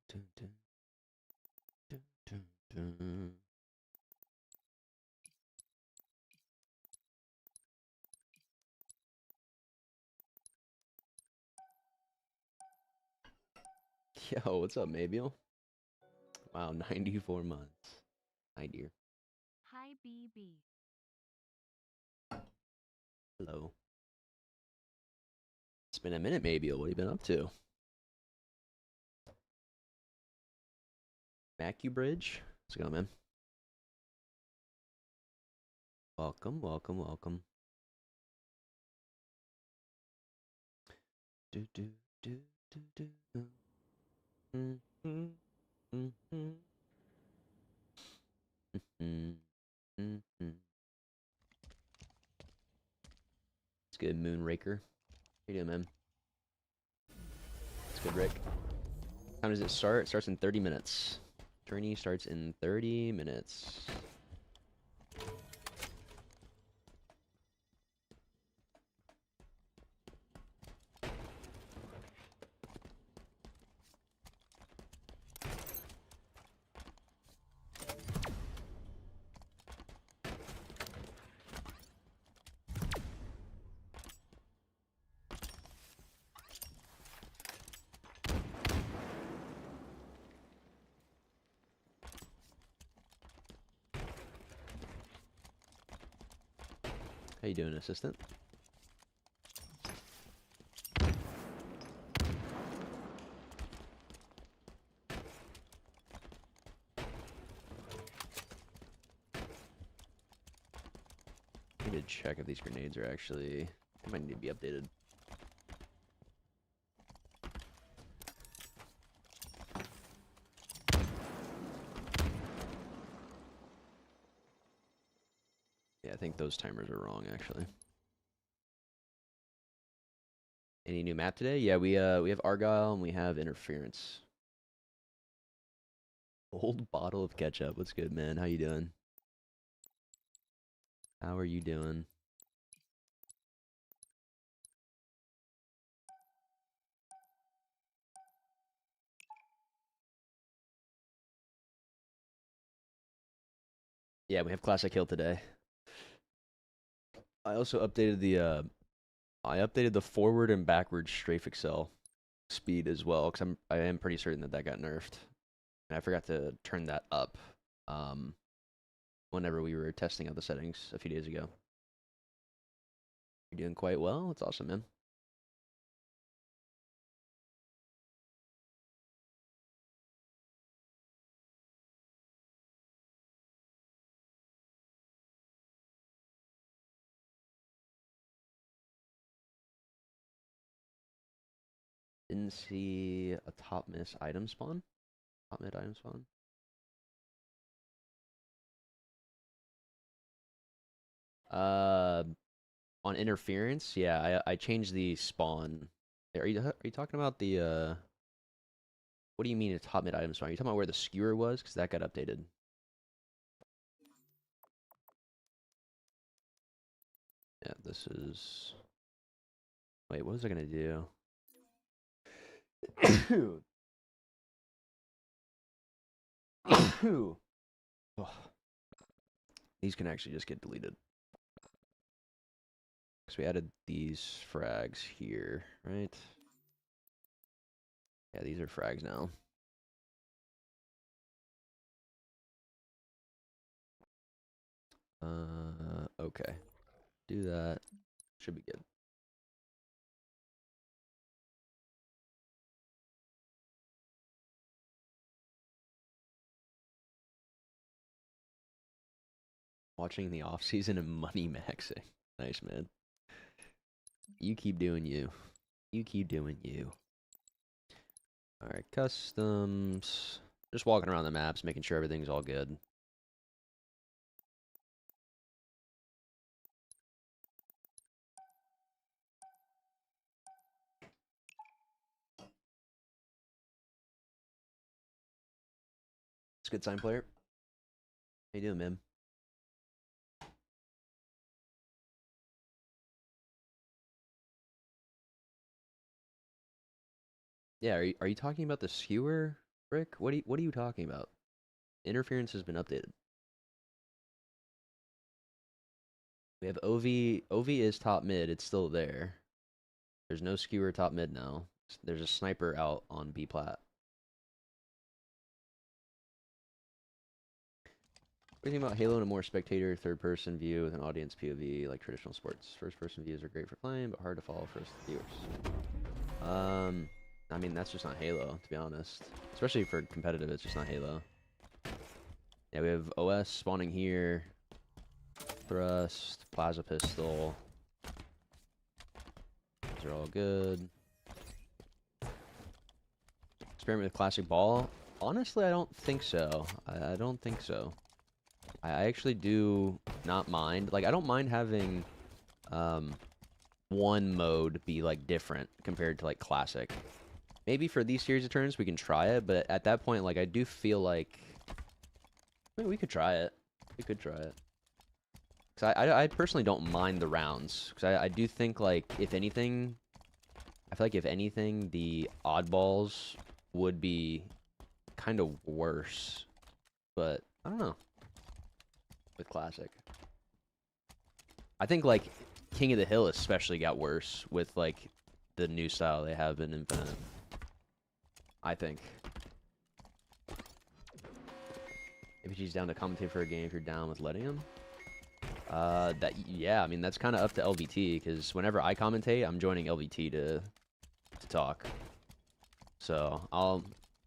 Dun, dun, dun, dun, dun. Yo, what's up, Mabiel? Wow, 94 months. Hi, dear. Hi, BB. Hello. It's been a minute, Mabiel. What have you been up to? Bridge? Let's go, man. Welcome, welcome, welcome. Do, do, do, do, do. Mm, mm, mm, mm. Mm, mm, mm. It's good, Moonraker. How you doing, man? It's good, Rick. How does it start? It starts in 30 minutes. Journey starts in 30 minutes. How you doing, assistant? I need to check if these grenades are actually... They might need to be updated. Yeah, I think those timers are wrong, actually. Any new map today? Yeah, we have Argyle and we have Interference. Old bottle of ketchup. What's good, man? How you doing? How are you doing? Yeah, we have Classic Hill today. I also updated the forward and backward strafe excel speed as well, because I am pretty certain that got nerfed. And I forgot to turn that up whenever we were testing out the settings a few days ago. You're doing quite well. That's awesome, man. Didn't see a top miss item spawn. Top mid item spawn. Uh, on interference, yeah, I changed the spawn. Are you talking about the what do you mean a top mid item spawn? Are you talking about where the skewer was? Because that got updated. Yeah, this is. Wait, what was I gonna do? These can actually just get deleted. Because we added these frags here, right? Yeah, these are frags now. Okay. Do that. Should be good. Watching the off season and money maxing. Nice, man. You keep doing you. You keep doing you. All right, customs. Just walking around the maps, making sure everything's all good. It's a good sign, player. How you doing, man? Yeah, are you talking about the skewer? Rick, what are you talking about? Interference has been updated. We have OV. OV is top mid. It's still there. There's no skewer top mid now. There's a sniper out on B plat. What do you think about Halo in a more spectator, third-person view with an audience POV like traditional sports? First-person views are great for playing, but hard to follow first viewers. I mean, that's just not Halo, to be honest. Especially for competitive, it's just not Halo. Yeah, we have OS spawning here. Thrust, Plaza Pistol. These are all good. Experiment with classic ball? Honestly, I don't think so. I don't think so. I actually do not mind. Like, I don't mind having one mode be, like, different compared to, like, classic. Maybe for these series of turns we can try it, but at that point, like, I do feel like... I mean, we could try it. We could try it. Because I personally don't mind the rounds. Because I do think, like, if anything... I feel like if anything, the oddballs would be kind of worse. But, I don't know. With classic. I think, like, King of the Hill especially got worse with, like, the new style they have in Infinite. I think. If she's down to commentate for a game if you're down with letting him. Yeah, I mean, that's kind of up to LVT, because whenever I commentate, I'm joining LVT to talk. So,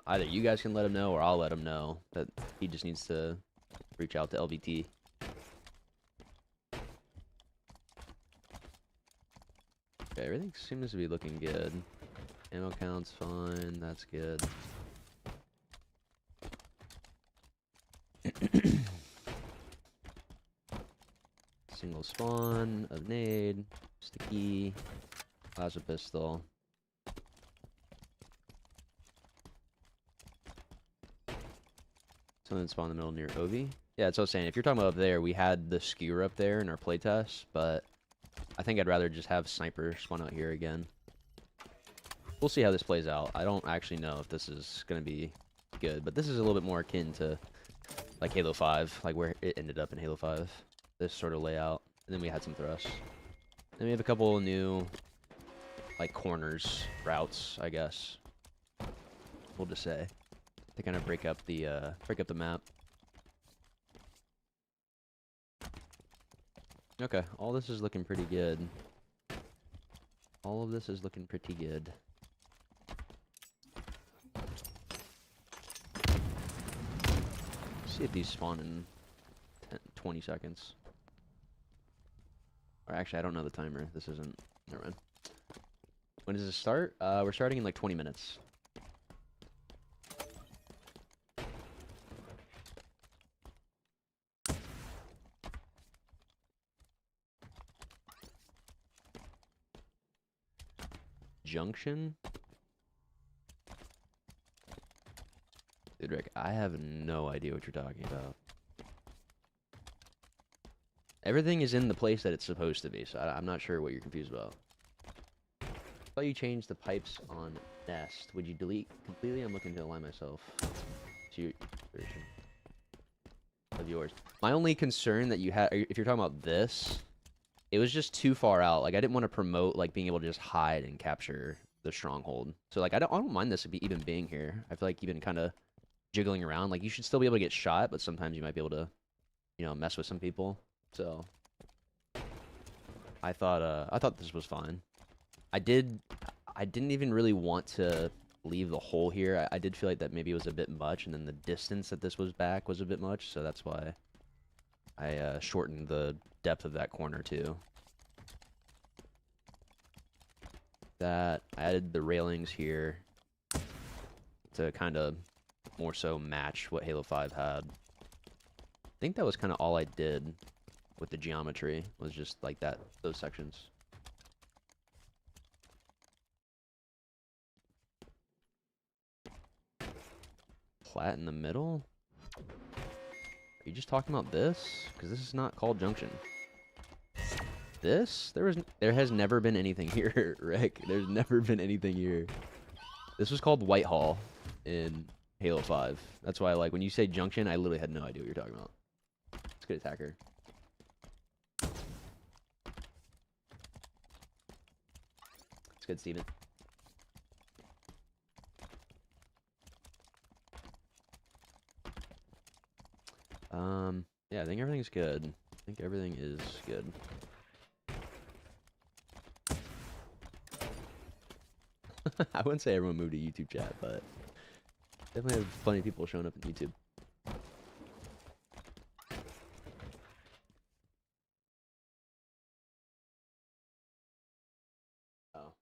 either you guys can let him know, or I'll let him know that he just needs to reach out to LVT. Okay, everything seems to be looking good. Ammo count's fine, that's good. Single spawn of nade, sticky, plasma pistol. Something spawn in the middle near Ovi. Yeah, that's what I was saying. If you're talking about up there, we had the skewer up there in our playtest, but I think I'd rather just have sniper spawn out here again. We'll see how this plays out. I don't actually know if this is going to be good, but this is a little bit more akin to like Halo 5, like where it ended up in Halo 5. This sort of layout. And then we had some thrusts. Then we have a couple of new like corners, routes, I guess. We'll just say. To kind of break up the map. Okay, all this is looking pretty good. All of this is looking pretty good. See if these spawn in 20 seconds. Or actually, I don't know the timer. This isn't... Never mind. When does it start? We're starting in like 20 minutes. Junction? Dude, Rick, I have no idea what you're talking about. Everything is in the place that it's supposed to be, so I'm not sure what you're confused about. I thought you changed the pipes on Nest. Would you delete completely? I'm looking to align myself to your version of yours. My only concern that you had, if you're talking about this, it was just too far out. Like, I didn't want to promote, like, being able to just hide and capture the stronghold. So, like, I don't mind this even being here. I feel like even kind of jiggling around, like, you should still be able to get shot, but sometimes you might be able to, you know, mess with some people. So, I thought this was fine. I didn't even really want to leave the hole here. I did feel like that maybe it was a bit much, and then the distance that this was back was a bit much, so that's why I shortened the depth of that corner too. That I added the railings here to kind of more so match what Halo 5 had. I think that was kind of all I did with the geometry, was just like that, those sections. Plat in the middle? Are you just talking about this? Because this is not called Junction. This? There has never been anything here, Rick. There's never been anything here. This was called Whitehall in Halo 5. That's why, like, when you say Junction, I literally had no idea what you're talking about. It's good attacker. It's good, Steven. Yeah, I think everything's good. I think everything is good. I wouldn't say everyone moved to YouTube chat, but definitely have plenty of people showing up in YouTube. Oh.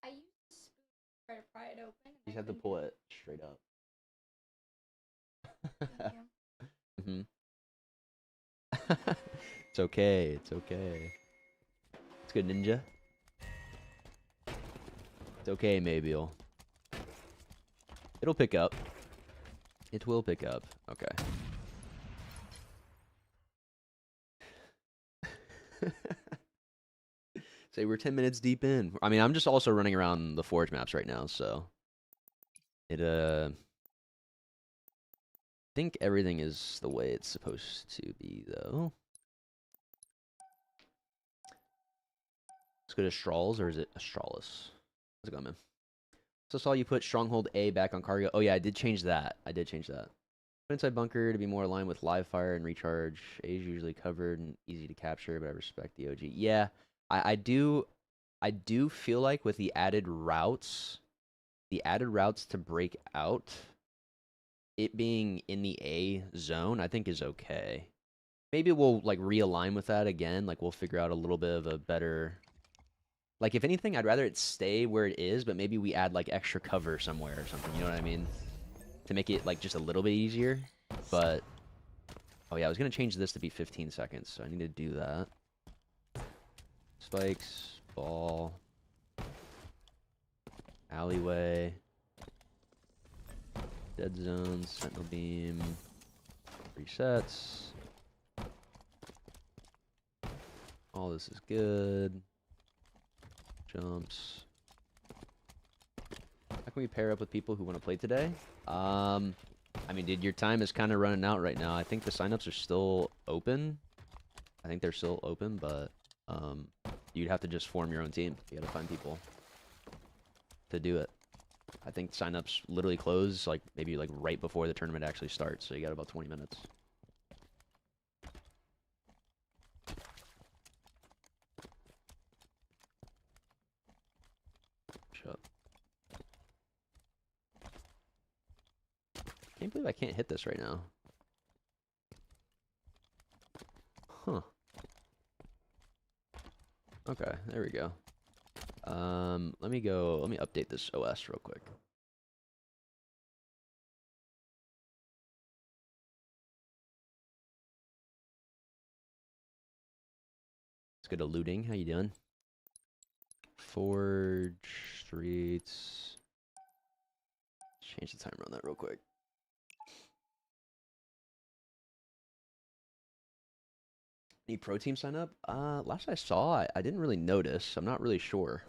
I used a spoon to try to pry it open. You just have to pull it straight up. Thank you. It's okay. It's okay. It's good, Ninja. It's okay, Maybeal. It'll pick up. It will pick up. Okay. Say we're 10 minutes deep in. I mean, I'm just also running around the Forge maps right now, so it I think everything is the way it's supposed to be, though. Let's go to Strahls, or is it Astralis? How's it going, man? So I saw you put Stronghold A back on cargo. Oh yeah, I did change that. Put inside bunker to be more aligned with live fire and recharge. A is usually covered and easy to capture, but I respect the OG. Yeah, I do feel like with the added routes to break out, it being in the A zone, I think is okay. Maybe we'll like realign with that again. Like we'll figure out a little bit of a better. Like if anything, I'd rather it stay where it is, but maybe we add like extra cover somewhere or something. You know what I mean? To make it like just a little bit easier. But oh yeah, I was gonna change this to be 15 seconds, so I need to do that. Spikes, ball, alleyway, dead zones, sentinel beam, resets. All this is good. Jumps. How can we pair up with people who want to play today? I mean, dude, your time is kind of running out right now. I think the signups are still open. But you'd have to just form your own team. You gotta find people to do it. I think signups literally close like maybe like right before the tournament actually starts, so you got about 20 minutes. Shut up. Can't believe I can't hit this right now. Huh. Okay, there we go. Let me update this OS real quick. Let's go to looting. How you doing? Forge streets. Change the timer on that real quick. Need pro team sign up? Last I saw, I didn't really notice. I'm not really sure.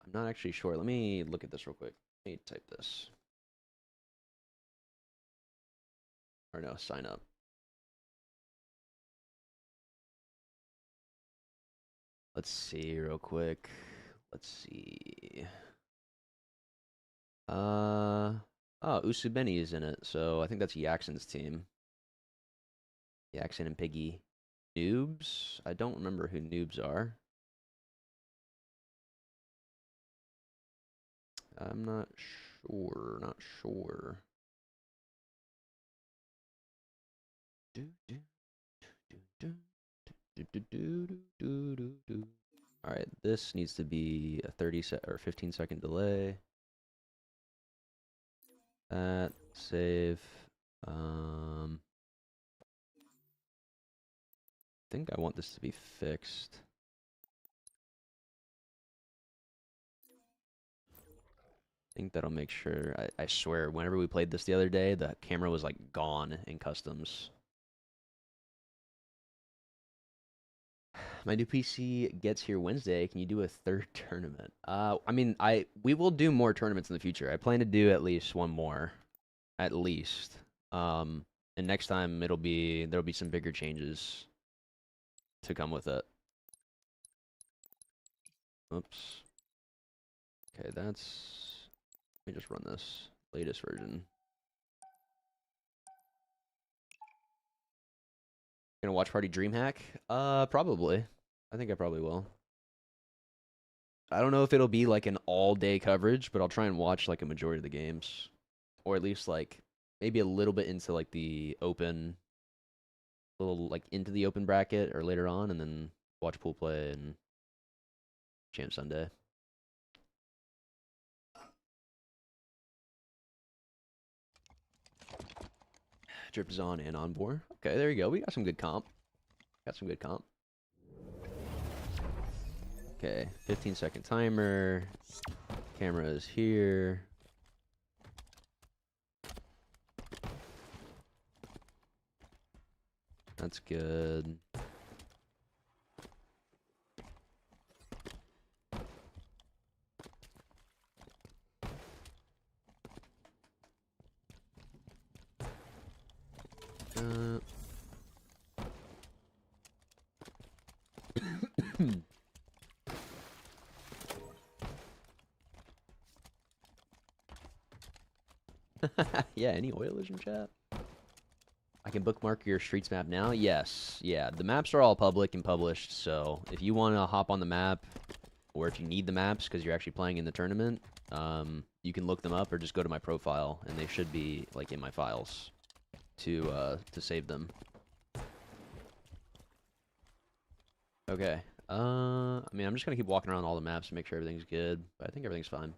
I'm not actually sure. Let me look at this real quick. Let me type this. Or no, sign up. Let's see real quick. Let's see. Oh, Usubeni is in it, so I think that's Yaxon's team. Yaxon and Piggy. Noobs? I don't remember who noobs are. I'm not sure. Not sure. All right, this needs to be a 15-second delay. That save. I think I want this to be fixed. I think that'll make sure. I swear, whenever we played this the other day, the camera was like gone in customs. My new PC gets here Wednesday. Can you do a third tournament? I mean, we will do more tournaments in the future. I plan to do at least one more, at least. And next time there'll be some bigger changes to come with it. Oops. Okay, that's. Let me just run this latest version. Gonna watch Party DreamHack? Probably. I think I probably will. I don't know if it'll be like an all-day coverage, but I'll try and watch like a majority of the games, or at least like maybe a little bit into like the open, little like into the open bracket or later on, and then watch pool play and Champ Sunday. Drip is on and on board. Okay, there you go. We got some good comp. Got some good comp. Okay, 15-second timer. Camera is here. That's good. Yeah, any Oilers in chat? I can bookmark your streets map now? Yes. Yeah, the maps are all public and published, so if you want to hop on the map, or if you need the maps because you're actually playing in the tournament, you can look them up or just go to my profile, and they should be like in my files to save them. Okay. I mean, I'm just gonna keep walking around all the maps to make sure everything's good, but I think everything's fine.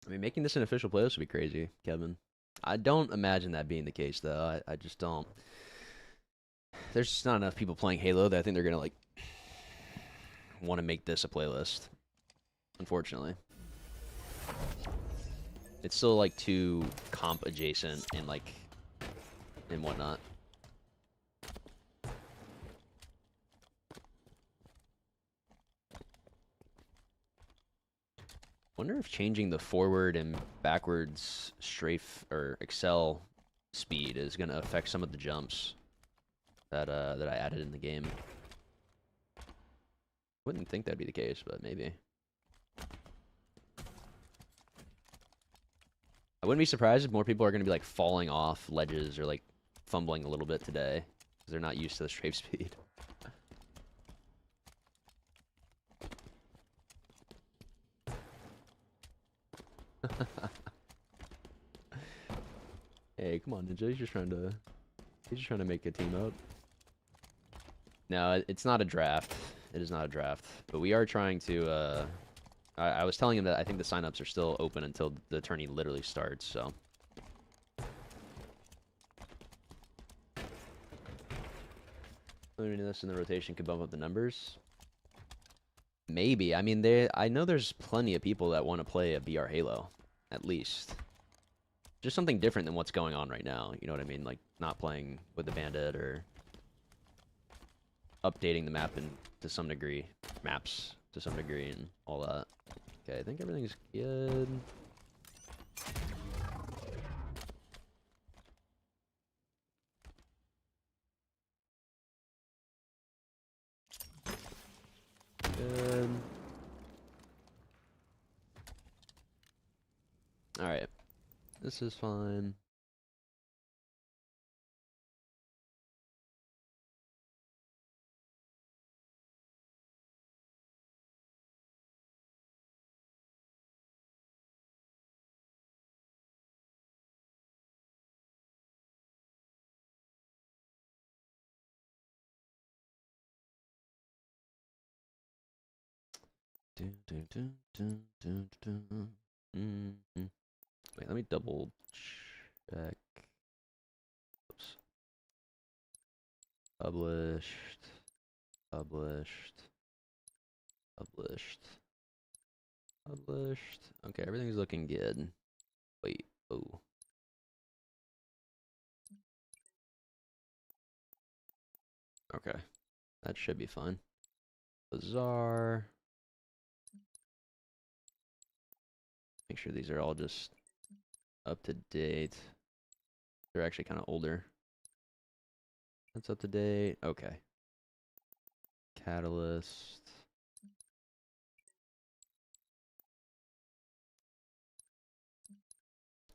I mean, making this an official playlist would be crazy, Kevin. I don't imagine that being the case, though. I just don't. There's just not enough people playing Halo that I think they're gonna like want to make this a playlist. Unfortunately, it's still like too comp adjacent and like and whatnot. Wonder if changing the forward and backwards strafe or excel speed is gonna affect some of the jumps that I added in the game. Wouldn't think that'd be the case, but maybe. I wouldn't be surprised if more people are gonna be like falling off ledges or like fumbling a little bit today because they're not used to the strafe speed. Hey, come on, Ninja. He's just trying to make a team up. No, it's not a draft. It is not a draft. But we are trying to, I was telling him that I think the signups are still open until the tourney literally starts, so. Learning this in the rotation could bump up the numbers. Maybe. I mean, I know there's plenty of people that want to play a BR Halo, at least. Just something different than what's going on right now. You know what I mean? Like, not playing with the Bandit or updating the map to some degree. Maps to some degree and all that. Okay, I think everything's good. Good. Alright. This is fine. Wait, let me double check. Oops. Published. Published. Published. Published. Okay, everything's looking good. Wait, oh. Okay, that should be fine. Bazaar. Make sure these are all just up to date. They're actually kind of older. That's up to date. Okay. Catalyst.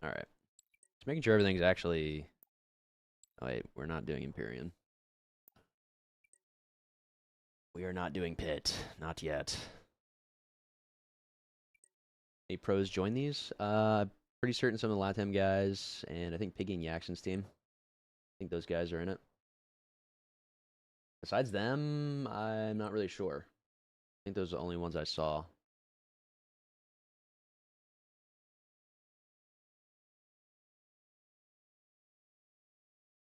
All right. Just making sure everything's actually. Oh, wait, we're not doing Empyrean. We are not doing Pit. Not yet. Any pros join these? Pretty certain some of the LATAM guys, and I think Piggy and Yaxon's team. I think those guys are in it. Besides them, I'm not really sure. I think those are the only ones I saw.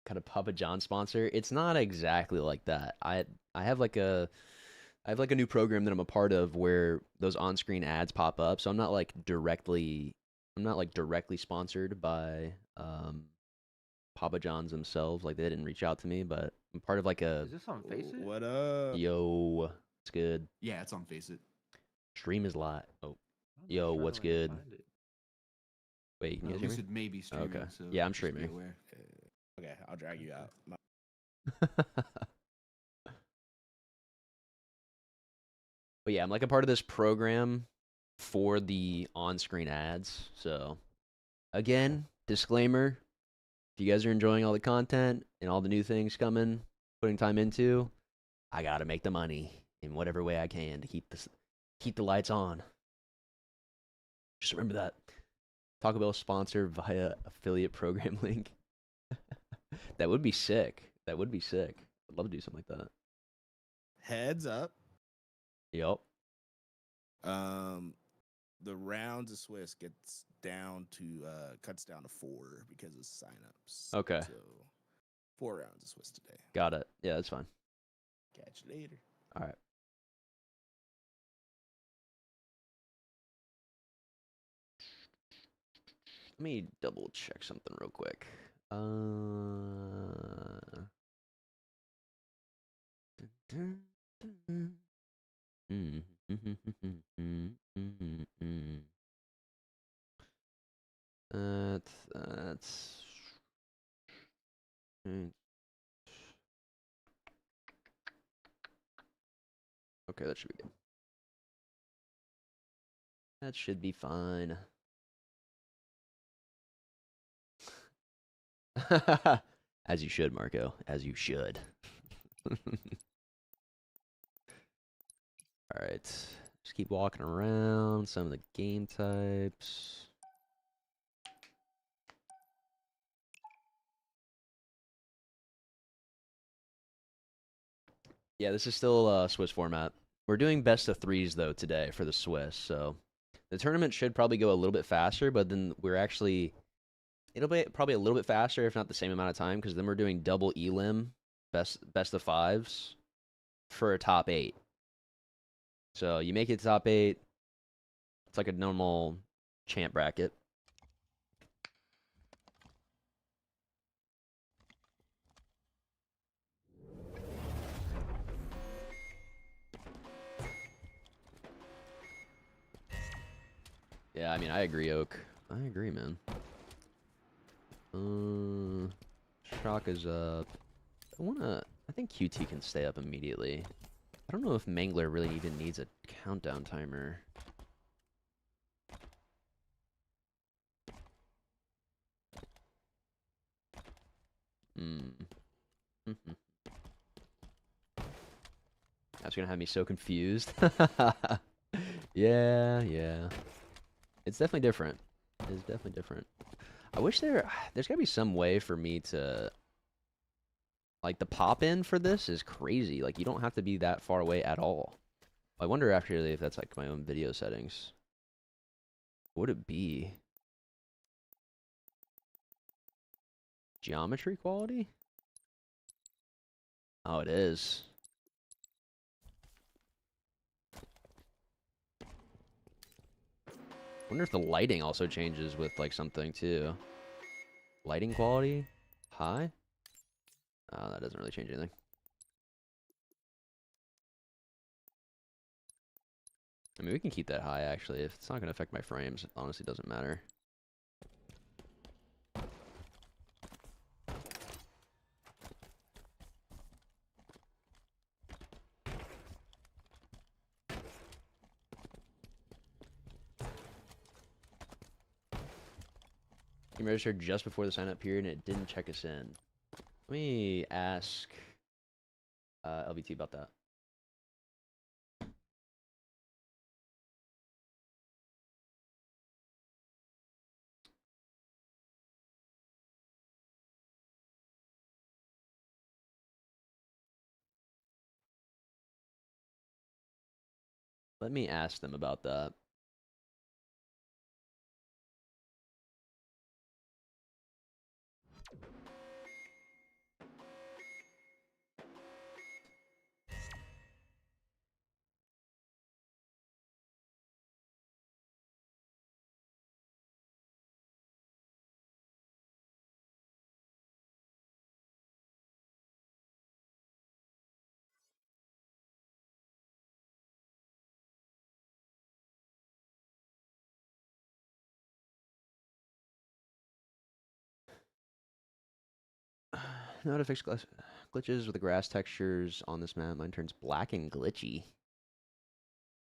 Kind of Papa John sponsor. It's not exactly like that. I have like a new program that I'm a part of where those on-screen ads pop up. So I'm not like directly sponsored by Papa John's themselves. Like they didn't reach out to me, but I'm part of like a. Is this on Face It? What up? Yo, it's good. Yeah, it's on Face It. Stream is live. Oh, I'm yo, what's good? struggling to find it. Wait, can you guys hear me? Lucid may be streaming. Okay. So Yeah, I'm just be streaming. aware. Okay, I'll drag you out. But yeah, I'm like a part of this program for the on-screen ads. So again, disclaimer, if you guys are enjoying all the content and all the new things coming, putting time into, I gotta make the money in whatever way I can to keep the lights on. Just remember that. Taco Bell sponsor via affiliate program link. That would be sick. That would be sick. I'd love to do something like that. Heads up. Yup. The rounds of Swiss gets down to cuts down to 4 because of signups. Okay. So 4 rounds of Swiss today. Got it. Yeah, that's fine. Catch you later. All right. Let me double check something real quick. That's okay, that should be good. That should be fine. As you should, Marco. As you should. Alright. Just keep walking around some of the game types. Yeah, this is still Swiss format. We're doing best of 3s though today for the Swiss, so the tournament should probably go a little bit faster, but then it'll be probably a little bit faster, if not the same amount of time, because then we're doing double elim, best of 5s, for a top 8. So you make it to top 8. It's like a normal champ bracket. Yeah, I mean, I agree, Oak. I agree, man. Shock is up. I think QT can stay up immediately. I don't know if Mangler really even needs a countdown timer. That's gonna have me so confused. Yeah. It's definitely different. It's definitely different. I wish there's gotta be some way for me to, like, the pop in for this is crazy. Like, you don't have to be that far away at all. I wonder actually if that's like my own video settings. What would it be? Geometry quality? Oh, it is. Wonder if the lighting also changes with like something too. Lighting quality? High? Oh, that doesn't really change anything. I mean, we can keep that high actually. If it's not going to affect my frames, it honestly doesn't matter. You registered just before the sign up period and it didn't check us in. Let me ask LBT about that. Let me ask them about that. Know how to fix glitches with the grass textures on this map. Mine turns black and glitchy.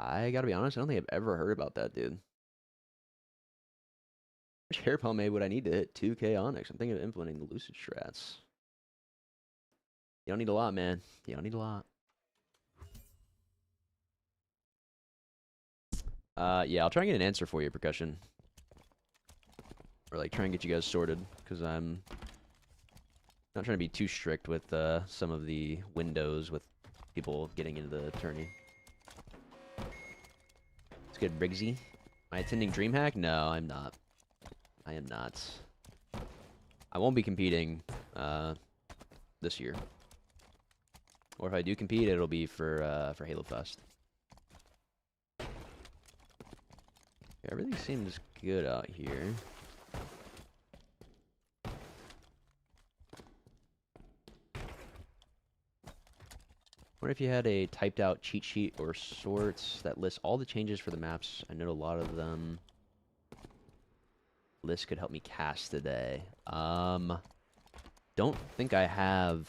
I gotta be honest, I don't think I've ever heard about that, dude. Which hair pomade would I need to hit 2K Onyx? I'm thinking of implementing the Lucid strats. You don't need a lot, man. You don't need a lot. Yeah, I'll try and get an answer for you, Percussion. Or like try and get you guys sorted, because I'm not trying to be too strict with some of the windows with people getting into the tourney. It's good, Briggsy. Am I attending DreamHack? No, I'm not. I am not. I won't be competing this year. Or if I do compete, it'll be for Halo Fest. Yeah, everything seems good out here. What if you had a typed out cheat sheet or sorts that lists all the changes for the maps? I know a lot of them. List could help me cast today. Don't think I have.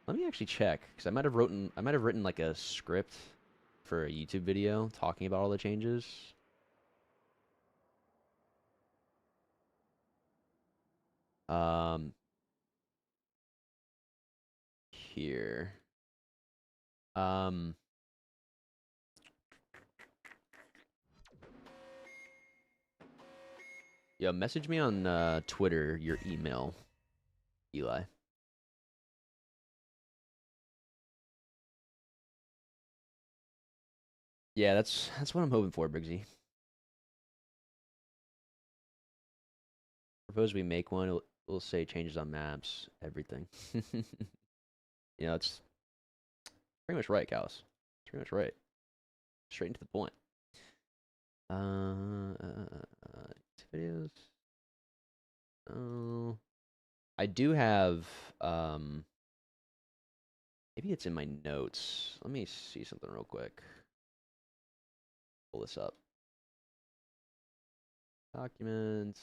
Let me actually check, because I might have written like a script for a YouTube video talking about all the changes. Here. Yeah, message me on Twitter your email, Eli. Yeah, that's what I'm hoping for, Briggsy. Propose we make one. It'll say changes on maps, everything. You know, it's pretty much right, Callus. It's pretty much right. Straight into the point. Videos. Oh, I do have. Maybe it's in my notes. Let me see something real quick. Pull this up. Documents.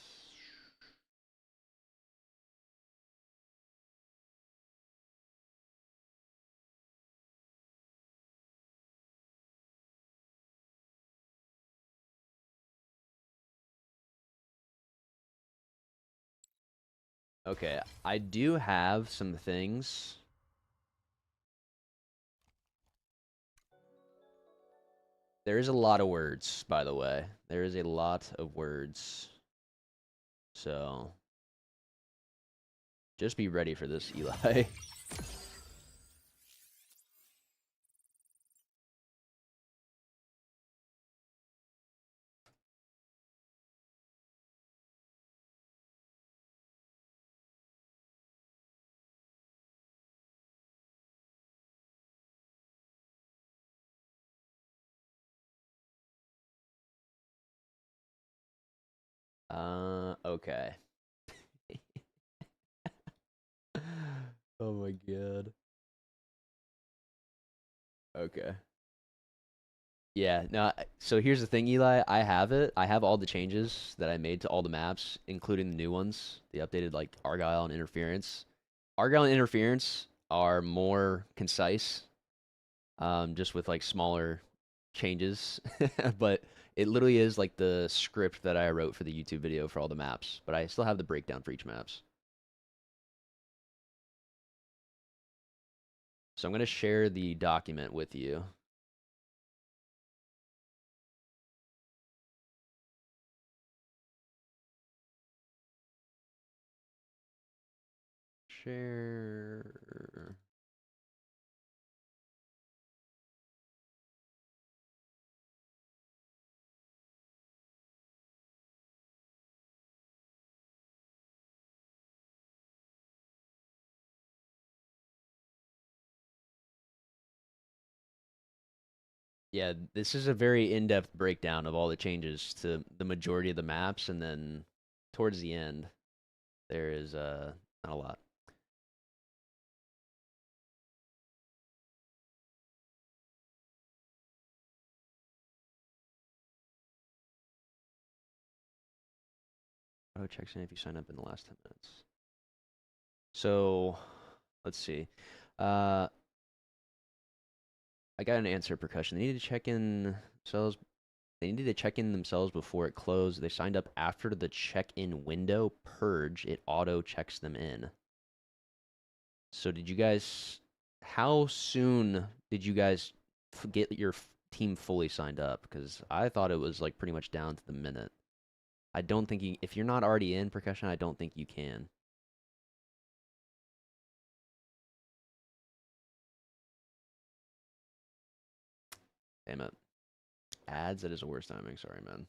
Okay, I do have some things. There is a lot of words, by the way. There is a lot of words. So, just be ready for this, Eli. Okay. Oh my god. Okay. Yeah, no, so here's the thing, Eli. I have it. I have all the changes that I made to all the maps, including the new ones, the updated like Argyle and Interference. Argyle and Interference are more concise, just with like smaller changes. But it literally is like the script that I wrote for the YouTube video for all the maps. But I still have the breakdown for each maps. So I'm gonna share the document with you. Share. Yeah, this is a very in-depth breakdown of all the changes to the majority of the maps, and then towards the end, there is not a lot. Oh, checks in if you sign up in the last 10 minutes. So, let's see. Uh, I got an answer percussion. They need to check in themselves. They needed to check in themselves before it closed. They signed up after the check-in window purge. It auto checks them in. So did you guys? How soon did you guys get your team fully signed up? Because I thought it was like pretty much down to the minute. I don't think you, if you're not already in percussion, I don't think you can. Damn it. Ads, that is the worst timing. Sorry, man.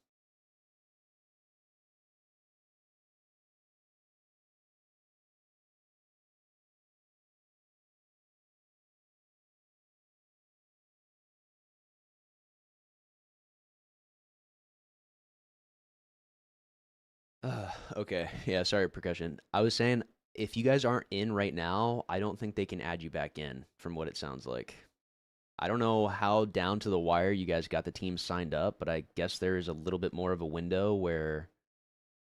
Okay. Yeah, sorry, percussion. I was saying if you guys aren't in right now, I don't think they can add you back in from what it sounds like. I don't know how down to the wire you guys got the team signed up, but I guess there is a little bit more of a window where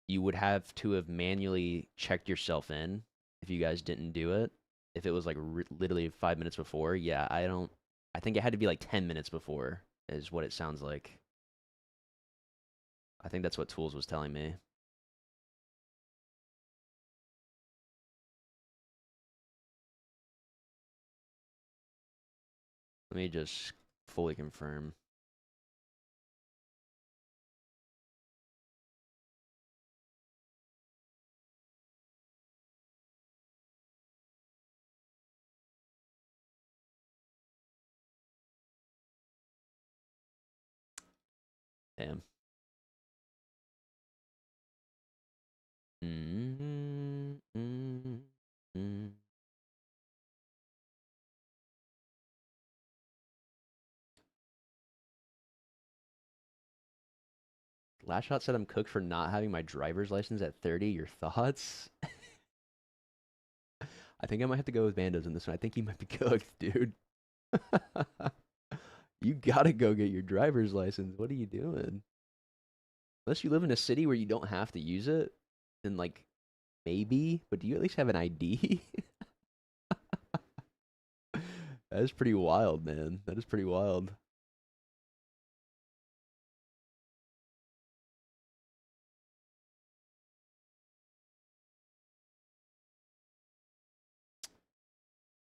you would have to have manually checked yourself in if you guys didn't do it. If it was like literally 5 minutes before, yeah, I don't. I think it had to be like 10 minutes before, is what it sounds like. I think that's what Tools was telling me. Let me just fully confirm. Damn. Mm -hmm, mm. Last shot said I'm cooked for not having my driver's license at 30. Your thoughts? I think I might have to go with Bandos in this one. I think he might be cooked, dude. You gotta go get your driver's license. What are you doing? Unless you live in a city where you don't have to use it, then like maybe, but do you at least have an ID? That is pretty wild, man. That is pretty wild.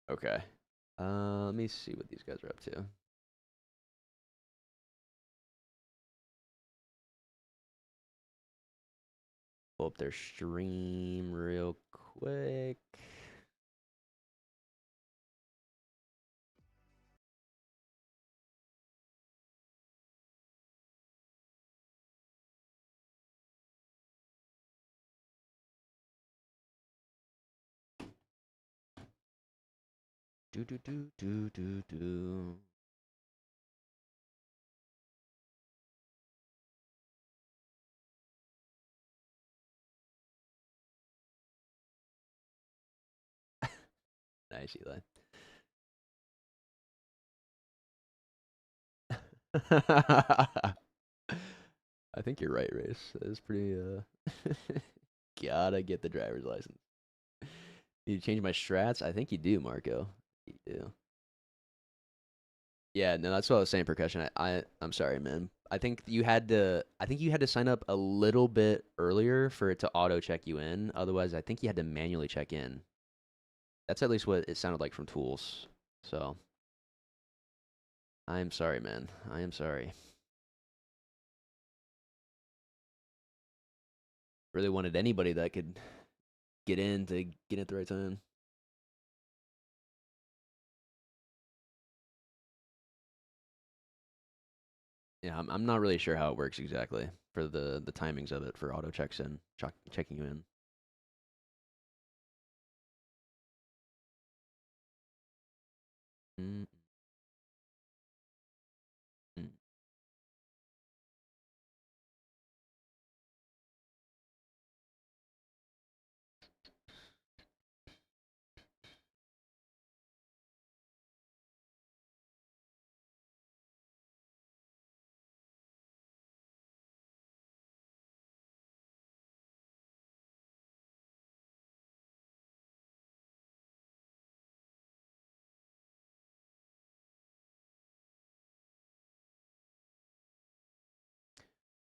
Okay. Let me see what these guys are up to. Pull up their stream real quick. Do do do do do do. Nice, Eli. I think you're right, Race. That is pretty, gotta get the driver's license. Need to change my strats? I think you do, Marco. You do. Yeah, no, that's what I was saying, Percussion. I'm sorry, man. I think you had to sign up a little bit earlier for it to auto check you in. Otherwise, I think you had to manually check in. That's at least what it sounded like from Tools. So, I am sorry, man. I am sorry. Really wanted anybody that could get in to get in at the right time. Yeah, I'm not really sure how it works exactly for the timings of it for auto checks in, checking you in. Mm, mm.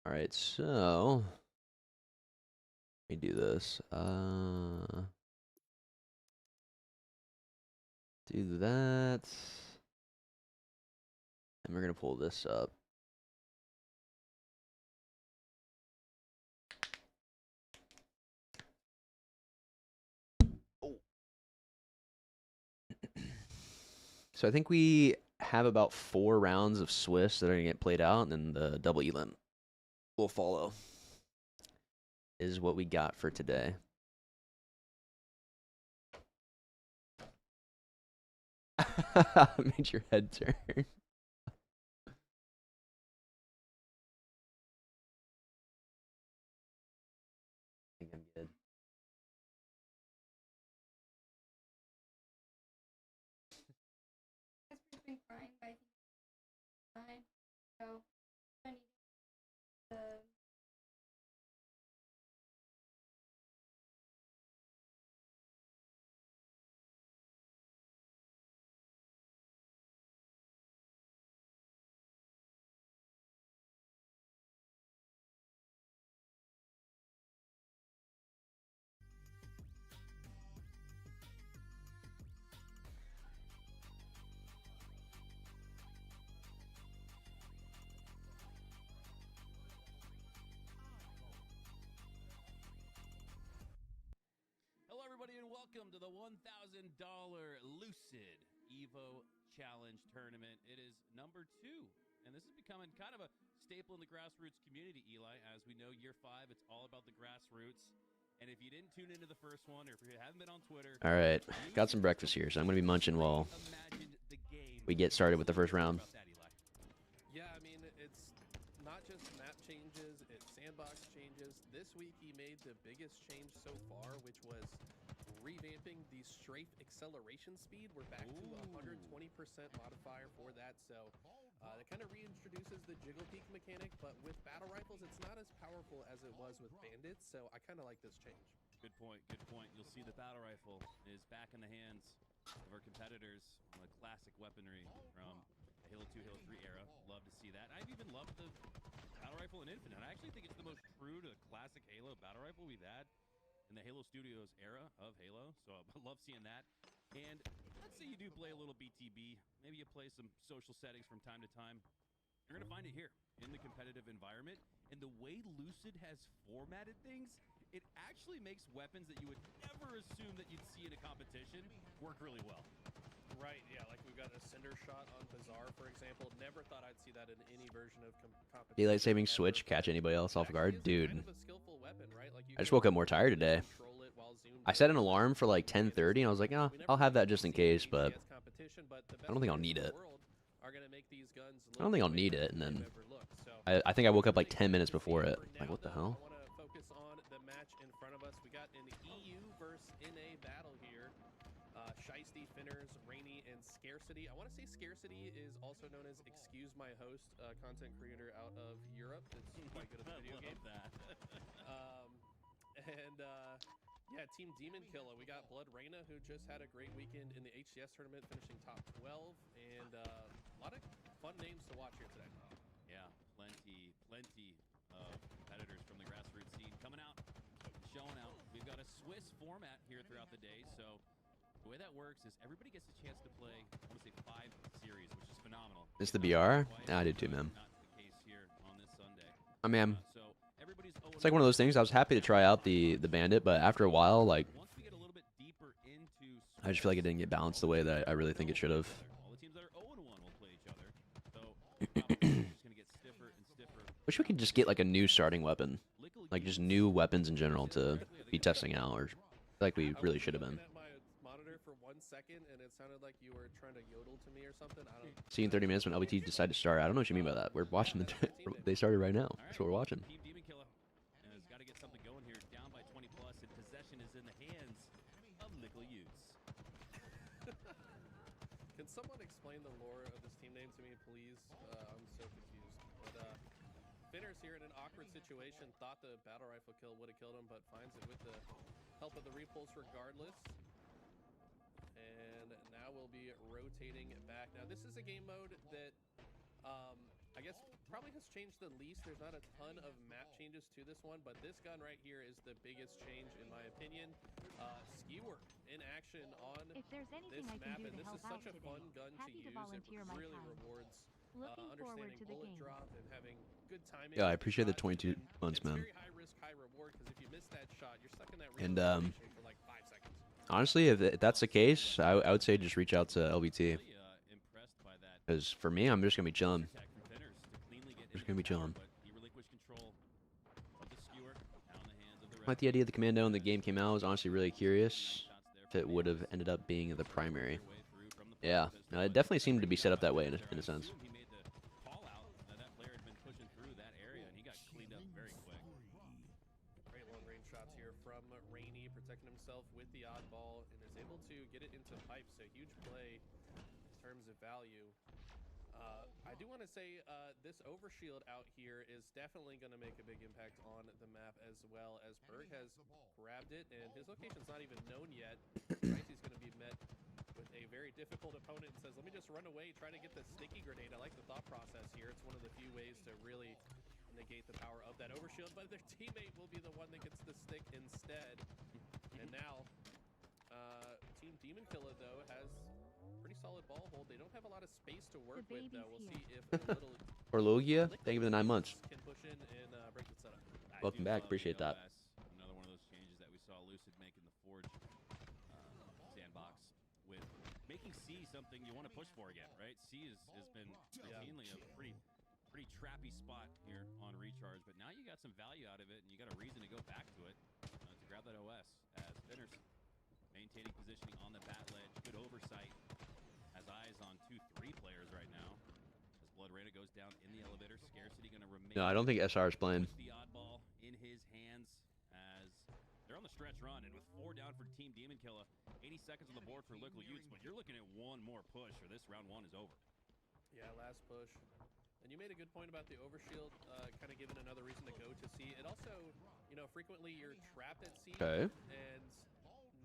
All right, so let me do this. Do that, and we're gonna pull this up. Oh. So I think we have about 4 rounds of Swiss that are gonna get played out, and then the double elim will follow. Is what we got for today. Made your head turn. I think I'm good. Casper's been crying, but I think it's fine. So I need the Hello, everybody, and welcome to the $1,000 Lucid Evo Challenge Tournament. It is number 2, and this is becoming kind of a staple in the grassroots community, Eli. As we know, year 5, it's all about the grassroots. And if you didn't tune into the first one, or if you haven't been on Twitter... All right, got some breakfast here, so I'm going to be munching while we get started with the first round. Yeah, I mean, it's not just map changes, it's sandbox changes. This week he made the biggest change so far, which was revamping the strafe acceleration speed. We're back to 120% modifier for that, so that kind of reintroduces the jiggle peak mechanic, but with battle rifles, it's not as powerful as it was with bandits, so I kind of like this change. Good point, good point. You'll see the battle rifle is back in the hands of our competitors. The classic weaponry from the Halo 2, Halo 3 era. Love to see that. I've even loved the battle rifle in Infinite. I actually think it's the most true to the classic Halo battle rifle we've had in the Halo Studios era of Halo, so I love seeing that. And let's say you do play a little BTB, maybe you play some social settings from time to time. You're going to find it here in the competitive environment. And the way Lucid has formatted things, it actually makes weapons that you would never assume that you'd see in a competition work really well. Right, yeah, like we've got a cinder shot on Bazaar, for example. Never thought I'd see that in any version of competition. Daylight saving switch, catch anybody else off guard? Dude, Kind of a skillful weapon, right? Like I just woke up more tired today. I set an alarm for like 10:30, and I was like, oh, I'll have that just in case, but I don't think I'll need it. I don't think I'll need it, and then I think I woke up like 10 minutes before it. Like, what the hell? I want to focus on the match in front of us. We got an EU versus NA battle here. Shiesty, Finners, Rainy, and Scarcity. I want to say Scarcity is also known as Excuse My Host, content creator out of Europe. It's quite good at the video game. That. Yeah, Team Demon Killer. We got Blood Reyna, who just had a great weekend in the HCS tournament, finishing top 12, and a lot of fun names to watch here today. Yeah, plenty of competitors from the grassroots scene coming out, showing out. We've got a Swiss format here throughout the day, so the way that works is everybody gets a chance to play, I want to say 5 series, which is phenomenal. This the BR? Yeah, I did too, man. Not the case here on this Sunday. I mean, So everybody's it's like one of those things. I was happy to try out the Bandit, but after a while, like, once we get a little bit deeper into I just feel like it didn't get balanced the way that I really think it should have. all the teams that are 0-1 will play each other. So competition is just going to get stiffer and stiffer. Wish we could just get like a new starting weapon, like just new weapons in general to be testing out, or like we really should have been. I was looking at my monitor for 1 second, and it sounded like you were trying to yodel to me or something. I don't. See in 30 minutes when LBT decided to start. I don't know what you mean by that. We're watching the. They started right now. That's what we're watching. Team Demon Killer has got to get something going here. Down by 20 plus, and possession is in the hands of Nickel Utes. Can someone explain the lore of this team name to me, please? I'm so confused. But Finners here in an awkward situation thought the battle rifle kill would have killed him, but finds it with the help of the repulse regardless. And now we'll be rotating back. Now this is a game mode that I guess probably has changed the least. There's not a ton of map changes to this one, but this gun right here is the biggest change in my opinion. Skewer in action on If there's anything this I can map, do and to this help is such out a today, fun gun to happy to use. volunteer It my really time. rewards Looking forward understanding to the bullet game. drop and having good timing. Yeah, I with the appreciate the shot. 22 months, It's man. very high risk, high reward, because if you miss that shot, you're stuck in that And, relocation for like 5 seconds. Honestly, if that's the case, I would say just reach out to LBT. Really, impressed by that Because for me, I'm just gonna be chilling. attack from Finners to cleanly get Just into gonna be the tower, chilling. but he relinquished control of the skewer out in the hands of the Like the idea of the commando when the game came out, I was honestly really curious if it would have ended up being the primary. Yeah, no, it definitely seemed to be set up that way in a sense. He made the call out that player had been pushing through that area, and he got cleaned up very quick. Great long range shots here from Rainy, protecting himself with the oddball, and is able to get it into pipe. So huge play in terms of value. I do want to say this overshield out here is definitely going to make a big impact on the map, as well as Berg has grabbed it, and his location's not even known yet. Dicey's going to be met with a very difficult opponent and says, let me just run away, try to get the sticky grenade. I like the thought process here. It's one of the few ways to really negate the power of that overshield, but their teammate will be the one that gets the stick instead. And now, Team Demon Killer, though, has pretty solid ball hold. They don't have a lot of space to work with, though. We'll see if a little Or Logia, thank you for the 9 months. can push in and break the setup. I Welcome do back, love appreciate the that. OS. Another one of those changes that we saw Lucid make in the Forge sandbox, with making C something you want to push for again, right? C has been routinely a pretty trappy spot here on recharge, but now you got some value out of it, and you got a reason to go back to it to grab that OS. As Finners maintaining positioning on the bat ledge, good oversight, has eyes on 2-3 players right now. As Blood Reyna goes down in the elevator, Scarcity going to remain. No, I don't think SR is playing. With the oddball in his hands as they're on the stretch run, and with 4 down for Team Demon Killer, 80 seconds on the board for Liquid Utes, but you're looking at one more push, or this round 1 is over. Yeah, last push. And you made a good point about the overshield, kind of giving another reason to go to C. It also, you know, frequently you're trapped at C. Okay. And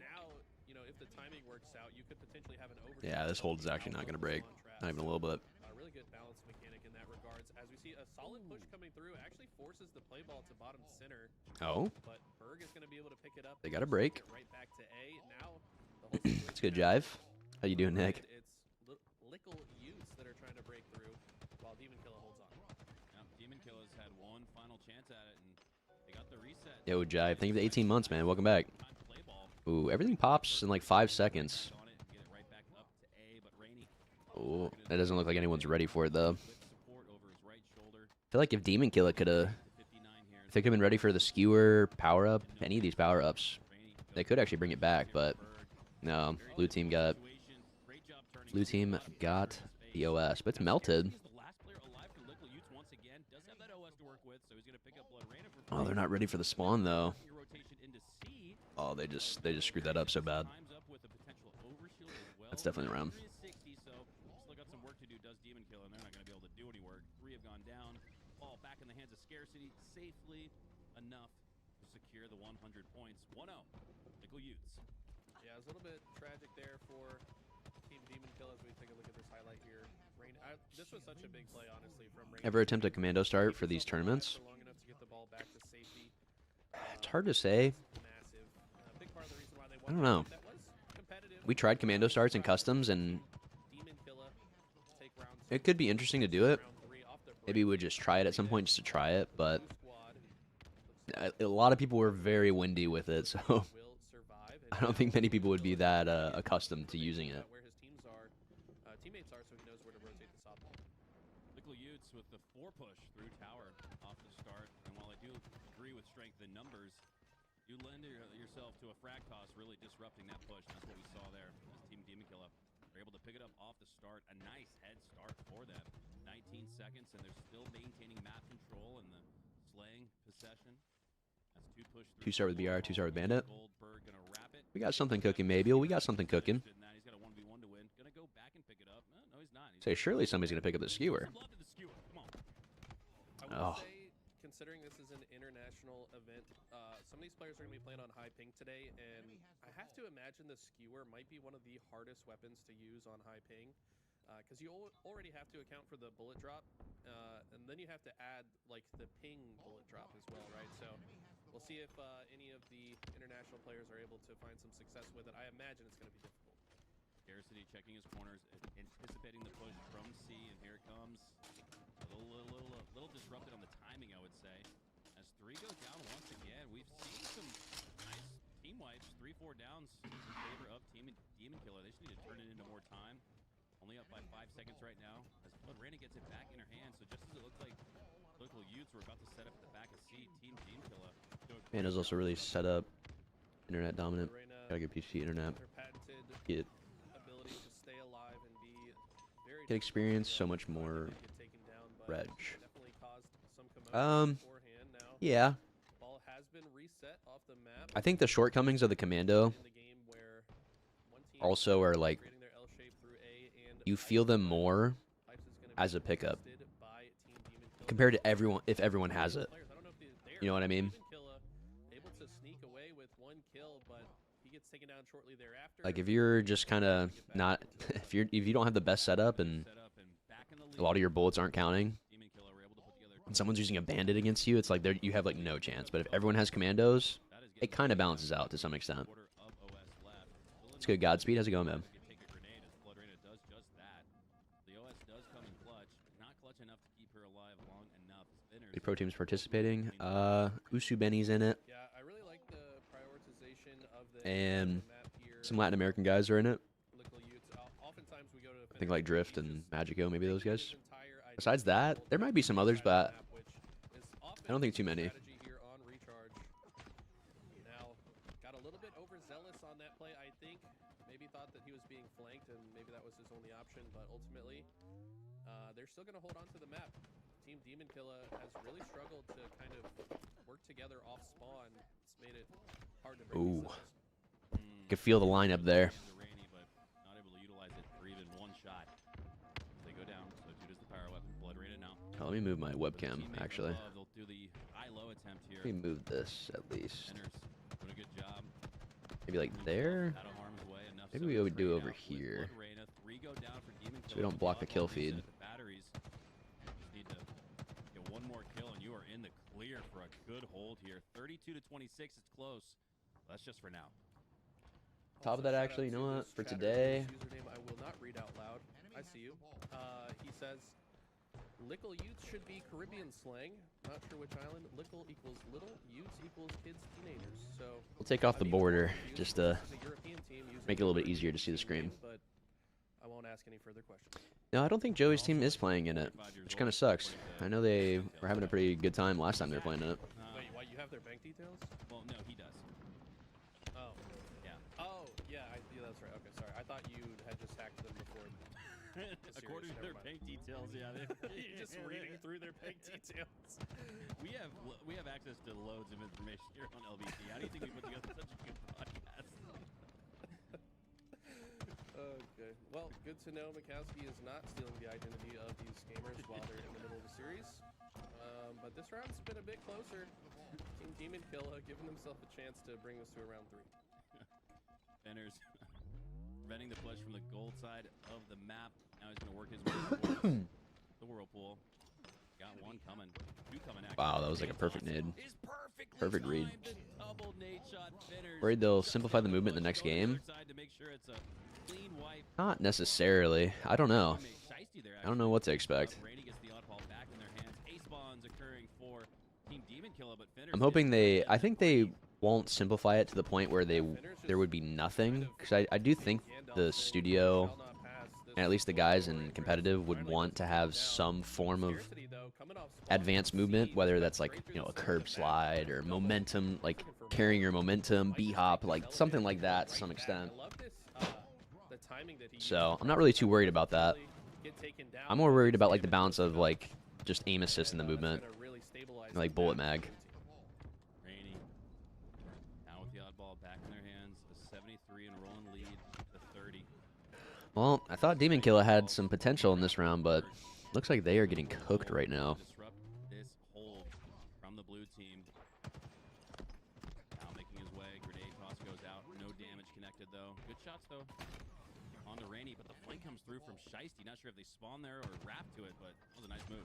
now, you know, if the timing works out, you could potentially have an overshield. Yeah, this hold is actually not gonna break. Not even a little bit. Really good balance mechanic in that regards. As we see a solid push coming through, actually forces the play ball to bottom center. Oh, But Berg is going to be able to pick it up. they got a break. Get right back to A. Now, the whole That's good jive. How you doing, Nick? It's Lickle Utes that are trying to break through while Demon Killer holds on. Now, Demon Killer's had one final chance at it, and they got the reset. Yo, jive. Thank you for the 18 months, man. Welcome back. Time to play ball. Ooh, everything pops in like 5 seconds. On it and get it right back up to A, but Rainy Oh, that doesn't look like anyone's ready for it though. with support over his right shoulder. I feel like if Demon Killer could have, To 59 here. if they could have been ready for the skewer power up, any of these power ups, Rainy they could actually bring it back. But no, blue team got blue team got the OS, but it's melted. Oh, they're not ready for the spawn though. Oh, they just screwed that up so bad. Times up with a potential overshield as That's definitely the round. 360, so still got some work to do. Does Demon Killer, and they're not going to be able to do any work. 3 have gone down. All back in the hands of Scarcity, safely enough to secure the 100 points. 1-0, Nickel Utes. Yeah, it was a little bit tragic there for Team Demon Kill as we take a look at this highlight here. This was such a big play, honestly, from Rain. Ever attempt a commando start for these tournaments? For long enough to get the ball back to safety. It's hard to say. Massive. Big part of the reason why they I don't know. that was competitive. We tried commando starts and customs, and Demon Killer take round it could be interesting to do it. round 3 off the break. Maybe we would just try it at some point just to try it, but Squad a lot of people were very windy with it, so will survive. I don't think many people would be that accustomed to using it. Where his teammates are, so he knows where to rotate the softball. Nickel Utes with the 4 push through tower off the start. And while I do agree with strength in numbers, you lend yourself to a frag toss, really disrupting that push. That's what we saw there as Team Demon Killer were able to pick it up off the start. A nice head start for them. 19 seconds, and they're still maintaining map control and the slaying possession. That's 2 push. 2 start with BR, 2 start with Bandit. Goldberg gonna wrap it. We got something cooking, maybe. We got something cooking. He's got a 1v1 to win. Gonna go back and pick it up. No, he's not. Say, surely somebody's going to pick up the skewer. Love to the skewer. Come on. I Oh. would say, considering this is an international event, some of these players are going to be playing on high ping today, and I have to imagine the skewer might be one of the hardest weapons to use on high ping, because you already have to account for the bullet drop, and then you have to add like the ping bullet drop as well, right? So we'll see if any of the international players are able to find some success with it. I imagine it's going to be difficult. Scarcity checking his corners, anticipating the push from C, and here it comes. A little disrupted on the timing, I would say. As 3 goes down once again, we've seen some nice team wipes. 3-4 downs in favor of Team Demon Killer. They just need to turn it into more time. Only up by 5 seconds right now. As Blood Raina gets it back in her hands, so just as it looked like local youths were about to set up at the back of C, Team Demon Killer. Panda's also really set up. Internet dominant. Reina, Gotta get PC internet. her patented Get ability to stay alive and be very Get experience so much more get taken down, but reg. definitely caused some commotion beforehand. Now Yeah. ball has been reset off the map. I think the shortcomings of the commando In the game where one team also are like, creating their L shape through A and you feel them more Pipes is gonna as be a pickup contested by Team Demon Killer. compared to everyone if everyone has it. Players, I don't know if they're You know what I mean? Demon Killer able to sneak away with 1 kill, but he gets taken down shortly thereafter. Like if you're just kind of not if you don't have the best setup and Set up and back in the a lot of your bullets aren't counting, Demon Killer were able to put together. and someone's using a bandit against you, it's like you have like no chance. But if everyone has commandos, That is it kind of balances out to some extent. quarter of OS left. It's good. Godspeed. How's it going, man? Take a grenade as Blood Raina does just that. The OS does come in clutch, not clutch enough to keep her alive long enough. Spinners. The pro team's participating. Usu Benny's in it, Yeah, I really like the prioritization of the and map here. some Latin American guys are in it. Little youths. Oftentimes we go to I think like Drift and Magico, maybe those guys. his entire identity Besides that, there might be some others, but map, which is I don't think too many. strategy here on recharge. Now, got a little bit overzealous on that play, I think. Maybe thought that he was being flanked, and maybe that was his only option. But ultimately, they're still going to hold on to the map. Team Demon Killer has really struggled to kind of work together off spawn. It's made it hard to break Ooh. these zones. You can feel the lineup there. Rainy, but not able to utilize it for even 1 shot. They go down, so 2 does the power weapon. Blood Raina now. Oh, let me move my webcam, Teammate actually. Love, they'll do the high-low attempt here. Let me move this at least. Sinners doing a good job. Maybe like there. Out of harm's way, enough Maybe so we to would do trade over out with here. Blood Raina. 3 go down for Demon So we Killer. don't block the kill Reset feed. the batteries. Just need to get 1 more kill, and you are in the clear for a good hold here. 32 to 26, it's close. That's just for now. Top of Also, that, shout actually, out you know to what? this For chatter today, whose username I will not read out loud. I see you. He says, Lickle youth should be Caribbean slang. Not sure which island. Lickle equals little, youths equals kids, teenagers. So we'll take off the I'm border confused. just to This is a European team using make it a little bit the easier to see the screen. But I won't ask any further questions. No, I don't think Joey's team is playing in it, which kind of sucks. I know they were having a pretty good time last time they were playing in it. Wait, why you have their bank details? Well, no, he does. Oh, Yeah. oh, yeah, yeah, that's right. Okay, sorry. I thought you had just hacked them before. According to never their mind. bank details, yeah. You're just reading through their bank details. We have access to loads of information here on LBC. How do you think we put together such a good podcast? Okay. Well, good to know Mikowski is not stealing the identity of these gamers while they're in the middle of the series. But this round's been a bit closer. Team Demon Killa giving themselves a chance to bring this to a round 3. Fenner's preventing the push from the gold side of the map. Now he's going to work his way towards the whirlpool. Got one coming. Two coming. Wow, that was like a perfect nade. Perfect read. Double nade shot. Fenner's Worried they'll simplify the movement in the next game? to make sure it's a clean wipe. Not necessarily. I don't know. I don't know what to expect. Rainy gets the oddball back in their hands. Ace spawns occurring for Team Demon Killa, but Fenner's I'm hoping I think they won't simplify it to the point where there would be nothing, because I do think the studio, and at least the guys in competitive, would want to have some form of advanced movement, whether that's like, you know, a curb slide or momentum, like carrying your momentum, B-hop, like something like that to some extent. So I'm not really too worried about that. I'm more worried about like the balance of like just aim assist in the movement, like bullet mag. Rainy now with the oddball back in their hands. A 73 and a rolling lead to 30. Well, I thought Demon Killa had some potential in this round, but looks like they are getting cooked right now. Disrupt this hold from the blue team. Now making his way. Grenade toss goes out. No damage connected though. Good shots though on the Rainy, but the flank comes through from Shiesty. Not sure if they spawn there or wrap to it, but that was a nice move.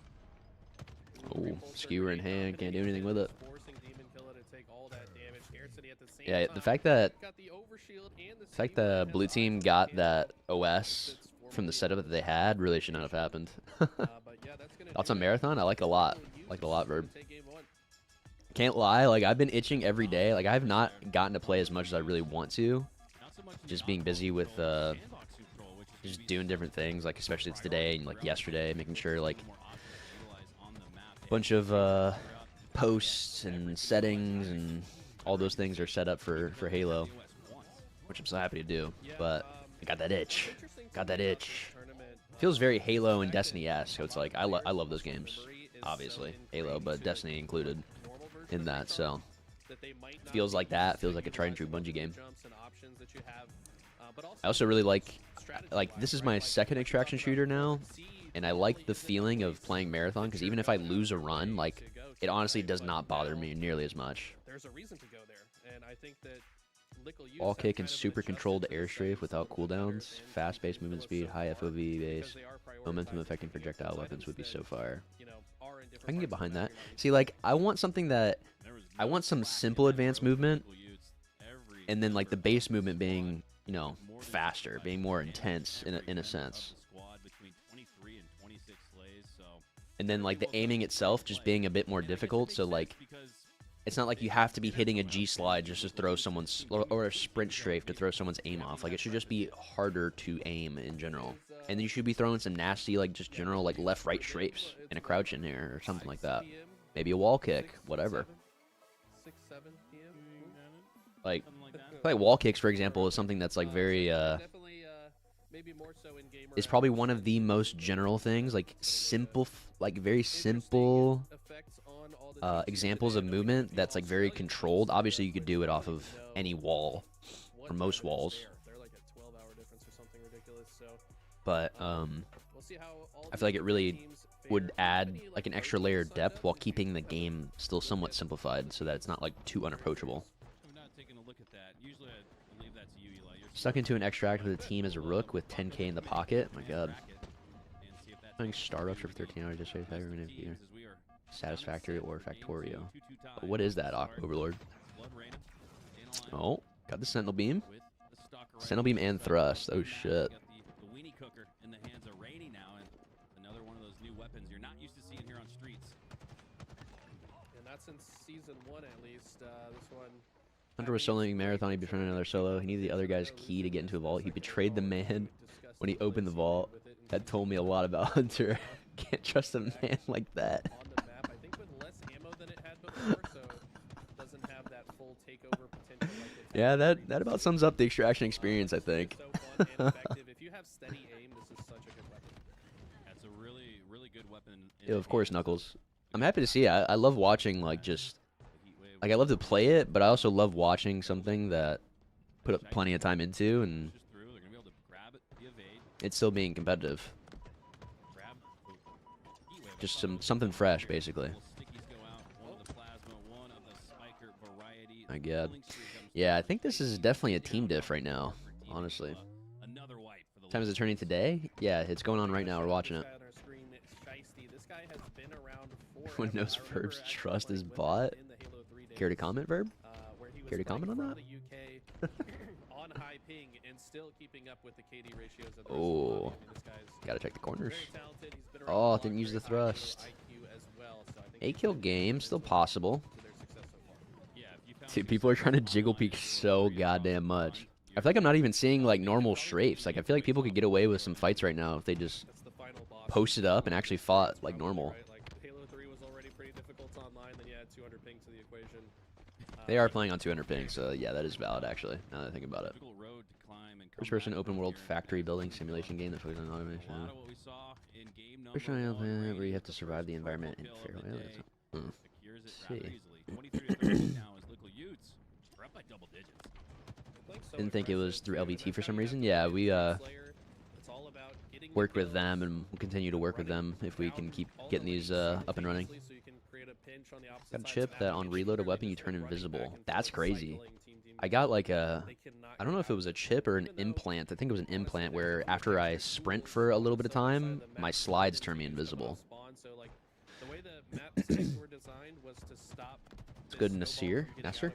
Oh, skewer in hand, can't do anything with it. Forcing Demon Killa to take all that damage. Scarcity at the same Yeah, time. the fact that Got the overshield and the blue team got that OS from the setup that they had really should not have happened. Thoughts on Marathon? I like it a lot. Like it a lot, Verb. Can't lie, like I've been itching every day. Like I've not gotten to play as much as I really want to. Just being busy with just doing different things, like especially today and like yesterday, making sure like a bunch of posts and settings and all those things are set up for Halo, which I'm so happy to do. But I got that itch. Got that itch. Feels very Halo and Destiny-esque. So it's like I love those games, obviously Halo, but Destiny included in that. So feels like that. Feels like a tried and true Bungie game. I also really like this is my second extraction shooter now, and I like the feeling of playing Marathon because even if I lose a run, like it honestly does not bother me nearly as much. There's a reason to go there, and I think that Wall kick and super controlled air strafe without cooldowns, fast-paced movement speed, high FOV base, momentum affecting projectile weapons would be so fire. I can get behind that. See, like I want something that I want some simple advanced movement, and then like the base movement being, you know, faster, being more intense in a sense. And then like the aiming itself just being a bit more difficult, so like it's not like you have to be hitting a G slide just to throw someone's, or a sprint strafe to throw someone's aim off. Like it should just be harder to aim in general. And then you should be throwing some nasty, like just general like left-right strafes and a crouch in there or something like that. Maybe a wall kick, whatever. 6, 7 p.m. Like wall kicks, for example, is something that's like very Maybe more so in gamer is probably one of the most general things, like simple, like very simple examples of movement that's like very controlled. Obviously, you could do it off of any wall or most walls. They're like a 12-hour difference or something ridiculous. So, But we'll see how all I feel like it really would add like an extra layer of depth while keeping the game still somewhat simplified, so that it's not like too unapproachable. I'm not taking a look at that. Usually I leave that to you, Eli. You're Stuck into an extract with a team as a rook with 10k in the pocket. My God. Playing Startups for 13 hours just so Satisfactory or Factorio. But what is that, Overlord? Oh, got the Sentinel Beam. Sentinel Beam and Thrust. Oh shit. The weenie cooker in the hands of Rainy now, and another one of those new weapons you're not used to seeing here on streets. And that's in season 1 at least. This one. Hunter was soloing Marathon. He befriended another solo. He needed the other guy's key to get into a vault. He betrayed the man when he opened the vault. That told me a lot about Hunter. Can't trust a man like that. On the map, I think with less ammo than it had before, so it doesn't have that full takeover potential. Like Yeah, that about sums up the extraction experience, I think. So fun and effective. If you have steady aim, this is such a good weapon. That's a really, really good weapon. Yeah, of course, Knuckles. I'm happy to see it. I love watching like just like I love to play it, but I also love watching something that put up plenty of time into and They're gonna be able to grab it it's still being competitive. Grab the heat wave Just up top. something fresh, basically. Couple stickies go out. One of the plasma, one of the spiker variety. My The God. killing streak comes Yeah, I through. think this is definitely a team diff right now, honestly. Another wipe for the Time is it turning Lucid. today? Yeah, it's going on right now. We're watching it. This guy on our screen, Shiesty. This guy has been around When forever. no I remember Verb's actually trust is playing with him bought. in the Halo 3 Care to days, comment, Verb? where he was Care to playing comment on from that? the UK on high ping and still keeping up with the KD ratios of the rest of the Oh, lobby. I mean, this guy's gotta check the corners. very talented. He's been around Oh, the block, didn't use very the high Halo thrust. IQ as well, so I think 8-kill he's been game, still instrumental possible. to their success so far. Yeah, if you found Dude, people are trying to jiggle peek so goddamn much. I feel like I'm not even seeing like normal strafes. Like I feel like people could get away with some fights right now if they just That's the final boss. posted up and actually fought like normal. Right? Like Halo 3 was already pretty difficult online, then you add 200 ping to the equation. They are playing on 200 ping, so yeah, that is valid actually. Now that I think about it. Difficult road to climb and come First-person back open from world here and factory as building we simulation game that focuses on A automation. lot of what we saw in game number First-person one, where you have Brady to with the survive the first environment in triple kill fair of the way. day, secures it See. rather easily. 23 to 13 now as Liquid Utes are up by double digits. Didn't think it was through LBT for some reason. Yeah, we worked with them and we'll continue to work with them if we can keep getting these up and running. Got a chip that on reload a weapon you turn invisible. That's crazy. I got like a, I don't know if it was a chip or an implant. I think it was an implant where after I sprint for a little bit of time, my slides turn me invisible. It's good, Nasir. Nasser?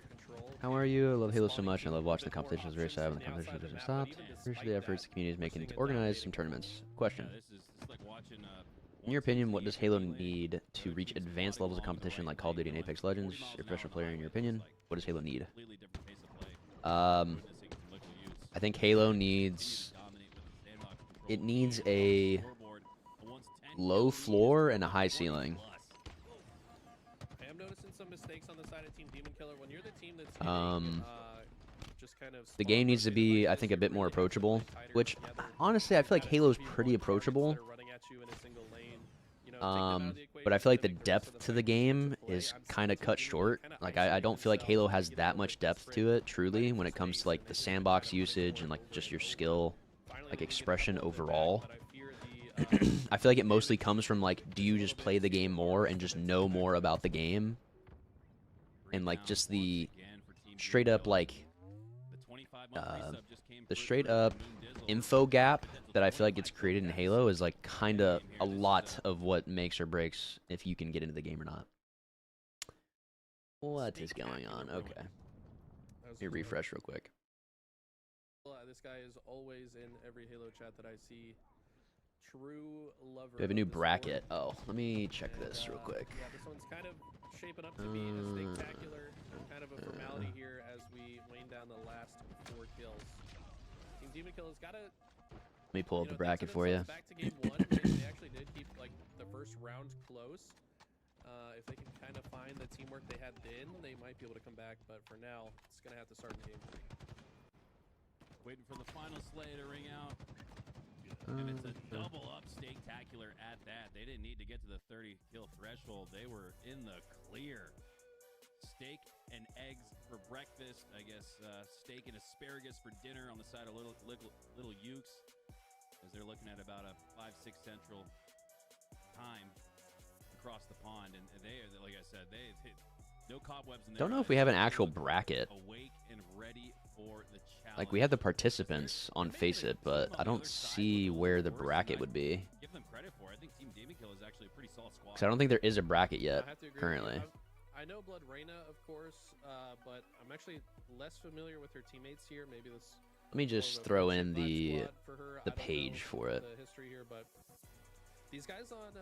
How are you? I love Halo so much. I love watching the competitions. Very sad when the competitions doesn't stop. Appreciate the efforts the community is making to organize some tournaments. Question. This is like watching In your opinion, what does Halo need to reach advanced levels of competition like Call of Duty and Apex Legends? Your professional player, in your opinion, what does Halo need? I think Halo needs, it needs a low floor and a high ceiling. I am noticing some mistakes on the side of Team Demon Killer. When you're the team that's just kind of The game needs to be, I think, a bit more approachable, which honestly I feel like Halo's pretty approachable. But I feel like the depth to the game is kind of cut short. Like I don't feel like Halo has that much depth to it, truly, when it comes to like the sandbox usage and like just your skill, like expression overall. I feel like it mostly comes from like, do you just play the game more and just know more about the game? And like just the straight up like, the straight up info gap that I feel like gets created in Halo is like kind of a lot of what makes or breaks if you can get into the game or not. What is going on? Okay. Let me refresh real quick. This guy is always in every Halo chat that I see. True lover. We have a new bracket. Oh, let me check this real quick. Yeah, this one's kind of shaping up to be a spectacular, kind of a formality here as we wane down the last 4 kills. Team Demon Killer's got to. Let me pull up the bracket for you. Back to game 1, they actually did keep like the first round close. If they can kind of find the teamwork they had then, they might be able to come back. But for now, it's gonna have to start in game 3. Waiting for the final slay to ring out. And it's a double up spectacular at that. They didn't need to get to the 30 kill threshold. They were in the clear. Steak and eggs for breakfast. I guess steak and asparagus for dinner on the side of little Ukes, as they're looking at about a 5-6 central time across the pond. And they, like I said, they no cobwebs in there. Don't know if we have an actual bracket. Awake and ready for the challenge. Like we have the participants on Face It, but I don't see where the bracket would be. Give them credit for. I think Team Demon Kill is actually a pretty solid squad. Because I don't think there is a bracket yet I have to agree with currently. you. I know Blood Reina, of course, but I'm actually less familiar with her teammates here. Maybe this. Let me just throw in the page for it. The history here, but these guys on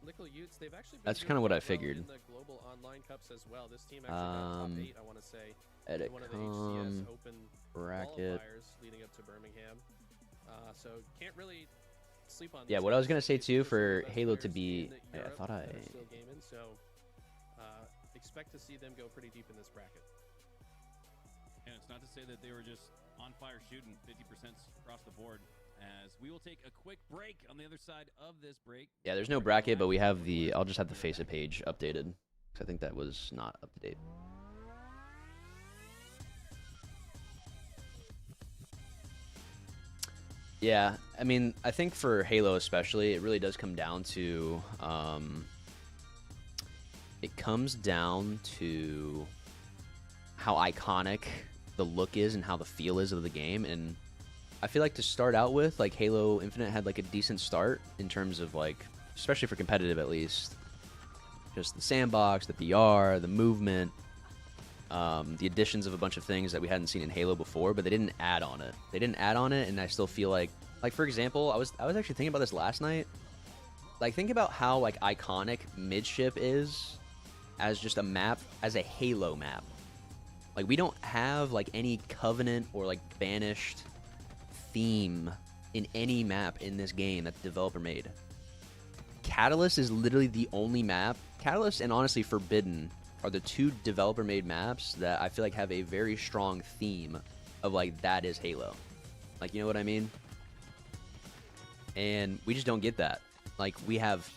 Liquid Utes, they've actually been That's doing kind of what I quite well figured. in the global online cups as well. This team actually got top 8, I want to say. Edit One of the HCS Open bracket. qualifiers leading up to Birmingham. So can't really sleep on. Yeah, these what I was guys. gonna say It's too some of the for best Halo to players be, in I Europe thought that are still gaming, so expect to see them go pretty deep in this bracket. And it's not to say that they were just on fire shooting 50% across the board. As we will take a quick break on the other side of this break. Yeah, there's no bracket, but we have the. I'll just have the Face It page updated because I think that was not up to date. Yeah, I mean, I think for Halo especially, it really does come down to how iconic the look is and how the feel is of the game. And I feel like to start out with, like Halo Infinite had like a decent start in terms of like, especially for competitive at least, just the sandbox, the VR, the movement, the additions of a bunch of things that we hadn't seen in Halo before, but they didn't add on it. They didn't add on it, and I still feel like for example, I was actually thinking about this last night. Like, think about how like iconic Midship is as just a map, as a Halo map. Like, we don't have like any Covenant or like Banished theme in any map in this game that the developer made. Catalyst is literally the only map. Catalyst and honestly Forbidden are the two developer-made maps that I feel like have a very strong theme of like, that is Halo. Like, you know what I mean? And we just don't get that. Like, we have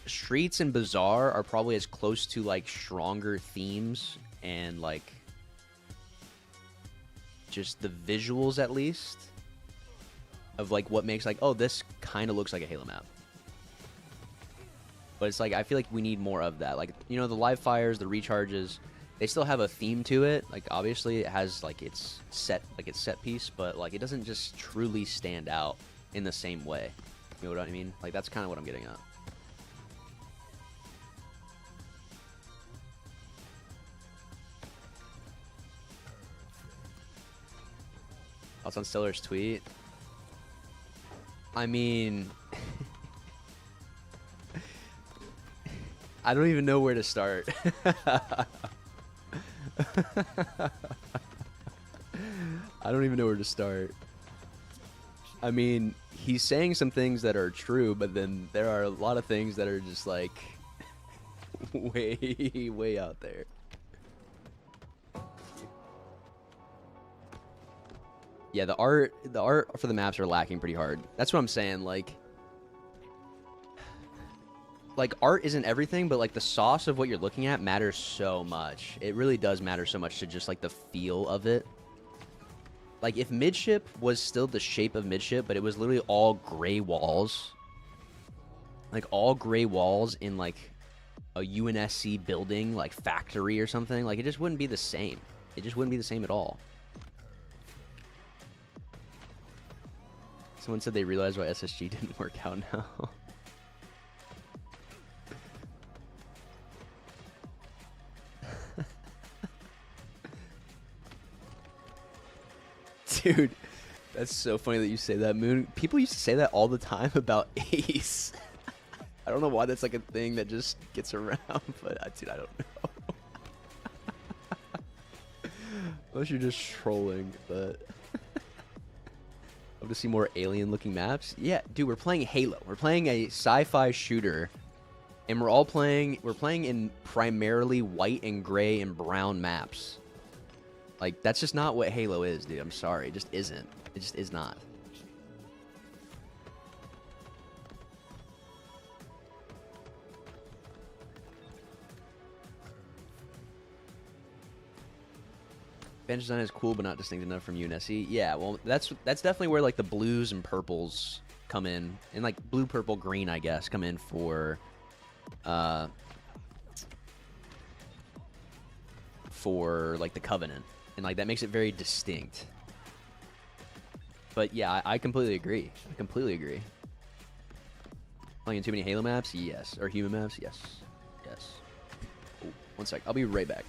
Streets and Bazaar are probably as close to like stronger themes and like just the visuals at least of like what makes like, oh, this kind of looks like a Halo map. But it's like, I feel like we need more of that. Like, you know, the live fires, the recharges, they still have a theme to it. Like, obviously it has like its set piece, but like it doesn't just truly stand out in the same way. You know what I mean? Like, that's kind of what I'm getting at. Thoughts on Stiller's tweet? I mean, I don't even know where to start. I don't even know where to start. I mean, he's saying some things that are true, but then there are a lot of things that are just like way out there. Yeah, the art for the maps are lacking pretty hard. That's what I'm saying. Like art isn't everything, but like the sauce of what you're looking at matters so much. It really does matter so much to just like the feel of it. Like, if Midship was still the shape of Midship, but it was literally all gray walls, like all gray walls in like a UNSC building, like factory or something, like it just wouldn't be the same. It just wouldn't be the same at all. Someone said they realized why SSG didn't work out now. Dude, that's so funny that you say that, Moon. People used to say that all the time about Ace. I don't know why that's like a thing that just gets around, but dude, I don't know. Unless you're just trolling, but love to see more alien-looking maps. Yeah, dude, we're playing Halo. We're playing a sci-fi shooter, and we're playing in primarily white and gray and brown maps. Like, that's just not what Halo is, dude. I'm sorry. It just isn't. It just is not. Bench design is cool, but not distinct enough from UNSC. Yeah, well, that's definitely where, like, the blues and purples come in. And, like, blue, purple, green, I guess, come in for like, the Covenant. And, like, that makes it very distinct. But, yeah, I completely agree. I completely agree. Playing too many Halo maps? Yes. Or human maps? Yes. Yes. Oh, one sec. I'll be right back.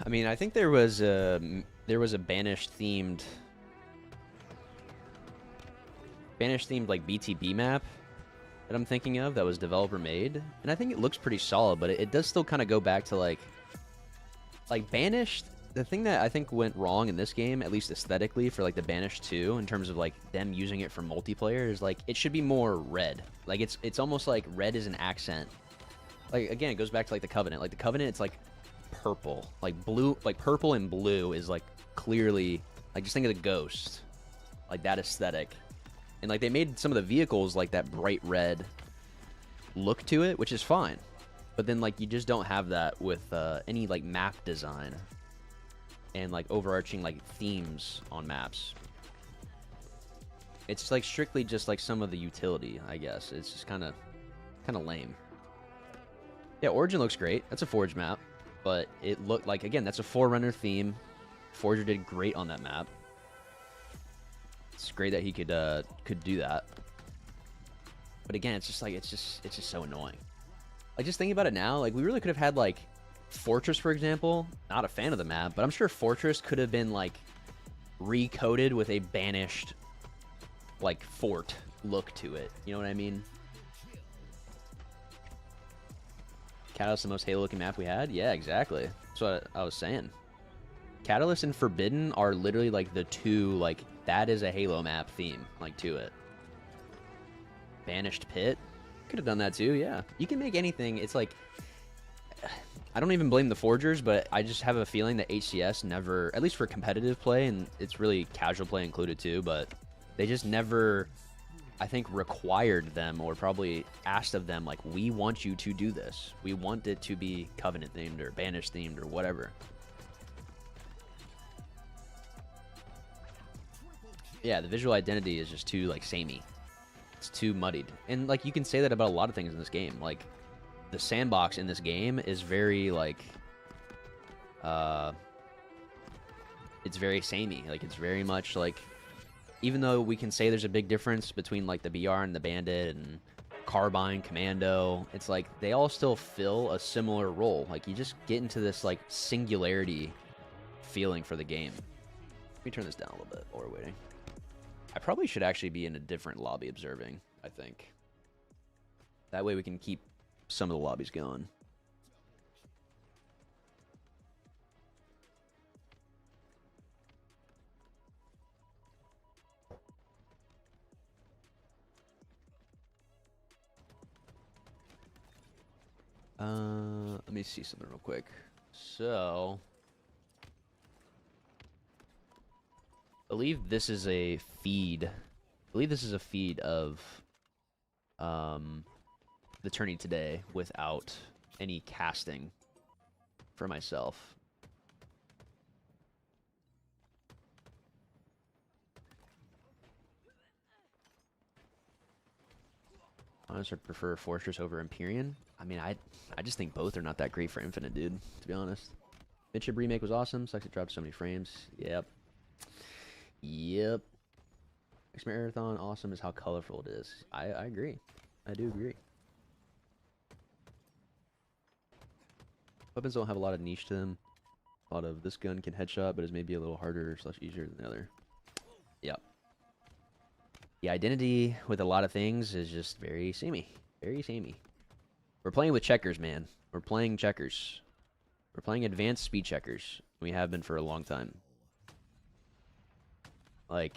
I mean, I think there was a banished themed like BTB map that I'm thinking of that was developer made, and I think it looks pretty solid, but it does still kind of go back to like banished. The thing that I think went wrong in this game, at least aesthetically, for like the Banished 2, in terms of like them using it for multiplayer, is like it should be more red. Like it's almost like red is an accent. Like again, it goes back to like the Covenant. Like the Covenant, it's like purple, like blue, like purple and blue is like clearly like just think of the Ghost, like that aesthetic, and like they made some of the vehicles like that bright red look to it, which is fine. But then like you just don't have that with any like map design and like overarching like themes on maps. It's like strictly just like some of the utility, I guess. It's just kind of lame. Yeah, Origin looks great. That's a Forge map, but it looked like, again, that's a Forerunner theme. Forger did great on that map. It's great that he could do that. But again, it's just like it's just so annoying. Like just thinking about it now, like we really could have had like Fortress, for example. Not a fan of the map, but I'm sure Fortress could have been like recoded with a banished like fort look to it. You know what I mean? Catalyst, the most Halo looking map we had? Yeah, exactly. That's what I was saying. Catalyst and Forbidden are literally like the two, like that is a Halo map theme, like to it. Banished Pit? Could have done that too, yeah. You can make anything. It's like, I don't even blame the forgers, but I just have a feeling that HCS never, at least for competitive play, and it's really casual play included too, but they just never, I think, required them or probably asked of them, like, we want you to do this. We want it to be Covenant themed or Banished themed or whatever. Yeah, the visual identity is just too, like, samey. It's too muddied. And, like, you can say that about a lot of things in this game. Like, the sandbox in this game is very, like, it's very samey. Like, it's very much, like, even though we can say there's a big difference between, like, the BR and the Bandit and Carbine, Commando, it's like they all still fill a similar role. Like, you just get into this, like, singularity feeling for the game. Let me turn this down a little bit while we're waiting. I probably should actually be in a different lobby observing, I think. That way we can keep some of the lobbies going. Let me see something real quick. So, I believe this is a feed. I believe this is a feed of the tourney today without any casting for myself. Honestly, I prefer Fortress over Empyrean. I mean, I just think both are not that great for Infinite, dude, to be honest. Midship Remake was awesome. Sucks it dropped so many frames. Yep. Yep. Marathon, awesome is how colorful it is. I agree. I do agree. Weapons don't have a lot of niche to them. A lot of this gun can headshot, but is maybe a little harder / easier than the other. Yep. The identity with a lot of things is just very samey. Very samey. We're playing with checkers, man. We're playing checkers. We're playing advanced speed checkers. We have been for a long time. Like,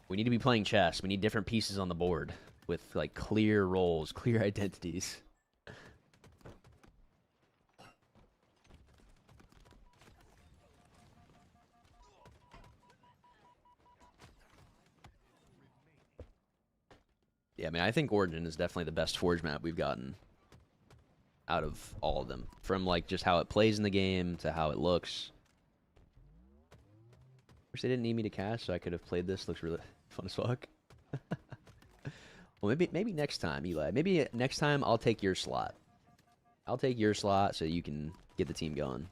we need to be playing chess. We need different pieces on the board with, like, clear roles, clear identities. Yeah, I mean, I think Origin is definitely the best Forge map we've gotten out of all of them. From, like, just how it plays in the game to how it looks. Wish they didn't need me to cast, so I could have played this. Looks really fun as fuck. Well, maybe next time, Eli. Maybe next time I'll take your slot. I'll take your slot so you can get the team going.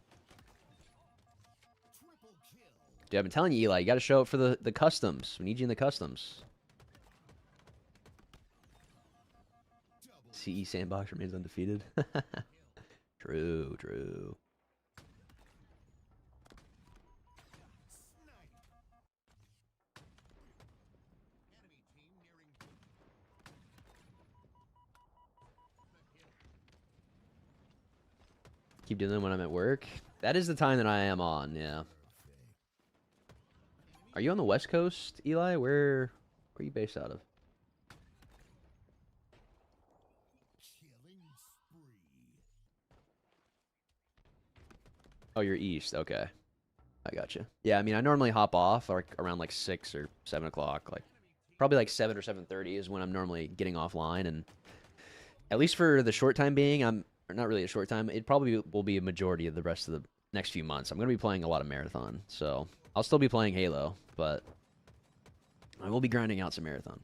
Dude, I've been telling you, Eli, you got to show up for the customs. We need you in the customs. CE Sandbox remains undefeated. True, true. Keep doing them when I'm at work. That is the time that I am on, yeah. Are you on the West Coast, Eli? Where are you based out of? Oh, you're east. Okay. I gotcha. Yeah, I mean, I normally hop off like around like 6 or 7 o'clock. Like, probably like 7 or 7:30 is when I'm normally getting offline. And at least for the short time being, or not really a short time, it probably will be a majority of the rest of the next few months. I'm going to be playing a lot of Marathon. So I'll still be playing Halo, but I will be grinding out some Marathon.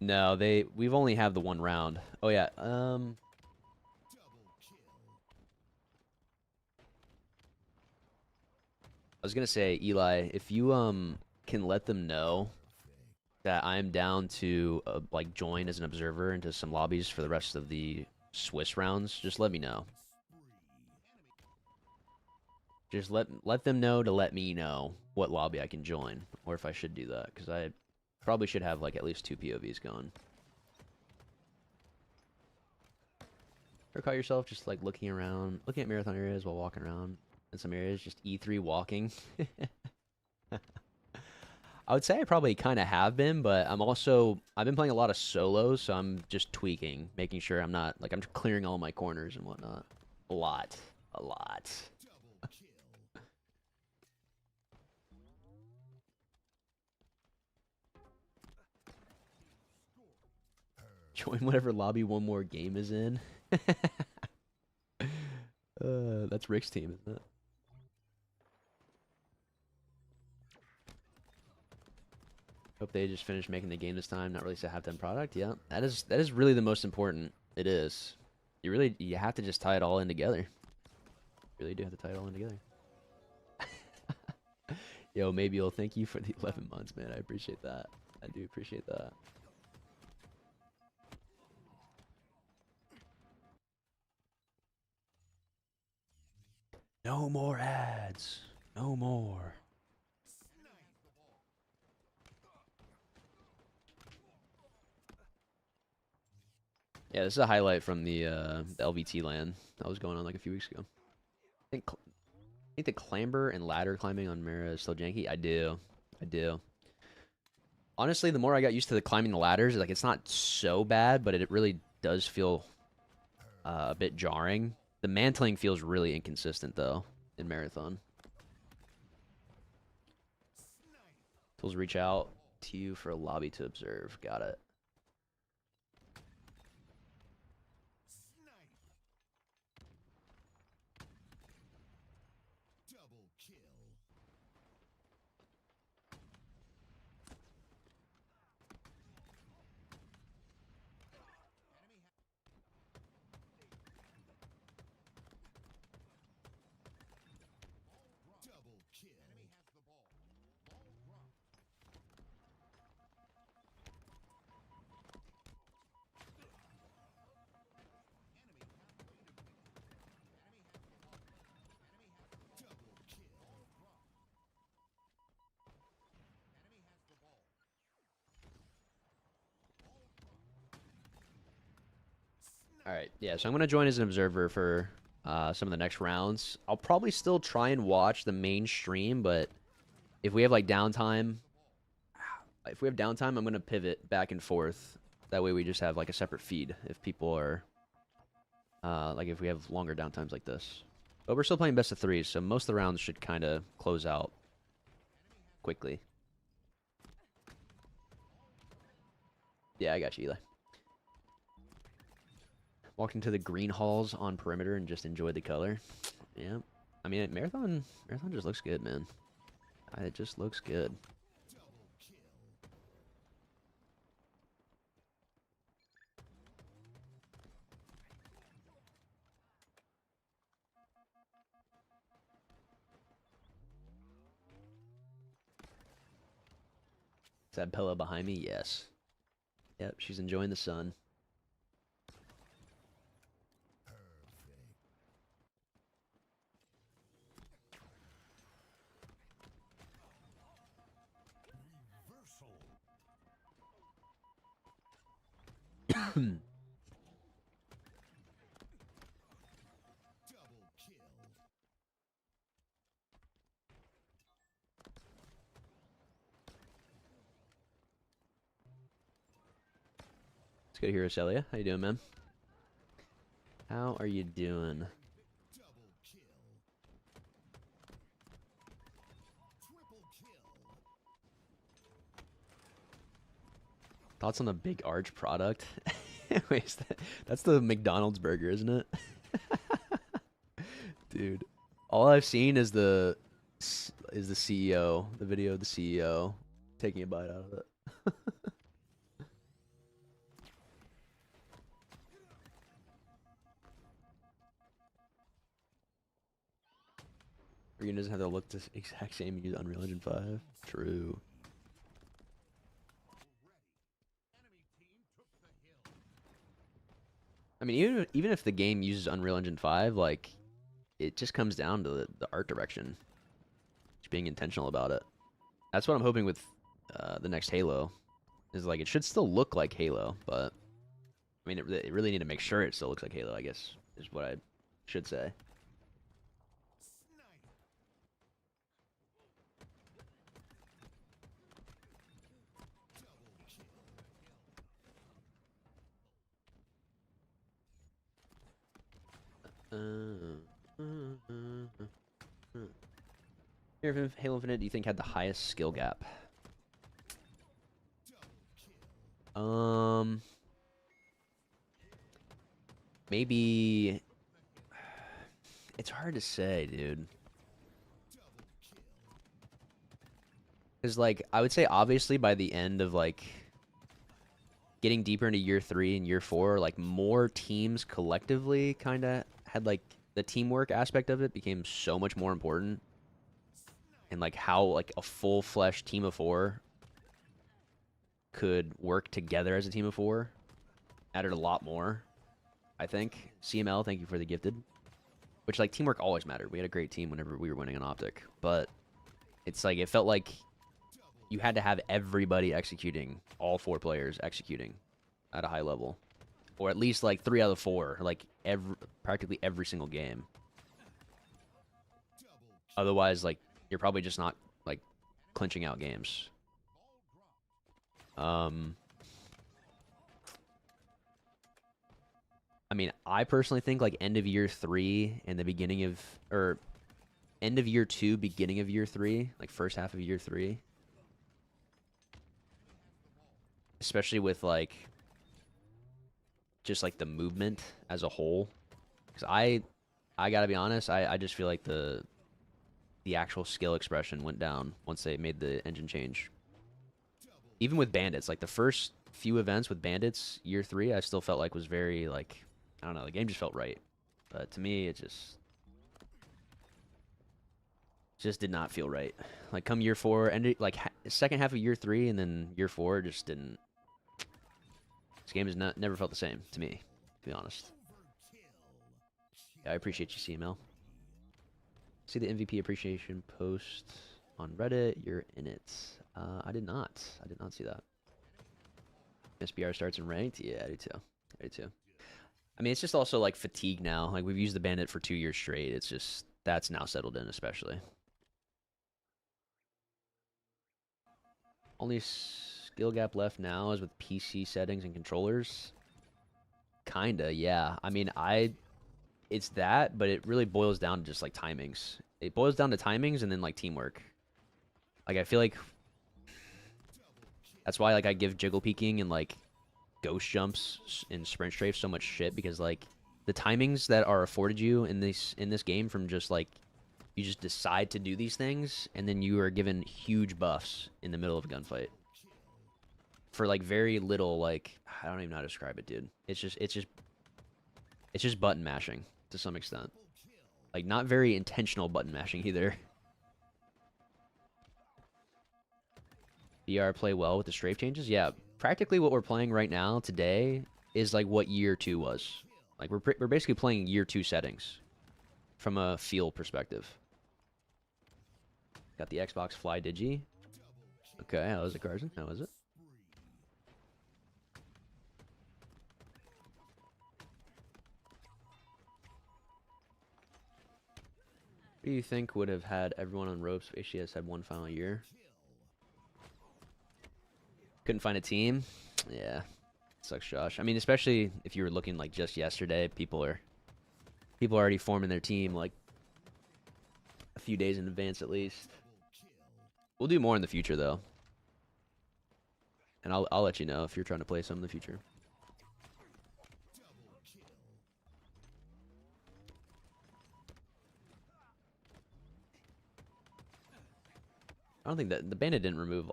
No, we've only had the one round. Oh yeah. I was gonna say, Eli, if you can let them know that I'm down to like join as an observer into some lobbies for the rest of the Swiss rounds, just let me know. Just let them know to let me know what lobby I can join, or if I should do that, because I probably should have like at least 2 POVs going. Ever caught yourself just like looking around, looking at marathon areas while walking around in some areas, just E3 walking? I would say I probably kind of have been, but I've been playing a lot of solos, so I'm just tweaking, making sure I'm not, like, I'm clearing all my corners and whatnot. A lot. Join whatever lobby one more game is in. That's Rick's team, isn't it? Hope they just finished making the game this time, not release a half-done product. Yeah, that is really the most important. It is. You have to just tie it all in together. You really do have to tie it all in together. Yo, maybe you'll thank you for the 11 months, man. I appreciate that. I do appreciate that. No more ads. No more. Yeah, this is a highlight from the LVT LAN that was going on like a few weeks ago. I think the clamber and ladder climbing on Mara is still janky. I do. Honestly, the more I got used to the climbing the ladders, like it's not so bad, but it really does feel a bit jarring. The mantling feels really inconsistent though in Marathon. Tools reach out to you for a lobby to observe. Got it. Alright, yeah, so I'm going to join as an observer for some of the next rounds. I'll probably still try and watch the main stream, but if we have like downtime, I'm going to pivot back and forth. That way we just have like a separate feed if people are, like if we have longer downtimes like this. But we're still playing best of 3, so most of the rounds should kind of close out quickly. Yeah, I got you, Eli. Walked into the green halls on perimeter and just enjoyed the color. Yeah. I mean, Marathon just looks good, man. It just looks good. Is that Bella behind me? Yes. Yep, she's enjoying the sun. It's good to hear, Celia. How you doing, man? How are you doing? Thoughts on the Big Arch product? Wait, that's the McDonald's burger, isn't it? Dude, all I've seen is the CEO, the video of the CEO taking a bite out of it. Arena doesn't have to look the exact same and use Unreal Engine 5. True. I mean, even if the game uses Unreal Engine 5, like, it just comes down to the art direction. Just being intentional about it. That's what I'm hoping with the next Halo. Is like, it should still look like Halo, but I mean, it really need to make sure it still looks like Halo, I guess, is what I should say. Here, Halo Infinite, do you think had the highest skill gap? Maybe it's hard to say, dude. Because, like, I would say obviously by the end of, like, getting deeper into year 3 and year 4, like, more teams collectively kind of had, like, the teamwork aspect of it became so much more important. And, like, how, like, a full-fledged team of 4 could work together as a team of 4 added a lot more, I think. CML, thank you for the gifted. Which, like, teamwork always mattered. We had a great team whenever we were winning an Optic. But it's like, it felt like you had to have everybody executing, all 4 players executing at a high level. Or at least, like, 3 out of 4, like, practically every single game. Otherwise, like, you're probably just not, like, clinching out games. I mean, I personally think, like, end of year 3 and the beginning of, or end of year 2, beginning of year 3, like, first half of year 3. Especially with, like, just, like, the movement as a whole. Because I gotta be honest, I just feel like the actual skill expression went down once they made the engine change. Even with Bandits, like, the first few events with Bandits, year 3, I still felt like was very, like, I don't know, the game just felt right. But to me, it just did not feel right. Like, come year 4, and like, second half of year 3 and then year 4 just didn't. This game has never felt the same to me, to be honest. Yeah, I appreciate you, CML. See the MVP appreciation post on Reddit. You're in it. I did not. I did not see that. SBR starts in ranked. Yeah, I do too. I do too. I mean, it's just also, like, fatigue now. Like, we've used the Bandit for 2 years straight. It's just, that's now settled in, especially. Only skill gap left now is with PC settings and controllers. Kinda, yeah. I mean, it's that, but it really boils down to just, like, timings. It boils down to timings and then, like, teamwork. Like, I feel like that's why, like, I give jiggle peeking and, like, ghost jumps and sprint strafe so much shit, because, like, the timings that are afforded you in this game from just, like, you just decide to do these things and then you are given huge buffs in the middle of a gunfight for, like, very little, like, I don't even know how to describe it, dude. It's just button mashing to some extent. Like, not very intentional button mashing either. VR play well with the strafe changes? Yeah, practically what we're playing right now today is, like, what year 2 was. Like, we're basically playing year 2 settings from a feel perspective. Got the Xbox Fly Digi. Okay, how was it, Carson? How was it? What do you think would have had everyone on ropes if HCS had one final year? Couldn't find a team? Yeah. Sucks, Josh. I mean, especially if you were looking like just yesterday, people are already forming their team like a few days in advance at least. We'll do more in the future though, and I'll let you know if you're trying to play some in the future. I don't think that the bandit didn't remove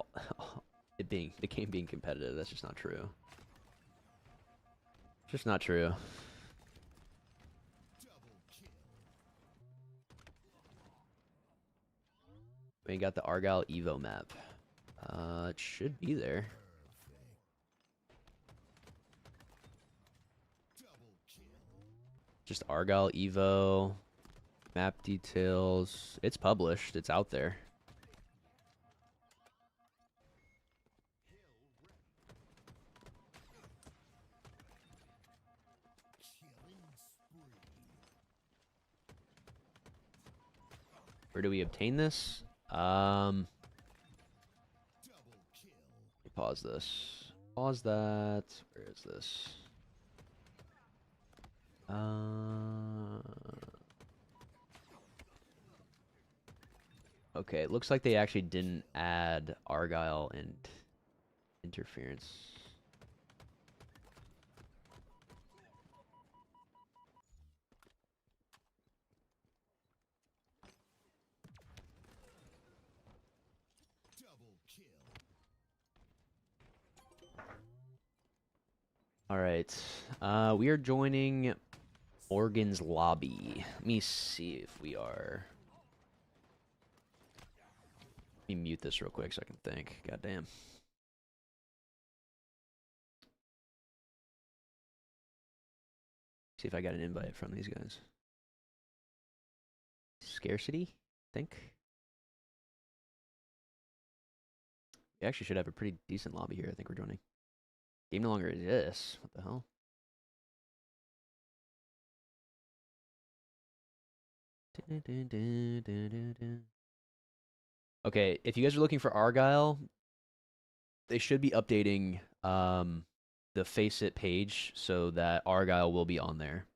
the game being competitive. That's just not true. Just not true. We got the Argyle Evo map. It should be there. Just Argyle Evo map details. It's published. It's out there. Where do we obtain this? Let me pause this. Pause that. Where is this? Okay, it looks like they actually didn't add Argyle and interference. All right, we are joining Organ's lobby. Let me see if we are. Let me mute this real quick so I can think. God damn. See if I got an invite from these guys. Scarcity, I think. We actually should have a pretty decent lobby here. I think we're joining. Game no longer exists. What the hell? Okay, if you guys are looking for Argyle, they should be updating the Faceit page so that Argyle will be on there.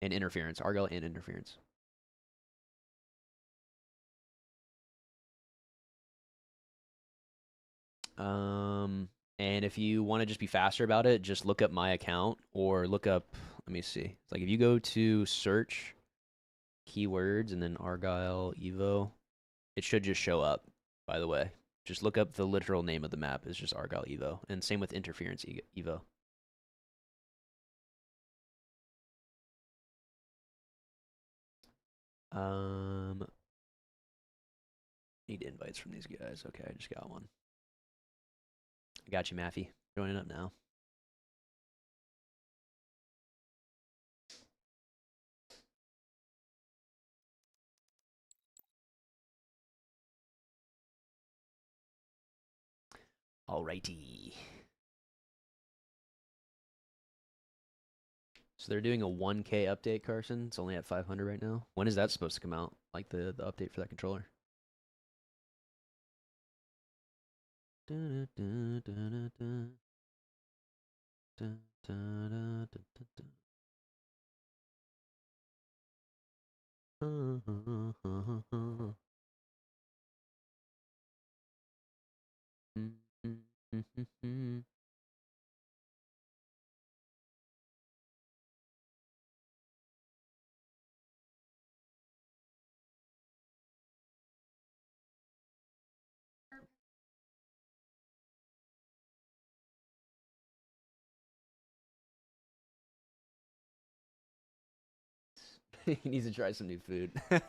And interference. Argyle and interference. And if you want to just be faster about it, just look up my account or look up, let me see. It's like if you go to search keywords and then Argyle Evo, it should just show up, by the way. Just look up the literal name of the map. It's just Argyle Evo. And same with interference Evo. Need invites from these guys. Okay, I just got one. I got you, Maffey. Joining up now. Alrighty. So they're doing a 1K update, Carson. It's only at 500 right now. When is that supposed to come out? Like the update for that controller? He needs to try some new food. Yeah.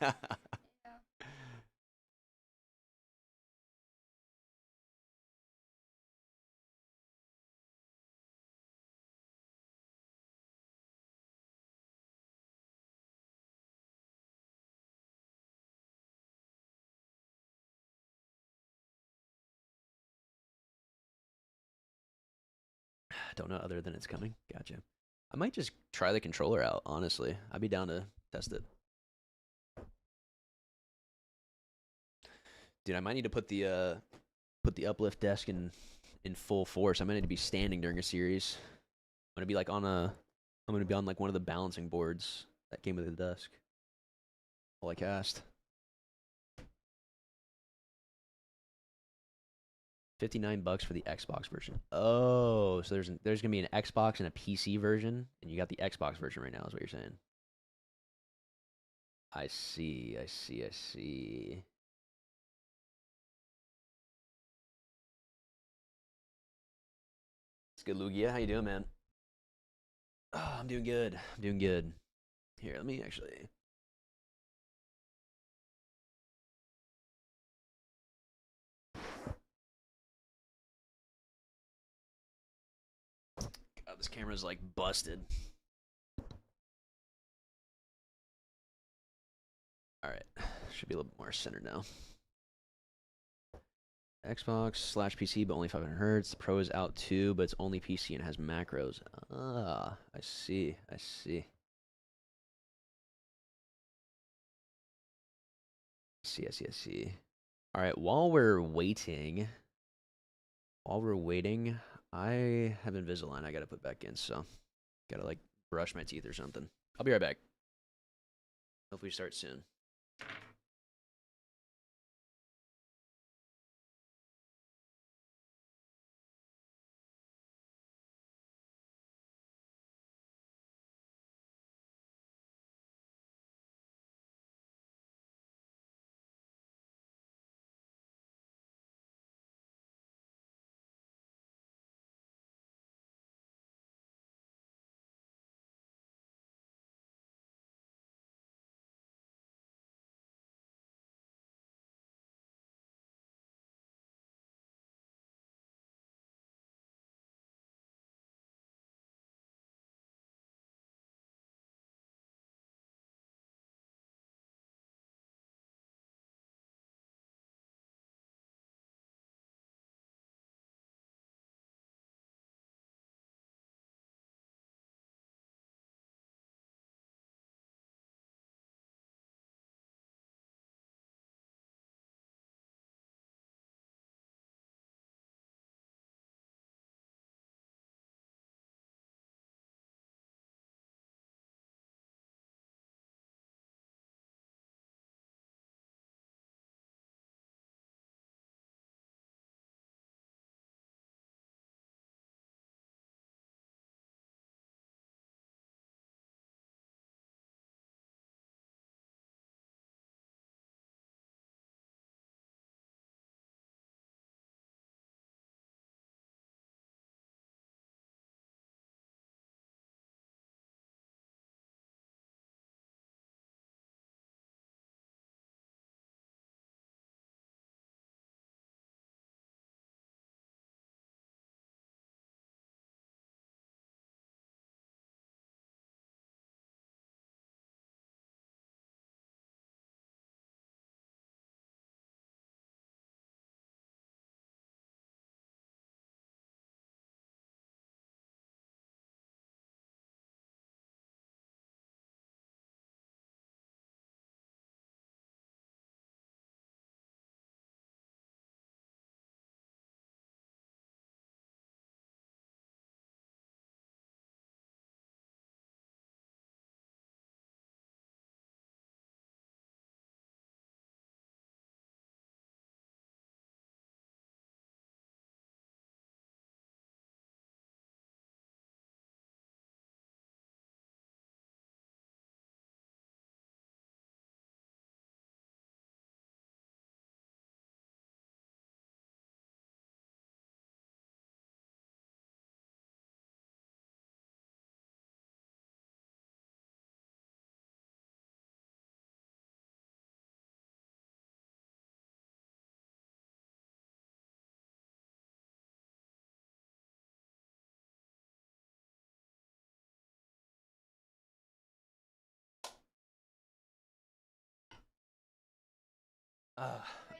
Don't know other than it's coming. Gotcha. I might just try the controller out, honestly. I'd be down to test it. Dude, I might need to put the uplift desk in full force. I might need to be standing during a series. gonna be like on a. I'm gonna be on like one of the balancing boards that came with the desk. While I cast. 59 bucks for the Xbox version. Oh, so there's gonna be an Xbox and a PC version, and you got the Xbox version right now, is what you're saying. I see, I see, I see. It's good, Lugia. How you doing, man? Oh, I'm doing good. I'm doing good. Here, let me actually. God, this camera's like busted. All right, should be a little bit more centered now. Xbox slash PC, but only 500 hertz. Pro is out too, but it's only PC and has macros. Ah, I see. I see. I see. All right, while we're waiting, I have Invisalign I gotta put back in, so gotta like brush my teeth or something. I'll be right back. Hopefully start soon.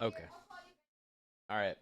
Okay. All right.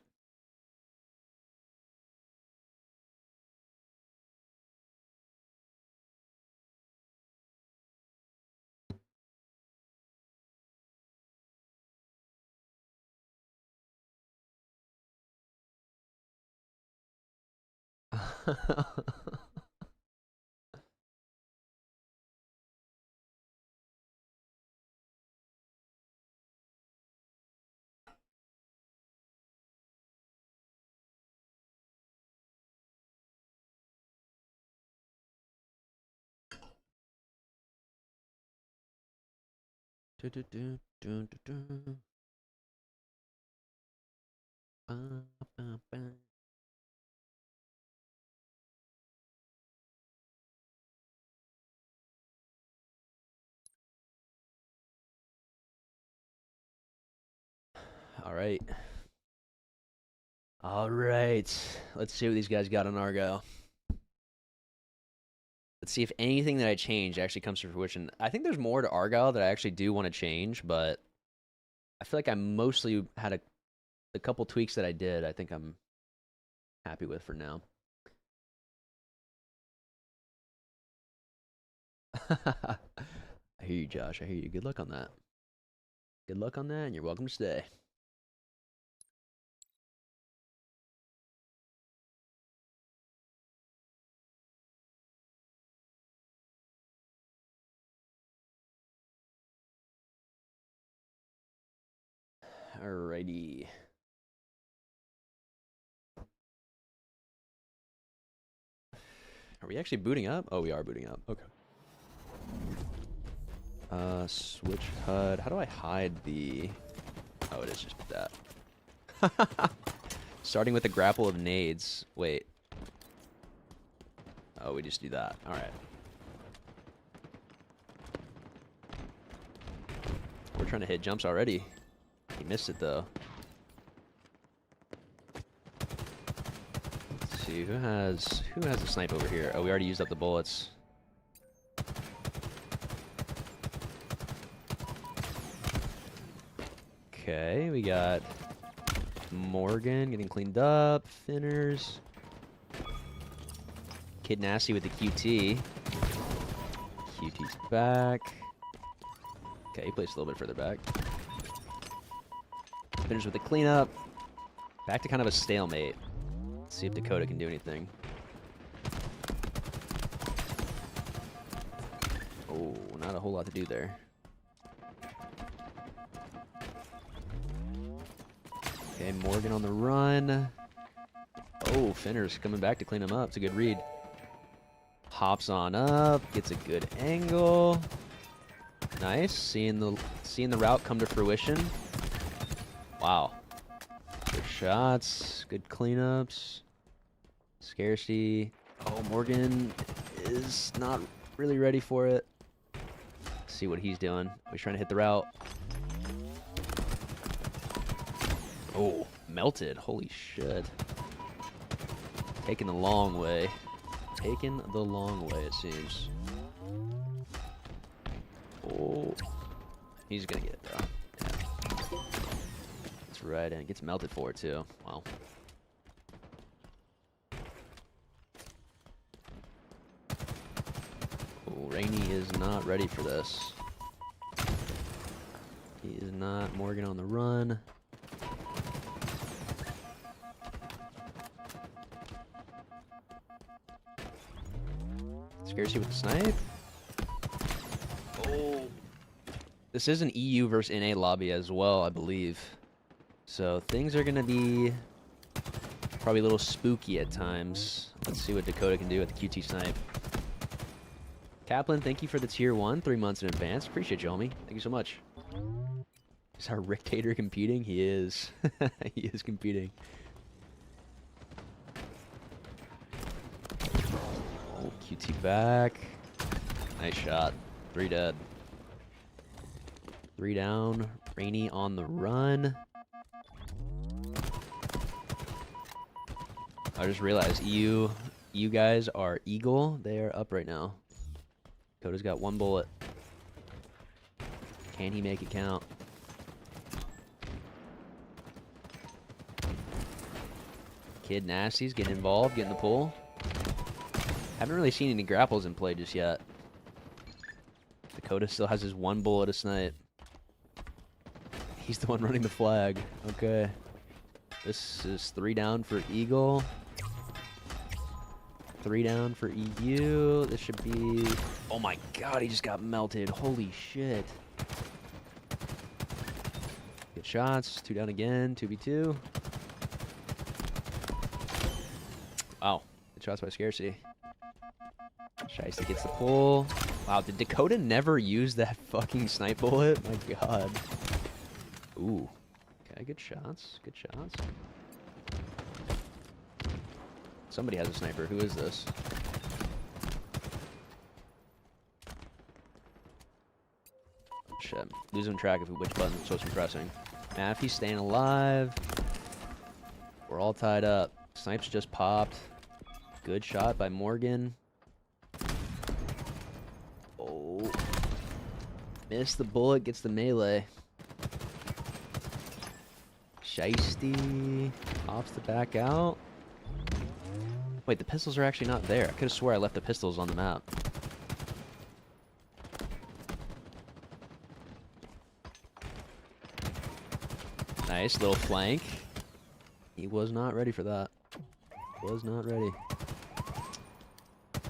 Do, do, do, do, do, do. Ba, ba, ba. All right. All right. Let's see what these guys got on Argyle. Let's see if anything that I change actually comes to fruition. I think there's more to Argyle that I actually do want to change, but I feel like I mostly had the couple tweaks that I did. I think I'm happy with for now. I hear you, Josh. I hear you. Good luck on that. Good luck on that, and you're welcome to stay. Alrighty. Are we actually booting up? Oh, we are booting up. Okay. Switch HUD. How do I hide the... Oh, it is just that. Starting with a grapple of nades. Wait. Oh, we just do that. Alright. We're trying to hit jumps already. He missed it, though. Let's see, who has the snipe over here? Oh, we already used up the bullets. Okay, we got Morgan getting cleaned up. Finners. Kid Nasty with the QT. QT's back. Okay, he plays a little bit further back. Finners with the cleanup. Back to kind of a stalemate. Let's see if Dakota can do anything. Oh, not a whole lot to do there. Okay, Morgan on the run. Oh, Finner's coming back to clean him up. It's a good read. Hops on up, gets a good angle. Nice, seeing the route come to fruition. Wow. Good shots, good cleanups. Scarcity. Oh, Morgan is not really ready for it. Let's see what he's doing. He's trying to hit the route. Oh, melted. Holy shit. Taking the long way. Taking the long way, it seems. Oh. He's gonna get it, though. Yeah. That's right, and gets melted for it, too. Wow. Oh, Rainey is not ready for this. He is not. Morgan on the run. Scarcity with the snipe. Oh. This is an EU versus NA lobby as well, I believe. So things are going to be probably a little spooky at times. Let's see what Dakota can do with the QT snipe. Kaplan, thank you for the tier 1, 3 months in advance. Appreciate you, homie. Thank you so much. Is our Rictator competing? He is. He is competing. Oh, QT back. Nice shot. 3 dead. 3 down. Rainy on the run. I just realized you guys are Eagle. They are up right now. Dakota's got 1 bullet. Can he make it count? Kid Nasty's getting involved, getting the pull. Haven't really seen any grapples in play just yet. Dakota still has his 1 bullet a snipe. He's the one running the flag. Okay. This is 3 down for Eagle. 3 down for EU. This should be... Oh my god, he just got melted. Holy shit. Good shots. 2 down again. 2v2. Wow. Good shots by Scarcity. Shiesty gets the pull. Wow, did Dakota never use that fucking snipe bullet? My god. Ooh. Okay, good shots. Good shots. Somebody has a sniper. Who is this? Oh, shit. Losing track of which button I'm supposed to be pressing. Maffey's staying alive. We're all tied up. Snipes just popped. Good shot by Morgan. Oh. Missed the bullet, gets the melee. Shiesty opts to back out. Wait, the pistols are actually not there. I could have swore I left the pistols on the map. Nice little flank. He was not ready for that. Was not ready.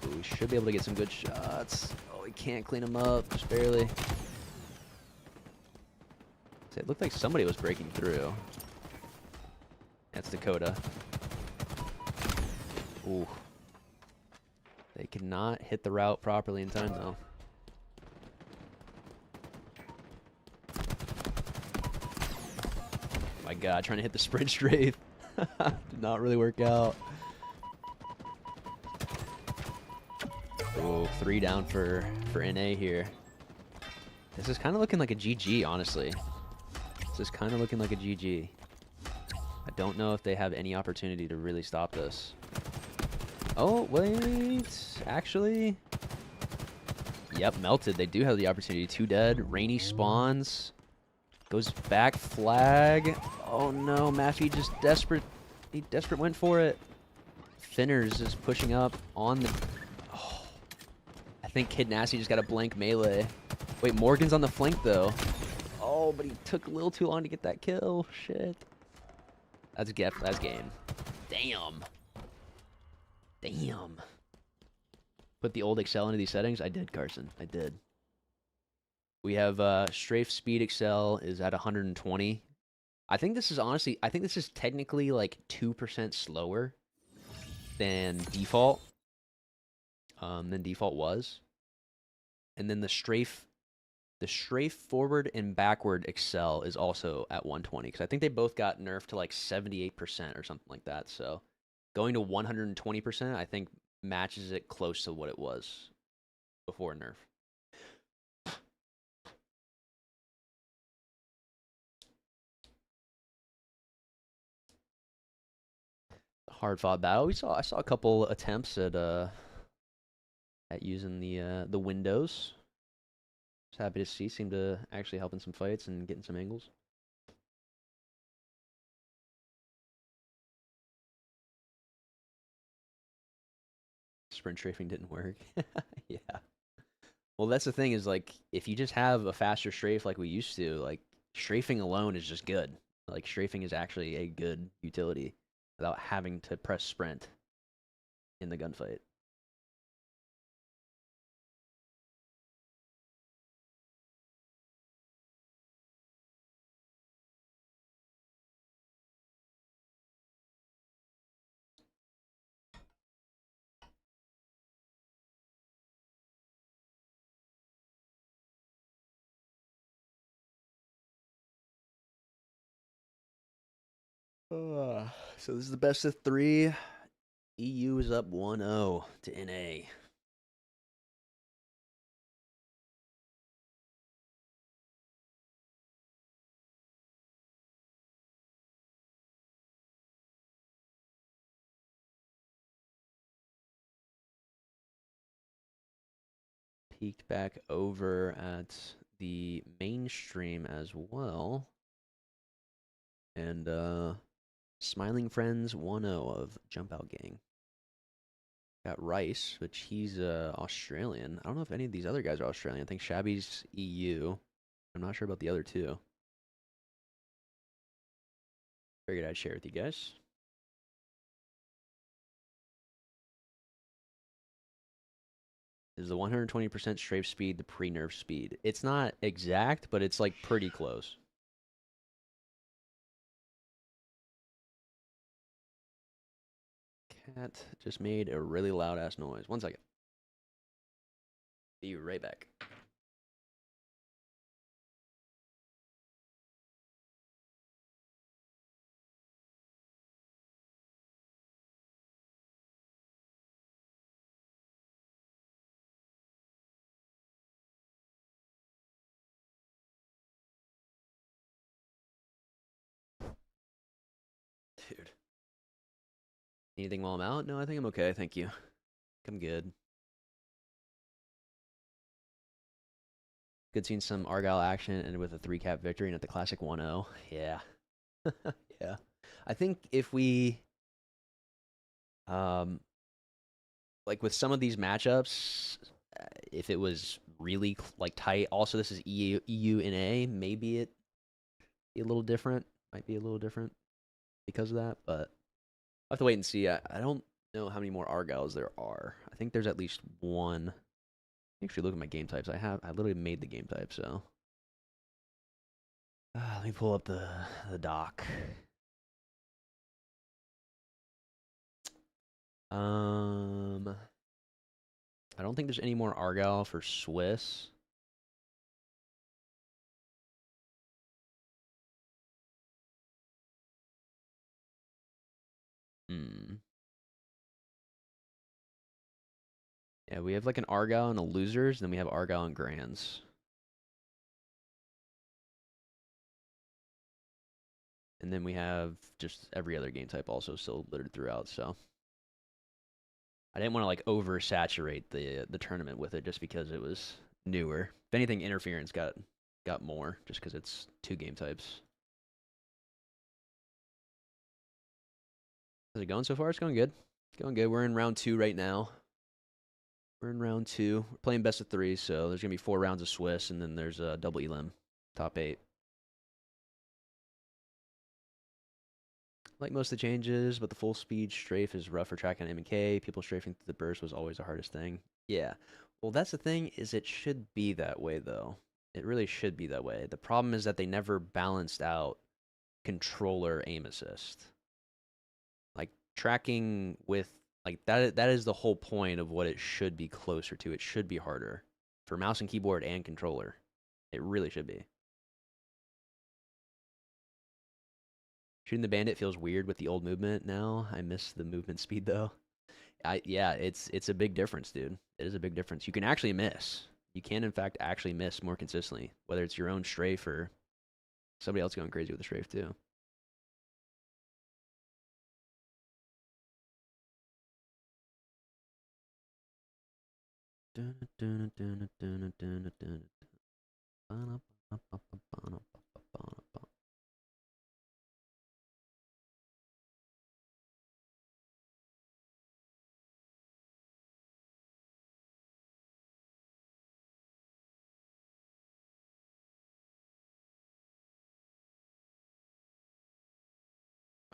Ooh, we should be able to get some good shots. Oh, we can't clean them up, just barely. It looked like somebody was breaking through. That's Dakota. Ooh. They cannot hit the route properly in time, though. Oh my god, trying to hit the sprint strafe. Did not really work out. Ooh, 3 down for NA here. This is kind of looking like a GG, honestly. This is kind of looking like a GG. I don't know if they have any opportunity to really stop this. Oh, wait. Actually. Yep, melted. They do have the opportunity. 2 dead. Rainy spawns. Goes back flag. Oh no, Maffey just desperate. He desperate went for it. Finners is pushing up on the... Oh. I think Kid Nasty just got a blank melee. Wait, Morgan's on the flank though. Oh, but he took a little too long to get that kill. Shit. That's game. Damn. Damn. Put the old Excel into these settings? I did, Carson. I did. We have strafe speed Excel is at 120. I think this is technically like 2% slower than default. Than default was. And then the strafe forward and backward Excel is also at 120 because I think they both got nerfed to like 78% or something like that. So going to 120%, I think matches it close to what it was before nerf. Hard fought battle. I saw a couple attempts at using the windows. Just happy to see. Seemed to actually help in some fights and getting some angles. Sprint strafing didn't work. Yeah. Well, that's the thing is like if you just have a faster strafe like we used to, like strafing alone is just good. Like strafing is actually a good utility without having to press sprint in the gunfight. So this is the best of 3. EU is up 1-0 to NA. Peeked back over at the mainstream as well. And Smiling Friends 1-0 of Jump Out Gang. Got Rice, which he's Australian. I don't know if any of these other guys are Australian. I think Shabby's EU. I'm not sure about the other two. Figured I'd share with you guys. Is the 120% strafe speed the pre-nerf speed? It's not exact, but it's like pretty close. Cat just made a really loud ass noise. 1 second. Be right back. Dude. Anything while I'm out? No, I think I'm okay. Thank you. I'm good. Good seeing some Argyle action and with a 3-cap victory and at the classic 1-0. Yeah. Yeah. I think if we like with some of these matchups, if it was really like tight, also this is EU and A, maybe it be a little different. Might be a little different because of that, but I'll have to wait and see. I don't know how many more Argyles there are. I think there's at least one. Actually, look at my game types. I literally made the game type, so let me pull up the doc. I don't think there's any more Argyle for Swiss. Yeah, we have like an Argyle and a losers, and then we have Argyle and grands. And then we have just every other game type also still littered throughout, so I didn't want to like oversaturate the tournament with it just because it was newer. If anything, interference got more just because it's 2 game types. How's it going so far? It's going good. Going good. We're in round 2 right now. We're in round 2. We're playing best of 3, so there's gonna be 4 rounds of Swiss, and then there's a double elim, top 8. Like most of the changes, but the full speed strafe is rough for tracking M&K. People strafing through the burst was always the hardest thing. Yeah. Well, that's the thing, is it should be that way, though. It really should be that way. The problem is that they never balanced out controller aim assist. Like, tracking with, like, that is the whole point of what it should be closer to. It should be harder for mouse and keyboard and controller. It really should be. Shooting the bandit feels weird with the old movement now. I miss the movement speed though. Yeah, it's a big difference, dude. It is a big difference. You can actually miss. You can in fact actually miss more consistently, whether it's your own strafe or somebody else going crazy with the strafe too.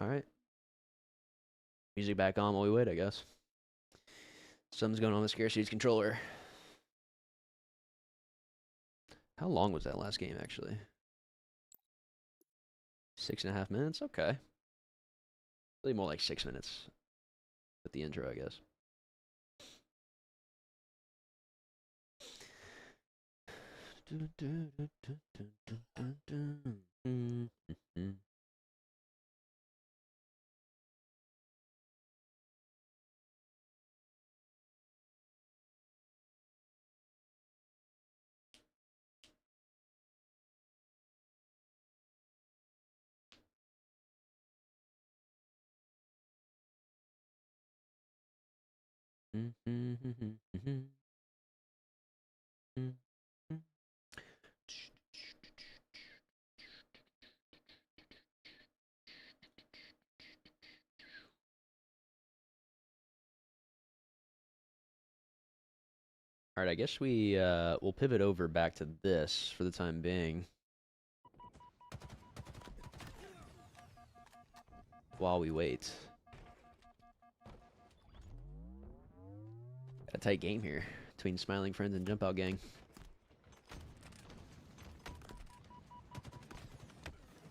All right. Music back on while we wait, I guess. Something's going on with Scarcity's controller. How long was that last game, actually? 6.5 minutes? Okay. Really more like 6 minutes with the intro, I guess. All right, I guess we'll pivot over back to this for the time being. While we wait. Got a tight game here between Smiling Friends and Jump Out Gang.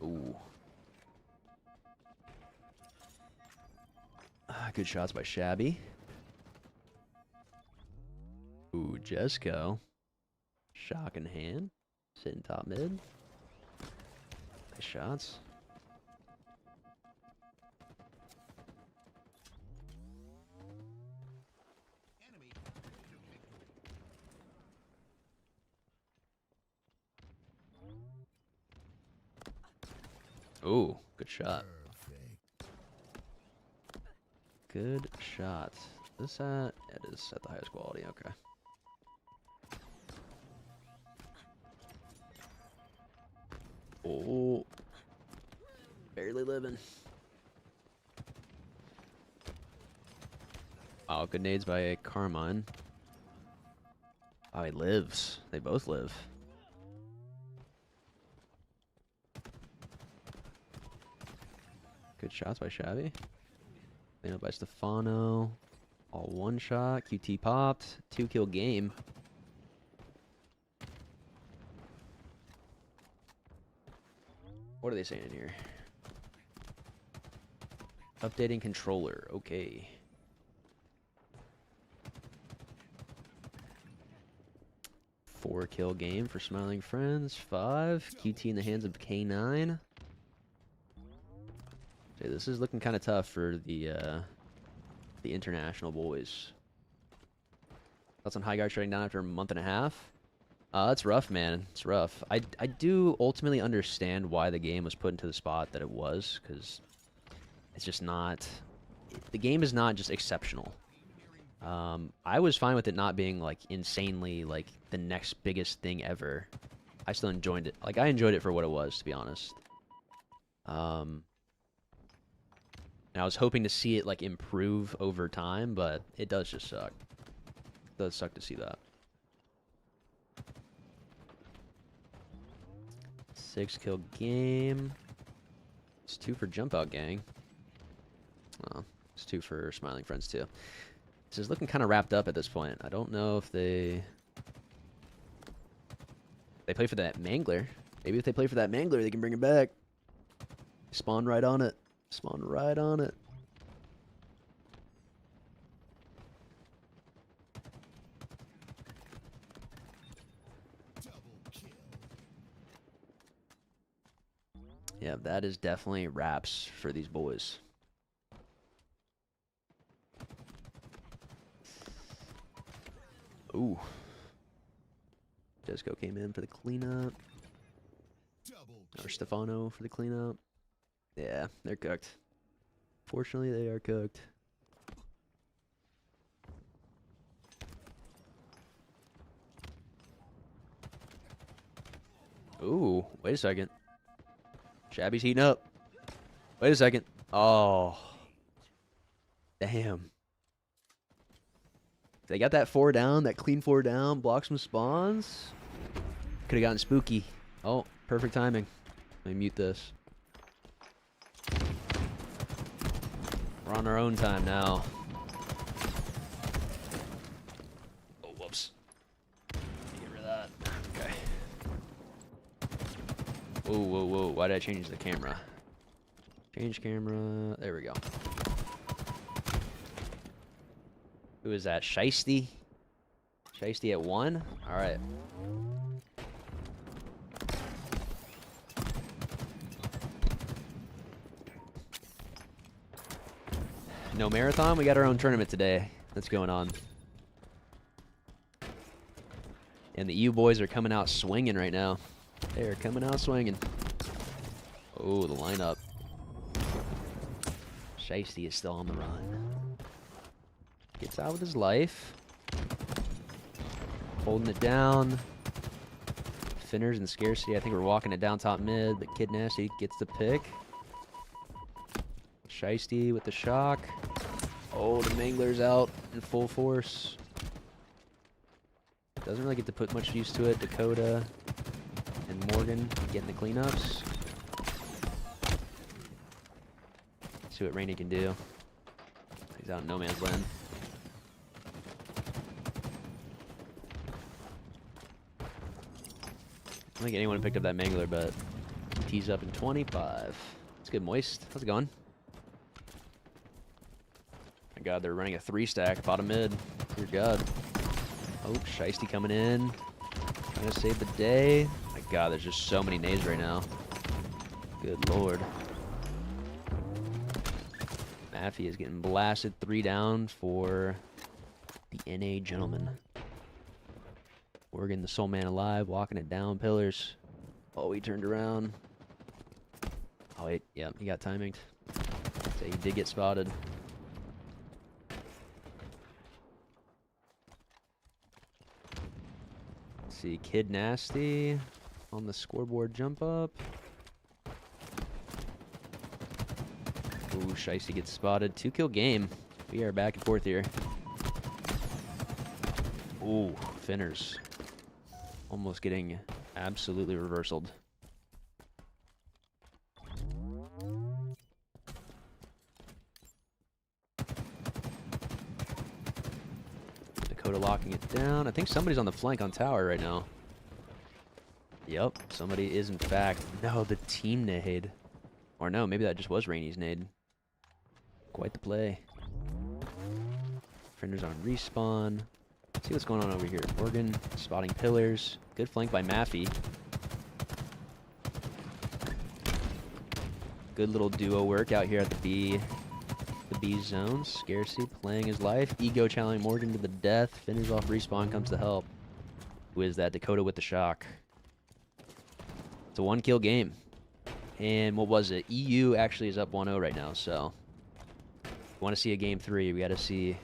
Ooh. Good shots by Shabby. Ooh, Jesco. Shock in hand. Sitting top mid. Nice shots. Ooh, good shot. Good shot. This it is at the highest quality, okay. Oh, barely living. Oh, good nades by Carmine. Oh, he lives. They both live. Good shots by Shabby. Clean up by Stefano. All one shot. QT popped. 2-kill game. What are they saying in here? Updating controller. Okay. Four-kill game for Smiling Friends. 5. QT in the hands of K9. Okay, this is looking kind of tough for the international boys. That's on High Guard shutting down after a month and a half. It's rough, man. It's rough. I do ultimately understand why the game was put into the spot that it was, because it's just not... The game is not just exceptional. I was fine with it not being, like, insanely, like, the next biggest thing ever. I still enjoyed it. Like, I enjoyed it for what it was, to be honest. And I was hoping to see it, like, improve over time, but it does just suck. It does suck to see that. 6-kill game. It's 2 for Jump Out Gang. Oh, it's 2 for Smiling Friends, too. This is looking kind of wrapped up at this point. I don't know if they play for that Mangler. Maybe if they play for that Mangler, they can bring it back. Spawn right on it. Spawn right on it. Yeah, that is definitely wraps for these boys. Ooh. Jesco came in for the cleanup. Or Stefano for the cleanup. Yeah, they're cooked. Fortunately, they are cooked. Ooh, wait a second. Shabby's heating up. Wait a second. Oh. Damn. They got that 4 down, that clean 4 down, block some spawns. Could have gotten spooky. Oh, perfect timing. Let me mute this. We're on our own time now. Oh, whoops. Get rid of that. Okay. Whoa, whoa, whoa. Why did I change the camera? Change camera. There we go. Who is that? Shiesty? Shiesty at 1? Alright. No marathon? We got our own tournament today that's going on. And the EU boys are coming out swinging right now. They are coming out swinging. Oh, the lineup. Shiesty is still on the run. Gets out with his life. Holding it down. Finners and Scarcity. I think we're walking it down top mid, but Kid Nasty gets the pick. Shiesty with the shock. Oh, the Mangler's out in full force. Doesn't really get to put much use to it. Dakota and Morgan getting the cleanups. See what Rainey can do. He's out in no man's land. I don't think anyone picked up that Mangler, but he's up in 25. It's good, Moist. How's it going? My god, they're running a 3-stack bottom mid. Dear god. Oh, Shiesty coming in. Trying to save the day. My god, there's just so many nades right now. Good lord. Maffey is getting blasted. 3 down for the NA gentleman. Oregon, the sole man alive, walking it down, pillars. Oh, he turned around. Oh, wait, yeah, he got timinged. So he did get spotted. Let's see, Kid Nasty on the scoreboard jump up. Ooh, Shiesty gets spotted. 2-kill game. We are back and forth here. Ooh, Finners. Almost getting absolutely reversaled. Dakota locking it down. I think somebody's on the flank on tower right now. Yep, somebody is in fact. No, the team nade. Or no, maybe that just was Rainey's nade. Quite the play. Frienders on respawn. See what's going on over here. Morgan spotting pillars. Good flank by Maffey. Good little duo work out here at the B zone. Scarcity playing his life. Ego challenging Morgan to the death. Finish off respawn, comes to help. Who is that? Dakota with the shock. It's a 1-kill game. And what was it? EU actually is up 1-0 right now, so if you want to see a game 3, we got to see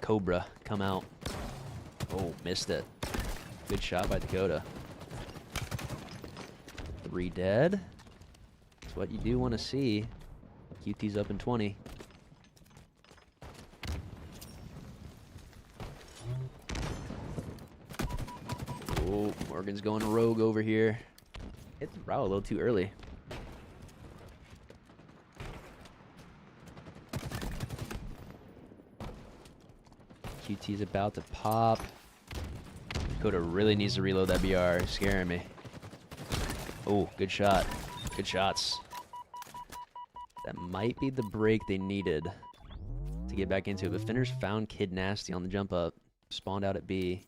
Cobra come out. Oh, missed it. Good shot by Dakota. 3 dead. That's what you do want to see. QT's up in 20. Oh, Morgan's going rogue over here. Hit the row a little too early. QT's about to pop. Dakota really needs to reload that BR. It's scaring me. Oh, good shot. Good shots. That might be the break they needed to get back into it. But Finners found Kid Nasty on the jump up. Spawned out at B.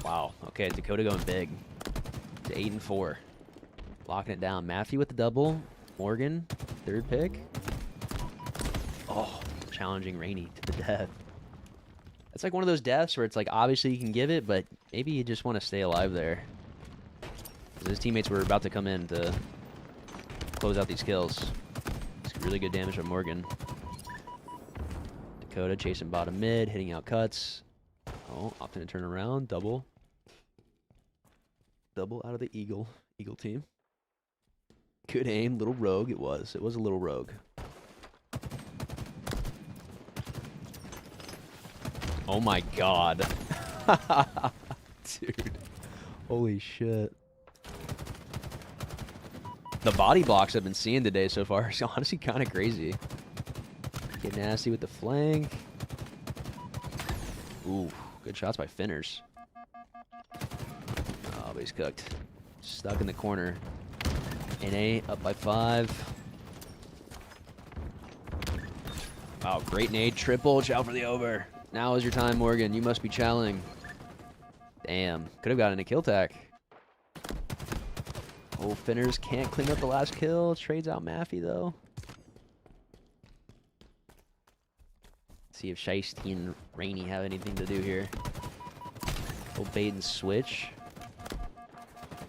Wow. Okay, Dakota going big. To 8 and 4. Locking it down. Maffey with the double. Morgan, 3rd pick. Oh, challenging Rainey to the death. It's like one of those deaths where it's like obviously you can give it, but maybe you just want to stay alive there. Because his teammates were about to come in to close out these kills. It's really good damage on Morgan. Dakota chasing bottom mid, hitting out cuts. Oh, opting to turn around. Double. Double out of the Eagle team. Good aim, little rogue it was. It was a little rogue. Oh my god. Dude. Holy shit. The body blocks I've been seeing today so far is honestly kind of crazy. Get nasty with the flank. Ooh, good shots by Finners. Oh, but he's cooked. Stuck in the corner. NA up by 5. Wow, great nade. Triple. Chow for the over. Now is your time, Morgan. You must be challenging. Damn. Could have gotten a kill tack. Oh, Finners can't clean up the last kill. Trades out Maffey, though. See if Shiesty and Rainey have anything to do here. Oh, bait and switch.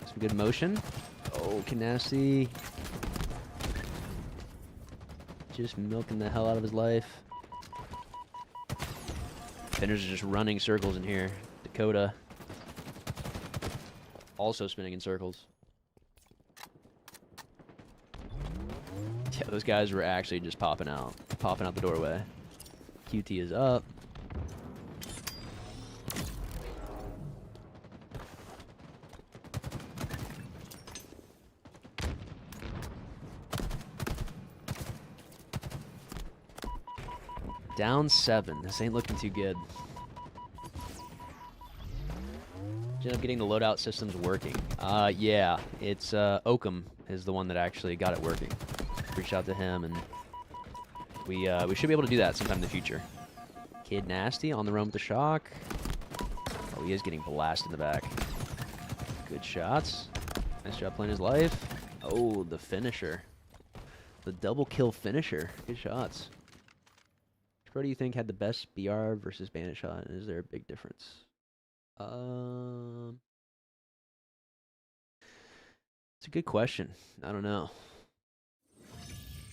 Some good motion. Oh, Canasty. Just milking the hell out of his life. Finners are just running circles in here. Dakota. Also spinning in circles. Yeah, those guys were actually just popping out the doorway. QT is up. Down 7. This ain't looking too good. Ended up getting the loadout systems working. Yeah, it's Oakham is the one that actually got it working. Reached out to him, and we should be able to do that sometime in the future. Kid Nasty on the run with the shock. Oh, he is getting blasted in the back. Good shots. Nice job playing his life. Oh, the finisher. The double kill finisher. Good shots. Which pro do you think had the best BR versus bandit shot? And is there a big difference? It's a good question. I don't know.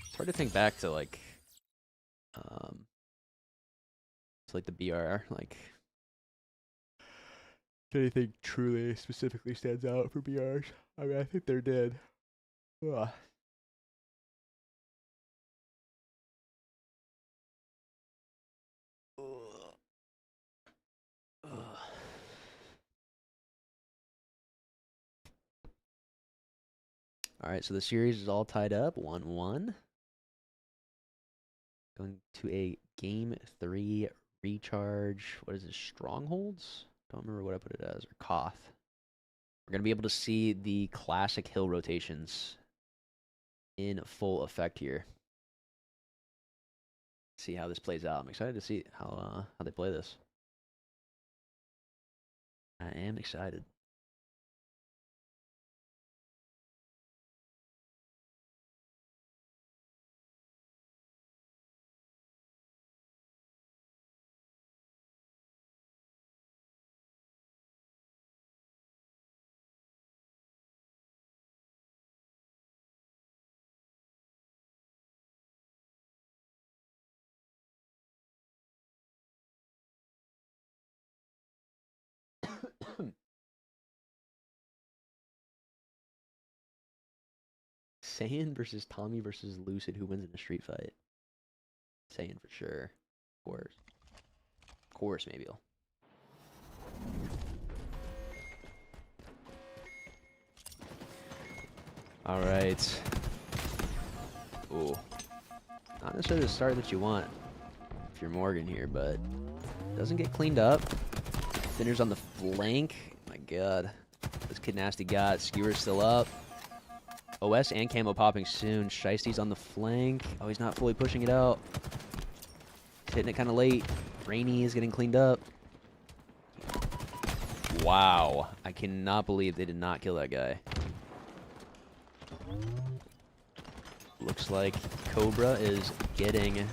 It's hard to think back to like it's like the BR, like if anything truly specifically stands out for BRs. I mean, I think they're dead. Ugh. Ugh. All right, so the series is all tied up, 1-1. Going to a game 3 recharge. What is it? Strongholds? Don't remember what I put it as. Or Koth. We're going to be able to see the classic hill rotations in full effect here. See how this plays out. I'm excited to see how they play this. I am excited. Saiyan versus Tommy versus Lucid. Who wins in a street fight? Saiyan for sure. Of course. Of course, maybe. All right. Ooh. Not necessarily the start that you want if you're Morgan here, but doesn't get cleaned up. Finners on the flank. My God. This Kid Nasty got. Skewer's still up. OS and camo popping soon. Shiesty's on the flank. Oh, he's not fully pushing it out. He's hitting it kind of late. Rainy is getting cleaned up. Wow. I cannot believe they did not kill that guy. Looks like Cobra is getting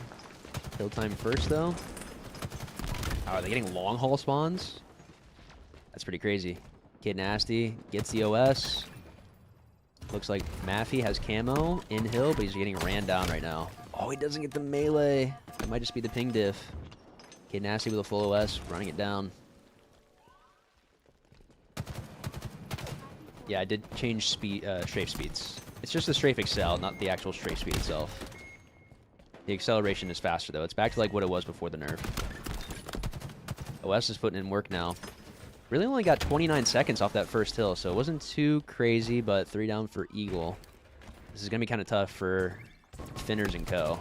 kill time first, though. Oh, are they getting long haul spawns? That's pretty crazy. Kid Nasty gets the OS. Looks like Maffey has camo in hill, but he's getting ran down right now. Oh, he doesn't get the melee. That might just be the ping diff. Kid Nasty with a full OS, running it down. Yeah, I did change speed, strafe speeds. It's just the strafe excel, not the actual strafe speed itself. The acceleration is faster, though. It's back to like what it was before the nerf. OS is putting in work now. Really only got 29 seconds off that first hill, so it wasn't too crazy, but 3 down for Eagle. This is going to be kind of tough for Finners and co.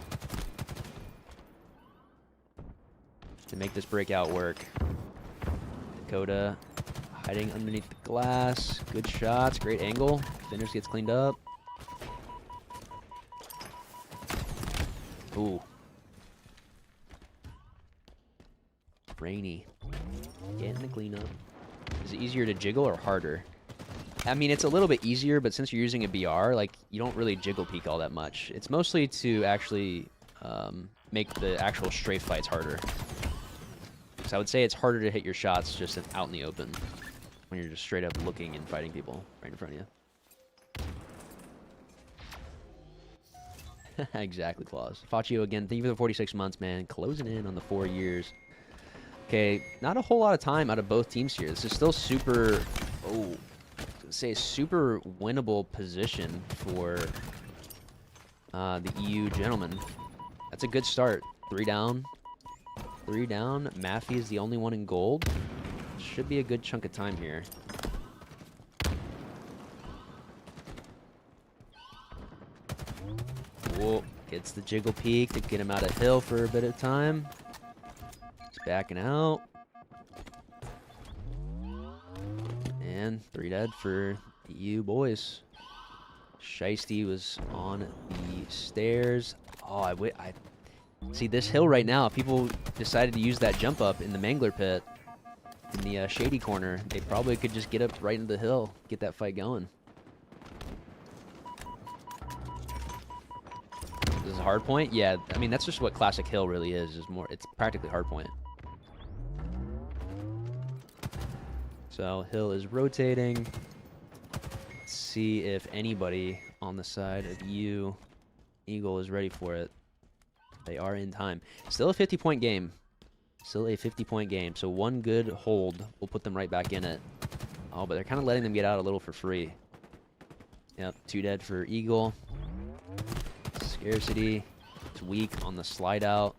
To make this breakout work. Dakota hiding underneath the glass. Good shots, great angle. Finners gets cleaned up. Ooh. Rainy. Getting the cleanup. Is it easier to jiggle or harder? I mean, it's a little bit easier, but since you're using a BR, like, you don't really jiggle peek all that much. It's mostly to actually make the actual strafe fights harder. So I would say it's harder to hit your shots just out in the open when you're just straight up looking and fighting people right in front of you. Exactly, Claus. Faccio again, thank you for the 46 months, man. Closing in on the 4 years. Okay, not a whole lot of time out of both teams here. This is still super, super winnable position for the EU gentlemen. That's a good start. 3 down. 3 down. Maffey is the only one in gold. Should be a good chunk of time here. Whoa, gets the jiggle peek to get him out of hill for a bit of time. Backing out. And 3 dead for the EU boys. Shiesty was on the stairs. Oh, See, this hill right now, if people decided to use that jump up in the Mangler pit, in the shady corner, they probably could just get up right into the hill, get that fight going. This is a hard point? Yeah, I mean, that's just what classic hill really is more, it's practically hard point. So, hill is rotating. Let's see if anybody on the side of you, Eagle, is ready for it. They are in time. Still a 50-point game. Still a 50-point game. So one good hold will put them right back in it. Oh, but they're kind of letting them get out a little for free. Yep, 2 dead for Eagle. Scarcity. It's weak on the slide out.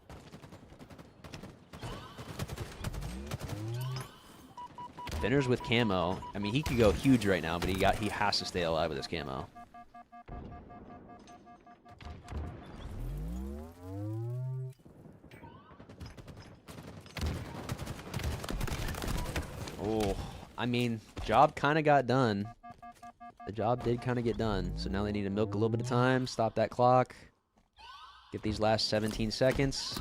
Finners with camo. I mean, he could go huge right now, but he has to stay alive with his camo. Oh, I mean, job kind of got done. The job did kind of get done. So now they need to milk a little bit of time, stop that clock. Get these last 17 seconds.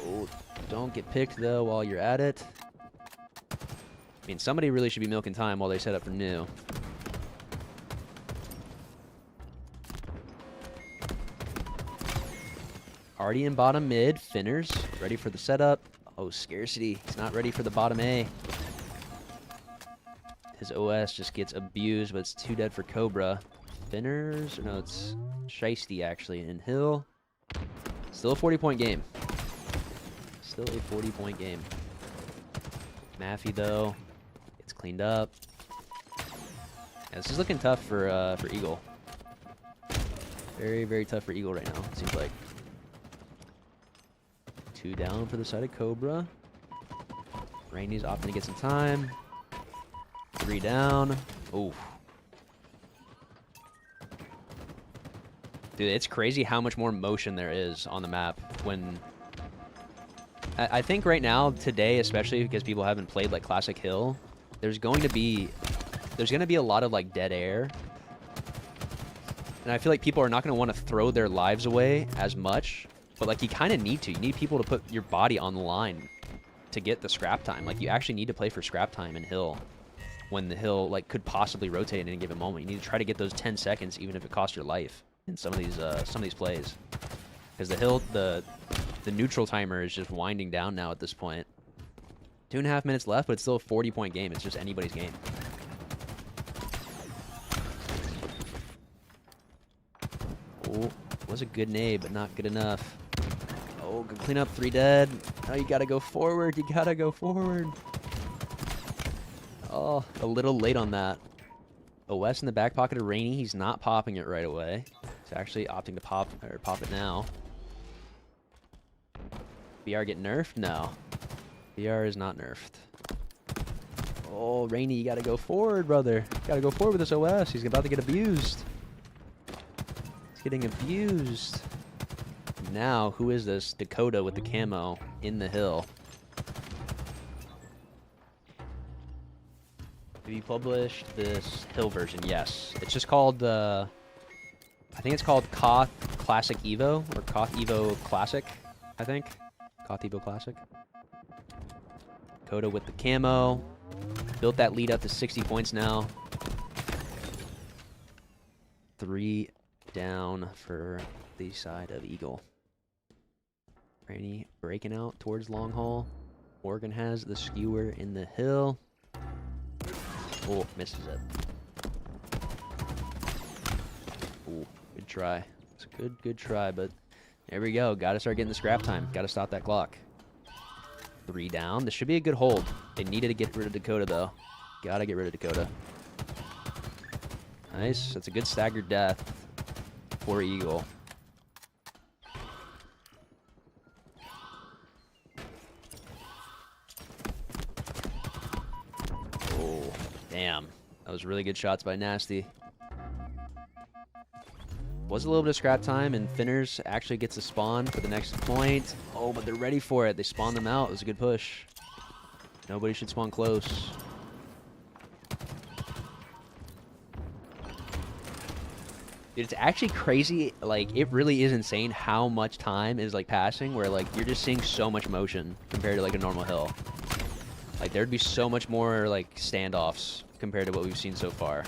Oh, don't get picked, though, while you're at it. I mean, somebody really should be milking time while they set up for new. Already in bottom mid. Finners, ready for the setup. Oh, Scarcity. He's not ready for the bottom A. His OS just gets abused, but it's 2 dead for Cobra. Finners, or no, it's Shiesty, actually, in Hill. Still a 40-point game. Still a 40-point game. Maffey, though, gets cleaned up. Yeah, this is looking tough for Eagle. Very, very tough for Eagle right now, it seems like. 2 down for the side of Cobra. Rainy's opting to get some time. 3 down. Oof. Dude, it's crazy how much more motion there is on the map when... I think right now, today, especially because people haven't played like Classic Hill, there's going to be a lot of like dead air. And I feel like people are not going to want to throw their lives away as much, but like you kind of need to. You need people to put your body on the line to get the scrap time. Like you actually need to play for scrap time in Hill when the Hill like could possibly rotate in any given moment. You need to try to get those 10 seconds even if it costs your life in some of these plays. Because the Hill, the neutral timer is just winding down now at this point. 2.5 minutes left, but it's still a 40-point game. It's just anybody's game. Oh, was a good nade, but not good enough. Oh, good clean up, 3 dead. Oh, you gotta go forward. You gotta go forward. Oh, a little late on that. OS in the back pocket of Rainy. He's not popping it right away. He's actually opting to pop it now. BR get nerfed? No. BR is not nerfed. Oh, Rainy, you gotta go forward, brother. You gotta go forward with this OS. He's about to get abused. He's getting abused. Now, who is this? Dakota with the camo in the Hill. Have you published this Hill version? Yes. It's just called, I think it's called Koth Classic Evo, or Koth Evo Classic, I think. Koth Evo Classic. Dakota with the camo. Built that lead up to 60 points now. 3 down for the side of Eagle. Rainy breaking out towards long haul. Oregon has the skewer in the Hill. Oh, misses it. Oh, good try. It's a good try, but there we go. Got to start getting the scrap time. Got to stop that clock. 3 down. This should be a good hold. They needed to get rid of Dakota, though. Got to get rid of Dakota. Nice. That's a good staggered death for Eagle. Oh, damn. That was really good shots by Nasty. Was a little bit of scrap time, and Finners actually gets a spawn for the next point. Oh, but they're ready for it. They spawned them out. It was a good push. Nobody should spawn close. It's actually crazy. Like, it really is insane how much time is, like, passing where, like, you're just seeing so much motion compared to, like, a normal hill. Like, there'd be so much more, like, standoffs compared to what we've seen so far.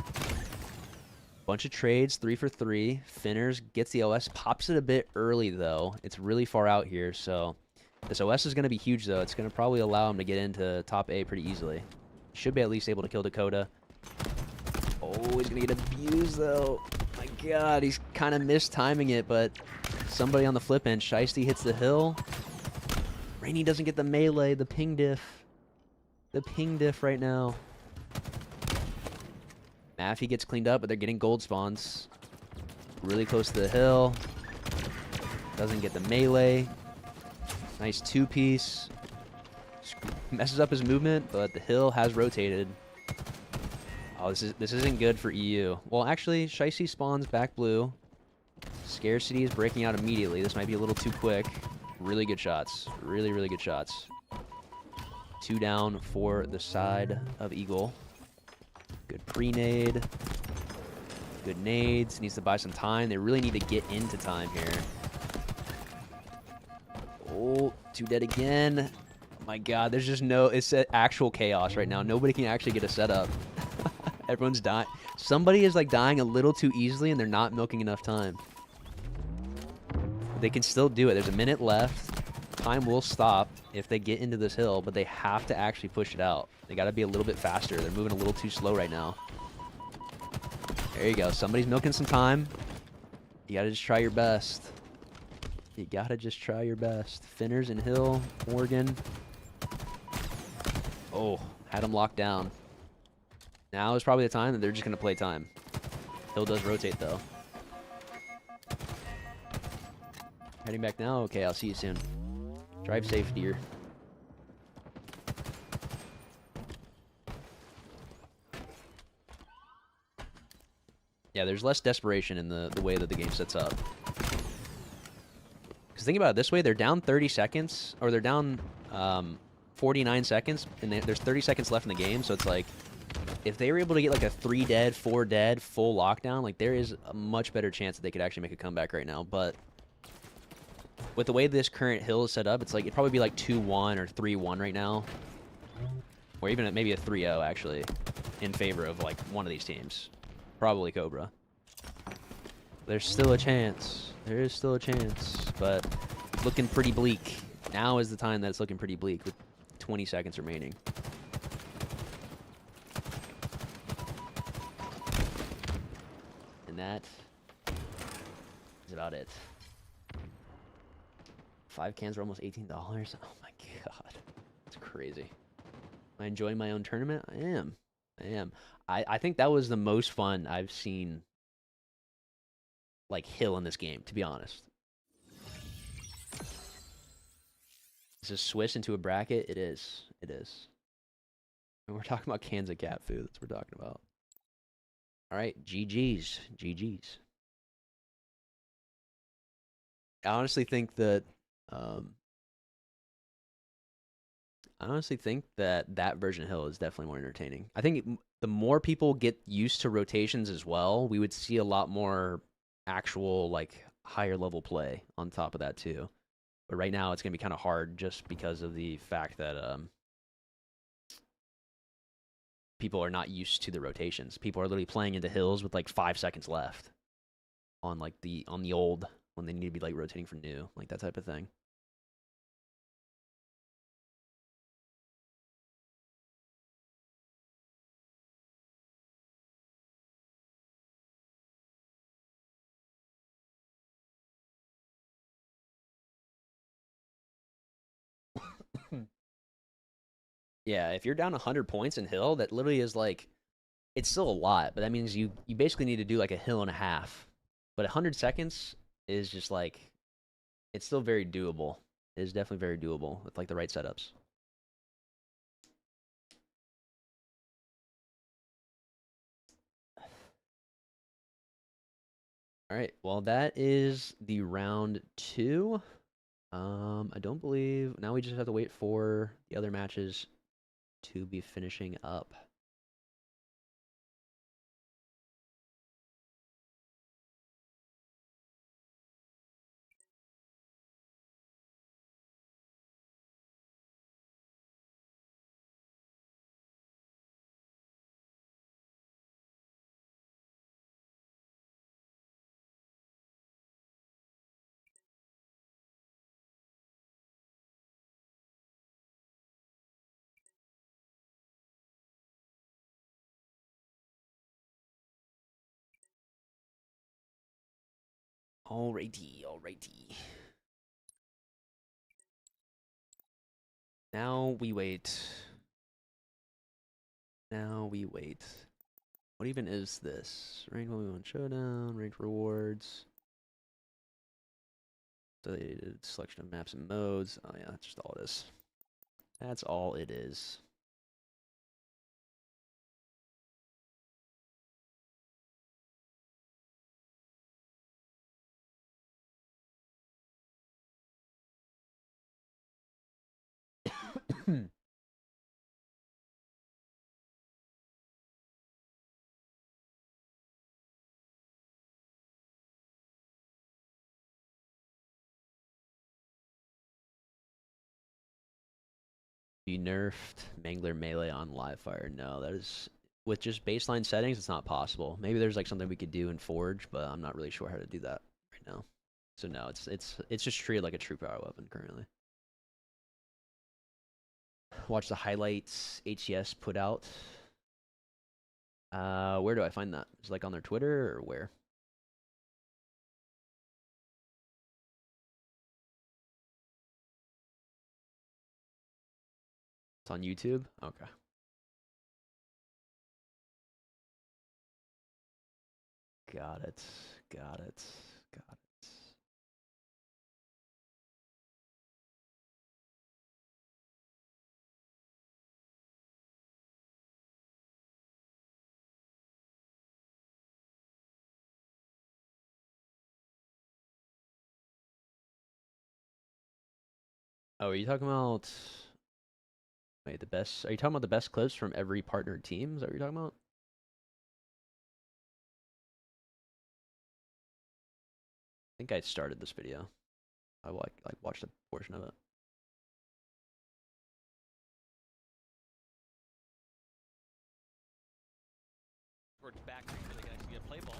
Bunch of trades, 3 for 3. Finners gets the OS, pops it a bit early, though. It's really far out here, so this OS is going to be huge, though. It's going to probably allow him to get into top A pretty easily. Should be at least able to kill Dakota. Oh, he's going to get abused, though. My God, he's kind of mistiming it, but somebody on the flip end. Shiesty hits the hill. Rainy doesn't get the melee, the ping diff. The ping diff right now. Maffey gets cleaned up, but they're getting gold spawns. Really close to the hill. Doesn't get the melee. Nice two-piece. Messes up his movement, but the hill has rotated. Oh, this isn't good for EU. Well, actually, Shiesty spawns back blue. Scarcity is breaking out immediately. This might be a little too quick. Really good shots. Really, really good shots. 2 down for the side of Eagle. Good pre-nade. Good nades. Needs to buy some time. They really need to get into time here. Oh, 2 dead again. Oh my God, there's just no... It's actual chaos right now. Nobody can actually get a setup. Everyone's dying. Somebody is, like, dying a little too easily, and they're not milking enough time. They can still do it. There's a minute left. Time will stop if they get into this hill, but they have to actually push it out. They got to be a little bit faster. They're moving a little too slow right now. There you go. Somebody's milking some time. You got to just try your best. You got to just try your best. Finners and hill, Morgan. Oh, had him locked down. Now is probably the time that they're just going to play time. Hill does rotate, though. Heading back now? Okay, I'll see you soon. Drive safe, dear. Yeah, there's less desperation in the way that the game sets up. Because think about it this way, they're down 30 seconds, or they're down 49 seconds, and there's 30 seconds left in the game, so it's like, if they were able to get like a 3 dead, 4 dead, full lockdown, like there is a much better chance that they could actually make a comeback right now, but with the way this current hill is set up, it's like, it'd probably be like 2-1 or 3-1 right now. Or even maybe a 3-0, actually, in favor of, like, one of these teams. Probably Cobra. There's still a chance. There is still a chance, but it's looking pretty bleak. Now is the time that it's looking pretty bleak with 20 seconds remaining. And that is about it. 5 cans are almost $18. Oh my God. It's crazy. Am I enjoying my own tournament? I am. I am. I think that was the most fun I've seen, like, hill in this game, to be honest. Is this Swiss into a bracket? It is. It is. And we're talking about cans of cat food. That's what we're talking about. All right. GG's. GG's. I honestly think that that version of Hill is definitely more entertaining. I think the more people get used to rotations as well, we would see a lot more actual, like, higher level play on top of that too. But right now it's going to be kind of hard just because of the fact that people are not used to the rotations. People are literally playing into hills with like 5 seconds left on like on the old, when they need to be like rotating for new, like that type of thing. Yeah, if you're down 100 points in hill, that literally is like, it's still a lot, but that means you basically need to do like a hill and a half. But 100 seconds is just like, it's still very doable. It is definitely very doable with like the right setups. All right, well, that is the round 2. I don't believe, now we just have to wait for the other matches to be finishing up. Alrighty, alrighty. Now we wait. Now we wait. What even is this? Rank 1v1 showdown, ranked rewards. Deleted selection of maps and modes. Oh yeah, that's just all it is. That's all it is. You nerfed Mangler Melee on Livefire? No, that is with just baseline settings. It's not possible. Maybe there's like something we could do in Forge, but I'm not really sure how to do that right now. So no, it's just treated like a true power weapon currently. Watch the highlights HCS put out. Where do I find that? Is it like on their Twitter or where? It's on YouTube? Okay. Got it. Got it. Got it. Oh, are you talking about... Wait, the best... Are you talking about the best clips from every partnered team? Is that what you're talking about? I think I started this video. I like watched a portion of it. Towards back so they can actually get play ball.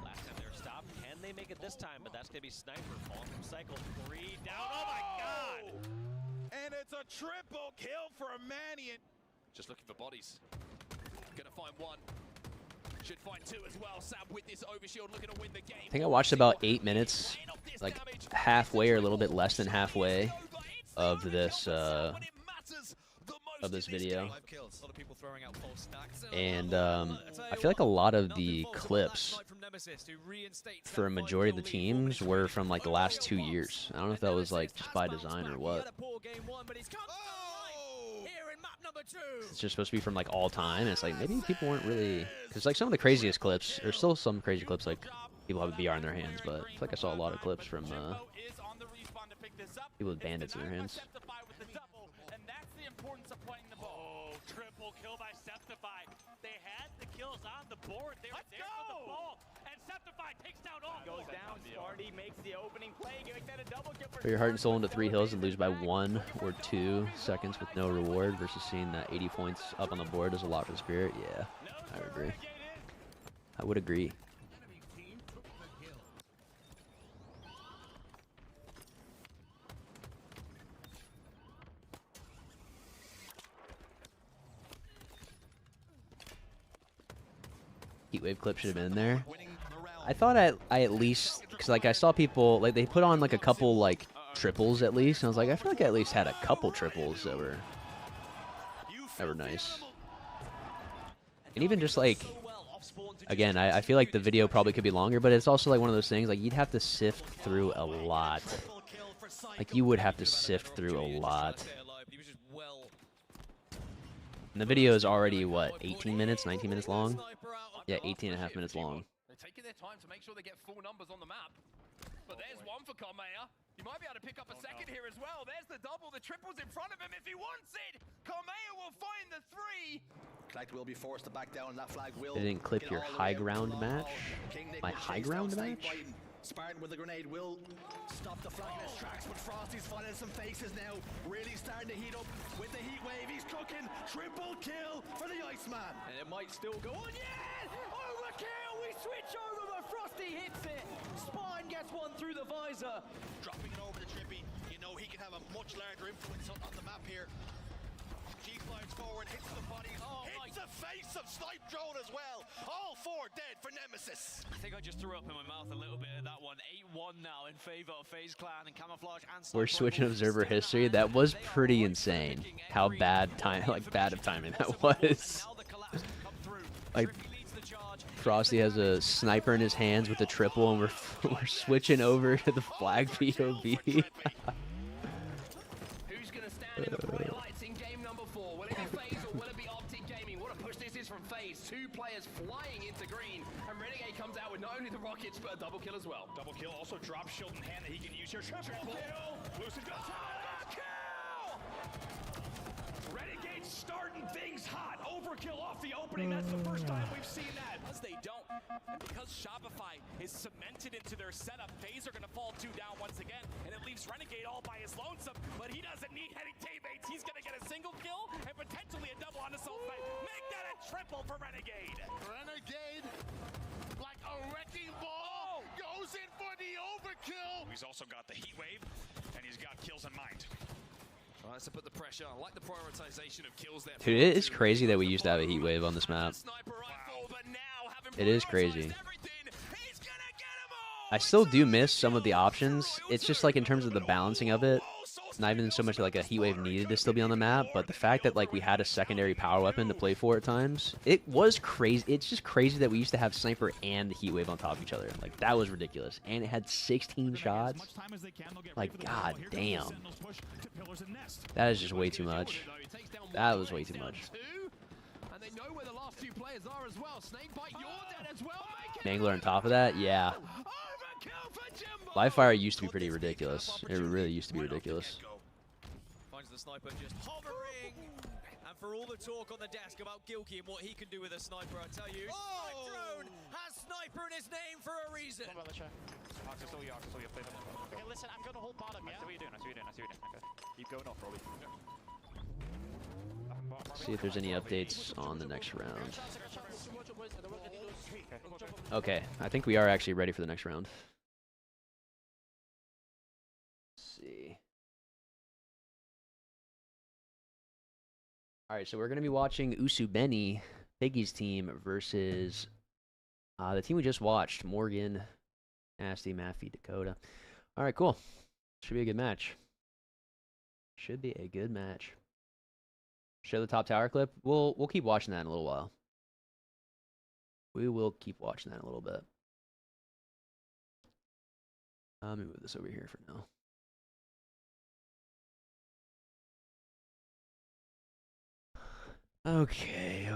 Last time they were stopped. Can they make it this time? But that's going to be Sniper falling from cycle 3 down. Oh my god! And it's a triple kill for a Manny. Just looking for bodies. Gonna find one. Should find two as well. Sam with this overshield looking to win the game. I think I watched about 8 minutes, like halfway or a little bit less than halfway of this video. And I feel like a lot of the clips for a majority of the teams were from like the last 2 years. I don't know if that was like just by design or what. It's just supposed to be from like all time, and it's like maybe people weren't really, because like some of the craziest clips, there's still some crazy clips like people have a VR in their hands, but I feel like I saw a lot of clips from people with bandits in their hands. Triple kill by Septify. They had the kills on the board. They were there for the ball. And Septify takes down all. Goes down. Sparty makes the opening play. Giving that a double kill. Put your heart and soul into 3 hills and lose by 1 or 2 seconds with no reward versus seeing that 80 points up on the board is a lot for the Spirit. Yeah, I would agree. I would agree. Heatwave clip should have been in there. I thought I at least, because like I saw people like they put on like a couple like triples at least, and I was like, I feel like I at least had a couple triples that were nice. And even just like, again, I feel like the video probably could be longer, but it's also like one of those things like you'd have to sift through a lot. Like you would have to sift through a lot. And the video is already what, 18 minutes, 19 minutes long? Yeah, 18.5 minutes long. They're taking their time to make sure they get full numbers on the map. But there's one for Carmea. He might be able to pick up a second here as well. There's the double. The triple's in front of him if he wants it. Carmea will find the 3. Collect will be forced to back down. That flag will. They didn't clip your high ground match? My high ground match? Spartan with the grenade will stop the flag in his tracks, but Frosty's finding some faces now. Really starting to heat up with the heat wave. He's cooking. Triple kill for the Iceman. And it might still go on. Yeah! Overkill! We switch over, but Frosty hits it. Spine gets one through the visor. Dropping it over to Trippy. You know he can have a much larger influence on the map here. He flies forward, hits the body, hits the face of Snipe Drone as well. All four dead for Nemesis. I think I just threw up in my mouth a little bit of that one. 8-1 now in favor of FaZe Clan and Camouflage and We're switching observer history. That was pretty insane. How bad of timing that was. Like, Frosty has a sniper in his hands with a triple, and we're switching over to the flag POV. Who's gonna stand in the bright lights in game number 4? Will it be FaZe or will it be Optic Gaming? What a push this is from FaZe. 2 players flying into green, and Renegade comes out with not only the rockets but a double kill as well. Double kill, also drop shield in hand that he can use here. Triple kill! Lucid goes kill! Renegade starting things hot. Overkill off the opening. That's the first time we've seen that. Because they don't, and because Shopify is cemented into their setup, FaZe are going to fall 2 down once again, and it leaves Renegade all by his lonesome, but he doesn't need any teammates. He's going to get a single kill and potentially a double on the Soul Fight. Make that a triple for Renegade. Renegade, like a wrecking ball, goes in for the overkill. He's also got the heat wave, and he's got kills in mind. All right, so put the pressure. I like the prioritization of kills there. Dude, it is crazy that we used to have a heat wave on this map. It is crazy. I still do miss some of the options. It's just like in terms of the balancing of it, not even so much like a heat wave needed to still be on the map, but the fact that like we had a secondary power weapon to play for at times, it was crazy. It's just crazy that we used to have sniper and heat wave on top of each other. Like that was ridiculous, and it had 16 shots. Like god damn, that is just way too much. That was way too much. And they know where the last 2 players are as well. Snakebite, you're dead as well. Mangler on top of that, yeah. Livefire used to be pretty ridiculous. It really used to be ridiculous. Finds the sniper just hovering. And for all the talk on the desk about Gilkey and what he can do with a sniper, I tell you, Snipe Drone has sniper in his name for a reason. Okay, listen, I'm going to hold bottom, yeah? I see what you're doing, I see what you're doing. Okay. Keep going off, Robbie. See if there's any updates on the next round. Okay, I think we are actually ready for the next round. Let's see. Alright, so we're going to be watching Usubeni, Piggy's team, versus the team we just watched, Morgan, Nasty, Maffy, Dakota. Alright, cool. Should be a good match. Should be a good match. Show the top tower clip. We'll keep watching that in a little while. We will keep watching that in a little bit. Let me move this over here for now. Okay.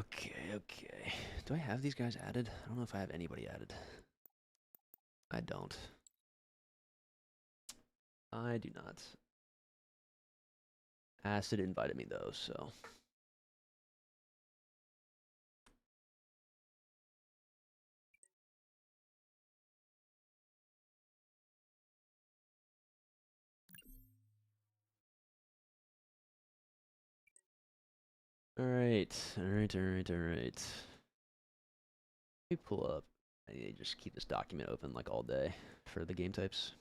Do I have these guys added? I don't know if I have anybody added. I don't. I do not. Acid invited me though, so. All right. Let me pull up. I need to just keep this document open like all day for the game types.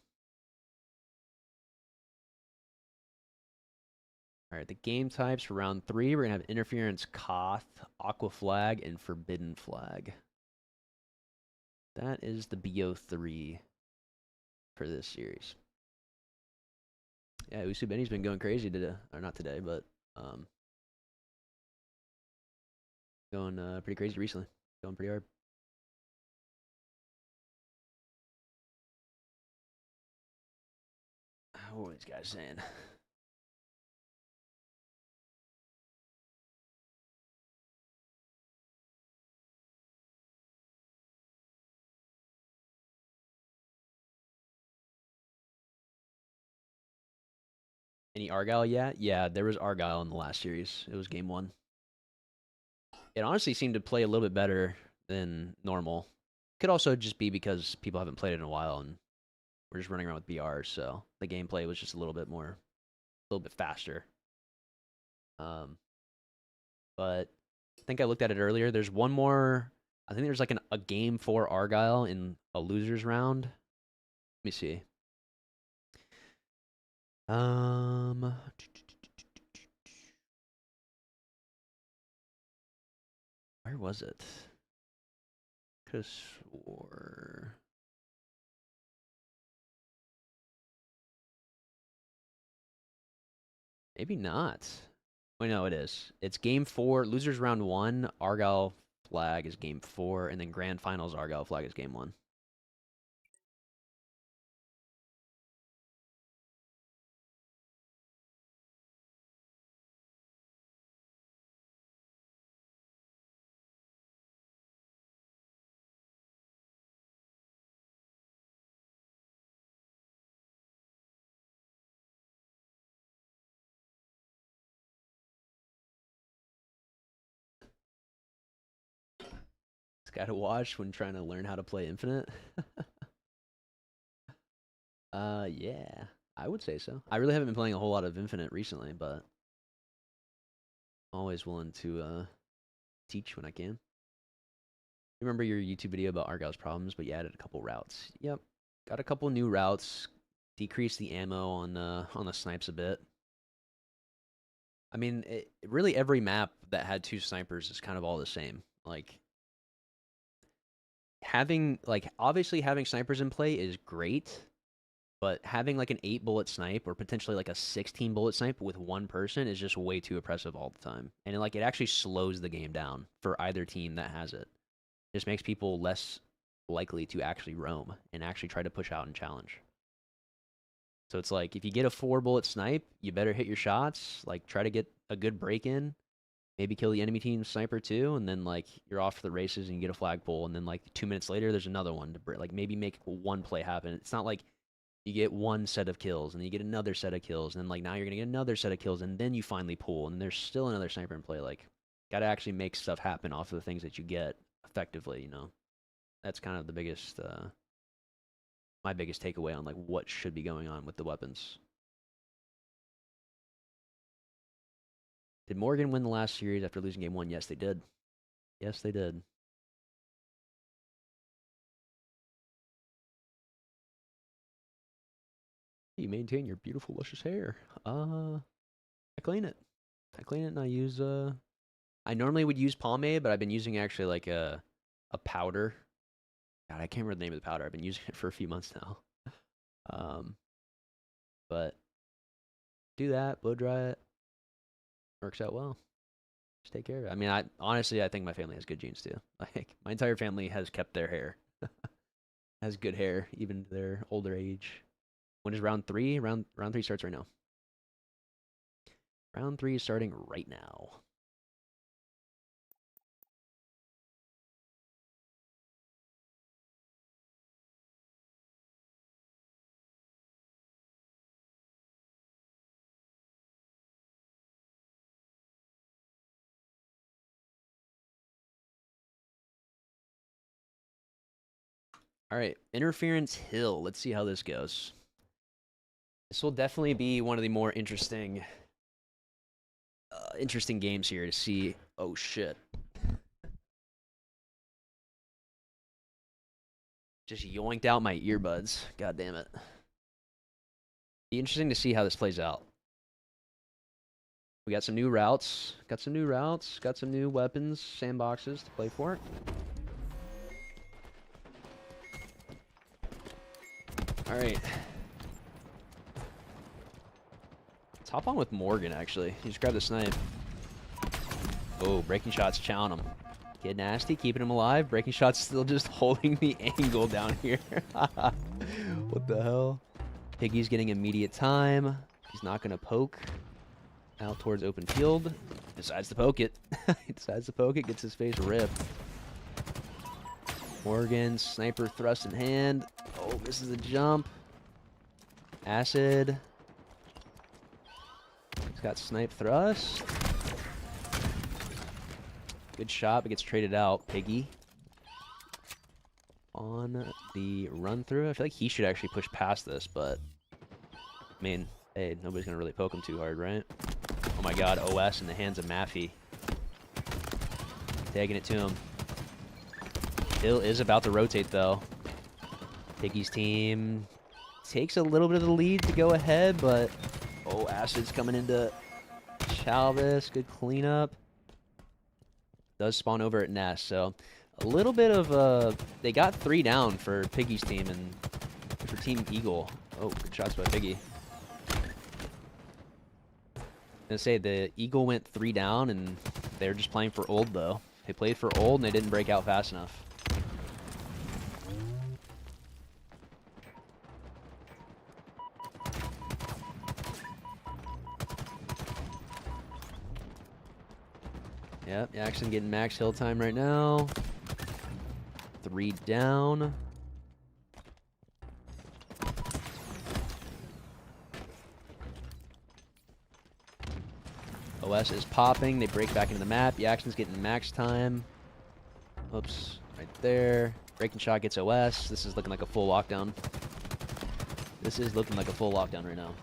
All right, the game types for round 3, we're going to have Interference, Koth, Aqua Flag, and Forbidden Flag. That is the BO3 for this series. Yeah, Usubeni's been going crazy today, or not today, but going pretty crazy recently. Going pretty hard. What are these guys saying? Any Argyle yet? Yeah, there was Argyle in the last series. It was game 1. It honestly seemed to play a little bit better than normal. Could also just be because people haven't played it in a while and we're just running around with BRs, so the gameplay was just a little bit faster. But I think I looked at it earlier. There's one more. I think there's like a game for Argyle in a losers round. Let me see. Where was it? Could have swore. Maybe not. Wait, no, it is. It's game 4. Losers round 1. Argyle flag is game 4, and then grand finals Argyle flag is game 1. It's got to watch when trying to learn how to play Infinite. Yeah, I would say so. I really haven't been playing a whole lot of Infinite recently, but always willing to teach when I can. Remember your YouTube video about Argyle's problems, but you added a couple routes. Yep, got a couple new routes. Decreased the ammo on the snipes a bit. I mean, really every map that had 2 snipers is kind of all the same. Like, obviously having snipers in play is great, but having like an 8-bullet snipe or potentially like a 16-bullet snipe with one person is just way too oppressive all the time. And it actually slows the game down for either team that has it. It just makes people less likely to actually roam and actually try to push out and challenge. So it's like, if you get a 4-bullet snipe, you better hit your shots, like try to get a good break in, maybe kill the enemy team sniper too, and then like you're off to the races and you get a flagpole, and then like 2 minutes later there's another one to like maybe make one play happen. It's not like you get one set of kills and then you get another set of kills, and then like now you're gonna get another set of kills, and then you finally pull, and there's still another sniper in play. Like, gotta actually make stuff happen off of the things that you get effectively, you know. That's kind of the biggest my biggest takeaway on like what should be going on with the weapons. Did Morgan win the last series after losing game 1? Yes, they did. Yes, they did. You maintain your beautiful, luscious hair. I clean it. I clean it and I use I normally would use pomade, but I've been using actually like a powder. God, I can't remember the name of the powder. I've been using it for a few months now. But do that, blow dry it. Works out well. Just take care of it. I mean, honestly, I think my family has good genes too. Like, my entire family has kept their hair. Has good hair, even to their older age. When is round 3? Round 3 starts right now. Round 3 is starting right now. All right, Interference Hill. Let's see how this goes. This will definitely be one of the more interesting games here to see. Oh, shit. Just yoinked out my earbuds. God damn it. Be interesting to see how this plays out. We got some new routes. Got some new weapons, sandboxes to play for. All right. Let's hop on with Morgan, actually. He just grabbed the snipe. Oh, breaking shots chowing him. Get nasty, keeping him alive. Breaking shots still just holding the angle down here. What the hell? Piggy's getting immediate time. He's not going to poke. Out towards open field. Decides to poke it. He decides to poke it. Gets his face ripped. Morgan, sniper thrust in hand. Oh, misses the jump. Acid. He's got snipe thrust. Good shot, but gets traded out. Piggy. On the run through. I feel like he should actually push past this, but I mean, hey, nobody's gonna really poke him too hard, right? Oh my god, OS in the hands of Maffey. Tagging it to him. Hill is about to rotate though. Piggy's team takes a little bit of the lead to go ahead, but oh, Acid's coming into Chalvis. Good cleanup. does spawn over at Nest. So a little bit of they got 3 down for Piggy's team and for Team Eagle. Oh, good shots by Piggy. I'm gonna say the Eagle went 3 down and they're just playing for old though. They played for old and they didn't break out fast enough. Yep, Jackson getting max hill time right now. 3 down. OS is popping. They break back into the map. Jackson's getting max time. Oops, right there. Breaking shot gets OS. This is looking like a full lockdown. This is looking like a full lockdown right now.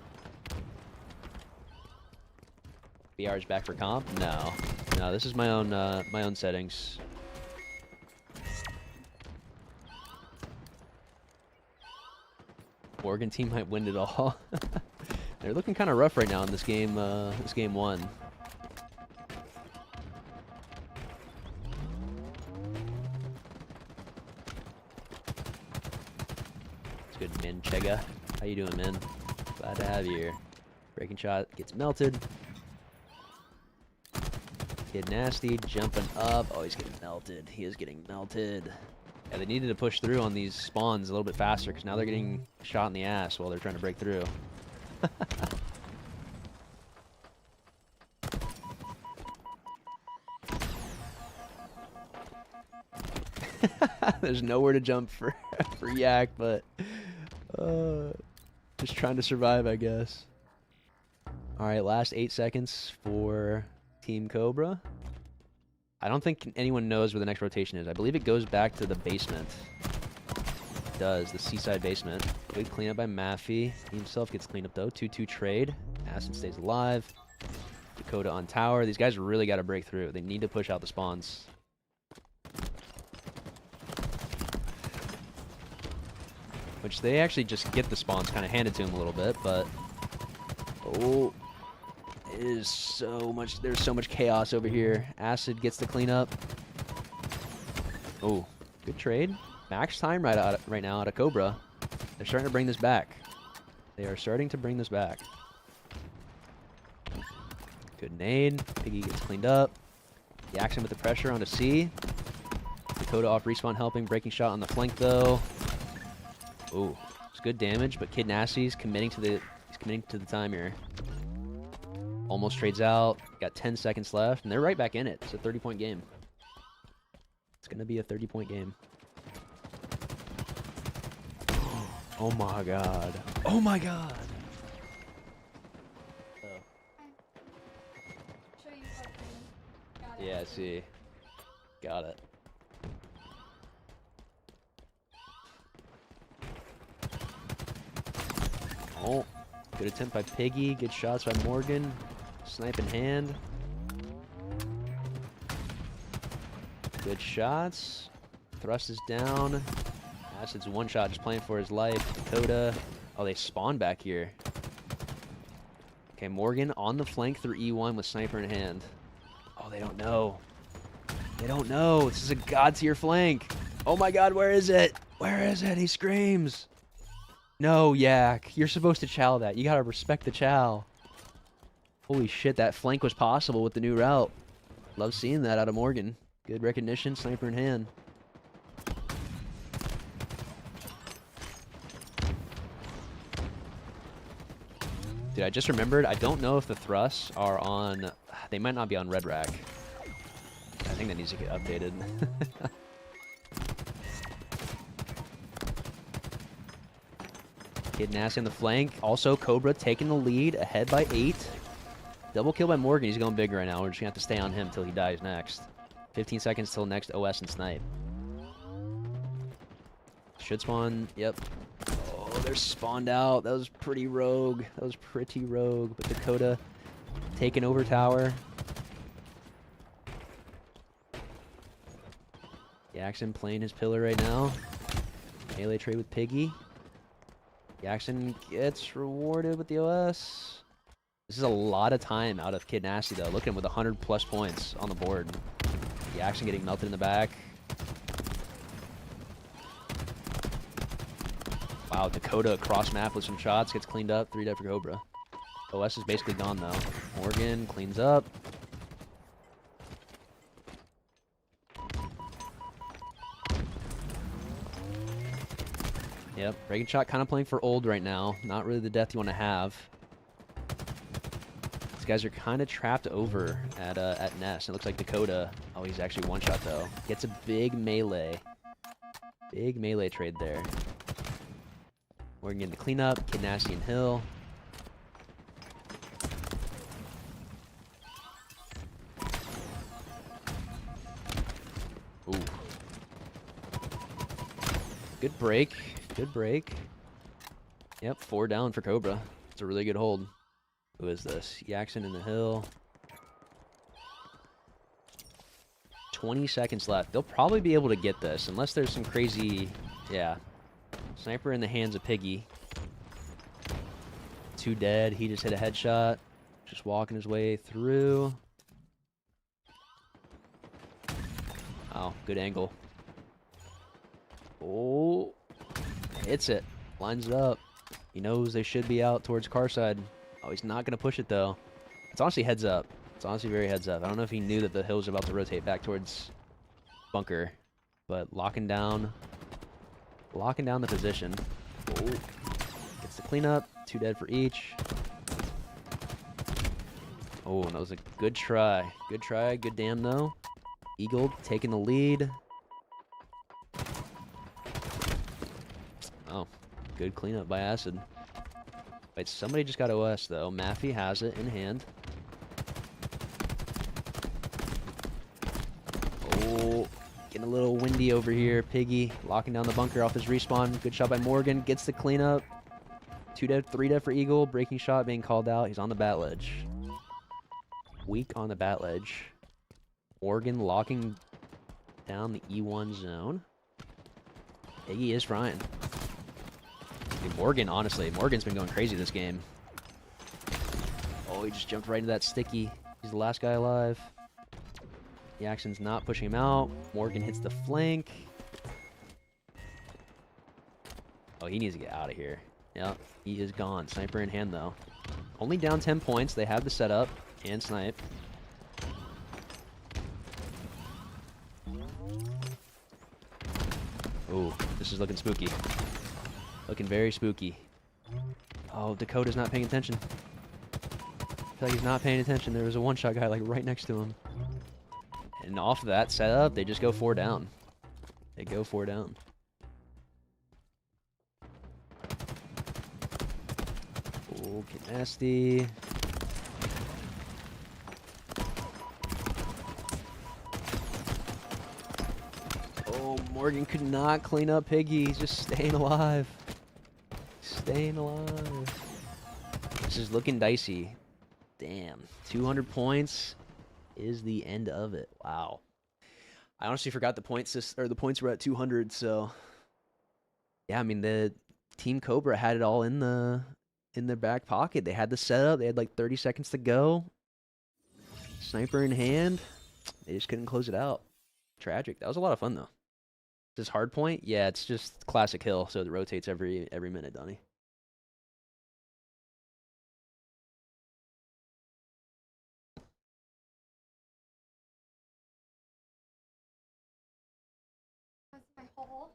BR is back for comp? No. No, this is my own settings. Oregon team might win it all. They're looking kind of rough right now in this game 1. It's good, man. Chega. How you doing, man? Glad to have you here. Breaking shot gets melted. Kid Nasty jumping up. Oh, he's getting melted. He is getting melted. Yeah, they needed to push through on these spawns a little bit faster because now they're getting shot in the ass while they're trying to break through. There's nowhere to jump for Yak, but just trying to survive, I guess. All right, last 8 seconds for Team Cobra. I don't think anyone knows where the next rotation is. I believe it goes back to the basement. It does, the seaside basement. Good cleanup by Maffey. He himself gets cleaned up though. 2-2 trade. Acid stays alive. Dakota on tower. These guys really got to break through. They need to push out the spawns. Which they actually just get the spawns kind of handed to them a little bit, but... Oh... It is so much. There's so much chaos over here. Acid gets the cleanup. Oh, good trade. Max time right now out of Cobra. They're starting to bring this back. They are starting to bring this back. Good nade. Piggy gets cleaned up. Jackson with the pressure onto C. Dakota off respawn helping. Breaking shot on the flank though. Oh, it's good damage, but Kid Nasty's committing to the time here. Almost trades out. Got 10 seconds left, and they're right back in it. It's a 30-point game. It's going to be a 30-point game. Oh my god. Oh my god! Oh. Show you something. Got it. Yeah, I see. Got it. Oh, good attempt by Piggy. Good shots by Morgan. Snipe in hand. Good shots. Thrust is down. Acid's one shot, just playing for his life. Dakota. Oh, they spawn back here. Okay, Morgan on the flank through E1 with sniper in hand. Oh, they don't know. They don't know. This is a god tier flank. Oh my god, where is it? Where is it? He screams. No, Yak. You're supposed to chow that. You gotta respect the chow. Holy shit, that flank was possible with the new route. Love seeing that out of Morgan. Good recognition, sniper in hand. Dude, I just remembered, I don't know if the thrusts are on... They might not be on red rack. I think that needs to get updated. Kid Nasty on the flank. Also, Cobra taking the lead, ahead by 8. Double kill by Morgan. He's going big right now. We're just going to have to stay on him until he dies next. 15 seconds till next OS and snipe. Should spawn. Yep. Oh, they're spawned out. That was pretty rogue. That was pretty rogue. But Dakota taking over tower. Jackson playing his pillar right now. Melee trade with Piggy. Jackson gets rewarded with the OS. This is a lot of time out of Kid Nasty, though. Look at him with 100+ points on the board. The action getting melted in the back. Wow, Dakota across map with some shots. Gets cleaned up. 3 dead for Cobra. OS is basically gone, though. Morgan cleans up. Yep, Breaking Shot kind of playing for old right now. Not really the death you want to have. These guys are kind of trapped over at Nest. It looks like Dakota. Oh, he's actually one shot though. Gets a big melee. Big melee trade there. Morgan getting the cleanup. Kid Nasty and Hill. Ooh. Good break. Good break. Yep, 4 down for Cobra. It's a really good hold. Who is this? Yaxon in the hill. 20 seconds left. They'll probably be able to get this, unless there's some crazy... Yeah. Sniper in the hands of Piggy. 2 dead. He just hit a headshot. Just walking his way through. Oh, good angle. Oh... Hits it. Lines it up. He knows they should be out towards car side. Oh, he's not going to push it, though. It's honestly heads up. It's honestly very heads up. I don't know if he knew that the hill was about to rotate back towards bunker. But locking down the position. Oh. Gets the cleanup. 2 dead for each. Oh, and that was a good try. Good try. Good damn, though. Eagle taking the lead. Oh, good cleanup by Acid. Wait, somebody just got OS, though. Maffey has it in hand. Oh, getting a little windy over here. Piggy locking down the bunker off his respawn. Good shot by Morgan. Gets the cleanup. 2 dead, 3 dead for Eagle. Breaking shot being called out. He's on the bat ledge. Weak on the bat ledge. Morgan locking down the E1 zone. Piggy is frying. Morgan, honestly, Morgan's been going crazy this game. Oh, he just jumped right into that sticky. He's the last guy alive. The action's not pushing him out. Morgan hits the flank. Oh, he needs to get out of here. Yep, he is gone. Sniper in hand, though. Only down 10 points. They have the setup and snipe. Ooh, this is looking spooky. Looking very spooky. Oh, Dakota's not paying attention. I feel like he's not paying attention. There was a one-shot guy like right next to him. And off of that setup, they just go 4 down. They go 4 down. Oh, get nasty. Oh, Morgan could not clean up Piggy. He's just staying alive. Staying alive. This is looking dicey. Damn. 200 points is the end of it. Wow. I honestly forgot the points the points were at 200, so yeah, I mean the Team Cobra had it all in their back pocket. They had the setup. They had like 30 seconds to go. Sniper in hand. They just couldn't close it out. Tragic. That was a lot of fun though. This hard point? Yeah, it's just classic hill, so it rotates every minute, Donnie. That's my hole.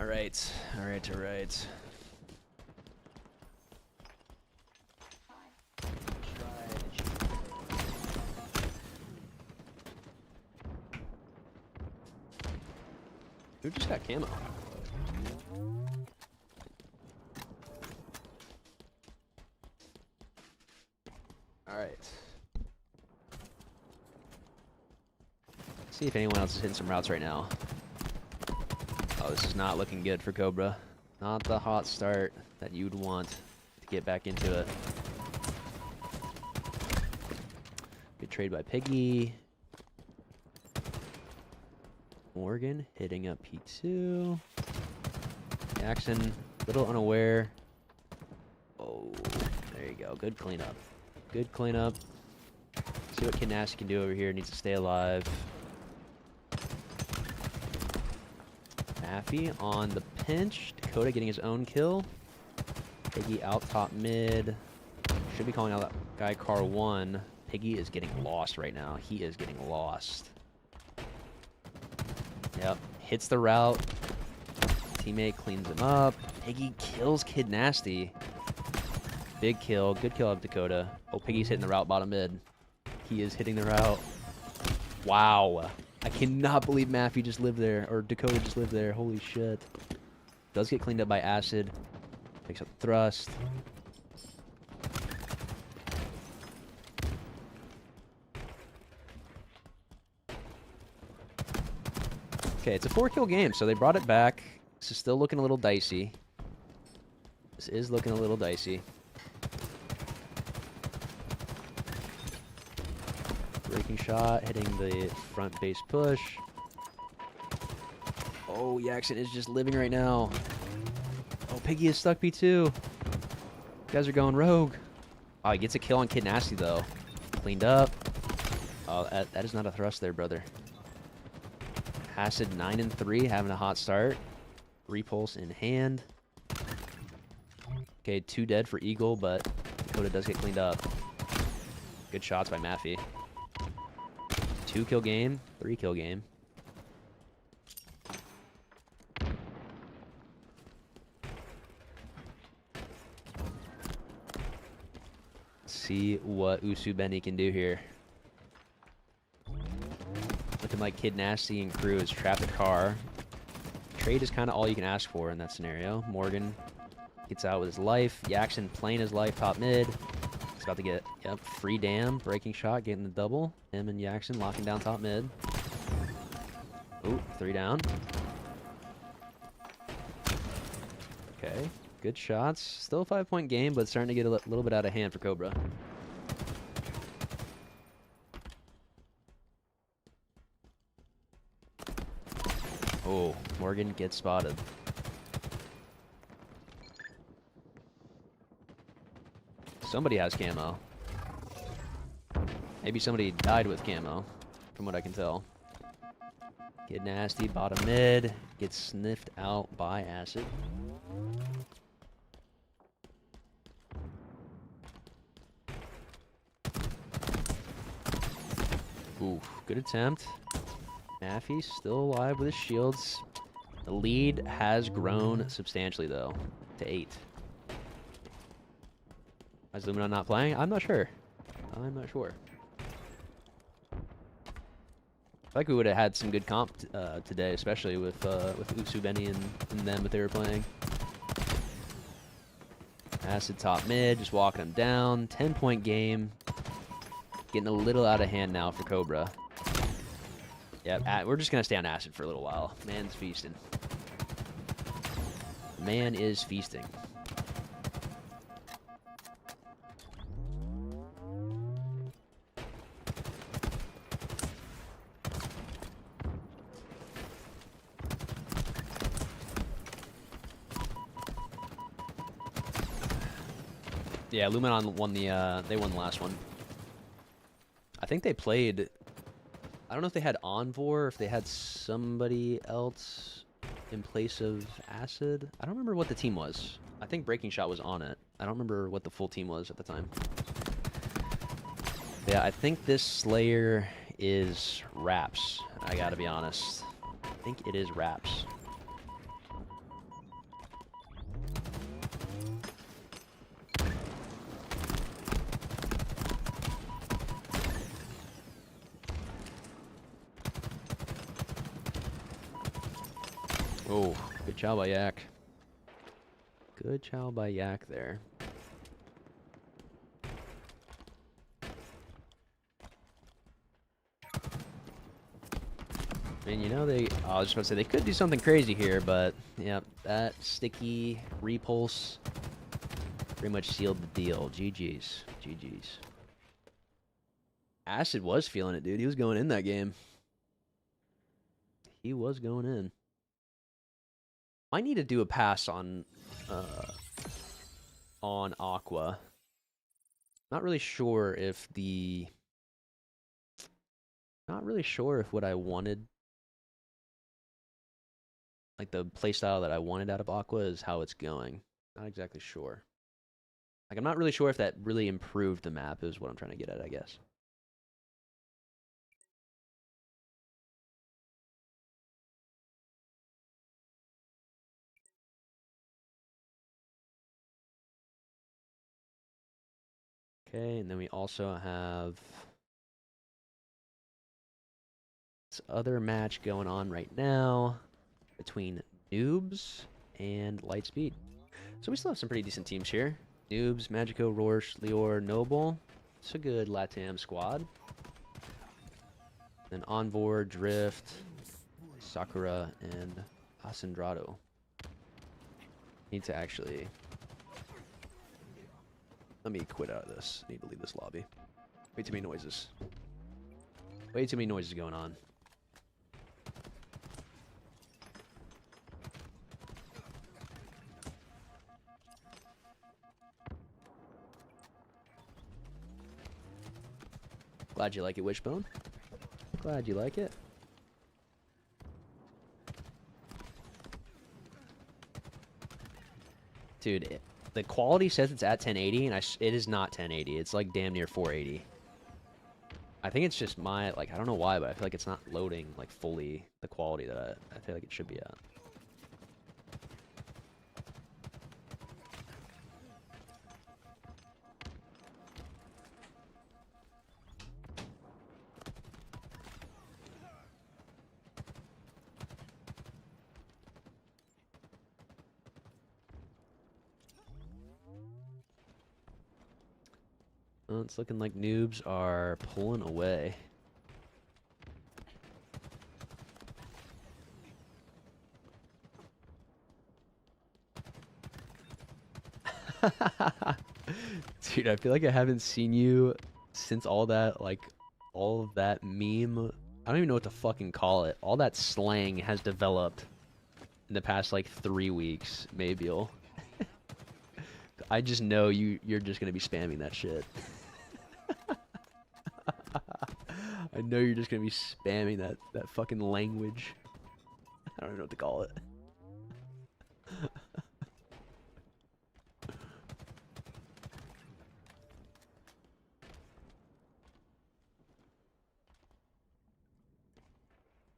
Alright. Alright, alright. Who just got camo? Alright. See if anyone else is hitting some routes right now. Oh, this is not looking good for Cobra. Not the hot start that you'd want to get back into it. Good trade by Piggy. Morgan hitting up P2. Jackson, little unaware. Oh, there you go. Good cleanup. Good cleanup. See what Kid Nasty can do over here. Needs to stay alive. Maffy on the pinch. Dakota getting his own kill. Piggy out top mid. Should be calling out that guy car 1. Piggy is getting lost right now. He is getting lost. Yep. Hits the route. Teammate cleans him up. Piggy kills Kid Nasty. Big kill. Good kill of Dakota. Oh, Piggy's hitting the route bottom mid. He is hitting the route. Wow. I cannot believe Maffy just lived there. Or Dakota just lived there. Holy shit. Does get cleaned up by Acid. Picks up thrust. Okay, it's a 4-kill game, so they brought it back. This is still looking a little dicey. This is looking a little dicey. Breaking shot, hitting the front base push. Oh, Jackson is just living right now. Oh, Piggy is stuck P2. You guys are going rogue. Oh, he gets a kill on Kid Nasty, though. Cleaned up. Oh, that is not a thrust there, brother. Acid 9 and 3, having a hot start. Repulse in hand. Okay, 2 dead for Eagle, but Dakota does get cleaned up. Good shots by Maffy. 2-kill game, 3-kill game. See what Usu Benny can do here. Looking like Kid Nasty and crew is trapped a car. Trade is kind of all you can ask for in that scenario. Morgan gets out with his life. Jackson playing his life top mid. He's about to get, yep, free dam. Breaking shot, getting the double. Him and Jackson locking down top mid. Ooh, 3 down. Okay, good shots. Still a 5-point game, but starting to get a little bit out of hand for Cobra. Oh, Morgan gets spotted. Somebody has camo. Maybe somebody died with camo, from what I can tell. Kid Nasty, bottom mid, gets sniffed out by Acid. Ooh, good attempt. Maffy still alive with his shields. The lead has grown substantially, though, to 8. Is Lumina not playing? I'm not sure. I'm not sure. I feel like we would have had some good comp today, especially with Usu Benny and them if they were playing. Acid top mid, just walking them down. 10-point game. Getting a little out of hand now for Cobra. Yeah, we're just going to stay on Acid for a little while. Man's feasting. Man is feasting. Yeah, Luminon won the they won the last one. I think they played, I don't know if they had Envor or if they had somebody else in place of Acid. I don't remember what the team was. I think Breaking Shot was on it. I don't remember what the full team was at the time. But yeah, I think this Slayer is Raps. I gotta be honest. I think it is Raps. Oh, good chow by Yak. Good chow by Yak there. And you know, I was just about to say, they could do something crazy here, but, yeah, that sticky repulse pretty much sealed the deal. GG's. GG's. Acid was feeling it, dude. He was going in that game. He was going in. I need to do a pass on Aqua. Not really sure if what I wanted, like the playstyle that I wanted out of Aqua is how it's going. Not exactly sure. Like, I'm not really sure if that really improved the map is what I'm trying to get at, I guess. Okay, and then we also have this other match going on right now between Noobs and Lightspeed. So we still have some pretty decent teams here. Noobs, Magico, Rorsch, Lior, Noble. It's a good LATAM squad. Then Envor, Drift, Sakura, and Asendrado. Need to actually... Let me quit out of this. Need to leave this lobby. Way too many noises. Way too many noises going on. Glad you like it, Wishbone. Glad you like it. Dude, the quality says it's at 1080, and it is not 1080. It's like damn near 480. I think it's just my, like, I don't know why, but I feel like it's not loading, like, fully the quality that I feel like it should be at. Well, it's looking like Noobs are pulling away. Dude, I feel like I haven't seen you since all of that meme. I don't even know what to fucking call it. All that slang has developed in the past, like, 3 weeks, maybe. I just know you're just gonna be spamming that shit. I know you're just gonna be spamming that fucking language. I don't even know what to call it.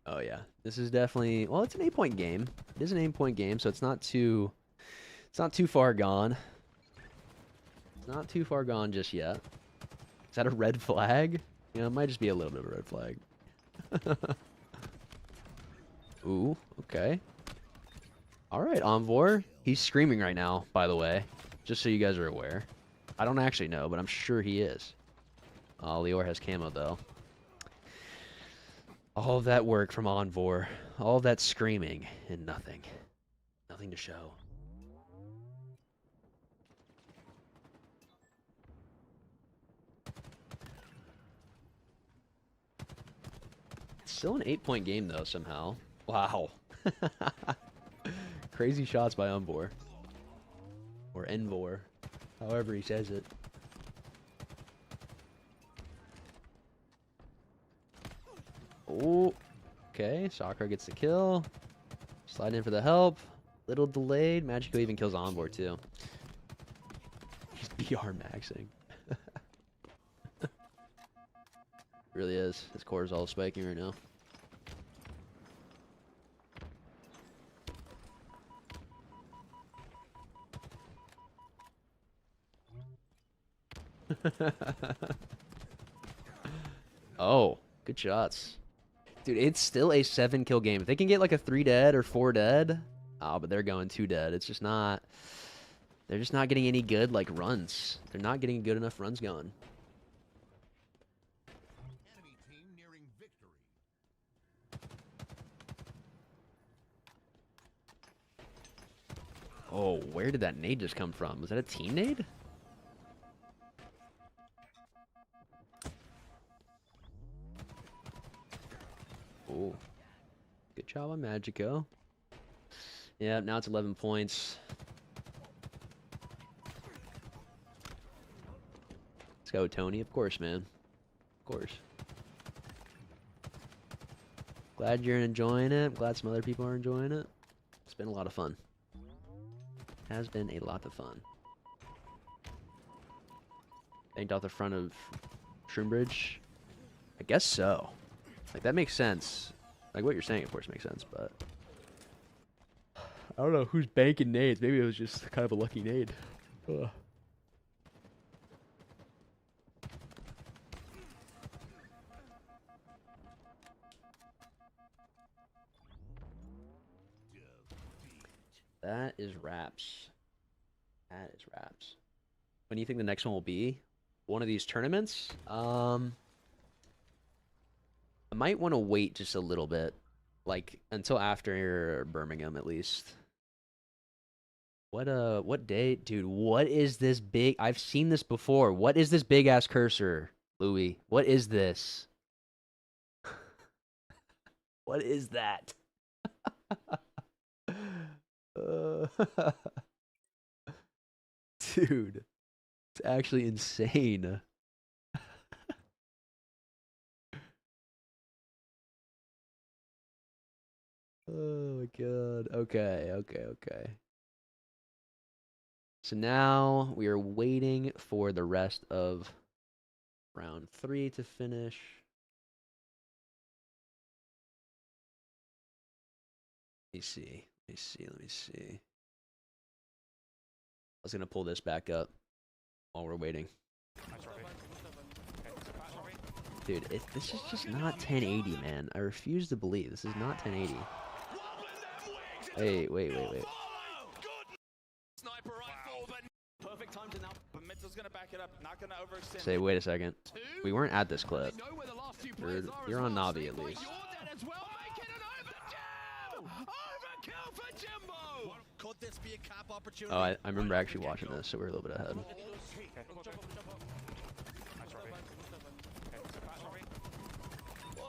Oh yeah, this is definitely, well, it's an 8-point game. It is an 8-point game, so it's not too far gone. It's not too far gone just yet. Is that a red flag? You know, it might just be a little bit of a red flag. Ooh, okay. All right, Envor. He's screaming right now, by the way, just so you guys are aware. I don't actually know, but I'm sure he is. Lior has camo, though. All of that work from Envor, all of that screaming, and nothing. Nothing to show. It's still an 8-point game, though, somehow. Wow. Crazy shots by Envor. Or Envor. However he says it. Oh, okay. Sakura gets the kill. Slide in for the help. Little delayed. Magico even kills Envor, too. He's BR maxing. Really is. His core is all spiking right now. Oh, good shots. Dude, it's still a 7-kill game. If they can get like a 3 dead or 4 dead, oh, but they're going 2 dead. It's just not. They're just not getting any good like runs. They're not getting good enough runs going. Enemy team nearing victory. Oh, where did that nade just come from? Was that a team nade? Oh, good job on Magico. Yeah, now it's 11 points. Let's go, Tony. Of course, man. Of course. Glad you're enjoying it. Glad some other people are enjoying it. It's been a lot of fun. Has been a lot of fun. Banked off the front of Shroom I guess so. Like, that makes sense. Like, what you're saying, of course, makes sense, but... I don't know who's banking nades. Maybe it was just kind of a lucky nade. Ugh. That is wraps. That is wraps. When do you think the next one will be? One of these tournaments? I might want to wait just a little bit. Like, until after Birmingham, at least. What day? Dude, what is this big... I've seen this before. What is this big-ass cursor, Louis? What is this? What is that? Dude, it's actually insane. Oh my god. Okay. So now we are waiting for the rest of round 3 to finish. Let me see. I was gonna pull this back up while we're waiting. Dude, this is just not 1080, man. I refuse to believe this is not 1080. Hey, wait. Sniper rifle, but perfect time to now. But Mitchell's gonna back it up, not gonna overextend. Say, wait a second. We weren't at this clip. You're on Navi at least. Could this be a cap opportunity? Oh, I remember actually watching this, so we're a little bit ahead. Well,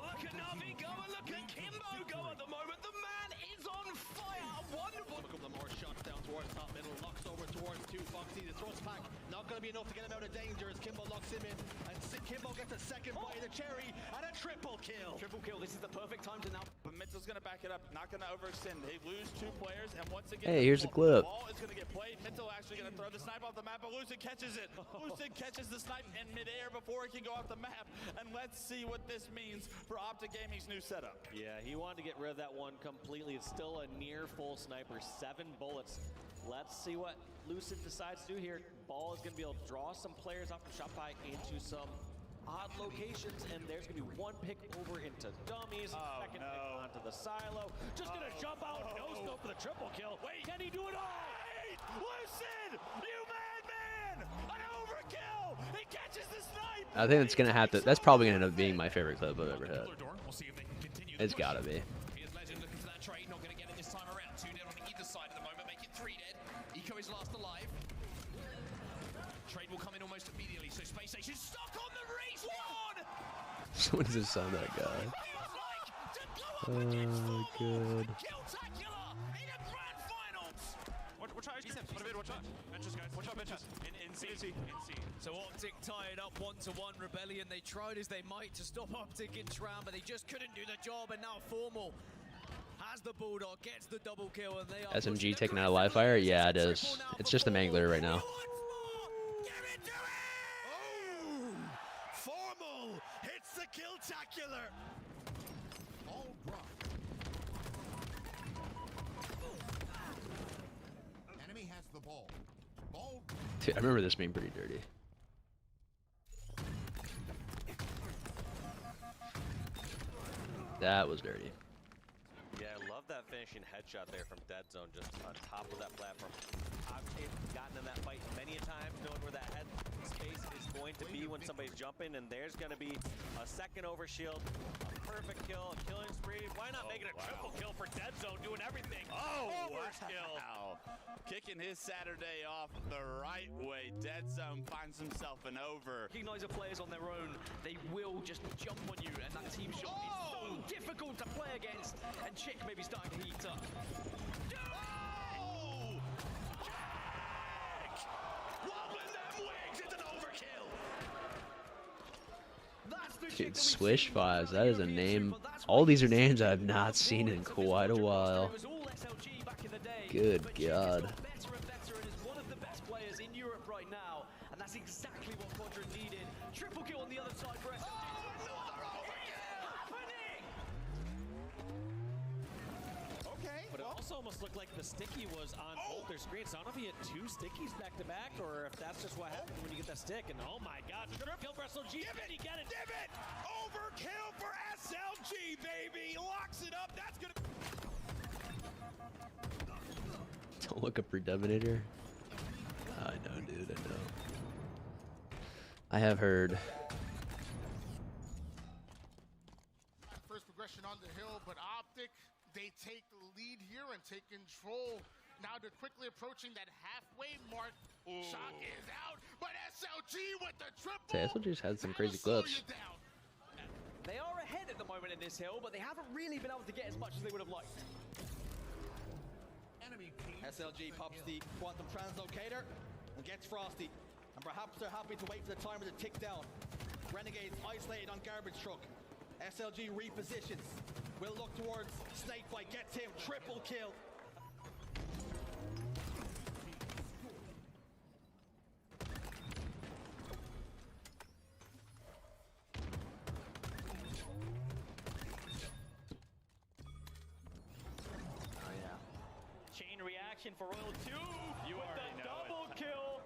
look at Navi go and look at Kimbo go at the moment. The man is on fire. Wonderful. A couple of more shots down towards top middle. Locks over towards 2 Foxy. The thrust pack not going to be enough to get him out of danger as Kimbo locks him in. And Kimbo gets a second bite of the cherry and a triple kill. Triple kill. This is the perfect time to now. But Mitchell's gonna back it up, not gonna overextend. They lose 2 players, and once again, hey, here's the clip. Ball is gonna get played. Mitchell actually gonna throw the snipe off the map, but Lucid catches it. Lucid catches the snipe in midair before it can go off the map. And let's see what this means for Optic Gaming's new setup. Yeah, he wanted to get rid of that one completely. It's still a near full sniper, 7 bullets. Let's see what Lucid decides to do here. Ball is gonna be able to draw some players out from Shopify into some odd locations, and there's gonna be 1 pick over into dummies, second pick onto the silo. Just gonna jump out, no scope for the triple kill. Wait, can he do it all? Wait! Lucid! You madman! An overkill! He catches the snipe! I think it's gonna have to. That's probably gonna end up being my favorite clip I've ever had. It's gotta be. Here's Legend looking for that trade, not gonna get it this time around. 2 dead on either side at the moment, make it 3 dead. Eco is last alive. Trade will come in almost immediately, so Space Station stuck on the respawn! Someone just saw that guy. Oh, good. So Optic tied up 1-1 Rebellion. They tried as they might to stop Optic in Tram, but they just couldn't do the job. And now Formal has the Bulldog, gets the double kill, and they are SMG taking out a live fire? Yeah, it is. It's just a mangler right now. Formal hits the kill-tacular. All drop. Enemy has the ball. Ball. Dude, I remember this being pretty dirty. That was dirty. Yeah, I love that finishing headshot there from Dead Zone, just on top of that platform. I've gotten in that fight many a time, knowing where that head space is going to be when somebody's jumping, and there's going to be a second overshield, a perfect kill, a killing spree. Why not make it a triple kill for Dead Zone, doing everything? Overkill. Wow. Kicking his Saturday off the right way. Dead Zone finds himself an over. Recognize the players on their own, they will just jump on you, and that team shot is so difficult to play against, and Chick may be starting to heat up. Dude, Swish Fives, that is a name. All these are names I've not seen in quite a while. Good God. Better and better, and is one of the best players in Europe right now, and that's exactly what Quadrant needed. Triple kill on the other side for SLG. But it also almost looked like the sticky was on both their screens. So I don't know if he had two stickies back to back, or if that's just what happens when you get that stick. And oh my God, triple kill for SLG. Did he get it? Divot! Overkill for SLG, baby! Locks it up. That's gonna. Don't look up for Devonator. I know, dude, I know. I have heard. First progression on the hill, but Optic, they take the lead here and take control. Now they're quickly approaching that halfway mark. Shock is out, but SLG with the triple. SLG's had some crazy clips. They are ahead at the moment in this hill, but they haven't really been able to get as much as they would have liked. SLG pops the quantum translocator and gets Frosty. And perhaps they're happy to wait for the timer to tick down. Renegades isolated on garbage truck. SLG repositions. Will look towards Snakebite, gets him, triple kill. Chain reaction for Royal 2 with the double kill,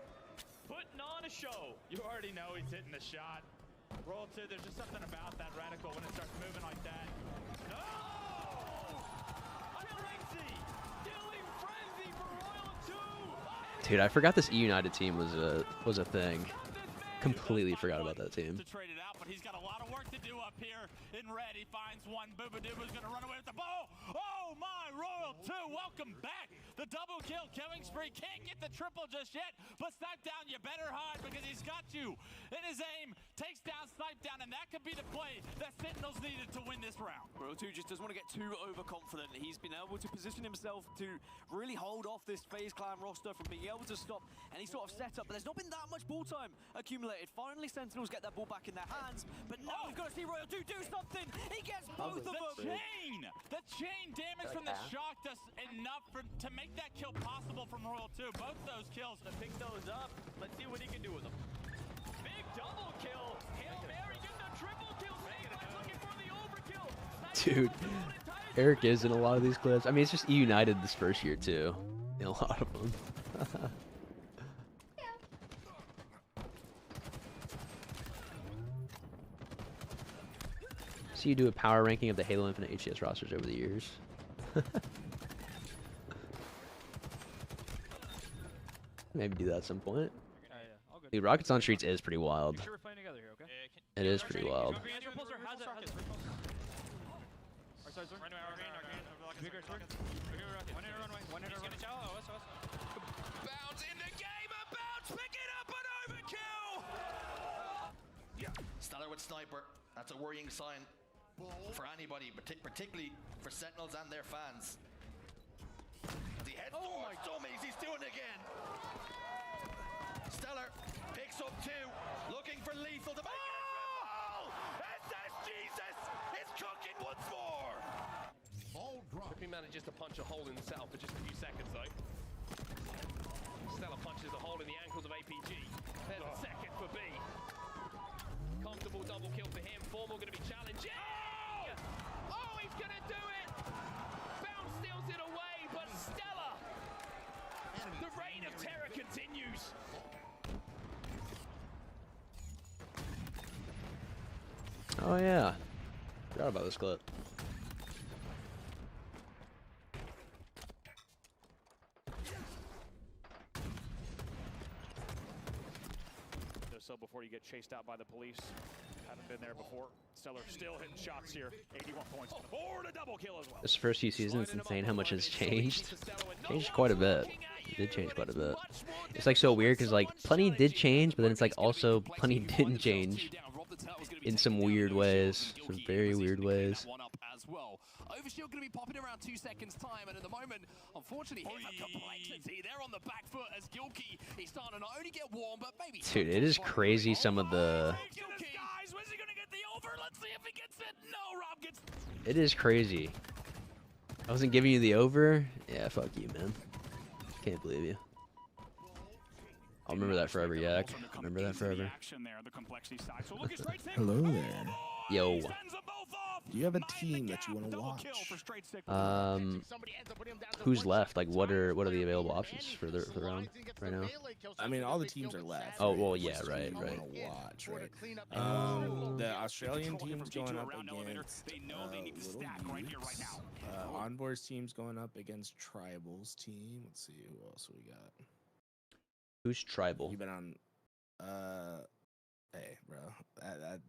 putting on a show. You already know he's hitting the shot. Royal 2, there's just something about that reticle when it starts moving like that. No! Killing frenzy for Royal 2. Dude, I forgot this E United team was a thing. Completely forgot about that team. To trade it out, but he's got a lot of work to do up here in red. He finds one. Booba-Dooba's gonna run away with the ball. Oh my, Royal 2, welcome back. The double kill, killing spree. Can't get the triple just yet, but Snipe Down, you better hide because he's got you in his aim. Takes down Snipe Down, and that could be the play that Sentinels needed to win this round. Royal 2 just doesn't want to get too overconfident. He's been able to position himself to really hold off this FaZe Clan roster from being able to stop any sort of setup, but there's not been that much ball time accumulated. Finally, Sentinels get that ball back in their hands, but now we've got to see Royal 2 do something. He gets both of them. The chain damage from the shock does enough to make that kill possible from Royal 2. Both those kills. To pick those up, let's see what he can do with them. Big double kill. Hail Mary getting a triple kill. Snakebite's looking for the overkill. Dude, Eric is in a lot of these clips. I mean, it's just E United this first year too, in a lot of them. So you do a power ranking of the Halo Infinite HCS rosters over the years. Maybe do that at some point. Dude, Rockets on Streets is pretty wild. It is pretty wild. Bounce in the game, a bounce, pick it up, an overkill! Stellar with Sniper. That's a worrying sign for anybody, particularly for Sentinels and their fans. As he heads towards dummies, he's doing it again. Stellar picks up two, looking for lethal to make it a triple. SS Jesus is cooking once more. Ball drop. He manages to punch a hole in the setup for just a few seconds though. Stella punches a hole in the ankles of APG. There's a second for B. Comfortable double kill for him. Formal going to be challenged. Oh, he's going to do it. Bounce steals it away, but Stella. The reign of terror continues. Oh yeah, forgot about this clip. before you get chased out by the police. Haven't been there before. Stellar still hitting shots here. 81 points on the board, a double kill as well. This first few seasons, it's insane how much has changed. Changed quite a bit. It did change quite a bit. It's like so weird because like plenty did change, but then it's like also plenty didn't change in some weird ways, some very weird ways. As well. Overshield going to be popping around 2 seconds time, and at the moment, unfortunately, here's a complexity. They're on the back foot as Gilkey. He's starting to not only get warm, but maybe. Dude, it is crazy some of the. It is crazy. I wasn't giving you the over. Yeah, fuck you, man. Can't believe you. I'll remember that forever, Yak. Remember that forever. Hello there. Yo. Do you have a team that you want to watch? Who's left? Like, what are the available options for the round right now? I mean, all the teams are left. Oh well, yeah, right. Watch, right. The Australian team's going up against Onboard's team's going up against Tribal's team. Let's see who else we got. Who's Tribal? You've been on. Hey, bro,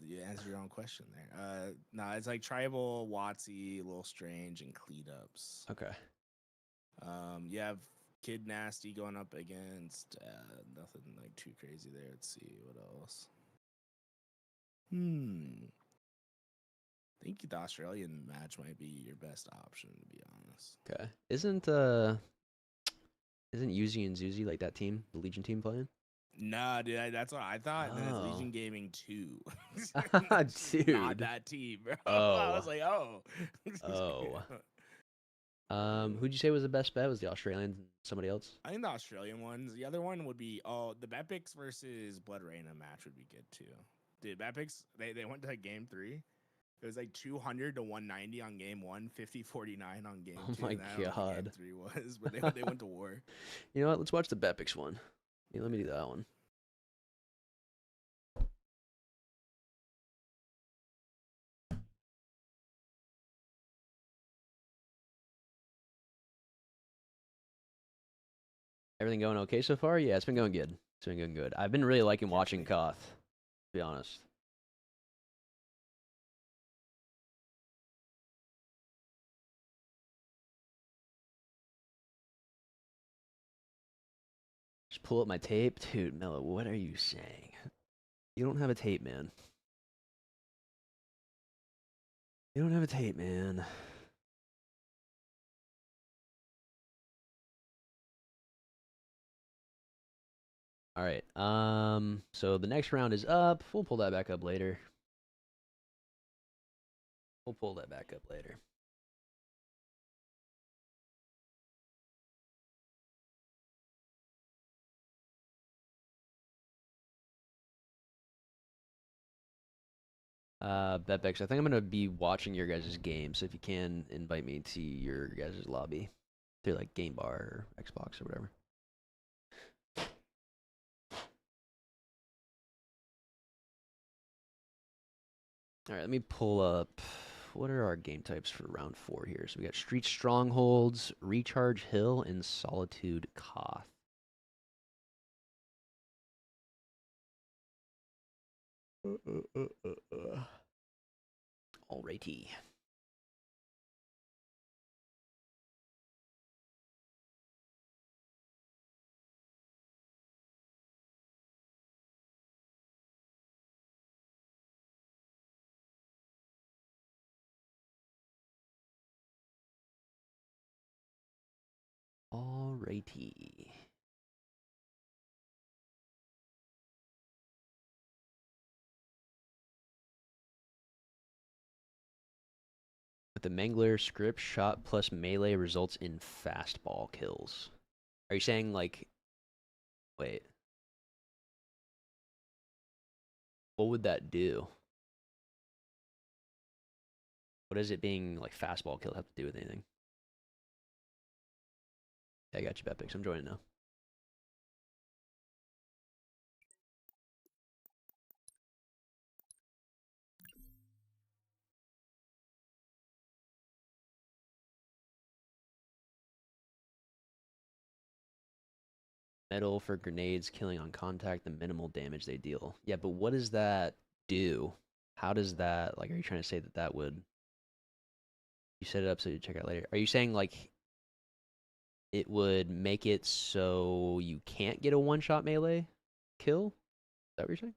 you answered your own question there. No, it's like Tribal, Watsy, Little Strange, and Cleanups. Okay. You have Kid Nasty going up against nothing like too crazy there. Let's see what else. I think the Australian match might be your best option, to be honest. Okay. Isn't Yuzi and Zuzi like that team, the Legion team playing? Nah, dude, that's what I thought. And then it's Legion Gaming 2. Dude. Not that team, bro. Oh. I was like, oh. Who'd you say was the best bet? Was the Australian and somebody else? I think the Australian ones. The other one would be the Bepix versus Blood Reina match would be good too. Dude, Bepix, they went to game 3. It was like 200 to 190 on game 1, 50-49 on game 2. Oh my god. Game 3 was, but they went to war. You know what? Let's watch the Bepix one. Yeah, let me do that one. Everything going okay so far? Yeah, it's been going good. It's been going good. I've been really liking watching Koth, to be honest. Just pull up my tape. Dude, Mello, what are you saying? You don't have a tape, man. You don't have a tape, man. All right. So the next round is up. We'll pull that back up later. We'll pull that back up later. Betbex, I think I'm gonna be watching your guys' game, so if you can invite me to your guys' lobby through like Game Bar or Xbox or whatever. All right, let me pull up. What are our game types for round 4 here? So we got Street Strongholds, Recharge Hill, and Solitude Koth. Alrighty. Alrighty. With the Mangler script, shot plus melee results in fastball kills. Are you saying like, wait, what would that do? What does it being like fastball kill have to do with anything? I got you, Bepix. I'm joining now. Metal for grenades killing on contact, the minimal damage they deal. Yeah, but what does that do? How does that, like, are you trying to say that that would... You set it up so you check it out later. Are you saying, like, it would make it so you can't get a one-shot melee kill? Is that what you're saying?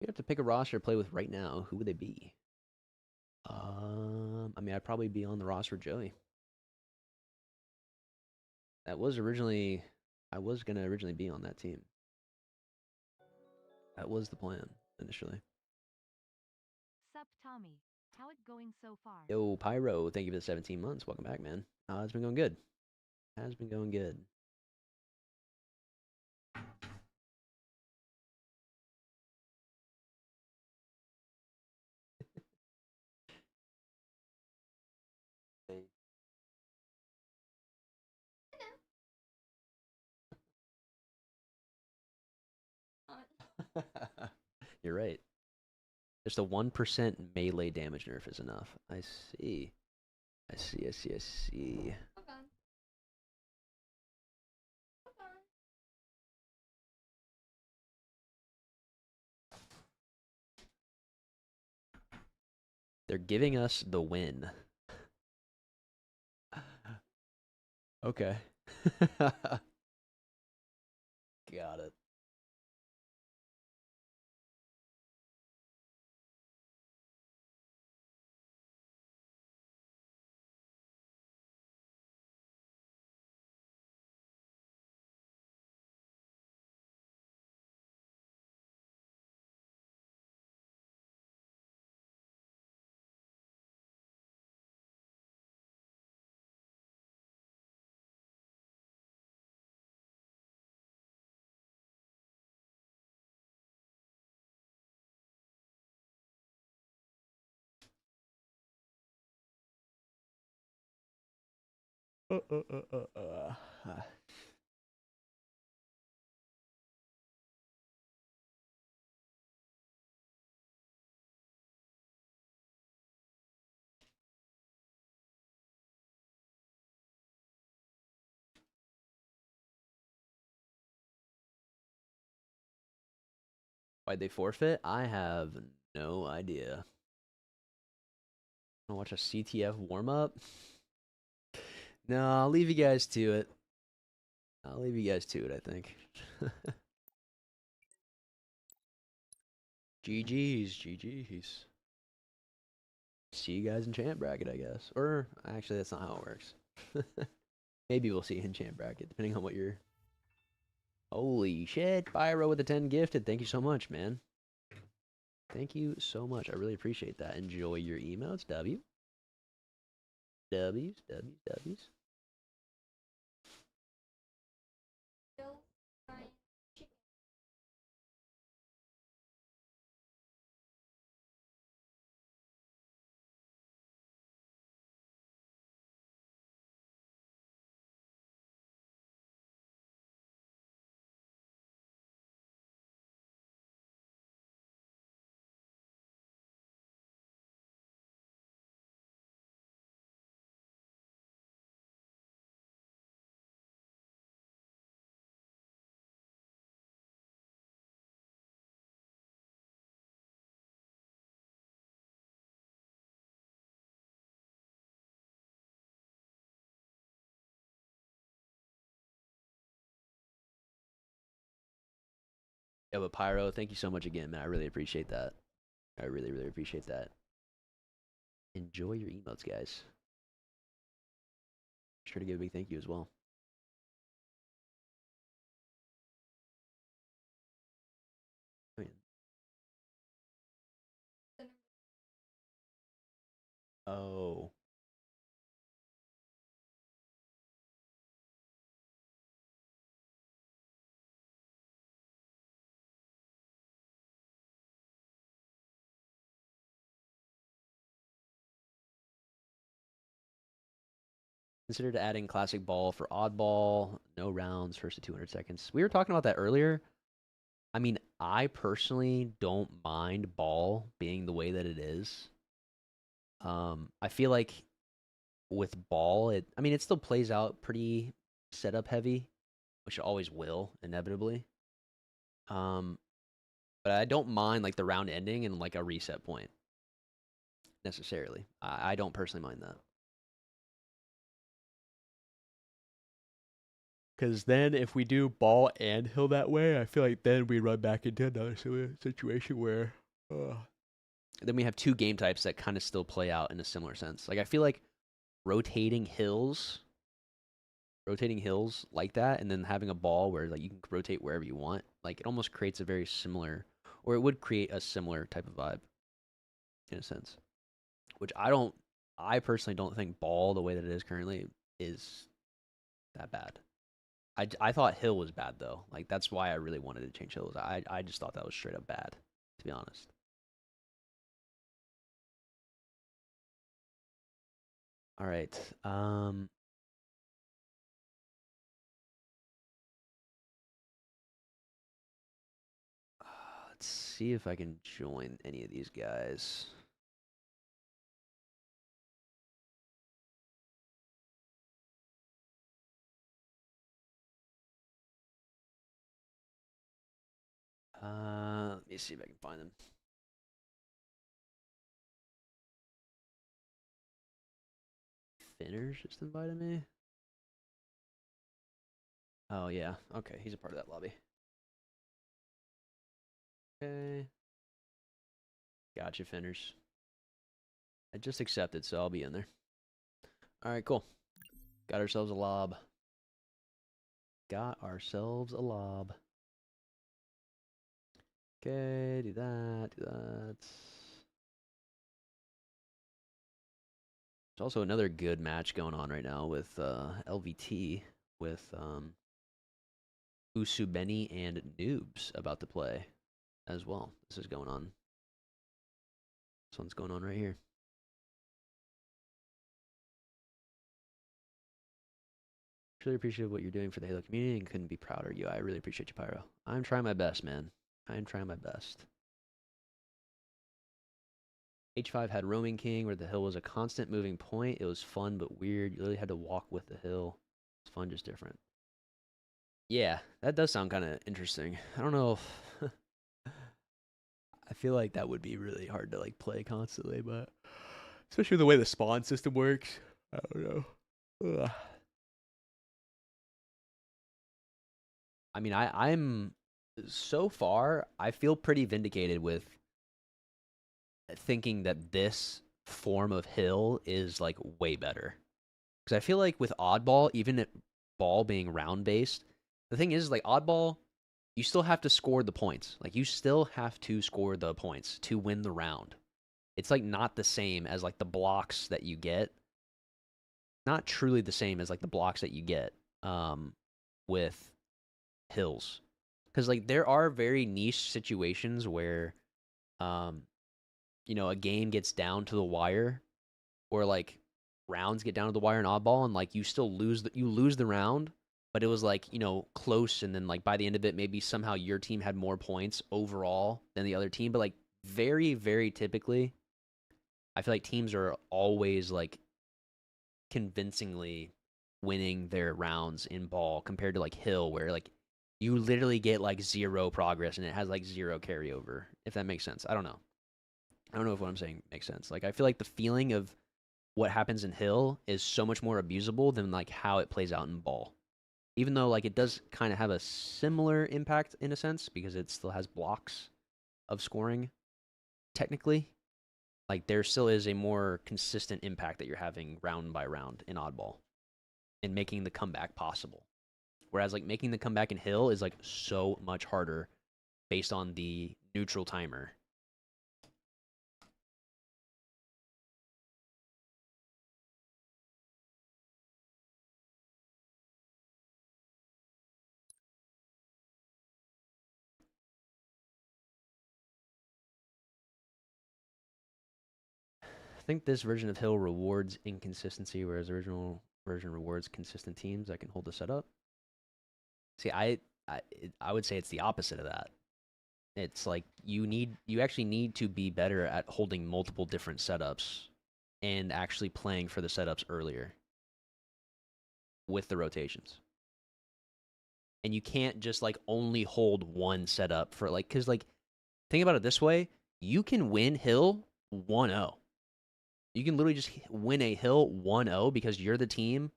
You'd have to pick a roster to play with right now. Who would they be? I mean, I'd probably be on the roster with Joey. That was originally... I was going to originally be on that team. That was the plan, initially. Sup, Tommy. How it going so far? Yo, Pyro, thank you for the 17 months. Welcome back, man. It's been going good. Has been going good. You're right. Just a 1% melee damage nerf is enough. I see. I see, I see, I see. Hold on. Hold on. They're giving us the win. Okay. Got it. Why'd they forfeit? I have no idea. Wanna watch a CTF warm-up? No, I'll leave you guys to it. I'll leave you guys to it, I think. GG's, GG's. See you guys in champ bracket, I guess. Or, actually, that's not how it works. Maybe we'll see you in champ bracket, depending on what you're... Holy shit, Byro with the 10 gifted. Thank you so much, man. Thank you so much. I really appreciate that. Enjoy your emotes, W. W's, W's, W's. Still frying chicken. Yeah, but Pyro, thank you so much again, man. I really appreciate that. I really, really appreciate that. Enjoy your emotes, guys. Sure to give a big thank you as well. Oh. Considered adding classic ball for oddball. No rounds, first to 200 seconds. We were talking about that earlier. I mean, I personally don't mind ball being the way that it is. I feel like with ball, it still plays out pretty setup heavy. which it always will inevitably. But I don't mind like the round ending and like a reset point necessarily. I don't personally mind that. Because then if we do ball and hill that way, I feel like then we run back into another situation where then we have two game types that kind of still play out in a similar sense. Like I feel like rotating hills like that, and then having a ball where like you can rotate wherever you want, like it almost creates a very similar, or it would create a similar type of vibe in a sense. Which I personally don't think ball the way that it is currently is that bad. I thought hill was bad though. Like that's why I really wanted to change hills. I just thought that was straight up bad, to be honest. All right. Let's see if I can join any of these guys. Let me see if I can find them. Finners just invited me. Oh yeah, okay, he's a part of that lobby. Okay. Gotcha, Finners. I just accepted, so I'll be in there. Alright, cool. Got ourselves a lob. Got ourselves a lob. Okay, do that, do that. There's also another good match going on right now with LVT, with Usubeni and Noobs about to play as well. This is going on. This one's going on right here. Really appreciate what you're doing for the Halo community and couldn't be prouder of you. I really appreciate you, Pyro. I'm trying my best, man. I'm trying my best. H5 had Roaming King, where the hill was a constant moving point. It was fun but weird. You really had to walk with the hill. It's fun, just different. Yeah, that does sound kind of interesting. I don't know if... I feel like that would be really hard to like play constantly, but especially the way the spawn system works. I don't know. Ugh. I mean, I'm so far, I feel pretty vindicated with thinking that this form of hill is like way better. Because I feel like with oddball, even at ball being round based, the thing is like oddball, you still have to score the points. Like you still have to score the points to win the round. It's like not the same as like the blocks that you get. Not truly the same as like the blocks that you get with hills. Because like there are very niche situations where you know, a game gets down to the wire, or like rounds get down to the wire in oddball, and like you still lose the round, but it was like, you know, close, and then like by the end of it, maybe somehow your team had more points overall than the other team. But like very, very typically, I feel like teams are always like convincingly winning their rounds in ball compared to like hill, where like you literally get like 0 progress and it has like 0 carryover, if that makes sense. I don't know if what I'm saying makes sense. Like I feel like the feeling of what happens in hill is so much more abusable than like how it plays out in ball. Even though like it does kind of have a similar impact in a sense because it still has blocks of scoring technically. Like there still is a more consistent impact that you're having round by round in oddball and making the comeback possible. Whereas like making the comeback in hill is like so much harder based on the neutral timer. I think this version of hill rewards inconsistency, whereas the original version rewards consistent teams that can hold the setup. See, I would say it's the opposite of that. It's like you actually need to be better at holding multiple different setups and actually playing for the setups earlier with the rotations. And you can't just, like, only hold one setup for, like, because, like, think about it this way. You can win hill 1-0. You can literally just win a hill 1-0 because you're the team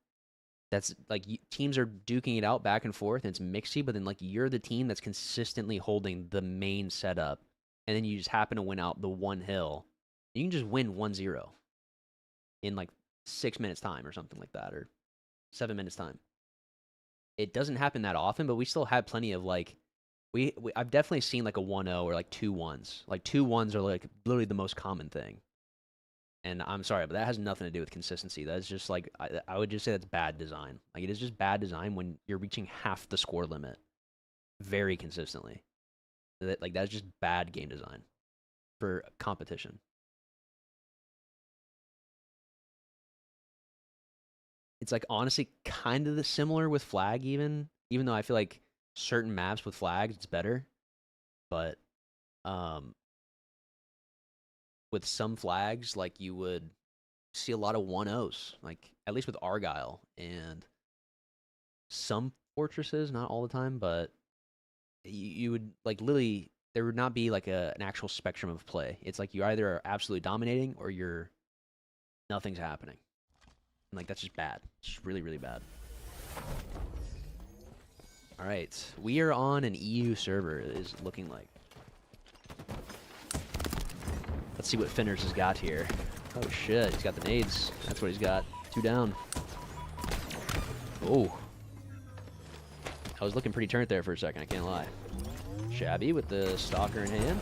that's, like, teams are duking it out back and forth, and it's mixy, but then, like, you're the team that's consistently holding the main setup, and then you just happen to win out the one hill. You can just win 1-0 in, like, 6 minutes time or something like that, or 7 minutes time. It doesn't happen that often, but we still have plenty of, like, I've definitely seen, like, a 1-0 or, like, 2-1s. Like, 2-1s are, like, literally the most common thing. And I'm sorry, but that has nothing to do with consistency. That's just, like, I would just say that's bad design. Like, it is just bad design when you're reaching half the score limit very consistently. Like, that's just bad game design for competition. It's, like, honestly kind of similar with flag even though I feel like certain maps with flags it's better. But with some flags, like, you would see a lot of 1-0s, like, at least with Argyle and some fortresses, not all the time, but you would, like, literally, there would not be, like, an actual spectrum of play. It's like you either are absolutely dominating or nothing's happening. And, like, that's just bad. It's just really, really bad. All right, we are on an EU server, it is looking like. Let's see what Finners has got here. Oh shit, he's got the nades. That's what he's got. 2 down. Oh. I was looking pretty turnt there for a second, I can't lie. Shabby with the stalker in hand.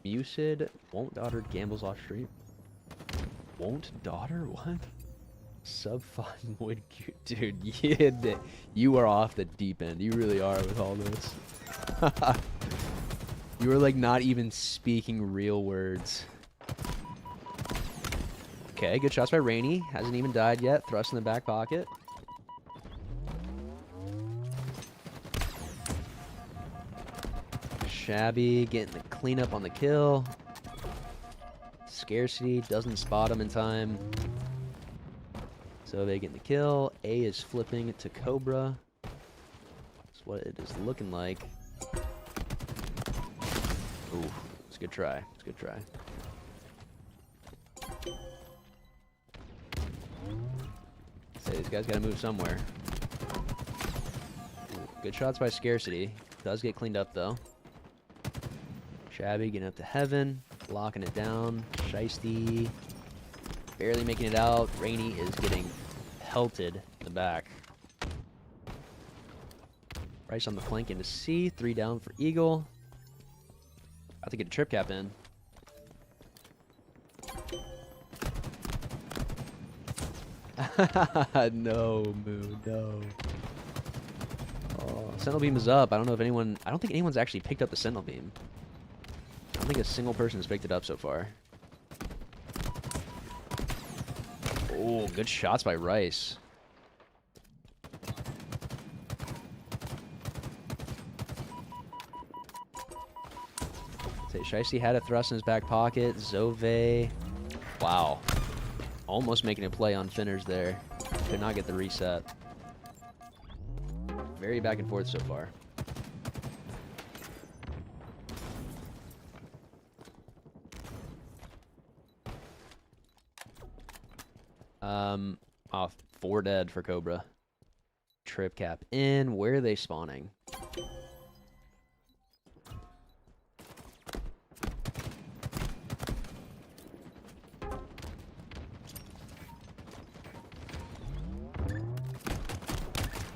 Lucid, won't daughter gambles off street. Won't daughter? What? Sub 5 would dude, you are off the deep end. You really are with all this. You are, like, not even speaking real words. Okay, good shots by Rainey. Hasn't even died yet. Thrust in the back pocket. Shabby getting the cleanup on the kill. Scarcity doesn't spot him in time. So they getting the kill. A is flipping it to Cobra. That's what it is looking like. Ooh, it's a good try. It's a good try. Say these guys gotta move somewhere. Ooh, good shots by Scarcity. Does get cleaned up though. Shabby getting up to heaven, locking it down. Shiesty barely making it out. Rainey is getting pelted in the back. Rice on the flank into C. 3 down for Eagle. About to get a trip cap in. No, Moo, no. Oh, Sentinel Beam is up. I don't know if anyone... I don't think anyone's actually picked up the Sentinel Beam. I don't think a single person has picked it up so far. Oh, good shots by Rice. Shiesty had a thrust in his back pocket. Zove. Wow. Almost making a play on Finners there. Could not get the reset. Very back and forth so far. Oh, 4 dead for Cobra. Trip cap in. Where are they spawning?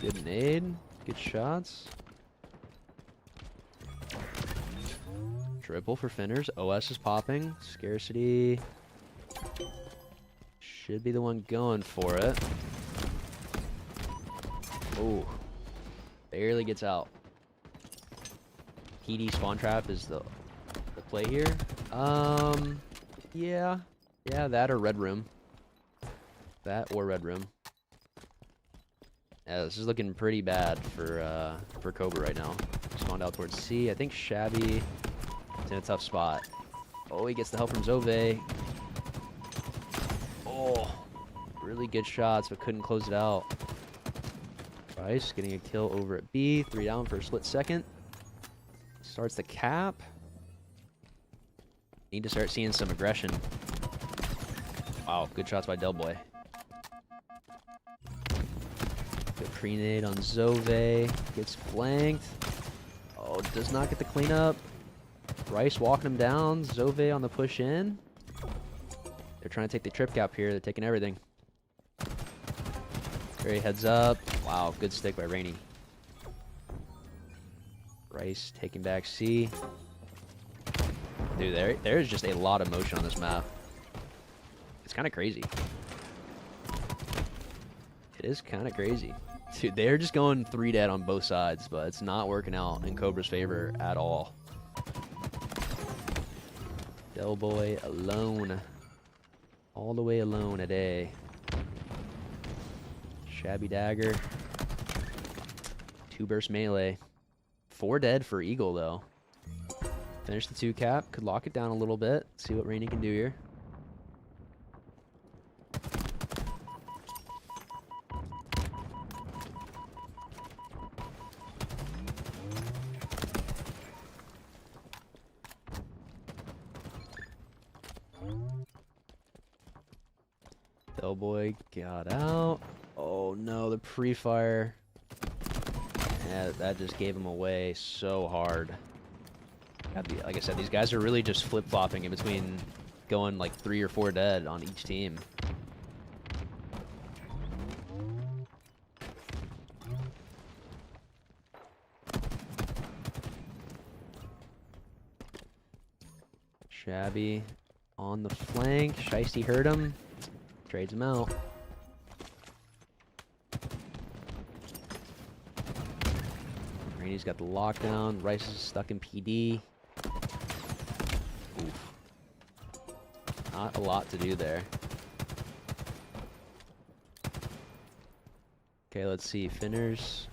Good nade. Good shots. Triple for Finners. OS is popping. Scarcity. Should be the one going for it. Oh. Barely gets out. PD spawn trap is the play here. Yeah. Yeah, that or red room. That or red room. Yeah, this is looking pretty bad for Cobra right now. Spawned out towards C. I think Shabby is in a tough spot. Oh, he gets the help from Zove. Oh, really good shots, but couldn't close it out. Rice getting a kill over at B. 3 down for a split second. Starts the cap. Need to start seeing some aggression. Wow, good shots by Del Boy. Good pre-nade on Zove. Gets flanked. Oh, does not get the cleanup. Rice walking him down. Zove on the push in. They're trying to take the trip cap here. They're taking everything. Very heads up. Wow, good stick by Rainey. Rice taking back C. Dude, there's just a lot of motion on this map. It's kind of crazy. It is kind of crazy. Dude, they're just going 3 dead on both sides, but it's not working out in Cobra's favor at all. Del Boy alone. All the way alone at A. Shabby Dagger. 2 burst melee. 4 dead for Eagle, though. Finish the 2 cap. Could lock it down a little bit. See what Rainey can do here. Del Boy got out. Oh no, the pre-fire. Yeah, that just gave him away so hard. Like I said, these guys are really just flip-flopping in between going like 3 or 4 dead on each team. Shabby on the flank. Shiesty heard him. Trades him out. Rainey's got the lockdown. Rice is stuck in PD. Oof. Not a lot to do there. Okay, let's see. Finners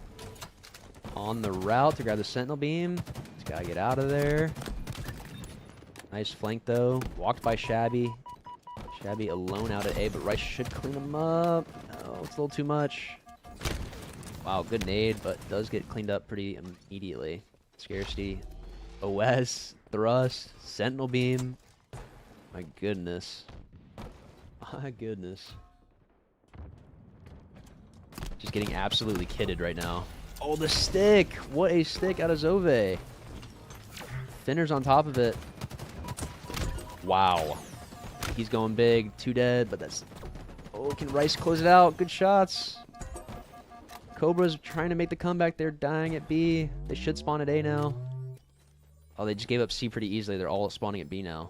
on the route to grab the sentinel beam. He's got to get out of there. Nice flank, though. Walked by Shabby. Shabby alone out at A, but Rice should clean him up. No, it's a little too much. Wow, good nade, but does get cleaned up pretty immediately. Scarcity. OS. Thrust. Sentinel beam. My goodness. My goodness. Just getting absolutely kitted right now. Oh, the stick! What a stick out of Zove. Finner's on top of it. Wow. He's going big. 2 dead, but that's... Oh, can Rice close it out? Good shots. Cobra's trying to make the comeback. They're dying at B. They should spawn at A now. Oh, they just gave up C pretty easily. They're all spawning at B now.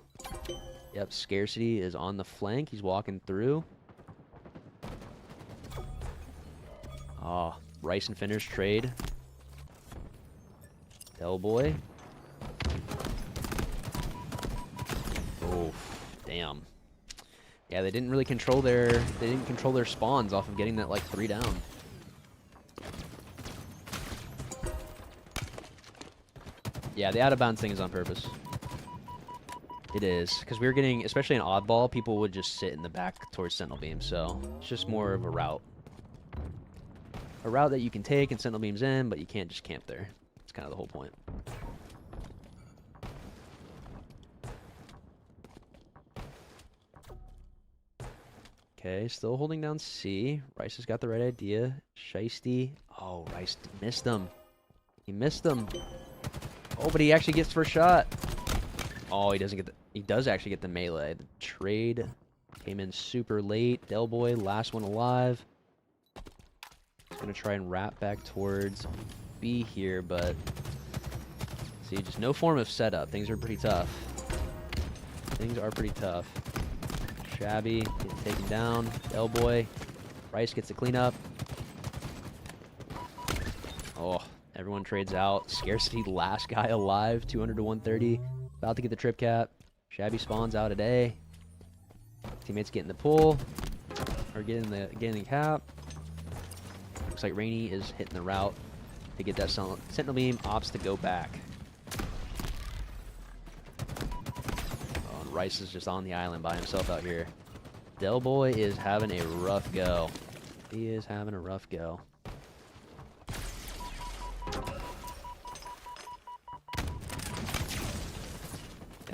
Yep, Scarcity is on the flank. He's walking through. Oh, Rice and Finners trade. Del Boy. Oh, damn. Yeah, they didn't really control their spawns off of getting that like 3 down. Yeah, the out of bounds thing is on purpose. It is, because we were getting, especially in oddball, people would just sit in the back towards sentinel beam, so it's just more of a route. A route that you can take and sentinel beams in, but you can't just camp there. It's kind of the whole point. Okay, still holding down C. Rice has got the right idea. Shiesty. Oh, Rice missed him. He missed him. Oh, but he actually gets first shot. Oh, he doesn't get the... He does actually get the melee. The trade came in super late. Del Boy, last one alive. He's going to try and wrap back towards B here, but... See, just no form of setup. Things are pretty tough. Things are pretty tough. Shabby getting taken down. Del Boy. Rice gets the cleanup. Oh, everyone trades out. Scarcity, last guy alive. 200 to 130. About to get the trip cap. Shabby spawns out at A. Teammates getting the pull. Or getting the cap. Looks like Rainey is hitting the route to get that sentinel beam. Opts to go back. Oh, and Rice is just on the island by himself out here. Del Boy is having a rough go. He is having a rough go.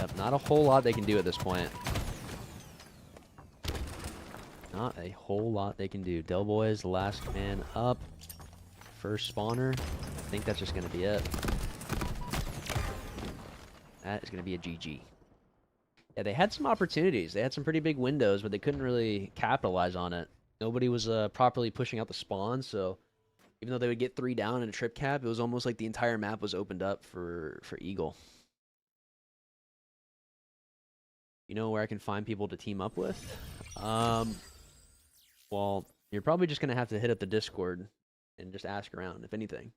Yep, not a whole lot they can do at this point. Not a whole lot they can do. Del Boy's the last man up. First spawner. I think that's just going to be it. That is going to be a GG. Yeah, they had some opportunities. They had some pretty big windows, but they couldn't really capitalize on it. Nobody was properly pushing out the spawn, so even though they would get 3 down in a trip cap, it was almost like the entire map was opened up for Eagle. You know where I can find people to team up with? Well, you're probably just going to have to hit up the Discord and just ask around, if anything.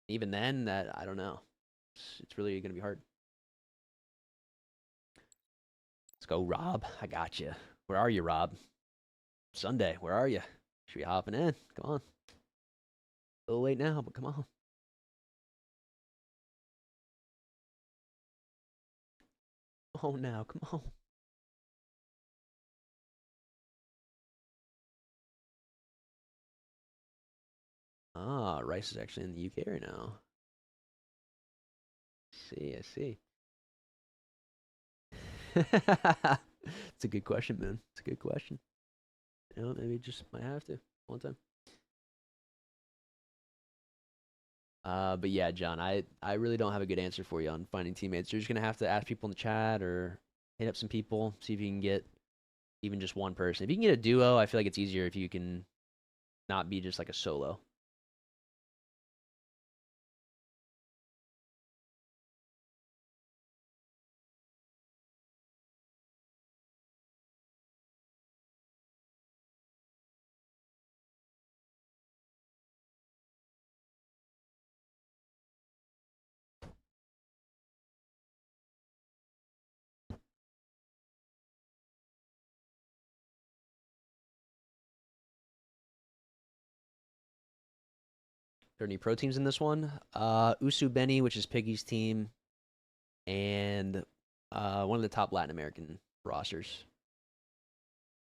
Even then, I don't know. It's really going to be hard. Let's go, Rob. I got you. Where are you, Rob? Sunday, where are you? Should be hopping in. Come on. A little late now, but come on. Oh, now, come on. Ah, Rice is actually in the UK right now. I see. It's a good question, man. It's a good question. You know, maybe just might have to one time. But yeah, John, I really don't have a good answer for you on finding teammates. You're just gonna have to ask people in the chat or hit up some people, see if you can get even just one person. If you can get a duo, I feel like it's easier if you can not be just like a solo. Are there any pro teams in this one? Usu Benny, which is Piggy's team, and one of the top Latin American rosters.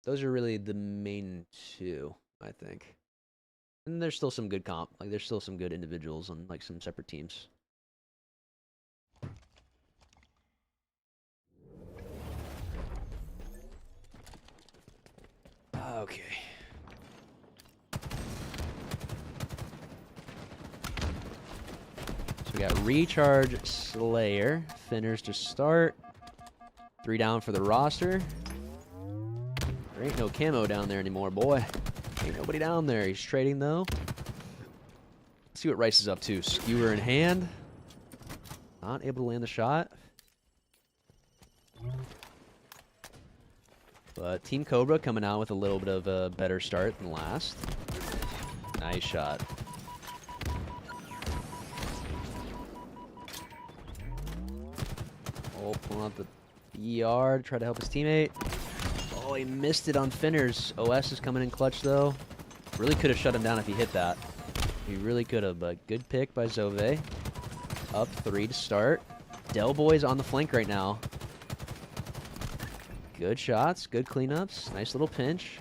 Those are really the main two, I think. And there's still some good comp. Like, there's still some good individuals on, like, some separate teams. Okay. So we got Recharge Slayer. Finners to start. 3 down for the roster. There ain't no camo down there anymore, boy. Ain't nobody down there. He's trading, though. Let's see what Rice is up to. Skewer in hand. Not able to land the shot. But Team Cobra coming out with a little bit of a better start than last. Nice shot. Oh, pulling out the ER to try to help his teammate. Oh, he missed it on Finners. OS is coming in clutch, though. Really could have shut him down if he hit that. He really could have, but good pick by Zove. Up 3 to start. Del Boy's on the flank right now. Good shots, good cleanups. Nice little pinch.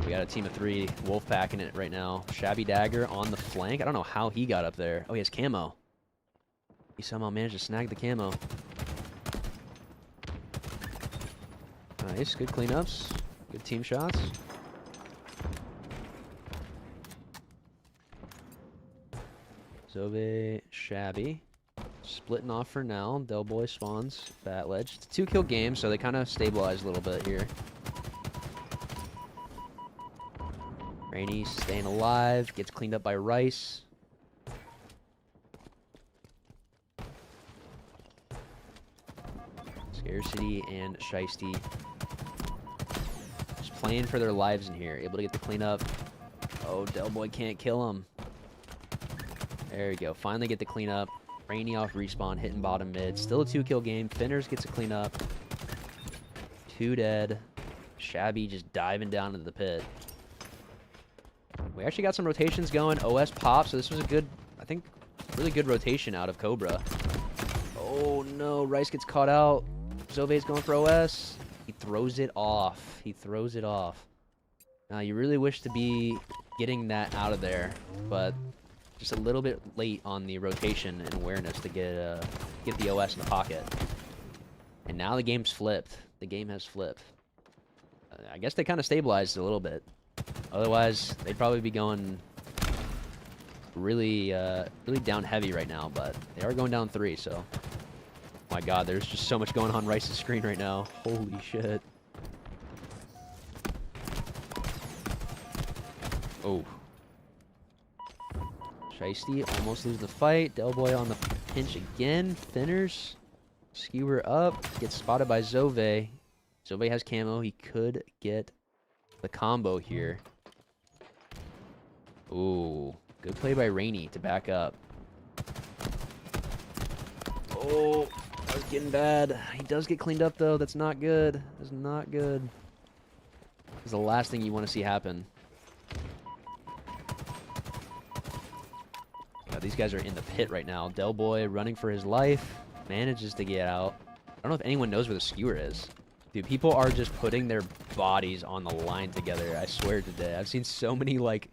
We got a team of 3. Wolfpack in it right now. Shabby Dagger on the flank. I don't know how he got up there. Oh, he has camo. He somehow managed to snag the camo. Nice, good cleanups. Good team shots. Zove, Shabby. Splitting off for now. Del Boy spawns. Bat Ledge. It's a 2-kill game, so they kind of stabilize a little bit here. Rainy staying alive. Gets cleaned up by Rice. Scarcity and Shiesty just playing for their lives in here. Able to get the cleanup. Oh, Del Boy can't kill him. There we go. Finally get the cleanup. Rainy off respawn, hitting bottom mid. Still a 2-kill game. Finners gets a cleanup. 2 dead. Shabby just diving down into the pit. We actually got some rotations going. OS pop, so this was a good, I think, really good rotation out of Cobra. Oh no, Rice gets caught out. Zove's going for OS. He throws it off. He throws it off. Now, you really wish to be getting that out of there, but just a little bit late on the rotation and awareness to get the OS in the pocket. And now the game's flipped. The game has flipped. I guess they kind of stabilized a little bit. Otherwise, they'd probably be going really down heavy right now, but they are going down 3, so. My god, there's just so much going on Rice's screen right now. Holy shit. Oh. Shiesty almost losing the fight. Delboy on the pinch again. Finners. Skewer up. Gets spotted by Zove. Zove has camo. He could get the combo here. Ooh. Good play by Rainy to back up. Oh, that was getting bad. He does get cleaned up, though. That's not good. That's not good. That's the last thing you want to see happen. Yeah, these guys are in the pit right now. Delboy running for his life. Manages to get out. I don't know if anyone knows where the skewer is. Dude, people are just putting their bodies on the line together. I swear today. I've seen so many, like,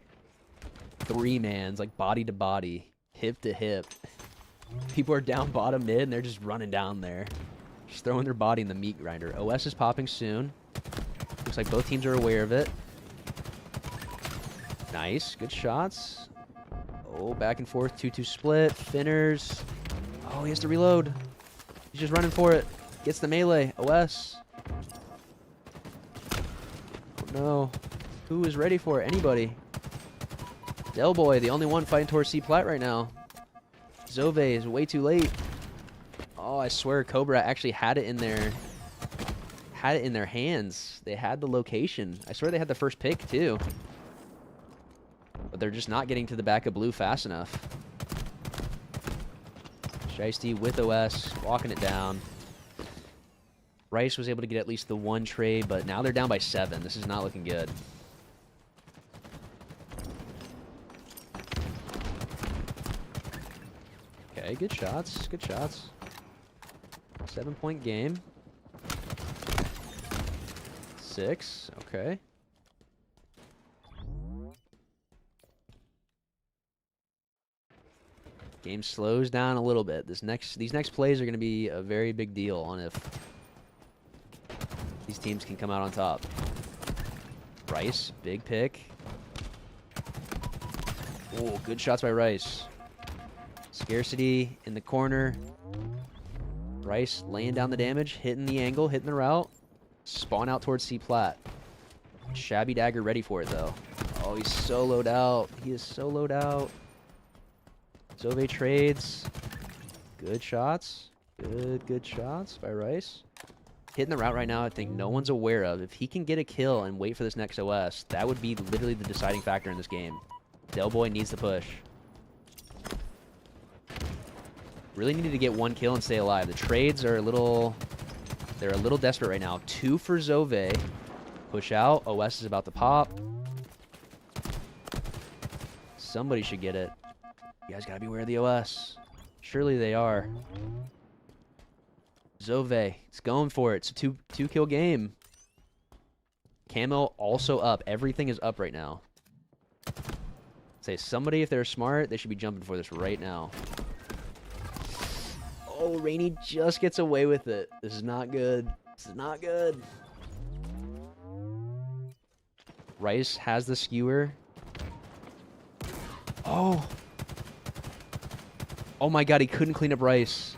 3-mans, like, body to body, hip to hip. People are down bottom mid, and they're just running down there. Just throwing their body in the meat grinder. OS is popping soon. Looks like both teams are aware of it. Nice. Good shots. Oh, back and forth. 2-2 split. Finners. Oh, he has to reload. He's just running for it. Gets the melee. OS. Oh, no. Who is ready for it? Anybody. Delboy, the only one fighting towards C-Plat right now. Zove is way too late. Oh, I swear Cobra actually had it in their hands. They had the location. I swear they had the first pick too. But they're just not getting to the back of blue fast enough. Shiesty with OS, walking it down. Rice was able to get at least the 1 trade, but now they're down by 7. This is not looking good. Okay, good shots. Good shots. 7-point game. 6. Okay. Game slows down a little bit. These next plays are going to be a very big deal on if these teams can come out on top. Rice, big pick. Oh, good shots by Rice. Scarcity in the corner. Rice laying down the damage, hitting the angle, hitting the route. Spawn out towards C-Plat. Shabby Dagger ready for it, though. Oh, he's soloed out. He is soloed out. Zove trades. Good shots. Good shots by Rice. Hitting the route right now, I think no one's aware of. If he can get a kill and wait for this next OS, that would be literally the deciding factor in this game. Delboy needs to push. Really needed to get 1 kill and stay alive. The trades are they're a little desperate right now. 2 for Zove. Push out. OS is about to pop. Somebody should get it. You guys gotta be aware of the OS. Surely they are. Zove, it's going for it. It's a two kill game. Camo also up. Everything is up right now. Say somebody, if they're smart, they should be jumping for this right now. Oh, Rainy just gets away with it. This is not good. This is not good. Rice has the skewer. Oh. Oh my god, he couldn't clean up Rice.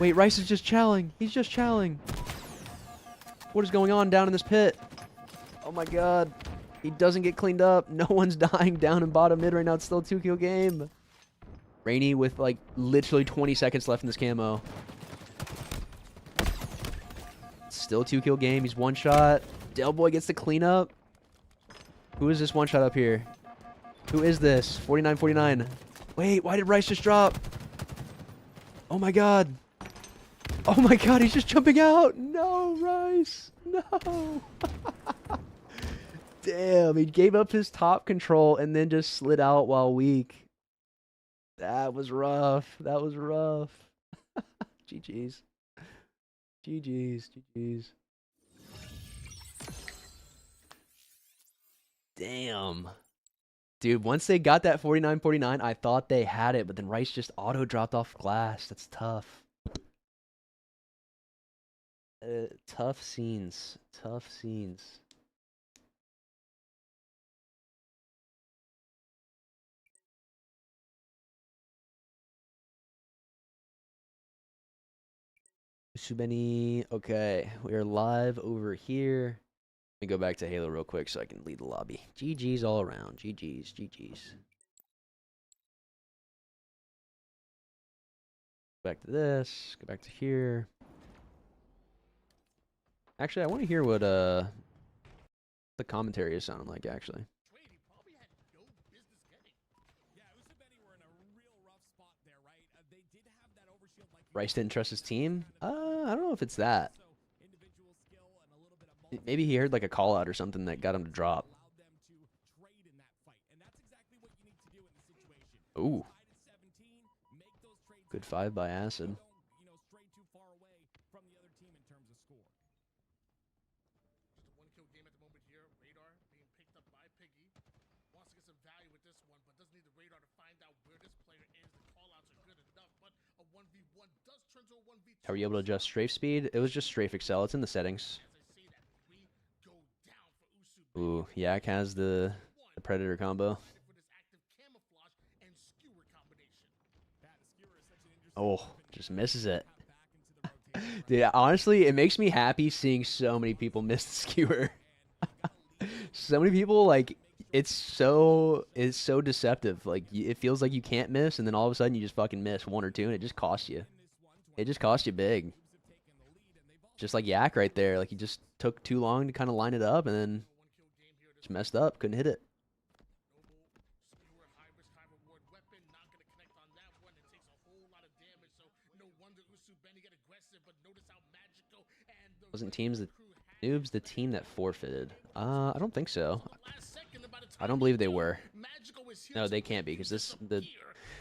Wait, Rice is just chowing. He's just chowing. What is going on down in this pit? Oh my god. He doesn't get cleaned up. No one's dying down in bottom mid right now. It's still a 2-kill game. Rainy with like literally 20 seconds left in this camo. Still a 2-kill game. He's 1 shot. Delboy gets the cleanup. Who is this 1 shot up here? Who is this? 49-49. Wait, why did Rice just drop? Oh my god. Oh my god, he's just jumping out. No, Rice. No. Damn, he gave up his top control and then just slid out while weak. That was rough. That was rough. GG's. GG's. GG's. Damn. Dude, once they got that 49-49, I thought they had it, but then Rice just auto dropped off glass. That's tough. Tough scenes. Tough scenes. Subeni. Okay, we are live over here. Let me go back to Halo real quick so I can lead the lobby. GG's all around. GG's. GG's. Back to this. Go back to here. Actually, I want to hear what the commentary is sounding like, actually. Rice didn't trust his team? I don't know if it's that. Maybe he heard like a call out or something that got him to drop. Ooh. Good 5 by Acid. How were you able to adjust strafe speed? It was just strafe excel. It's in the settings. Ooh, Yak has the Predator combo. Oh, just misses it. Dude, honestly, it makes me happy seeing so many people miss the skewer. So many people, like, it's so deceptive. Like, it feels like you can't miss, and then all of a sudden you just fucking miss 1 or 2, and it just costs you. It just cost you big. Just like Yak right there. Like, he just took too long to kind of line it up and then just messed up. Couldn't hit it. Wasn't Noobs the team that forfeited? I don't think so. I don't believe they were. No, they can't be because this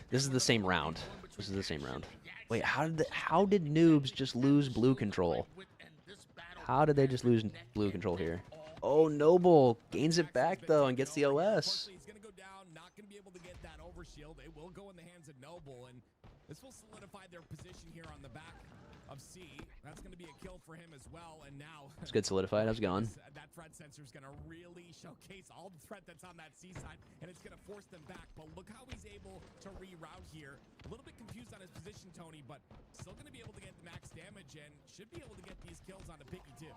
is the same round. This is the same round. Wait, how did Noobs just lose blue control? How did they just lose blue control here? Oh, Noble gains it back though and gets the OS. He's gonna go down, not gonna be able to get that overshield. It will go in the hands of Noble, and this will solidify their position here on the back of C. That's going to be a kill for him as well, and now It's good solidified. How's it going? That threat sensor is going to really showcase all the threat that's on that C side, and it's going to force them back. But look how he's able to reroute here. A little bit confused on his position, Tony, but still going to be able to get max damage and should be able to get these kills onto Picky too.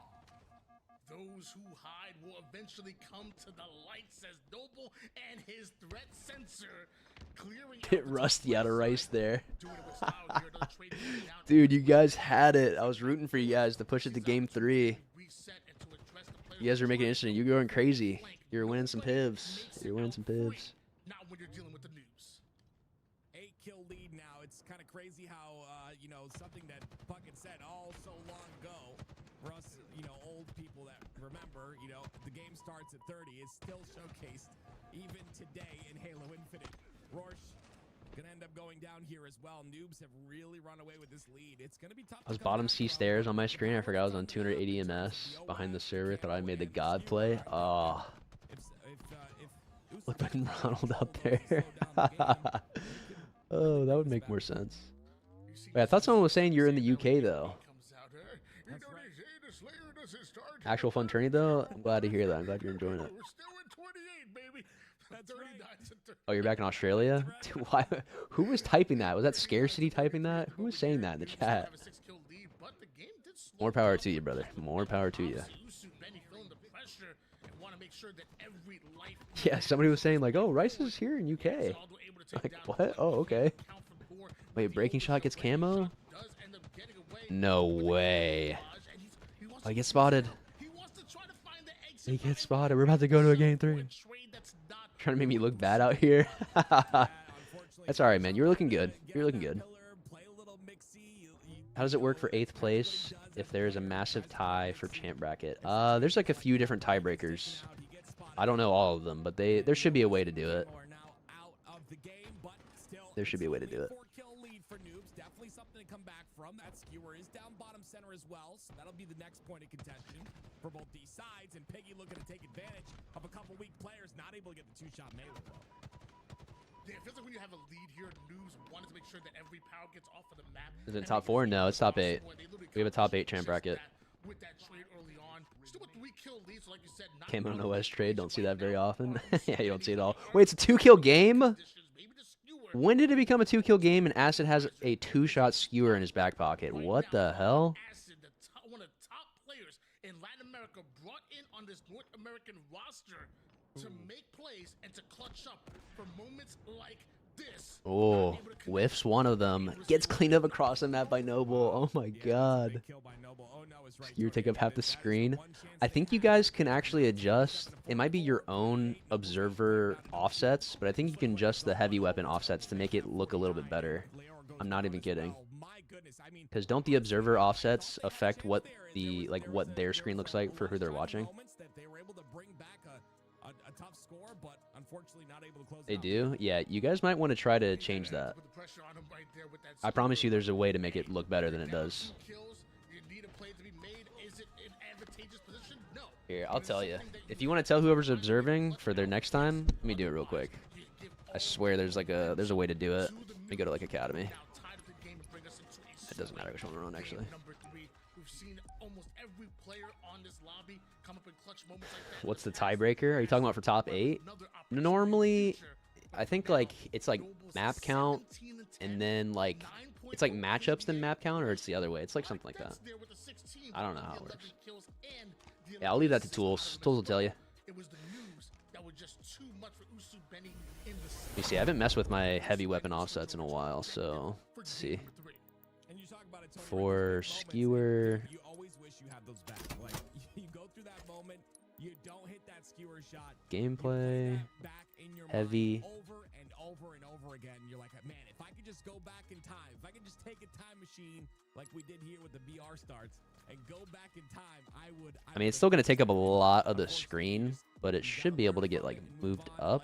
Those who hide will eventually come to the light, says Noble, and his threat sensor clearing Hit Rusty out of Rice there. Dude, you guys had it. I was rooting for you guys to push it to game 3. You guys were making it interesting. You were going crazy. You were winning some pivs. You were winning some pivs. Not when you're dealing with the Noobs. 8-kill lead now. It's kind of crazy how, you know, something that Puckett said all so long ago, for us, you know, old people that remember, you know, the game starts at 30 is still showcased even today in Halo Infinite. Rorsch gonna end up going down here as well. Noobs have really run away with this lead. It's gonna be tough. I was bottom C stairs on my screen. I forgot I was on 280 ms behind the server. Thought I made the god play. Oh. Look like Ronald out there. Oh, that would make more sense. Wait, I thought someone was saying you're in the UK though. Actual fun tourney though? I'm glad to hear that. I'm glad you're enjoying it. Oh, you're back in Australia? Dude, why? Who was typing that? Was that Scarcity typing that? Who was saying that in the chat? More power to you, brother. More power to you. Yeah, somebody was saying like, oh, Rice is here in UK. Like, what? Oh, okay. Wait, Breaking Shot gets camo? No way. Oh, he gets spotted. He gets spotted. We're about to go to a game 3. Trying to make me look bad out here. That's alright, man. You're looking good. You're looking good. How does it work for 8th place if there's a massive tie for champ bracket? There's like a few different tiebreakers. I don't know all of them, but there should be a way to do it. There should be a way to do it. for Noobs. Definitely something to come back from. That skewer is down bottom center as well, so that'll be the next point of contention for both these sides. And Piggy looking to take advantage of a couple weak players, not able to get the two-shot melee though. Yeah, it feels like when you have a lead here, Noobs wanted to make sure that every power gets off of the map. Is it top 4? No, it's top 8. We have a top 8 champ bracket. With that trade early on, still a 3-kill lead, so like you said, not Came on the West trade. Don't see that very often. Yeah, you don't see it all. Wait, it's a 2-kill game? When did it become a 2-kill game and Acid has a 2-shot skewer in his back pocket? What the hell? Acid, one of the top players in Latin America, brought in on this North American roster to make plays and to clutch up for moments like this. Oh, whiffs one of them. Gets cleaned up across the map by Noble. Oh my god. Skewer take up half the screen. I think you guys can actually adjust. It might be your own observer offsets, but I think you can adjust the heavy weapon offsets to make it look a little bit better. I'm not even kidding. Because don't the observer offsets affect what the what their screen looks like for who they're watching? They do? Yeah, you guys might want to try to change that. I promise you there's a way to make it look better than it does. Here, I'll tell you. If you want to tell whoever's observing for their next time, let me do it real quick. I swear there's a way to do it. Let me go to Academy. It doesn't matter which one we're on actually. What's the tiebreaker? Are you talking about for top 8? Normally, I think it's map count, and then it's matchups then map count, or it's the other way. It's something like that. I don't know how it works. Yeah, I'll leave that to Tools. Tools will tell you. Let me see. I haven't messed with my heavy weapon offsets in a while, so let's see. For skewer. You always wish you had those back. You go through that moment, you don't hit that skewer shot. Gameplay. Heavy. Over and over and over again. You're like, man, if I could just go back in time, if I could just take a time machine like we did here with the BR starts and go back in time, I would. I mean, it's still going to take up a lot of the screen, but it should be able to get moved up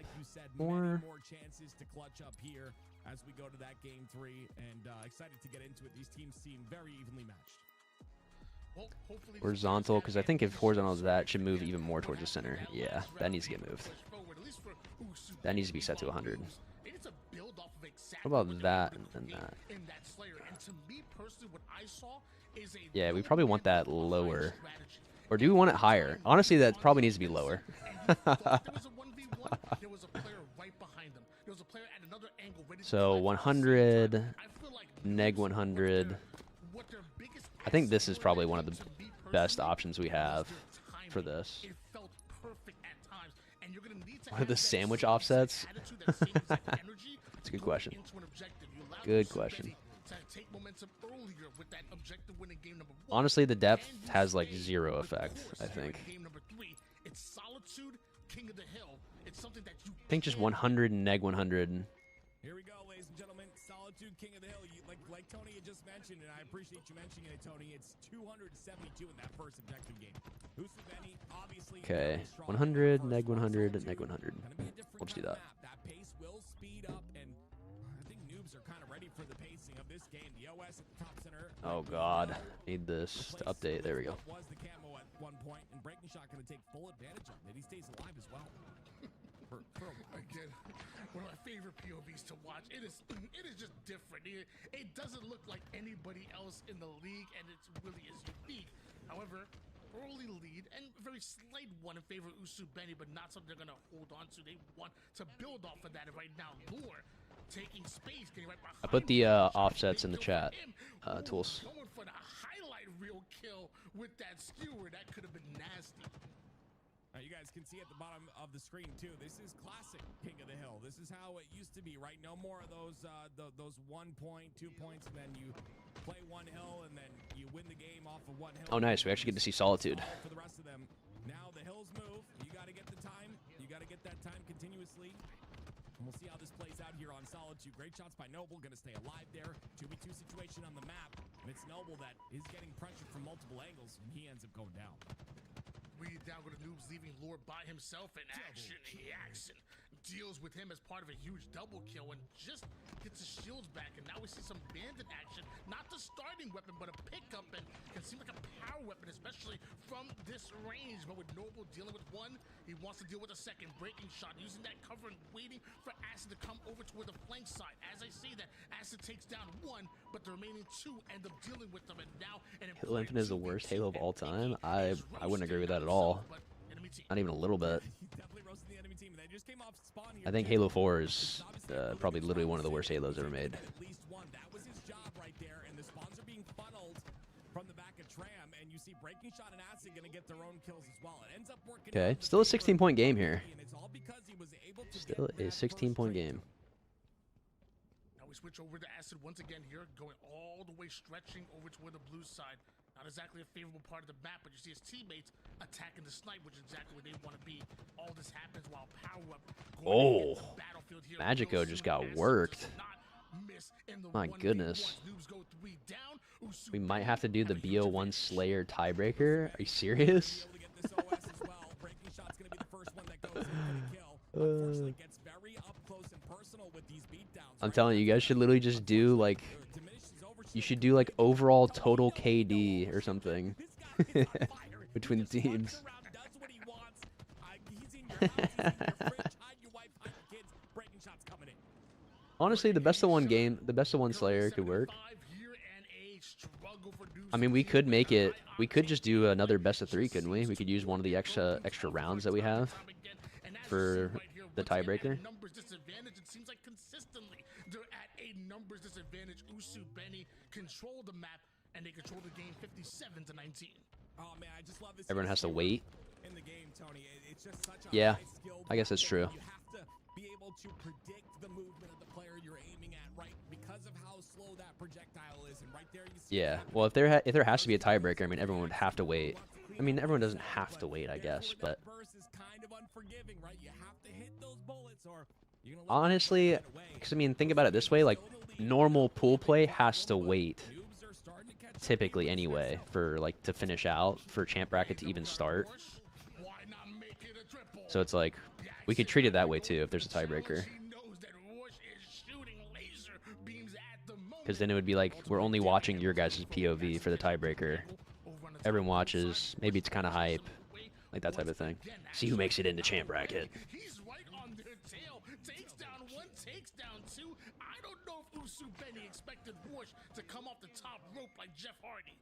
more. More chances to clutch up here as we go to that game 3, and excited to get into it. These teams seem very evenly matched. Horizontal, because I think if horizontal is that, it should move even more towards the center. Yeah, that needs to get moved. That needs to be set to 100. What about that and that? Yeah, we probably want that lower. Or do we want it higher? Honestly, that probably needs to be lower. So 100, neg 100. I think this is probably one of the best options we have for this. What are the sandwich offsets? That's a good question. Good question. Honestly, the depth has 0 effect, I think. I think just 100 and neg 100. Here we go, ladies and gentlemen. Solitude, King of the Hill. Like Tony had just mentioned, and I appreciate you mentioning it, Tony. It's 272 in that first objective game. Obviously. Okay, 100, neg 100, neg 100. We'll just do that. That pace will speed up, and I think Noobs are kind of ready for the pacing of this game. The OS at the top center. Oh God, need this to update. There we go. Was the camo at one point, and Breaking Shot going to take full advantage of it. He stays alive as well. Again, one of my favorite POVs to watch. It is just different. It doesn't look like anybody else in the league, and it really is unique. However, early lead and very slight one in favor of Usu Benny, but not something they're gonna hold on to. They want to build off of that right now. Lure taking space, getting right behind. I put the offsets in the chat. Tools. Going for the highlight reel kill with that skewer. That could have been nasty. You guys can see at the bottom of the screen too. This is classic King of the Hill. This is how it used to be, right? No more of those 1 point, 2 points, and then you play one hill and then you win the game off of one hill. Oh, nice. We actually get to see Solitude. For the rest of them, now the hills move. You got to get the time. You got to get that time continuously. And we'll see how this plays out here on Solitude. Great shots by Noble, going to stay alive there. 2v2 situation on the map, and it's Noble that is getting pressure from multiple angles, and he ends up going down. We down with the Noobs, leaving Lure by himself in action. Jackson deals with him as part of a huge double kill and just gets his shields back. And now we see some bandit action. Not the starting weapon, but a pickup, and can seem like a power weapon, especially from this range. But with Noble dealing with one, he wants to deal with a second. Breaking shot, using that cover and waiting for Acid to come over toward the flank side. As I say that, Acid takes down one, but the remaining two end up dealing with them. And now Halo Infinite is the worst Halo of all time. I wouldn't agree with that at all. Not even a little bit. I think Halo 4 is probably literally one of the worst Halos ever made. At least one. That was his job right there, and the spawns are being funneled from the back of Tram, and you see Breaking Shot and Acid gonna get their own kills as well. It ends up working. Okay, still a 16-point game here. And it's all because he was able to Still a 16-point game. Now we switch over to Acid once again here, going all the way stretching over toward the blue side. Not exactly a favorable part of the map, but you see his teammates attacking the snipe, which is exactly where they want to be. All this happens while Power Up going into the battlefield here. Magico just got worked. My goodness. We might have to do the BO1 Slayer tiebreaker. Are you serious? I'm telling you, you guys should literally just do like, you should do like overall total KD or something between the teams. Honestly, the best of one game, the best of one Slayer could work. I mean, we could make it, we could just do another best of 3, couldn't we? We could use one of the extra rounds that we have for the tiebreaker. Numbers disadvantage, it seems like consistently they're at a numbers disadvantage. Usu, Benny control the map, and they control the game 57-19. Oh man, I just love this. Everyone has to wait. In the game, Tony, it's just such a Yeah, high skill I guess that's true. You have to be able to predict the movement of the player you're aiming at, right? Because of how slow that projectile is, and right there you see. Yeah, well, if there has to be a tiebreaker, I mean, everyone would have to wait. I mean, everyone doesn't have to wait, I guess, but honestly, because I mean, think about it this way: like, normal pool play has to wait, typically anyway, for like to finish out, for champ bracket to even start. So it's like, we could treat it that way too if there's a tiebreaker. Because then it would be like, we're only watching your guys' POV for the tiebreaker. Everyone watches, maybe it's kind of hype, like that type of thing. See who makes it into champ bracket. He's right on their tail. Takes down one, takes down two. I don't know if Usu Benny expected Warsh to come off the top rope like Jeff Hardy.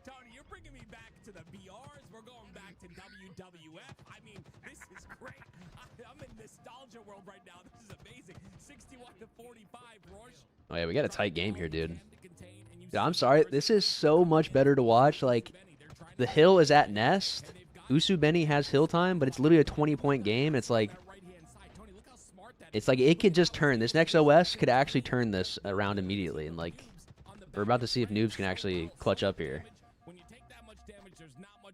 Tony, you're bringing me back to the BRs. We're going back to WWF. I mean, this is great. I'm in nostalgia world right now. This is amazing. 61-45, Roche. Oh yeah, we got a tight game here, dude. Yeah, I'm sorry. This is so much better to watch. Like, the hill is at Nest. Usu Benny has hill time, but it's literally a 20-point game. It's like it could just turn. This next OS could actually turn this around immediately, and like, we're about to see if noobs can actually clutch up here.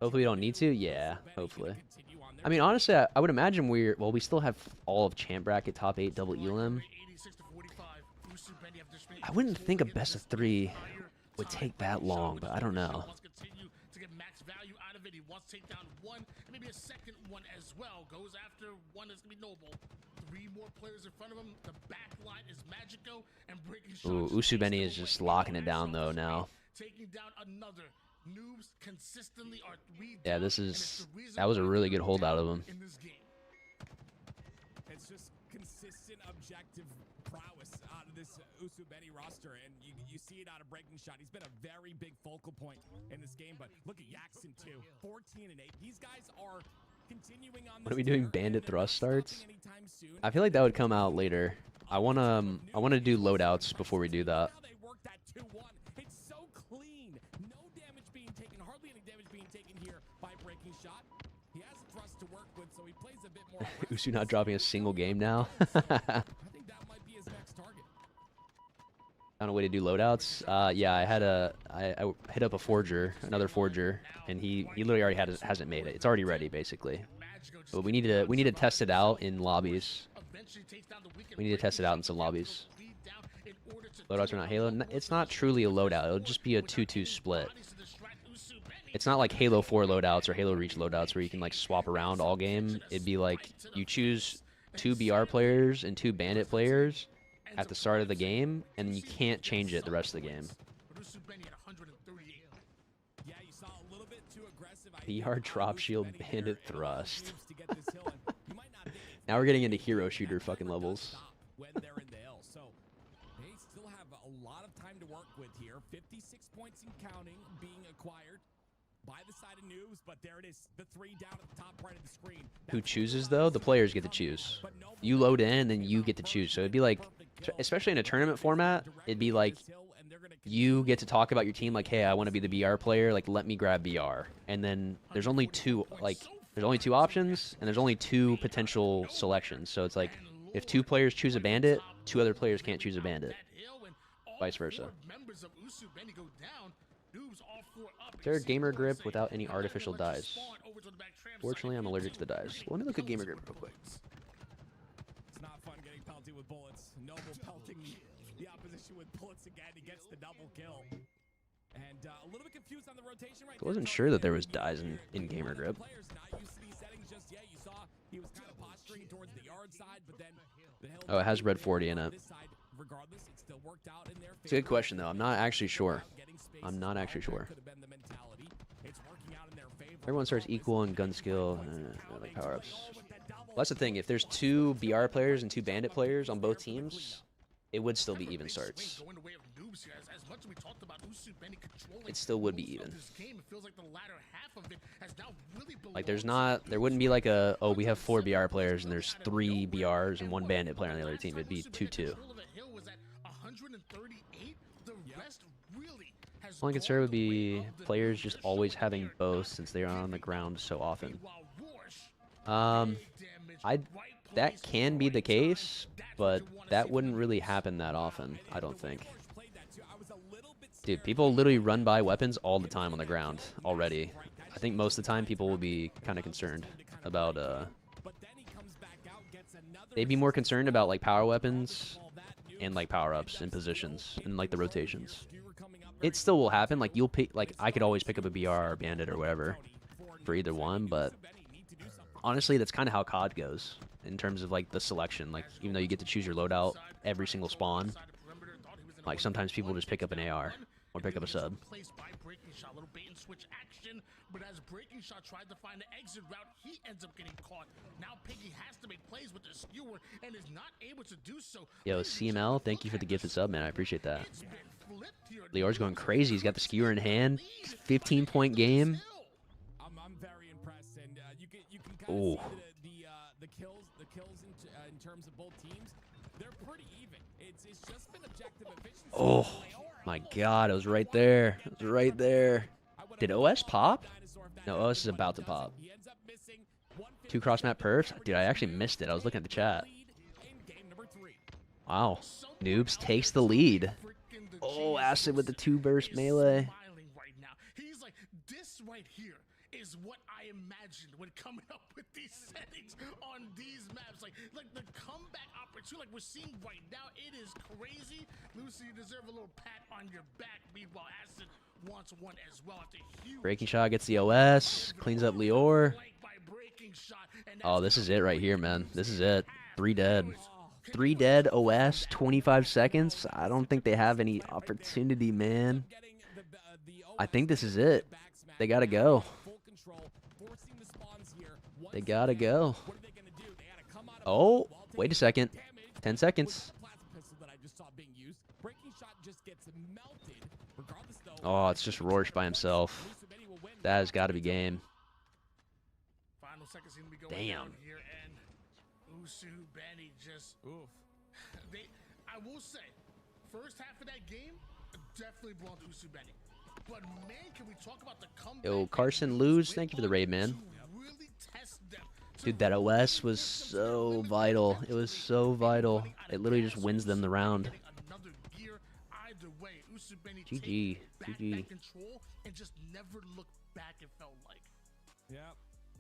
Hopefully we don't need to. Yeah, hopefully. I mean, honestly, I would imagine we still have all of champ bracket top 8 double elim. I wouldn't think a best of 3 would take that long, but I don't know. To get max value out of it, he wants to take down one, and maybe a second one as well. Goes after one that's gonna be Noble. 3 more players in front of him. The back line is Magico and Breaking Shot. Ooh, Usu Benny is just locking it down though now. Taking down another. Noobs consistently are 3 Yeah, that was a really good hold out of him. in this game. It's just consistent objective prowess out of this Usu Benny roster, and you see it out of Breaking Shot. He's been a very big focal point in this game, but look at Yaxon too, 14-8. These guys are continuing on. When are we doing bandit thrust starts? I feel like that would come out later. I wanna do loadouts before we do that. It's so clean. No damage being taken, hardly any damage being taken here by Breaking Shot. He has a thrust to work with, so he plays a bit more. Usu not dropping a single game now. I think that might be his next target. Found a way to do loadouts. Yeah, I hit up a forger, another forger, and he literally already hasn't made it. It's already ready basically. But we need to test it out in lobbies. We need to test it out in some lobbies. Loadouts are not Halo. It's not truly a loadout. It'll just be a 2-2 split. it's not like Halo 4 loadouts or Halo Reach loadouts where you can like swap around all game. It'd be like you choose 2 BR players and 2 Bandit players at the start of the game, and then you can't change it the rest of the game. BR drop shield Bandit thrust. Now we're getting into hero shooter fucking levels. When they're in the hill. So they still have a lot of time to work with here. 56 points and counting being acquired by the side of Noobs, but there it is. The 3 down at the top right of the screen. Who chooses though? The players get to choose. You load in and then you get to choose. So it'd be like, especially in a tournament format, it'd be like you get to talk about your team like, hey, I want to be the BR player, like let me grab BR. And then there's only 2 options and there's only 2 potential selections. So it's like if 2 players choose a bandit, 2 other players can't choose a bandit. Vice versa. Is there a gamer grip without any artificial dyes? Fortunately, I'm allergic to the dyes. Well, let me look at gamer grip real quick. It's not fun getting pelted with bullets. Noble pelting the opposition with bullets again. He gets the double kill. And a little bit confused on the rotation right I wasn't sure that there was dyes in gamer grip. Oh, it has red 40 in it. It's a good question though. I'm not actually sure. I'm not actually sure. Everyone starts equal in gun skill, like power-ups. Well, that's the thing. If there's 2 BR players and 2 bandit players on both teams, it would still be even starts. It still would be even. Like there wouldn't be like a, oh, we have 4 BR players and there's 3 BRs and 1 bandit player on the other team. It'd be 2-2. Only concern would be players just always having both since they are on the ground so often. That can be the case, but that wouldn't really happen that often, I don't think. Dude, people literally run by weapons all the time on the ground already. I think most of the time people will be kind of concerned about, they'd be more concerned about like power weapons and like power-ups and positions and like the rotations. It still will happen. Like you'll pick, like I could always pick up a BR or bandit or whatever for either one, but honestly, that's kind of how COD goes in terms of like the selection. Like even though you get to choose your loadout every single spawn, like sometimes people just pick up an AR or pick up a sub. But as Breaking Shot tried to find the exit route, he ends up getting caught. Now Piggy has to make plays with the skewer and is not able to do so. Yo, CML, thank you for the gifted sub, man. I appreciate that. Lior's going crazy. He's got the skewer in hand. 15-point game. I'm very impressed, and you can kind of see the kills in terms of both teams. They're pretty even. It's just been objective efficiency. Oh my God, it was right there. It was right there. Did OS pop? No, OS is about to pop. 2 cross-map perfs? Dude, I actually missed it. I was looking at the chat. Wow. Noobs takes the lead. Oh, Acid with the 2-burst melee. He's like, this right here is what I imagined when coming up with these settings on these maps. Like the comeback opportunity, like we're seeing right now, it is crazy. Lucy, you deserve a little pat on your back. Meanwhile, Acid wants one as well. Breaking Shot gets the OS, cleans up Lior. Oh, this is it right here, man. This is it. 3 dead. 3 dead, OS, 25 seconds. I don't think they have any opportunity, man. I think this is it. They gotta go. They gotta go. Oh, wait a second. 10 seconds. Oh, it's just Rorsch by himself. That has got to be game. Damn. I will say, first half of that game definitely belonged to Usubeni. But man, can we talk about the comeback? Yo, Carson Luz, thank you for the raid, man. Dude, that OS was so vital. It was so vital. It literally just wins them the round. GG. GG. And just never look back, it felt like. Yeah,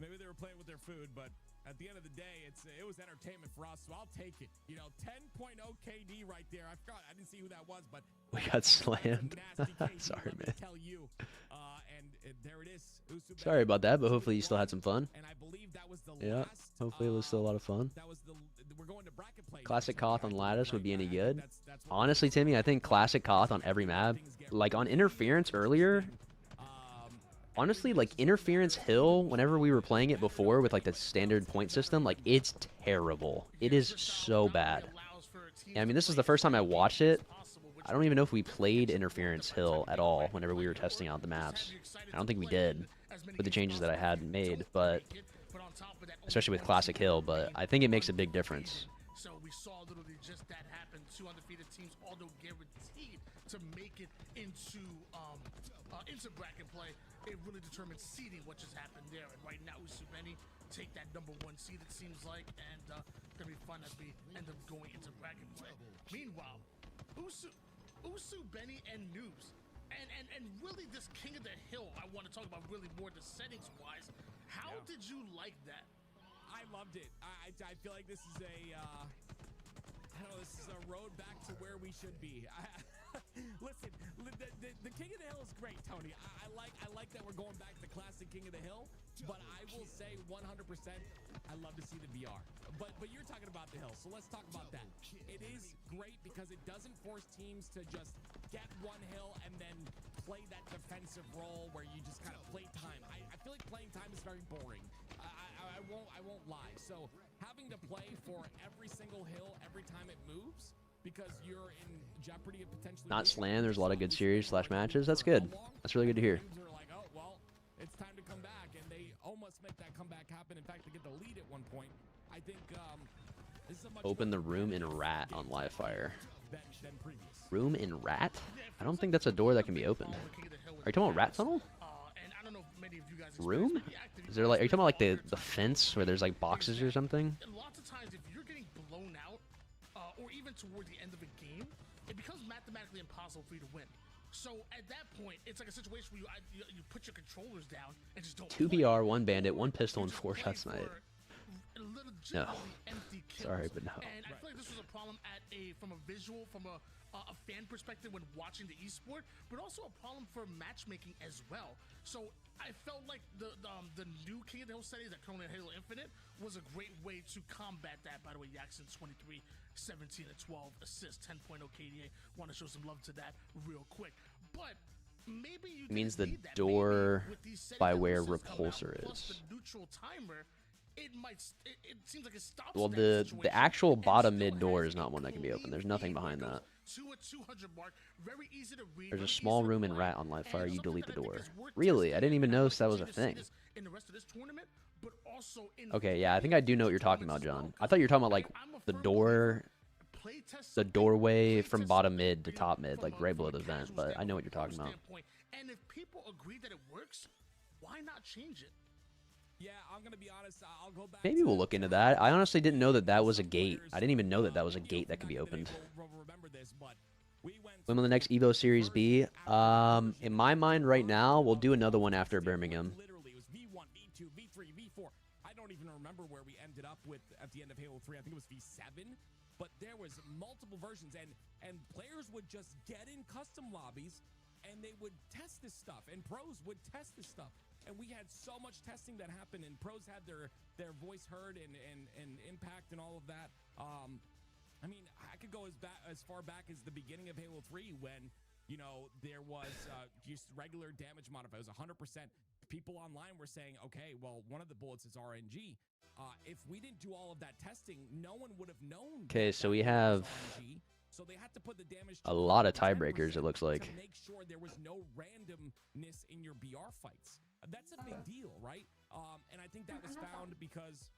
maybe they were playing with their food, but at the end of the day, it was entertainment for us, so I'll take it. You know, 10.0 KD right there. I forgot, I didn't see who that was, but We got slammed. Sorry, man. tell you. And there it is. Sorry about that, but hopefully you still had some fun. And I believe that was the Yeah, hopefully it was still a lot of fun. we're going to bracket play. Classic Koth on Lattice would be any good. Honestly, Timmy, I think Classic Koth on every map, like on Interference earlier, honestly, like Interference Hill, whenever we were playing it before with like the standard point system, like it's terrible. It is so bad. Yeah, I mean, this is the first time I watched it. I don't even know if we played Interference Hill at all whenever we were testing out the maps. I don't think we did with the changes that I had made, but especially with Classic Hill, but I think it makes a big difference. So we saw literally just that happen. 2 undefeated teams, although guaranteed to make it into bracket play. It really determines seeding what just happened there. And right now, Usubeni take that #1 seed, it seems like, and it's gonna be fun as we end up going into bracket play. Meanwhile, Usubeni and Noobs, and really this King of the Hill, I want to talk about really more the settings wise. How did you like that? I loved it. I feel like this is a I don't know, this is a road back to where we should be. Listen, the King of the Hill is great, Tony. I like that we're going back to classic King of the Hill, but I will say 100% I love to see the VR. But you're talking about the hill, so let's talk about that. It is great because it doesn't force teams to just get one hill and then play that defensive role where you just kind of play time. I feel like playing time is very boring. I won't lie. So having to play for every single hill every time it moves, because you're in jeopardy of potentially Not slam. There's a lot of good series / matches. That's good. That's really good to hear. are like, oh well, it's time to come back, and they almost make that comeback happen. In fact, they get the lead at one point. I think this is a much Open the room in Rat on live fire. than previous. Room in Rat? I don't think that's a door that can be opened. Are you talking about Rat Tunnel? And I don't know if many of you guys Room? Is there like, are you talking about like the fence where there's like boxes or something? And lots of times, if you're getting blown out, or even toward the end of a game, it becomes mathematically impossible for you to win. So at that point, it's like a situation where you put your controllers down and just don't. 2 BR, 1 bandit, 1 pistol, and 4 shots tonight. No. Sorry, but no. And I feel like this was a problem from a visual, from a fan perspective when watching the esport, but also a problem for matchmaking as well. So I felt like the new King of the Hill settings that come in Halo Infinite was a great way to combat that. By the way, Jackson 23, 17 and 12 assists, 10.0 KDA. Want to show some love to that real quick. But maybe you It means the door by where Repulsor is. the neutral timer. It seems like it stops. Well, the actual bottom mid door is not one that can be opened. There's nothing behind that. There's a small room in Rat on live fire. You delete the door. Really? I didn't even notice that was a thing. Okay, yeah, I think I do know what you're talking about, John. I thought you were talking about like the doorway from bottom mid to top mid, like right below the vent. But I know what you're talking about. And if people agree that it works, why not change it? Yeah, I'm gonna be honest. I'll go back. Maybe we'll look into that. I honestly didn't know that that was a gate. I didn't even know that that was a gate that could be opened. When will the next Evo Series be? In my mind right now, we'll do another one after Birmingham. Literally, it was V1, V2, V3, V4. I don't even remember where we ended up with at the end of Halo 3. I think it was V7. But there was multiple versions, and players would just get in custom lobbies, and they would test this stuff, and pros would test this stuff. And we had so much testing that happened, and pros had their voice heard and impact and all of that. I mean, I could go as far back as the beginning of Halo 3 when, you know, there was just regular damage modifiers, 100%. People online were saying, okay, well, one of the bullets is RNG. If we didn't do all of that testing, no one would have known. Okay, so we have So they had to put the damage a lot of tiebreakers, it looks like. to make sure there was no randomness in your BR fights. That's a big deal, right? And I think that was found because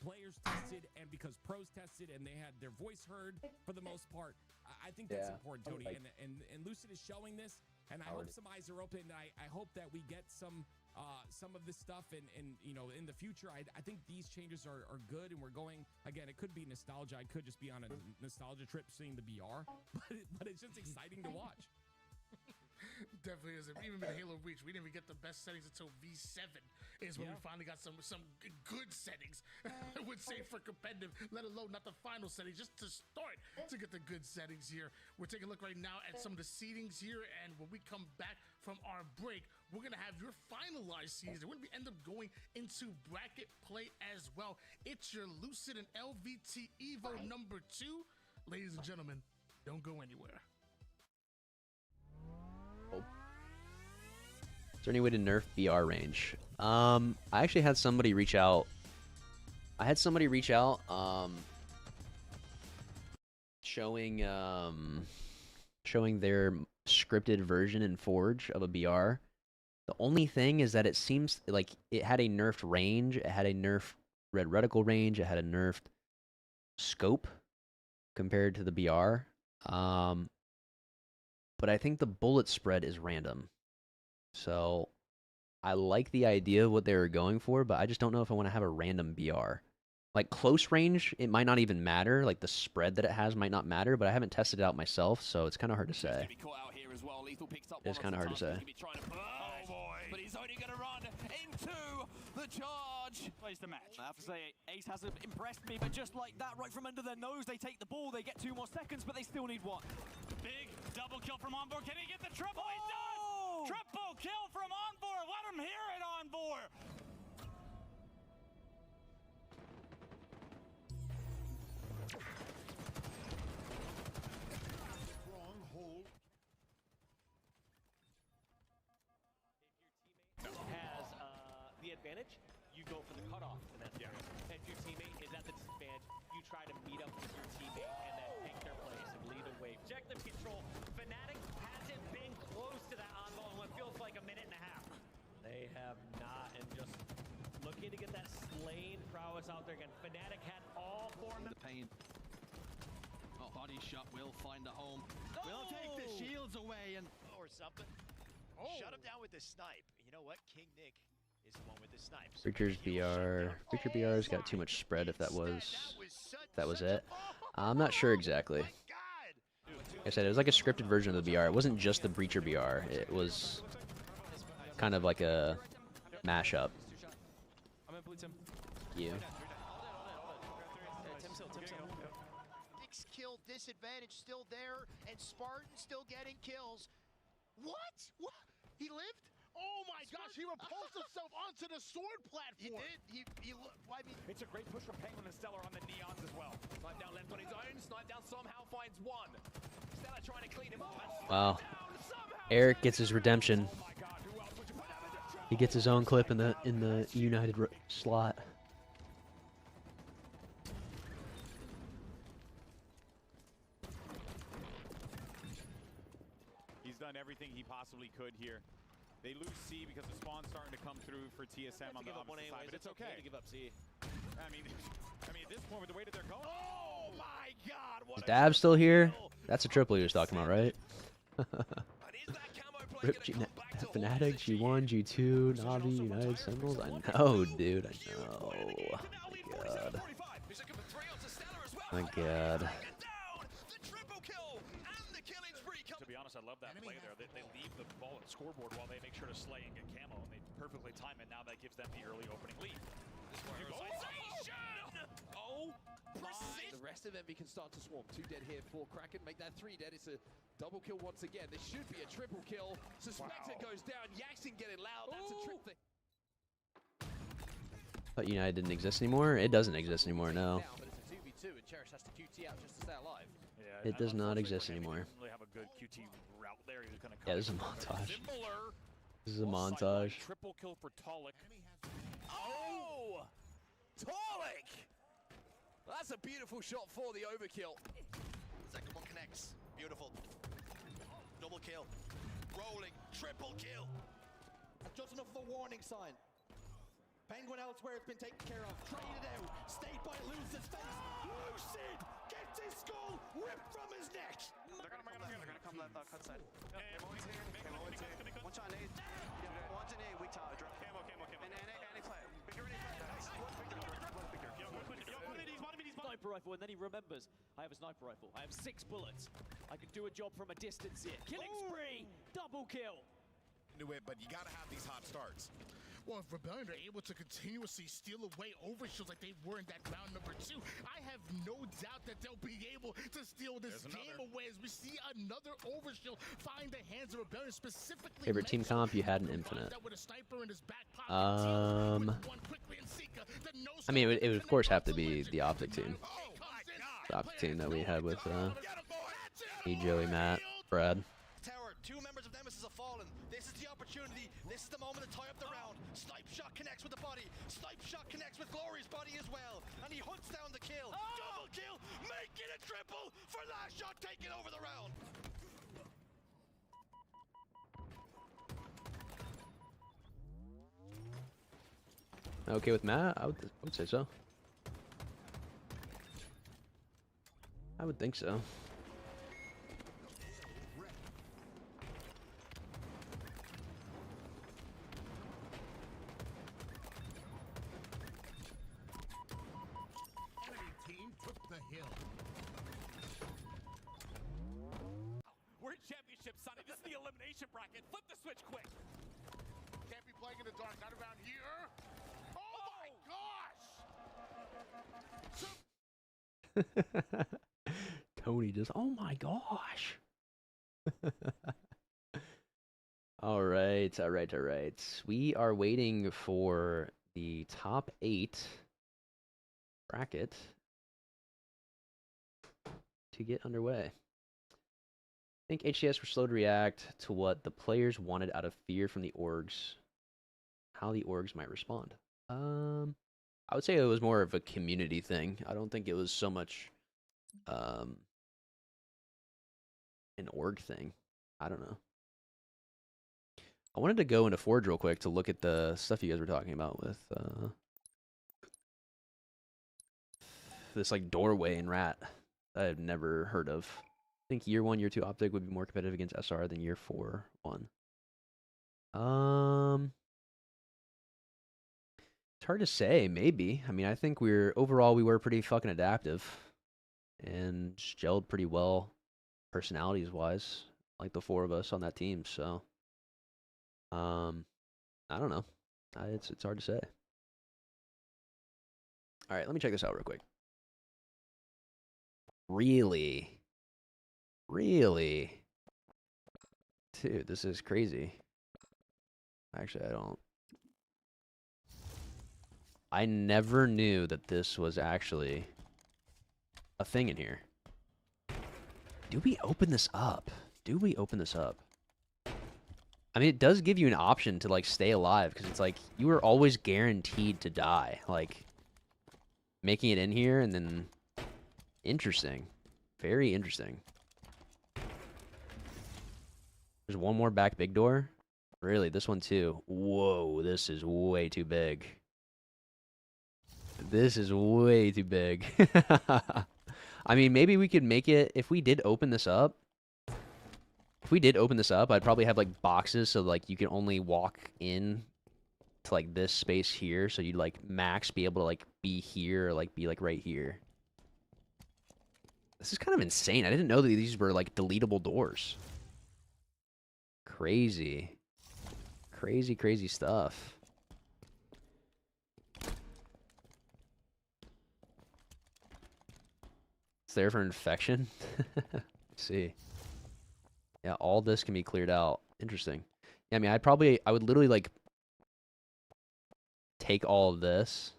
players tested and because pros tested and they had their voice heard for the most part. I think that's important, Tony. And Lucid is showing this, and I hope some eyes are open. I hope that we get some of this stuff and you know, in the future. I think these changes are good, and we're going, again, it could be nostalgia. I could just be on a nostalgia trip seeing the BR, but it's just exciting to watch. definitely is. Even in Halo Reach, we didn't even get the best settings until V7 is when we finally got some good settings. I would say for competitive, let alone not the final settings, just to start to get the good settings here. We're taking a look right now at some of the seedings here, and when we come back from our break, we're gonna have your finalized seeds. We're gonna end up going into bracket play as well. It's your Lucid and LVT Evo number 2. Ladies and gentlemen, don't go anywhere. Is there any way to nerf BR range? I actually had somebody reach out. Showing their scripted version in Forge of a BR. The only thing is that it seems like it had a nerfed range, it had a nerfed red reticle range, it had a nerfed scope compared to the BR. But I think the bullet spread is random. So I like the idea of what they were going for, but I just don't know if I want to have a random BR. Like close range, it might not even matter. Like the spread that it has might not matter, but I haven't tested it out myself, so it's kind of hard to say. It's kind of hard to say. Oh boy! But he's only going to run into the charge. Plays the match. I have to say, Ace hasn't impressed me, but just like that, right from under their nose, they take the ball, they get 2 more seconds, but they still need 1. Big double kill from Onboard. Can he get the triple? He does! Triple kill from Onboard. Let him hear it, Onboard. Has the advantage, you go for the cutoff in that scenario. If your teammate is at the disadvantage, you try to meet up with your teammate and then take their place and lead a wave. Objective control. Fnatic hasn't been close to that on ball in what feels like a minute and a half. They have not, and just looking to get that slain prowess out there again. Fnatic had all 4 minutes. The pain. Oh, body shot will find a home. We'll take the shields away and or something. Shut him down with the snipe. You know what? King Nick is the one with the snipes. Preacher's BR. Preacher BR's got too much spread if that was it. I'm not sure exactly. Like I said, it was like a scripted version of the BR. It wasn't just the Breacher BR. It was kind of like a mashup. You. Nick's kill disadvantage still there, and Spartan still getting kills. What? What? He lived? Oh my gosh, he repulsed himself onto the sword platform. He did. I mean, it's a great push from Penguin and Stellar on the Neons as well. Snipe down left on his own. Snipe down somehow finds 1. Stella trying to clean him up. Wow. Eric gets his redemption. He gets his own clip in the United slot. He's done everything he possibly could here. They lose C because the spawn's starting to come through for TSM on the opposite side, but it's okay. To give up C. I mean, at this point, with the way that they're going. Oh my God! Is Dab still here? That's a triple he was talking about, right? Rip Fnatic, G1, G2, Navi, United Symbols. I know, dude. I know. My God. To be honest, I love that play there. They leave the ball at scoreboard while they make sure to slay and get camo, and they perfectly time it. Now that gives them the early opening lead. The rest of Envy can start to swarm. 2 dead here for Kraken. Make that 3 dead. It's a double kill once again. This should be a triple kill. Suspected goes down. Yaxing getting loud. That's a trick thing. Thought United didn't exist anymore? It doesn't exist anymore, no. But it's a 2v2, and Cherish has to QT out just to stay alive. Yeah, it does not exist anymore. Really have a good QT route there. He was going to Yeah, this is a montage. This is a montage. Triple kill for Tolic. Oh! Tolic! That's a beautiful shot for the overkill. Second one connects. Beautiful. Double kill. Rolling. Triple kill. Just enough of a warning sign. Penguin elsewhere has been taken care of. Traded out. Stayed by Lucid's face. Lucid gets his skull ripped from his neck. They're gonna come left cut side. One shot nade. One to nade. Weak tower. Drop. Camo. And any play. Victor. sniper rifle, and then he remembers, I have a sniper rifle. I have 6 bullets. I can do a job from a distance here. Killing spree! Double kill! Into it, but you gotta have these hot starts. Well, if Rebellion are able to continuously steal away overshields like they were in that round number 2, I have no doubt that they'll be able to steal this game away as we see another overshield find the hands of Rebellion specifically. Favorite team comp? You had an infinite. I mean, it would of course have to be the Optic team. The Optic team that we had with me, Joey, Matt, Brad. Tower, 2 members of Nemesis have fallen. This is the opportunity. This is the moment to tie up the round. Snipe shot connects with the body. Snipe shot connects with Glory's body as well. And he hunts down the kill. Double kill, make it a triple for last shot taking over the round. Okay with Matt? I would say so. I would think so. We're in championship, Sonny. This is the elimination bracket. Flip the switch quick. Can't be playing in the dark, not around here. Oh my gosh! Tony just, oh my gosh. All right. We are waiting for the top 8 bracket to get underway. I think HCS were slow to react to what the players wanted out of fear from the orgs, how the orgs might respond. I would say it was more of a community thing. I don't think it was so much an org thing. I don't know. I wanted to go into Forge real quick to look at the stuff you guys were talking about with this like doorway and rat that I've never heard of. I think year 1, year 2 Optic would be more competitive against SR than year 4 1. It's hard to say, maybe. I mean, I think overall we were pretty fucking adaptive and just gelled pretty well personalities wise, like the 4 of us on that team, so I don't know. It's hard to say. All right, let me check this out real quick. Really? Dude, this is crazy. Actually, I never knew that this was actually a thing in here. Do we open this up? I mean, it does give you an option to, like, stay alive, because it's like, you are always guaranteed to die. Like, making it in here, and then... Interesting. Very interesting. There's one more back big door? Really, this one too. Whoa, this is way too big. This is way too big. I mean, maybe we could make it, if we did open this up, I'd probably have, like, boxes so, like, you can only walk in to, like, this space here. So you'd, like, max be able to, like, be here or, like, be, like, right here. This is kind of insane. I didn't know that these were, like, deletable doors. Crazy. Crazy stuff. It's there for infection? Let's see. Yeah, all this can be cleared out. Interesting. Yeah, I mean, I would literally, like, take all of this.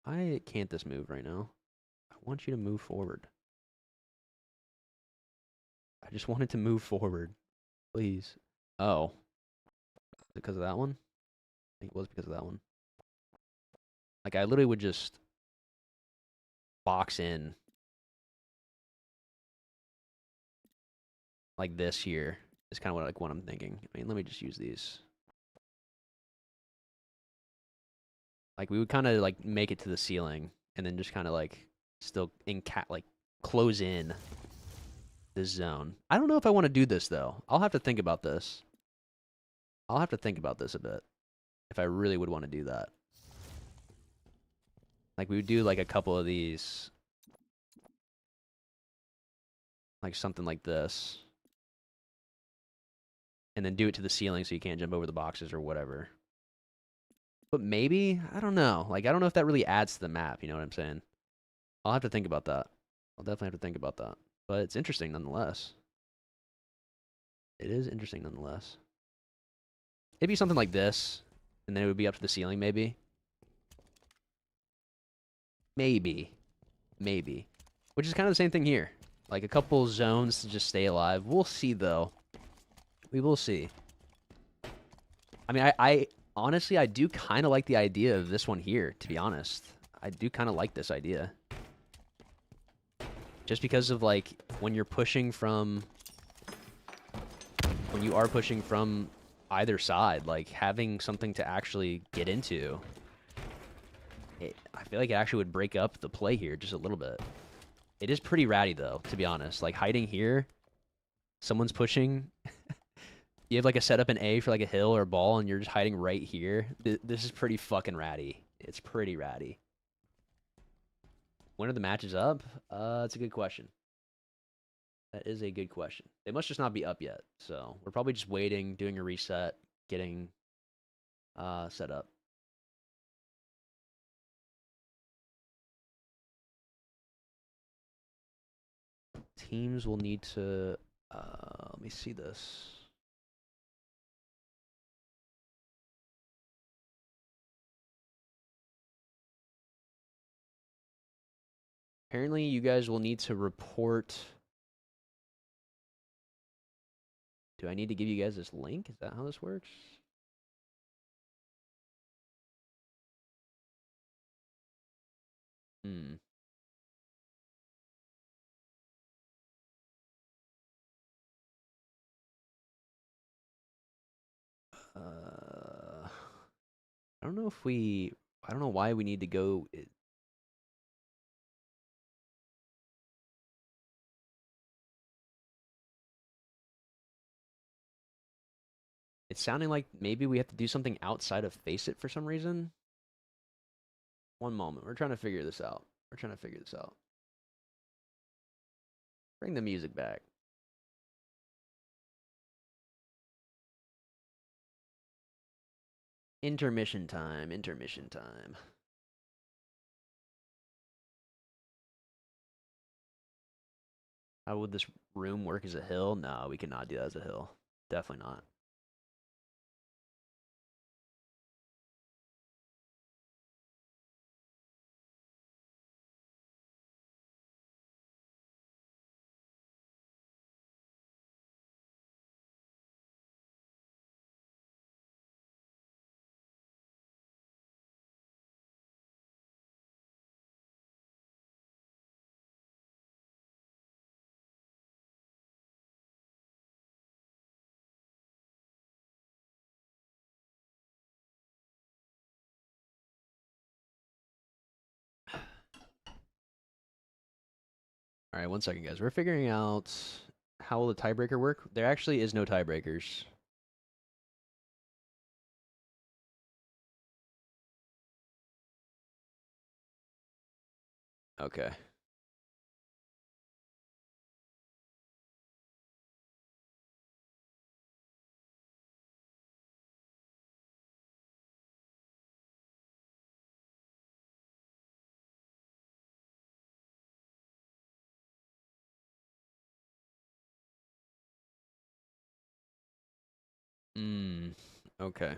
Why can't this move right now? I want you to move forward. I just wanted to move forward. Please. Oh. Because of that one? I think it was because of that one. Like, I literally would just box in. Like this here is kind of what I'm thinking. I mean, let me just use these. Like, we would kind of, like, make it to the ceiling and then just kind of, like, still close in this zone. I don't know if I want to do this, though. I'll have to think about this. I'll have to think about this a bit if I really would want to do that. Like we would do like a couple of these, like something like this, and then do it to the ceiling so you can't jump over the boxes or whatever. But maybe, I don't know. Like I don't know if that really adds to the map. You know what I'm saying? I'll have to think about that. I'll definitely have to think about that. But it's interesting nonetheless. It is interesting nonetheless. It'd be something like this, and then it would be up to the ceiling maybe. Maybe. Maybe. Which is kind of the same thing here. Like a couple zones to just stay alive. We'll see though. We will see. I mean, I honestly, I do kind of like the idea of this one here, to be honest. I do kind of like this idea. Just because of like, when you're pushing from... When you are pushing from either side, like having something to actually get into, I feel like it actually would break up the play here just a little bit. It is pretty ratty though, to be honest. Like hiding here, someone's pushing. You have like a setup in A for like a hill or a ball, and you're just hiding right here. This is pretty fucking ratty. It's pretty ratty. When are the matches up? That's a good question. That is a good question. They must just not be up yet. So we're probably just waiting, doing a reset, getting set up. Teams will need to... let me see this. Apparently, you guys will need to report... Do I need to give you guys this link? Is that how this works? Hmm. I don't know if we... I don't know why we need to go... It's sounding like maybe we have to do something outside of Face It for some reason. One moment. We're trying to figure this out. We're trying to figure this out. Bring the music back. Intermission time. Intermission time. How would this room work as a hill? No, we cannot do that as a hill. Definitely not. All right, one second, guys. We're figuring out how will the tiebreaker work. There actually is no tiebreakers. Okay. Okay.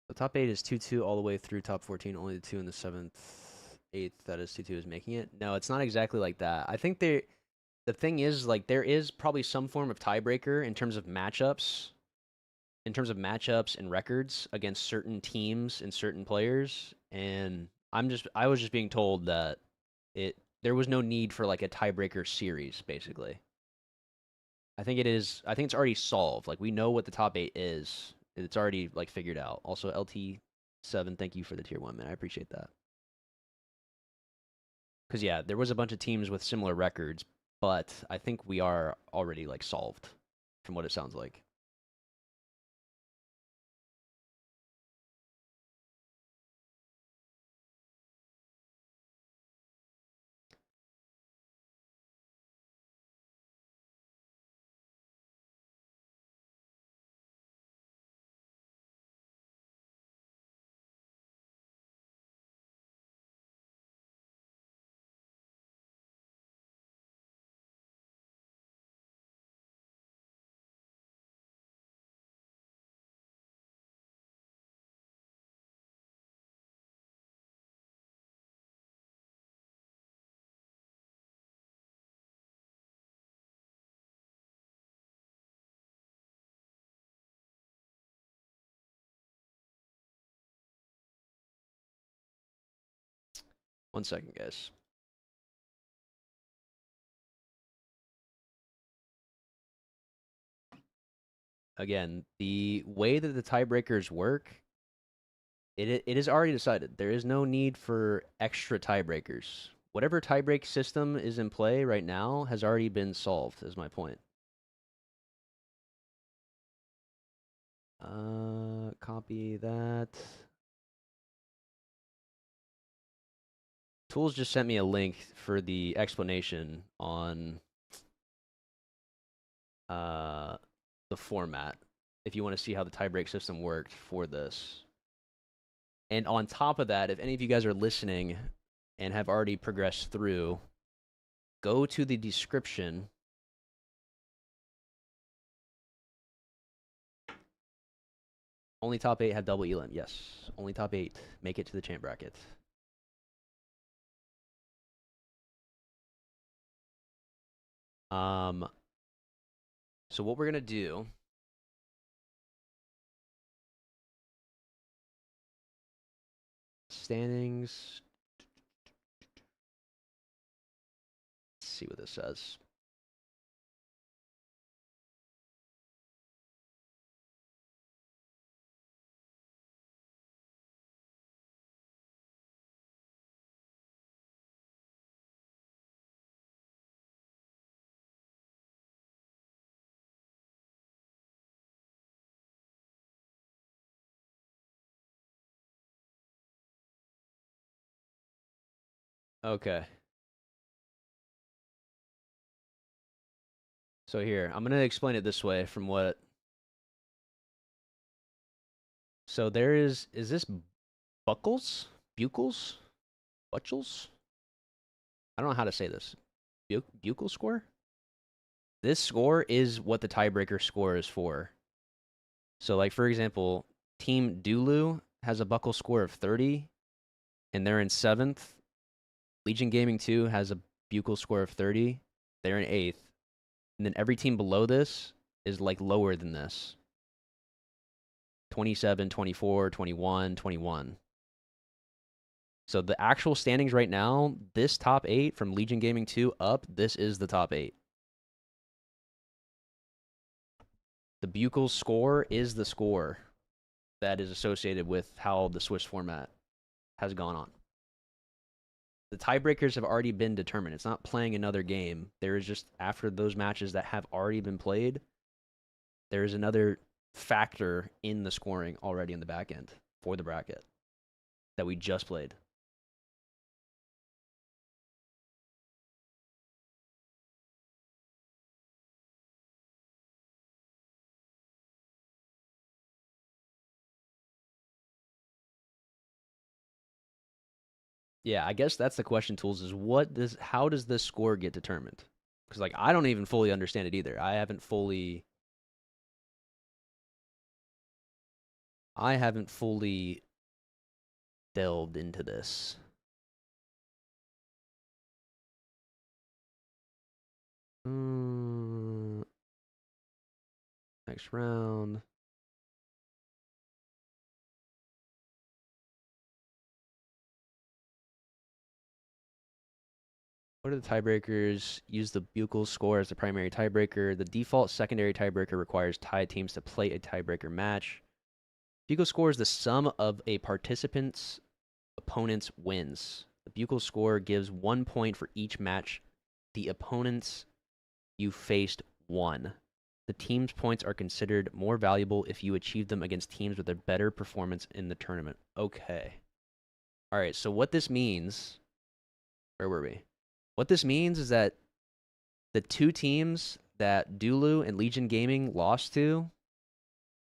The top 8 is 2-2 all the way through top 14. Only the 2 in the 7th, 8th, that is 2-2 is making it. No, it's not exactly like that. I think the thing is, like, there is probably some form of tiebreaker in terms of matchups, and records against certain teams and certain players. And I was just being told that there was no need for like a tiebreaker series, basically. I think it's already solved. Like, we know what the top 8 is. It's already like figured out. Also, LT7, thank you for the tier 1, man. I appreciate that. Because yeah, there was a bunch of teams with similar records, but I think we are already like solved from what it sounds like. One second, guys. Again, the way that the tiebreakers work, it is already decided. There is no need for extra tiebreakers. Whatever tiebreak system is in play right now has already been solved, is my point. Copy that. Tools just sent me a link for the explanation on the format, if you want to see how the tiebreak system worked for this. And on top of that, if any of you guys are listening and have already progressed through, go to the description. Only top 8 have double elim. Yes, only top 8 make it to the champ bracket. So what we're gonna do standings. Let's see what this says. Okay. So here, I'm going to explain it this way from what... So there is this Buckles? Buchels? Butchels? I don't know how to say this. Buchel score? This score is what the tiebreaker score is for. So, like, for example, Team Dulu has a Buckle score of 30, and they're in 7th. Legion Gaming 2 has a Buchel score of 30. They're in 8th. And then every team below this is, like, lower than this. 27, 24, 21, 21. So the actual standings right now, this top 8 from Legion Gaming 2 up, this is the top 8. The Buchel score is the score that is associated with how the Swiss format has gone on. The tiebreakers have already been determined. It's not playing another game. There is just, after those matches that have already been played, there is another factor in the scoring already in the back end for the bracket that we just played. Yeah, I guess that's the question, Tools, is how does this score get determined? Because, like, I don't even fully understand it either. I haven't fully delved into this. Next round. What are the tiebreakers? Use the bugle score as the primary tiebreaker. The default secondary tiebreaker requires tied teams to play a tiebreaker match. Bugle score is the sum of a participant's opponent's wins. The bugle score gives 1 point for each match the opponents you faced won. The team's points are considered more valuable if you achieve them against teams with a better performance in the tournament. Okay. All right, so what this means... Where were we? What this means is that the two teams that Dulu and Legion Gaming lost to,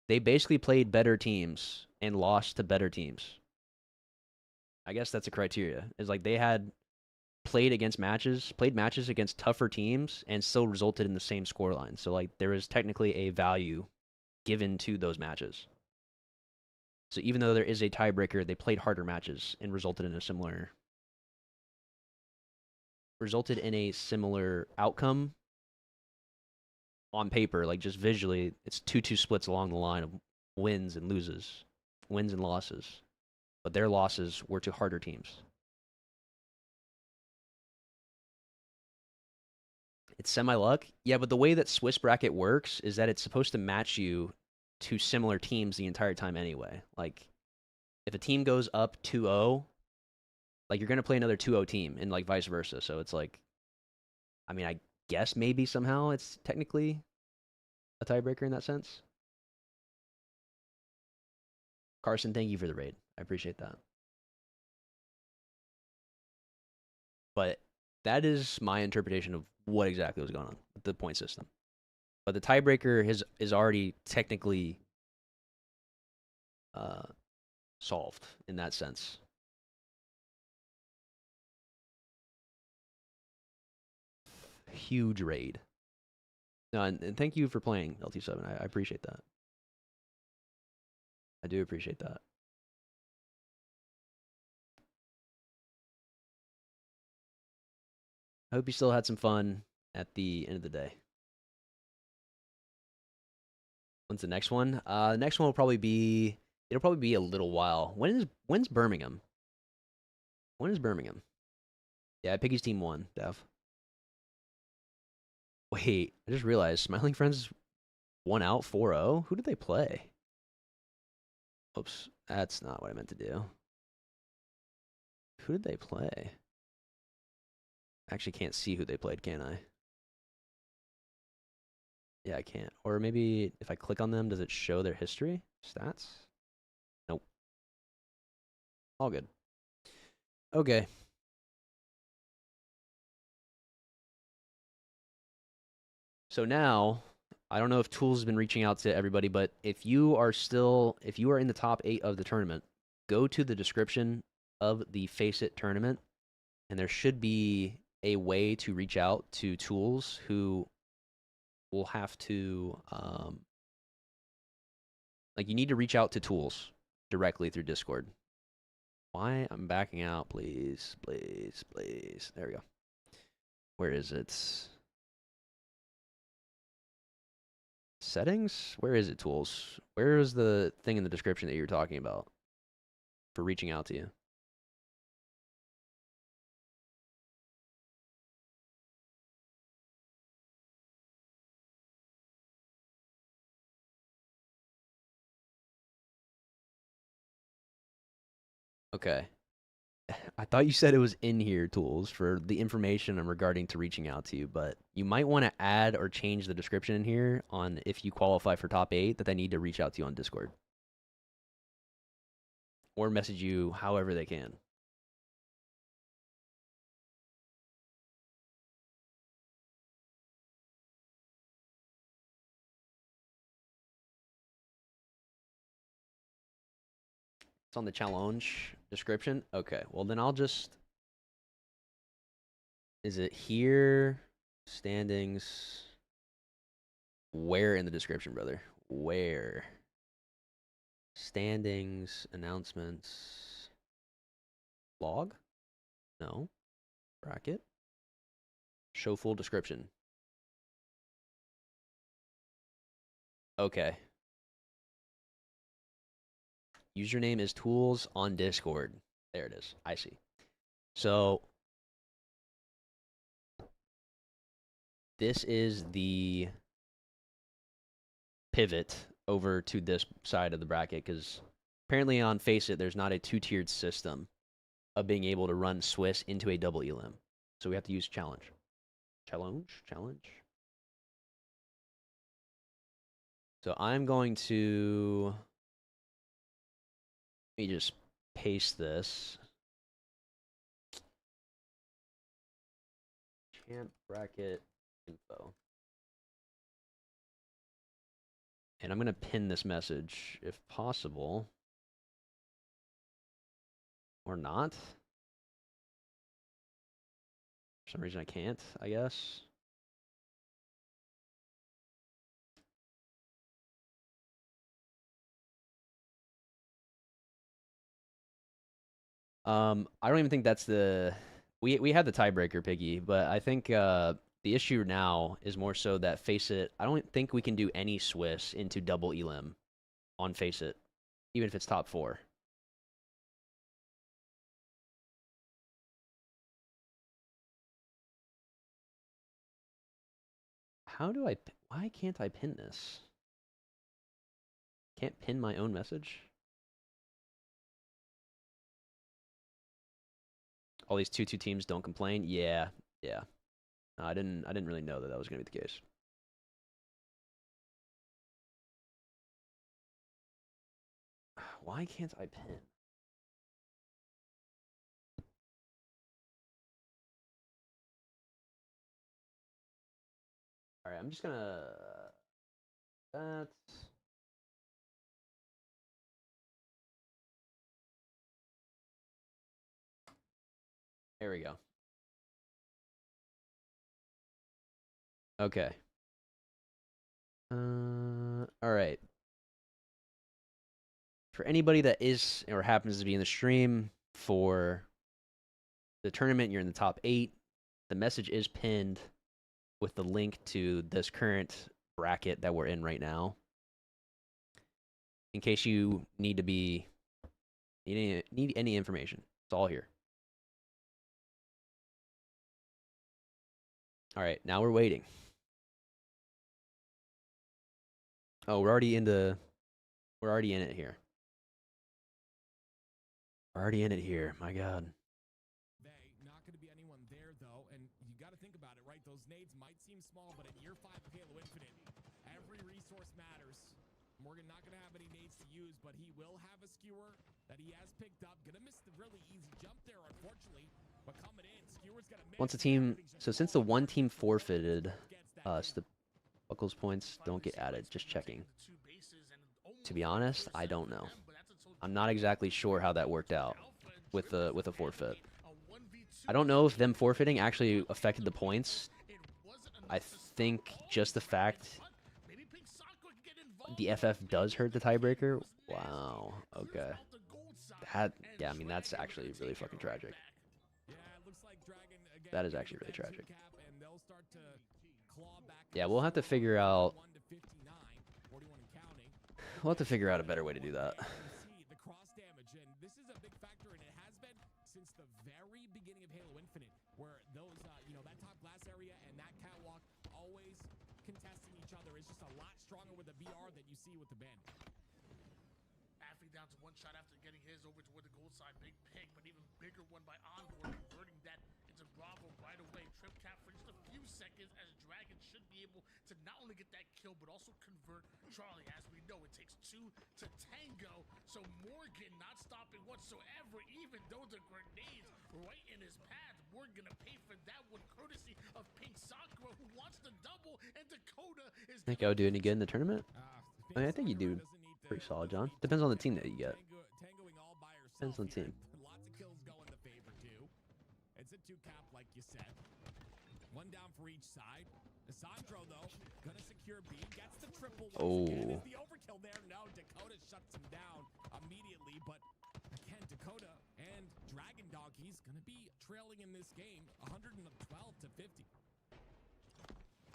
they basically played better teams and lost to better teams. I guess that's a criteria. It's like they had played matches against tougher teams and still resulted in the same scoreline. So like there is technically a value given to those matches. So even though there is a tiebreaker, they played harder matches and resulted in a similar outcome on paper. Like just visually, it's 2-2 splits along the line of wins and losses. But their losses were to harder teams. It's semi-luck? Yeah, but the way that Swiss bracket works is that it's supposed to match you to similar teams the entire time anyway. Like, if a team goes up 2-0, like, you're going to play another 2-0 team, and, like, vice versa. So it's like, I mean, I guess maybe somehow it's technically a tiebreaker in that sense. Carson, thank you for the raid. I appreciate that. But that is my interpretation of what exactly was going on with the point system. But the tiebreaker is already technically solved in that sense. Huge raid. No, and thank you for playing LT7. I appreciate that. I do appreciate that. I hope you still had some fun at the end of the day. When's the next one? The next one will probably be... It'll probably be a little while. When's Birmingham? When is Birmingham? Yeah, Piggy's team won, Dev. Wait, I just realized Smiling Friends won out 4-0? Who did they play? Oops, that's not what I meant to do. Who did they play? I actually can't see who they played, can I? Yeah, I can't. Or maybe if I click on them, does it show their history? Stats? Nope. All good. Okay. So now, I don't know if Tools has been reaching out to everybody, but if you are in the top 8 of the tournament, go to the description of the Face It tournament, and there should be a way to reach out to Tools who will have to, like, you need to reach out to Tools directly through Discord. Why? I'm backing out, please, please, please. There we go. Where is it? Settings? Where is it, Tools? Where is the thing in the description that you're talking about for reaching out to you? Okay. I thought you said it was in here, Tools, for the information regarding to reaching out to you, but you might want to add or change the description in here on if you qualify for top 8 that they need to reach out to you on Discord. Or message you however they can. It's on the challenge description? Okay, well then I'll just... Is it here? Standings... Where in the description, brother? Where? Standings, announcements... Log? No. Bracket? Show full description. Okay. Username is tools on Discord. There it is. I see. So this is the pivot over to this side of the bracket because apparently on Faceit there's not a two-tiered system of being able to run Swiss into a double elim. So we have to use challenge. Challenge. So I'm going to let me just paste this. Champ bracket info. And I'm going to pin this message if possible. Or not. For some reason I can't, I guess. I don't even think that's the we had the tiebreaker, Piggy, but I think the issue now is more so that Faceit. I don't think we can do any Swiss into double elim on Faceit, even if it's top 4. Why can't I pin this? Can't pin my own message? All these 2-2 teams don't complain. Yeah. No, I didn't really know that that was going to be the case. Why can't I pin? All right, I'm just gonna there we go. Okay. All right. For anybody that is or happens to be in the stream for the tournament, you're in the top 8. The message is pinned with the link to this current bracket that we're in right now. In case you need to be need any information, it's all here. All right, now we're waiting. Oh, we're already in it here. We're already in it here. My God. Not going to be anyone there though, and you got to think about it, right? Those nades might seem small, but in year 5 of Halo Infinite, every resource matters. Morgan not going to have any nades to use, but he will have a skewer that he has picked up. Going to miss the really easy jump there, unfortunately, but coming in, skewer's going to miss. Once a team, so since the one team forfeited, the Buckles points don't get added. Just checking. To be honest, I don't know. I'm not exactly sure how that worked out with a forfeit. I don't know if them forfeiting actually affected the points. I think just the fact the FF does hurt the tiebreaker. Wow. Okay. Yeah, I mean that's actually really fucking tragic. That is actually really tragic. Yeah, we'll have to figure out. We'll have to figure out a better way to do that. The cross damage, and this is a big factor, and it has been since the very beginning of Halo Infinite, where those, that top glass area and that catwalk always contesting each other is just a lot stronger with the BR than you see with the band. Athlete down to one shot after getting his over toward the gold side. Big pick, but even bigger one by Encore, converting that into Bravo right away. Trip cap for just a few seconds as Dragon should be able to not only get that kill, but also convert Charlie. As we know, it takes 2 to tango. So Morgan not stopping whatsoever, even though the grenades right in his path. Morgan gonna pay for that one, courtesy of Pink Sakura, who wants the double, and Dakota is. Think I would do any good in the tournament? I mean, I think you do pretty solid, John. Depends on the team that you get. Depends on the team. Lots of kills go in the favor too. It's a 2-cap, like you said. 1 down for each side. Sandro though, gonna secure B, gets the triple. Oh. Is the overkill there? No, Dakota shuts him down immediately, but again, Dakota and Dragon Doggy's gonna be trailing in this game, 112 to 50.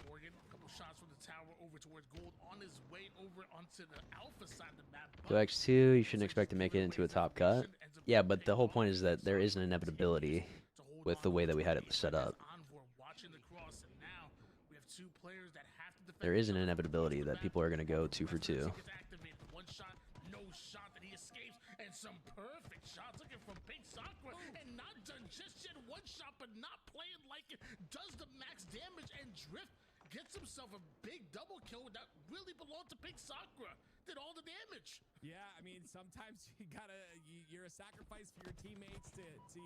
Morgan. A couple shots from the tower over towards gold on his way over onto the alpha side of the map. So X2, you shouldn't expect to make it into a top cut. Yeah, but the whole point is that there is an inevitability with the way that we had it set up. There is an inevitability that people are going to go 2 for 2. One shot, no shot that he escapes, and some perfect shots looking from Pink Sakura, and not done just yet. One shot, but not playing like it. Does the max damage, and Drift gets himself a big double kill that really belonged to Pink Sakura. Did all the damage. Yeah, I mean, sometimes you're a sacrifice for your teammates to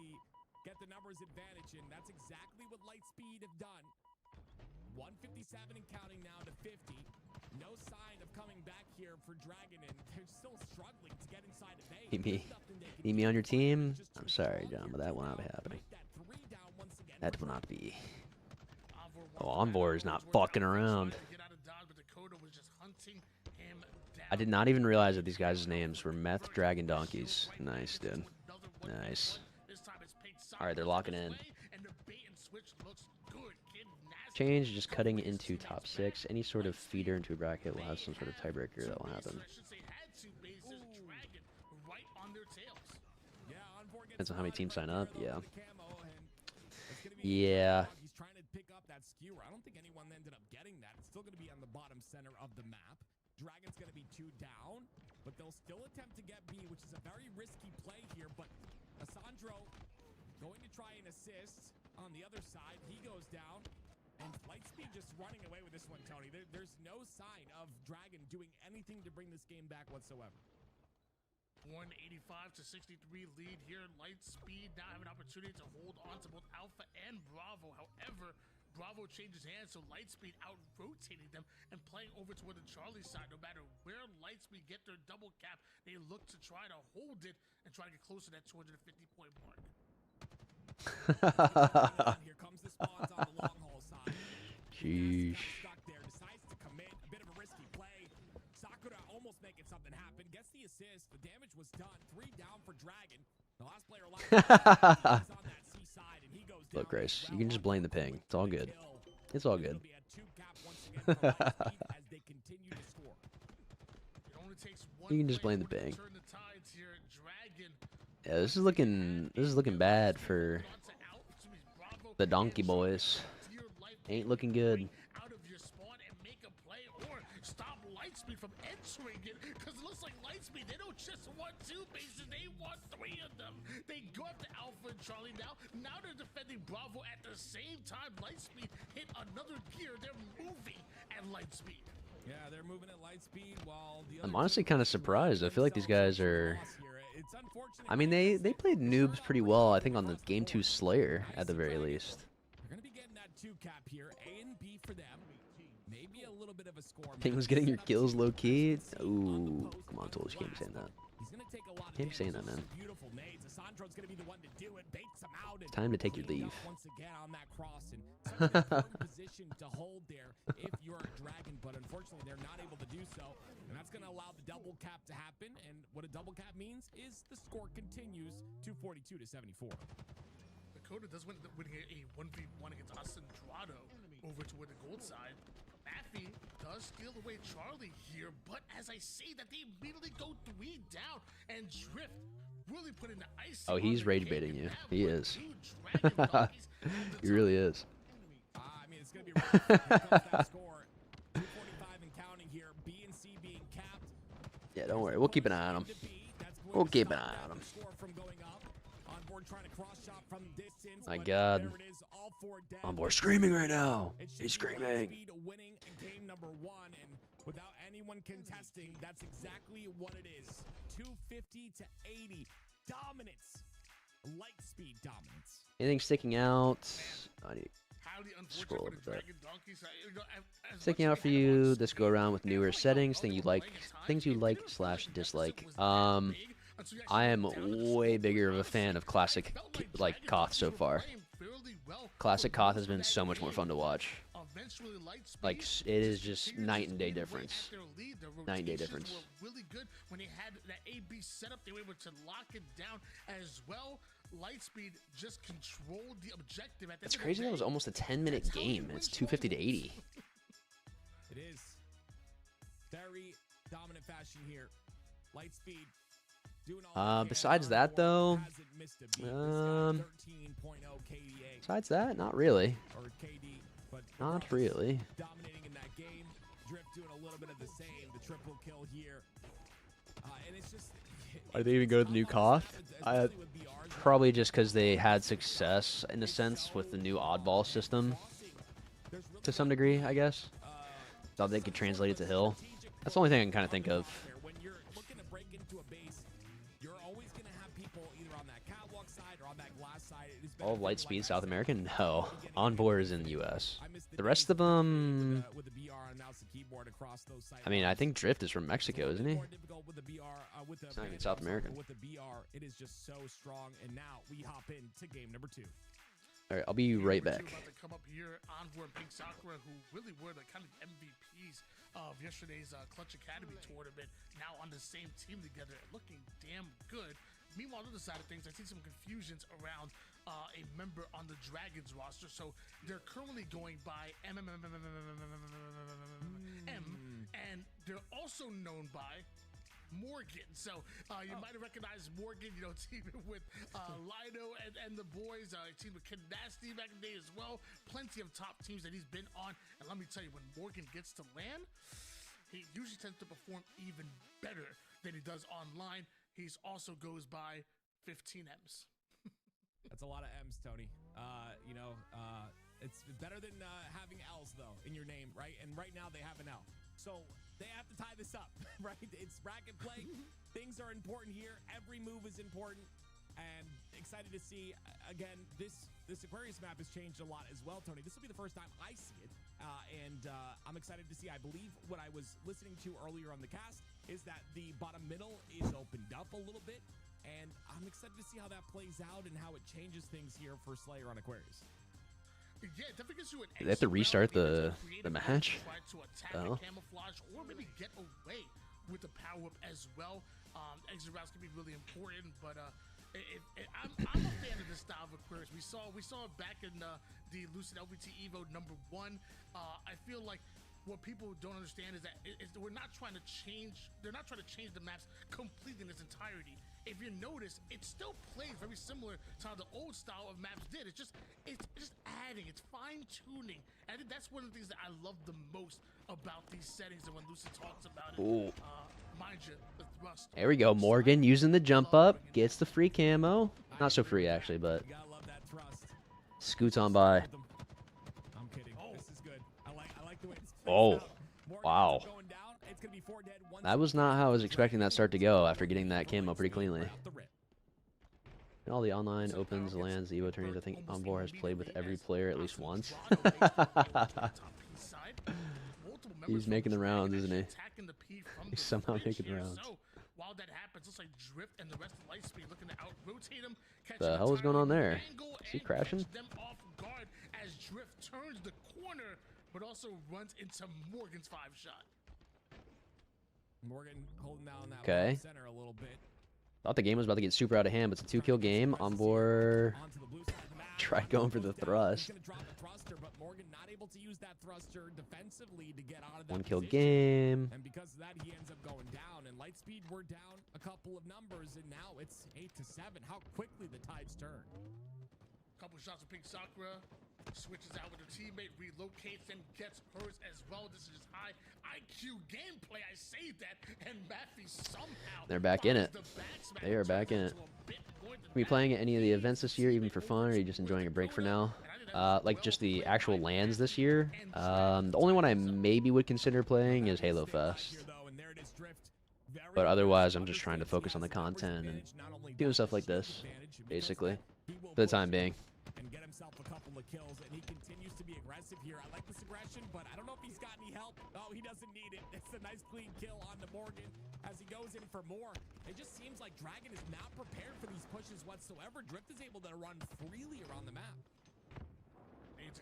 get the numbers advantage, and that's exactly what Lightspeed have done. 157 and counting now to 50. No sign of coming back here for Dragon, and they're still struggling to get inside of A. Need me on your team? I'm sorry, John, but that will not be happening. That will not be. Oh, Envor is not fucking around. I did not even realize that these guys' names were Meth Dragon Donkeys. Nice, dude. Nice. Alright, they're locking in. Change, just cutting into top 6. Any sort of feeder into a bracket will have some sort of tiebreaker that will happen. Depends on how many teams sign up. Yeah. Yeah. He's trying to pick up that skewer. I don't think anyone ended up getting that. It's still going to be on the bottom center of the map. Dragon's going to be 2 down, but they'll still attempt to get B, which is a very risky play here. But Alessandro going to try and assist on the other side. He goes down. And Lightspeed just running away with this one, Tony. There's no sign of Dragon doing anything to bring this game back whatsoever. 185 to 63 lead here. Lightspeed now have an opportunity to hold on to both Alpha and Bravo. However, Bravo changes hands, so Lightspeed out-rotating them and playing over toward the Charlie side. No matter where Lightspeed get their double cap, they look to try to hold it and try to get close to that 250-point mark. Here comes the spawns on the long haul side. Sheesh. Stuck there, decides to commit. A bit of a risky play. Sakura almost making something happen. Gets the assist. The damage was done. 3 down for Dragon. The last player alive is on that C side, and he goes down. Look, Grace, you can just blame the ping. It's all good. It's all good. You can just blame the ping. Yeah, this is looking bad for the Donkey Boys. Ain't looking good. Out of your spawn and make a play or stop Lightspeed from entering it, because it looks like Lightspeed, they don't just want 2 bases, they want 3 of them. They go up to Alpha and Charlie now. Now they're defending Bravo at the same time. Lightspeed hit another gear. They're moving at Lightspeed. Yeah, they're moving at Lightspeed while the I'm honestly kind of surprised. I feel like these guys are... I mean, they played noobs pretty well, I think, on the Game 2 Slayer, at the very least. They're going to be getting that 2 cap here. A and B for them. Maybe a little bit of a score. Ping was getting your kills low-key? Ooh, come on, Toles, you can't be saying that. Can't be saying that, man. Time to take your leave. Once again on that cross, and such an important position to hold there if you're a Dragon, but unfortunately they're not able to do so, and that's going to allow the double cap to happen. And what a double cap means is the score continues 242 to 74. Dakota does win a 1v1 against Asandrado over toward the gold side. Maffy does steal away Charlie here, but as I say that, they immediately go 3 down, and Drift really putting the ice. Oh, he's rage baiting you. He is. He really is. I mean, it's going to be that score. 245 and counting here. B and C being capped. Yeah, don't worry. We'll keep an eye on him. We'll keep an eye on him. My God. Envor screaming right now. He's screaming. Winning game number 1, and without anyone contesting, that's exactly what it is. 250 to 80. Dominance. Lightspeed dominance. Anything sticking out? I need to scroll over that. Sticking out for you this go around with newer settings, things you like / dislike. I am way bigger of a fan of classic Koth so far. Classic Koth has been so much more fun to watch. Like, it is just night and day difference. Night and day difference. Really good when they had that AB setup. They were able to lock it down as well. Lightspeed just controlled the objective. It's crazy that was almost a 10-minute game, and it's 250 to 80. It is. Very dominant fashion here. Lightspeed doing all besides that, though, besides that, not really. Not really. Dominating in that game. Drift doing a little bit of the same. The triple kill here. And it's just... Are they even go to the new COF? Probably just because they had success, in a sense, with the new oddball system. To some degree, I guess. Thought they could translate it to Hill. That's the only thing I can kind of think of. When you're looking to break into a base, you're always going to have people either on that catwalk side or on that glass side. All of Lightspeed South American? No. On board is in the US. The rest of them... I mean, I think Drift is from Mexico, isn't he? It's not even South American. With the BR, it is just so strong. And now we hop into game number 2. All right, I'll be right back. About to come up here, Envoy and Pink Sakura, who really were the kind of MVPs of yesterday's Clutch Academy tournament, now on the same team together, looking damn good. Meanwhile, on the other side of things, I see some confusions around a member on the Dragons roster. So they're currently going by M, and they're also known by Morgan. So you might have recognized Morgan, you know, teaming with Lido and the boys, teaming with Kid Nasty back in the day as well. Plenty of top teams that he's been on. And let me tell you, when Morgan gets to LAN, he usually tends to perform even better than he does online. He's also goes by 15 M's. That's a lot of M's, Tony. You know, it's better than having L's, though, in your name, right? And right now they have an L. So they have to tie this up, right? It's bracket play. Things are important here. Every move is important. And excited to see, again, this Aquarius map has changed a lot as well, Tony. This will be the first time I see it. And I'm excited to see. I believe what I was listening to earlier on the cast is that the bottom middle is opened up a little bit. And I'm excited to see how that plays out and how it changes things here for Slayer on Aquarius. Yeah, definitely gives you an Do they have to restart the match? Try to attack the camouflage or maybe get away with the power up as well. Exit routes can be really important, but I'm a fan of this style of Aquarius. We saw it back in the Lucid LVT Evo #1. I feel like what people don't understand is that we're not trying to change. They're not trying to change the maps completely in its entirety. If you notice, it still plays very similar to how the old style of maps did. It's just adding, it's fine tuning. And I think that's one of the things that I love the most about these settings. And when Lucid talks about it, mind you, the thrust. There we go. Morgan using the jump up, gets the free camo. Not so free actually, but scoots on by. I'm kidding. This is good. I like the way it's Wow. That was not how I was expecting that start to go after getting that camo pretty cleanly. And all the online opens, lands, Evo tourneys, I think Envoy has played with every player at least once. He's making the rounds, isn't he? He's somehow making the rounds. While that happens, looks like Drift and the rest of Lightspeed looking to out-rotate him. The hell is going on there? Is he crashing? Them off guard as Drift turns the corner, but also runs into Morgan's 5-shot. Morgan holding down that center a little bit. Thought the game was about to get super out of hand, but it's a 2-kill game. Envoy tried going for the thrust. But Morgan not able to use that thruster defensively to get out of that 1-kill game. And because of that, he ends up going down. And Lightspeed, we're down a couple of numbers, and now it's 8-7. How quickly the tides turn. Couple shots of Pink Sakura. Switches out with her teammate, relocates and gets hers as well. This is high IQ gameplay. I say that, and Maffy somehow They're back in it. They are back in it. Are you playing at any of the events this year, even for fun, or are you just enjoying a break for now? Like just the actual lands this year. The only one I maybe would consider playing is Halo Fest. But otherwise, I'm just trying to focus on the content and doing stuff like this, basically, for the time being. And get himself a couple of kills, and he continues to be aggressive here. I like this aggression, but I don't know if he's got any help. Oh, he doesn't need it. It's a nice clean kill on the Morgan as he goes in for more. It just seems like Dragon is not prepared for these pushes whatsoever. Drift is able to run freely around the map.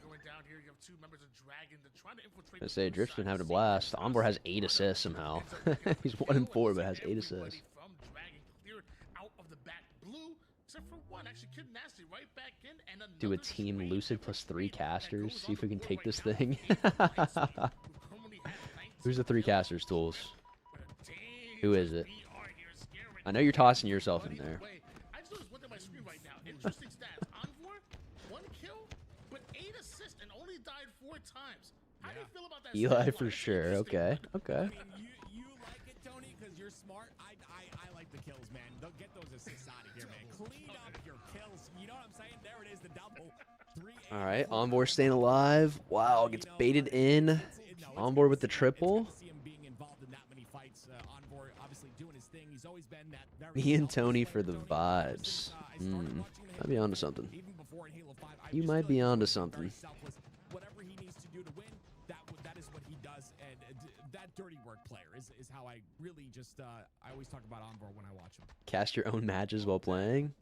Going down here, you have two members of Dragon. They're trying to infiltrate. I say Drift's been having a blast. Envoy has 8 assists somehow. He's 1-4, but has 8 assists. From Dragon cleared out of the back blue. Except for one, actually, Kid Nasty right back in, and do a team Lucid plus 3 casters. See if we can take this thing. Who's the three casters tools? Who is it? I know you're tossing yourself in there. I just noticed one thing on my screen right now. Interesting stats. Envor, 1 kill, but 8 assists and only died 4 times. How do you feel about that? Eli for sure. Okay. Okay. You like it, Tony, because you're smart. I like the kills, man. Don't get those assists out of here, man. Clean up your kills. You know what I'm saying? There it is, the double. All right. Envor staying alive. Wow. Gets baited in. On board with the triple. Me and Tony for the vibes. Might be onto something. You might be onto something. Whatever he needs to do to win, that is what he does, and that dirty work player is how I really just I always talk about Envor when I watch him. Cast your own matches while playing.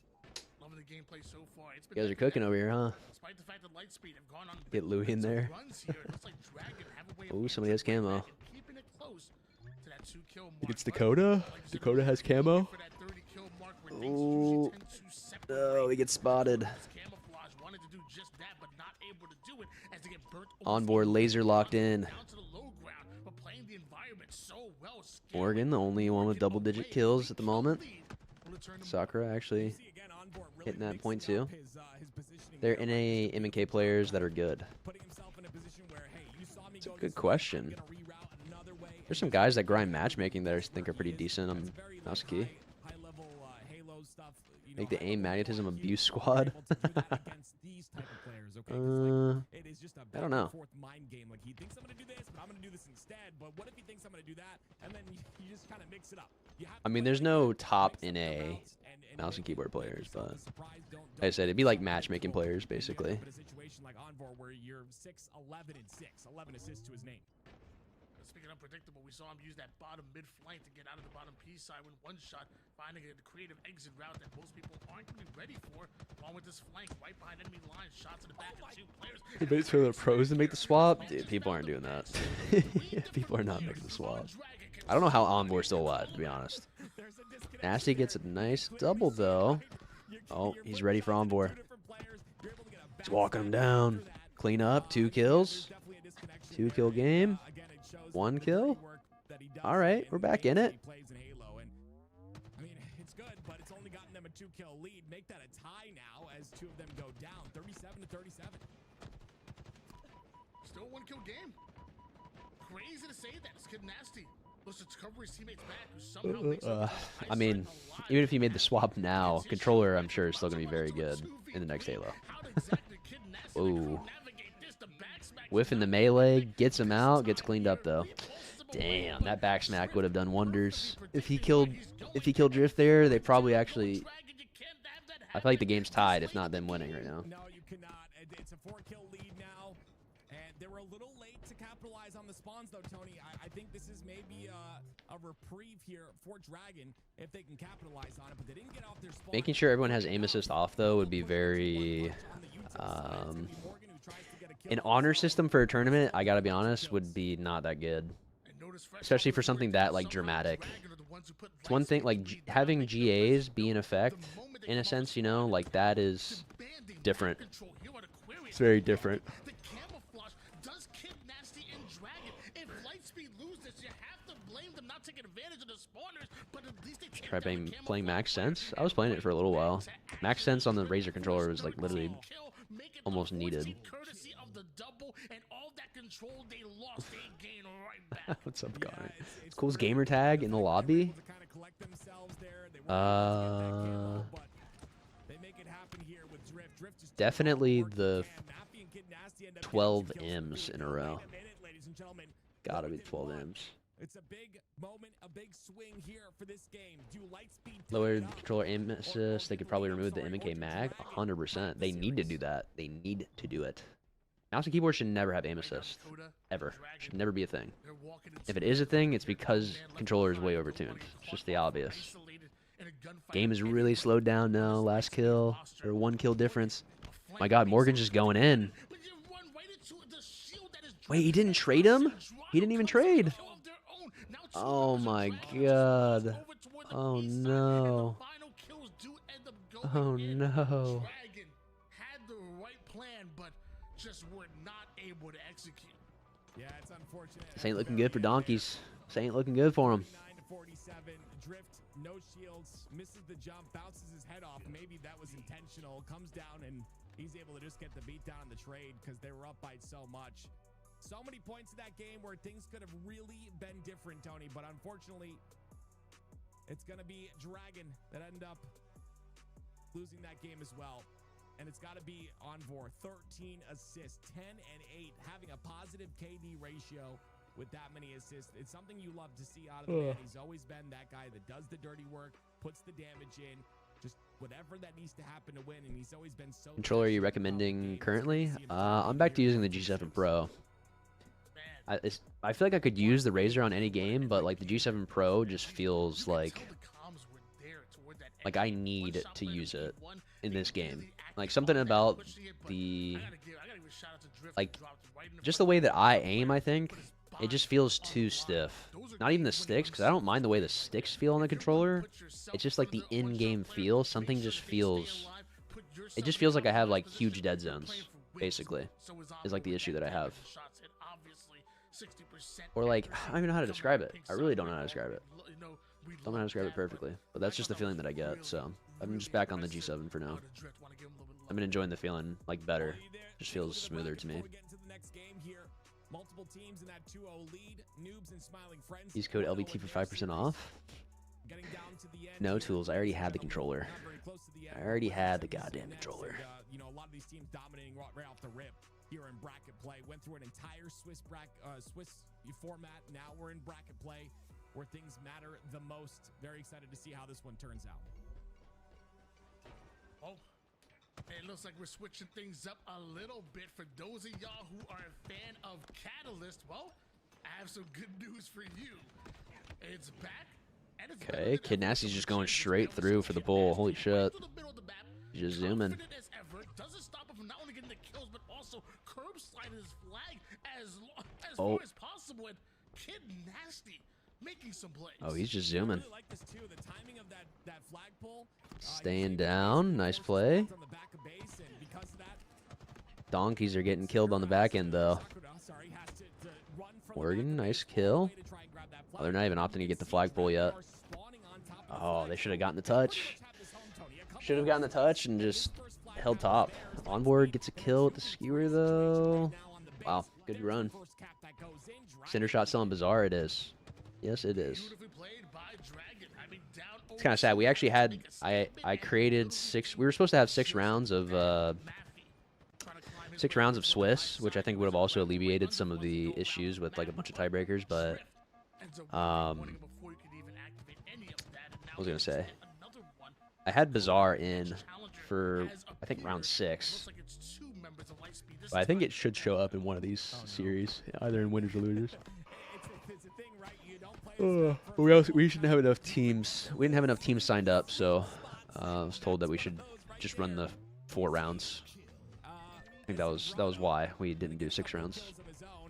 Loving the gameplay so far. It's You guys are cooking over here, huh? Despite the fact that Lightspeed have gone on Get Louis in there. runs here, it looks like Dragon have a way of Oh, somebody has camo. keeping it close to that 2-kill mark. Think it's Dakota. Dakota has camo. Oh, no, he gets spotted. On board, laser locked in. Morgan, the only one with double-digit kills at the moment. Sakura actually hitting that point too. They're NA M&K players that are good. It's a good question. There's some guys that grind matchmaking that I think are pretty decent on Mouse Key. Make the aim magnetism abuse squad. I don't know. I mean, there's no top NA mouse and keyboard players, but like I said, it'd be like matchmaking players, basically. Speaking of unpredictable, we saw him use that bottom mid flank to get out of the bottom P side with one shot, finding a creative exit route that most people aren't really ready for. Along with this flank right behind enemy lines, shots in the back of 2 players. He waits for the pros to make the swap. Dude, people aren't doing that. People are not making the swap. I don't know how Envor's still alive, to be honest. Nasty gets a nice double, though. Oh, he's ready for Envor. He's walking him down. Clean up, 2 kills. 2-kill game. 1 kill. All right, we're back in it. I mean, it's good, but it's only gotten them a 2-kill lead. Make that a tie now as 2 of them go down, 37-37. Still a 1-kill game. Crazy to say that. It's Kid Nasty. Looks to cover his teammates back, who somehow makes I mean, even if he made the swap now, controller, I'm sure, is still going to be very good in the next Halo. Ooh. Whiffing the melee, gets him out, gets cleaned up, though. Damn, that back smack would have done wonders. If he killed Drift there, they probably actually... I feel like the game's tied, if not them winning right now. No, you cannot. It's a 4-kill lead now, and they were a little late to capitalize on the spawns, though, Tony. I think this is maybe a reprieve here for Dragon if they can capitalize on it, but they didn't get off their spawn. Making sure everyone has aim assist off, though, would be very... an honor system for a tournament, I gotta be honest, would be not that good. Especially for something that, like, dramatic. It's one thing, like, having GAs be in effect, in a sense, you know, like, that is different. It's very different. Try playing Max Sense? I was playing it for a little while. Max Sense on the Razer controller was, like, literally almost needed. What's up, Connor? It's Cool's gamer tag in the lobby. Definitely the 12 M's in a row. Gotta be 12 M's. It's a big moment, a big swing here for this game. Do Lightspeed Lower the controller aim assist. They could probably remove the M&K mag. 100%. They need to do that. They need to do it. Mouse and keyboard should never have aim assist. Ever. Should never be a thing. If it is a thing, it's because controller is way overtuned. It's just the obvious. Game is really slowed down now. Last kill. Or 1-kill difference. My god, Morgan's just going in. Wait, he didn't trade him? He didn't even trade. Oh my god. Oh no. Oh no. Had the right plan, but just were not able to execute. Yeah, it's unfortunate. This ain't looking good for donkeys. This ain't looking good for him. 49-47. Drift, no shields, misses the jump, bounces his head off. Maybe that was intentional. Comes down and he's able to just get the beat down in the trade because they were up by so much. So many points in that game where things could have really been different, Tony. But unfortunately, it's going to be Dragon that end up losing that game as well. And it's got to be Envor. 13 assists, 10 and 8, having a positive KD ratio with that many assists. It's something you love to see out of the man. He's always been that guy that does the dirty work, puts the damage in, just whatever that needs to happen to win. And he's always been so... Controller are you recommending currently? I'm back to using the G7 Pro. I feel like I could use the Razer on any game, but like the G7 Pro just feels like I need to use it in this game. Like something about the just the way that I aim, I think it just feels too stiff. Not even the sticks, because I don't mind the way the sticks feel on the controller. It's just like the in-game feel. Something just feels... It just feels like I have like huge dead zones, basically, is like the issue that I have. Or like, I don't even know how to describe it. I really don't know how to describe it. Don't know how to describe it perfectly. But that's just the feeling that I get, so I'm just back on the G7 for now. I've been enjoying the feeling, like, better. Just feels smoother to me. Use code LBT for 5% off. No tools. I already had the controller. I already had the goddamn controller. You know, a lot of these teams dominating right off the rip here in bracket play. Went through an entire Swiss format. Now we're in bracket play where things matter the most. Very excited to see how this one turns out. Oh, it looks like we're switching things up a little bit. For those of y'all who are a fan of Catalyst, well, I have some good news for you. It's back. Okay, Kid Nasty's just going straight through for the pull. Holy shit. He's just zooming. Doesn't stop him from not only getting the kills, but also curb sliding his flag as Oh. far as possible. And Kid Nasty making some plays. Oh, he's just zooming. I like this too. The timing of that flag pull. Staying down. Nice play. On the back of base, and because of that, Donkeys are getting killed on the back end, though. Morgan, nice kill. Oh, they're not even opting to get the flagpole yet. Oh, they should have gotten the touch. Should have gotten the touch and just held top. Onboard gets a kill with the skewer, though. Wow, good run. Cinder shot still on Bazaar, it is. Yes, it is. It's kind of sad. We actually had... I created 6... We were supposed to have 6 rounds of... 6 rounds of Swiss, which I think would have also alleviated some of the issues with like a bunch of tiebreakers, but what was I gonna say? I had Bazaar in for I think round 6. But I think it should show up in one of these series, either in winners or losers. We shouldn't have enough teams. We didn't have enough teams signed up, so I was told that we should just run the 4 rounds. I think that was why we didn't do 6 rounds.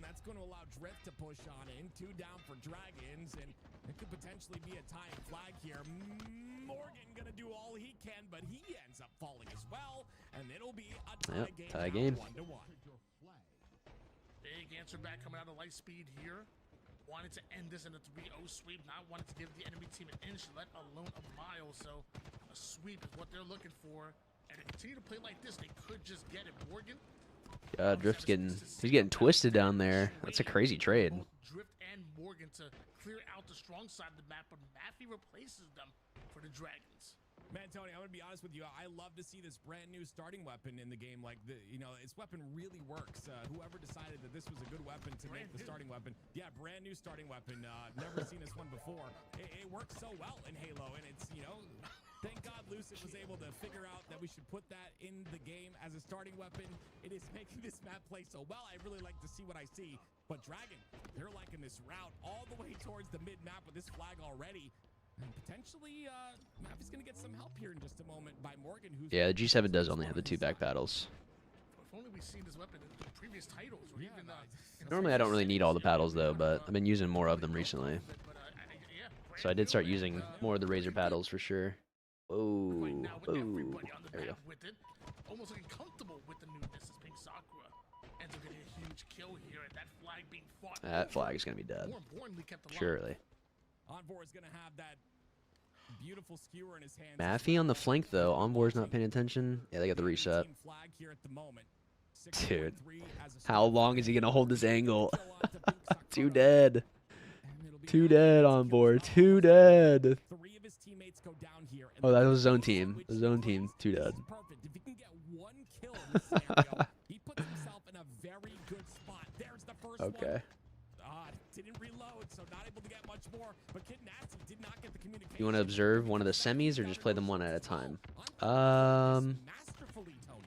That's going to allow Drift to push on in. 2 down for Dragons, and it could potentially be a tying flag here. Morgan going to do all he can, but he ends up falling as well, and it'll be a tie game. 1-1. Big answer back coming out of Lightspeed here. Wanted to end this in a 3-0 sweep, not wanted to give the enemy team an inch, let alone a mile. So a sweep is what they're looking for. And if they continue to play like this, they could just get it. Morgan. Drift's he's getting twisted down there. That's a crazy trade. Drift and Morgan to clear out the strong side of the map, but Maffey replaces them for the Dragons. Man, Tony, I'm gonna be honest with you. I love to see this brand new starting weapon in the game. Like its weapon really works. Whoever decided that this was a good weapon to make the starting weapon, yeah, brand new starting weapon. Never seen this one before. It works so well in Halo, and it's thank God Lucid was able to figure out that we should put that in the game as a starting weapon. It is making this map play so well. I really like to see what I see. But Dragon, they're liking this route all the way towards the mid-map with this flag already. And potentially, Maffey's going to get some help here in just a moment by Morgan. Yeah, the G7 does only have the 2 back paddles. If only we've seen this weapon in previous titles. Or even, Normally, I don't really need all the paddles, though, but I've been using more of them recently. So I did start using more of the Razer paddles for sure. Oh, there we go. Almost looking comfortable with the newness is Pink Sakura. And chance of getting a huge kill here, and that flag being fought. That flag is gonna be dead. More importantly, kept alive. Surely. Envor is gonna have that beautiful skewer in his hands. Maffy on the flank though. Envor's not paying attention. Yeah, they got the reset. Flag here at the moment. Dude, how long is he gonna hold this angle? 2 dead. 2 dead on board. 2 dead. Oh, that was his own team. His own team. 2 dead. Perfect. If he can get 1 kill in this scenario, he puts himself in a very good spot. There's the first one. Okay. Didn't reload, so not able to get much more. But Kid Nasty did not get the communication. You want to observe one of the semis or just play them one at a time? Masterfully, Tony.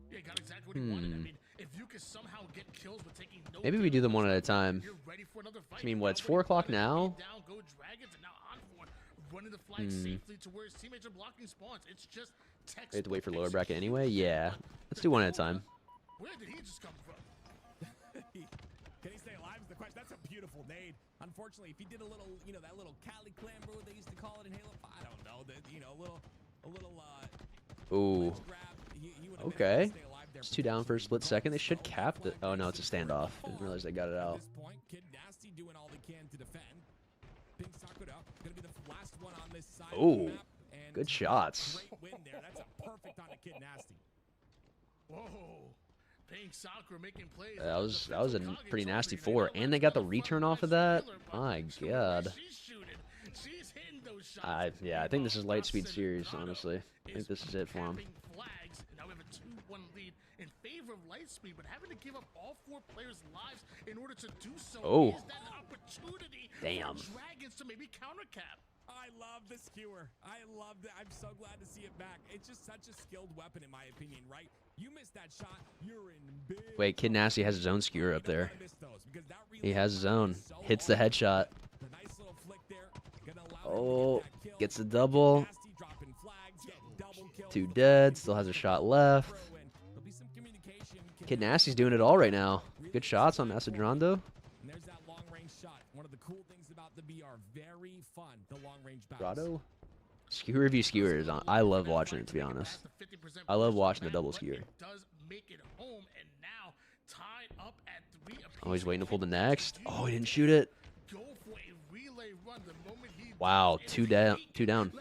Yeah, got exactly what he wanted. I mean, if you could somehow get kills with taking no Maybe we do them one at a time. you're ready for another fight. I mean, what? It's 4 o'clock now. Down, go Dragons, and now Envor running the flag safely to where his teammates are blocking spawns. It's just text. We have to wait for lower bracket anyway. Yeah, let's do one at a time. Where did he just come from? Can he stay alive is the question. That's a beautiful nade. Unfortunately, if he did a little, you know, that little Cali clamber they used to call it in Halo 5, I don't know, you know, a little Ooh. grab, he would have Okay. been able to stay alive there. It's 2 down for a split second. They should cap the. Oh no, it's a standoff. Didn't realize they got it out. At this point, Kid Nasty doing all they can to defend. Pink Sakura gonna be the last one on this side of the Ooh, map. And good shots. great win there. That's a perfect on a Kid Nasty. Whoa. Pink Sakura making plays. That was a pretty nasty 4, and they got the return off of that. My God. She's hitting those shots. Yeah, I think this is Lightspeed series. Honestly, I think this is it for him. Flags. Now we have a 2-1 lead in favor of Lightspeed, but having to give up all 4 players' lives in order to do so Oh. is that an opportunity Damn. for Dragons to maybe countercap. I love the skewer. I love that. I'm so glad to see it back. It's just such a skilled weapon, in my opinion, right? You missed that shot, you're in big. Wait, Kid Nasty has his own skewer up there. He has his own. Hits the headshot. Oh, gets the double. 2 dead. Still has a shot left. Kid Nasty's doing it all right now. Good shots on Macedrando. And there's that long range shot. One of the cool things about the BR, very fun, the long range bounce. Grotto. Skewer review skewer is on. I love watching it, to be honest. I love watching the double skewer. Oh, he's waiting to pull the next. Oh, he didn't shoot it. Wow, 2 down. 2 down.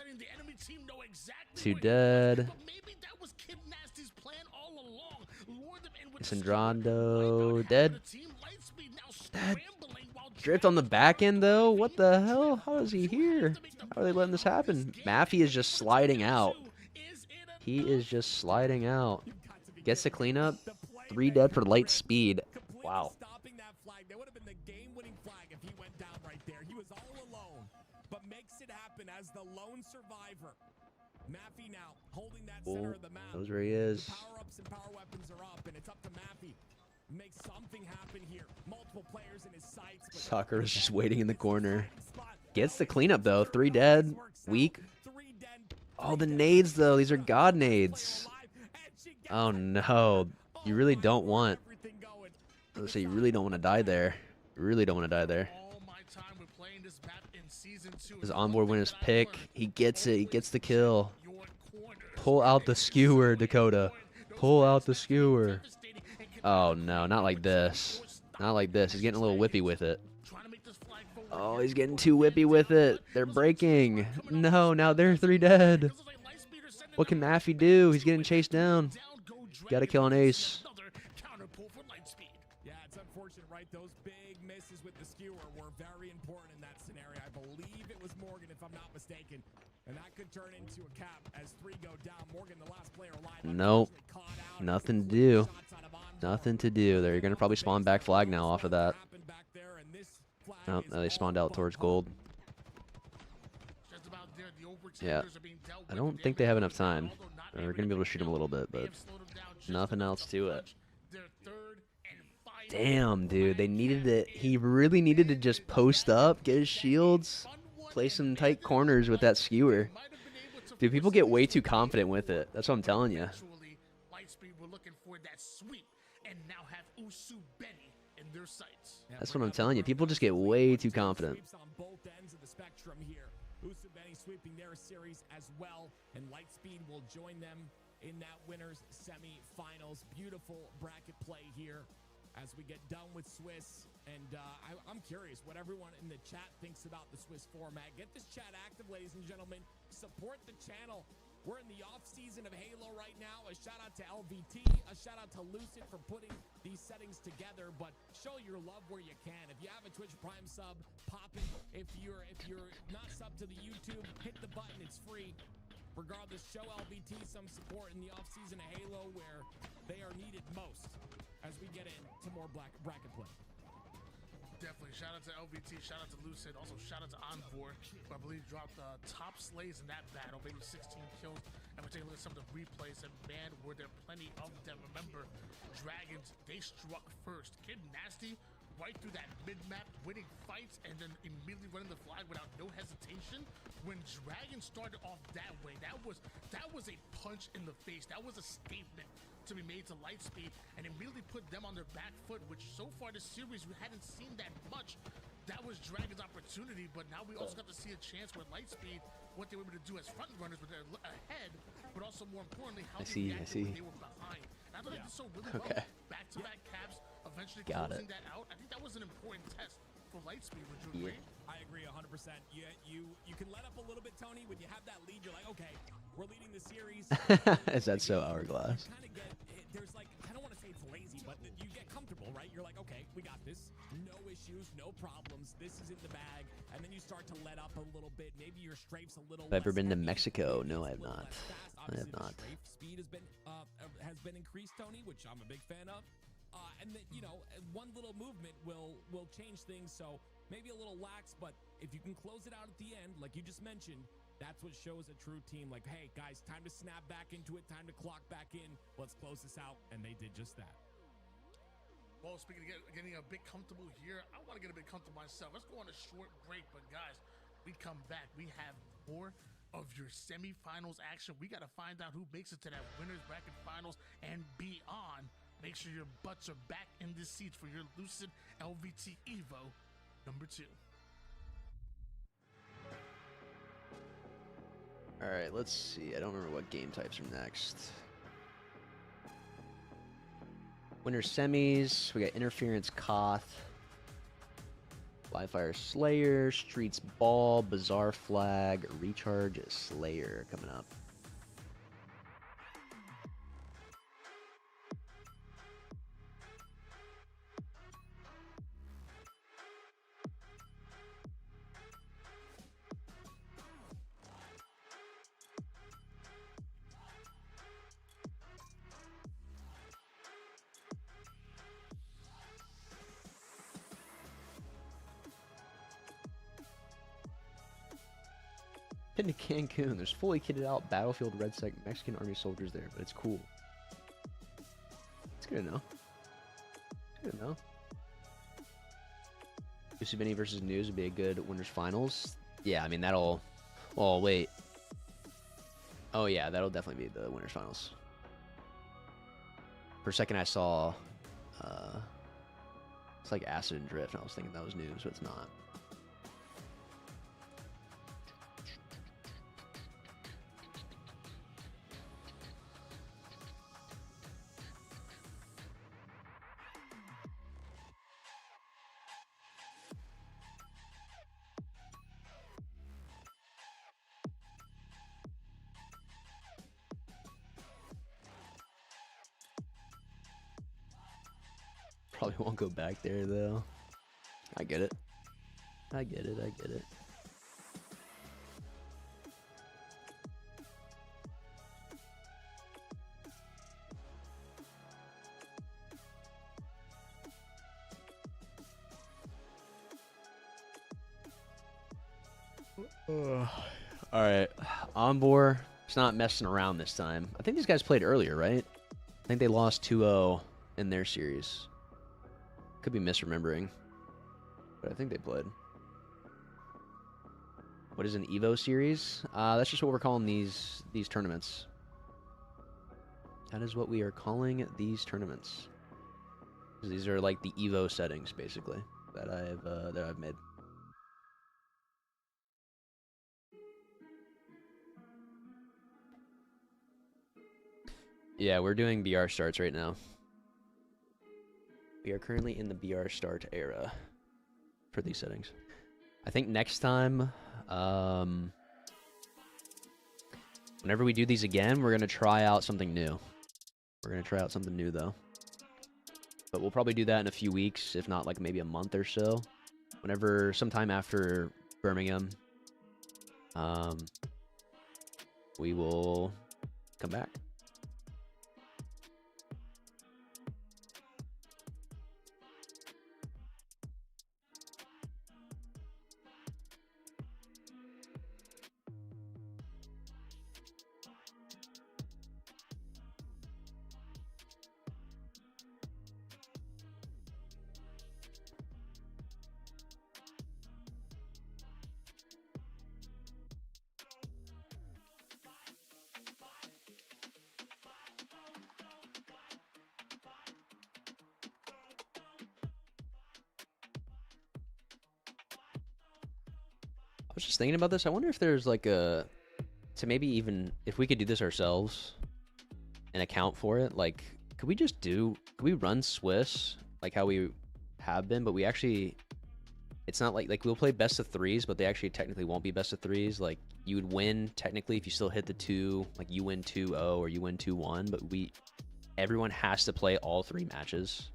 2 dead. Sandrando dead. Dead. Drift on the back end though. What the hell? How is he here? How are they letting this happen? Maffy is just sliding out. He is just sliding out. Gets the cleanup. 3 dead for Lightspeed. Wow. Stopping that flag. That would have been the game-winning flag if he went down right there. He was all alone, but makes it happen as the lone survivor. Maffy now holding that center of the map. Knows where he is. Power-ups and power weapons are up, and it's up to Maffy. Make something happen here. Multiple players in his sights. Soccer is just waiting in the corner. Gets the cleanup though. 3 dead. Weak. Oh, the nades though. These are god nades. Oh no. You really don't want. Let's say you really don't want to die there. You really don't want to die there. Does Envor win his pick? He gets it. He gets the kill. Pull out the skewer, Dakota. Pull out the skewer. Oh no, not like this. Not like this. He's getting a little whippy with it. Oh, he's getting too whippy with it. They're breaking. No, now they're 3 dead. What can Maffy do? He's getting chased down. Gotta kill an ace. Yeah, it's unfortunate, right? Those big misses with the skewer were very important in that scenario. I believe it was Morgan, if I'm not mistaken. And that could turn into a cap as 3 go down. Morgan, the last player alive. Nope. Nothing to do. Nothing to do. They're going to probably spawn back flag now off of that. Oh, no, they spawned out towards gold. Yeah. I don't think they have enough time. They're going to be able to shoot him a little bit, but nothing else to it. Damn, dude. They needed it. He really needed to just post up, get his shields, play some tight corners with that skewer. Dude, people get way too confident with it. That's what I'm telling you. That's what I'm telling you. People just get way too confident. On both ends of the spectrum here. Usubeni sweeping their series as well, and Lightspeed will join them in that winners semifinals. Beautiful bracket play here as we get done with Swiss. And I'm curious what everyone in the chat thinks about the Swiss format. Get this chat active, ladies and gentlemen. Support the channel. We're in the off season of Halo right now. A shout out to LVT, a shout out to Lucid for putting these settings together, but show your love where you can. If you have a Twitch Prime sub, pop it. If you're not subbed to the YouTube, hit the button, it's free. Regardless, show LVT some support in the off season of Halo where they are needed most as we get into more bracket play. Definitely. Shout out to LVT, shout out to Lucid, also shout out to Envor, who I believe dropped top slays in that battle, maybe 16 kills. And we're taking a look at some of the replays, and man, were there plenty of them. Remember, Dragons, they struck first. Kid Nasty, right through that mid-map, winning fights, and then immediately running the flag without no hesitation. When Dragons started off that way, that was a punch in the face. That was a statement to be made to Lightspeed, and immediately put them on their back foot, which so far this series we hadn't seen that much. That was Dragon's opportunity, but now we also got to see a chance with Lightspeed, what they were able to do as front runners with their ahead, but also more importantly, how they reacted when they were behind. And I thought they did so really well. Back-to-back caps, eventually closing that out. I think that was an important test for Lightspeed. Would you agree? I agree 100%. You can let up a little bit, Tony. When you have that lead, you're like, okay, we're leading the series. Is that so hourglass? There's like, I don't want to say it's lazy, but you get comfortable, right? You're like, okay, we got this. No issues, no problems. This is in the bag. And then you start to let up a little bit. Maybe your strafe's a little Have I ever been to Mexico? No, I have not. I have not. Strafe speed has been increased, Tony, which I'm a big fan of. And then, you know, one little movement will change things. So maybe a little lax, but if you can close it out at the end, like you just mentioned, that's what shows a true team. Like, hey, guys, time to snap back into it. Time to clock back in. Let's close this out. And they did just that. Well, speaking of getting a bit comfortable here, I want to get a bit comfortable myself. Let's go on a short break. But, guys, we come back. We have more of your semifinals action. We got to find out who makes it to that winners bracket finals and beyond. Make sure your butts are back in the seats for your Lucid LVT Evo number 2. All right, let's see. I don't remember what game types are next. Winter semis. We got Interference Koth, Livefire Slayer, Streets Ball, Bizarre Flag, Recharge Slayer coming up. Been to Cancun. There's fully kitted out Battlefield Red Sec Mexican Army soldiers there, but it's cool. It's good to know. It's good to know. Usubini versus News would be a good winners finals. Yeah, I mean that'll. Oh wait. Oh yeah, that'll definitely be the winners finals. For a second, I saw. It's like Acid and Drift, and I was thinking that was News, but it's not. Probably won't go back there though. I get it. I get it. I get it. All right, Onbor. It's not messing around this time. I think these guys played earlier, right? I think they lost 2-0 in their series. Could be misremembering, but I think they played. What is an Evo Series? That's just what we're calling these tournaments. That is what we are calling these tournaments. These are like the Evo settings, basically, that I've made. Yeah, we're doing BR starts right now. We are currently in the BR start era for these settings. I think next time, whenever we do these again, we're going to try out something new. We're going to try out something new, though. But we'll probably do that in a few weeks, if not like maybe a month or so. Whenever, sometime after Birmingham, we will come back. I was just thinking about this. I wonder if there's like a, to maybe even, if we could do this ourselves and account for it, like, could we run Swiss like how we have been, but we actually, it's not like we'll play best of threes, but they actually technically won't be best of threes. Like, you would win technically if you still hit the 2, like you win 2-0 or you win 2-1, but everyone has to play all 3 matches.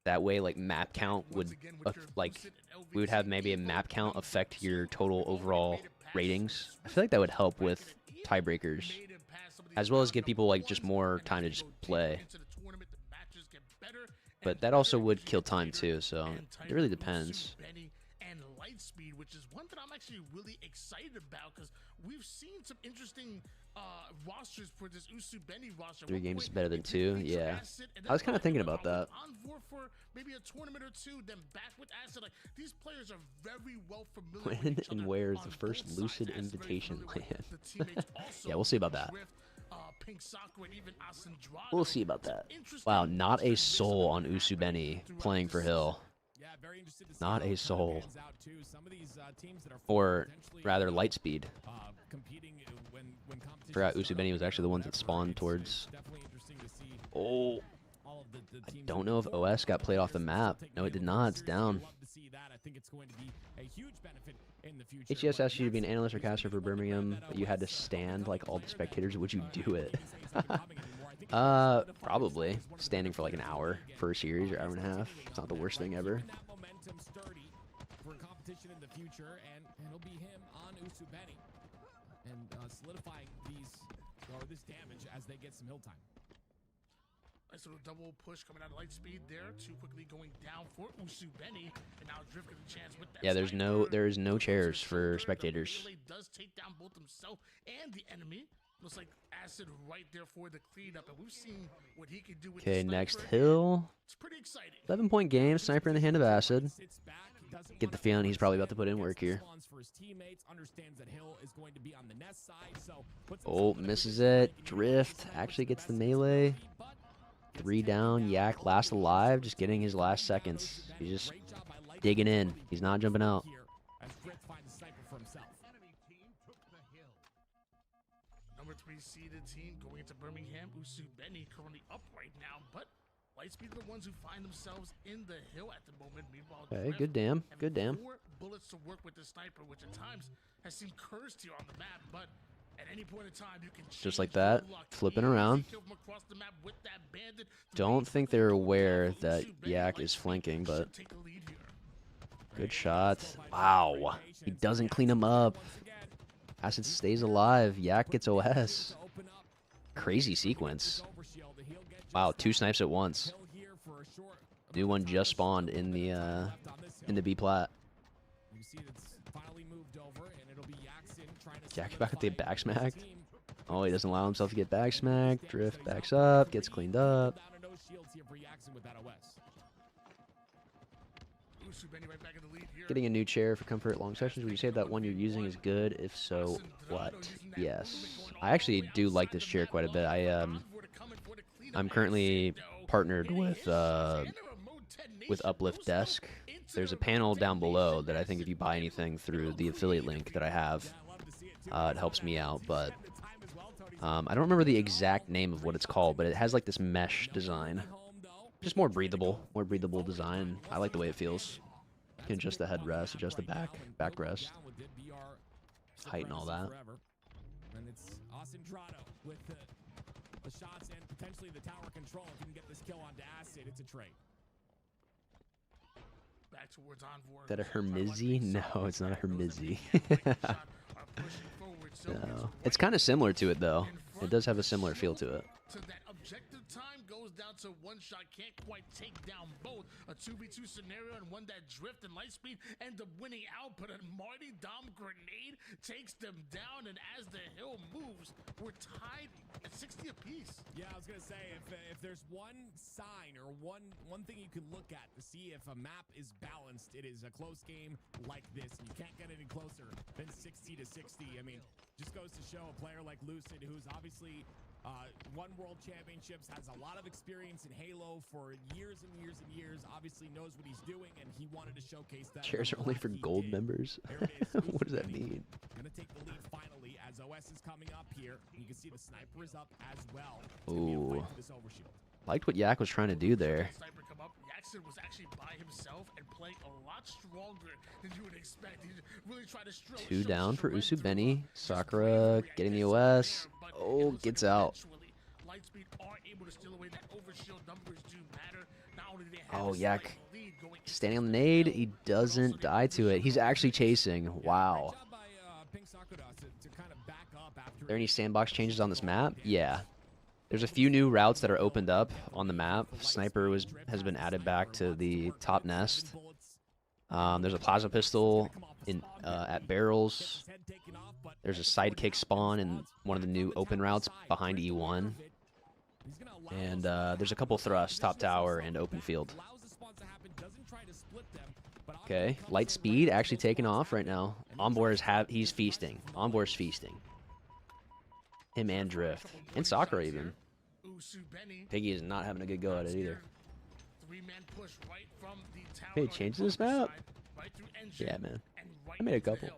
That way, like, map count would, like, we would have maybe a map count affect your total overall ratings. I feel like that would help with tiebreakers, as well as give people, like, just more time to just play. But that also would kill time, too, so it really depends. And Lightspeed, which is one that I'm actually really excited about, because we've seen some interesting rosters for this Usubeni roster. 3 games is better than 2, yeah. I was kind of thinking about that. On board for maybe a tournament or 2, then back with Acid. Like, these players are very well familiar When with each and other where is on the first both Lucid sides. Acid very invitation familiar with land? the teammates also Yeah, we'll see about that. Drift, Pink Sakura, and even Asandrado. We'll see about that. Wow, not a soul on Usubeni playing for Hill. Not a soul. Or rather, Lightspeed. Forgot Usubeni was actually the ones that spawned towards. Oh, I don't know if OS got played off the map. No, it did not. It's down. HGS asked you to be an analyst or caster for Birmingham, but you had to stand like all the spectators. Would you do it? Probably. Standing for like an hour for a series or hour and a half. It's not the worst thing ever. For competition in the future, and it'll be him on Usubeni, and solidifying this damage as they get some hill time. Nice little double push coming out of Lightspeed there. Too quickly going down for Usubeni, and now Drift getting a chance with that. Yeah, there is no chairs for spectators. Does take down both himself and the enemy. Looks like Acid right there for the cleanup, and we've seen what he can do with Okay, the next sniper. hill. It's pretty exciting. 7-point game. Sniper in the hand of Acid. Get the feeling he's probably about to put in work here. Oh, misses it. Drift actually gets the melee. 3 down. Yak last alive. Just getting his last seconds. He's just digging in. He's not jumping out. Number 3 seeded team going into Birmingham. Usubeni currently up right now, but Lightspeed are the ones who find themselves in the hill at the moment. Meanwhile, Okay, Drift good damn. Good damn. 4 bullets to work with the sniper, which at times has seemed cursed here on the map, but at any point in time you can Just like that. Flipping around. Don't think they're aware that Yak is flanking, but good shot. Wow. He doesn't clean him up. Acid stays alive. Yak gets OS. Crazy sequence. Wow, 2 snipes at once. New one just spawned in the B plat. Jack back at the back smack. Oh, he doesn't allow himself to get back smacked. Drift backs up, gets cleaned up. Getting a new chair for comfort long sessions. Would you say that one you're using is good? If so, what? Yes. I actually do like this chair quite a bit. I'm currently partnered with Uplift Desk. There's a panel down below that I think if you buy anything through the affiliate link that I have, it helps me out. But I don't remember the exact name of what it's called, but it has like this mesh design. Just more breathable design. I like the way it feels. You can adjust the headrest, adjust the backrest, height and all that. And it's Asentrado with the shots and potentially the tower control. If you can get this kill onto Acid, it's a trade. Back towards Envoy. Is that a Hermizi? No, it's not a Hermizi. No. It's kind of similar to it, though. It does have a similar feel to it. So that objective time goes down to one shot. Can't quite take down both. A 2v2 scenario and one that drift and Lightspeed end up winning out. But a Marty Dom grenade takes them down. And as the hill moves, we're tied at 60 apiece. Yeah, I was gonna say if there's one sign or one thing you can look at to see if a map is balanced, it is a close game like this. You can't get any closer than 60 to 60. I mean, just goes to show a player like Lucid, who's obviously won world championships, has a lot of experience in Halo for years and years and years, obviously knows what he's doing, and he wanted to showcase that. Chairs are only for gold members. What does that mean? Gonna take the lead finally as OS is coming up here. You can see the sniper is up as well. Ooh. Liked what Yak was trying to do there. Sniper come up. Jackson was actually by himself and playing a lot stronger than you would expect. He really tried to show 2 down for Usubeni. Sakura getting the OS. Oh, gets out. Lightspeed are able to steal away that overshield. Numbers do matter. Not only do they have Oh, Yak standing on the nade. He doesn't die to it. He's actually chasing. Wow. Are there any sandbox changes on this map? Yeah. There's a few new routes that are opened up on the map. Sniper has been added back to the top nest. There's a plasma pistol at barrels. There's a sidekick spawn in one of the new open routes behind E1. And there's a couple thrusts, top tower, and open field. Okay, Lightspeed actually taking off right now. He's feasting. Onboard's feasting. Him and Drift. And Sakura even. Piggy is not having a good go at it either. Hey, change this map? Yeah, man. I made a couple.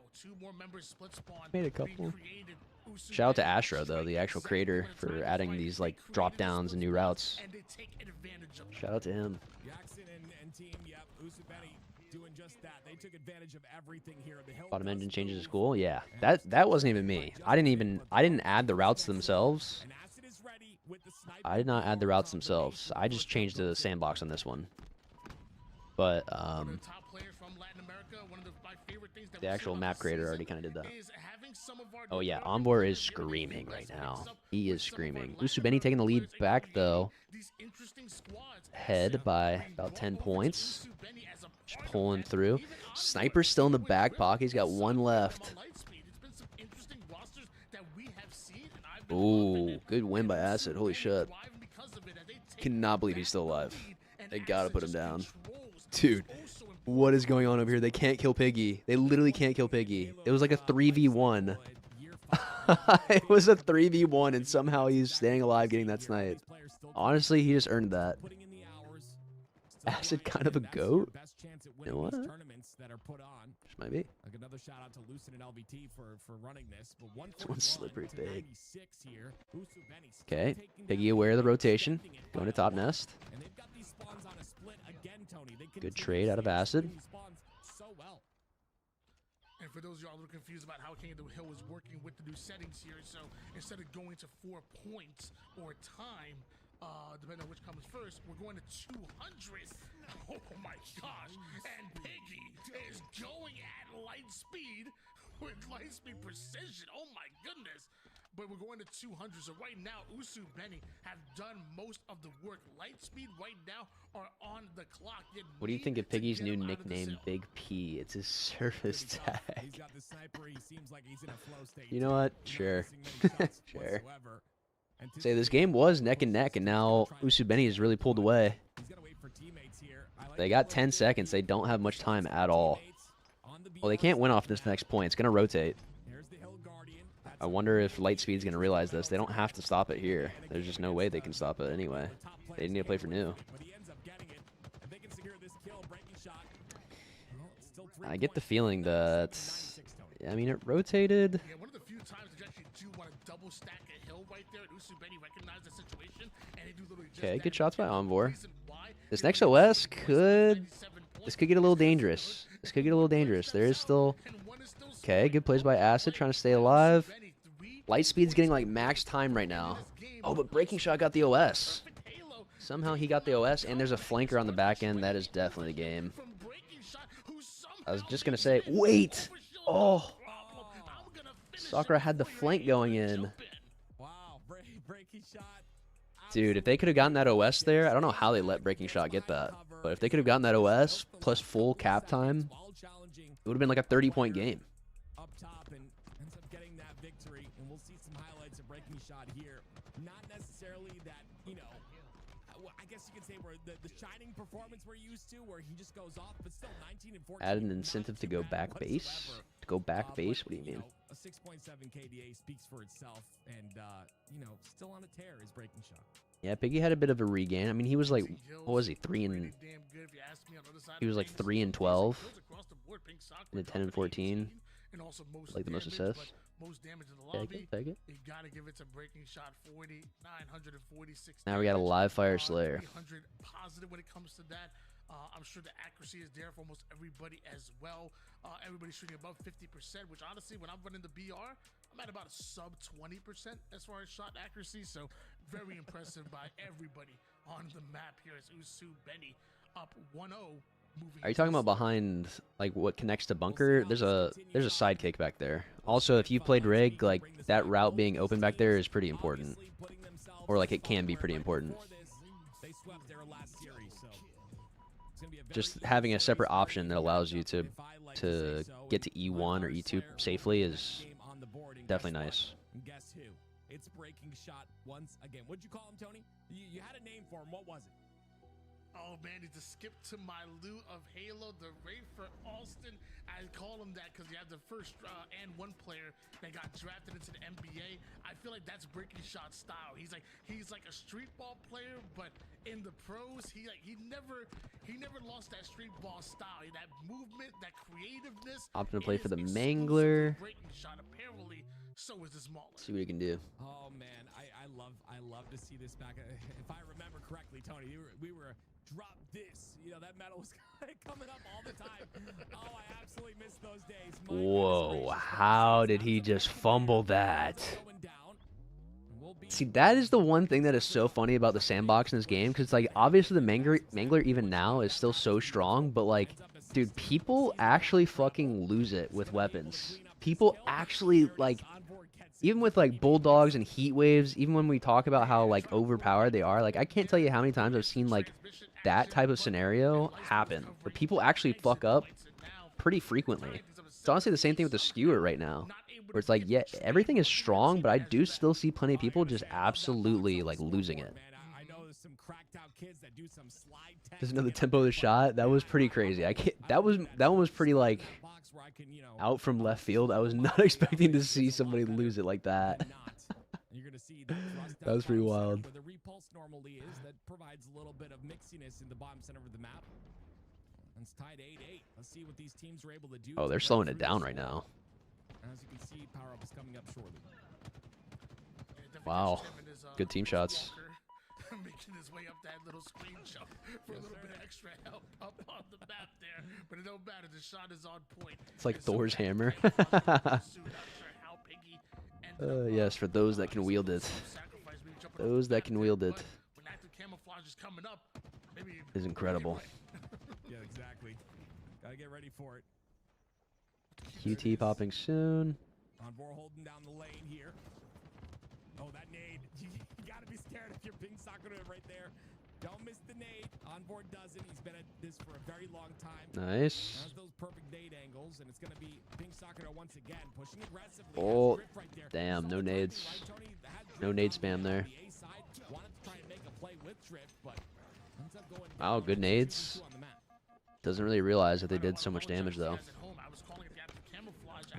Shout out to Astro, though, the actual creator, for adding these like drop downs and new routes. Shout out to him. Jackson and team, yep, Usubeni doing just that. They took advantage of everything here. The hill Bottom engine changes to school. Yeah, that wasn't even me. I didn't add the routes themselves. I did not add the routes themselves. I just changed the sandbox on this one. But the actual map creator already kind of did that. Oh yeah, Ombor is screaming right now. He is screaming. Usubeni taking the lead back though. Head by about 10 points. Just pulling through. Sniper's still in the back pocket. He's got one left. Ooh, good win by Acid. Holy shit. Cannot believe he's still alive. They gotta put him down. Dude, what is going on over here? They can't kill Piggy. They literally can't kill Piggy. It was like a 3v1. It was a 3v1 and somehow he's staying alive getting that snipe. Honestly, he just earned that. Acid kind of a goat? You know what? Just might be. Like another shout out to Lucid and LVT for running this. But one's slippery big. Okay, Piggy aware of the rotation. Going to top nest. Good trade out of Acid. And for those of y'all a little confused about how King of the Hill was working with the new settings here, so instead of going to 4 points or time, depending on which comes first, we're going to 200. Oh my gosh! And Piggy is going at light speed with light speed precision. Oh my goodness! But we're going to 200. So right now, Usubeni have done most of the work. Lightspeed right now are on the clock. What do you think of Piggy's new nickname, Big P? It's his service tag. He's got the sniper. He seems like he's in a flow state. You know what? Sure. Sure. Say this game was neck and neck, and now Usubeni has really pulled away. They got 10 seconds. They don't have much time at all. Well, they can't win off this next point. It's going to rotate. I wonder if Lightspeed's going to realize this. They don't have to stop it here. There's just no way they can stop it anyway. They need to play for new. I get the feeling that... I mean, it rotated. Yeah, one of the few times that you actually do want to double stack a hill right right there. Usu Benny recognized the situation, and they do literally just Okay, that. good shots by Envor. This next OS could... This could get a little dangerous. This could get a little dangerous. There is still... Okay, good plays by Acid, trying to stay alive. Lightspeed's getting like max time right now. Oh, but Breaking Shot got the OS. Somehow he got the OS, and there's a flanker on the back end. That is definitely the game. I was just going to say, wait! Oh! Sakura had the flank going in. Dude, if they could have gotten that OS there, I don't know how they let Breaking Shot get that. But if they could have gotten that OS plus full cap time, it would have been like a 30-point game. Up top and ends up getting that victory, and we'll see some highlights of Breaking Shot here. Not necessarily that, you know, I guess you could say where the shining performance we're used to, where he just goes off, but still 19 and 14. Add an incentive to go back base? To go back base? What do you mean? A 6.7 KDA speaks for itself, and, you know, still on a tear is Breaking Shot. Yeah, Piggy had a bit of a regain. I mean, he was like, what was he, 3 and... He was like 3 and 12. And 10 and 14. Like the most assists. Most damage in the lobby. Take it. You gotta give it to Breaking Shot. 946. Now we got a live fire Slayer. 300 positive when it comes to that. I'm sure the accuracy is there for almost everybody as well. Everybody's shooting above 50%, which honestly, when I'm running the BR, I'm at about a sub 20% as far as shot accuracy. So very impressive by everybody on the map here as Usu Benny up 1-0. Are you talking about behind, like, what connects to bunker? There's a sidekick back there. Also, if you played rig, like, that route being open back there is pretty important. Or, like, it can be pretty important. Just having a separate option that allows you to get to E1 or E2 safely is definitely nice. Guess who? It's Breaking Shot once again. What'd you call him, Tony? You had a name for him. What was it? Oh man, he's a skip to my loot of Halo, the Ray for Alston. I call him that because he had the first and one player that got drafted into the NBA. I feel like that's Breaking Shot style. He's like a street ball player, but in the pros, he never lost that street ball style. That movement, that creativeness. Opting to play for the Mangler. Breaking Shot apparently. So is the Smaller. See what he can do. Oh man, I love to see this back. If I remember correctly, Tony, we were drop this. You know, that medal was coming up all the time. Oh, I absolutely miss those days. Whoa, how did he just fumble that? See, that is the one thing that is so funny about the sandbox in this game, because, like, obviously the Mangler even now is still so strong, but, like, dude, people actually fucking lose it with weapons. People actually, like, even with, like, bulldogs and heat waves, even when we talk about how, like, overpowered they are, like, I can't tell you how many times I've seen, like, that type of scenario happen, where people actually fuck up pretty frequently. It's honestly the same thing with the skewer right now, where it's like, yeah, everything is strong, but I do still see plenty of people just absolutely, like, losing it. Just another tempo of the shot. That was pretty crazy. That one was pretty, like, out from left field. I was not expecting to see somebody lose it like that. That was pretty wild. Where the repulse normally is, that provides a little bit of mixiness in the bottom center of the map. And it's tied 8-8. Let's see what these teams are able to do. Oh, they're slowing it down right now. As you can see, power up is coming up shortly. Wow, good team shots. Making his way up that little screen jump for a little bit of extra help up on the map there, but it don't matter. The shot is on point. It's like Thor's hammer. Yes, for those that can wield it. Those that can wield it. Is incredible. Yeah, exactly. Gotta get ready for it. QT popping soon. Envor holding down the lane here. Oh, that nade. You gotta be scared if you're Ping Sakura right there. Don't miss the nade. Envor doesn't. He's been at this for a very long time. Nice. Has those perfect nade angles, and it's gonna be Ping Sakura once again pushing aggressively. Oh, damn, no nades. No nade spam there. Wow, good nades. Doesn't really realize that they did so much damage, though.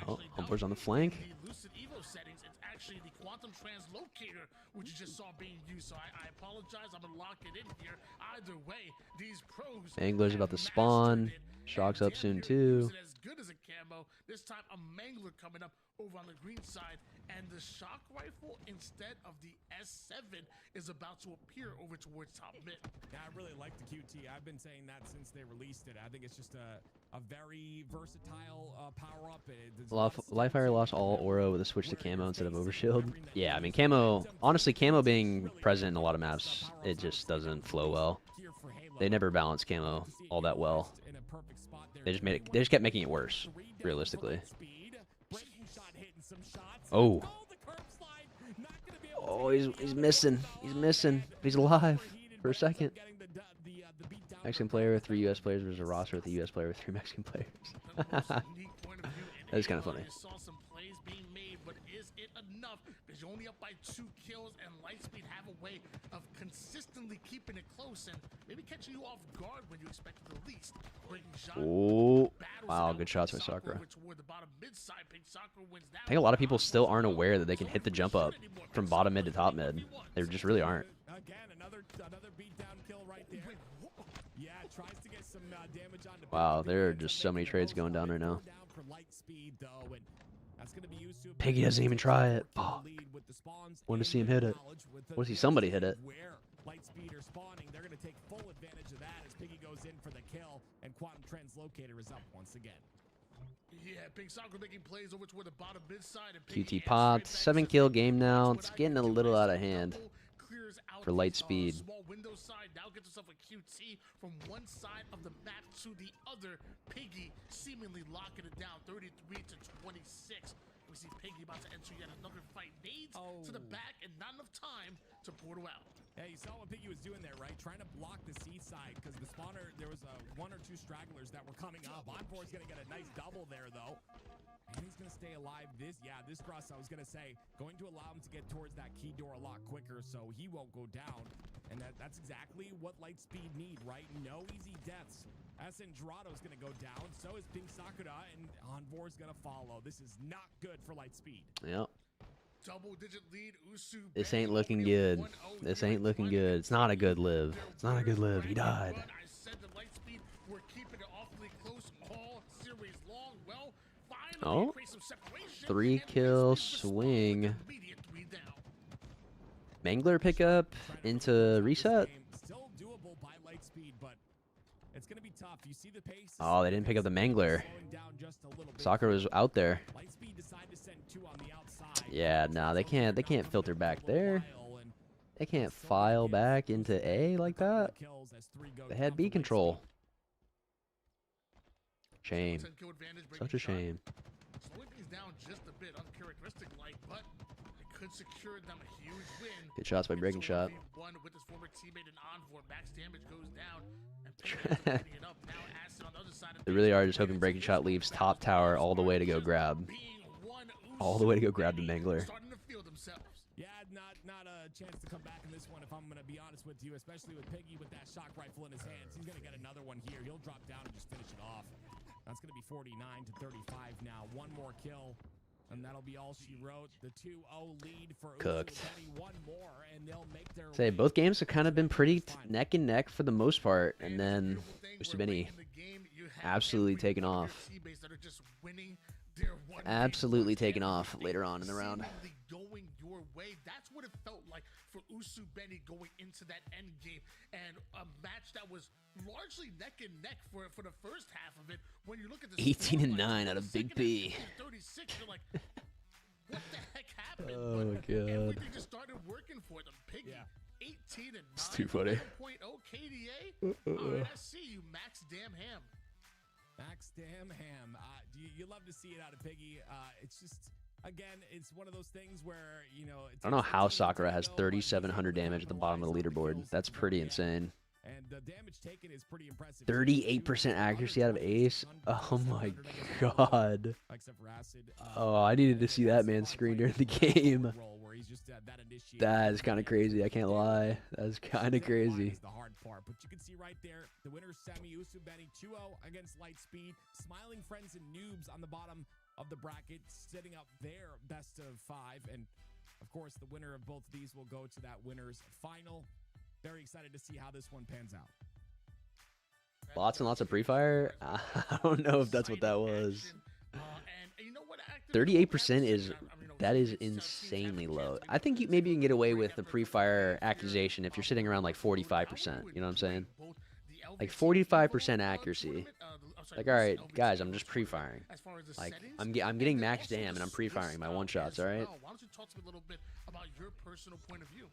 Oh, Humper's on the flank. The Lucid Evo settings, it's actually the quantum translocator, which you just saw being used. So I apologize. I'm gonna lock it in here. Either way, these pros. Angler's about to spawn. Shock's up soon too. Use it as good as a camo. This time a Mangler coming up over on the green side, and the shock rifle instead of the S7 is about to appear over towards top mid. Yeah, I really like the QT. I've been saying that since they released it. I think it's just a very versatile power up. Livefire lost all aura with a switch to camo instead of overshield. Yeah, I mean camo. Honestly, camo being present in a lot of maps, it just doesn't flow well. They never balance camo all that well. They just made it. They just kept making it worse, realistically. Oh. Oh, he's missing. He's missing. He's alive for a second. Mexican player with 3 US players versus a roster with a US player with 3 Mexican players. That is kind of funny. Saw some plays being made, but is it enough? Because you're only up by 2 kills, and Lightspeed have a way of consistently keeping it close and maybe catching you off guard when you expect it the least. Oh, wow, good shots by Sakura. I think a lot of people still aren't aware that they can hit the jump up from bottom mid to top mid. They just really aren't. Again, another beatdown kill right there. Yeah, tries to get some damage on the Wow, there are just so many trades going down right now. Piggy doesn't even try it. Oh. Want to see him hit it. Want to see somebody hit it. Lightspeed are spawning. They're going to take full advantage of that as Piggy goes in for the kill, and Quantum Translocator is up once again. Yeah, Big Soccer making plays over toward the bottom mid side. QT popped. 7-kill game now. It's getting a little out of hand for Lightspeed. Small window side now gets himself a QT from one side of the map to the other. Piggy seemingly locking it down, 33 to 26. We see Piggy about to enter yet another fight. Nades to the back and not enough time to portal out. Yeah, you saw what Piggy was doing there, right? Trying to block the C side because the spawner, there was 1 or 2 stragglers that were coming up. Envoy's going to get a nice double there, though. And he's going to stay alive. This cross, I was going to say, going to allow him to get towards that key door a lot quicker so he won't go down. And that's exactly what Lightspeed need, right? No easy deaths. Asendrado's going to go down. So is Pink Sakura, and Envor's going to follow. This is not good for Lightspeed. Yep. Double-digit lead. Usu This ain't looking good. This ain't looking good. It's not a good live. It's not a good live. He died. I said the Lightspeed were keeping it awfully close all series long. Well, finally Oh, 3-kill swing. Mangler pickup into reset. Still doable by Lightspeed, but it's going to be tough. You see the pace. Oh, they didn't pick up the Mangler. Soccer was out there. Lightspeed decided to send 2 on the outside. Yeah, no, they can't filter back there. They can't file back into A like that. They had B control. Shame. Such a shame. Slowing things down just a bit, uncharacteristic-like, but it could secure them a huge win. Good shots by Breaking Shot. One with his former teammate and Envoy. Max damage goes down, and picking it up. Now Acid on the other side of They really are just hoping Breaking Shot leaves top tower all the way to go grab. All the way to go grab the Mangler. Yeah, not a chance to come back in this one, if I'm going to be honest with you, especially with Piggy with that shock rifle in his hands. He's going to get another one here. He'll drop down and just finish it off. That's going to be 49 to 35 now. 1 more kill, and that'll be all she wrote. The 2-0 lead for Cooked. One more, and they'll make their Say both games have kind of been pretty neck and neck for the most part, and then Usubeni absolutely taken off. Absolutely taken off later on in the round. Going your way. That's what it felt like for Usubeni going into that end game, and a match that was largely neck and neck for the first half of it. When you look at the 18 and 9 out of Big P. 36, you're like, what the heck happened? Oh my god. Everything just started working for them. Piggy, 18 and 9. It's too funny. 1.0 KDA. All right, I see you, Max Damn Ham. Max Damn Ham. You love to see it out of Piggy. It's just, again, it's one of those things where, you know... I don't know how Sakura has 3,700 damage at the bottom of the leaderboard. That's pretty insane. And the damage taken is pretty impressive. 38% accuracy out of Ace. Oh my god. Oh, I needed to see that man's screen during the game. That is kind of crazy. I can't lie. That's kind of crazy. The hard part, but you can see right there, the winner Semi Usubeni 2-0 against Lightspeed. Smiling Friends and Noobs on the bottom of the bracket, setting up their best of 5, and Of course, the winner of both of these will go to that winner's final. Very excited to see how this one pans out. Lots and lots of pre-fire. I don't know if that's what that was. 38% is insanely low. I think maybe you can get away with the pre-fire accusation if you're sitting around like 45%. You know what I'm saying? Like 45% accuracy. Like, all right, guys, I'm just pre-firing. Like, I'm getting max damn and I'm pre-firing my one shots. All right. Why don't you talk to me a little bit about your personal point of view?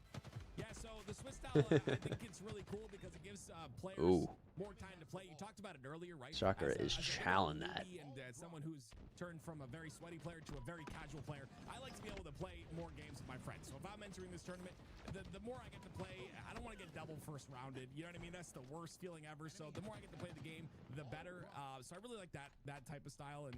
Yeah, so the Swiss style, I think it's really cool because it gives players more time to play. You talked about it earlier, right? Soccer is challenging that. And someone who's turned from a very sweaty player to a very casual player, I like to be able to play more games with my friends. So if I'm entering this tournament, the more I get to play, I don't want to get double first rounded. You know what I mean? That's the worst feeling ever. So the more I get to play the game, the better. So I really like that type of style. And,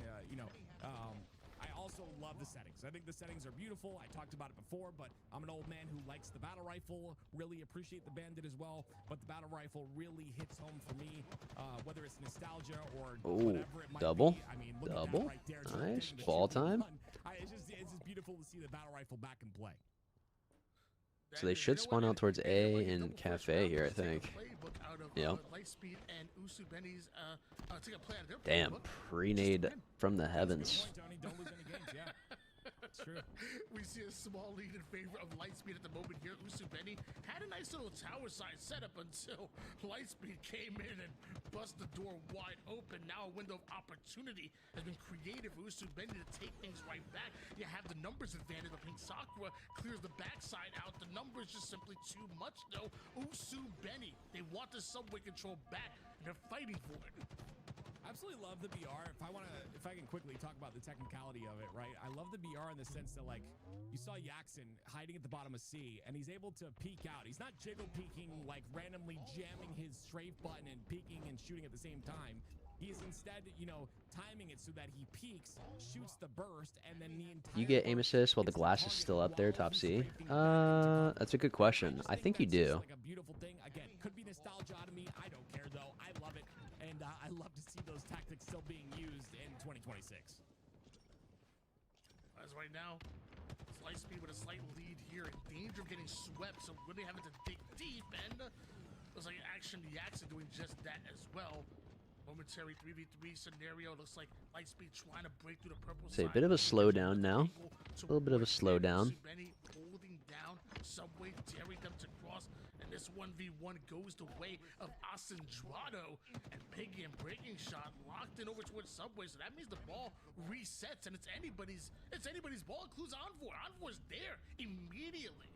I also love the settings. I think the settings are beautiful. I talked about it before, but I'm an old man who likes the battle rifle, really appreciate the bandit as well, but the battle rifle really hits home for me, whether it's nostalgia or whatever it might double. be. I mean, Double. right there, Nice. Ball time. It's just beautiful to see the battle rifle back in play. So they should spawn out towards A and Cafe here, I think. Yep. Damn, pre-nade from the heavens. We see a small lead in favor of Lightspeed at the moment here. Usubeni had a nice little tower side setup until Lightspeed came in and bust the door wide open. Now a window of opportunity has been created for Usubeni to take things right back. You have the numbers advantage, but Pink Sakura clears the backside out. The numbers just simply too much though. Usubeni, they want the subway control back and they're fighting for it. Absolutely love the BR. If I can quickly talk about the technicality of it, right? I love the BR in the sense that, like, you saw Yaxon hiding at the bottom of C, and he's able to peek out. He's not jiggle peeking, like randomly jamming his strafe button and peeking and shooting at the same time. He is instead, timing it so that he peeks, shoots the burst, and then the entire... You get aim assist while the glass is still up there, top C? That's a good question. I think you do. Like a beautiful thing. Again, could be nostalgia to me. I don't care, though. I love it. And I love to see those tactics still being used in 2026. As right now, Lightspeed with a slight lead here, in danger of getting swept, so really having to dig deep, and looks like Action Yaxon doing just that as well. Momentary 3v3 scenario. Looks like Lightspeed trying to break through the purple Say a side. bit of a slowdown now. A little bit of a slowdown. Holding down Subway, daring them to cross, and this 1v1 goes the way of Asendrado, and Piggy and breaking shot locked in over towards Subway, so that means the ball resets and it's anybody's ball. Includes Envoy. Envoy's there immediately.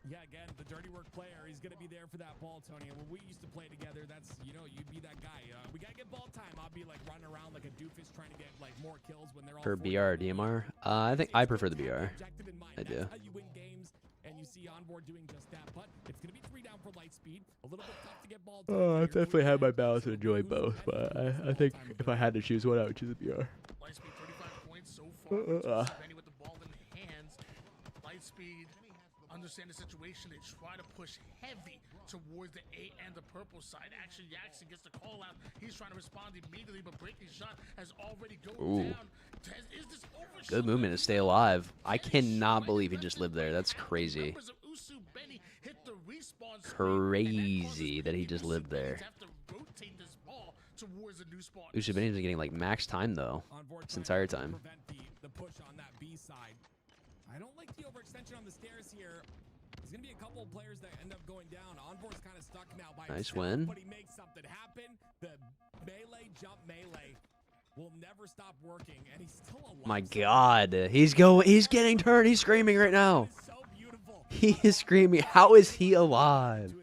Yeah, again, the dirty work player, he's going to be there for that ball, Tony. And when we used to play together, that's, you'd be that guy. We got to get ball time. I'll be, like, running around like a doofus trying to get, like, more kills when they're all... For BR or DMR? I think I prefer the BR. I do. That's how you win games, and you see Onboard doing just that. But it's going to be 3 down for Lightspeed. A little bit tough to get ball time. I've definitely had my balance and enjoy both, but I think if I had to choose one, I would choose the BR. Lightspeed 35 points so far. Benny with the ball in hands. Lightspeed understand the situation. They try to push heavy towards the A and the purple side. Action Yaxon gets the call out. He's trying to respond immediately, but breaking shot has already gone down. Is this over? Good movement to stay alive. I cannot believe he just lived there. That's crazy. Crazy that he just lived there. Usubeni's been getting like max time though this entire time. The push on that B side. I don't like the overextension on the stairs here. There's going to be a couple of players that end up going down. Envoy's kind of stuck now by nice himself, win. but he makes something happen. The melee jump melee will never stop working, and he's still alive. My God, he's getting turned. He's screaming right now. He is screaming. How is he alive?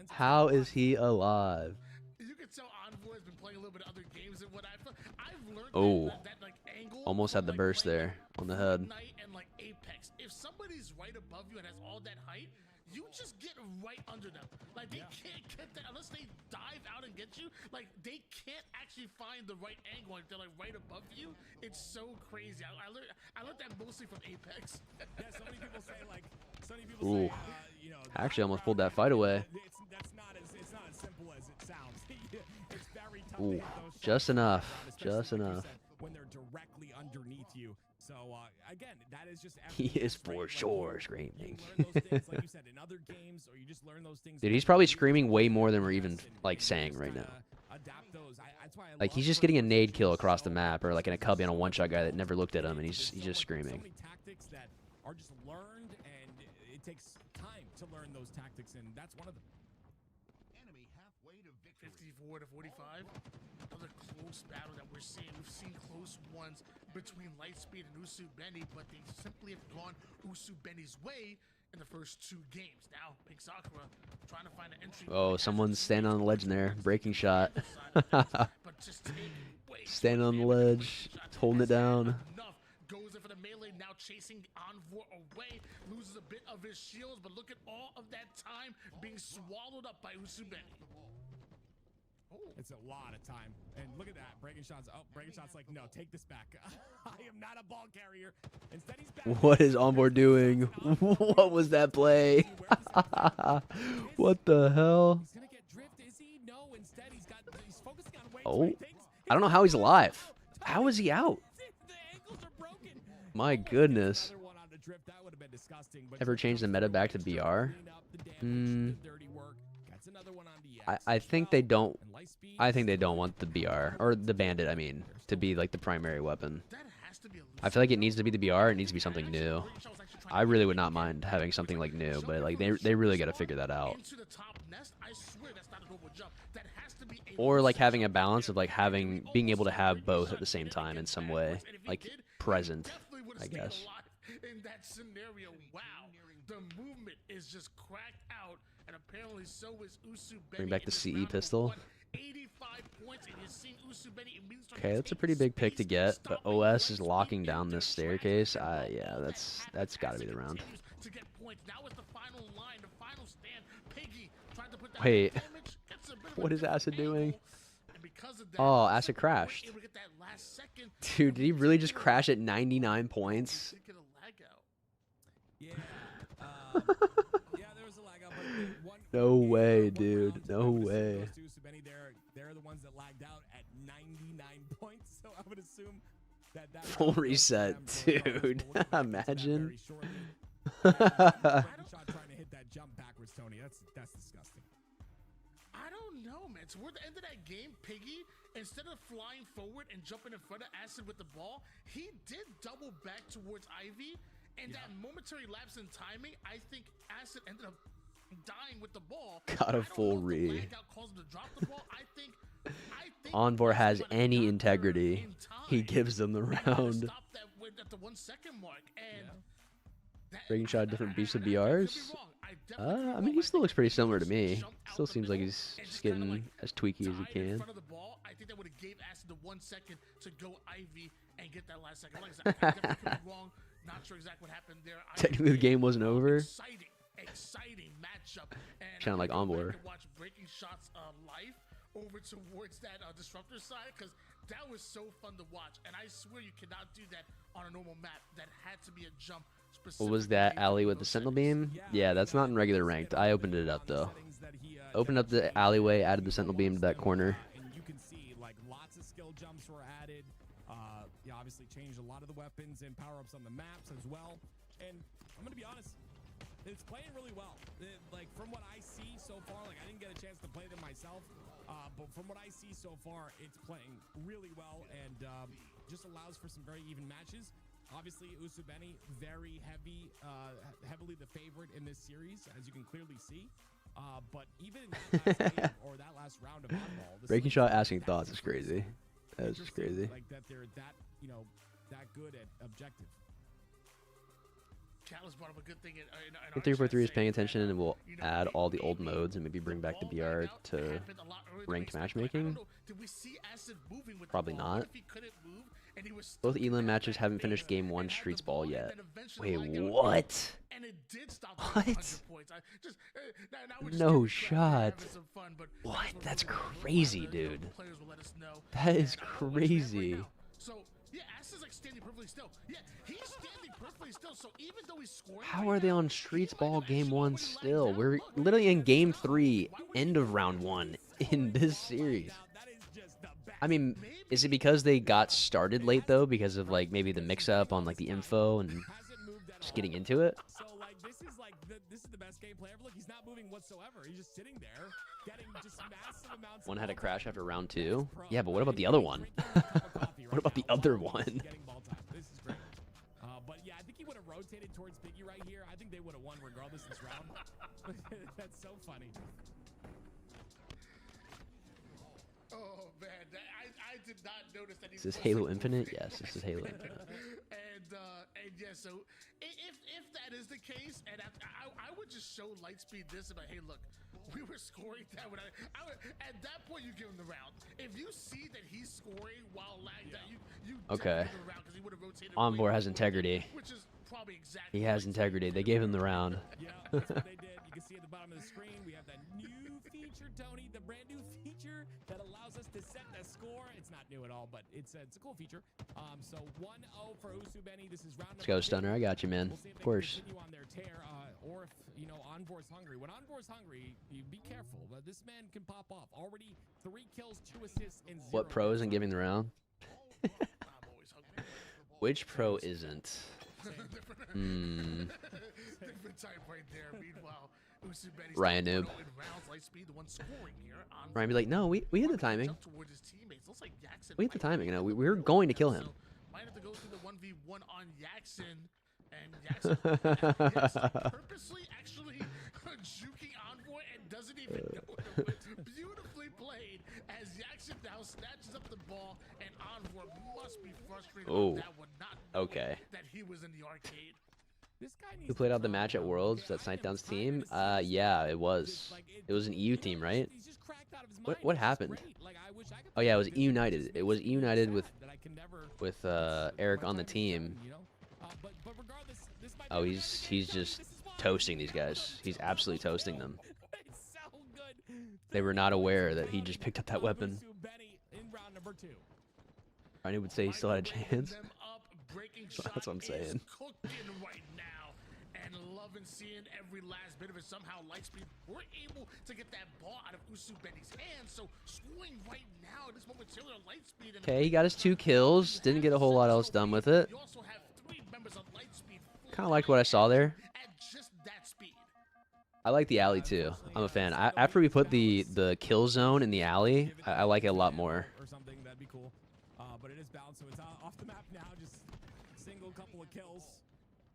How is he alive? You can tell Envoy's been playing a little bit of other games and what I've learned. Oh, that like angle almost had the burst there on the head. And like Apex, if somebody's right above you and has all that height, you just get right under them. Like they can't get that unless they dive out and get you. Like they can't actually find the right angle if they're like right above you. It's so crazy. I learned that mostly from Apex. Yeah, so many people say like, say, Actually almost pulled that fight away. It's not as simple as it sounds. It's very tough Ooh, to hit those just shots enough. especially Just like you enough. said, when they're directly underneath you. So again, that is just He is FPS, for right? Like, sure you screaming. learn those things, like you said, in other games, or you just learn those things. Dude, he's probably screaming way more than we're even like saying right now. Adapt those. That's why I Like love he's just getting a nade kill across the map, or like in a cubby on a one-shot guy that never looked at him, and he's just screaming. So many tactics that are just learned, and it takes time to learn those tactics, and that's one of them. Enemy halfway to victory. 54 to 45. Another close battle that we're seeing. We've seen close ones between Lightspeed and Usu Benny, but they simply have gone Usu Benny's way in the first 2 games. Now, Pink Sakura trying to find an entry. Oh, someone's standing on the ledge in there. Breaking shot. Standing on the ledge, holding it down. Goes in for the melee, now chasing the Envoy away. Loses a bit of his shields, but look at all of that time being swallowed up by Usu Benny. It's a lot of time. And look at that. Breaking shots. Oh, breaking shots like, no, take this back. I am not a ball carrier. Instead, he's back. What is Onboard doing? What was that play? What the hell? He's going to get drift, is he? No, instead, he's focusing on weights. Oh, I don't know how he's alive. How is he out? My goodness. Ever change the meta back to BR? I think they don't. I think they don't want the BR or the Bandit. I mean, to be like the primary weapon. I feel like it needs to be the BR. It needs to be something new. I really would not mind having something like new, but like they really got to figure that out. Or like having a balance of like being able to have both at the same time in some way, like present, I guess. In that scenario, wow, the movement is just cracked out, and apparently so is Usu Benny. Bring back the CE pistol. 85 points, and you're seeing Usu Benny immediately start Okay, that's a pretty big pick to get, but OS is locking down this staircase. Yeah, that's got to be the round. To get points. Now it's the final line, the final stand. Piggy trying to put that Wait, damage, gets a bit of what is Acid doing? and because of that, Oh, Acid crashed. able to get that last second. Dude, did he really just crash at 99 points? Yeah, there was a lag out, but No way, dude. No way. They're the ones that lagged out at 99 points, so I would assume that Full reset, dude. Imagine. Shot trying to hit that jump backwards, Tony. That's disgusting. I don't know, man. Toward the end of that game, Piggy, instead of flying forward and jumping in front of Acid with the ball, he did double back towards Ivy. And that momentary lapse in timing, I think Acid ended up dying with the ball. Got a full re. I think Envor has any integrity. He gives them the round. at the 1 second mark, and Breaking shot different beefs of BRs. I mean, he still looks pretty similar to me. Still seems like he's just getting as tweaky as he can. I think that would have gave Acid the 1 second to go Ivy and get that last second. Like I said, I definitely could be wrong. Not sure exactly what happened there. Technically, the game wasn't over. Exciting matchup. Kind of like Onboard. Watch Breaking Shots live over towards that disruptor side, because that was so fun to watch. And I swear you cannot do that on a normal map. That had to be a jump. What was that alley with the sentinel beam? Yeah, that's not in regular ranked. I opened it up though. Opened up the alleyway, added the sentinel beam to that corner. And you can see like lots of skill jumps were added. Yeah, obviously changed a lot of the weapons and power-ups on the maps as well. And I'm gonna be honest, it's playing really well. Like from what I see so far, like I didn't get a chance to play them myself, but from what I see so far, it's playing really well and just allows for some very even matches. Obviously, Usu Benny, very heavily the favorite in this series, as you can clearly see. But even in that last game or that last round of oddball, Breaking shot asking thoughts is crazy. That is just crazy. Like that they're that, that good at objective. Callus brought up a good thing. I think 343 is paying attention and will add all the old modes and maybe bring back the BR to ranked matchmaking. Probably not. Both Elam matches haven't finished Game 1 Streets Ball yet. Wait, what? What? No shot. What? That's crazy, dude. That is crazy. So, yeah, Ass is like standing perfectly still. Yeah, he's standing perfectly still. So even though he's scoring, how are they on Streets Ball Game 1 still? We're literally in Game 3, end of Round 1 in this series. I mean, is it because they got started late though, because of like maybe the mix-up on like the info and just getting into it? So like this is the best gameplay ever. Look, he's not moving whatsoever. He's just sitting there, getting just massive amounts. One had a crash after round 2. Yeah, but what about the other one? What about the other one? This is great. But yeah, I think he would have rotated towards Piggy right here. I think they would have won regardless this round. That's so funny. Oh man, I did not notice that. Is this Halo Infinite? Yes, this is Halo Infinite. And yeah, so if that is the case, and I would just show Lightspeed this about, hey, look, we were scoring that when I would, at that point you give him the round. If you see that he's scoring while lagged out, you Okay. give him the round because he would have rotated. Envor has integrity. Which is probably exactly. He has integrity. They gave him the round. Yeah, that's what they did. You can see at the bottom of the screen, we have that new feature, Tony, the brand new feature that allows us to set the score. It's not new at all, but it's a cool feature. So 1-0 for Usubeni. This is round Let's go, Stunner. I got you, man. We'll see if Of they course. continue on their tear, or if Envor's hungry. When Envor's hungry, you be careful. But this man can pop off. Already 3 kills, 2 assists, and 0. What pro isn't giving the round? Which pro isn't? Different type right there. Meanwhile, Usubeni's Ryan Noob. Lightspeed, the one scoring here. Ryan be like, no, we hit the timing. Towards his teammates. Looks like Jackson We hit the timing. You know, we were going to kill him. might have to go through the 1v1 on Jackson, and Jackson purposely actually juking Envoy and doesn't even know it. Beautifully played as Jackson now snatches up the ball, and Envoy must be frustrated with that one, not knowing Okay. that he was in the arcade. Who played out the match at Worlds? That Sightdown's team? Yeah, it was. It was an EU team, right? What happened? Oh yeah, it was United. It was United with Eric on the team. Oh, he's just toasting these guys. He's absolutely toasting them. They were not aware that he just picked up that weapon. Ryan would say he still had a chance. That's what I'm saying. And loving seeing every last bit of it. Somehow Lightspeed were able to get that ball out of Usubeni's hands. So scoring right now at this moment, Taylor Lightspeed. Okay, he got his 2 kills. Didn't get a whole lot else done with it. You also have 3 members of Lightspeed Kind of liked what I saw there. at just that speed. I like the alley too. I'm a fan. After we put the kill zone in the alley, I like it a lot more. Or something, that'd be cool. But it is balanced, so it's off the map now. Just single couple of kills.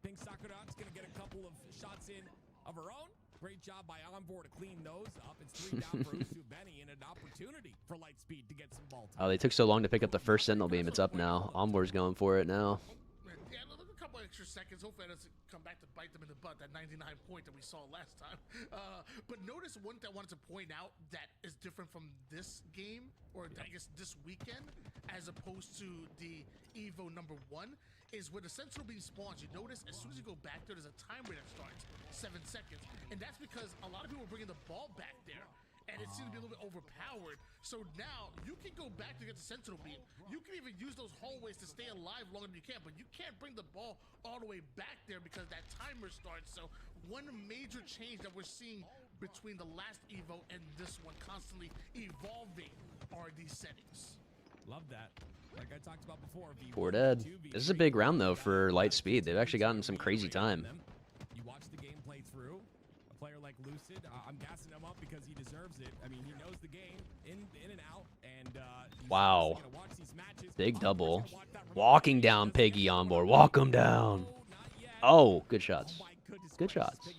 Think Sakura's gonna get a couple of shots in of her own. Great job by Envor to clean those up. It's 3 down for Usubeni and an opportunity for Lightspeed to get some ball time. Oh, they took so long to pick up the first Sentinel beam. It's up now. Envor's going for it now. Yeah, look, a couple extra seconds. Hopefully that doesn't come back to bite them in the butt, that 99 point that we saw last time. But notice one thing I wanted to point out that is different from this game, or I guess this weekend, as opposed to the Evo #1, is where the Sentinel beam spawns. You notice as soon as you go back there, there's a timer that starts, 7 seconds. And that's because a lot of people are bringing the ball back there. And it seems to be a little bit overpowered. So now you can go back to get the Sentinel beam. You can even use those hallways to stay alive longer than you can, but you can't bring the ball all the way back there because that timer starts. So one major change that we're seeing between the last Evo and this one, constantly evolving, are these settings. Love that. Like I talked about before. 4 dead. This is a big round though for Lightspeed. They've actually gotten some crazy time. You watch the game play through. A player like Lucid, I'm gassing him up because he deserves it. I mean, he knows the game in and out, and Wow. Big double. Walking down Piggy on board. Walk him down. Oh, good shots. Good shots.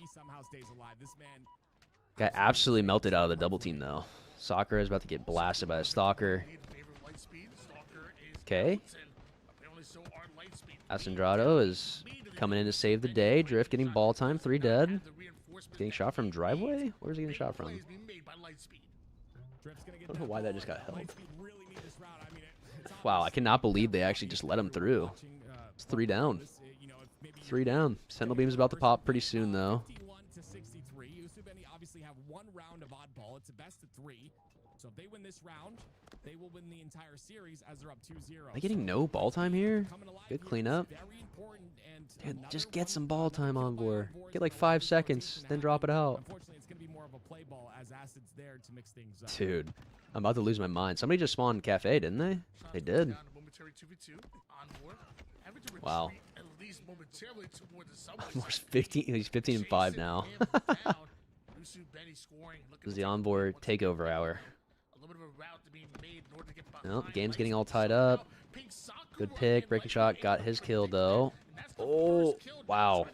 Got absolutely melted out of the double team though. Sakura is about to get blasted by a Stalker. Okay. Asendrado is coming in to save the day. Drift getting ball time. 3 dead. Getting shot from driveway? Where's he getting shot from? I don't know why that just got held. Wow, I cannot believe they actually just let him through. It's 3 down. 3 down. Sentinel beam's about to pop pretty soon though. 61-63. Usubeni obviously have 1 round of oddball. It's a best of 3. So if they win this round, they will win the entire series as they're up 2-0. Am I getting no ball time here? Good cleanup. Dude, just get some ball time on board. Get like 5 seconds, then drop it out. Unfortunately, it's going to be more more of a play ball as Acid's there to mix things up. Dude, I'm about to lose my mind. Somebody just spawned Cafe, didn't they? They did. Wow. Almost 15. He's 15 and 5 now. This is the onboard takeover hour. Well, game's getting all tied up. Good pick. Breaking shot. Got his kill, though. Oh, wow.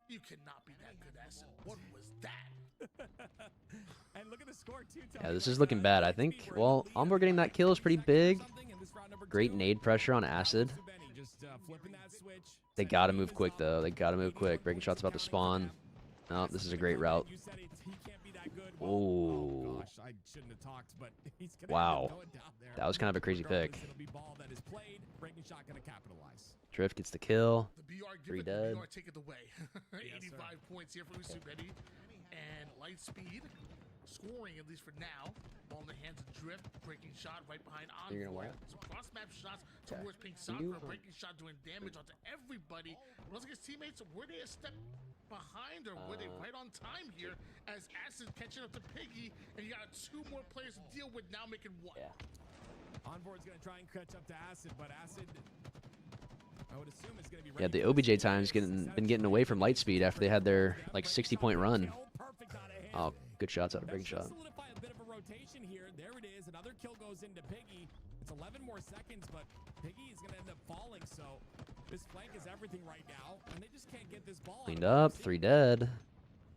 You cannot be that good, Acid. What was that? And look at the score, too. Yeah, this is looking bad. I think, well, onboard getting that kill is pretty big. Great nade pressure on Acid. They gotta move quick, though. They gotta move quick. Breaking shot's about to spawn. Oh, this is a great route. Oh. Wow. That was kind of a crazy pick. Drift gets the kill. 3 dead. 85 points here for Usubeni. And Lightspeed scoring, at least for now. Ball in the hands of Drift. Breaking shot right behind You're gonna Envoy. what? Some cross-map shots Okay. towards Pink Can you, Sakura. Breaking shot doing damage onto everybody. Looks like his teammates, were they a step behind or were they right on time here as Acid catching up to Piggy, and you got 2 more players to deal with, now making 1. Yeah. Onboard's going to try and catch up to Acid, but Acid, I would assume, is going to be Yeah, the OBJ time's been getting away from Lightspeed after they had their like 60-point run. Oh, good shots out of Breaking shot. Solidify a bit of a rotation here. There it is. Another kill goes into Piggy. It's 11 more seconds, but Piggy is going to end up falling. So this flank is everything right now, and they just can't get this ball. Cleaned up. 3 dead.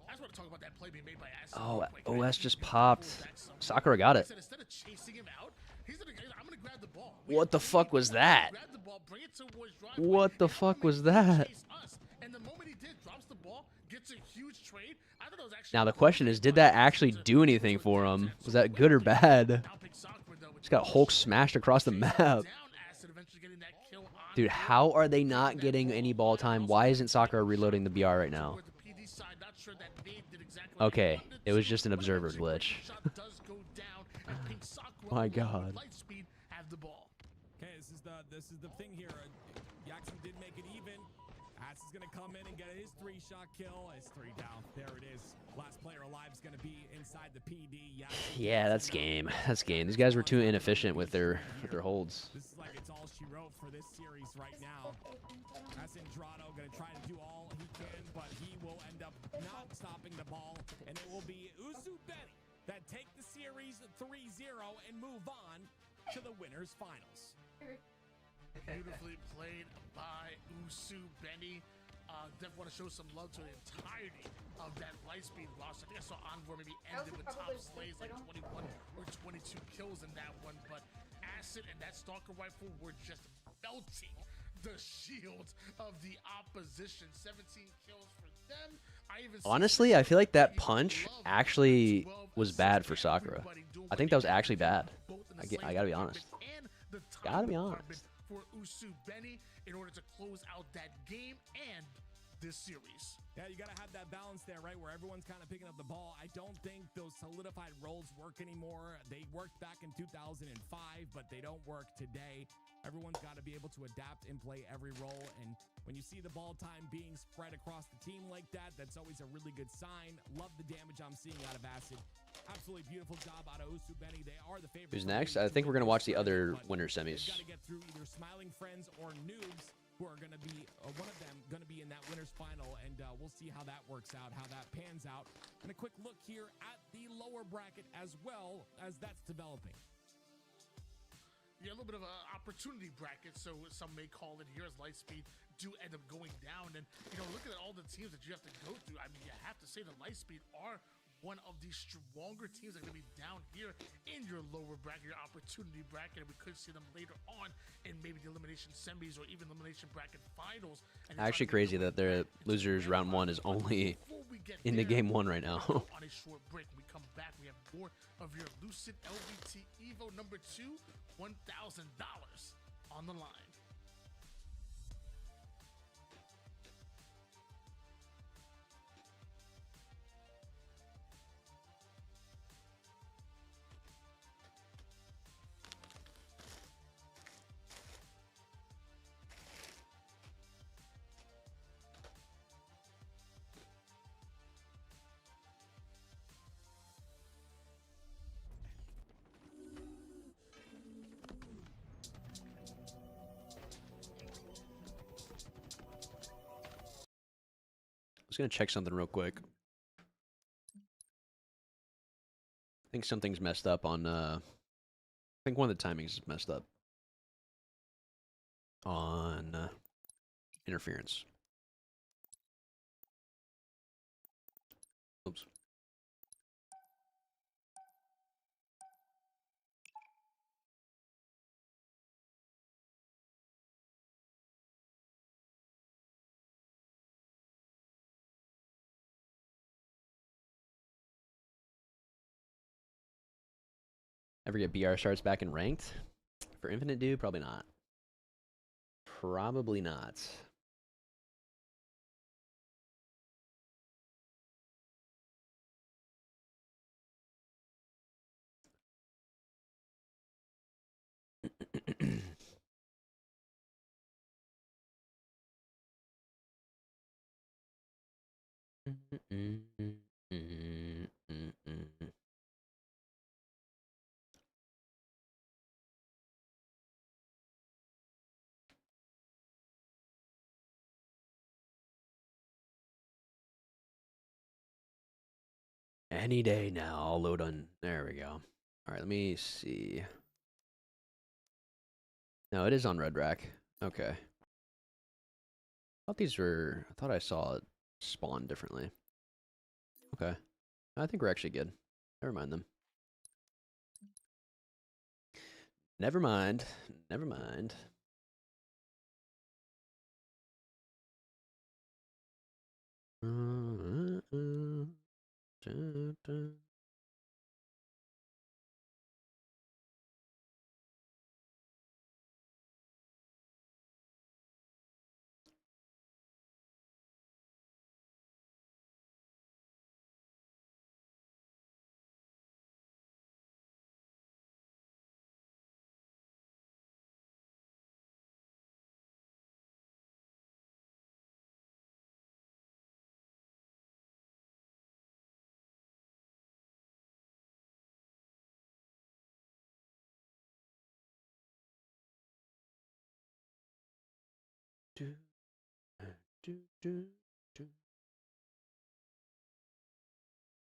I just want to talk about that play being made by Acid. Oh, OS just popped. Sakura got it. Instead of chasing him out, I'm gonna grab the ball. What the fuck was that? What the fuck was that? And the moment he did, drops the ball, gets a huge trade. I thought it was actually Now the question is, did that actually do anything for him? Was that good or bad? Just got Hulk smashed across the map. Dude, how are they not getting any ball time? Why isn't Sakura reloading the BR right now? Okay, it was just an observer glitch. My God. Okay, this is the thing here. Jackson did make it even. Ass is gonna come in and get his 3-shot kill. His 3 down. There it is. Last player alive is gonna be inside the PD. Yeah, that's game. That's game. These guys were too inefficient with their holds. This is like it's all she wrote for this series right now. Asindrado gonna try to do all he can, but he will end up not stopping the ball, and it will be Usubeni that take the series 3-0 and move on to the winners finals. Beautifully played by Usubeni. Definitely want to show some love to the entirety of that Lightspeed roster. I think I saw Envoy maybe ended with top slays like 21 or 22 kills in that one, but Acid and that Stalker rifle were just melting the shields of the opposition. 17 kills for them. Honestly, I feel like that punch actually was bad for Sakura. I think that was actually bad. I gotta be honest. Gotta be honest. For Usubeni in order to close out that game and this series. Yeah, you got to have that balance there, right, where everyone's kind of picking up the ball. I don't think those solidified roles work anymore. They worked back in 2005, but they don't work today. Everyone's got to be able to adapt and play every role, and when you see the ball time being spread across the team like that, that's always a really good sign. Love the damage I'm seeing out of Acid. Absolutely beautiful job out of Usubeni. They are the favorites. Who's next? I think we're going to watch the other winner semis. Got to get through either Smiling Friends or Noobs, who are going to be, one of them going to be in that winner's final, and we'll see how that works out, how that pans out. And a quick look here at the lower bracket as well as that's developing. Yeah, a little bit of an opportunity bracket, so some may call it here, as Lightspeed do end up going down. And, you know, looking at all the teams that you have to go through, I mean, you have to say that Lightspeed are one of the stronger teams that are going to be down here in your lower bracket, your opportunity bracket, and we could see them later on in maybe the elimination semis or even elimination bracket finals. And Actually crazy that their losers round 1 is only into game 1 right now. On a short break, we come back, we have more of your Lucid LVT Evo number 2, $1,000 on the line. just gonna check something real quick. I think something's messed up on, I think one of the timings is messed up on interference. Oops. Ever get BR starts back in ranked? For Infinite Dude, probably not. Probably not. Any day now, I'll load on. There we go. All right, let me see. No, it is on Red Rack. Okay. I thought I saw it spawn differently. Okay. I think we're actually good. Never mind them. Never mind. Never mind.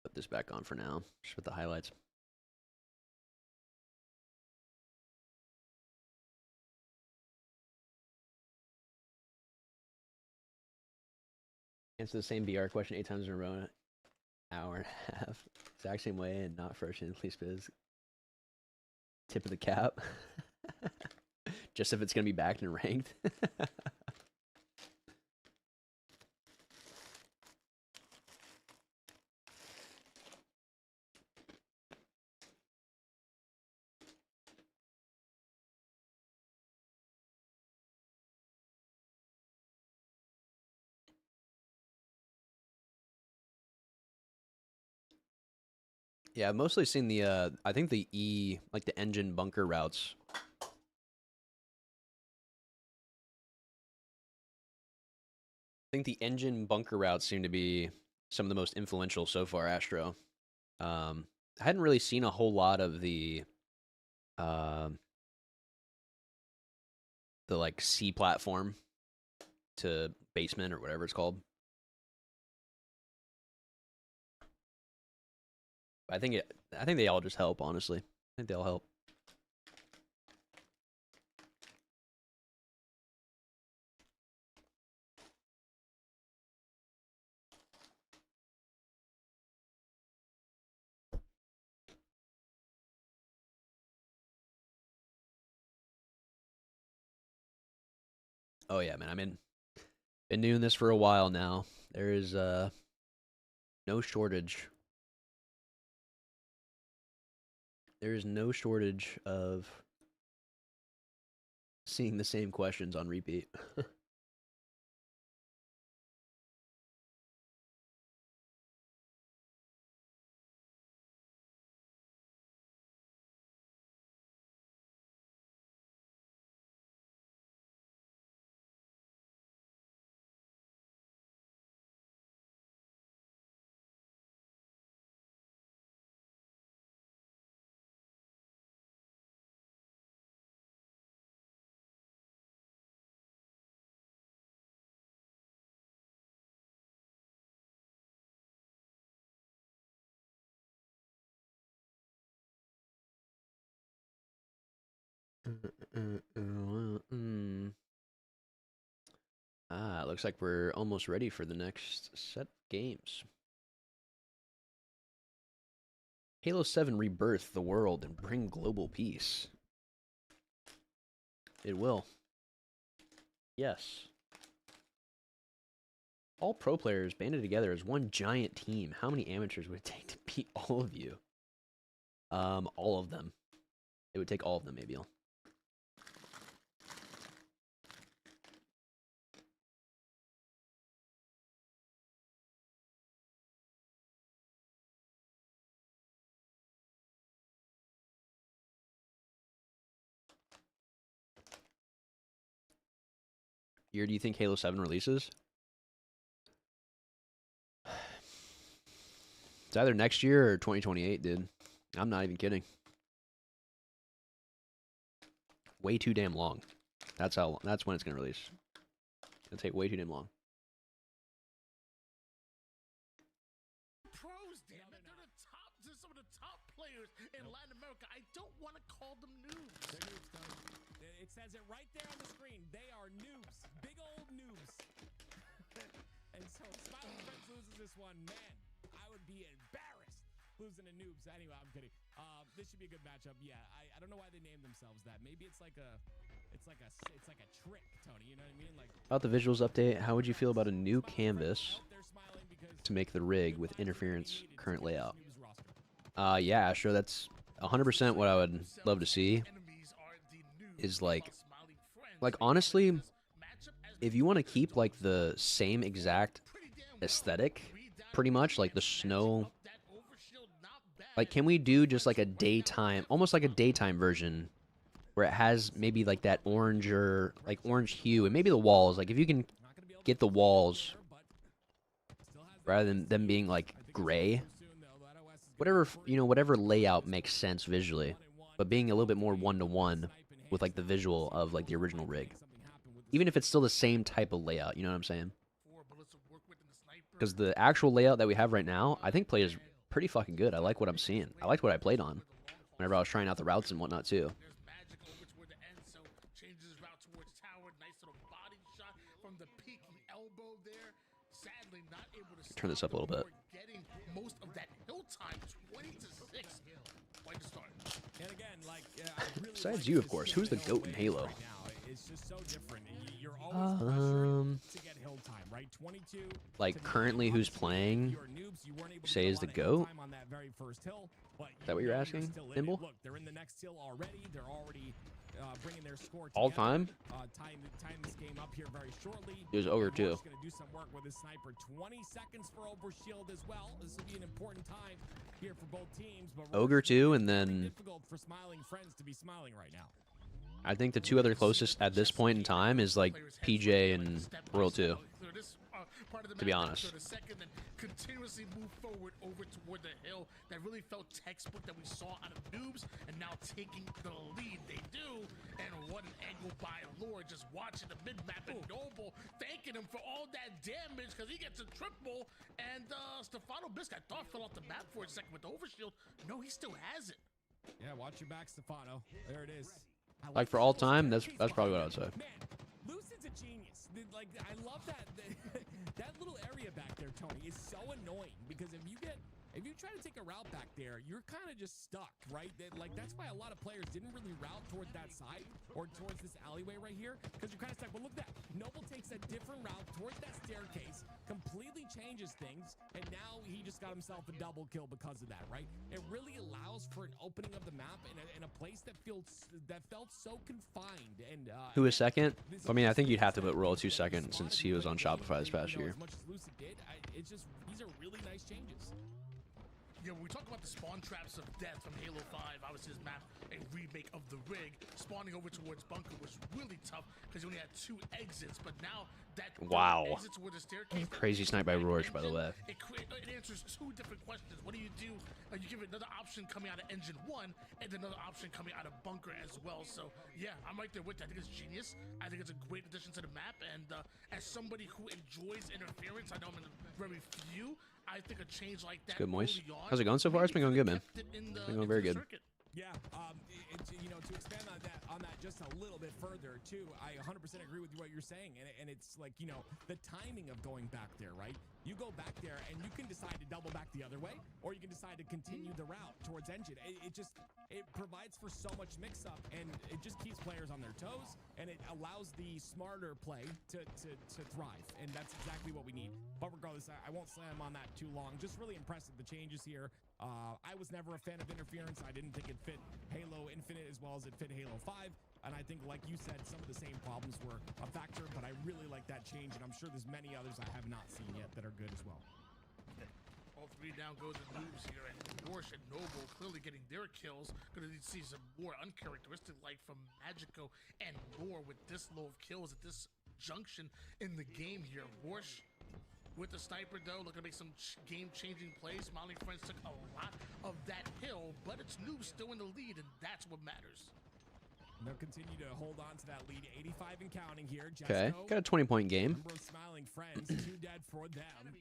Put this back on for now, just with the highlights. Answer the same BR question 8 times in a row in an hour and a half. Exact same way and not frustratingly biz. Tip of the cap. Just if it's going to be backed and ranked. Yeah, I've mostly seen the, I think the like the engine bunker routes. I think the engine bunker routes seem to be some of the most influential so far, Astro. I hadn't really seen a whole lot of the like C platform to basement or whatever it's called. I think they all just help, honestly. I think they all help. Oh yeah, man. Been doing this for a while now. There is no shortage. There is no shortage of seeing the same questions on repeat. Looks like we're almost ready for the next set of games. Halo 7 rebirth the world and bring global peace. It will. Yes. All pro players banded together as one giant team. How many amateurs would it take to beat all of you? All of them. It would take all of them, maybe. Year do you think Halo 7 releases? It's either next year or 2028, dude. I'm not even kidding. Way too damn long. That's when it's gonna release. It'll take way too damn long. Pros, damn it, they're some of the top players in Latin America. I don't want to call them noobs. They're noobs, Tony. It says it right there on the screen. They are noobs. Big old noobs. And so Smiling Friends loses this one. Man, I would be embarrassed losing to noobs. Anyway, I'm kidding. This should be a good matchup. Yeah, I don't know why they named themselves that. Maybe it's like a trick, Tony. You know what I mean? Like About the visuals update, how would you feel about a new canvas to make the rig with interference current layout? Yeah, sure. That's 100% what I would love to see. Is like honestly, if you want to keep like the same exact aesthetic, pretty much like the snow. Like, can we do just like a daytime, almost like a daytime version, where it has maybe like that orange or like orange hue, and maybe the walls. Like, if you can get the walls rather than them being like gray, whatever whatever layout makes sense visually, but being a little bit more one-to-one with like the visual of like the original rig, even if it's still the same type of layout. You know what I'm saying? Because the actual layout that we have right now, I think plays pretty fucking good. I like what I'm seeing. I liked what I played on whenever I was trying out the routes and whatnot too. Turn this up a little bit. Most of that hill time, 20 to 6. Quite the start. And again, like Besides you, of course, who's the GOAT in Halo? It's just so different. You're always pressured to get hill time, right? 22. Like currently, who's playing? Say is the GOAT? Is that what you're asking, Thimble? Look, they're in the next hill already. They're already bringing their score together. All time? Tying this game up here very shortly. There's Ogre too. Going to do some work with his sniper. 20 seconds for Overshield as well. This will be an important time here for both teams. But Ogre too, and then difficult for Smiling Friends to be smiling right now. I think the two other closest at this point in time is like PJ and Royal 2. To be honest. Continuously move forward over toward the hill that really felt textbook that we saw out of noobs, and now taking the lead they do. And what an angle by Lord, just watching the mid-map, and Noble thanking him for all that damage because he gets a triple. And Stefano Bisc, I thought, fell off the map for a second with the overshield. No, he still has it. Yeah, watch your back, Stefano. There it is. Like for all time, that's probably what I would say. Man, Lucid's a genius. Like, I love that. That little area back there, Tony, is so annoying because if you try to take a route back there, you're kind of just stuck, right? That's why a lot of players didn't really route towards that side or towards this alleyway right here because you're kind of stuck. But look at that. Noble takes a different route towards that staircase, completely changes things, and now he just got himself a double kill because of that, right? It really allows for an opening of the map in a place that felt so confined. And Who is second? I mean, I think you'd have to put Royal 2 second since he was on Shopify this past year. As much as Lucid did, it's just these are really nice changes. Yeah, when we talk about the spawn traps of death from Halo 5, obviously his map, a remake of the rig, spawning over towards bunker was really tough because you only had 2 exits, but now that exit toward the staircase, Crazy snipe by Rorsch, by the way. It answers 2 different questions. What do? You give it another option coming out of engine 1 and another option coming out of bunker as well. So yeah, I'm right there with you. I think it's genius. I think it's a great addition to the map, and as somebody who enjoys interference, I know I'm in very few. I think a change like that. Good, Moise. How's it going so far? It's been going good, man. It's been going very good. Yeah, you know, to expand on that just a little bit further too, I 100% agree with what you're saying, and it's like, you know, the timing of going back there, right? You go back there and you can decide to double back the other way, or you can decide to continue the route towards engine. It provides for so much mix-up, and it just keeps players on their toes, and it allows the smarter play to thrive, and that's exactly what we need. But regardless, I won't slam on that too long. Just really impressive, the changes here. I was never a fan of interference. I didn't think it fit Halo Infinite as well as it fit Halo 5. And I think, like you said, some of the same problems were a factor, but I really like that change. And I'm sure there's many others I have not seen yet that are good as well. All three down goes the moves here, and Porsche and Noble clearly getting their kills. Gonna see some more uncharacteristic like from Magico and more with this low of kills at this junction in the game here. Porsche with the sniper though, looking to make some game-changing plays. Smiling Friends took a lot of that hill, but it's Noob still in the lead, and that's what matters. And they'll continue to hold on to that lead, 85 and counting here. Okay, got a 20-point game. Number of Smiling Friends, 2 dead for them.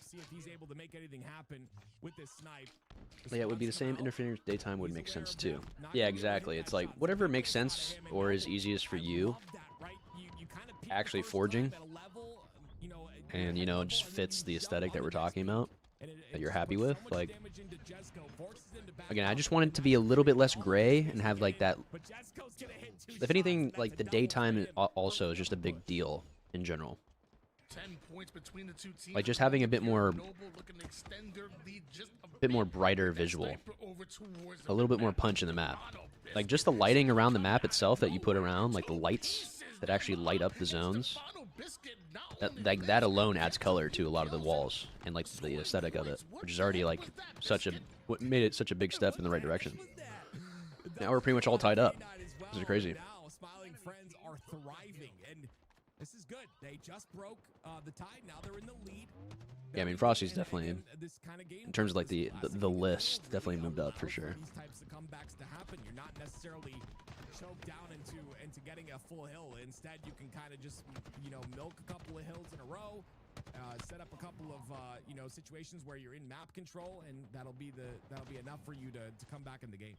See if he's able to make anything happen with this snipe. Yeah, it would be the same interference daytime would make sense too. Yeah, exactly. It's like whatever makes sense or is easiest for you. Actually forging. And, you know, just fits the aesthetic that we're talking about, that you're happy with. Like, again, I just want it to be a little bit less gray and have, like, that... If anything, like, the daytime also is just a big deal in general. 10 points between the two teams. Like, just having a bit more brighter visual. A little bit more punch in the map. Like, just the lighting around the map itself that you put around, like, the lights that actually light up the zones. That alone adds color to a lot of the walls and like the aesthetic of it, which is already like what made it such a big step in the right direction. Now we're pretty much all tied up. This is crazy. Smiling Friends are thriving, and this is good. They just broke the tide. Now they're in the lead. Yeah, I mean Frosty's definitely, in terms of like the list, definitely moved up for sure. These types of comebacks to happen. You're not necessarily choked down into getting a full hill. Instead, you can kind of just, you know, milk a couple of hills in a row, set up a couple of you know, situations where you're in map control, and that'll be enough for you to come back in the game.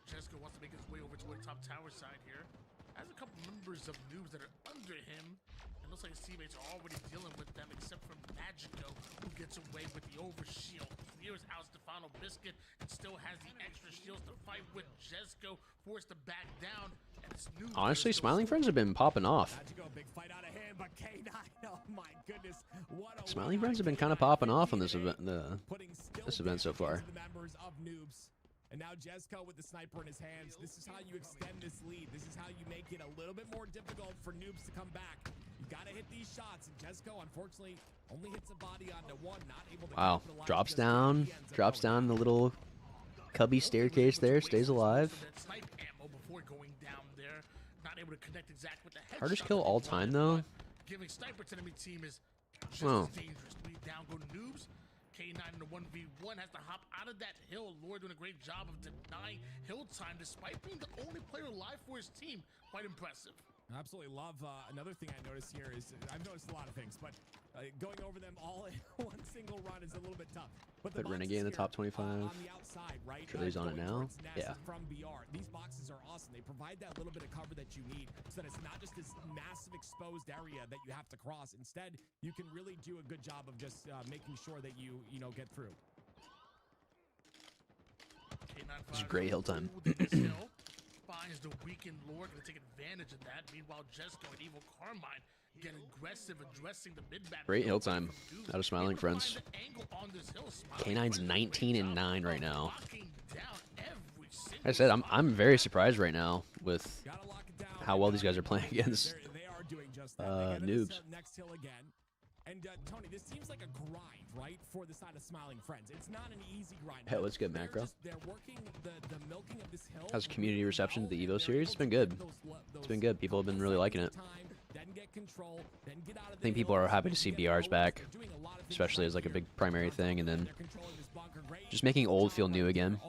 Jessica wants to make his way over to the top tower side here. Has a couple members of Noobs that are under him. It looks like his teammates are already dealing with them, except for Magico, who gets away with the overshield. Clears out Stefano Biscuit and still has the extra shields to fight with. Jesco forced to back down. And it's Noobs. Honestly, Smiling Friends have been popping off. Magico, big fight out of hand, but K9, oh my goodness. Smiling Friends have been kind of popping off on this event, this event so far. The members of Noobs. And now Jesco with the sniper in his hands. This is how you extend this lead. This is how you make it a little bit more difficult for Noobs to come back. You gotta hit these shots. And Jesco, unfortunately, only hits a body onto one, not able to capitalize. Drops down the little cubby staircase there, stays alive. Snipe ammo before going down there. Not able to connect exact with the headshot. Hardest kill all time though. Giving sniper to enemy team is just as dangerous. Lead down, go to Noobs. K9 in the 1v1 has to hop out of that hill. Lord doing a great job of denying hill time despite being the only player alive for his team. Quite impressive. I absolutely love another thing I noticed here is I've noticed a lot of things, but going over them all in one single run is a little bit tough. But Put Renegade in the top 25. On the outside, right? Sure he's on it now. Yeah. From BR, these boxes are awesome. They provide that little bit of cover that you need, so that it's not just this massive exposed area that you have to cross. Instead, you can really do a good job of just making sure that you get through. This is great hill time. Finds the weakened Lord, gonna take advantage of that. Meanwhile, Jesco and Evil Carmine get aggressive, addressing the mid-map. Great hill time out of Smiling Friends. K9's 19 and 9 right now. Like I said, I'm very surprised right now with how well these guys are playing against Noobs. Next hill again. And Tony, this seems like a grind, right, for the side of Smiling Friends. It's not an easy grind. Hell, let's get macro. They're working the milking of this hill. How's community reception to the Evo series? It's been good. It's been good. People have been really liking it. I think people are happy to see BRs back, especially as like a big primary thing, and then just making old feel new again.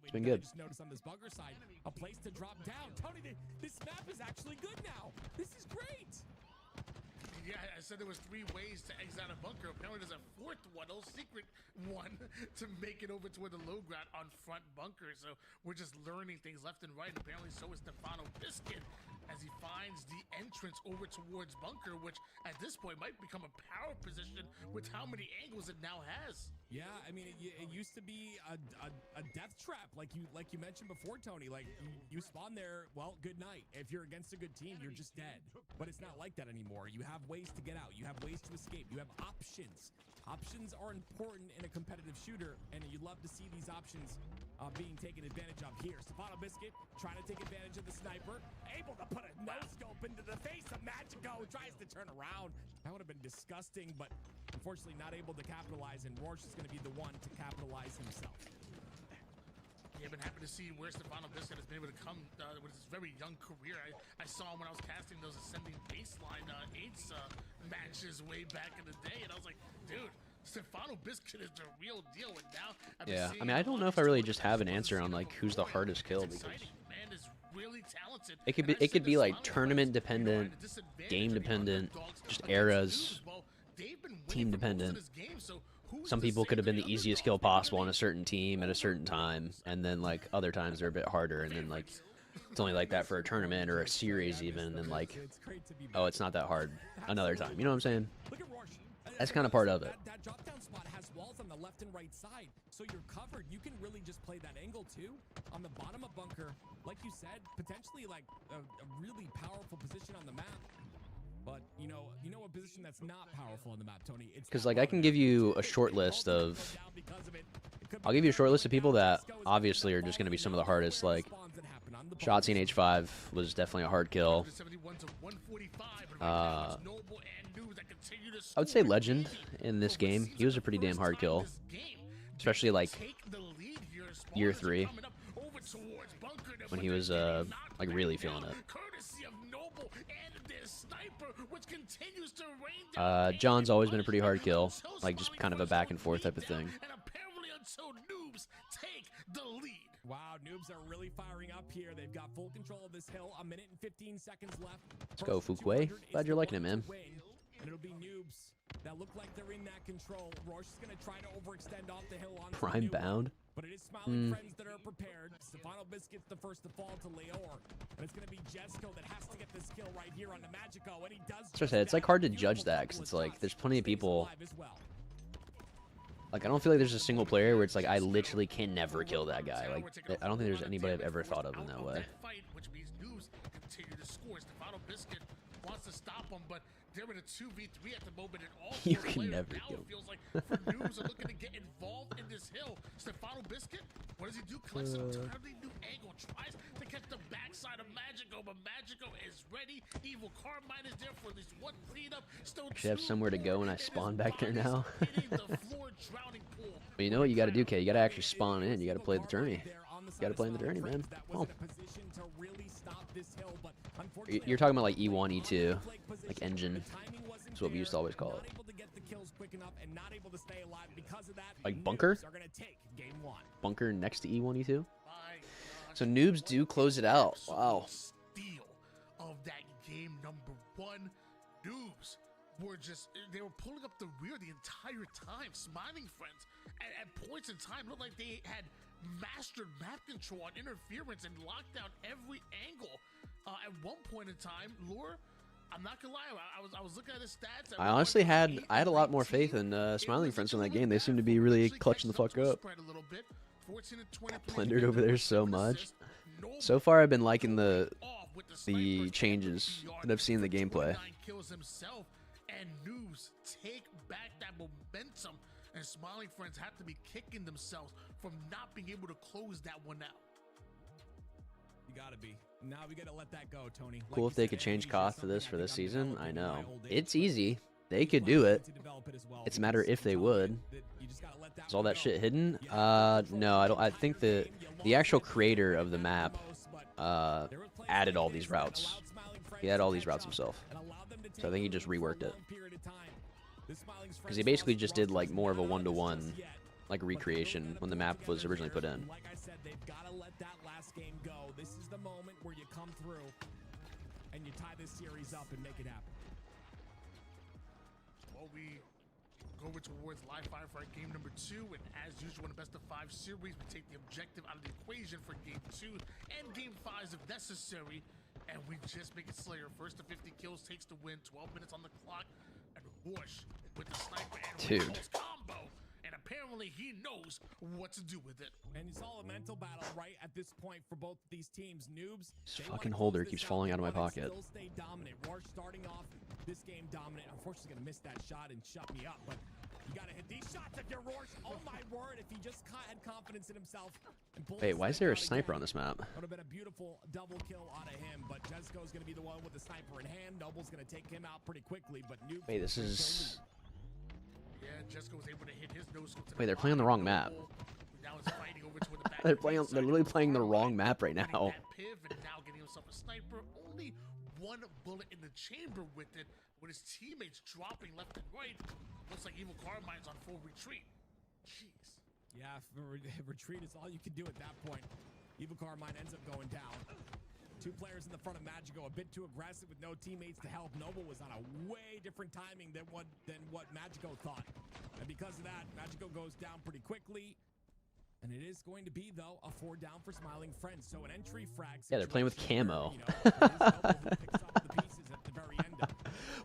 It's been good. Just notice on this bunker side, a place to drop down. Tony, this map is actually good now. This is great. Yeah, I said said there was 3 ways to exit out a bunker. Apparently there's a 4th one, a secret one, to make it over toward the low ground on front bunker. So we're just learning things left and right. And apparently so is Stefano Biscuit as he finds the entrance over towards bunker, which at this point might become a power position with how many angles it now has. Yeah, I mean, it used to be a death trap, like you mentioned before, Tony. Like you spawn there, well, good night. If you're against a good team, you're just dead. But it's not like that anymore. You have ways to get out. You have ways to escape. You have options. Options are important in a competitive shooter, and you love to see these options being taken advantage of here. Stefano Biscuit trying to take advantage of the sniper, able to put a no-scope into the face of Magico, who tries to turn around. That would have been disgusting, but unfortunately not able to capitalize, and Rorsch is going to be the one to capitalize himself. Yeah, I've been happy to see where Stefano Biscuit has been able to come with his very young career. I saw him when I was casting those Ascending Baseline 8s matches way back in the day, and I was like, dude, Stefano Biscuit is the real deal. And now yeah, I mean, I don't know if I really just have an answer on like who's the hardest kill, because man is really talented. it could be like tournament dependent, game dependent, just eras, team dependent. Some people could have been the easiest kill possible on a certain team at a certain time, and then like other times they're a bit harder, and then like it's only like that for a tournament or a series even, and then like, oh, it's not that hard another time. You know what I'm saying? That's kind of part of it. That drop down spot has walls on the left and right side, so you're covered. You can really just play that angle too on the bottom of bunker, like you said, potentially like a really powerful position on the map. But you know a position that's not powerful on the map, Tony. Because like I can give you a short list of, I'll give you a short list of people that obviously are just going to be some of the hardest. Like Shotzi in H5 was definitely a hard kill. I would say Legend in this game. He was a pretty damn hard kill, especially like year 3 when he was like really feeling it. John's always been a pretty hard kill, like just kind of a back and forth type of thing. Wow, Noobs are really firing up here. They've got full control of this hill. 1 minute and 15 seconds left. Let's go, Fuquay. Glad you're liking it, man. And it'll be Noobs that look like they're in that control. Roche is going to try to overextend off the hill on Prime bound. But it is Smiling Friends that are prepared. Stefano Biscuit's the first to fall to Leor. And it's going to be Jesco that has to get this kill right here on the Magico. And he does. That's what I said. It's like hard to judge that because it's like there's plenty of people. Like I don't feel like there's a single player where it's like I literally can never kill that guy. Like I don't think there's anybody I've ever thought of in that way. Which means Noobs continue to score. Stefano Biscuit wants to stop him, but they're in a 2v3 at the moment, and all you can never kill. It feels like for Noobs are looking to get involved in this hill. Stefano Biscuit, what does he do? Collects an entirely new angle, tries to catch the backside of Magico, but Magico is ready. Evil Carmine is there for at least one cleanup. Still Actually have somewhere to go when I spawn back there now. But you know what you got to do, Kay? You got to actually spawn in. You got to play the tourney. You got to play in the tourney, man. Oh. You're talking about like E1, E2, like engine. That's what we used to always call it. Like bunker? Bunker next to E1, E2? So Noobs do close it out. Wow. Of that game number 1, Noobs were just, they were pulling up the rear the entire time. Smiling Friends at points in time looked like they had mastered map control on interference and locked down every angle. At one point in time, Lure, I'm not gonna lie, I was looking at his stats. I honestly had a lot more faith in Smiling Friends in that game. They seem to be really clutching the fuck up. Plundered over there so much. So far, I've been liking the changes that I've seen in the gameplay. Kills himself, and Noobs take back that momentum, and Smiling Friends have to be kicking themselves from not being able to close that one out. You gotta be. Now we gotta let that go, Tony. Cool if they could change Koth to this for this season. I know. It's easy. They could do it. It's a matter if they would. Is all that shit hidden? No, I don't. I think the actual creator of the map added all these routes. He had all these routes himself. So I think he just reworked it. Because he basically just did like more of a 1-to-1 like recreation when the map was originally put in. Like I said, they've got to let that last game go. This is the moment where you come through and you tie this series up and make it happen. Well, we go over towards live fire for our game number 2, and as usual in a best of 5 series, we take the objective out of the equation for game 2 and game 5s if necessary, and we just make it Slayer. First to 50 kills takes the win. 12 minutes on the clock, and whoosh with the sniper and Dude. with the combo, and apparently he knows what to do with it. And it's all a mental battle right at this point for both these teams. Noobs, This they fucking wanna holder close keeps this falling out of my they wanna pocket. Still stay dominant. Roarch starting off this game dominant. Unfortunately, gonna miss that shot and shut me up, but you gotta hit these shots if you're Roarch. Oh my word, if he just had confidence in himself. And pulled Wait, the why is sniper there a out sniper again, on this map? would have been a beautiful double kill out of him, but Jesco's gonna be the one with the sniper in hand. Noble's gonna take him out pretty quickly, but Noob. Wait, this is... Yeah, Jesco was able to hit his nose scope to Wait, the they're playing on the wrong map. Now it's fighting over toward the back. They're literally playing the wrong map right now. That piv and now getting himself a sniper. Only one bullet in the chamber with it, with his teammates dropping left and right. Looks like Evil Carmine's on full retreat. Jeez. Yeah, retreat is all you can do at that point. Evil Carmine ends up going down. 2 players in the front of Magico, a bit too aggressive with no teammates to help. Noble was on a way different timing than what Magico thought. And because of that, Magico goes down pretty quickly. And it is going to be, though, a 4 down for Smiling Friends. So an entry frag. Yeah, they're playing with situation camo. where, you know, it is Noble who picks up the pieces at the very end of it.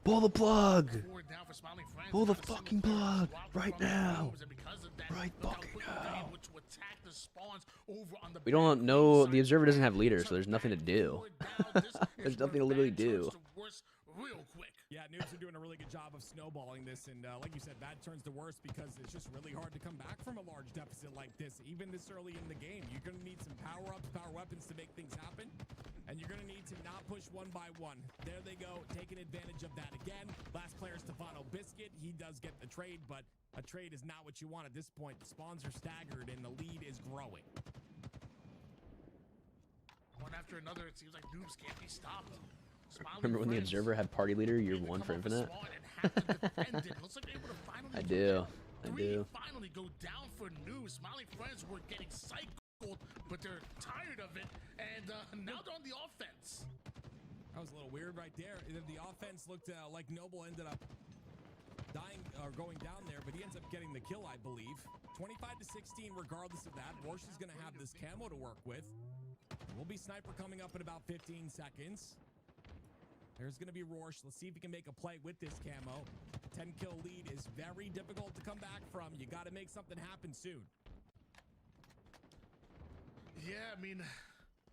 Pull the plug! 4 down for Smiling Friends. Pull the Not a single fucking player plug! dropped Right from the now! moves, and because of that, Right look how fucking quickly they're now! able to attack the spawns over on the We don't know... The Observer doesn't have leaders, so there's nothing to do. There's nothing to literally do. Real quick. Yeah, Noobs are doing a really good job of snowballing this, and like you said, bad turns to worse because it's just really hard to come back from a large deficit like this, even this early in the game. You're going to need some power-ups, power weapons to make things happen, and you're going to need to not push one by one. There they go, taking advantage of that again. Last player, Stefano Biscuit. He does get the trade, but a trade is not what you want at this point. The spawns are staggered, and the lead is growing. One after another, it seems like Noobs can't be stopped. Remember when the Observer had Party Leader year 1 for Infinite? I do. I do. Finally go down for Noobs. Smiling Friends were getting cycled, but they're tired of it, and now they're on the offense. That was a little weird right there. The offense looked like Noble ended up dying or going down there, but he ends up getting the kill, I believe. 25-16 regardless of that. Roarch is going to have this camo to work with. Will be Sniper coming up in about 15 seconds. There's going to be Roarch. Let's see if he can make a play with this camo. 10-kill lead is very difficult to come back from. You got to make something happen soon. Yeah, I mean,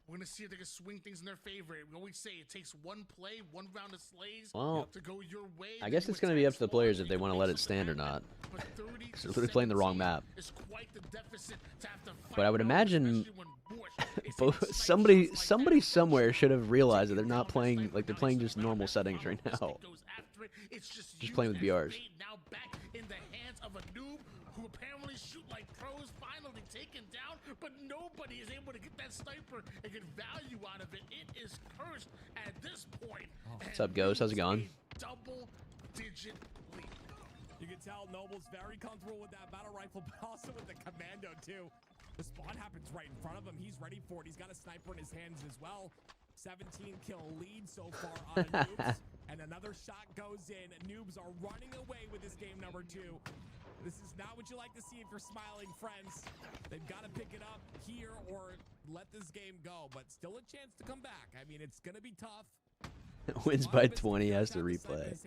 we're going to see if they can swing things in their favor. We always say it takes one play, one round of slays Well, to go your way. I guess it's going to be up to the players if they want to let it stand or not. Because they're literally playing the wrong map. But I would imagine somebody somewhere should have realized that they're not playing, like they're playing just normal settings right now. Just playing with BRs. Now back in the hands of a noob who apparently shoot like pros, finally taken down, but nobody is able to get that sniper and get value out of it. It is cursed at this point. What's up, Ghost? How's it going? Double-digit lead. You can tell Noble's very comfortable with that battle rifle, but also with the commando too. The spawn happens right in front of him. He's ready for it. He's got a sniper in his hands as well. 17-kill lead so far on Noobs. And another shot goes in. Noobs are running away with this game number 2. This is not what you like to see if you're Smiling Friends. They've got to pick it up here or let this game go. But still a chance to come back. I mean, it's going to be tough. Wins by 20, has to replay.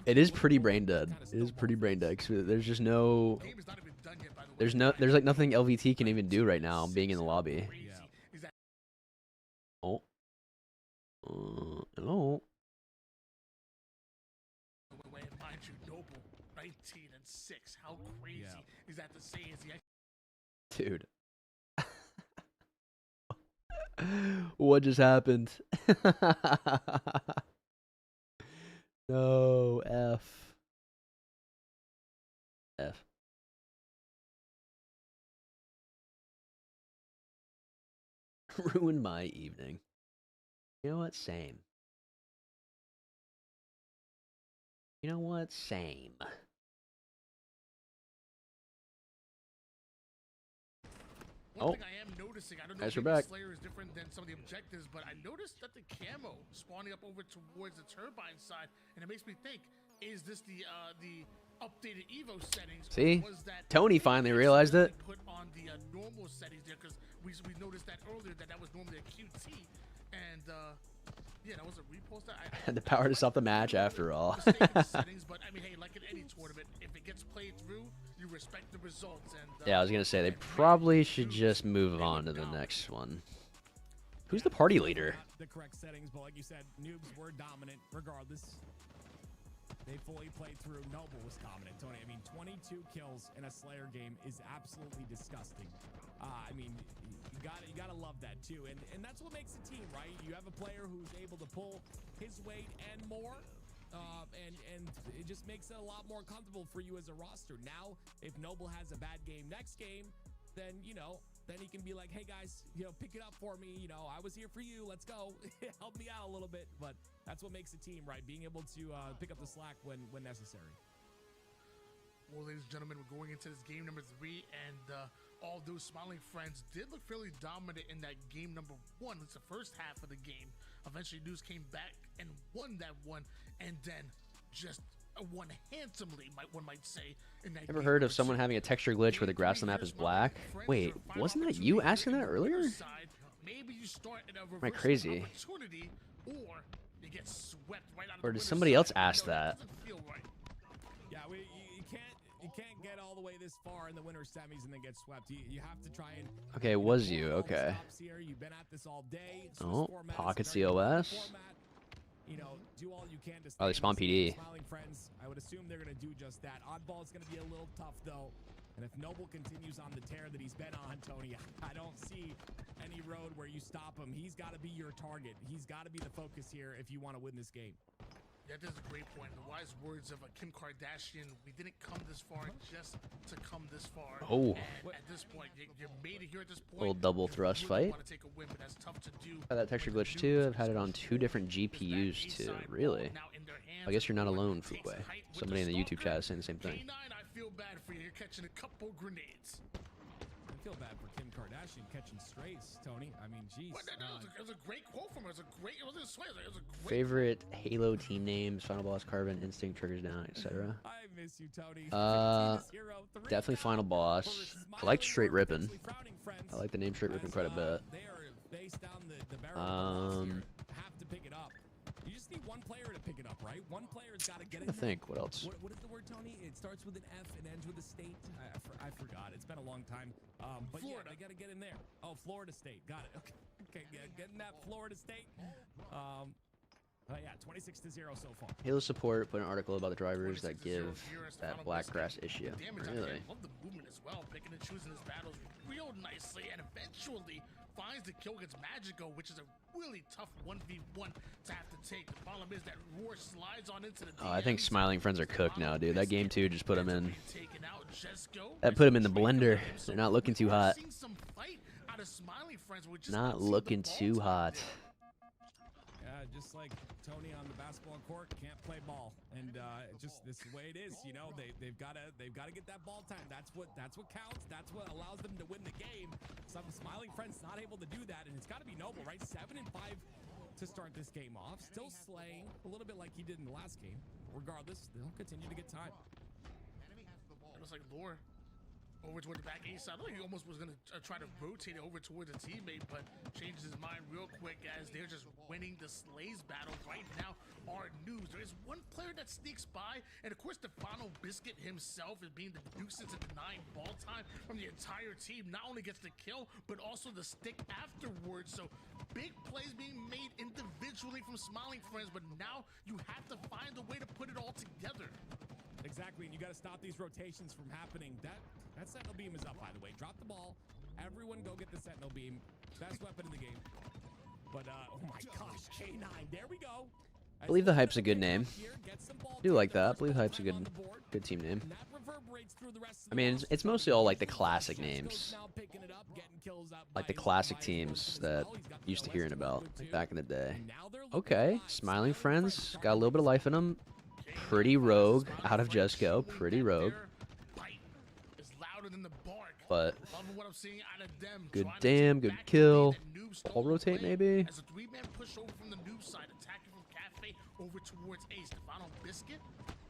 It is pretty brain dead. It is pretty brain dead. There's just no... There's like nothing LVT can even do right now being in the lobby. Oh. Hello. Mind you, Noble, 19-6. How crazy is that to say? Is he Dude. What just happened? No, F. F. Ruined my evening. You know what? Same. You know what? Same. One thing I am noticing, I don't know Guys, if we're back. Slayer is different than some of the objectives, but I noticed that the camo spawning up over towards the turbine side, and it makes me think, is this the updated Evo settings? See? Or was that Tony finally realized it. put on the normal settings there? Because we noticed that earlier that was normally a QT, and yeah, that was a repost. I had the power to stop the match after all. Settings, but I mean, hey, like in any tournament, if it gets played through, you respect the results. And Yeah, I was gonna say they probably should just move on to the next one. Who's the party leader? The correct settings, but like you said, noobs were dominant regardless. They fully played through. Noble was dominant, Tony. I mean, 22 kills in a Slayer game is absolutely disgusting. I mean, you gotta love that too, and that's what makes a team, right? You have a player who's able to pull his weight and more, and it just makes it a lot more comfortable for you as a roster. Now, if Noble has a bad game next game, then then he can be like, hey guys, pick it up for me. I was here for you. Let's go. Help me out a little bit. But that's what makes a team, right? Being able to pick up the slack when necessary. Well, ladies and gentlemen, we're going into this game number 3, and all those Smiling Friends did look fairly dominant in that game number 1. It's the first half of the game. Eventually, News came back and won that one, and then just won handsomely, one might say. In that Ever heard of someone having a texture glitch where the grass on the map is black? Wait, wasn't that you asking that earlier? Maybe you start in a Am I crazy? opportunity, or you get swept right out of Or the did somebody else ask that? Yeah, you can't get all the way this far in the winter semis and then get swept. You have to try and. Okay, it was you. Okay. You've been at this all day. Oh, Pocket COS. Do all you can to Oh, they spawn PD. Smiling Friends, I would assume they're going to do just that. Oddball is going to be a little tough, though. And if Noble continues on the tear that he's been on, Tony, I don't see any road where you stop him. He's got to be your target. He's got to be the focus here if you want to win this game. Yeah, that's a great point. The wise words of Kim Kardashian, we didn't come this far just to come this far. Oh. And at this point, you made it here at this point. Little double thrust fight. Want to take a win, but that's tough to do. Had that texture glitch too. I've had it on 2 different GPUs too. Really? I guess you're not alone, Fuquay. Somebody in the YouTube chat is saying the same thing. K9, I feel bad for you. You're catching a couple grenades. I feel bad for Kim Kardashian catching strays, Tony. I mean, jeez. It was a great quote from her. It was a great. It wasn't a swear. It was a great. Favorite Halo team names: Final Boss, Carbon, Instinct, Triggers Down, etc. I miss you, Tony. Definitely Final Boss. I liked Straight Rippin'. I like the name Straight Rippin' quite a bit. They are based down the barrel here. Have to pick it up. You just need one player to pick it up, right? One player's got to get it. I think. What else? What is the word, Tony? It starts with an F and ends with a state. I forgot. It's been a long time. But Florida. Yeah, they got to get in there. Oh, Florida State. Got it. Okay. Getting that Florida State. Yeah, 26-0 so far. Halo support put an article about the drivers that give that black grass issue. Really? I love the movement as well, picking and choosing his battles real nicely, and eventually finds the kill against Magico, which is a really tough 1v1 to have to take. The problem is that Roar slides on into the Oh, I think Smiling Friends are cooked now, dude. That game 2 just put them in. That put them in the blender. They're not looking too hot. Not looking too hot. Yeah, just like Tony on the basketball court can't play ball, and just this is the way it is. They've got to get that ball time. That's what counts. That's what allows them to win the game. Some Smiling Friends not able to do that, and it's got to be Noble, right? 7 and 5 to start this game off. Still slaying a little bit like he did in the last game. Regardless, they'll continue to get time. It was like Lore over toward the back A side. I thought he almost was going to try to rotate it over toward the teammate, but changes his mind real quick as they're just winning the Slays battle right now. Our news. There is one player that sneaks by, and of course, the final Biscuit himself is being the nuisance and denying ball time from the entire team. Not only gets the kill, but also the stick afterwards. So big plays being made individually from Smiling Friends, but now you have to find a way to put it all together. Exactly, and you got to stop these rotations from happening. That Sentinel Beam is up, by the way. Drop the ball. Everyone go get the Sentinel Beam. Best weapon in the game. But, oh my gosh, K9. There we go. I believe the Hype's a good name. I do like that. I believe the Hype's a good team name. I mean, it's mostly all like the classic names. Like the classic teams that used to hearing about like back in the day. Okay, Smiling Friends. Got a little bit of life in them. Pretty rogue out of Jesco. Pretty rogue. Is louder than the bark. but Loving what I'm seeing out of them. good Trying to damn, take good back the kill. lead, and Noob stole Ball the rotate play maybe. As a three-man push over from the Noob side, attacking from Cafe over towards A. Stefano Biscuit.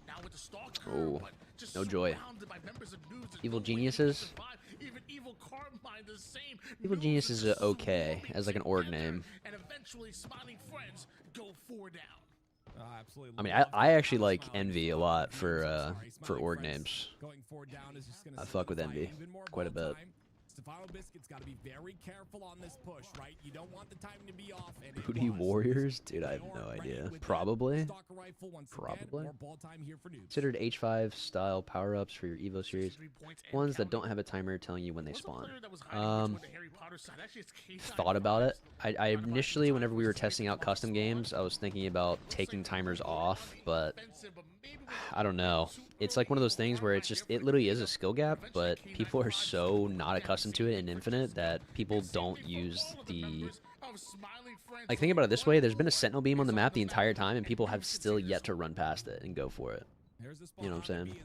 Now with the stalker, Oh, but just no joy. surrounded by members of Noobs. There's Evil no way he can Geniuses. survive. Even Evil Carmine the same. Evil Noobs Genius are is just okay swarming as like an org together, name. And eventually Smiling Friends go 4 down. Absolutely. I mean, I actually like Envy a lot for org names. I fuck with Envy quite a bit. Stefano Biscuit's got to be very careful on this push, right? You don't want the time to be off. And Booty Warriors? Dude, I have no idea. Probably. Probably. Considered H5 style power-ups for your Evo series. Ones that don't have a timer telling you when they spawn. Thought about it. I initially, whenever we were testing out custom games, I was thinking about taking timers off, but I don't know. It's like one of those things where it literally is a skill gap, but people are so not accustomed to it in Infinite that people don't use the... Like, think about it this way, there's been a sentinel beam on the map the entire time, and people have still yet to run past it and go for it. You know what I'm saying?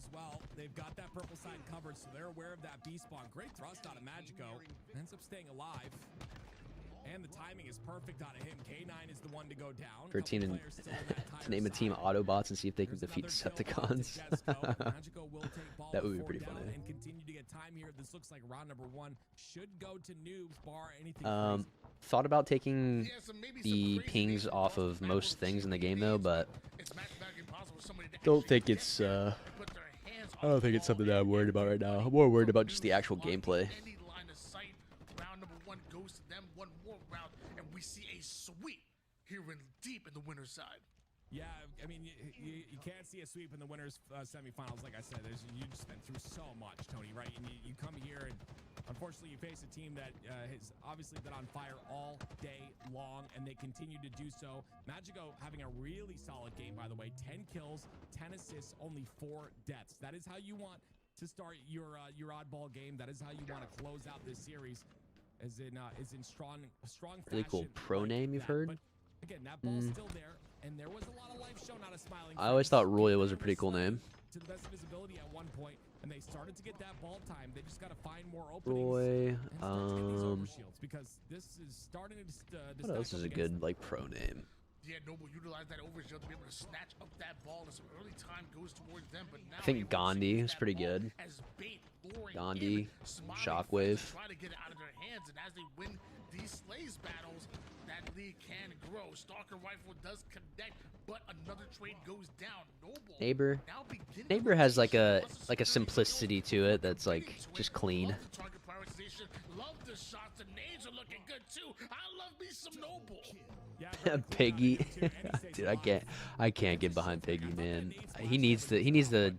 They've got that purple side covered, so they're aware of that B spawn. Great thrust out of Magico. Ends up staying alive. And the timing is perfect out of him. K9 is the one to go down. 13 and to name a team Autobots and see if they can defeat Decepticons. That would be pretty funny. And continue to get time here. This looks like round number 1 should go to Noobs, bar anything. Thought about taking the pings off of most things in the game though, but don't think it's I don't think it's something that I'm worried about right now. I'm more worried about just the actual gameplay. Round number 1 goes to them. One more round, and we see a sweep here in deep in the winner's side. Yeah, I mean, you can't see a sweep in the winners semifinals. Like I said, you just been through so much, Tony, right? And you come here, and unfortunately, you face a team that has obviously been on fire all day long, and they continue to do so. Magico having a really solid game, by the way. 10 kills, 10 assists, only 4 deaths. That is how you want to start your oddball game. That is how you want to close out this series. Is in strong really cool pro name you've heard. But again, that ball's still there, and there was a lot of life shown out of Smiling. I always thought Roy was a pretty cool name. To the best of his ability at one point, and they started to get that ball time. They just got to find more openings. Roy, because this is starting to. What else is a good like pro name? Yeah, Noble utilized that overshield to be able to snatch up that ball as some early time goes towards them. But now I think Gandhi is pretty good. Gandhi, Shockwave. Try to get it out of their hands, and as they win these Slays battles, that lead can grow. Stalker rifle does connect, but another trade goes down. Noble Neighbor has like a simplicity to it that's like just clean. Target prioritization. Love the shots. The nades are looking good too. I love me some Noble. Piggy, dude, I can't get behind Piggy, man. He needs to change the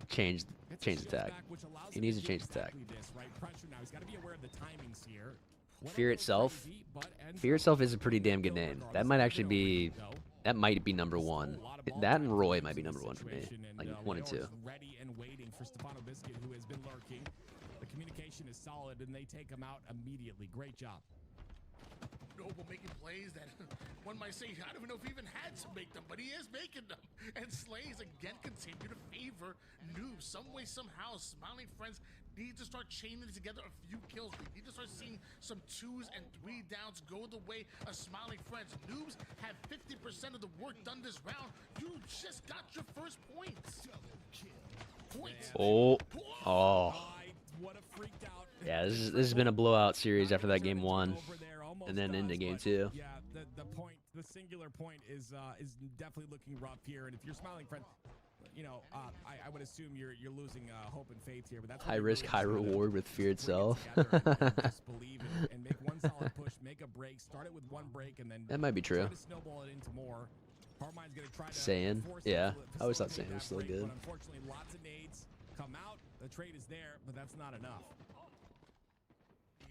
tag. He needs to change the tag. Fear Itself is a pretty damn good name. That might actually be number 1. That and Roy might be number 1 for me, like 1 and 2. Ready and waiting for Stefano Biscuit, who has been lurking. The communication is solid, and they take him out immediately. Great job. Noble making plays that one might say, I don't even know if he even had to make them, but he is making them. And Slays again continue to favor Noobs. Some way, somehow, Smiling Friends need to start chaining together a few kills. We need to start seeing some 2s and 3 downs go the way of Smiling Friends. Noobs have 50% of the work done this round. You just got your first points. Oh. What a freaked out. Yeah, this has been a blowout series after that game 1. And then into game 2. Yeah, the singular point is definitely looking rough here. And if you're Smiling Friend, you know, I would assume you're losing hope and faith here. But that's high risk, high reward with Fear Itself. Just believe and make one solid push, make a break, start it with 1 break, and then that might be true. Try to snowball it into more. Carmine's gonna try to Saiyan, yeah, I always thought Saiyan was still good. But unfortunately, lots of nades come out. The trade is there, but that's not enough.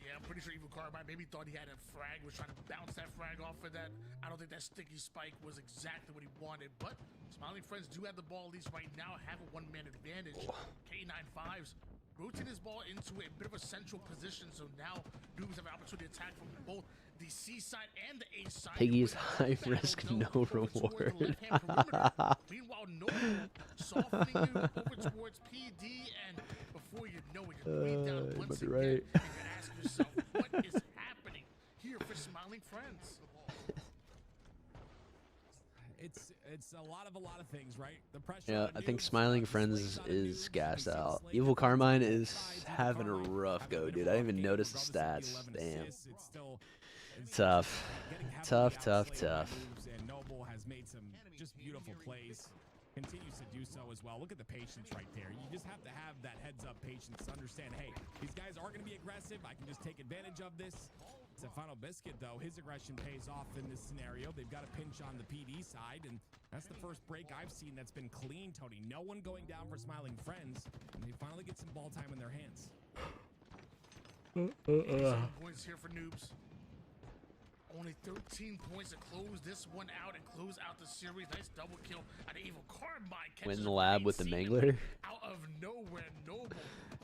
Yeah, I'm pretty sure Evil Carmine maybe thought he had a frag, was trying to bounce that frag off for that. I don't think that sticky spike was exactly what he wanted, but Smiling Friends do have the ball, at least right now, have a 1-man advantage. K95s rotate his ball into a bit of a central position, so now Noobs have an opportunity to attack from both the C side and the A side. Piggy's high risk, no reward. Meanwhile, Noble softening you over towards PD, and before you know it, you're 3 down once again. Right. yourself, what is happening here for Smiling Friends? It's a lot of things, right? The pressure. Yeah, I think Smiling Friends is gassed out. Evil Carmine is having a rough go, dude. I didn't even notice the stats. Damn. Tough. Tough. And Noble has made some just beautiful plays. Continues to do so as well. Look at the patience right there. You just have to have that heads-up patience to understand, hey, these guys are going to be aggressive. I can just take advantage of this. Stefano Biscuit, though, his aggression pays off in this scenario. They've got a pinch on the PD side, and that's the first break I've seen that's been clean, Tony. No one going down for Smiling Friends, and they finally get some ball time in their hands. 87 points here for Noobs. Only 13 points to close this one out and close out the series. Nice double kill out of Evo Carmine. Win the lab with the Mangler. Out of nowhere, Noble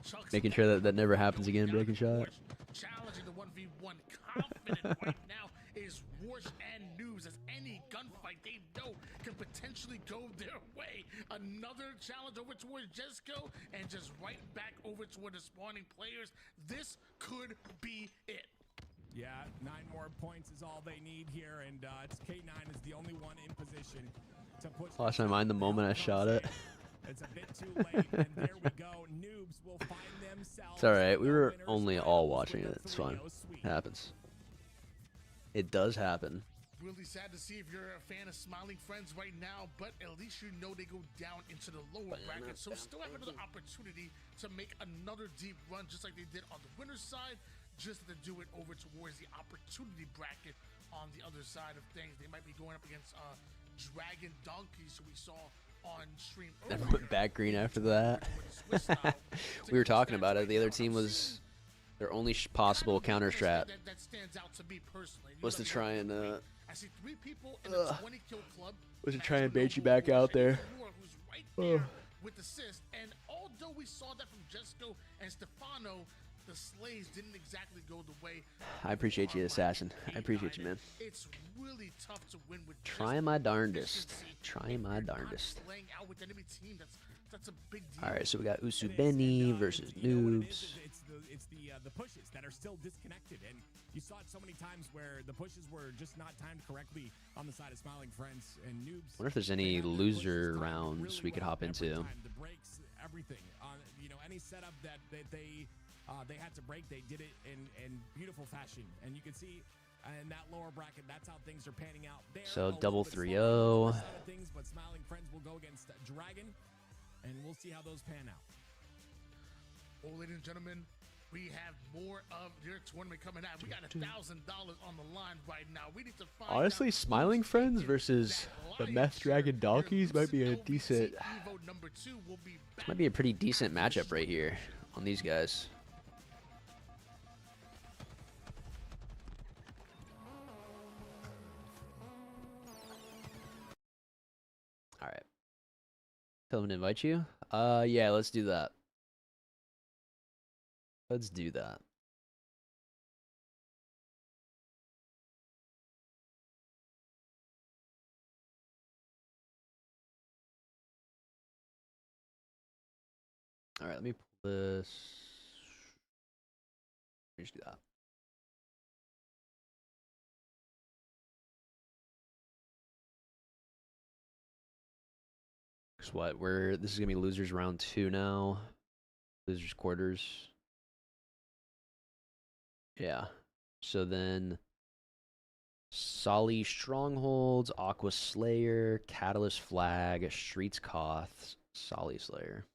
chucks Making sure that never happens again, breaking shot. Challenging the 1v1. Confident right now is Warsh and Noobs, as any gunfight they know can potentially go their way. Another challenge over towards Jesco and just right back over toward the spawning players. This could be it. Yeah, 9 more points is all they need here, and it's K9 is the only one in position to push. Lost my mind the moment I shot it. It's a bit too late, and there we go. Noobs will find themselves. It's alright, we were only all watching it. It's fine. It happens. It does happen. Really sad to see if you're a fan of Smiling Friends right now, but at least you know they go down into the lower bracket, so still have another opportunity to make another deep run, just like they did on the winner's side, just to do it over towards the opportunity bracket on the other side of things. They might be going up against Dragon Donkeys, who we saw on stream Then earlier. went back green after that. We were talking about it. The other team was their only possible counter strat that stands out to me personally. was to try and I see 3 people in the 20 kill club. was to try and bait you back out there. Who's right there with assist, and although we saw that from Jesco and Stefano, the slays didn't exactly go the way. I appreciate you, Assassin. I appreciate you, man. It's really tough to win with Trying my darndest. Trying my darndest. laying out with the enemy team. That's a big deal. Alright, so we got Usubeni versus Noobs. It's the pushes that are still disconnected, and you saw it so many times where the pushes were just not timed correctly on the side of Smiling Friends and Noobs. Wonder if there's any loser rounds we could hop into. The breaks, everything. You know, any setup that they had to break, they did it in beautiful fashion, and you can see in that lower bracket, that's how things are panning out there. So double 3-0. But Smiling Friends will go against Dragon, and we'll see how those pan out. Well, ladies and gentlemen, we have more of your tournament coming out. We got $1,000 on the line right now. We need to find Honestly, out Smiling Friends versus the Meth Dragon Donkeys might be a decent. This might be a pretty decent matchup right here on these guys. All right. Tell them to invite you. Yeah, let's do that. Let's do that. All right, let me pull this. Let me just do that. Guess what? This is gonna be losers round 2 now. Losers quarters. Yeah. So then Solly Strongholds, Aqua Slayer, Catalyst Flag, Streets Koth, Solly Slayer.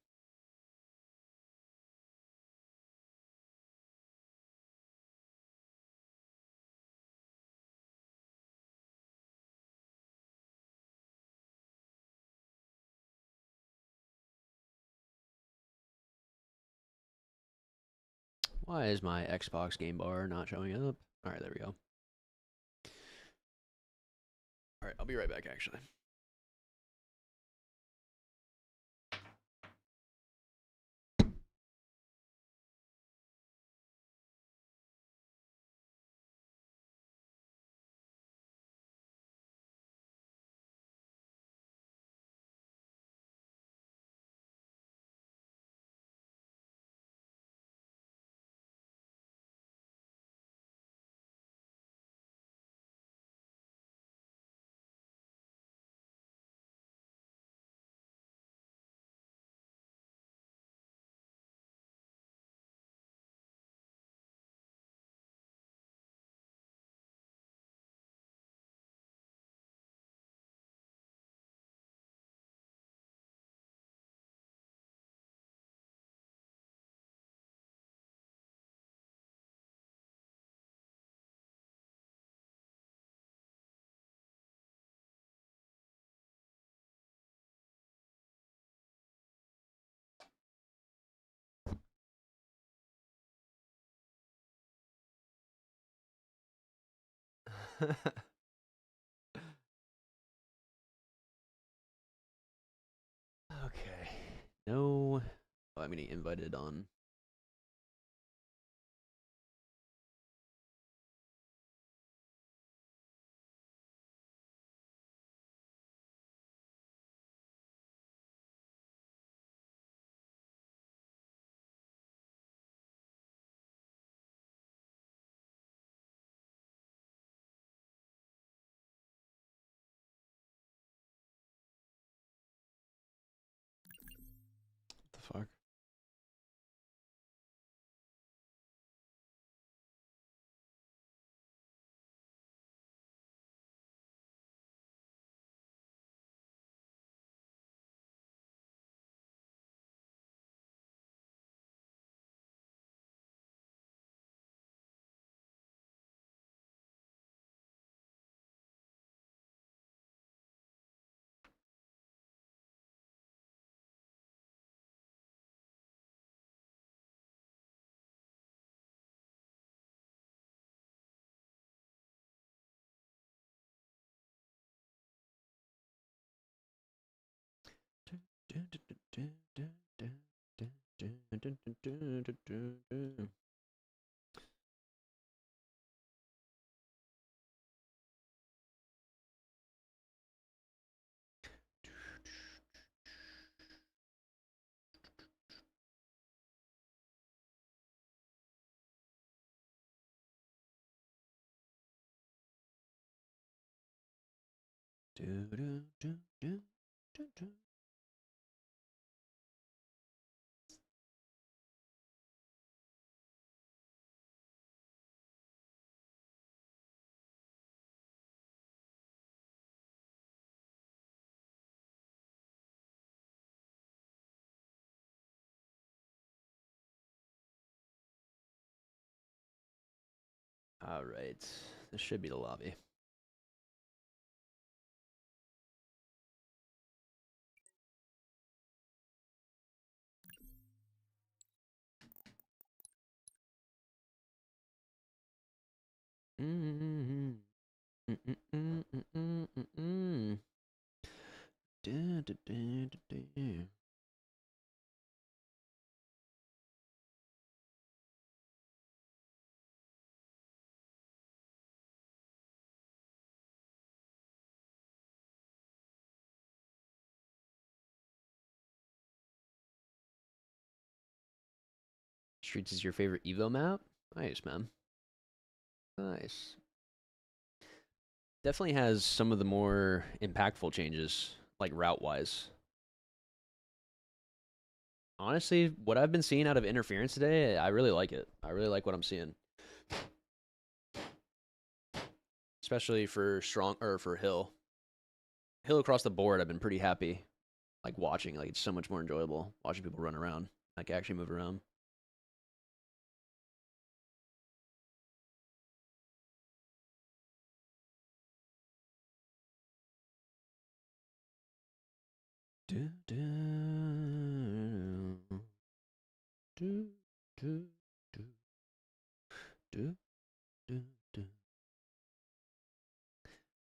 Why is my Xbox game bar not showing up? Alright, there we go. Alright, I'll be right back actually. Okay. No. Oh, I'm getting invited on. What the fuck? All right. This should be the lobby. Streets is your favorite Evo map? Nice, man. Nice. Definitely has some of the more impactful changes, like route-wise. Honestly, what I've been seeing out of interference today, I really like it. I really like what I'm seeing. Especially for strong or for Hill. Hill across the board, I've been pretty happy. Like watching, like it's so much more enjoyable watching people run around. Like actually move around. Do, do, do, do, do, do, do, do.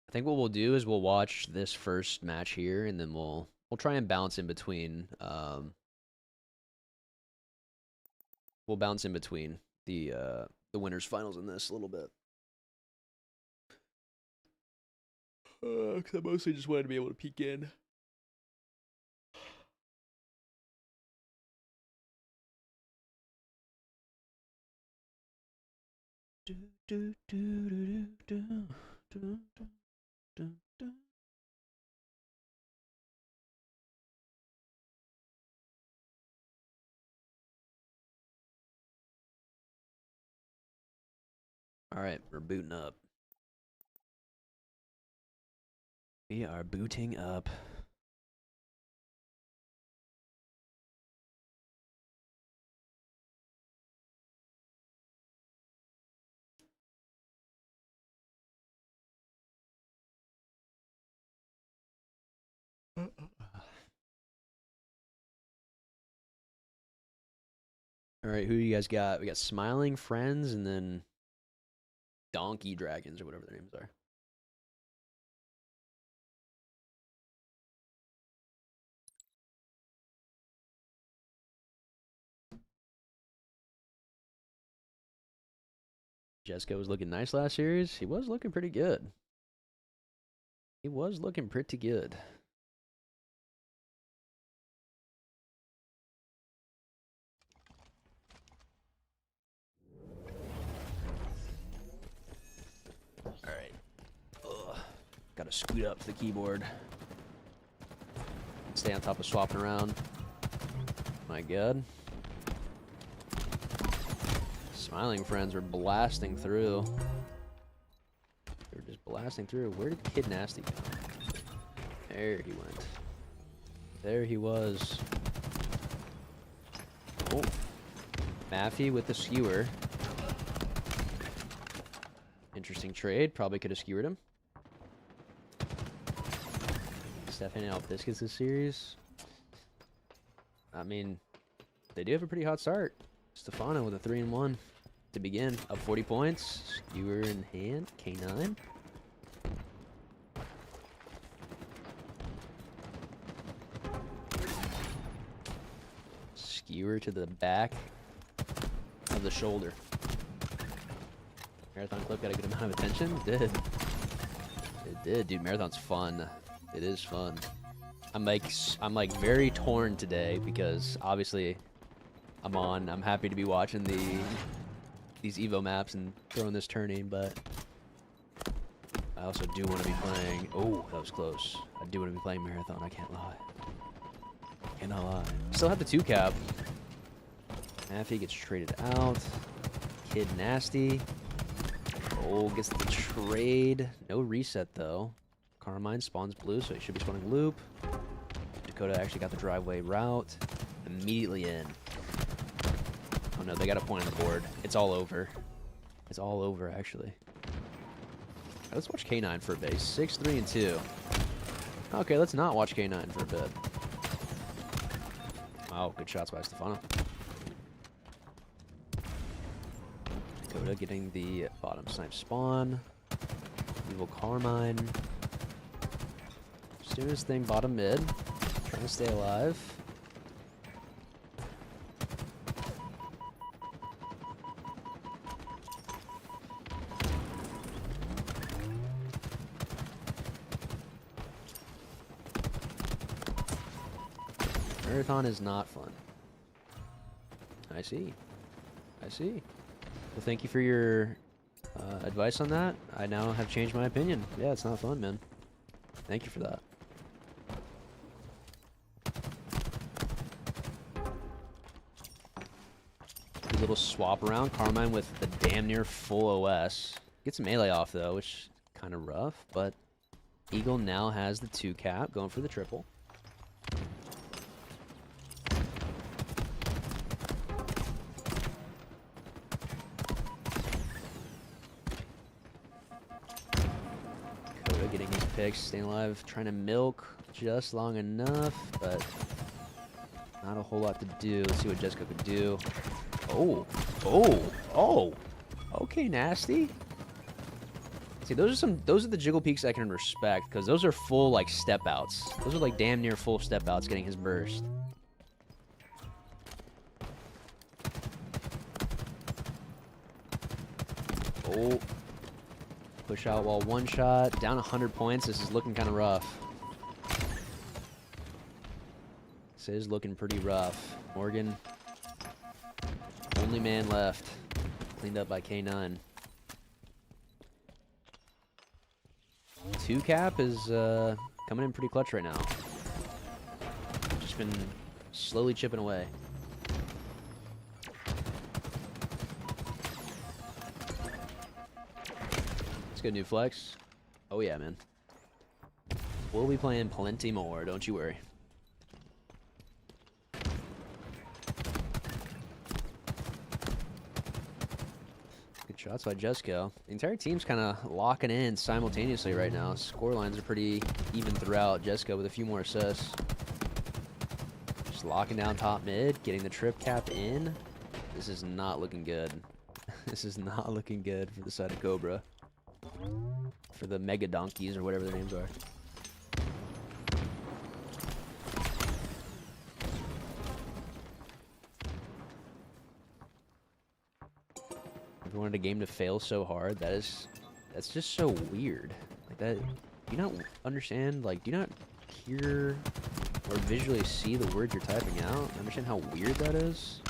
I think what we'll do is we'll watch this first match here, and then we'll try and bounce in between. We'll bounce in between the winners finals in this a little bit. Because I mostly just wanted to be able to peek in. Do, do, do, do, do, do, do, do, do. All right, we're booting up. We are booting up. All right, who do you guys got? We got Smiling Friends and then Donkey Dragons or whatever their names are. Jessica was looking nice last series. He was looking pretty good. He was looking pretty good. Alright. Gotta scoot up to the keyboard. Stay on top of swapping around. My god. Smiling friends were blasting through. They were just blasting through. Where did Kid Nasty go? There he went. There he was. Oh. Maffey with the skewer. Interesting trade. Probably could have skewered him. Stefan out biscuits this series. I mean, they do have a pretty hot start. Stefano with a 3-1 to begin. Up 40 points. Skewer in hand. K9. Skewer to the back of the shoulder. Marathon clip got a good amount of attention. It did. It did, dude. Marathon's fun. It is fun. I'm like very torn today because obviously I'm happy to be watching these Evo maps and throwing this turning, but I also do want to be playing. Oh, that was close. I do want to be playing Marathon. I can't lie. Cannot lie. Still have the 2-cap. Maffey gets traded out. Kid Nasty. Oh, gets the trade. No reset though. Carmine spawns blue, so he should be spawning loop. Dakota actually got the driveway route. Immediately in. Oh no, they got a point on the board. It's all over. It's all over, actually. Right, let's watch K9 for a bit. 6-3-2. Okay, let's not watch K9 for a bit. Wow, good shots by Stefano. Dakota getting the bottom snipe spawn. Evil Carmine. Just doing his thing bottom mid. Trying to stay alive. Marathon is not fun. I see. I see. Well, thank you for your advice on that. I now have changed my opinion. Yeah, it's not fun, man. Thank you for that. Good little swap around. Carmine with the damn near full OS. Gets melee off, though, which is kind of rough, but Eagle now has the 2-cap, going for the triple. Getting these picks, staying alive, trying to milk just long enough, but not a whole lot to do. Let's see what Jessica could do. Oh, oh, oh. Okay, Nasty. See, those are the jiggle peaks I can respect, because those are full like step outs. Those are like damn near full step outs getting his burst. Oh. Push out while one shot. Down 100 points. This is looking kind of rough. This is looking pretty rough. Morgan. Only man left. Cleaned up by K9. 2-cap is coming in pretty clutch right now. Just been slowly chipping away. Good new flex. Oh yeah, man. We'll be playing plenty more, don't you worry. Good shots by Jesco. The entire team's kind of locking in simultaneously right now. Score lines are pretty even throughout. Jesco with a few more assists. Just locking down top mid, getting the trip cap in. This is not looking good. This is not looking good for the side of Cobra. For the Mega Donkeys or whatever their names are. Never wanted a game to fail so hard. That's just so weird. Like that. Do you not understand? Like, do you not hear or visually see the words you're typing out? Understand how weird that is?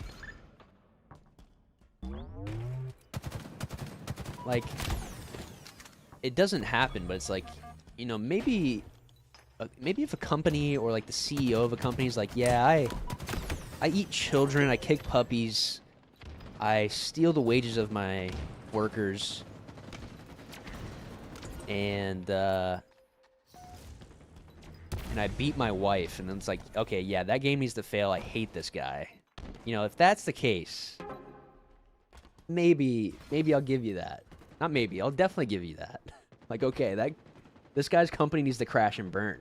Like, it doesn't happen, but it's like, you know, maybe if a company or like the CEO of a company is like, yeah, I eat children, I kick puppies, I steal the wages of my workers, and I beat my wife, and then it's like, okay, yeah, that game needs to fail. I hate this guy. You know, if that's the case, maybe I'll give you that. Not maybe, I'll definitely give you that. Like, okay, this guy's company needs to crash and burn.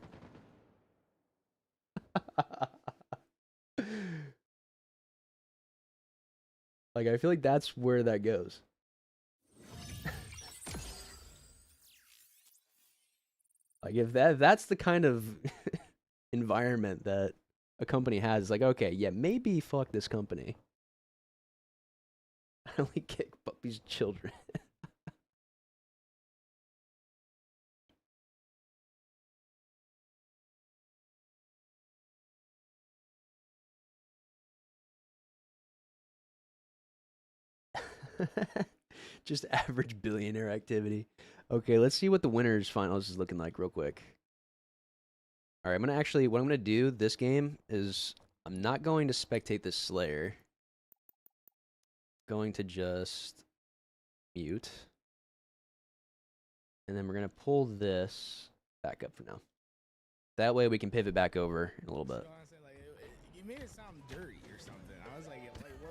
Like, I feel like that's where that goes. Like, if that's the kind of environment that a company has, it's like, okay, yeah, maybe fuck this company. I only kick puppies' children. Just average billionaire activity. Okay, let's see what the winners finals is looking like real quick. All right, what I'm gonna do this game is I'm not going to spectate this Slayer. Going to just mute. And then we're gonna pull this back up for now. That way we can pivot back over in a little bit. You made it sound dirty or something. I was like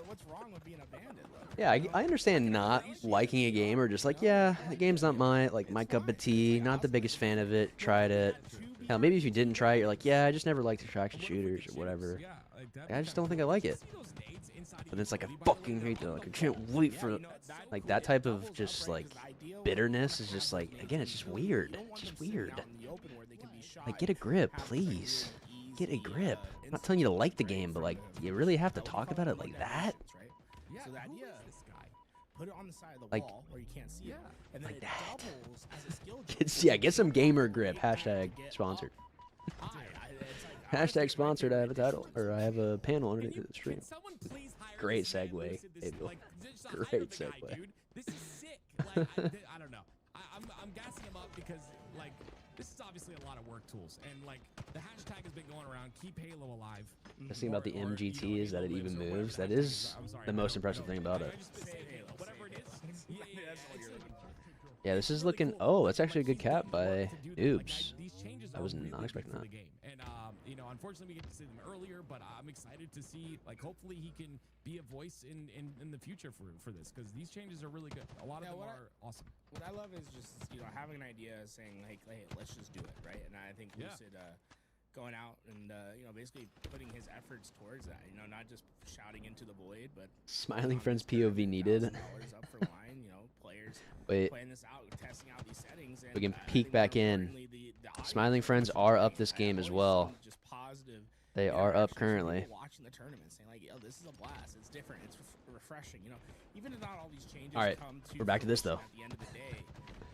what's wrong with being a bandit? Yeah, I understand not liking a game or just like, yeah, the game's not my cup of tea. Not the biggest fan of it. Tried it. Hell, maybe if you didn't try it, you're like, yeah, I just never liked attraction shooters or whatever. I just don't think I like it. But it's like, I fucking hate that. Like, I can't wait for like that type of just like bitterness is just like, again, it's just weird. It's just weird. Like, get a grip, please. Get a grip. I'm not telling you to like the game, but like, you really have to talk about it like that? So the idea is this guy, put it on the side of the Like, wall where you can't see it, and then like it doubles as a skill. Yeah, get some gamer grip. Hashtag sponsored. Hashtag sponsored. I have a title, or I have a panel underneath the stream. Great segue. Great segue. This is sick. Like, I don't know. I'm gassing him up because like this is obviously a lot of work tools, and like the hashtag has been going around. Keep Halo alive. The thing about the MGT is that it even moves. That is the most impressive thing about it. Yeah, this is looking. Oh, that's actually a good cap by Noobs. I was not expecting that. And you know, unfortunately, we get to see them earlier, but I'm excited to see. Like, hopefully, he can be a voice in the future for this, because these changes are really good. A lot of them are awesome. What I love is just having an idea, saying like, hey, let's just do it, right? And I think Lucid going out and basically putting his efforts towards that. Not just shouting into the void, but Smiling Friends POV needed. Up for line, players Wait. playing this out, testing out these settings. And We can peek back in. Smiling Friends are up this game as well. They are up currently. Watching the tournament, saying like, "Yo, this is a blast. It's different. It's refreshing." Even if not all these changes. All right, come to we're back to this though. At the end of the day,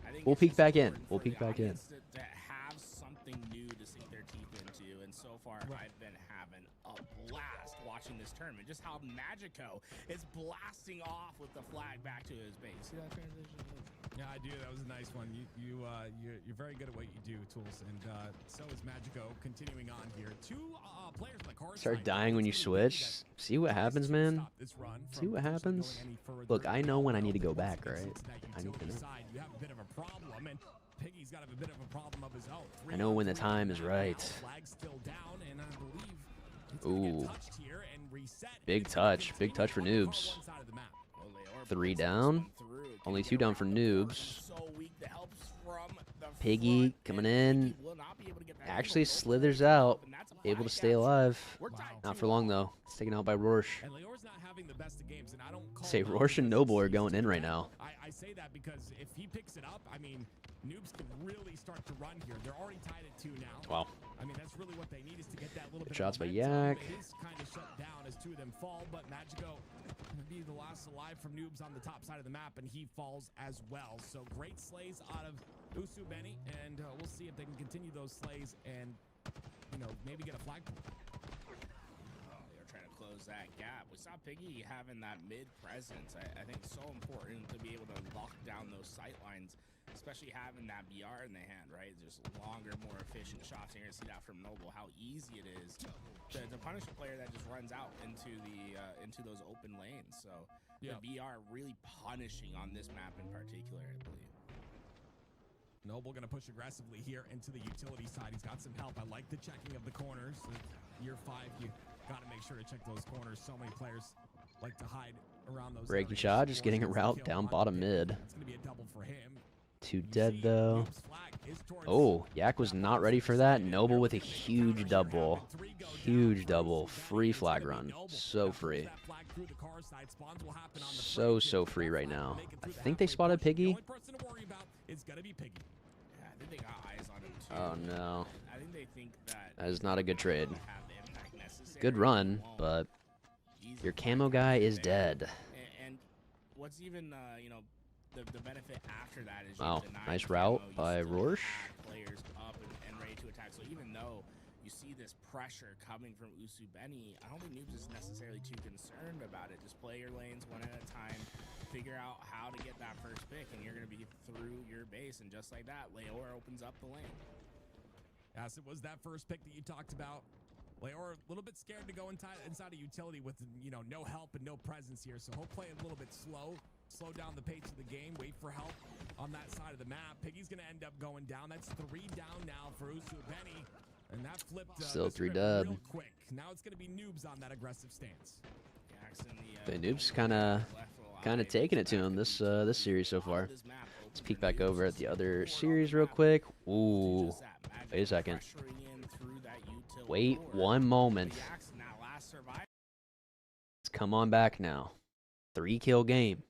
I think We'll peek back in. We'll peek back in. to have something new to sink their teeth into, and so far I've been having a blast watching this tournament. Just how Magico is blasting off with the flag back to his base. See that transition? Yeah, I do. That was a nice one. You're very good at what you do, Tools, and so is Magico. Continuing on here, two players on the card. Start dying when you switch. See what happens, man. See what happens. Look, I know when I need to go back, right? I need to know. You have a bit of a problem, and Piggy's got a bit of a problem of his own. I know when the time is right. Flag's still down, and I believe Ooh. Big touch. Big touch for Noobs. 3 down. Only 2 down for Noobs. Piggy coming in. Actually slithers out. Able to stay alive. Not for long, though. It's taken out by Rorsch. Say, Rorsch and Noble are going in right now. I say that because if he picks it up, I mean, Noobs can really start to run here. They're already tied at 2 now. Wow. I mean, that's really what they need is to get that little Good bit shots by of Yak. It is kind of shut down as two of them fall, but Magico gonna be the last alive from Noobs on the top side of the map, and he falls as well. So great slays out of Usu Benny, and we'll see if they can continue those slays and, you know, maybe get a flagpole. They're trying to close that gap. We saw Piggy having that mid presence. I think it's so important to be able to lock down those sight lines, especially having that BR in the hand, right? Just longer, more efficient shots. And you're gonna see that from Noble, how easy it is to punish a player that just runs out into those open lanes. So the BR really punishing on this map in particular, I believe. Noble going to push aggressively here into the utility side. He's got some help. I like the checking of the corners. Year 5, you got to make sure to check those corners. So many players like to hide around those. Breaking shot, just getting a route down bottom mid. It's going to be a double for him. 2 dead though. Oh, Yak was not ready for that. Noble with a huge double. Huge double. Free flag run. So free. So free right now. I think they spotted Piggy. It's gonna be Piggy. Yeah, I think they got eyes on him too. Oh no. I think they think that is not a good trade. Good run, but your camo guy is dead. And what's even you know, the benefit after that is wow, nice route by Rorsch. Players up and ready to attack. So even though you see this pressure coming from Usu Benny, I don't think Noobs is necessarily too concerned about it. Just play your lanes one at a time. Figure out how to get that first pick, and you're going to be through your base, and just like that, Leor opens up the lane. Yes, it was that first pick that you talked about. Leor a little bit scared to go inside a utility with, you know, no help and no presence here, so he'll play a little bit slow down the pace of the game, wait for help on that side of the map. Piggy's going to end up going down. That's 3 down now for Usu Benny, and that flipped still 3 dead. Real quick. Now it's going to be Noobs on that aggressive stance. The Noobs kind of taking it to him this series so far. Let's peek back over at the other series real quick. Ooh, wait a second. Wait 1 moment. Let's come on back now. 3-kill game.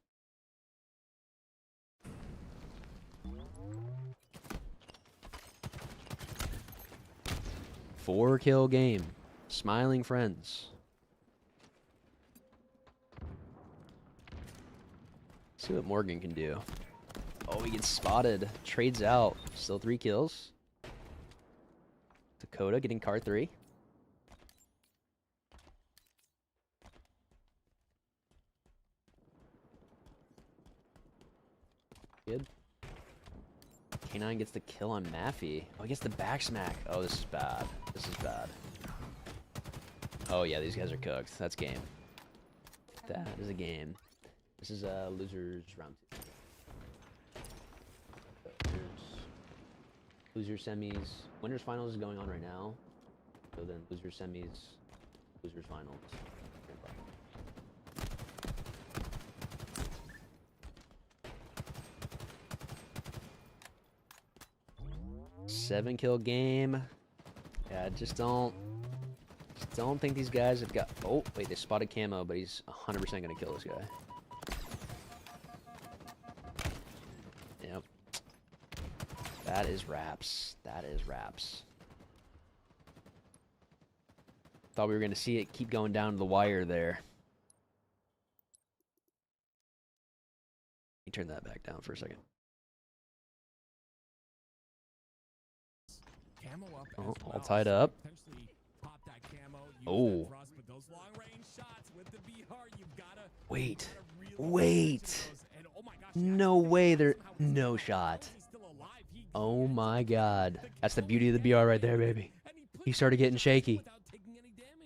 Four-kill game. Smiling friends. See what Morgan can do. Oh, he gets spotted. Trades out. Still 3 kills. Dakota getting car 3. Good. K9 gets the kill on Maffey. Oh, he gets the back smack. Oh, this is bad. This is bad. Oh, yeah, these guys are cooked. That's game. That is a game. This is losers round 2. Losers semis. Winners finals is going on right now. So then losers semis, losers finals. 7-kill game. Yeah, I just don't think these guys have got. Oh wait, they spotted camo, but he's 100% gonna kill this guy. Yep. That is wraps. That is wraps. Thought we were gonna see it keep going down to the wire there. Let me turn that back down for a second. Camo up oh, as well. All tied up. Pop that camo, oh. That thrust, but those long range shots with the BR, you've gotta wait. Really wait. And, oh my gosh, no way. There. No shot. Oh my god. That's the beauty of the BR right there, baby. He started getting shaky.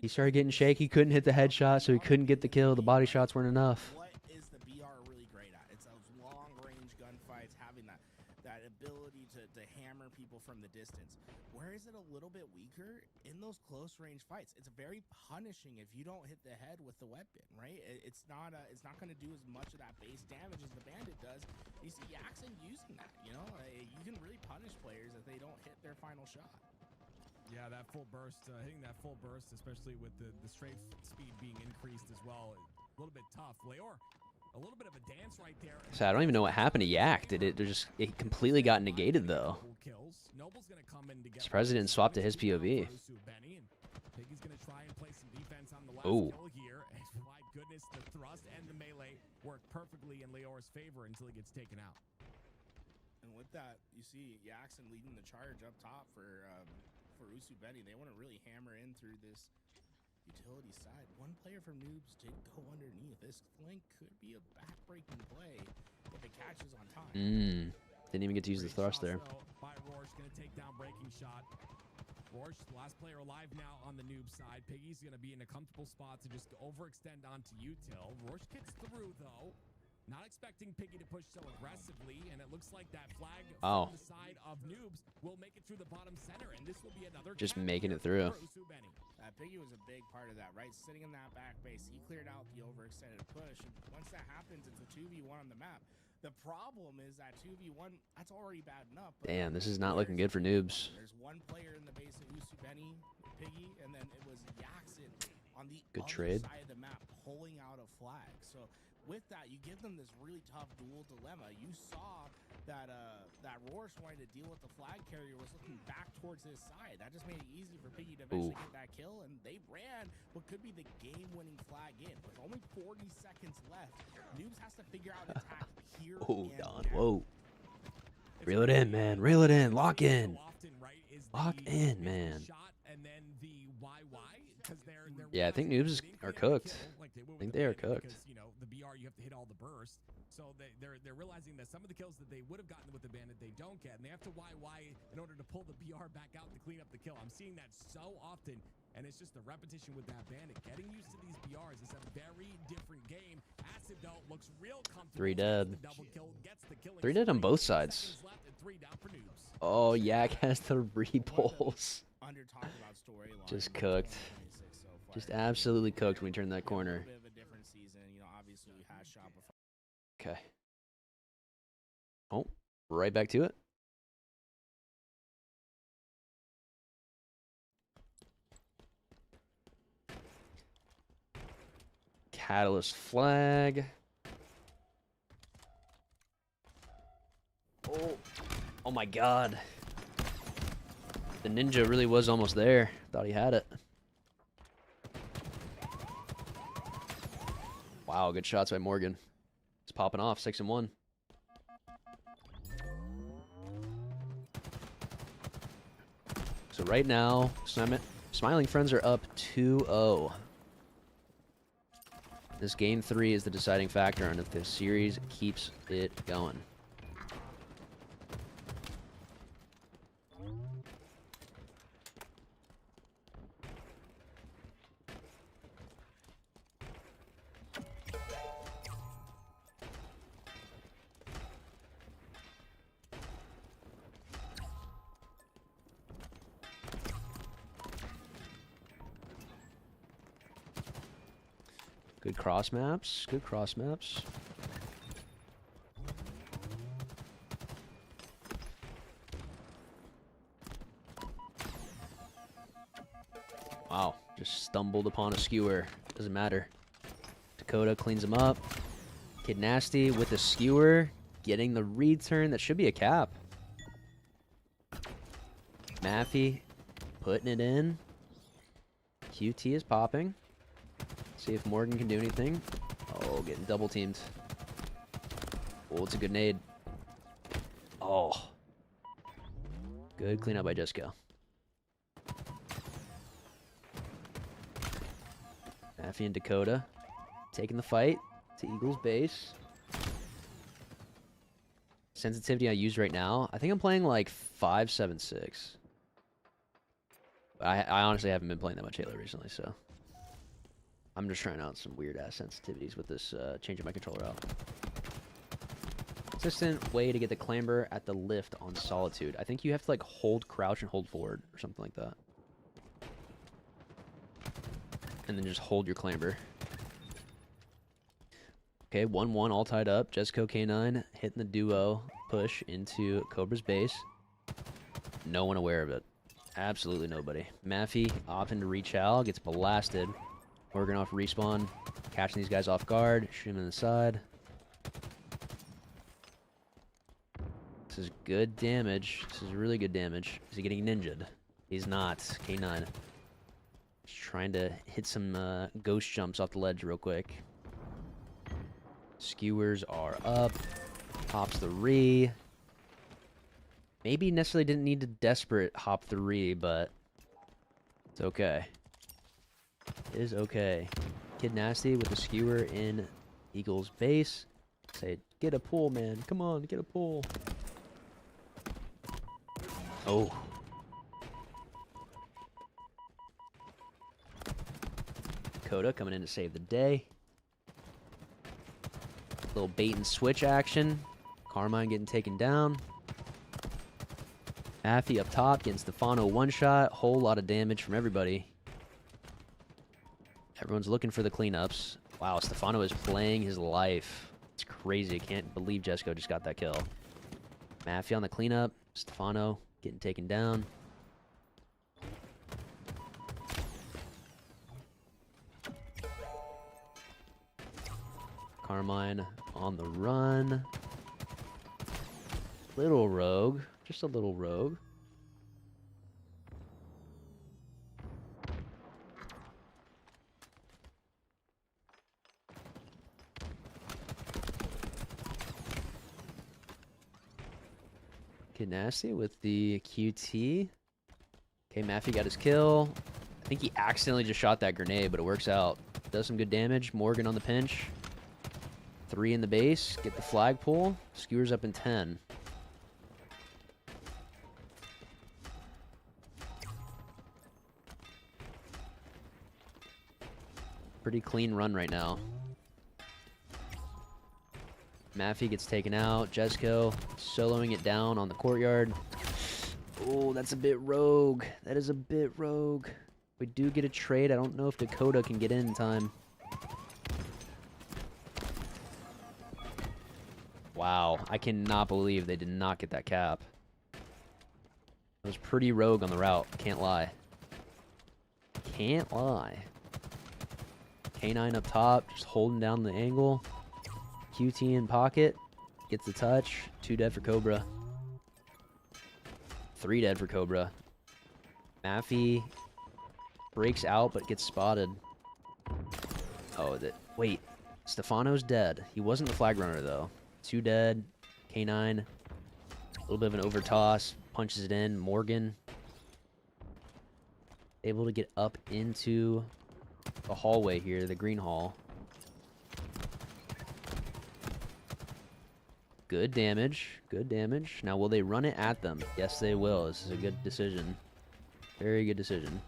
He started getting shaky. Couldn't hit the headshot, so he couldn't get the kill. The body shots weren't enough. What is the BR really great at? It's those long-range gunfights, having that ability to hammer people from the distance. Where is it a little bit weaker? In those close-range fights, it's very punishing if you don't hit the head with the weapon, right? It's not going to do as much of that base damage as the Bandit does. You see Yaxon using that, you know? You can really punish players if they don't hit their final shot. Yeah, that full burst, hitting that full burst, especially with the strafe speed being increased as well, a little bit tough. Leor A little bit of a dance right there. So I don't even know what happened to Yak. Did it just it completely got negated though? Noble's gonna come in to get Surprised he didn't swap to his POV. Piggy's gonna try and play some defense on the last Ooh. kill here. And my goodness, the thrust and the melee work perfectly in Leor's favor until he gets taken out. And with that, you see Jackson leading the charge up top for Usu Benny. They want to really hammer in through this utility side. One player from Noobs did go underneath. This flank could be a backbreaking play if it catches on time. Didn't even get to use the thrust there. By Rorsch, gonna take down breaking shot. Rorsch, the last player alive now on the Noob side. Piggy's gonna be in a comfortable spot to just overextend onto Util. Rorsch gets through though. Not expecting Piggy to push so aggressively, and it looks like that flag from the side of Noobs will make it through the bottom center, and this will be another Just making it through. Piggy was a big part of that, right? Sitting in that back base, he cleared out the overextended push, and once that happens, it's a 2v1 on the map. The problem is that 2v1, that's already bad enough. Damn, this is not looking good for Noobs. There's one player in the base of Usu Benny, Piggy, and then it was Jackson on the Good other trade. side of the map pulling out a flag. So with that, you give them this really tough dual dilemma. You saw that that Rorsch wanted to deal with the flag carrier, was looking back towards his side. That just made it easy for Piggy to eventually get that kill, and they ran what could be the game-winning flag in. With only 40 seconds left, Noobs has to figure out an attack here. Don. Whoa. Reel it in, man. Reel it in. Lock in. Lock in, man. Yeah, I think Noobs are cooked. I think they are cooked. Because, you know, the BR, you have to hit all the bursts. So they're realizing that some of the kills that they would have gotten with the bandit, they don't get. And they have to YY in order to pull the BR back out to clean up the kill. I'm seeing that so often. And it's just the repetition with that bandit. Getting used to these BRs is a very different game. Acid, though, looks real comfortable. 3 dead. The double kill, gets the killing 3 dead on both sides. left and 3 down for Noobs. Oh, Yak has the repulse. Just cooked. Just absolutely cooked when we turned that corner. Okay. Oh, right back to it. Catalyst flag. Oh my god. The ninja really was almost there. Thought he had it. Wow, good shots by Morgan. It's popping off, 6-1. So right now, Smiling Friends are up 2-0. This game 3 is the deciding factor on if this series keeps it going. Good cross maps. Good cross maps. Wow, just stumbled upon a skewer. Doesn't matter. Dakota cleans him up. Kid Nasty with the skewer, getting the return. That should be a cap. Maffey putting it in. QT is popping. See if Morgan can do anything. Oh, getting double teamed. Oh, it's a good nade. Oh. Good cleanup by Jesco. Maffey and Dakota taking the fight to Eagles base. Sensitivity I use right now, I think I'm playing like 5.7.6. I honestly haven't been playing that much Halo recently, so I'm just trying out some weird ass sensitivities with this changing my controller out. Consistent way to get the clamber at the lift on Solitude. I think you have to like hold crouch and hold forward or something like that. And then just hold your clamber. Okay, 1-1 all tied up. Jesco K9 hitting the duo push into Cobra's base. No one aware of it. Absolutely nobody. Maffey opting to reach out, gets blasted. Morgan off respawn, catching these guys off guard, shoot him in the side. This is good damage. This is really good damage. Is he getting ninja'd? He's not. K9. Just trying to hit some ghost jumps off the ledge real quick. Skewers are up. Hops the re. Maybe necessarily didn't need to desperate hop the re, but it's okay. It is okay. Kid Nasty with the skewer in Eagle's base. Say, get a pull, man. Come on, get a pull. Oh. Coda coming in to save the day. Little bait and switch action. Carmine getting taken down. Affy up top getting Stefano one shot. Whole lot of damage from everybody. Everyone's looking for the cleanups. Wow, Stefano is playing his life. It's crazy. I can't believe Jesco just got that kill. Maffy on the cleanup. Stefano getting taken down. Carmine on the run. Little rogue. Just a little rogue. Kid Nasty with the QT. Okay, Maffy got his kill. I think he accidentally just shot that grenade, but it works out. Does some good damage. Morgan on the pinch. 3 in the base. Get the flagpole. Skewers up in 10. Pretty clean run right now. Maffy gets taken out. Jesco soloing it down on the courtyard. Oh, that's a bit rogue. That is a bit rogue. We do get a trade. I don't know if Dakota can get in time. Wow, I cannot believe they did not get that cap. It was pretty rogue on the route. Can't lie. Can't lie. K9 up top, just holding down the angle. QT in pocket. Gets the touch. 2 dead for Cobra. 3 dead for Cobra. Maffy breaks out but gets spotted. Oh, wait. Stefano's dead. He wasn't the flag runner though. 2 dead. K9. A little bit of an overtoss. Punches it in. Morgan able to get up into the hallway here, the green hall. Good damage. Good damage. Now, will they run it at them? Yes, they will. This is a good decision. Very good decision.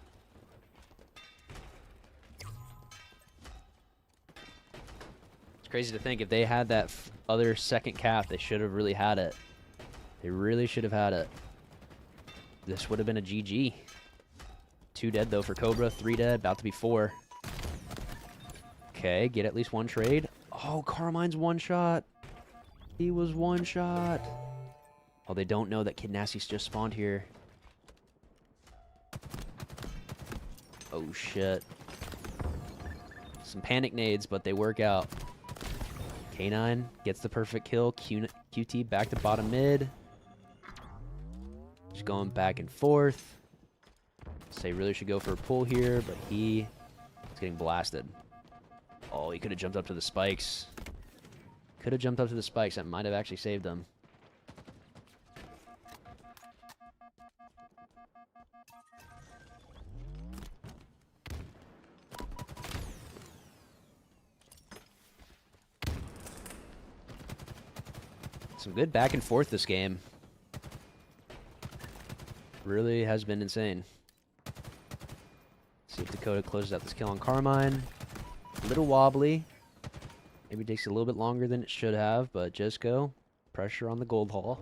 It's crazy to think if they had that other second cap, they should have really had it. They really should have had it. This would have been a GG. 2 dead, though, for Cobra. 3 dead. About to be 4. Okay, get at least 1 trade. Oh, Carmine's 1 shot. He was 1 shot. Oh, they don't know that Kid Nasty's just spawned here. Oh, shit. Some panic nades, but they work out. K9 gets the perfect kill. QT back to bottom mid. Just going back and forth. Say really should go for a pull here, but he is getting blasted. Oh, he could have jumped up to the spikes. Could have jumped up to the spikes. That might have actually saved them. Some good back and forth this game. Really has been insane. See if Dakota closes out this kill on Carmine. A little wobbly. Maybe takes a little bit longer than it should have, but Jesco. Pressure on the gold hall.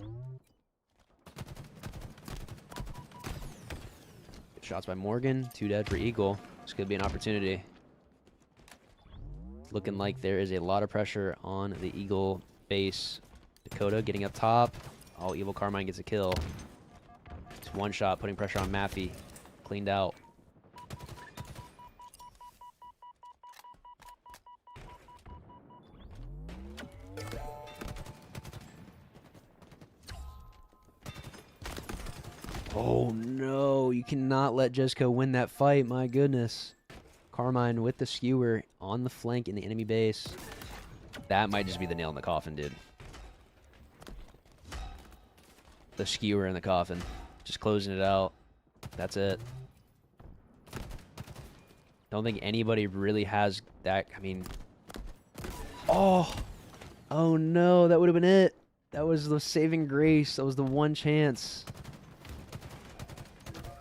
Good shots by Morgan. 2 dead for Eagle. This could be an opportunity. Looking like there is a lot of pressure on the Eagle base. Dakota getting up top. Oh, Evil Carmine gets a kill. It's 1 shot, putting pressure on Maffy. Cleaned out. Oh no, you cannot let Jesco win that fight, my goodness. Carmine with the skewer on the flank in the enemy base. That might just be the nail in the coffin, dude. The skewer in the coffin. Just closing it out. That's it. Don't think anybody really has that. I mean... Oh! Oh no, that would have been it. That was the saving grace. That was the one chance.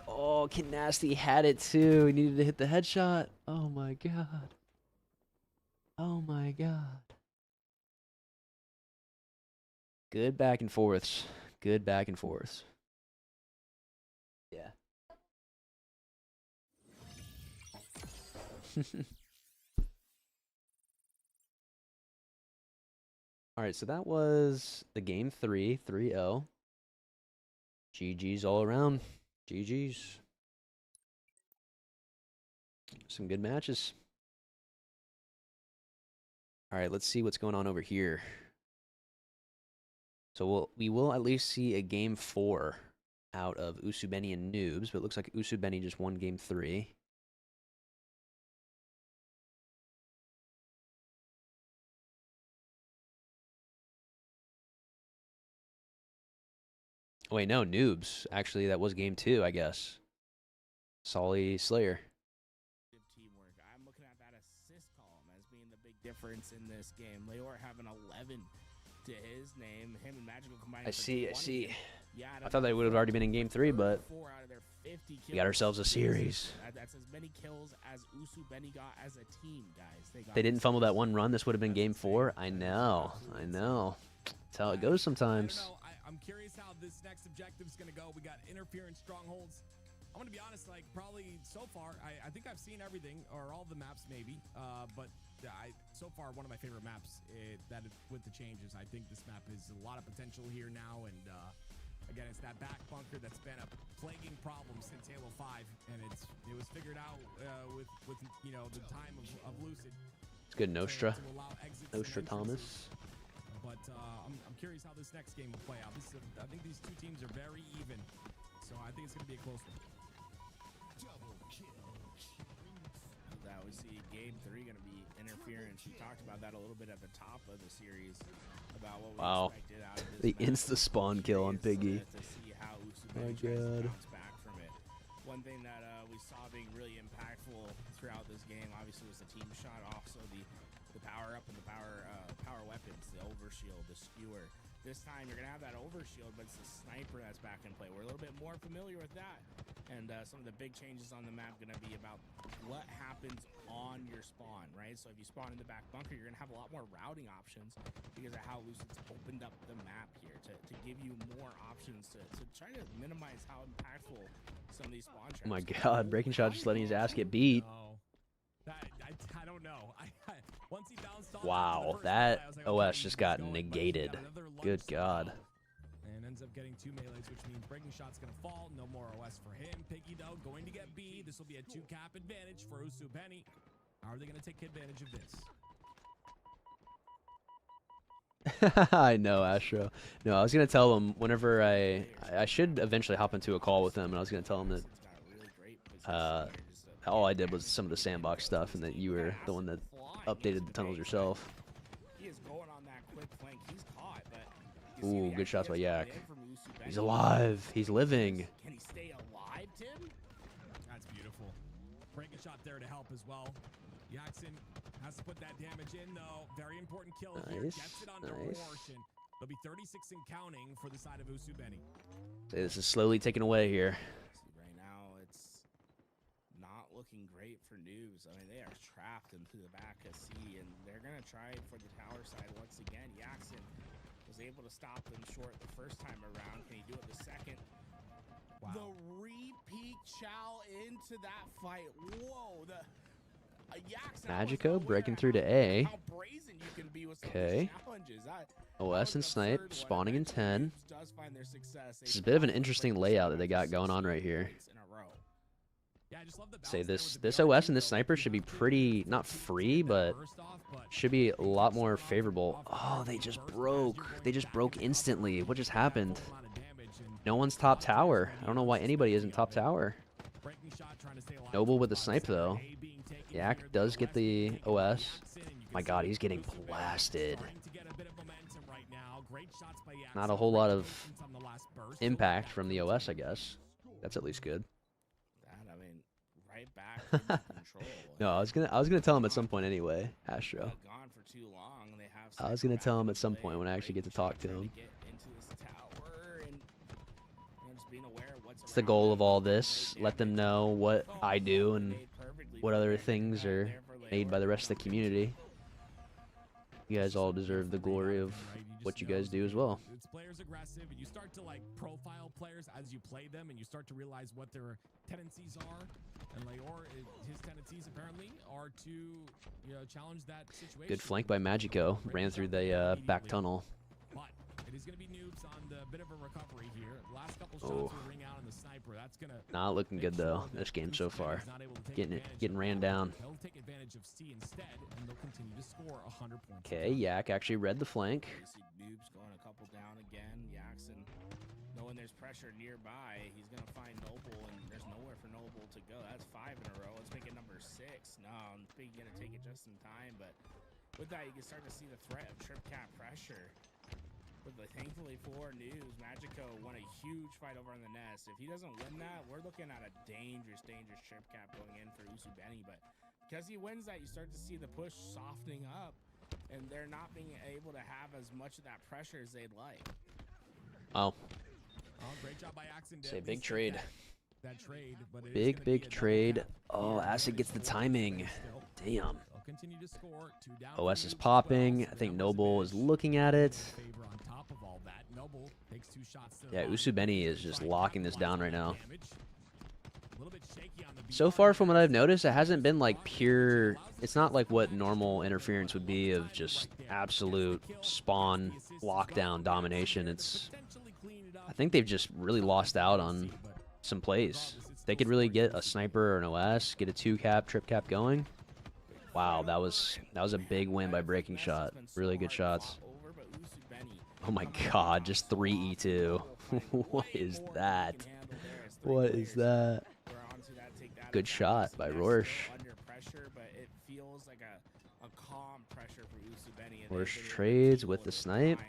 Oh, Kid Nasty had it too. He needed to hit the headshot. Oh my god. Oh my god. Good back and forths. Good back and forths. Yeah. Alright, so that was the game 3, 3-0. GG's all around. GG's. Some good matches. Alright, let's see what's going on over here. So we will at least see a game 4 out of Usubeni and Noobs, but it looks like Usubeni just won game 3. Oh, wait, no, Noobs. Actually, that was game 2, I guess. Solly Slayer. Teamwork. I'm looking at that assist column as being the big difference in this game. Leor having 11 to his name. Him and Magical combined. I see. Yeah, I thought they would have already been in game 3, but 4 out of their 50 kills. we got ourselves a series. That's as many kills as Usubeni got as a team, guys. They didn't fumble that one run. This would have been game 4. I know. That's how it goes sometimes. I don't know. I'm curious how this next objective is going to go. We got interference strongholds. I'm going to be honest, like, probably so far, I think I've seen everything, or all the maps maybe, but so far, one of my favorite maps with the changes. I think this map has a lot of potential here now, and again, it's that back bunker that's been a plaguing problem since Halo 5, and it was figured out with you know, the time of Lucid. It's good, Nostra. Nostra Thomas. But I'm curious how this next game will play out. I think these two teams are very even, so I think it's going to be a close one. That we see game 3 going to be interference. We talked about that a little bit at the top of the series about what we expected out of this The match. insta spawn kill on Piggy. To see how My Usubeni tries to god. bounce back from it. One thing that we saw being really impactful throughout this game, obviously, was the team shot. Also, the power up and the power weapons, the overshield, the skewer. This time, you're going to have that overshield, but it's the sniper that's back in play. We're a little bit more familiar with that. And some of the big changes on the map going to be about what happens on your spawn, right? So if you spawn in the back bunker, you're going to have a lot more routing options because of how Lucid's opened up the map here to give you more options to try to minimize how impactful some of these spawn traps. Oh my god, Breaking Shot just letting his ass get beat. I don't know. Once he bounced off Wow, that OS just got negated. Good god. And ends up getting 2 melees, which means Breaking Shot's going to fall. No more OS for him. Piggy, though, going to get B. This will be a 2-cap advantage for Usubeni. How are they going to take advantage of this? I know, Astro. No, I was going to tell him whenever I should eventually hop into a call with him, and I was going to tell him that all I did was some of the sandbox stuff, and that you were the one that updated the tunnels yourself. He is going on that quick flank. He's caught, but Ooh, good shots by Yak. He's alive. He's living. Can he stay alive, Tim? That's beautiful. Breaking Shot there to help as well. Jackson has to put that damage in, though. Very important kill here. Gets it under Hortion. There'll be 36 and counting for the side of Usubeni. This is slowly taken away here. Right now, it's not looking great for Noobs. I mean, they are trapped into the back of C, and they're going to try for the tower side once again. Jackson was able to stop them short the first time around. Can he do it the second? Wow. The repeat chow into that fight. Whoa. Magico breaking through to A. Okay. OS and Snipe spawning in 10. This is a bit of an interesting layout that they got going on right here. Say this OS and this Sniper should be pretty, not free, but should be a lot more favorable. Oh, they just broke. They just broke instantly. What just happened? No one's top tower. I don't know why anybody isn't top tower. Noble with the snipe, though. Yak does get the OS. My god, he's getting blasted. Not a whole lot of impact from the OS, I guess. That's at least good. I mean, right back into control. No, I was gonna tell him at some point anyway, Astro. Gone for too long. They have I was gonna tell him at some point when I actually get to talk to him. get into this tower and just being aware of what's It's the goal of all this. Let them know what I do and what other things are made by the rest of the community. You guys all deserve the glory of what you guys do as well. It's players aggressive, and you start to like profile players as you play them, and you start to realize what their tendencies are. And Leor, his tendencies apparently are to challenge that situation. Good flank by Magico. Ran through the back tunnel. But it is going to be Noobs on the bit of a recovery here. Last couple shots will ring out on the sniper. That's gonna Not looking good though. This game so far. Getting ran down. They'll take advantage of C instead, and they'll continue to score 100 points. Okay, Yak actually read the flank. Noobs going a couple down again. Jackson, knowing there's pressure nearby, he's going to find Noble, and there's nowhere for Noble to go. That's 5 in a row. Let's make it number 6. No, I'm thinking going to take it just in time, but with that, you can start to see the threat of trip cap pressure. But thankfully for News, Magico won a huge fight over on the nest. If he doesn't win that, we're looking at a dangerous trip cap going in for Usubeni. But because he wins that, you start to see the push softening up, and they're not being able to have as much of that pressure as they'd like. Oh. Great job by Accident. Say big trade. That trade, but Big trade. Oh, Acid gets the timing. Damn. OS is popping. I think Noble is looking at it. Yeah, Usubeni is just locking this down right now. So far from what I've noticed, it hasn't been like pure... It's not like what normal interference would be of just absolute spawn lockdown domination. It's... I think they've just really lost out on some plays. They could really get a sniper or an OS, get a 2-cap, trip cap going. Wow, that was a big win by Breaking Shot. Really good shots. Oh my god, just 3 E2. What is that? What is that? Good shot by Rorsch. Rorsch trades with the snipe.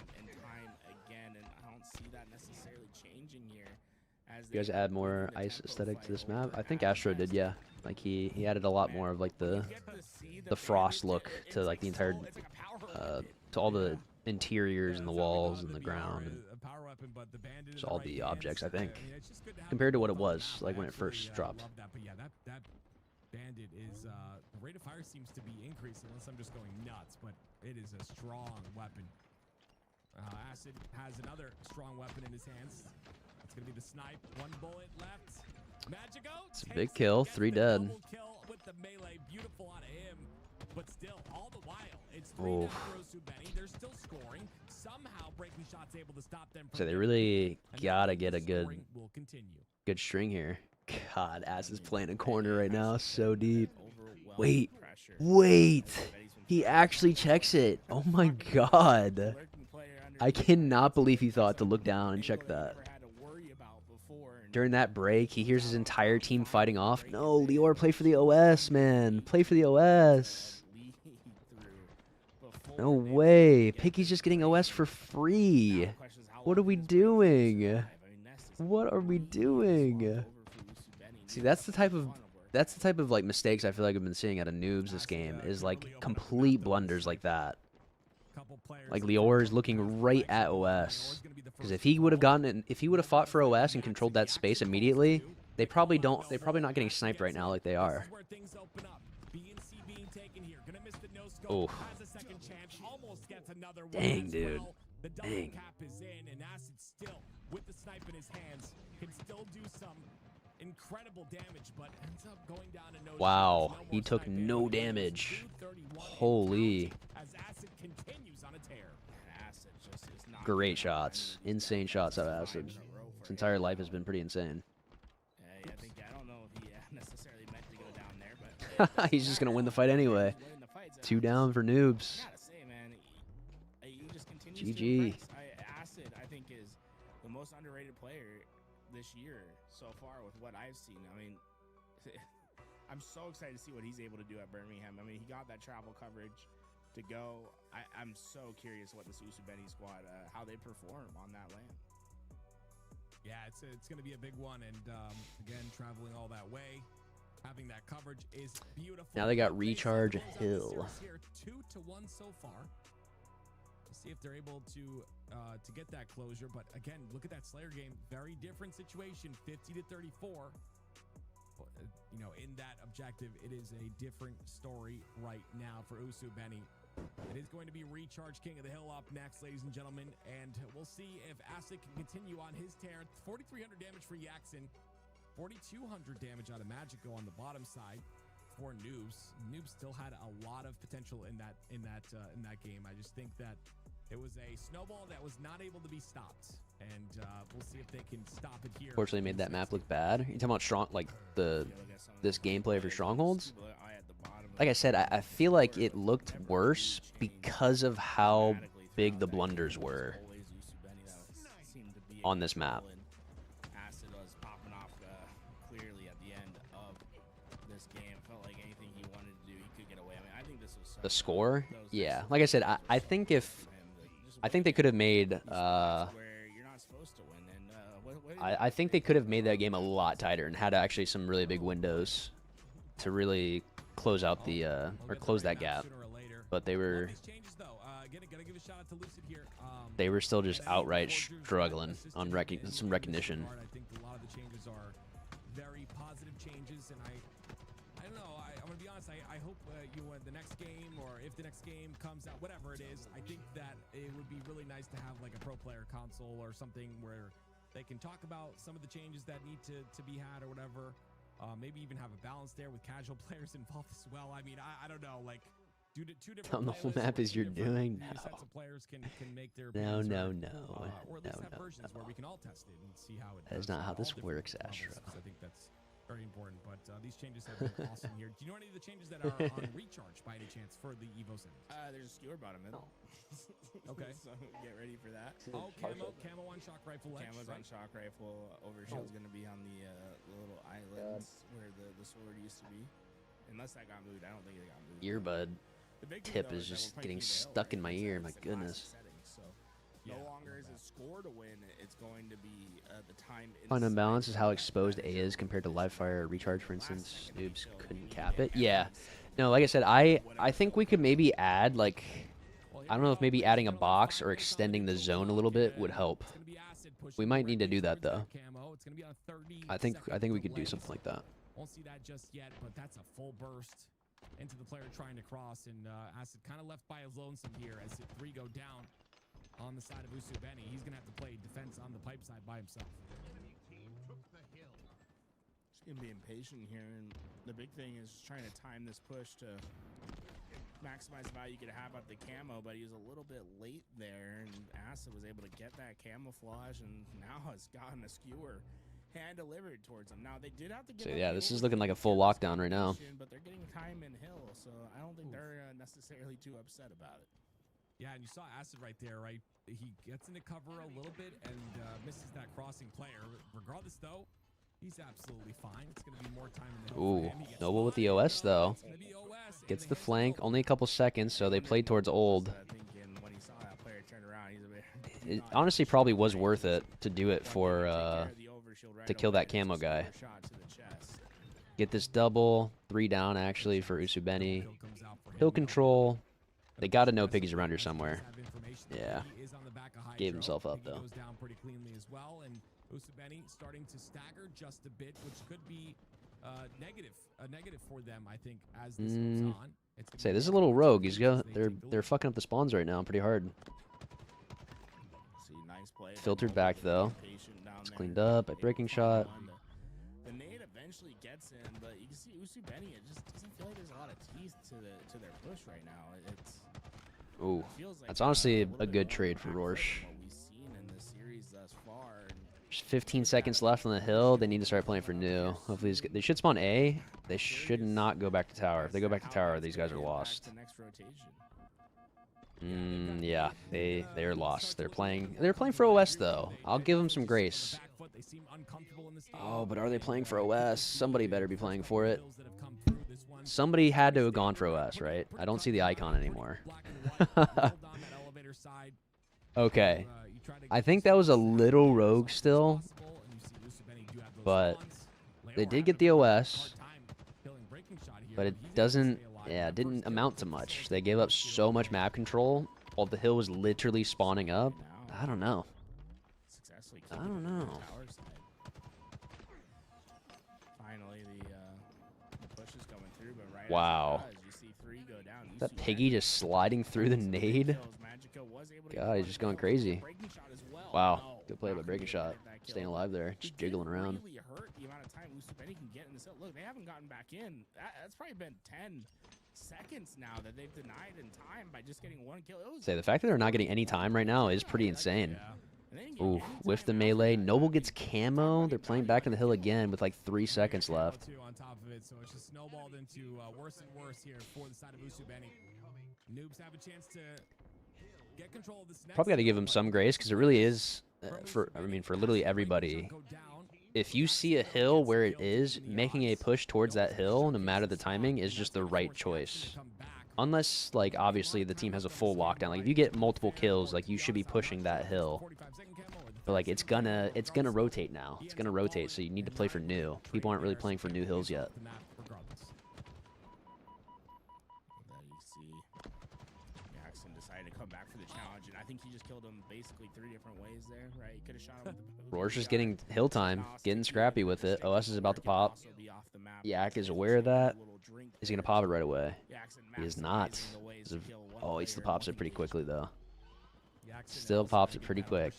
You guys add more ice aesthetic to this map? I think Astro did, yeah. Like he added a lot more of like the frost look to like the entire to all the interiors and the walls and the ground and just all the objects, I think, compared to what it was like when it first dropped. That bandit is the rate of fire seems to be increasing unless I'm just going nuts, but it is a strong weapon. Acid has another strong weapon in his hands. It's gonna be the snipe. 1 bullet left. Magico. It's a big kill. 3 dead. Kill with the melee. Beautiful out of him. But still, all the while, it's 3 down for Usubeni. They're still scoring. Somehow, Breaking Shot's able to stop them. So they really gotta get a good string here. God, Ass is playing a corner right now, so deep. Wait. He actually checks it. Oh my god. I cannot believe he thought to look down and check that. During that break, he hears his entire team fighting off. No, Leor, play for the OS, man. Play for the OS. No way. Picky's just getting OS for free. What are we doing? What are we doing? See, that's the type of like mistakes I feel like I've been seeing out of Noobs this game, is like complete blunders like that. Like Leor is looking right at OS. Because if he would have fought for OS and controlled that space immediately, they're probably not getting sniped right now like they are. Oh. Dang, dude. Dang. With the snipe in his hands, can still do some incredible damage, but ends up going down to no wow, damage. He took no damage. Holy. As Acid continues on a tear. Great shots. Insane shots out of Acid. His entire life has been pretty insane. I don't know if he necessarily meant to go down there, but he's just gonna win the fight anyway. 2 down for Noobs. GG. Acid, I think, is the most underrated player this year so far with what I've seen. I mean, I'm so excited to see what he's able to do at Birmingham. I mean, he got that travel coverage to go. I'm so curious what this Usubeni squad, how they perform on that land. Yeah, it's going to be a big one. And again, traveling all that way, having that coverage is beautiful. Now they got Recharge Hill. Here, 2-1 so far. We'll see if they're able to get that closure. But again, look at that Slayer game. Very different situation, 50-34. You know, in that objective, it is a different story right now for Usubeni. It is going to be Recharge King of the Hill up next, ladies and gentlemen, and we'll see if Acid can continue on his tear. 4,300 damage for Yaxin, 4,200 damage out of Magico on the bottom side for Noobs. Noobs still had a lot of potential in that game. I just think that it was a snowball that was not able to be stopped, and we'll see if they can stop it here. Fortunately, made that map look bad. You talking about strong, like this gameplay for strongholds? Like I said, I feel like it looked worse because of how big the blunders were on this map. Acid was popping off clearly at the end of this game. Felt like anything he wanted to do, he could get away. I mean, I think this was The score, yeah. Like I said, I think they could have made. I think they could have made that game a lot tighter and had actually some really big windows to really close out the or close that gap, but they were still just outright struggling on some recognition. I think a lot of the changes are very positive changes, and I don't know. I'm gonna be honest. I hope you win the next game, or if the next game comes out, whatever it is. I think that it would be really nice to have like a pro player console or something where they can talk about some of the changes that need to be had or whatever. Maybe even have a balance there with casual players involved as well. I mean, I don't know. Like, two different On the whole map is you're doing now. sets of players can make their No, opinions no, heard, no, or at least have versions where we can all test it and see how it That is does not at how all this different works, levels, Astro. 'cause I think that's very important. But these changes have been awesome here. Do you know any of the changes that are on Recharge by any chance for the Evo Series? There's a skewer bottom middle. Okay. So get ready for that. Oh, camo on shock rifle ledge. Camo's on shock rifle. Overshield's gonna be on the little islands where the sword used to be. Unless that got moved, I don't think it got moved. Earbud The big thing, tip though, is is that just we're getting playing the hill, stuck in right? my It's ear. a- My it's a classic goodness. setting, so no longer is it score to win. It's going to be the time. Fun unbalance is how exposed A is compared to live fire or recharge, for instance. Noobs couldn't cap it. Yeah. No, like I said, I think we could maybe add, like, I don't know if maybe adding a box or extending the zone a little bit would help. We might need to do that though. I think we could do something like that. Won't see that just yet, but that's a full burst into the player trying to cross, and Acid kind of left by his lonesome here as 3 go down on the side of Usubeni. He's gonna have to play defense on the pipe side by himself. Just gonna be impatient here, and the big thing is trying to time this push to maximize the value you could have at the camo, but he was a little bit late there, and Acid was able to get that camouflage, and now has gotten a skewer hand delivered towards him. Now they did have to get. So yeah, this is looking like a full lockdown right now. But they're getting time in hill, so I don't think they're necessarily too upset about it. Yeah, and you saw Acid right there, right? He gets into cover a little bit and misses that crossing player. Regardless, though, he's absolutely fine. It's going to be more time in the hill for Ooh, him. He gets Noble with the OS though. Gets the flank, only a couple seconds, so they played towards old. When he saw that player turn around, he's a bit. It honestly probably was worth it to do it for to kill that camo guy. Get this double, 3 down actually for Usubeni. Hill control. They got to know Piggy's around here somewhere. Yeah. Gave himself up though. Goes down pretty cleanly as well, and Usubeni starting to stagger just a bit, which could be a negative for them, I think, as this goes on. Say this is a little rogue. They're fucking up the spawns right now pretty hard. See, nice play. Filtered back though. It's cleaned up by breaking shot. The nade eventually gets in, but you can see Usubeni. It just doesn't feel like there's a lot of teeth to their push right now. It's Ooh, that's honestly a good trade for Rorsch. what we've seen in this series thus far. There's 15 seconds left on the hill. They need to start playing for new. Hopefully, they should spawn A. They should not go back to tower. If they go back to tower, these guys are lost. The next rotation. Yeah, they're lost. They're playing for OS though. I'll give them some grace. Oh, but are they playing for OS? Somebody better be playing for it. Somebody had to have gone for OS, right? I don't see the icon anymore. Okay. I think that was a little rogue still, but they did get the OS, but it doesn't, yeah, it didn't amount to much. They gave up so much map control while the hill was literally spawning up. I don't know. I don't know. Finally, the push is coming through, but right Wow. as it does, you see 3 go down. You That see Piggy just sliding through the nade? God, he's just going crazy. Wow. Good play by Breaking Shot. Staying alive there. Just jiggling around. Really hurt the amount of time Lucid can get in this hill. Look, they haven't gotten back in. That's probably been 10 seconds now that they've denied in time by just getting 1 kill. Say, the fact that they're not getting any time right now is pretty insane. Ooh, with the melee. Noble gets camo. They're playing back in the hill again with like 3 seconds left. On top of it, so it's just snowballed into worse and worse here for the side of Usubeni. Noobs have a chance to get control of this next. Probably got to give him some grace because it really is, for literally everybody. If you see a hill where it is, making a push towards that hill, no matter the timing, is just the right choice. Unless, like, obviously the team has a full lockdown. Like, if you get multiple kills, like, you should be pushing that hill. But, like, it's gonna rotate now. It's gonna rotate, so you need to play for new. People aren't really playing for new hills yet. Jackson decided to come back for the challenge, and I think he just killed him basically 3 different ways there, right? He could have shot him with the Roar's just getting hill time, getting scrappy with it. OS is about to pop. Yak is aware of that. He's going to pop it right away. He is not. Oh, he still pops it pretty quickly, though. Still pops it pretty quick.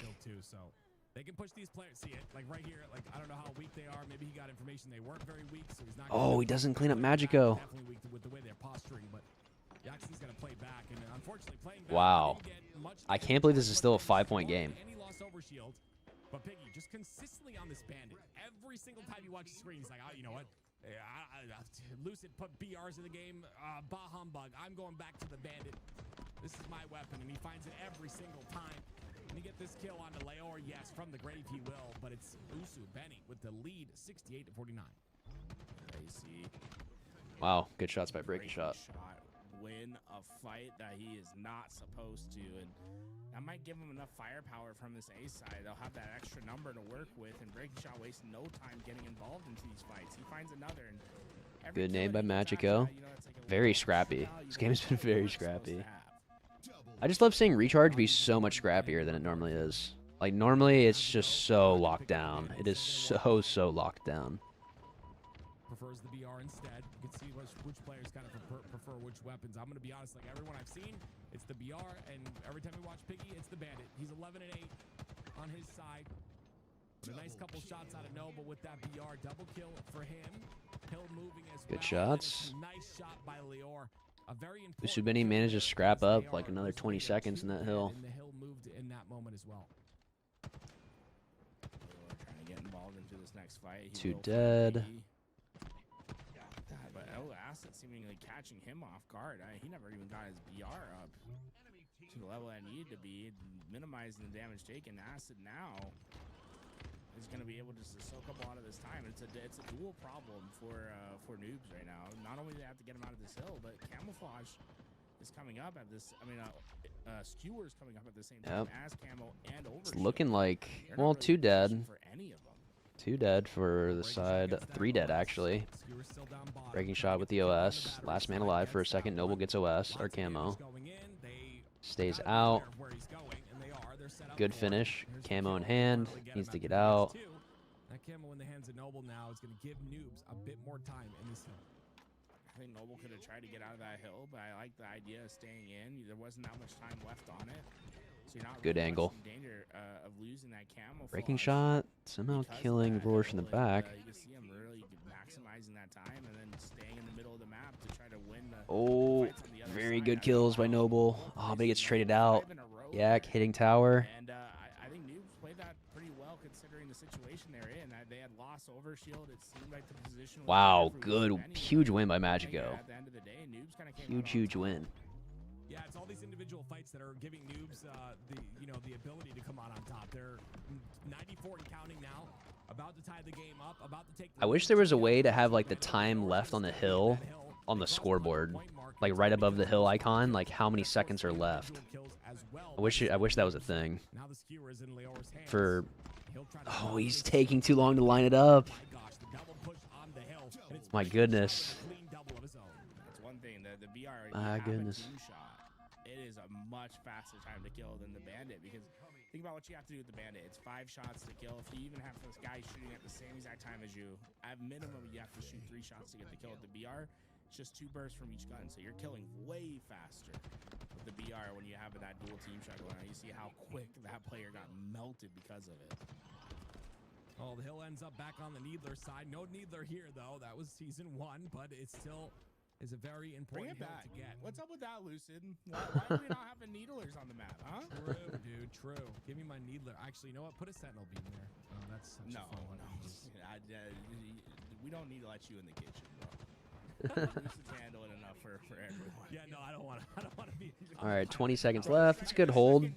They can push these players. See it, like right here. Like I don't know how weak they are. Maybe he got information they weren't very weak, so he's not. Oh, he doesn't clean up Magico. Definitely weak with the way they're posturing, but Jackson's gonna play back, and unfortunately playing back. Wow. I can't believe this is still a 5-point game. And he lost overshield, but Piggy just consistently on this bandit. Every single time you watch the screen, he's like, oh, you know what? Lucid put BRs in the game. Bah humbug. I'm going back to the bandit. This is my weapon, and he finds it every single time. Can he get this kill onto Leor? Yes, from the grave he will, but it's Usubeni with the lead, 68-49. Wow, good shots by Breaking Shot. Win a fight that he is not supposed to, and that might give him enough firepower from this A side. They'll have that extra number to work with, and Breaking Shot wastes no time getting involved into these fights. He finds another, and Good name by Magico. Very scrappy. This game has been very scrappy. I just love seeing Recharge be so much scrappier than it normally is. Like, normally it's just so locked down. It is so locked down. Prefers the BR instead. You can see which players kind of prefer which weapons. I'm going to be honest, like everyone I've seen, it's the BR, and every time we watch Piggy, it's the Bandit. He's 11-8 on his side. But a nice couple shots out of Noble with that BR. Double kill for him. Hill moving as well. Good shots. Nice shot by Leor. Usubeni managed to scrap up like another 20 seconds in that hill. And the hill moved in that moment as well. Trying to get involved into this next fight. 2 dead. But Acid seemingly catching him off guard. He never even got his BR up to the level that needed to be, minimizing the damage taken. Acid now is going to be able to soak up a lot of this time. It's a dual problem for noobs right now. Not only do they have to get him out of this hill, but camouflage is coming up at this. I mean, skewers coming up at the same time as camo and over. It's looking like, well, 2 dead. 2 dead for the side. 3 dead actually. Breaking Shot with the OS. Last man alive for a second. Noble gets OS or camo. Stays out. Good finish. Camo in hand. Needs to get out. That camo in the hands of Noble now is going to give noobs a bit more time in this hill. I think Noble could have tried to get out of that hill, but I like the idea of staying in. There wasn't that much time left on it. So you're not Good really angle. in danger of losing that camouflage. Breaking Shot somehow killing Roar from the back. You can see him really maximizing that time and then staying in the middle of the map to try to win the Oh, very good kills by Noble. Oh, but he gets traded out. Yak hitting tower. And I think Noobs played that pretty well considering the situation they're in. They had lost overshield. It seemed like the position was Wow, good, huge win by Magico. At the end of the day, Noobs kind of came Huge win. Yeah, it's all these individual fights that are giving noobs the ability to come out on top. They're 94 and counting now, about to tie the game up, about to take. I wish there was a way to have like the time left on the hill on the scoreboard, like right above the hill icon, like how many seconds are left. I wish that was a thing. For oh, he's taking too long to line it up. My goodness. That's one thing. The BR, My goodness. Shot, it is a much faster time to kill than the Bandit, because think about what you have to do with the Bandit. It's 5 shots to kill. If you even have this guy shooting at the same exact time as you, at minimum you have to shoot 3 shots to get the kill. With the BR, it's just 2 bursts from each gun, so you're killing way faster with the BR when you have that dual team shot going on. You see how quick that player got melted because of it. Oh, the hill ends up back on the Needler side. No Needler here, though. That was season 1, but it still is a very important hill to get. What's up with that, Lucid? Why are we not having Needlers on the map, huh? True, dude, true. Give me my Needler. Actually, you know what? Put a Sentinel beam there. Oh, that's such a fun one. We don't need to let you in the kitchen, bro. Lucid's handling enough for everyone. Yeah, no, I don't want to be. All right, 20 seconds left. It's a good hold.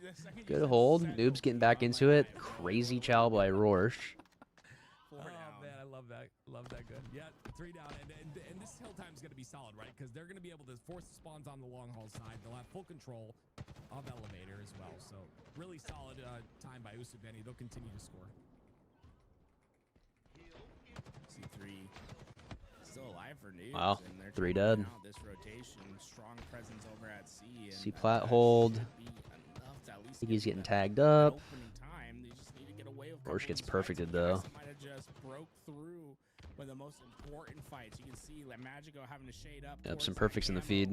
Good hold. Noob's getting back into it. Crazy chow by Rorsch. Oh man, I love that. Love that good. Yeah, 3 down, and this hill time's gonna be solid, right? Because they're gonna be able to force the spawns on the long haul side. They'll have full control of elevator as well. So really solid time by Usubeni. They'll continue to score. C3 still alive for Noobs. Wow, and they're 3 trying to dead. count this rotation, strong presence over at C. And C plat hold. I think he's getting tagged up. Rorsch gets perfected though. Might have just broke through one of the most important fights. You can see Magico having to shade up. Yep, some perfects in the feed.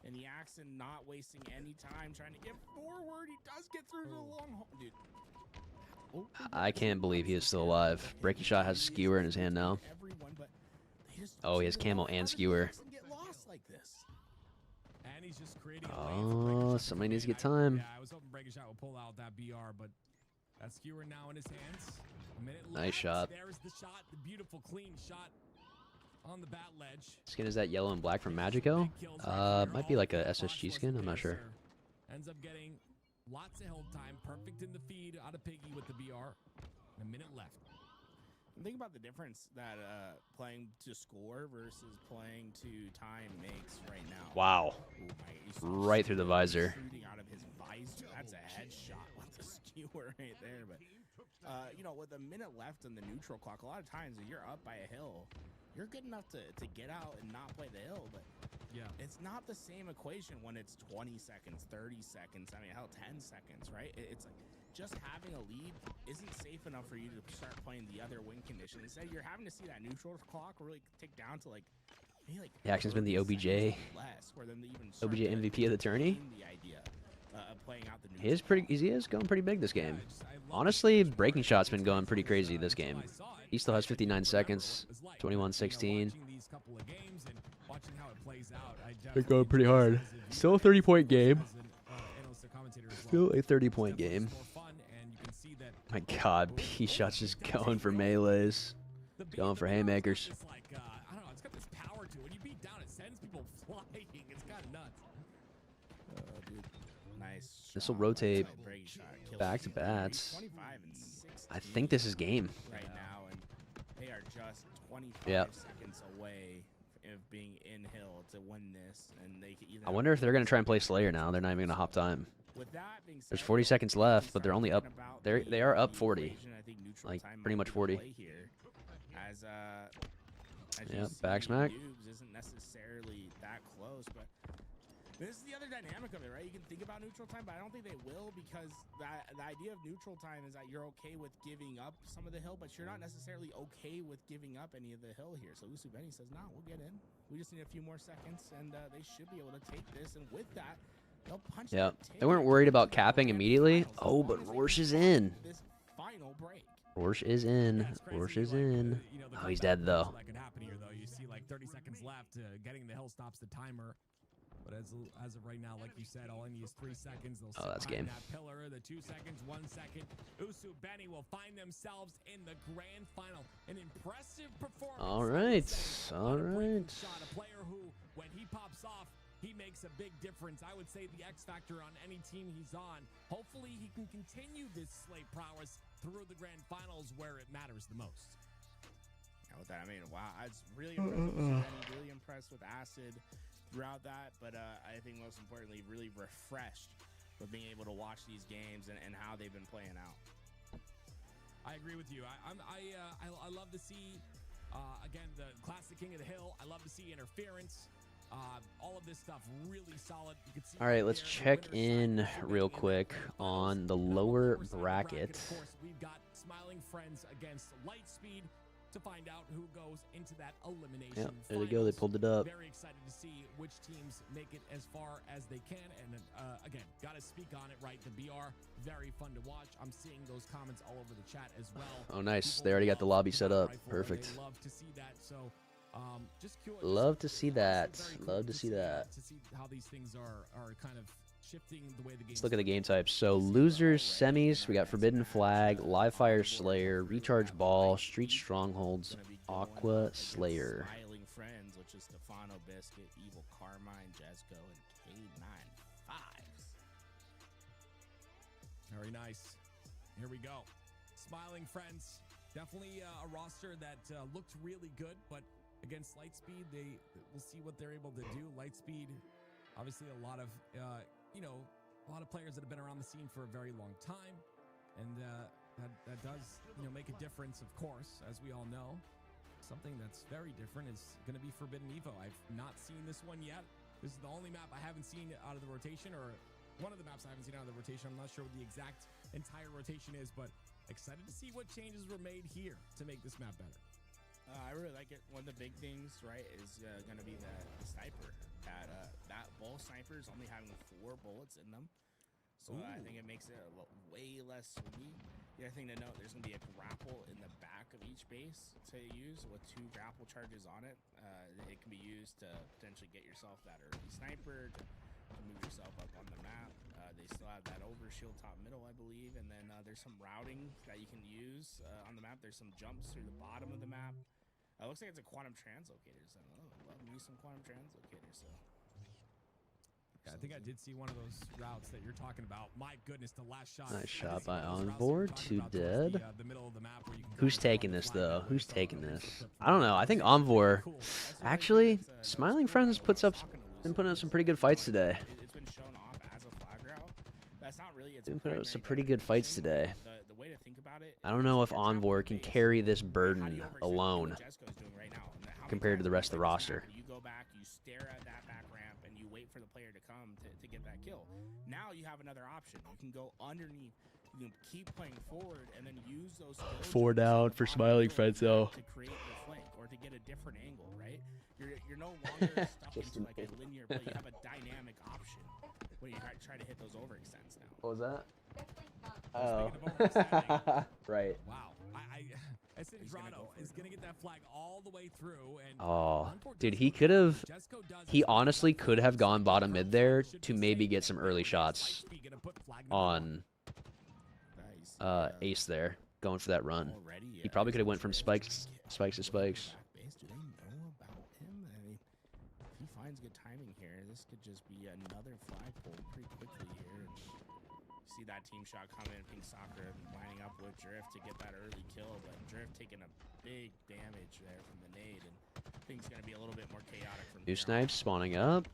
And the Axon not wasting any time trying to get forward. He does get through the long haul. Dude. I can't believe he is still alive. Breaking Shot has a skewer in his hand now. Oh, he has camo and skewer. And he's just creating Oh, somebody needs to get time. Yeah, I was hoping Breaking Shot would pull out that BR, but that skewer now in his hands. A minute Nice left. shot. There's the shot, the beautiful clean shot on the bat ledge. Skin is that yellow and black from Magico? Might be like a SSG skin. I'm not sure. Ends up getting lots of hold time. Perfect in the feed out of Piggy with the BR. And a minute left. And think about the difference that playing to score versus playing to time makes right now. Wow. Right through the visor. Shooting out of his visor. That's a headshot with the skewer right there. But you know, with a minute left on the neutral clock, a lot of times if you're up by a hill, you're good enough to get out and not play the hill. But yeah, it's not the same equation when it's 20 seconds, 30 seconds. I mean, hell, 10 seconds, right? It's like just having a lead isn't safe enough for you to start playing the other win condition. Instead, you're having to see that neutral clock really tick down to maybe The action's been the OBJ. less, for them to even OBJ MVP of the tourney. the idea of playing out the He is going pretty big this game. Honestly, Breaking Shot's been going pretty crazy this game. He still has 59 seconds, 21-16. They're going pretty hard. Still a 30-point game. Still a 30-point game. My God, P-Shot's just going for melees. Going for haymakers. I don't know, it's got this power to it. When you beat down, it sends people flying. It's kind of nuts. Dude. Nice. This will rotate back to bats. I think this is game. Right now, and they are just 25 Yep. seconds away of being in hill to win this, and they can either. I wonder if they're gonna try and play Slayer now. They're not even gonna hop time. With that being said, There's 40 seconds left, but they're only up. They are up 40, like pretty much 40. As Yep, back smack. Noobs isn't necessarily that close, but this is the other dynamic of it, right? You can think about neutral time, but I don't think they will, because the idea of neutral time is that you're okay with giving up some of the hill, but you're not necessarily okay with giving up any of the hill here. So Usubeni says, "No, we'll get in. We just need a few more seconds, and they should be able to take this." And with that, they'll punch. Yeah, they weren't worried about capping immediately. Oh, but Rorsch is in. This final break. Rorsch is in. Rorsch is in. Oh, he's dead though. That could happen here, though. You see, like 30 seconds left. Getting the hill stops the timer. But as of right now, like you said, all I need is 3 seconds. They'll Oh, that's game. that pillar. The 2 seconds, 1 second. Usubeni will find themselves in the grand final. An impressive performance. All right. All right. Shot, a player who, when he pops off, he makes a big difference. I would say the X factor on any team he's on. Hopefully he can continue this slate prowess through the grand finals where it matters the most. Yeah, with that, I mean, wow, I was really impressed with Serenity, really impressed with Acid throughout that, but I think most importantly, really refreshed with being able to watch these games and how they've been playing out. I agree with you. I love to see, again, the classic King of the Hill. I love to see interference. All of this stuff really solid. You can see All right, let's check in real quick on the lower bracket. Of course, we've got Smiling Friends against Lightspeed to find out who goes into that elimination. Yep, there they go. They pulled it up. Very excited to see which teams make it as far as they can. And again, got to speak on it, right? The BR, very fun to watch. I'm seeing those comments all over the chat as well. Oh, nice. They already got the lobby set up. Perfect. Love to see that. So, just curious. Love to see that. Love to see that. To see how these things are kind of shifting the way the game. Let's look at the game types. So losers, semis, we got Forbidden Flag, Live Fire Slayer, Recharge Ball, Street Strongholds, Aqua Slayer. Smiling Friends, which is Stefano Biscuit, Evil Carmine, Jesco, and K95s. Very nice. Here we go. Smiling Friends. Definitely a roster that looked really good, but against Lightspeed, we'll see what they're able to do. Lightspeed, obviously a lot of a lot of players that have been around the scene for a very long time, and that does make a difference, of course, as we all know. Something that's very different is going to be Forbidden Evo. I've not seen this one yet. This is the only map I haven't seen out of the rotation, or one of the maps I haven't seen out of the rotation. I'm not sure what the exact entire rotation is, but excited to see what changes were made here to make this map better. I really like it. One of the big things, right, is going to be the sniper. That both snipers only having 4 bullets in them. So I think it makes it way less swingy. The other thing to note, there's going to be a grapple in the back of each base to use with 2 grapple charges on it. It can be used to potentially get yourself that early sniper, to move yourself up on the map. They still have that overshield top middle, I believe. And then there's some routing that you can use on the map. There's some jumps through the bottom of the map. Looks like it's a quantum translocator. So love me some quantum translocator. So. Yeah, I think I did see one of those routes that you're talking about. My goodness, the last shot. Nice shot by Onboard. 2 dead. The middle of the map where you can Who's taking this, though? Who's taking this? I don't know. I think Onvor. Actually, Smiling Friends been putting up some pretty good fights today. It's been shown off as a flag route. That's not really its Been putting up some pretty good fights today. The way to think about it. I don't know if Onvor can carry this burden alone compared to the rest of the roster. You go back, you stare at that back ramp, and you wait for the player to come to get that kill. Now you have another option. You can go underneath. You can keep playing forward and then use those 4 down for Smiling Friends, though. To create the flank or to get a different angle, right? You're no longer stuck into like a linear play. You have a dynamic option when you try to hit those overextends now. What was that? Oh. Right. Wow. Esendrado is going to get that flag all the way through. And oh, dude, he honestly could have gone bottom mid there to maybe get some early shots on Ace there, going for that run. He probably could have went from spikes to spikes. Do they know about him? I mean, if he finds good timing here, this could just be another flagpole pretty quickly here. See that team shot coming, Pink Soccer lining up with Drift to get that early kill, but Drift taking a big damage there from the nade, and things gonna be a little bit more chaotic from New snipes spawning up.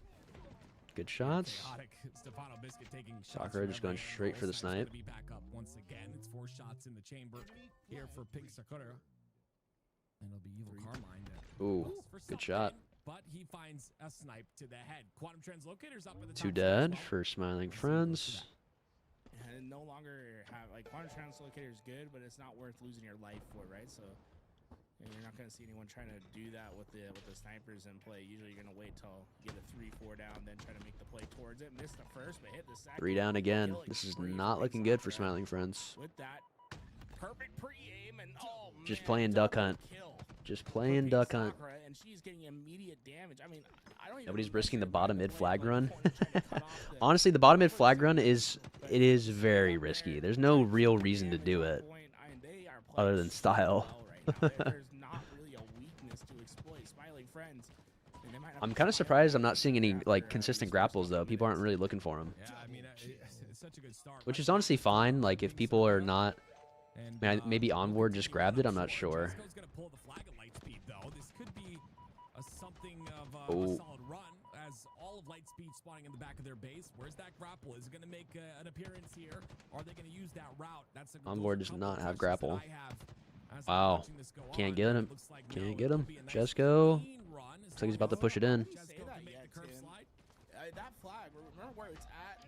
Good shots. Stefano Biscuit taking Soccer just going straight for the snipe. Be back up once again. It's 4 shots in the chamber here for Pink Sakura. And it'll be Evil Carmine. Ooh, good shot. But he finds a snipe to the head. Quantum Translocator's up at the top. 2 dead for Smiling Friends. And no longer have, like, Quantum Translocator is good, but it's not worth losing your life for, right? So you're not going to see anyone trying to do that with the snipers in play. Usually you're going to wait till you get a 3-4 down, then try to make the play towards it. Miss the first, but hit the second. 3 down again. This is not looking good for Smiling Friends. With that perfect pre-aim and just playing duck hunt. Just playing duck hunt. And she's getting immediate damage. I mean, I don't even nobody's risking the bottom mid flag run. Honestly, the bottom mid flag run is very risky. There's no real reason to do it other than style. There's not really a weakness to exploit. Smiling Friends, and they might I'm kind of surprised I'm not seeing any like consistent grapples though. People aren't really looking for them. Yeah, I mean, it's such a good start. Which is honestly fine. Like if people are not, I mean, maybe Onboard just grabbed it. I'm not sure. Jesco's gonna pull the flag at Lightspeed though. This could be something of a Oh. solid run as all of Lightspeed spawning in the back of their base. Where's that grapple? Is it gonna make an appearance here? Are they gonna use that route? That's Onboard does not have grapple. Wow. Can't get him. Can't get him. Jesco. Looks like he's about to push it in. That flag, remember where it's at?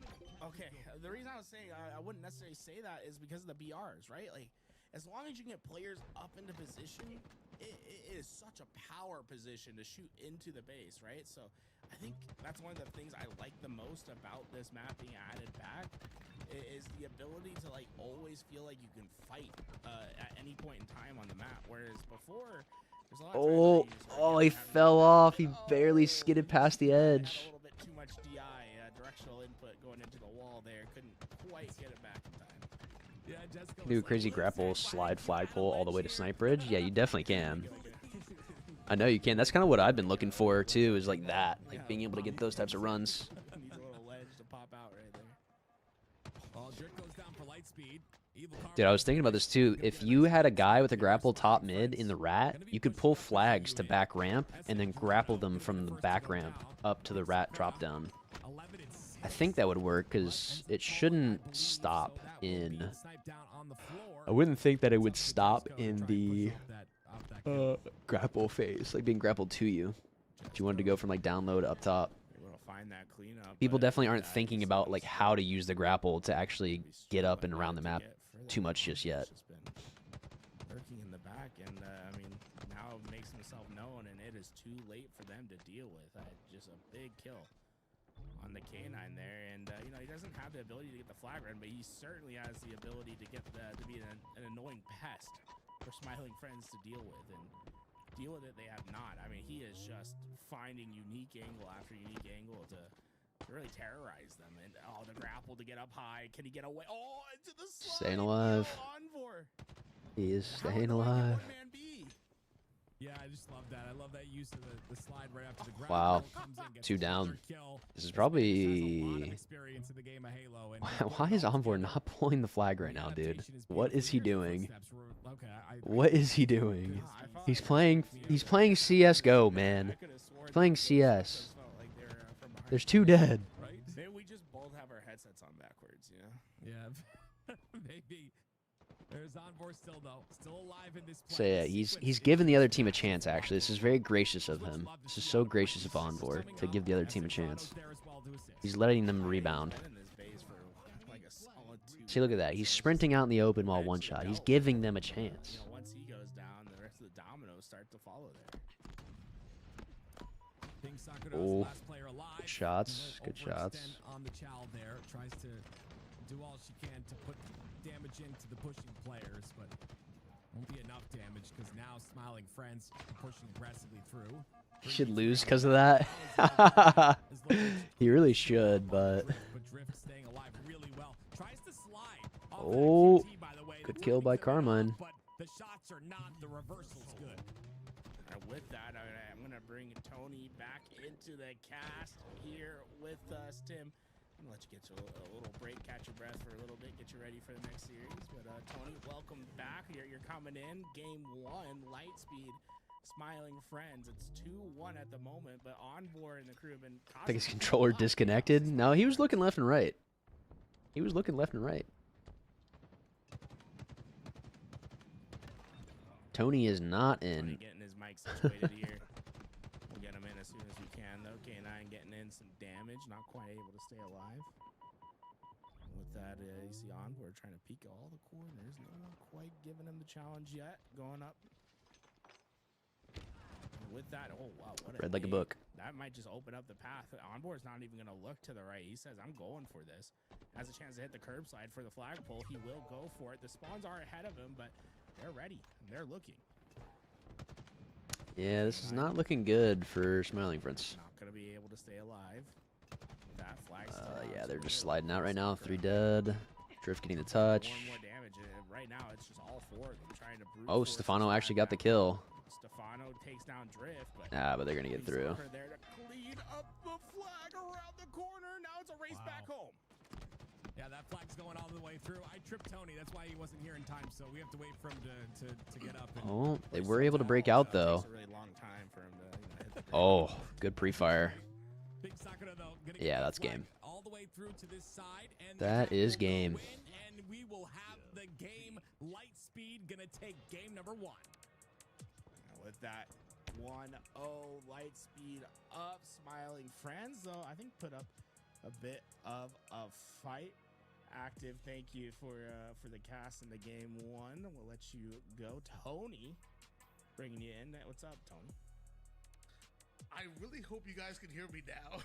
Okay, the reason I was saying I wouldn't necessarily say that is because of the BRs, right? Like, as long as you can get players up into position, it is such a power position to shoot into the base, right? So I think that's one of the things I like the most about this map being added back is the ability to like always feel like you can fight at any point in time on the map. Whereas before, there's a lot of Oh, he fell off. He barely skidded past the edge. too much DI, directional input going into the wall there. Couldn't quite get it back in time. Yeah, Jesco Can do a crazy grapple, slide flagpole all the way to Snipe Bridge. Yeah, you definitely can. I know you can. That's kind of what I've been looking for too, is like that, like being able to get those types of runs. Needs a little ledge to pop out right there. Well, Drake goes down for Lightspeed. Dude, I was thinking about this too. If you had a guy with a grapple top mid in the rat, you could pull flags to back ramp and then grapple them from the back ramp up to the rat drop down. I think that would work because it shouldn't stop in. I wouldn't think that it would stop in the grapple phase, like being grappled to you. If you wanted to go from like down low to up top. People definitely aren't thinking about like how to use the grapple to actually get up and around the map too much just yet. Lurking in the back, and I mean, now makes himself known, and it is too late for them to deal with. Just a big kill on the K9 there, and you know, he doesn't have the ability to get the flag run, but he certainly has the ability to get to be an annoying pest for Smiling Friends to deal with, and deal with it they have not. I mean, he is just finding unique angle after unique angle to really terrorize them. And oh, the grapple to get up high. Can he get away? Oh, into the slide. Staying alive. He is staying alive. Yeah, I just love that. I love that use of the slide right after the grapple. Wow. Comes in, gets 2 the down. third kill. This is probably... A lot of experience in the game of Halo, and Why is Envor not pulling the flag right now, dude? What is he doing? What is he doing? He's playing CS:GO, man. He's playing CS. There's 2 dead. Maybe we just both have our headsets on backwards, you know? Yeah, maybe. There's Envor still though, still alive in this place. So yeah, he's given the other team a chance. Actually, this is very gracious of him. This is so gracious of Envor to give the other team a chance. He's letting them rebound. See, look at that. He's sprinting out in the open while one shot. He's giving them a chance. Once he goes down, the rest of the dominoes start to follow there. Oh, good shots. Good shots. On the chow there, tries to do all she can to put damage into the pushing players, but won't be enough damage because now Smiling Friends are pushing aggressively through. He should lose because of that. He really should, but... Drift staying alive really well. Tries to slide. Oh, good kill by Carmine. But the shots are not, the reversal's good. With that, I'm going to bring Tony back into the cast here with us, Tim. I'm going to let you get to a little break, catch your breath for a little bit, get you ready for the next series. But Tony, welcome back. You're coming in. Game 1, Lightspeed, Smiling Friends. It's 2-1 at the moment, but Envor and the crew have been... I think his controller disconnected. No, he was looking left and right. He was looking left and right. Tony is not in. Getting his mic situated here. We'll get him in as soon as we can, though. K9 getting in some damage, not quite able to stay alive. With that, you see Envor trying to peek all the corners. No one quite giving him the challenge yet. Going up. And with that, oh wow, what a Read like a nade. book. That might just open up the path. Envor's not even going to look to the right. He says, I'm going for this. Has a chance to hit the curbside for the flagpole. He will go for it. The spawns are ahead of him, but they're ready. They're looking. Yeah, this is not looking good for Smiling Friends. Not going to be able to stay alive. That flag's Yeah, they're just sliding out right now. 3 dead. Drift getting the touch. More damage. Right now, it's just all 4 of them trying to brute Oh, force Stefano this actually back got the kill. Stefano takes down Drift, but But they're gonna get through. there to clean up the flag around the corner. Now it's a race back home. Yeah, that flag's going all the way through. I tripped Tony. That's why he wasn't here in time. So we have to wait for him to get up. And Oh, they were able to break out though. Takes a really long time for him to hit the Oh, good pre-fire. Big Sakura, though, gonna Yeah, get that's flag game. all the way through to this side, and That is game. and we will have the game. Lightspeed gonna take game number 1. With that 1-0 Lightspeed up, Smiling Friends, though, I think put up a bit of a fight. Active, thank you for the cast in the game 1. We'll let you go. Tony, bringing you in. What's up, Tony? I really hope you guys can hear me now.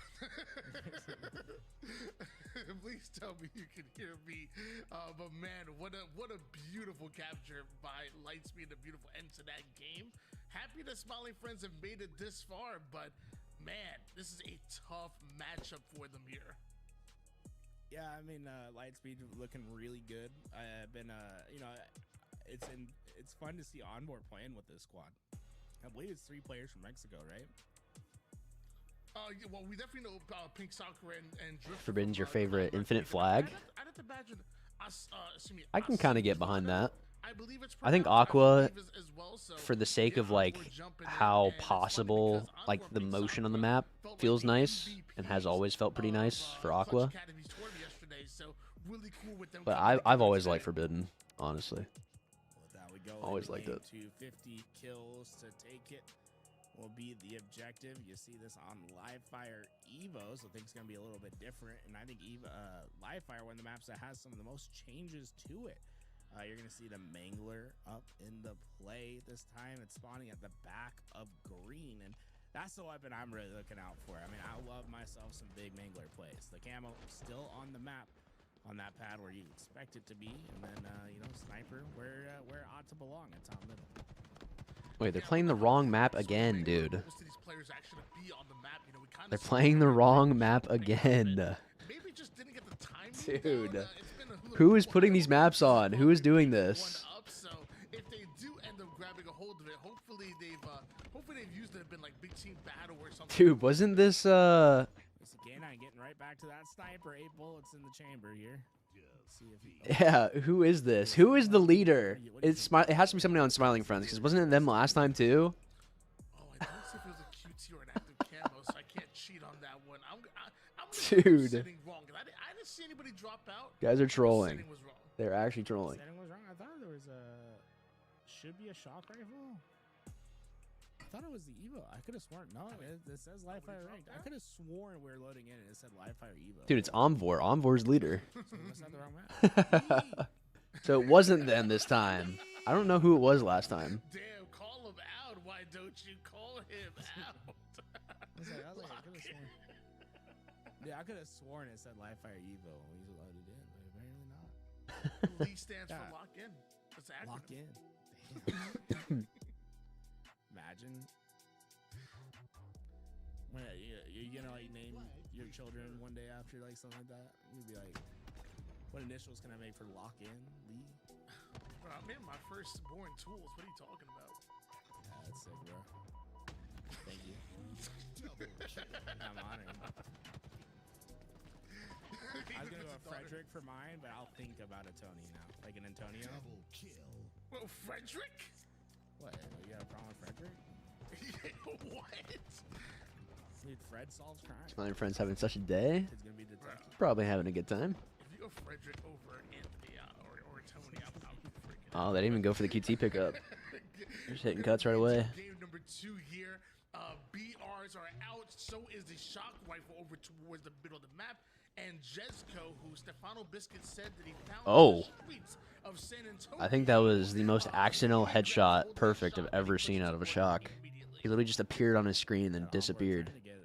Please tell me you can hear me. But man, what a beautiful capture by Lightspeed, a beautiful end to that game. Happy that Smiling Friends have made it this far, but man, this is a tough matchup for them here. Yeah, I mean, Lightspeed looking really good. I've been, it's fun to see Onboard playing with this squad. I believe it's 3 players from Mexico, right? Yeah, well, we definitely know Pink Sakura and Drift. Forbidden's your favorite Infinite Flag? I'd have to imagine I can kind of get behind that. I believe it's I think Aqua, for the sake of like how possible, like the motion on the map feels nice and has always felt pretty nice for Aqua. But I've always liked Forbidden, honestly. Always liked it. 250 kills to take it will be the objective. You see this on Livefire Evo, so things gonna be a little bit different. And I think Livefire, one of the maps that has some of the most changes to it. You're gonna see the Mangler up in the play this time. It's spawning at the back of green, and that's the weapon I'm really looking out for. I mean, I love myself some big Mangler plays. The camo still on the map, on that pad where you expect it to be, and then Sniper where it ought to belong at top middle. Wait, they're playing the wrong map again, dude. They're playing the wrong map again. Dude, who is putting these maps on? Who is doing this? So if they do end up grabbing a hold of it, hopefully they've used it in like big team battle or something. Dude, wasn't this This again, I'm getting right back to that Sniper. 8 bullets in the chamber here. See if he... Yeah, who is this? Who is the leader? It has to be somebody on Smiling Friends, because wasn't it them last time too? Oh, I don't see if it was a QT or an active camo, so I can't cheat on that one. I'm Dude. setting wrong. I didn't see anybody drop out. Guys are trolling. Setting was wrong. They're actually trolling. Setting was wrong. I thought there was should be a shock rifle. I thought it was the Evo. I could have sworn. No, it says Livefire ranked. I could have sworn we were loading in and it said Livefire Evo. Dude, it's Omvor. Omvor's leader. So we must have the wrong map. So it wasn't them this time. I don't know who it was last time. Damn, call him out. Why don't you call him out? I could have sworn it said Livefire Evo. We loaded in, but apparently not. Lee stands for lock in. That's acronym. Lock in. Imagine. When you're gonna like name your children one day after like something like that. You'd be like, what initials can I make for lock in? Lee? Bro, I'm in my firstborn tools. What are you talking about? Yeah, that's sick, bro. Thank you. I'm honored. I was gonna go with Frederick for mine, but I'll think about a Tony now. Like an Antonio. Well, Frederick? What? You got a problem with Frederick? What? Dude, Fred solves crime. Smiling Friends having such a day. He's gonna be detective. Probably having a good time. If you go Frederick over Anthony or Tony, I'm freaking Oh, they didn't even go for the QT pickup. They're just hitting cuts right away. Game number 2 here. BRs are out. So is the shock rifle over towards the middle of the map. And Jesco, who Stefano Biscuit said that he found on the streets of San Antonio. I think that was the most accidental headshot perfect I've ever seen out of a shock. He literally just appeared on his screen and then disappeared. To get,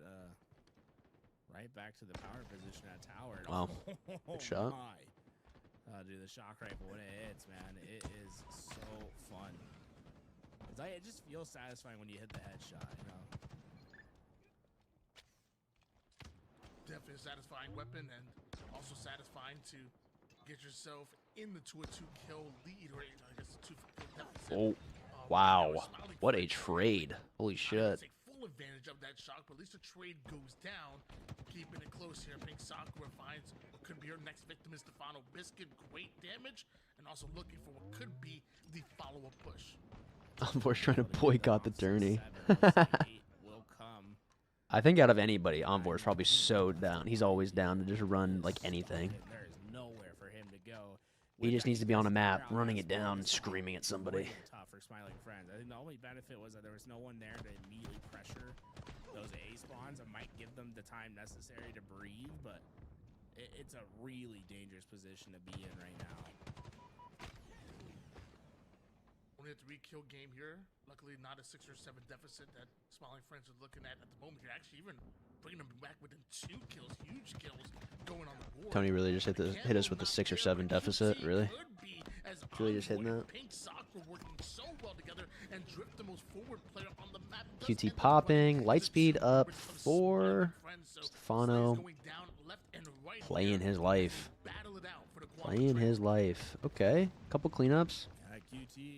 right back to the power position at tower. Wow. Good shot. Dude, the shock rifle, when it hits, man, it is so fun. It's like, it just feels satisfying when you hit the headshot, you know? Definitely a satisfying weapon, and also satisfying to get yourself in the 2-2 kill lead, or I guess the 2 kill deficit. Wow. What a trade. Holy shit. Take full advantage of that shock, but at least the trade goes down. Keeping it close here. Pink Sakura finds what could be her next victim is Stefano Biscuit. Great damage, and also looking for what could be the follow-up push. Envoy's trying to boycott the tourney. will come. I think out of anybody, Envoy's probably so down. He's always down to just run like anything. There is nowhere for him to go. He just needs to be on a map, running it down, screaming at somebody. Tough for Smiling Friends. I think the only benefit was that there was no one there to immediately pressure those A spawns. It might give them the time necessary to breathe, but it's a really dangerous position to be in right now. Only a 3-kill game here. Luckily, not a 6 or 7 deficit that Smiling Friends are looking at the moment. You're actually even bringing them back within 2 kills, huge kills going on the board. Tony really just hit us with a 6 or 7 deficit. Really? Really just hitting that? Pink Sakura working so well together and Drift the most forward player on the map. QT popping, Lightspeed up 4. Stefano playing his life. Playing his life. Okay, couple cleanups.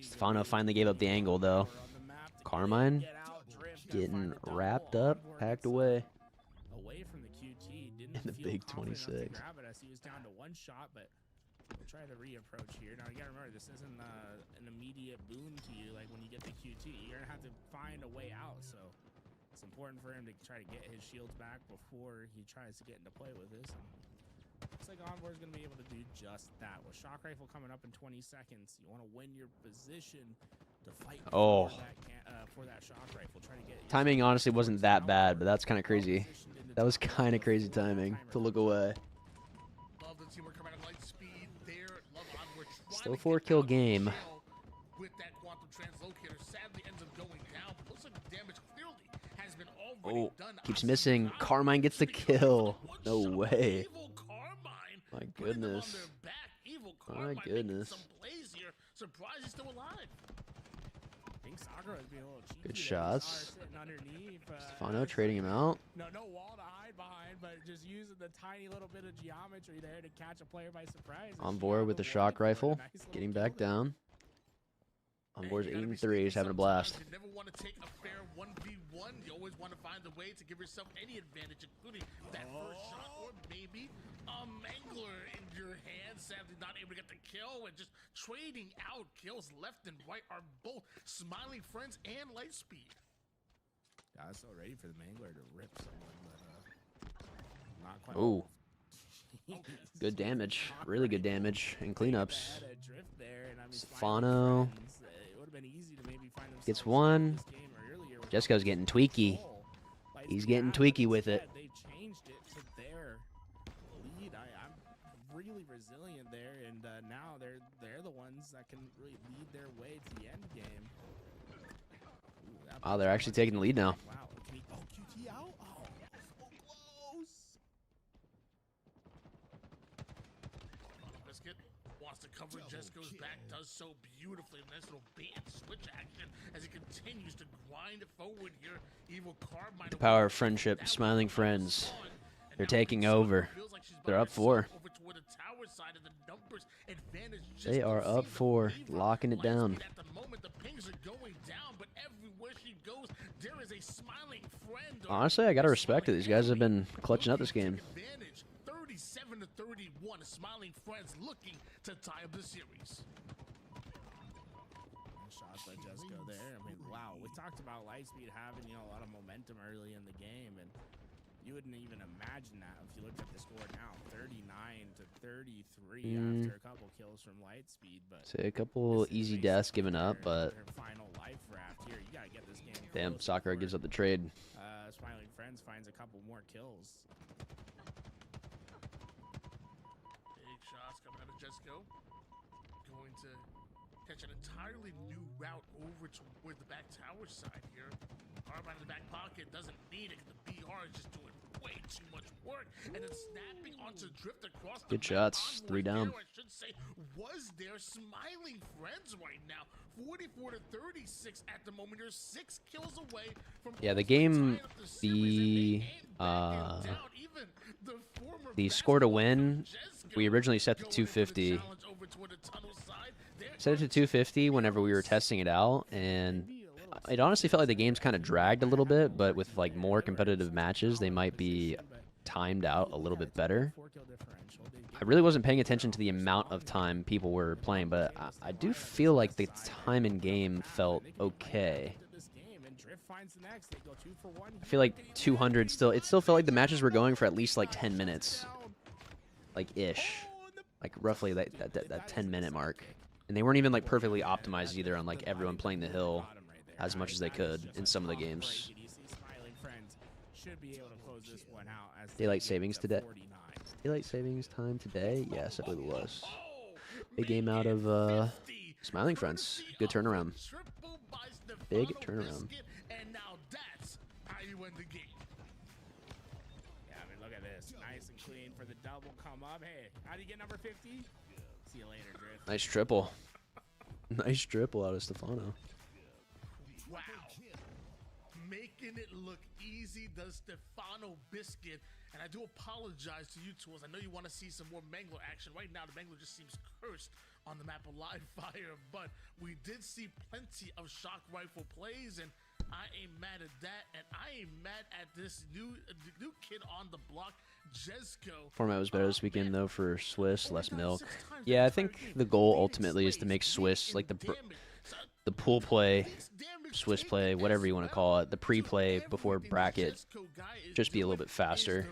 Stefano finally gave up the angle though. Carmine getting wrapped up, packed away. Away from the QT, in the big 26. Grab it as he was down to 1 shot, but we'll try the reapproach here. Now you gotta remember, this isn't an immediate boon to you. Like when you get the QT, you're gonna have to find a way out. So it's important for him to try to get his shields back before he tries to get into play with this. And looks like Envoy's gonna be able to do just that. With Shock Rifle coming up in 20 seconds, you want to win your position to fight for that Shock Rifle. Try to get Timing honestly wasn't that bad, but that's kind of crazy. That was kind of crazy timing to look away. Still 4-kill game. With that quantum translocator, sadly ends up going down. But looks like the damage clearly has been already done. Keeps missing. Carmine gets the kill. No way. My goodness. My goodness. Surprised he's still alive. Good shots. Stefano trading him out. No wall to hide behind, but just using the tiny little bit of geometry there to catch a player by surprise. On board with the shock rifle, getting back down. On board's 8-3, he's having a blast. You never want to take a fair 1v1. You always want to find a way to give yourself any advantage, including that first shot or maybe a mangler in your hand. Sadly, not able to get the kill and just trading out kills left and right are both Smiling Friends and Lightspeed. I was so ready for the mangler to rip someone, but not quite. Oh, good damage. Really good damage and cleanups. Stefano gets 1. Jesco's getting tweaky. He's getting tweaky with it. They changed it to their lead. I'm really resilient there, and now they're the ones that can really lead their way to the end game. Oh, they're actually taking the lead now. Wow, QT out? Oh, so close. Biscuit wants to cover Jesco's back, does so beautifully. Nice little bait and switch action as he continues to grind forward here. Evil Carmine. The power of friendship, Smiling Friends. They're taking over. They're up 4. They are up 4, locking it down. At the moment, the pings are going down, but everywhere she goes, there is a Smiling Friend. Honestly, I gotta respect it. These guys have been clutching up this game. 37-31, Smiling Friends looking to tie up the series. Shots that just go there. I mean, wow. We talked about Lightspeed having, a lot of momentum early in the game, and you wouldn't even imagine that if you looked at the score now. 39-33 after a couple kills from Lightspeed, but Say a couple easy deaths given up, but their final life raft here. You gotta get this game. damn, Sakura gives up the trade. Smiling Friends finds a couple more kills. Big shots coming out of Jesco. Going to catch an entirely new route over toward the back tower side here. Carmine in the back pocket doesn't need it. The BR is just doing way too much work, and then snapping onto Drift across the Good shots. 3 down. I should say, was there Smiling Friends right now. 44-36 at the moment. You're 6 kills away from Yeah, the game, the score to win, we originally set to 250. set it to 250 whenever we were testing it out, and it honestly felt like the game's kind of dragged a little bit, but with like more competitive matches, they might be timed out a little bit better. I really wasn't paying attention to the amount of time people were playing, but I do feel like the time in game felt okay. I feel like 200 still, it still felt like the matches were going for at least like 10 minutes. Like ish. Like roughly that 10-minute mark. And they weren't even like perfectly optimized either on like everyone playing the hill as much as they could in some of the games. Daylight savings today. Daylight savings time today? Yes, I believe it was. Big game out of Smiling Friends. Good turnaround. Big turnaround. And now that's how you win the game. Yeah, I mean, look at this. Nice and clean for the double come up. Hey, how do you get number 50? See you later, Drift. Nice triple. Nice triple out of Stefano. Wow. Making it look easy, does Stefano Biscuit. And I do apologize to you, Tools. I know you want to see some more Mangler action. Right now, the Mangler just seems cursed on the map of Live Fire. But we did see plenty of shock rifle plays, and I ain't mad at that. And I ain't mad at this new kid on the block, Jesco. Format was better this weekend, though, for Swiss. Less milk. Yeah, I think the goal ultimately is to make Swiss, like the pool play, Swiss play, whatever you want to call it, the pre-play before bracket, just be a little bit faster.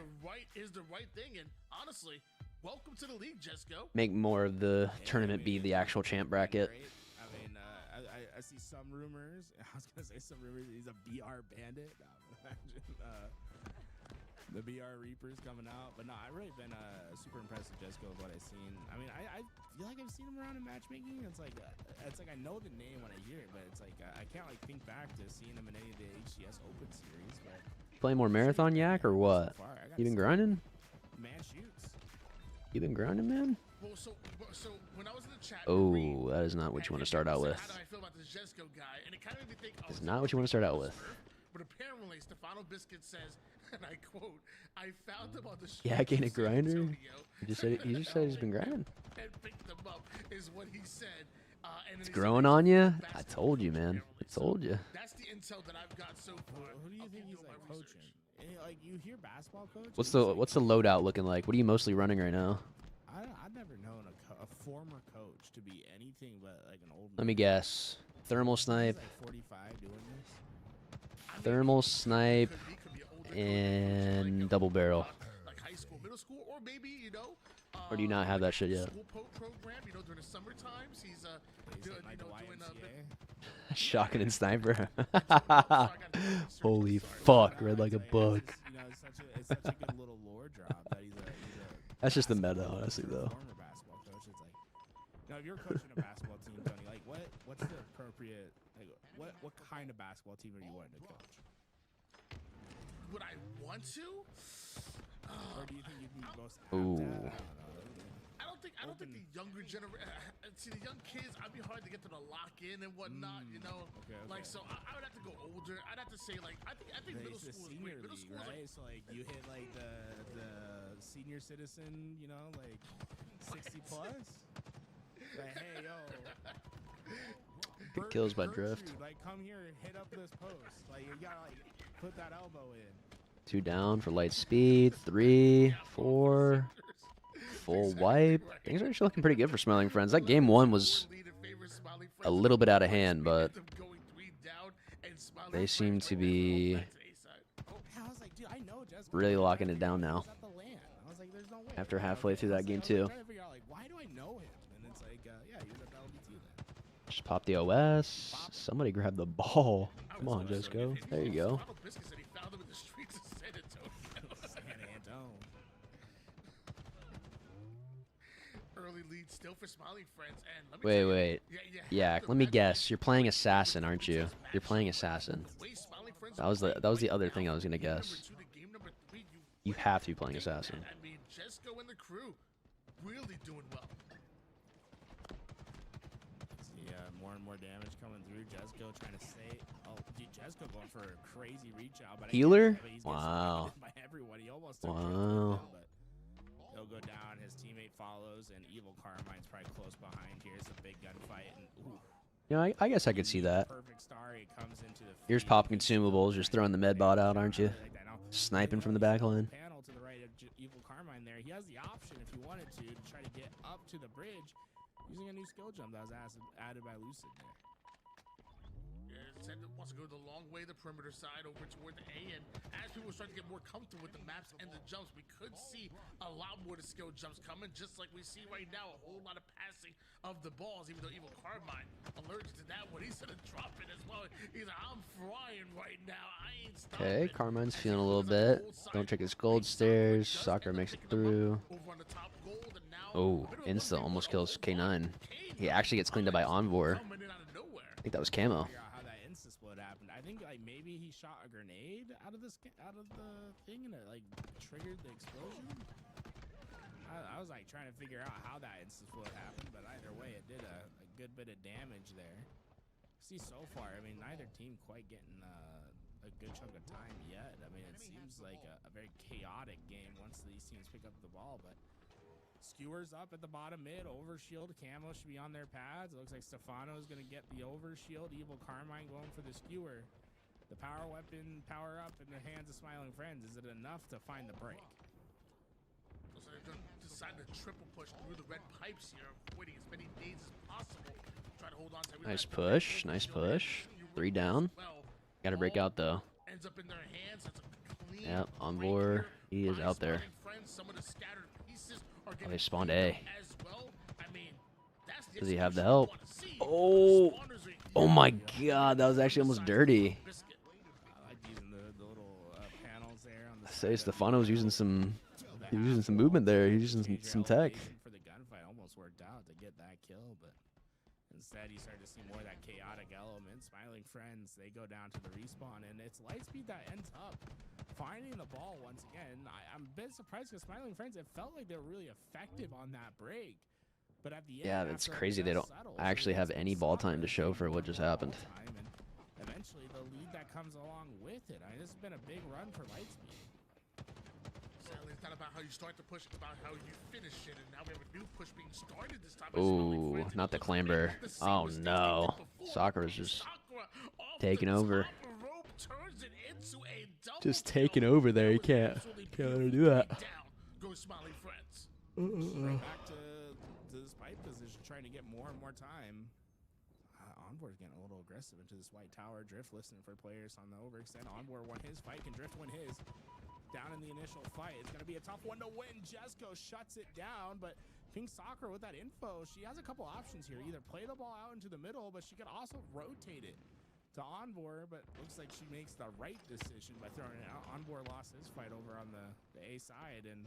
Is the right thing, and honestly, welcome to the league, Jesco. Make more of the tournament be the actual champ bracket. I mean, I see some rumors. I was gonna say some rumors. He's a BR bandit. Imagine the BR Reapers coming out. But no, I've really been super impressed with Jesco of what I've seen. I mean, I feel like I've seen him around in matchmaking. It's like I know the name when I hear it, but it's like I can't like think back to seeing him in any of the HCS Open series. But Playing more marathon yak or what? You been grinding? Man shoots. You been grinding, man? Well, so when I was in the chat, Oh, that is not what you want to start out with. how do I feel about this Jesco guy? And it kind of made me think, It's not what you want to start out with. But apparently, Stefano Biscuit says, and I quote, "I found him on the street." Yeah, ain't a grinder. He just said he's been grinding. And picked them up is what he said. And It's growing on you. I told you, man. I told you. That's the intel that I've got so far. Who do you think he's like coaching? Like you hear basketball coach? What's the loadout looking like? What are you mostly running right now? I've never known a former coach to be anything but like an old. Let me guess. Thermal snipe. Like 45 doing this. Thermal snipe and double barrel. Like high school, middle school, or maybe Or do you not have that shit yet? school program. During the summer times, he's doing Shotgun and sniper. Holy fuck, read like a book. It's such a good little lore drop that he's a That's just the meta, honestly, though. former basketball coach. It's like, now if you're coaching a basketball team, Tony, like what's the appropriate, like what kind of basketball team are you wanting to coach? Would I want to? Or do you think you'd be most Ooh. I don't think the younger generation. See, the young kids, I'd be hard to get them to lock in and whatnot. Okay. Like so, I would have to go older. I'd have to say like I think middle school is great. Middle school, right? So like you hit like the senior citizen, like 60 plus. Like hey yo. Good kills by Drift. Like come here, hit up this post. Like you gotta like put that elbow in. 2 down for light speed. 3, 4. Full wipe. Things are actually looking pretty good for Smiling Friends. That game 1 was a little bit out of hand, but they seem to be really locking it down now. After halfway through that game 2. Why do I know him? And it's like, yeah, he was at LBT then. Just pop the OS. Somebody grab the ball. Come on, Jesco. There you go. Early lead still for Smiling Friends, and let me Wait. Yeah, let me guess. You're playing Assassin, aren't you? You're playing Assassin. That was the other thing I was gonna guess. You have to be playing Assassin. I mean, Jesco and the crew really doing well. See, more and more damage coming through. Jesco trying to stay. Oh, dude, Jesco going for a crazy reach out. But Healer? He's getting Wow. by everyone. He almost took Wow. but he'll go down. His teammate follows, and Evil Carmine's probably close behind here. It's a big gunfight, and ooh. You know, I guess I could see that. Perfect star, he comes into the Here's popping consumables, just throwing the med bot out, aren't you? Sniping from the back line. Panel to the right of Evil Carmine there. He has the option, if he wanted to try to get up to the bridge using a new skill jump that was added by Lucid there. Said wants to go the long way, the perimeter side over toward the A, and as people start to get more comfortable with the maps and the jumps, we could see a lot more of the skill jumps coming, just like we see right now, a whole lot of passing of the balls, even though Evil Carmine allergic to that one. He's gonna drop it as well. He's like, I'm frying right now. I ain't stopping. Okay, Carmine's feeling a little bit. Don't check his gold stairs. Soccer makes it through. Oh, insta almost kills K9. He actually gets cleaned up by Envor. I think that was camo. I think like maybe he shot a grenade out of the thing and it like triggered the explosion. I was like trying to figure out how that instant split happened, but either way, it did a good bit of damage there. See, so far, I mean, neither team quite getting a good chunk of time yet. I mean, it seems like a very chaotic game once these teams pick up the ball, but Skewers up at the bottom mid, overshield, camo should be on their pads. It looks like Stefano is going to get the overshield. Evil Carmine going for the skewer. The power weapon, power up in the hands of Smiling Friends. Is it enough to find the break? So they're going to decide to triple push through the red pipes here, avoiding as many nades as possible. Try to hold on to Nice push, nice push. 3 down. Got to break out though. Ends up in their hands. It's a clean Yep, Envor, he is out there. Some of the scattered pieces are Oh, they spawned A. as well. I mean, that's Does he have the help? Oh, oh my God, that was actually almost dirty. I like using the little panels there on the Say Stefano's using some movement there. He's using some tech. For the gunfight, almost worked out to get that kill, but instead you start to see more of that chaotic element. Smiling Friends, they go down to the respawn, and it's Lightspeed that ends up finding the ball once again. I'm a bit surprised because Smiling Friends, it felt like they were really effective on that break. But at the end, Yeah, it's crazy. They don't actually have any ball time to show for what just happened. And eventually, the lead that comes along with it. I mean, this has been a big run for Lightspeed. Sadly, it's not about how you start the push, it's about how you finish it. And now we have a new push being started this time. Ooh, not the clamber. Oh no, Sakura's just taking over. Just taking over there. You can't let her do that. Go Smiling Friends. Right back to this pipe position, trying to get more and more time. Envor's getting a little aggressive into this white tower. Drift listening for players on the overextend. Envor won his fight. Can Drift win his? Down in the initial fight. It's going to be a tough one to win. Jesco shuts it down, but Pink Soccer with that info, she has a couple options here. Either play the ball out into the middle, but she could also rotate it to Envor, but looks like she makes the right decision by throwing it out. Envor lost his fight over on the A side, and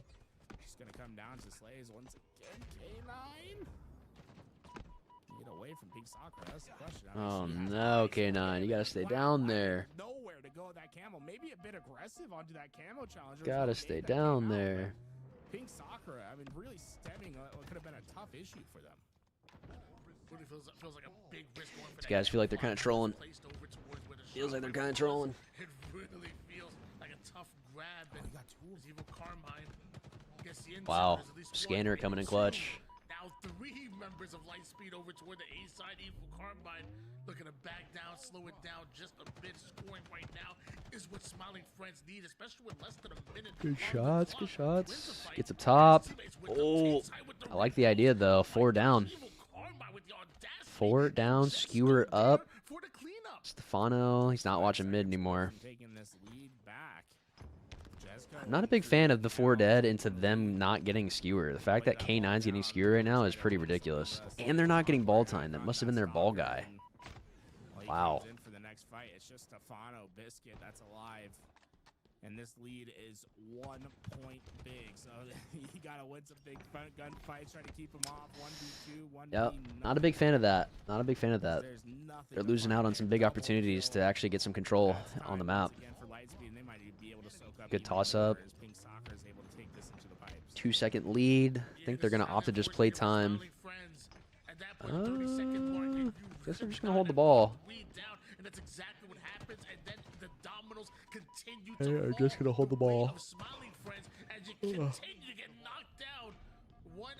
she's going to come down to Slays once again. K9? Get away from Pink Soccer, that's the question. Oh no, K9, you gotta stay down there. Nowhere to go with that camo. Maybe a bit aggressive onto that camo challenge. Gotta stay down there. Pink Soccer, I mean, really stemming what could have been a tough issue for them. Really feels like a big risk going for These guys feel like they're kind of trolling. Feels like they're kind of trolling. It really feels like a tough grab. And got tools. Evil Carmine gets the Wow, Scanner coming in clutch. Now 3 members of Lightspeed over toward the A side. Evil Carmine looking to back down, slow it down just a bit. Scoring right now is what Smiling Friends need, especially with less than a minute. Good shots, good shots. Gets up top. Oh, I like the idea though. 4 down. 4 down, skewer up. Stefano, he's not watching mid anymore. I'm not a big fan of the 4 dead into them not getting skewer. The fact that K9's getting skewer right now is pretty ridiculous. And they're not getting ball time. That must have been their ball guy. Wow. In for the next fight. It's just Stefano Biscuit that's alive. And this lead is 1 point big. So you got to win some big gunfights, try to keep them off. 1v2, 1v9. Yep, not a big fan of that. Not a big fan of that. They're losing out on some big opportunities to actually get some control on the map. Good toss-up. 2-second lead. I think they're going to opt to just play time. Guess they're just going to hold the ball. They are just going to hold the ball. Smiling Friends as you continue to get knocked down one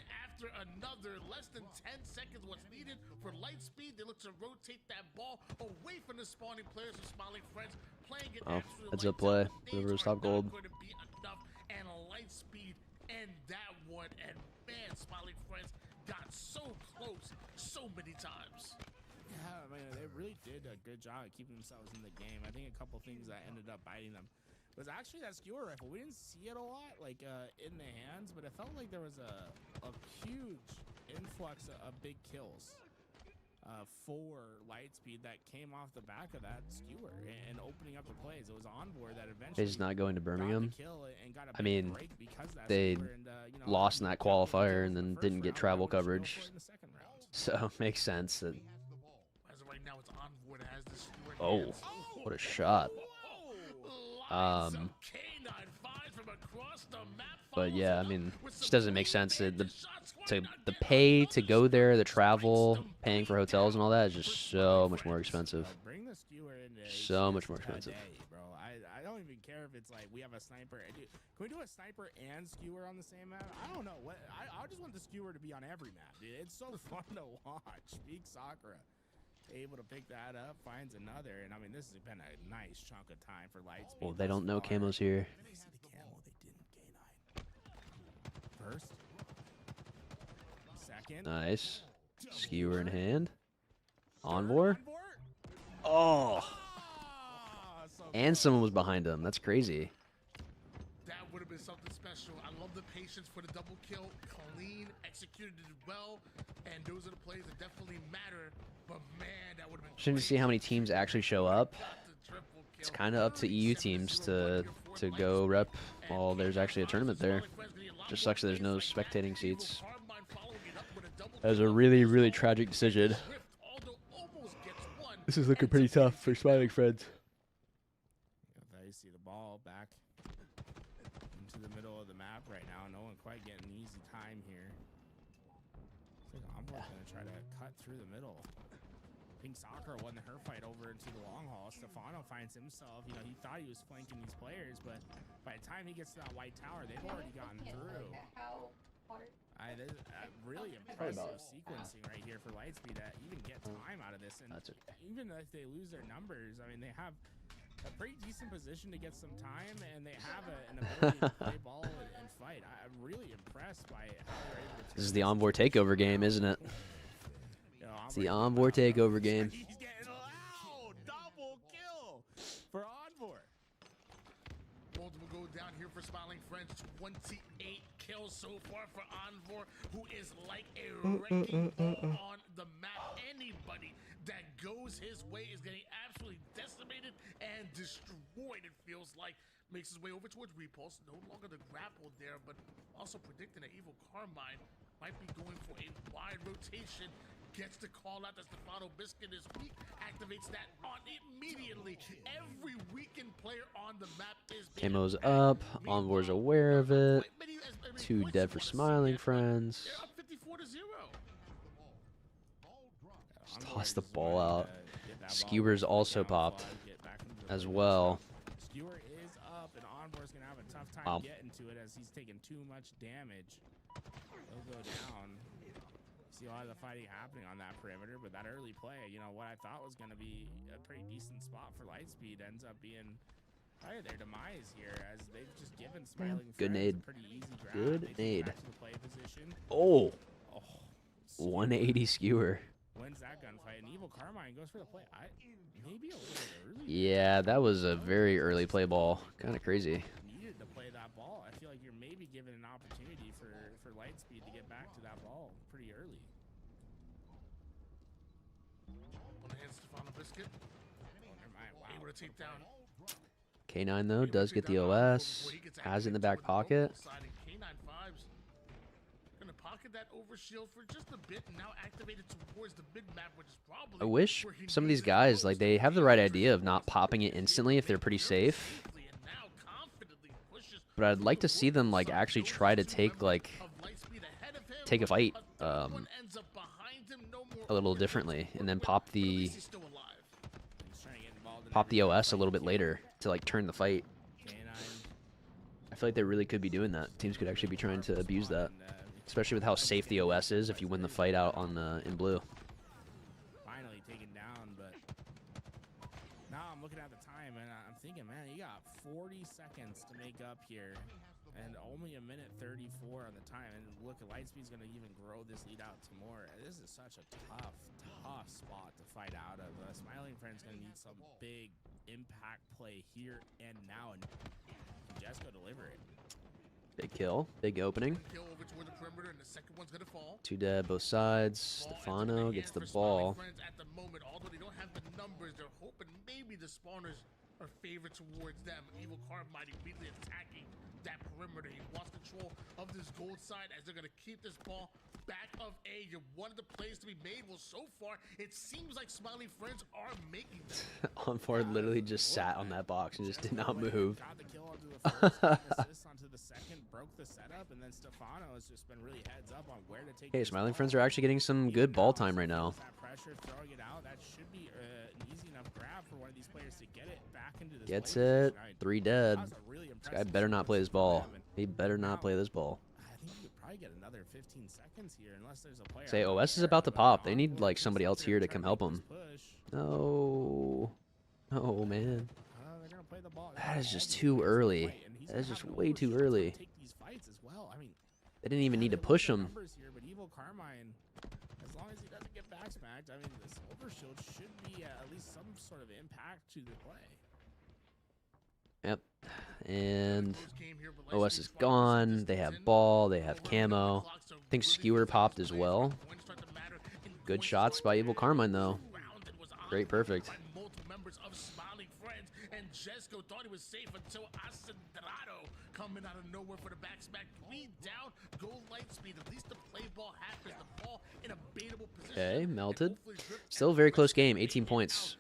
another. Less than 10 seconds what's needed for Lightspeed. They look to rotate that ball away from the spawning players of Smiling Friends, playing it Oh, absolutely heads up play. Whoever was top gold. going to be enough, and Lightspeed end that one. And man, Smiling Friends got so close so many times. Yeah, I mean, they really did a good job of keeping themselves in the game. I think a couple things that ended up biting them was actually that skewer rifle. We didn't see it a lot, like in the hands, but it felt like there was a huge influx of big kills for Lightspeed that came off the back of that skewer and opening up the plays. It was Envor that eventually He's not going to Birmingham. and got a I mean, break because of that they skewer and, you know, lost in that qualifier and then didn't get travel coverage. So it makes sense that. As of right now, it's Envor that has this skewer. Oh, what a shot. But yeah, I mean, it just doesn't make sense. The pay to go there, the travel, paying for hotels and all that is just so much more expensive. So much more expensive. Bro, I don't even care if it's like we have a sniper. Can we do a sniper and skewer on the same map? I don't know. I just want the skewer to be on every map, dude. It's so fun to watch. Big Sakura able to pick that up, finds another, and I mean, this has been a nice chunk of time for Lightspeed. Well, they don't know Camo's here. They see the camo, they didn't. K9. First. Second. Nice. Skewer in hand. Envor. Oh. And someone was behind him. That's crazy. That would have been something special. I love the patience for the double kill. Clean, executed it well, and those are the plays that definitely matter. But man, that would have been Interesting to see how many teams actually show up. It's kind of up to EU teams to go rep while there's actually a tournament there. Just sucks that there's no spectating seats. That was a really, really tragic decision. This is looking pretty tough for Smiling Friends. You see the ball back into the middle of the map right now. No one quite getting an easy time here. I think Envor's going to try to cut through the middle. Pink Soccer won her fight over into the long haul. Stefano finds himself, you know, he thought he was flanking these players, but by the time he gets to that white tower, they've already gotten through. Really impressive sequencing right here for Lightspeed to even get time out of this. And even if they lose their numbers, I mean, they have a pretty decent position to get some time, and they have an ability to play ball and fight. I'm really impressed by how they're able to. This is the Envor takeover game, isn't it? It's the Envor takeover game. He's getting loud. Double kill for Envor. Multiple go down here for Smiling Friends. 28 kills so far for Envor, who is like a wrecking ball on the map. Anybody that goes his way is getting absolutely decimated and destroyed, it feels like. Makes his way over towards Repulse. No longer the grapple there, but also predicting that Evil Carmine might be going for a wide rotation. Gets the call out that Stefano Biscuit is weak. Activates that on immediately. Every weakened player on the map is Camo's up. Envor's aware of it. 2 dead for Smiling Friends. They're up 54-0. Just toss the ball out. Skewer's also popped as well. Skewer is up, and Envor's going to have a tough time getting to it as he's taking too much damage. He'll go down. See a lot of the fighting happening on that perimeter, but that early play, you know, what I thought was going to be a pretty decent spot for Lightspeed ends up being probably their demise here, as they've just given Smiling Good Friends nade. a pretty easy grab. Good They nade. get back to the play position. Oh. 180 skewer. Wins that gunfight, and Evil Carmine goes for the play. Maybe a little early. Yeah, that was a very early play ball. Kind of crazy. Needed to play that ball. I feel like you're maybe given an opportunity for Lightspeed to get back to that ball pretty early. On the hand, Stefano Biscuit. Never mind. Wow. Able to take down. K9 though does get the OS. Has it in the back pocket. K95's gonna pocket that overshield for just a bit, and now activated towards the mid map, which is probably. I wish some of these guys, like, they have the right idea of not popping it instantly if they're pretty safe. But I'd like to see them, like, actually try to take, like, take a fight a little differently, and then pop the OS a little bit later to, like, turn the fight. I feel like they really could be doing that. Teams could actually be trying to abuse that. Especially with how safe the OS is if you win the fight out on the in blue. Finally taken down, but now I'm looking at the time and I'm thinking, man, you got 40 seconds to make up here and only a minute 34 on the time. And look, Lightspeed's going to even grow this lead out to more. This is such a tough spot to fight out of. Smiling Friend's going to need some big impact play here and now, and Jesco deliver it. Big kill, big opening. Kill over toward the perimeter, and the second one's gonna fall. Two dead, both sides. Stefano gets the ball. Friends at the moment, although they don't have the numbers, they're hoping maybe the spawners are favored towards them. Evil Carbide immediately attacking that perimeter. He wants control of this gold side as they're gonna keep this ball back of A. You're one of the plays to be made. Well, so far, it seems like Smiling Friends are making them. Onboard literally just sat on that box and just did not move. Got the kill onto the first, assist onto the second, broke the setup, and then Stefano has just been really heads up on where to take. Hey, Smiling Friends are actually getting some good ball time right now. That pressure, throwing it out, that should be an easy enough grab for one of these players to get it back into this. Gets it. 3 dead. This guy better not play this ball. He better not play this ball. I think you could probably get another 15 seconds here unless there's a player. Say OS is about to pop. They need like somebody else here to come help them. No. Oh man. That is just too early. That is just way too early. They didn't even need to push him. But Evil Carmine, as long as he doesn't get backsmacked, I mean, this overshield should be at least some sort of impact to the play. Yep. And OS is gone. They have ball. They have camo. I think Skewer popped as well. Good shots by Evil Carmine, though. Great, perfect. Members of Smiling Friends, and Jesco thought he was safe until Acendrado coming out of nowhere for the backsmack. 3 down, go Lightspeed. At least the play ball happens. The ball in a baitable position. Okay, melted. Still a very close game. 18 points.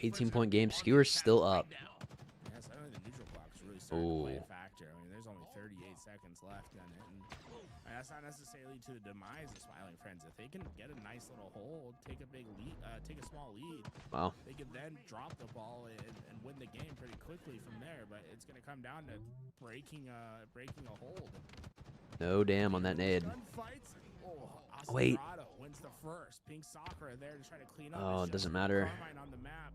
18-point game. Skewer's still up. Yes, I think the neutral clock is really starting to play a factor. I mean, there's only 38 seconds left on it, and that's not necessarily to the demise of Smiling Friends. If they can get a nice little hold, take a big lead, take a small lead, wow, they can then drop the ball and win the game pretty quickly from there. But it's going to come down to breaking a hold. No damn on that nade. Oh, wait. Wins the first. Pink Sakura there to try to clean up. Oh, it doesn't matter. Carmine on the map.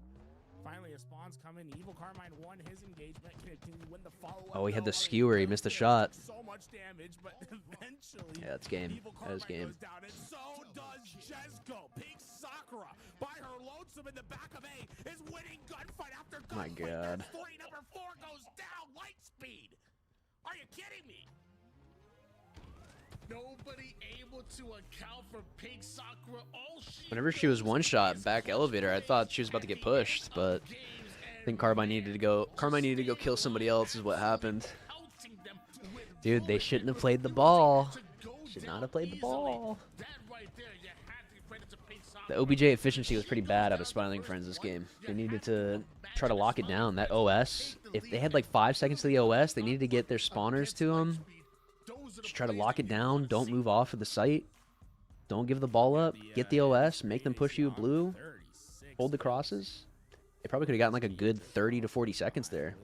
Finally, a spawn's coming. Evil Carmine won his engagement. Can he win the follow-up? Oh, he had the skewer. He missed the shot. So much damage, but eventually, yeah, that's game. That was game. goes down, and so does Jesco. Pink Sakura, by her lonesome in the back of A, is winning gunfight after gunfight. My God. Number 4 goes down. Lightspeed. Are you kidding me? Nobody able to account for Pink Sakura. Whenever she was one shot back elevator, I thought she was about to get pushed, but I think Carmine needed to go kill somebody else is what happened. Dude, they shouldn't have played the ball. Should not have played the ball. The OBJ efficiency was pretty bad out of Smiling Friends this game. They needed to try to lock it down. That OS, if they had like 5 seconds to the OS, they needed to get their spawners to them. Just try to lock it down. Don't move off of the site. Don't give the ball up. Get the OS. Make them push you blue. Hold the crosses. They probably could have gotten like a good 30 to 40 seconds there.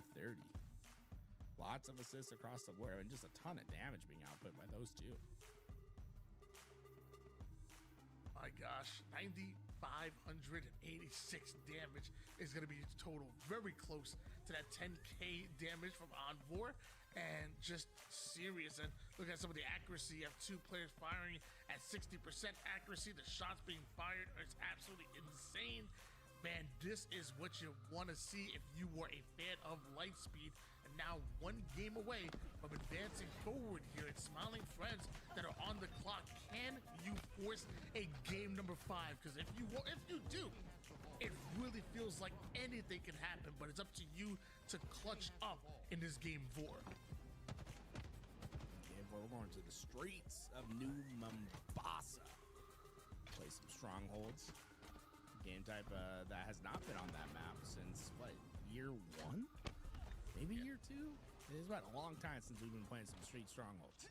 Lots of assists across the board, and just a ton of damage being output by those two. My gosh, 9,586 damage is going to be total. Very close to that 10K damage from Envor. And just serious. And look at some of the accuracy. You have 2 players firing at 60% accuracy. The shots being fired is absolutely insane. Man, this is what you want to see if you were a fan of Lightspeed. And now 1 game away from advancing forward here. It's Smiling Friends that are on the clock. Can you force a game number 5? Because if you do, it really feels like anything can happen, but it's up to you to clutch up in this game 4. Game 4, we're going to the streets of New Mombasa. Play some strongholds. Game type that has not been on that map since, what, year 1? Maybe year 2? It's been a long time since we've been playing some street strongholds.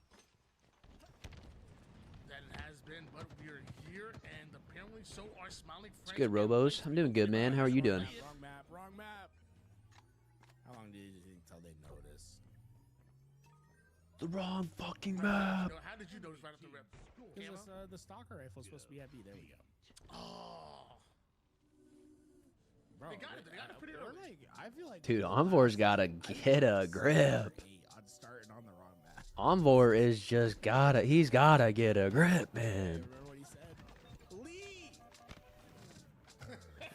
That it has been, but we are here, and apparently so are Smiling Friends. It's good, Robos. I'm doing good, man. How are you doing? Wrong map, wrong map. How long do you think till they notice? The wrong fucking map. How did you notice right off the rip? Because the stalker rifle is supposed to be heavy. There we go. Oh. Bro, They got it pretty early. like, I feel like Dude, Envor's gotta get a grip. on starting on the wrong map. Envor is just he's gotta get a grip, man. Remember what he said? Leave.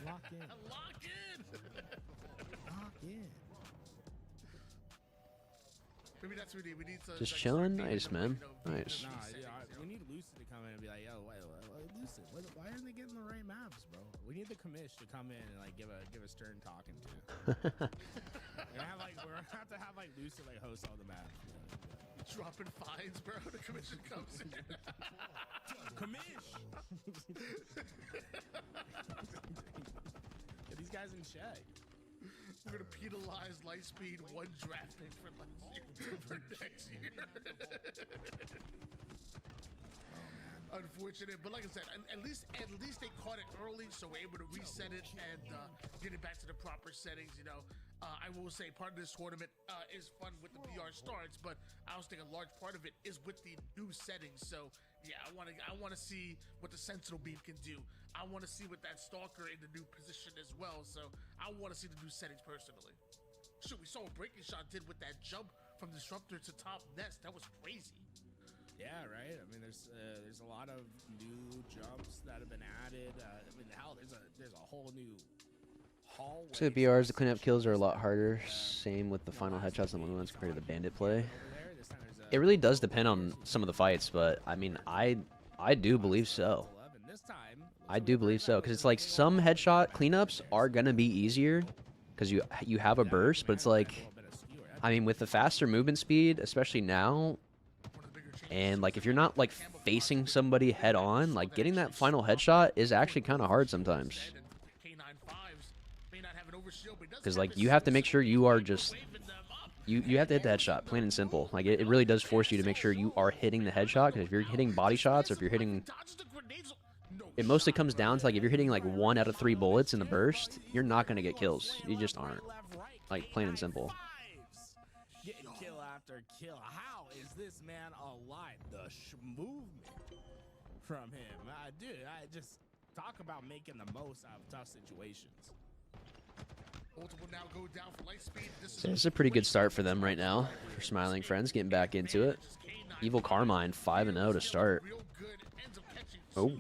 Lock in. Lock in. Lock in. Maybe that's what we need. We need to Just chilling, nice, man, nice. Nah, we need Lucid to come in and be like, yo, Lucid, why aren't they getting the right maps, bro? We need the commish to come in and like give a stern talking to. We're gonna have to have like Lucid like host all the maps. You know? Dropping fines, bro. The commission comes in. Commish. Get these guys in check. We're gonna penalize Lightspeed 1 draft pick for next year. Unfortunate, but like I said, at least they caught it early, so we're able to reset it and get it back to the proper settings. You know, I will say part of this tournament is fun with the VR starts, but I also think a large part of it is with the new settings. So yeah, I want to see what the Sentinel beam can do. I want to see what that Stalker in the new position as well. So I want to see the new settings personally. Shoot, we saw what Breaking Shot did with that jump from Disruptor to top nest. That was crazy. Yeah, right. I mean, there's a lot of new jumps that have been added. I mean, hell, there's a whole new hallway. So the BRs, the cleanup kills are a lot harder. Same with the final headshots and the ones compared to the bandit play. It really does depend on some of the fights, but I mean, I do believe so. I do believe so, because it's like some headshot cleanups are gonna be easier because you have a burst, but it's like, I mean, with the faster movement speed, especially now. And like if you're not like facing somebody head on, like getting that final headshot is actually kind of hard sometimes. Because like you have to make sure you are just you have to hit the headshot, plain and simple. Like it really does force you to make sure you are hitting the headshot. Because if you're hitting body shots or if you're hitting, it mostly comes down to like if you're hitting like 1 out of 3 bullets in the burst, you're not gonna get kills. You just aren't. Like plain and simple. Getting kill after kill. How is this man alive? The movement from him. Dude, I just talk about making the most out of tough situations. Multiple now go down for Lightspeed. So it's a pretty good start for them right now. For Smiling Friends getting back into it. Evil Carmine 5-0 to start. Oh,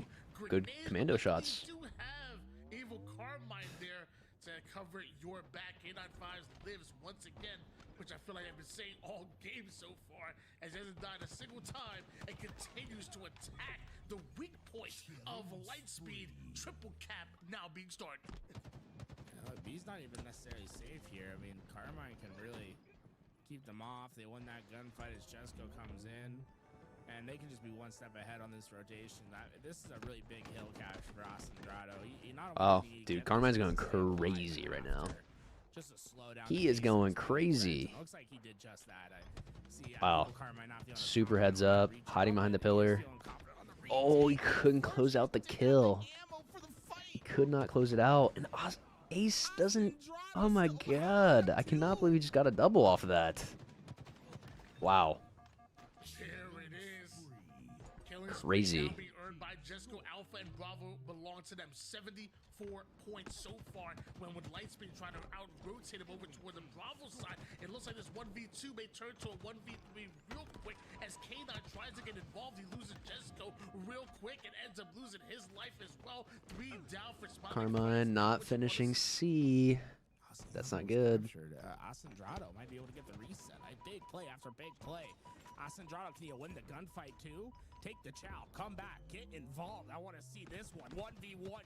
good commando shots. You have Evil Carmine there to cover your back. K95 lives once again, which I feel like I've been saying all game so far, as he hasn't died a single time and continues to attack the weak point of Lightspeed. Triple cap now being started. B's not even necessarily safe here. I mean, Carmine can really keep them off. They won that gunfight as Jesco comes in, and they can just be one step ahead on this rotation. This is a really big hill catch for Asendrado. Dude, Carmine's going crazy right now. Just a slowdown. He is going crazy. Looks like he did just that. Wow. Super heads up, hiding behind the pillar. Oh, he couldn't close out the kill. He could not close it out. And Ace doesn't... Oh my god. I cannot believe he just got a double off of that. Wow. Crazy. Jesco Alpha and Bravo belong to them. 74 points so far. When with Lightspeed trying to out-rotate him over toward the Bravo side, it looks like this 1v2 may turn to a 1v3 real quick as K9 tries to get involved. He loses Jesco real quick and ends up losing his life as well. 3 down for Smiling. Carmine not finishing C. That's not good. Asendrado might be able to get the reset. A big play after big play. Asendrado, can you win the gunfight too? Take the chow, come back, get involved. I want to see this one. 1v1.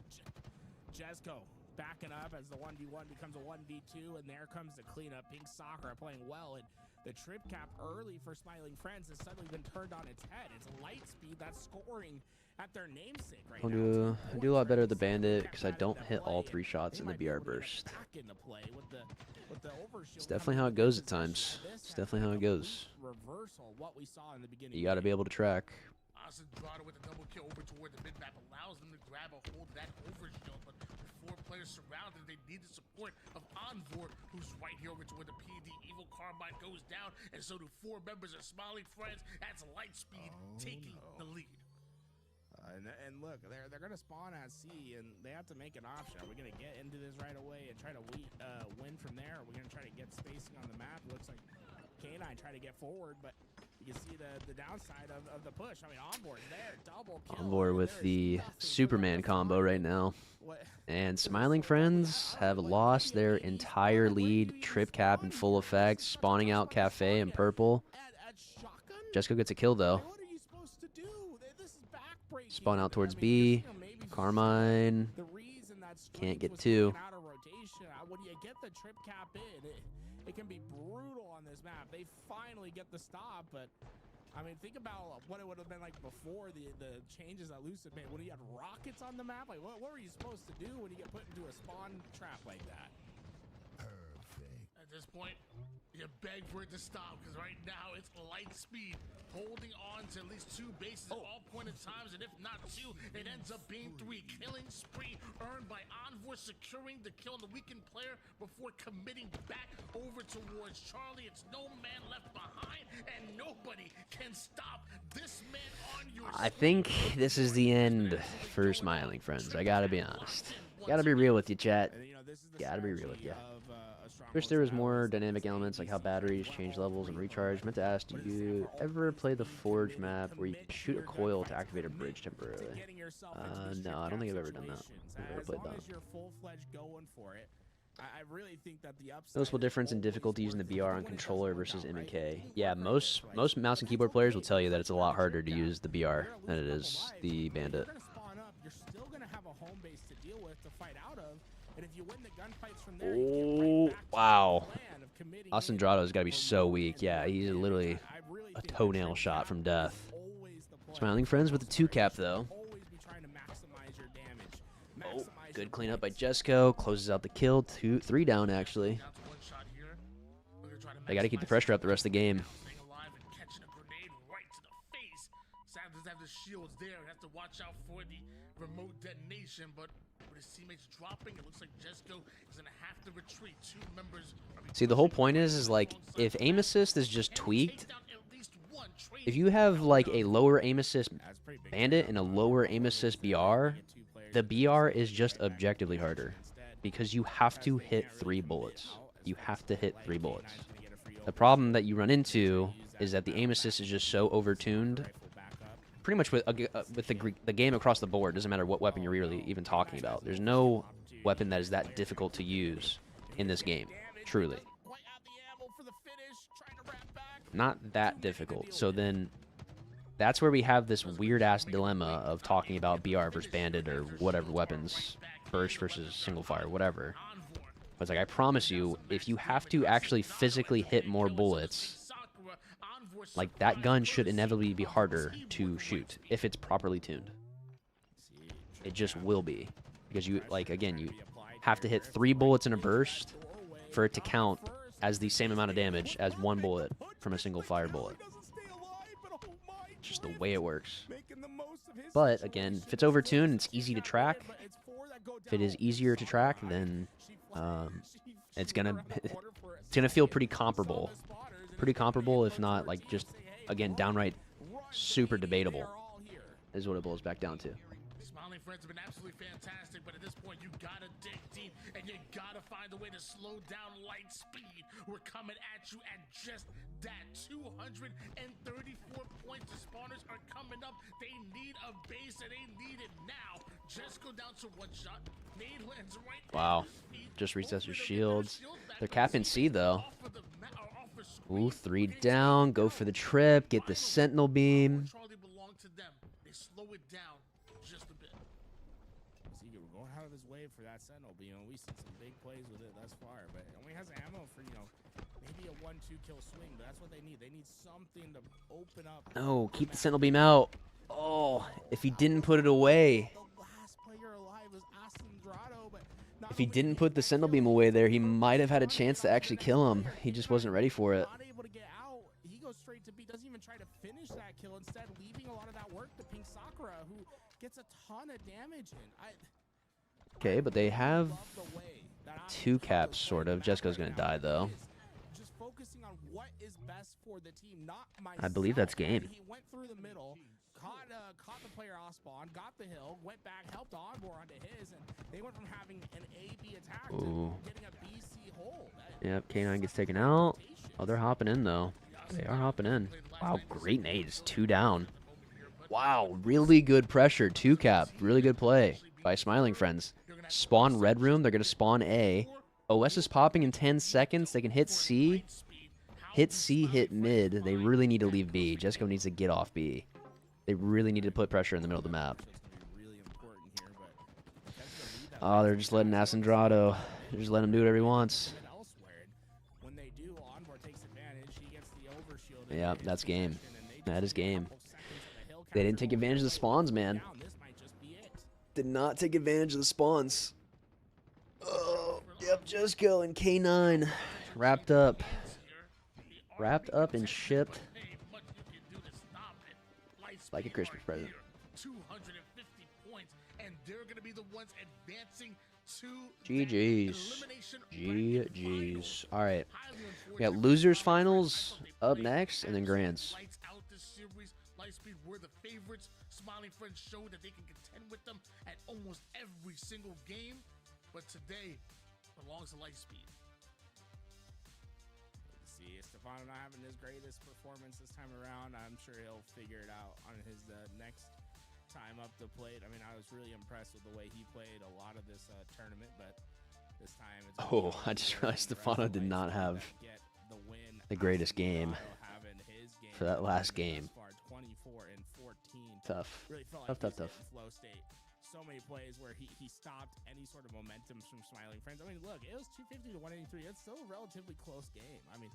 Jesco backing up as the 1v1 becomes a 1v2, and there comes the cleanup. Pink Soccer playing well, and the trip cap early for Smiling Friends has suddenly been turned on its head. It's Lightspeed that's scoring at their namesake right now. I do a lot better at the bandit because I don't hit all 3 shots in the BR burst. It's definitely how it goes at times. It's definitely how it goes. You got to be able to track. Asandrado with a double kill over toward the mid-map allows them to grab a hold of that overshield, but with 4 players surrounded, they need the support of Envor, who's right here over toward the PD. Evil Carbine goes down, and so do 4 members of Smiling Friends. That's Lightspeed taking the lead. And look, they're going to spawn at C, and they have to make an option. Are we going to get into this right away and try to win from there? Are we going to try to get spacing on the map? It looks like K9 try to get forward, but you can see the downside of the push. I mean, Onboard there, double kill. Onboard with the Superman combo right now. And Smiling Friends have lost their entire lead. Trip cap in full effect. Spawning out Cafe in purple. Jesco gets a kill, though. Spawn out towards B. Carmine can't get 2. When you get the trip cap in, it can be brutal on this map. They finally get the stop, but I mean, think about what it would have been like before the changes that Lucid made. When you had rockets on the map, like what were you supposed to do when you get put into a spawn trap like that? At this point, you beg for it to stop, because right now it's Lightspeed holding on to at least 2 bases at all point in times, and if not 2, it ends up being 3. Killing spree earned by Envor, securing the kill on the weakened player before committing back over towards Charlie. It's no man left behind, and nobody can stop this man on your I think this is the end for Smiling Friends. I gotta be honest. Gotta be real with you, chat. Gotta be real with you. Wish there was more dynamic elements like how batteries change levels and recharge. Meant to ask, do you ever play the Forge map where you can shoot a coil to activate a bridge temporarily? No, I don't think I've ever done that. I've never played that. Noticeable difference in difficulty using the BR on controller versus M&K. Yeah, most mouse and keyboard players will tell you that it's a lot harder to use the BR than it is the Bandit. You're still going to have a home base to deal with, to fight out of. And if you win the gunfights from there, Oh, wow. Asandrado's got to be so weak. Yeah, he's literally a toenail shot from death. Smiling Friends with the 2 cap, though. Oh, good cleanup by Jesco. Closes out the kill. 3 down, actually. They got to keep the pressure up the rest of the game. Sadly, have the shields there and have to watch out for the remote detonation, but with his teammates dropping, it looks like Jesco is going to have to retreat. 2 members See, the whole point is like, if aim assist is just tweaked, if you have like a lower aim assist Bandit and a lower aim assist BR, the BR is just objectively harder because you have to hit 3 bullets. You have to hit 3 bullets. The problem that you run into is that the aim assist is just so overtuned. Pretty much with the game across the board, doesn't matter what weapon you're really even talking about. There's no weapon that is that difficult to use in this game, truly. Not that difficult. So then that's where we have this weird-ass dilemma of talking about BR versus Bandit or whatever weapons, burst versus single fire, whatever. But it's like, I promise you, if you have to actually physically hit more bullets, like, that gun should inevitably be harder to shoot if it's properly tuned. It just will be. Because you, like, again, you have to hit 3 bullets in a burst for it to count as the same amount of damage as 1 bullet from a single fire bullet. It's just the way it works. But, again, if it's overtuned, it's easy to track. If it is easier to track, then it's gonna feel pretty comparable. Pretty comparable, if not, like, just, again, downright super debatable is what it boils back down to. Smiling Friends have been absolutely fantastic, but at this point, you gotta dig deep, and you gotta find a way to slow down Lightspeed. We're coming at you at just that. 234 points. The spawners are coming up. They need a base, and they need it now. Just go down to 1 shot. Nade lands right. Wow. Just resets your shields. They're capping C, though. Ooh, 3 down. Go for the trip. Get the Sentinel beam. They slow it down just a bit. See, we're going out of his way for that Sentinel beam. We've seen some big plays with it thus far, but it only has ammo for, you know, maybe a 1-2 kill swing, but that's what they need. They need something to open up. No, keep the Sentinel beam out. Oh, if he didn't put it away. The last player alive was Asandrado, but If he didn't put the Sentinel beam away there, he might have had a chance to actually kill him. He just wasn't ready for it. not able to get out. He goes straight afraid to be, doesn't even try to finish that kill, instead leaving a lot of that work to Pink Sakura, who gets a ton of damage in. Okay, but they have 2 caps, sort of. Jessica's going to die, though. Just focusing on what is best for the team, not myself. I believe that's game. He went through the middle, caught the player off spawn, got the hill, went back, helped Onboard onto his, and they went from having an A-B attack to getting a B-C hole. Yep, K9 gets taken out. Oh, they're hopping in, though. They are hopping in. Wow, great nades. 2 down. Wow, really good pressure. 2 cap. Really good play by Smiling Friends. Spawn red room. They're going to spawn A. OS is popping in 10 seconds. They can hit C. Hit C, hit mid. They really need to leave B. Jessica needs to get off B. They really need to put pressure in the middle of the map. Oh, they're just letting Asandrado. They're just letting him do whatever he wants. Yeah, that's game. That is game. They didn't take advantage of the spawns, man. Did not take advantage of the spawns. Oh, yep, Jesco and K9 wrapped up. Wrapped up and shipped like a Christmas present. 250 points, and they're going to be the ones advancing to GG's. GG's. All right. We got losers finals up next, and then grands. Lights out this series. Lightspeed were the favorites. Smiling Friends showed that they can contend with them at almost every single game, but today belongs to Lightspeed. See, Stefano not having his greatest performance this time around. I'm sure he'll figure it out on his next time up the plate. I mean, I was really impressed with the way he played a lot of this tournament, but this time it's I just realized Stefano did not have the greatest game for that last game. 24 and 14. Tough. Really felt like Tough. Flow state. So many plays where he stopped any sort of momentum from Smiling Friends. I mean, look, it was 250 to 183. It's still a relatively close game. I mean,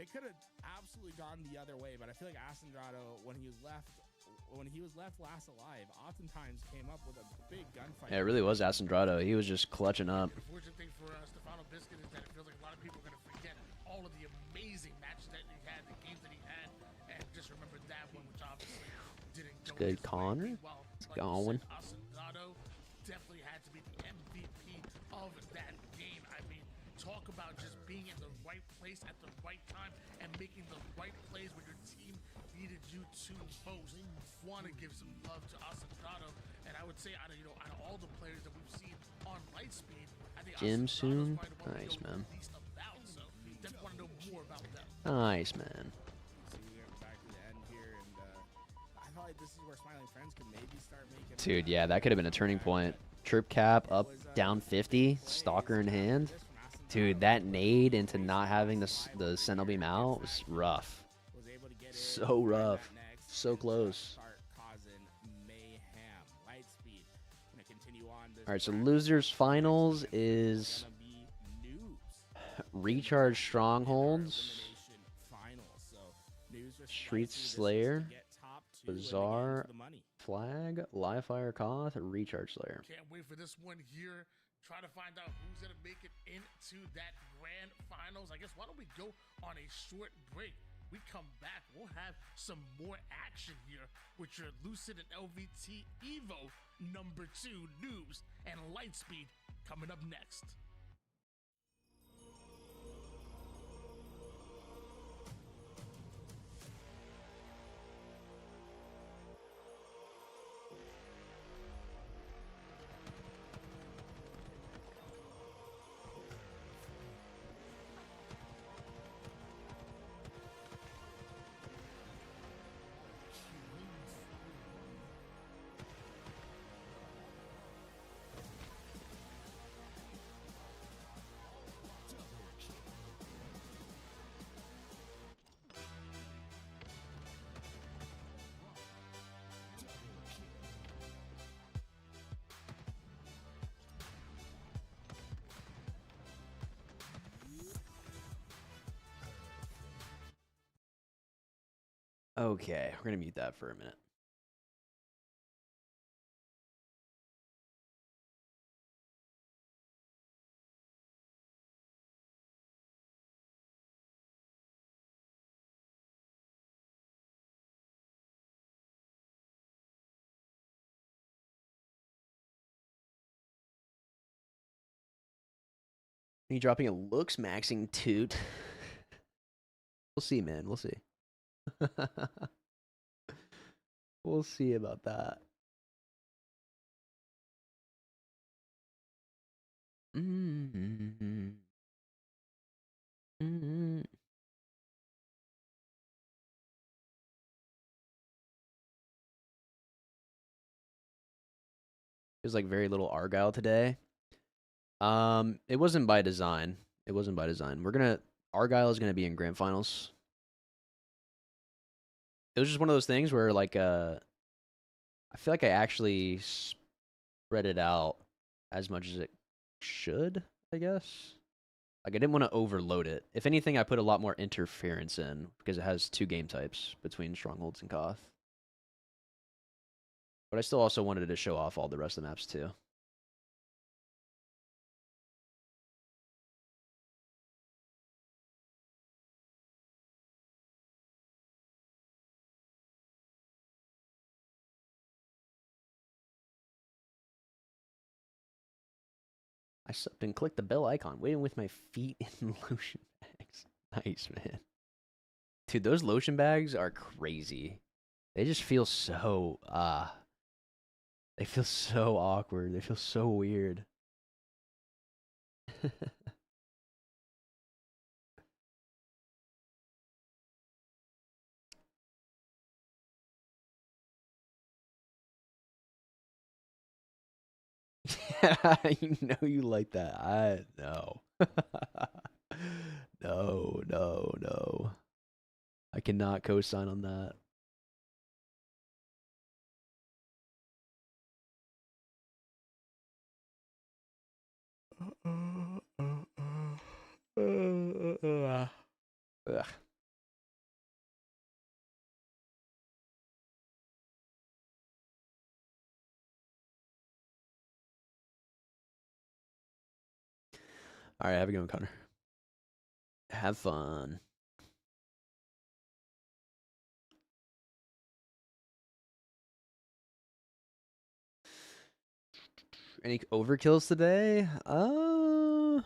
it could have absolutely gone the other way, but I feel like Asandrado, when he was left last alive, oftentimes came up with a big gunfight. Yeah, it really was Asandrado. He was just clutching up. The unfortunate thing for Stefano Biscuit is that it feels like a lot of people are going to forget all of the amazing matches that he had, the games that he had, and just remember that one, which obviously didn't go. It's good, Connor. It's going. Asandrado definitely had to be the MVP of that game. I mean, talk about just being in the right place at the right time and making the right plays when your team needed you to most. Want to give some love to Asandrado, and I would say out of all the players that we've seen on Lightspeed, I think Jim Asandrado's soon. probably the one Nice, we know man. the least about, so definitely want to know more about them. Nice, man. See, we're back to the end here, and I felt like this is where Smiling Friends could maybe start making. Dude, yeah, that could have been a turning point. Trip cap up, down 50, stalker in hand. Dude, that nade into not having the sentinel beam out was rough. So rough. So close. All right, so losers finals is Recharge Strongholds, Street Slayer, Bizarre, Flag, Livefire Koth, Recharge Slayer. Can't wait for this one here. Try to find out who's going to make it into that grand finals. I guess why don't we go on a short break? We come back, we'll have some more action here with your Lucid and LVT Evo number 2 noobs and Lightspeed coming up next. Okay, we're going to mute that for a minute. He dropping a looks maxing toot. We'll see, man. We'll see. We'll see about that. Mm-hmm. Mm-hmm. There's like very little Argyle today. It wasn't by design. It wasn't by design. Argyle is gonna be in grand finals. It was just one of those things where like I feel like I actually spread it out as much as it should, I guess. Like I didn't want to overload it. If anything, I put a lot more interference in because it has 2 game types between Strongholds and Koth. But I still also wanted to show off all the rest of the maps too. I slept and clicked the bell icon, waiting with my feet in lotion bags. Nice, man. Dude, those lotion bags are crazy. They just feel so, they feel so awkward. They feel so weird. You know you like that. I know. No. I cannot co-sign on that. Ugh. All right, have a good one, Connor. Have fun. Any overkills today? I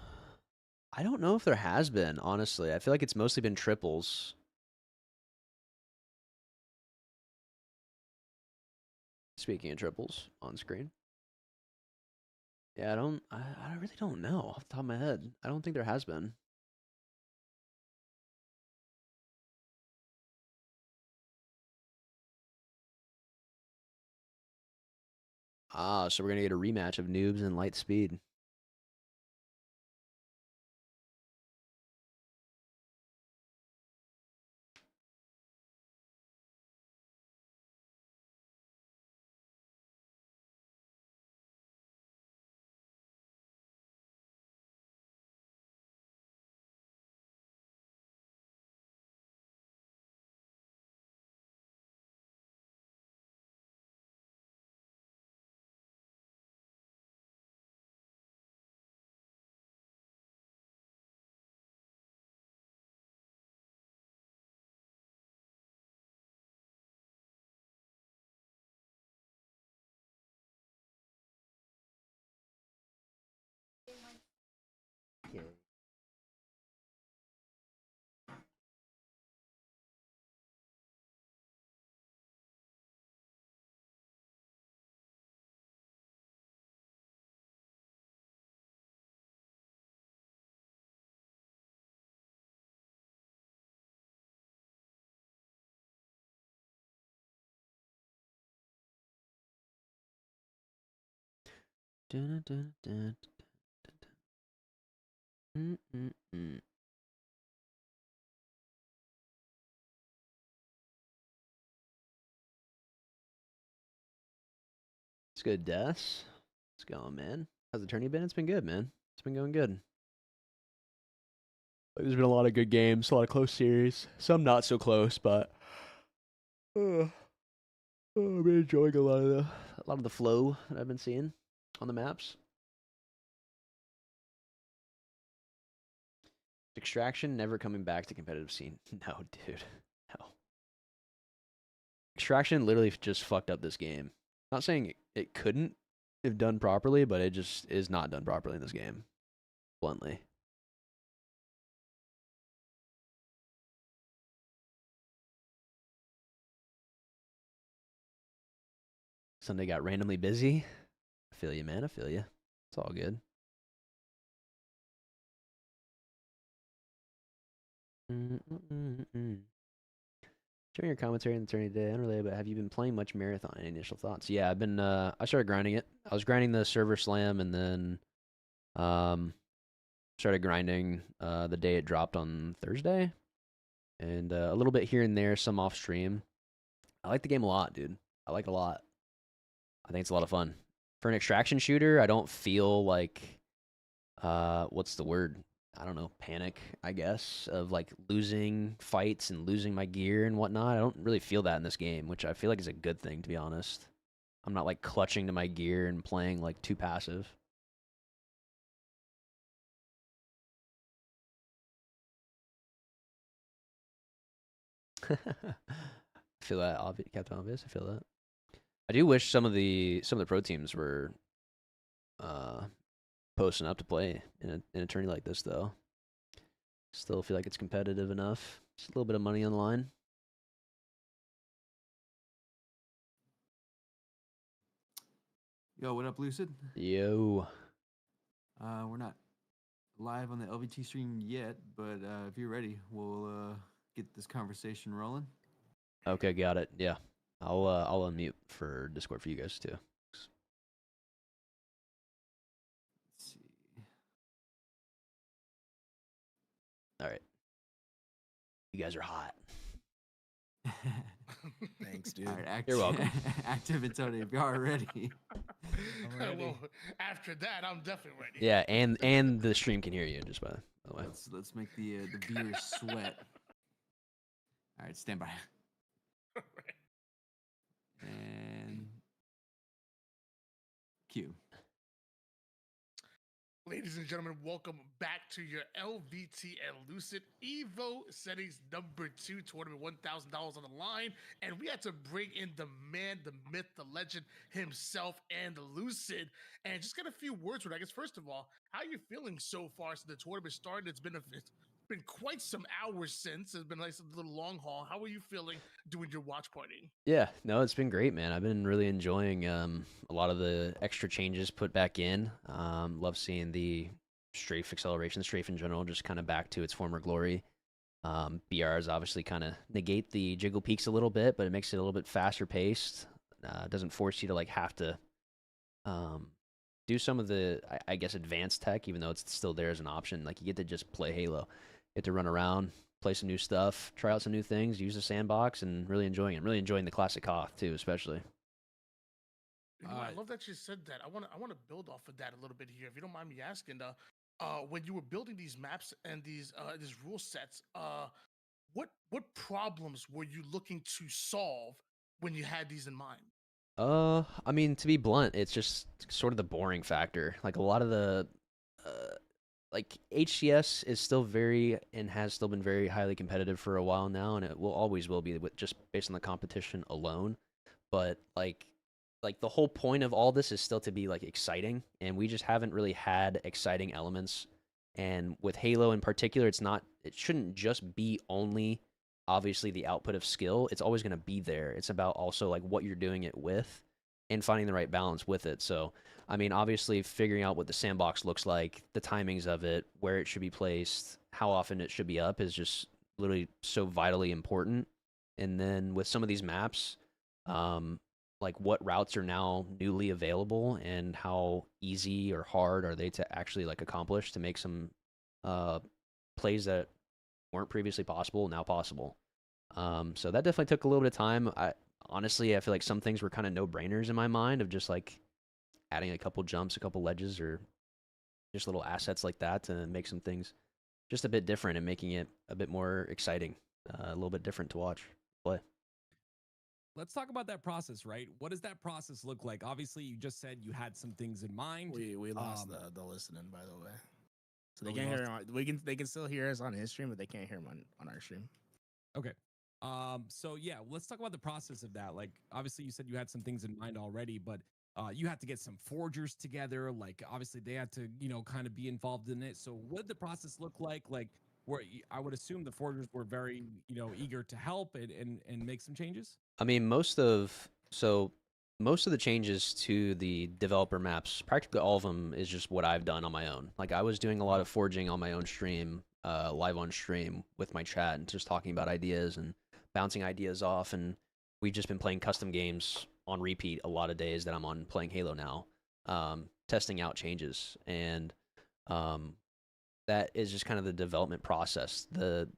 don't know if there has been, honestly. I feel like it's mostly been triples. Speaking of triples on screen. Yeah, I really don't know off the top of my head. I don't think there has been. Ah, so we're gonna get a rematch of Noobs and Light Speed. Okay. Dun, dun, dun, dun, dun. It's good, Des. It's going, man. How's the tourney been? It's been good, man. It's been going good. There's been a lot of good games, a lot of close series. Some not so close, but I've been enjoying a lot of the flow that I've been seeing on the maps. Extraction never coming back to competitive scene. No, dude. No. Extraction literally just fucked up this game. Not saying it couldn't if done properly, but it just is not done properly in this game. Bluntly. Sunday got randomly busy. I feel you, man. I feel you. It's all good. Sharing your commentary on the tourney today, unrelated, but have you been playing much Marathon? Any initial thoughts? Yeah, I've been. I started grinding it. I was grinding the server slam, and then started grinding the day it dropped on Thursday, and a little bit here and there, some off stream. I like the game a lot, dude. I like it a lot. I think it's a lot of fun. For an extraction shooter, I don't feel like what's the word? I don't know, panic, I guess, of like losing fights and losing my gear and whatnot. I don't really feel that in this game, which I feel like is a good thing, to be honest. I'm not like clutching to my gear and playing like too passive. I feel that, Captain Obvious. I feel that. I do wish some of the pro teams were posting up to play in a tourney like this, though. Still feel like it's competitive enough. Just a little bit of money on the line. Yo, what up, Lucid? Yo. We're not live on the LVT stream yet, but if you're ready, we'll get this conversation rolling. Okay, got it. Yeah, I'll unmute for Discord for you guys too. Let's see. All right. You guys are hot. Thanks, dude. All right, You're welcome. Active and Tony, if y'all are ready. Well, after that, I'm definitely ready. Yeah, and the stream can hear you. Just by the way. Let's make the viewers sweat. All right, stand by. And cue. Ladies and gentlemen, welcome back to your LVT and Lucid Evo Series #2 tournament. $1,000 on the line, and we had to bring in the man, the myth, the legend himself, and the Lucid, and just get a few words with it. I guess first of all, how are you feeling so far since the tournament started? It's been quite some hours since. It's been like a little long haul. How are you feeling doing your watch party? Yeah, no, it's been great, man. I've been really enjoying a lot of the extra changes put back in. Love seeing the strafe acceleration, the strafe in general, just kind of back to its former glory. BRs obviously kind of negate the jiggle peaks a little bit, but it makes it a little bit faster paced. It doesn't force you to like have to do some of the, I guess, advanced tech, even though it's still there as an option. Like you get to just play Halo. Get to run around, play some new stuff, try out some new things, use the sandbox, and really enjoying it. I'm really enjoying the classic Hoth too, especially. You know, I love that you said that. I want to build off of that a little bit here, if you don't mind me asking. When you were building these maps and these rule sets, what problems were you looking to solve when you had these in mind? I mean, to be blunt, it's just sort of the boring factor. Like a lot of the like HCS is still very and has still been very highly competitive for a while now, and it always will be with just based on the competition alone. But like the whole point of all this is still to be like exciting, and we just haven't really had exciting elements. And with Halo in particular, it shouldn't just be only obviously the output of skill. It's always going to be there. It's about also like what you're doing it with and finding the right balance with it. So I mean, obviously figuring out what the sandbox looks like, the timings of it, where it should be placed, how often it should be up is just literally so vitally important. And then with some of these maps, like what routes are now newly available and how easy or hard are they to actually like accomplish to make some plays that weren't previously possible now possible. So that definitely took a little bit of time. Honestly, I feel like some things were kind of no-brainers in my mind of just like adding a couple jumps, a couple ledges, or just little assets like that to make some things just a bit different and making it a bit more exciting, a little bit different to watch play. Let's talk about that process, right? What does that process look like? Obviously, you just said you had some things in mind. We lost the listening, by the way. So they can't hear him. They can still hear us on his stream, but they can't hear him on our stream. Okay. So yeah, let's talk about the process of that. Like, obviously you said you had some things in mind already, but you had to get some forgers together. Like, obviously they had to, kind of be involved in it. So what did the process look like? Like, where I would assume the forgers were very, eager to help and make some changes. I mean, most of the changes to the developer maps, practically all of them, is just what I've done on my own. Like I was doing a lot of forging on my own stream, live on stream with my chat, and just talking about ideas and bouncing ideas off. And we've just been playing custom games on repeat a lot of days that I'm on playing Halo now, testing out changes, and that is just kind of the development process. The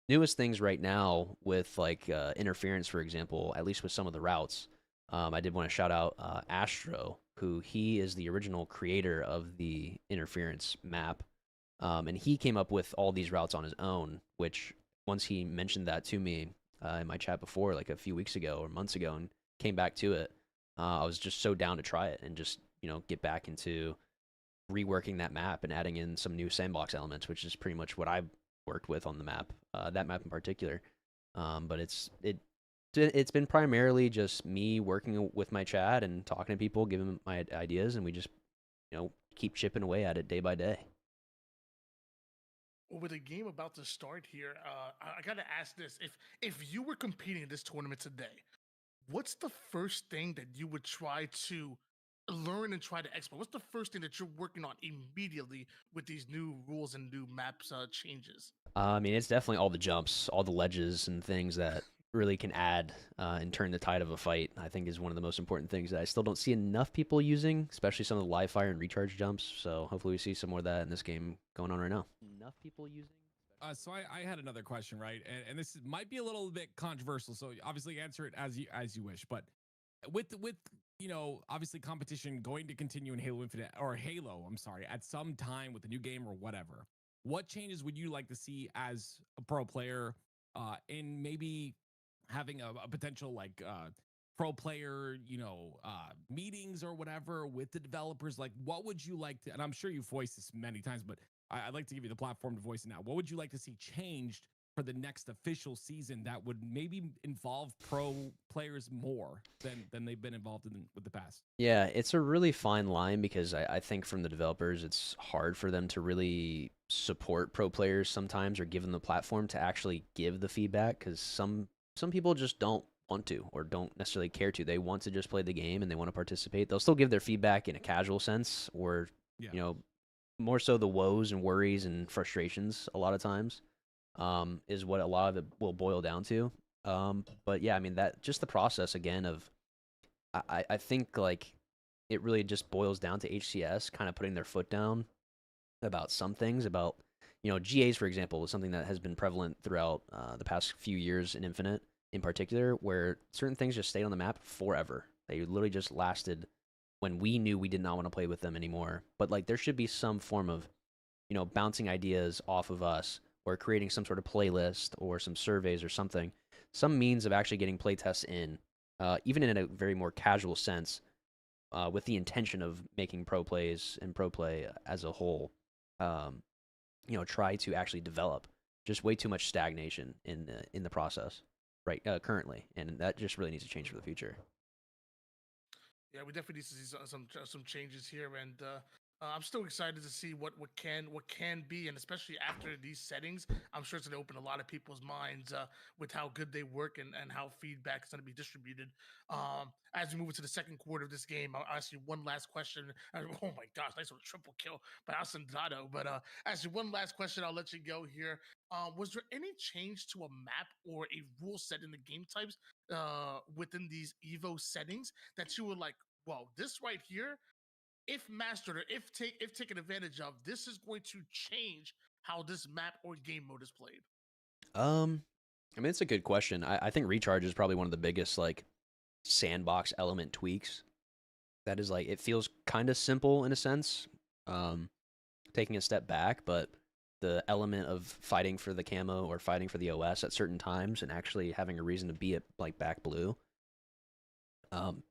newest things right now with like interference, for example, at least with some of the routes. I did want to shout out Astro, who he is the original creator of the interference map, and he came up with all these routes on his own. Which once he mentioned that to me in my chat before, like a few weeks ago or months ago, and came back to it, I was just so down to try it and just get back into reworking that map and adding in some new sandbox elements, which is pretty much what I worked with on the map, that map in particular. But it's been primarily just me working with my chat and talking to people, giving them my ideas, and we just keep chipping away at it day by day. Well, with the game about to start here, I gotta ask this: if you were competing in this tournament today, what's the first thing that you would try to learn and try to export? What's the first thing that you're working on immediately with these new rules and new maps changes? I mean, it's definitely all the jumps, all the ledges and things that really can add and turn the tide of a fight. I think is one of the most important things that I still don't see enough people using, especially some of the live fire and recharge jumps. So hopefully we see some more of that in this game going on right now. Enough people using. So I had another question, right? And this might be a little bit controversial. So obviously answer it as you wish. But with obviously competition going to continue in Halo Infinite or Halo, I'm sorry, at some time with a new game or whatever. What changes would you like to see as a pro player in maybe having a potential like pro player, meetings or whatever with the developers? Like, what would you like to, and I'm sure you've voiced this many times, but I'd like to give you the platform to voice it now. What would you like to see changed for the next official season that would maybe involve pro players more than they've been involved in with the past? Yeah, it's a really fine line because I think from the developers, it's hard for them to really support pro players sometimes or give them the platform to actually give the feedback because some people just don't want to or don't necessarily care to. They want to just play the game and they want to participate. They'll still give their feedback in a casual sense or, more so the woes and worries and frustrations a lot of times is what a lot of it will boil down to. But yeah, I mean, that just the process again of I think like it really just boils down to HCS kind of putting their foot down about some things about GAs, for example, is something that has been prevalent throughout the past few years in Infinite in particular, where certain things just stayed on the map forever. They literally just lasted when we knew we did not want to play with them anymore. But like there should be some form of bouncing ideas off of us or creating some sort of playlist or some surveys or something, some means of actually getting playtests in, even in a very more casual sense, with the intention of making pro plays and pro play as a whole, try to actually develop. Just way too much stagnation in the process right currently, and that just really needs to change for the future. Yeah, we definitely need to see some changes here, and I'm still excited to see what can be, and especially after these settings, I'm sure it's going to open a lot of people's minds with how good they work and how feedback is going to be distributed. As we move into the second quarter of this game, I'll ask you one last question. Oh my gosh, nice little triple kill by Ascendrado. But ask you one last question, I'll let you go here. Was there any change to a map or a rule set in the game types within these Evo settings that you were like, well, this right here, if mastered or if taken advantage of, this is going to change how this map or game mode is played? I mean, it's a good question. I think recharge is probably one of the biggest like sandbox element tweaks. That is like it feels kind of simple in a sense, taking a step back, but the element of fighting for the camo or fighting for the OS at certain times and actually having a reason to be it like back blue,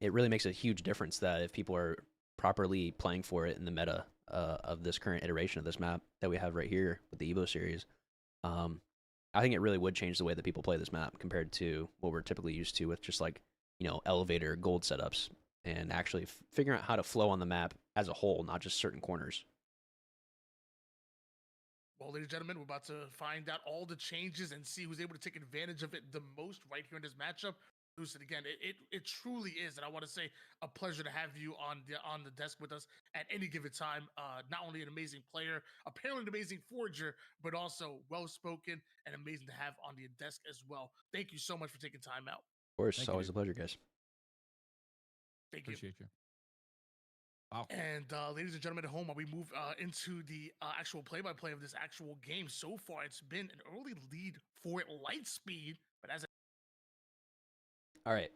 it really makes a huge difference that if people are properly playing for it in the meta of this current iteration of this map that we have right here with the Evo series, I think it really would change the way that people play this map compared to what we're typically used to with just like, elevator gold setups and actually figuring out how to flow on the map as a whole, not just certain corners. Well, ladies and gentlemen, we're about to find out all the changes and see who's able to take advantage of it the most right here in this matchup. Lucid, again, it truly is, and I want to say a pleasure to have you on the desk with us at any given time. Not only an amazing player, apparently an amazing forger, but also well spoken and amazing to have on the desk as well. Thank you so much for taking time out. Of course, Thank you, always dude. a pleasure, guys. Thank you. Appreciate you. Wow. And ladies and gentlemen at home, while we move into the actual play-by-play of this actual game, so far it's been an early lead for Lightspeed, but as All right.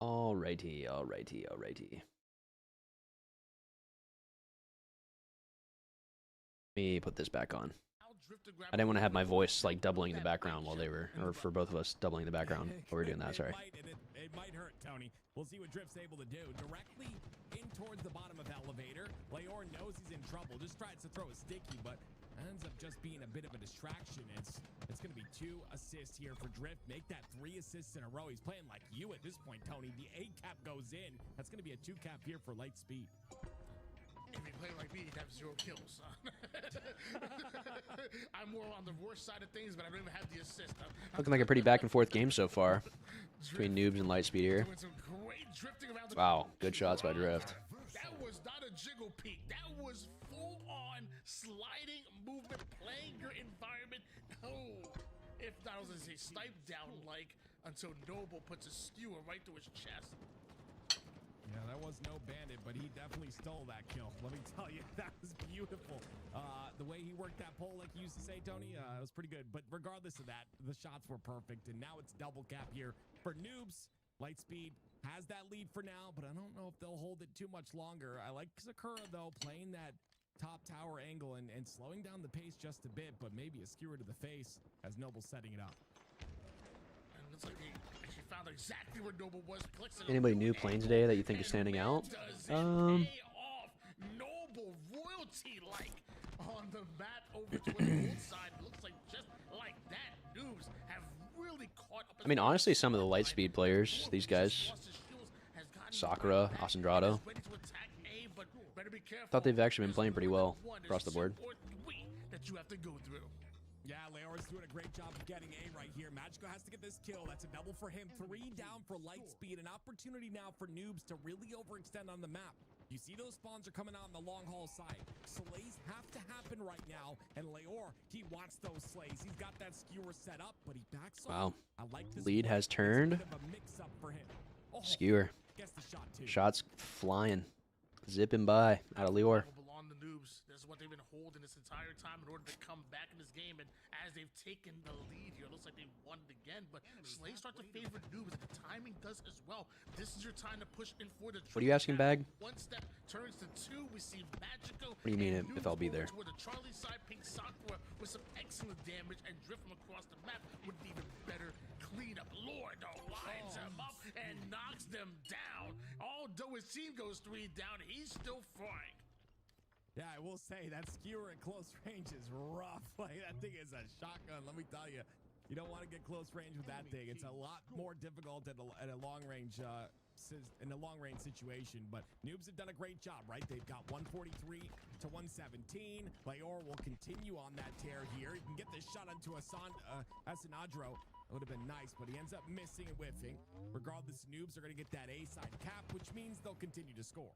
Alrighty. Let me put this back on. I didn't want to have my voice like doubling in the background while they were, or for both of us doubling in the background while we were doing that. Sorry. It might hurt, Tony. We'll see what Drift's able to do. Directly in towards the bottom of elevator. Leor knows he's in trouble. Just tries to throw a sticky, but ends up just being a bit of a distraction. It's going to be 2 assists here for Drift. Make that 3 assists in a row. He's playing like you at this point, Tony. The 8 cap goes in. That's going to be a 2 cap here for Lightspeed. if you play like me, you'd have 0 kills. I'm more on the worst side of things, but I don't even have the assist. Looking like a pretty back and forth game so far between Noobs and Lightspeed here. Wow, good shots by Drift. That was not a jiggle peek. That was full-on sliding movement, playing your environment. Oh, if not, I was going to say snipe down like until Noble puts a skewer right through his chest. Yeah, that was no bandit, but he definitely stole that kill. Let me tell you, that was beautiful. The way he worked that pole, like you used to say, Tony, it was pretty good. But regardless of that, the shots were perfect, and now it's double cap here for Noobs. Lightspeed has that lead for now, but I don't know if they'll hold it too much longer. I like Sakura, though, playing that top tower angle and slowing down the pace just a bit, but maybe a skewer to the face as Noble's setting it up. And looks like he actually found exactly where Noble was. Anybody new playing today that you think is standing out? Noble royalty like on the map over to the old side. Looks like just like that, Noobs have really caught up. I mean, honestly, some of the Lightspeed players, these guys, Sakura, Asandrado, thought they've actually been playing pretty well across the board. That you have to go through. Yeah, Leor's doing a great job of getting A right here. Magico has to get this kill. That's a double for him. 3 down for Lightspeed. An opportunity now for Noobs to really overextend on the map. You see those spawns are coming out on the long haul side. Slays have to happen right now. And Leor, he wants those slays. He's got that skewer set up, but he backs off. Wow. I like this Lead play. has turned. It's a bit of a mix-up for him. Oh, Skewer. gets the shot too. Shots flying. Zipping by out of Leor. On the Noobs. This is what they've been holding this entire time in order to come back in this game. And as they've taken the lead here, it looks like they won it again. But Slays start to favor Noobs, and the timing does as well. This is your time to push in for the. What are you asking, Bag? 1 step turns to 2. We see Magico. What do you mean if I'll be there? Toward the Charlie side, Pink Sakura with some excellent damage, and Drift from across the map with an even better cleanup. Lord lines him up and knocks them down. Although his team goes 3 down, he's still flying. Yeah, I will say that skewer at close range is rough. Like, that thing is a shotgun, let me tell you. You don't want to get close range with that thing. It's a lot more difficult at a long range in a long range situation. But Noobs have done a great job, right? They've got 143 to 117. Leor will continue on that tear here. He can get this shot onto Asanadro. It would have been nice, but he ends up missing and whiffing. Regardless, Noobs are going to get that A side cap, which means they'll continue to score.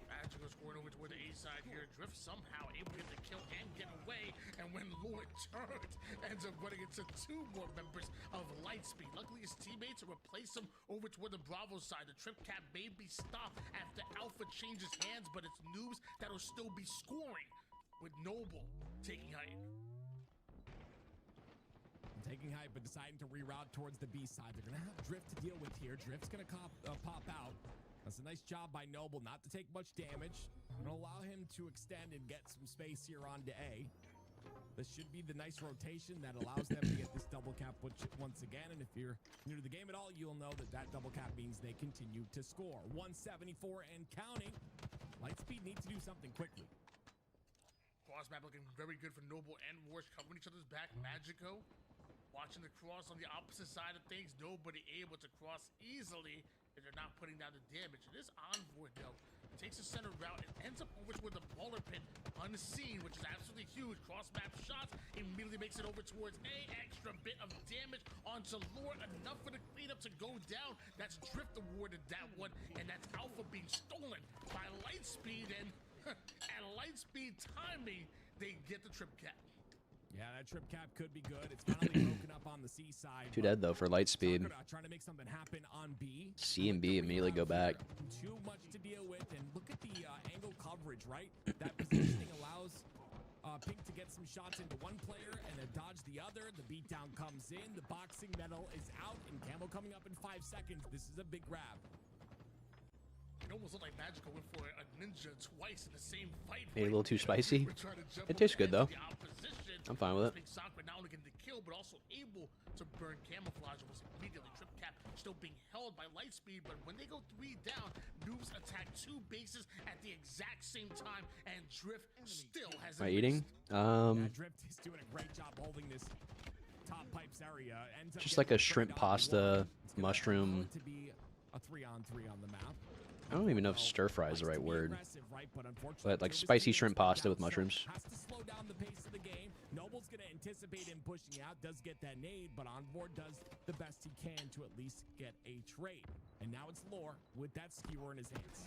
Magical scoring over toward the A side here. Drift somehow able to get the kill and get away. And when Lord turns, ends up running into 2 more members of Lightspeed. Luckily, his teammates replace him over toward the Bravo side. The trip cap may be stopped after Alpha changes hands, but it's Noobs that'll still be scoring with Noble taking height. Taking height, but deciding to reroute towards the B side. They're going to have Drift to deal with here. Drift's going to pop out. That's a nice job by Noble not to take much damage. Going to allow him to extend and get some space here onto A. This should be the nice rotation that allows them to get this double cap once again. And if you're new to the game at all, you'll know that that double cap means they continue to score. 174 and counting. Lightspeed need to do something quickly. Cross map looking very good for Noble and Warsh, covering each other's back. Magico watching the cross on the opposite side of things. Nobody able to cross easily. if they're not putting down the damage. This Envoy, though, takes the center route and ends up over toward the baller pit unseen, which is absolutely huge. Cross map shots, immediately makes it over towards A. Extra bit of damage onto Lord, enough for the cleanup to go down. That's Drift awarded that one, and that's Alpha being stolen by Lightspeed, and at Lightspeed timing, they get the trip cap. Yeah, that trip cap could be good. It's finally broken up on the C side. Too dead though for Lightspeed. Trying to make something happen on B. C and B immediately go back. Too much to deal with, and look at the angle coverage, right? That positioning allows Pink to get some shots into one player and then dodge the other. The beatdown comes in, the boxing metal is out, and Camel coming up in 5 seconds. This is a big grab. It almost looked like Magical went for a ninja twice in the same fight. Maybe a little too spicy. It tastes good though. I'm fine with it. Big Sakura not only getting the kill, but also able to burn camouflage. It was immediately trip cap still being held by Lightspeed, but when they go 3 down, Noobs attack 2 bases at the exact same time, and Drift still has. Am I eating? Yeah, Drift is doing a great job holding this top pipes area. Just like a shrimp pasta mushroom. To be a 3-on-3 on the map. I don't even know if stir fry is the right word, but like spicy shrimp pasta with mushrooms. Has to slow down the pace of the game. Noble's going to anticipate him pushing out, does get that nade, but Onboard does the best he can to at least get a trade. And now it's Lore with that skewer in his hands.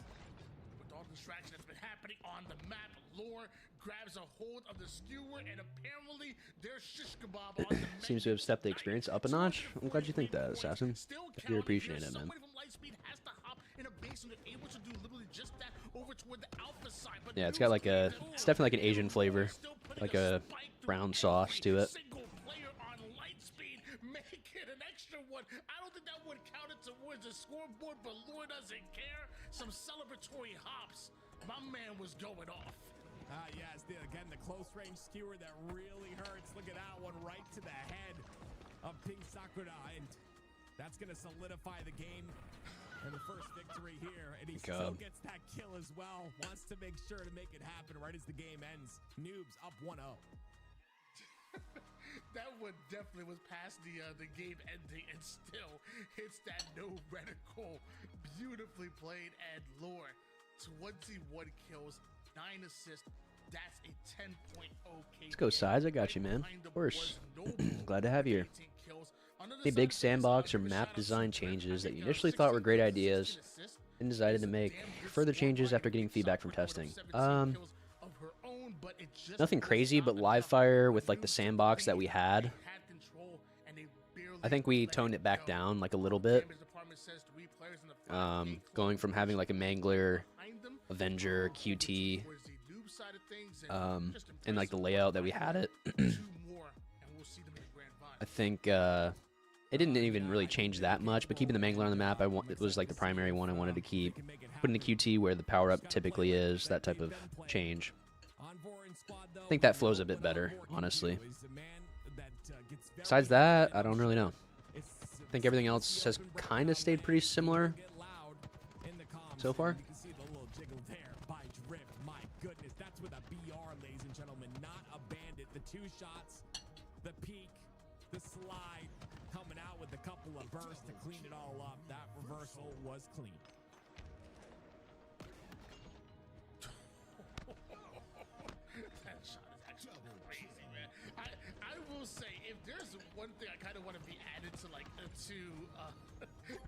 With all the distraction that's been happening on the map, Lore grabs a hold of the skewer, and apparently there's shish kebab on the map. Seems to have stepped the experience up a notch. I'm glad you think that, Assassin. You're appreciating it, man. Yeah, it's got like a, it's definitely like an Asian flavor, like a brown sauce to it. I don't think that would count it towards the scoreboard, but Lord doesn't care. Some celebratory hops. My man was going off. Yes, again, the close range skewer that really hurts. Look at that one right to the head of Pink Sakura, and that's going to solidify the game and the first victory here. And he still gets that kill as well. Wants to make sure to make it happen right as the game ends. Noobs up 1-0. That one definitely was past the game ending, and still hits that no reticle. Beautifully played, and Lore, 21 kills, 9 assists. That's a 10.0 KD. Let's go, Size. I got you, man. Of course. Glad to have you here. Any big sandbox or map design changes that you initially thought were great ideas and decided to make further changes after getting feedback from testing? Nothing crazy, but live fire with like the sandbox that we had. I think we toned it back down like a little bit. Going from having like a Mangler, Avenger, QT, and like the layout that we had it. I think it didn't even really change that much, but keeping the Mangler on the map, it was like the primary one I wanted to keep. Putting the QT where the power-up typically is, that type of change. I think that flows a bit better, honestly. Besides that, I don't really know. I think everything else has kind of stayed pretty similar so far. You can see the little jiggle there by Drift. My goodness, that's with a BR, ladies and gentlemen, not a bandit. The 2 shots, the peak, the slide, coming out with a couple of bursts to clean it all up. That reversal was clean. That shot is actually crazy, man. I will say, if there's one thing I kind of want to be added to, like,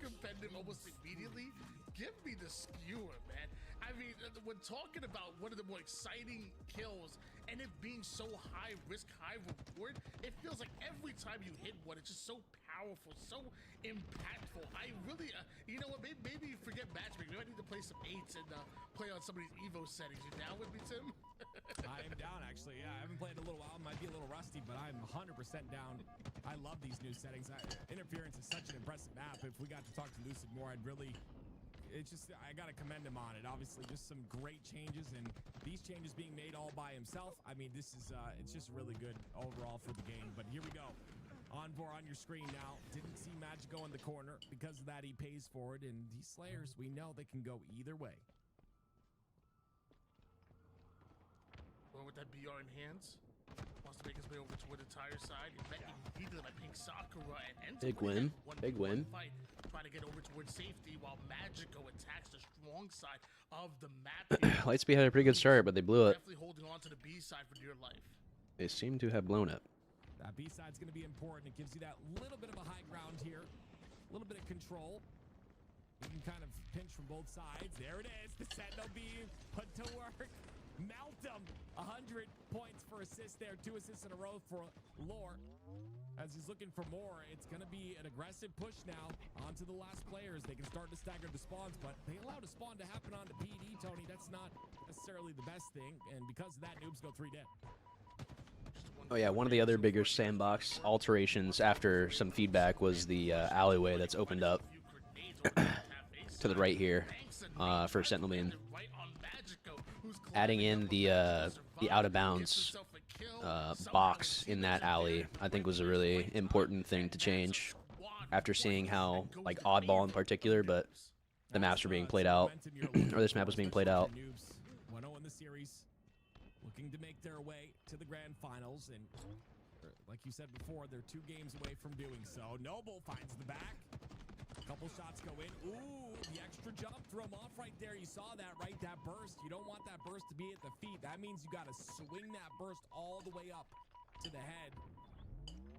competitive almost immediately, give me the skewer, man. I mean, when talking about one of the more exciting kills and it being so high risk, high reward, it feels like every time you hit one, it's just so powerful, so impactful. I really, you know what, maybe forget matchmaking. Maybe I need to play some 8s and play on some of these Evo settings. You down with me, Tim? I am down, actually. Yeah, I haven't played in a little while. Might be a little rusty, but I'm 100% down. I love these new settings. Interference is such an impressive map. If we got to talk to Lucid more, I'd really... It's just, I got to commend him on it. Obviously, just some great changes, and these changes being made all by himself. I mean, this is, it's just really good overall for the game. But here we go. Envor on your screen now. Didn't see Magico in the corner. Because of that, he pays for it. And these Slayers, we know they can go either way. Well, with that BR in hands, Wants to make his way over toward the tire side. He did it by pink Sakura and Big win. Big win. Fight, trying to get over towards safety while Magico attacks the strong side of the map. Lightspeed had a pretty good start, but they blew it. Definitely holding on to the B side for dear life. They seem to have blown it. That B side's going to be important. It gives you that little bit of a high ground here, a little bit of control. You can kind of pinch from both sides. There it is. The Sentinel beam put to work. Melt them. 100 points for assist there. 2 assists in a row for Lore. As he's looking for more, it's going to be an aggressive push now onto the last players. They can start to stagger the spawns, but they allow the spawn to happen onto PD, Tony. That's not necessarily the best thing, and because of that, noobs go 3 dead. Oh yeah, one of the other bigger sandbox alterations after some feedback was the alleyway that's opened up to the right here for Sentinel Beam. Adding in the out of bounds box in that alley, I think, was a really important thing to change. After seeing how, like, oddball in particular, but the maps were being played out, or this map was being played out. 1-0 in the series, looking to make their way to the grand finals, and like you said before, they're 2 games away from doing so. Noble finds the back. Couple shots go in. Ooh, the extra jump, throw him off right there. You saw that, right? That burst. You don't want that burst to be at the feet. That means you got to swing that burst all the way up to the head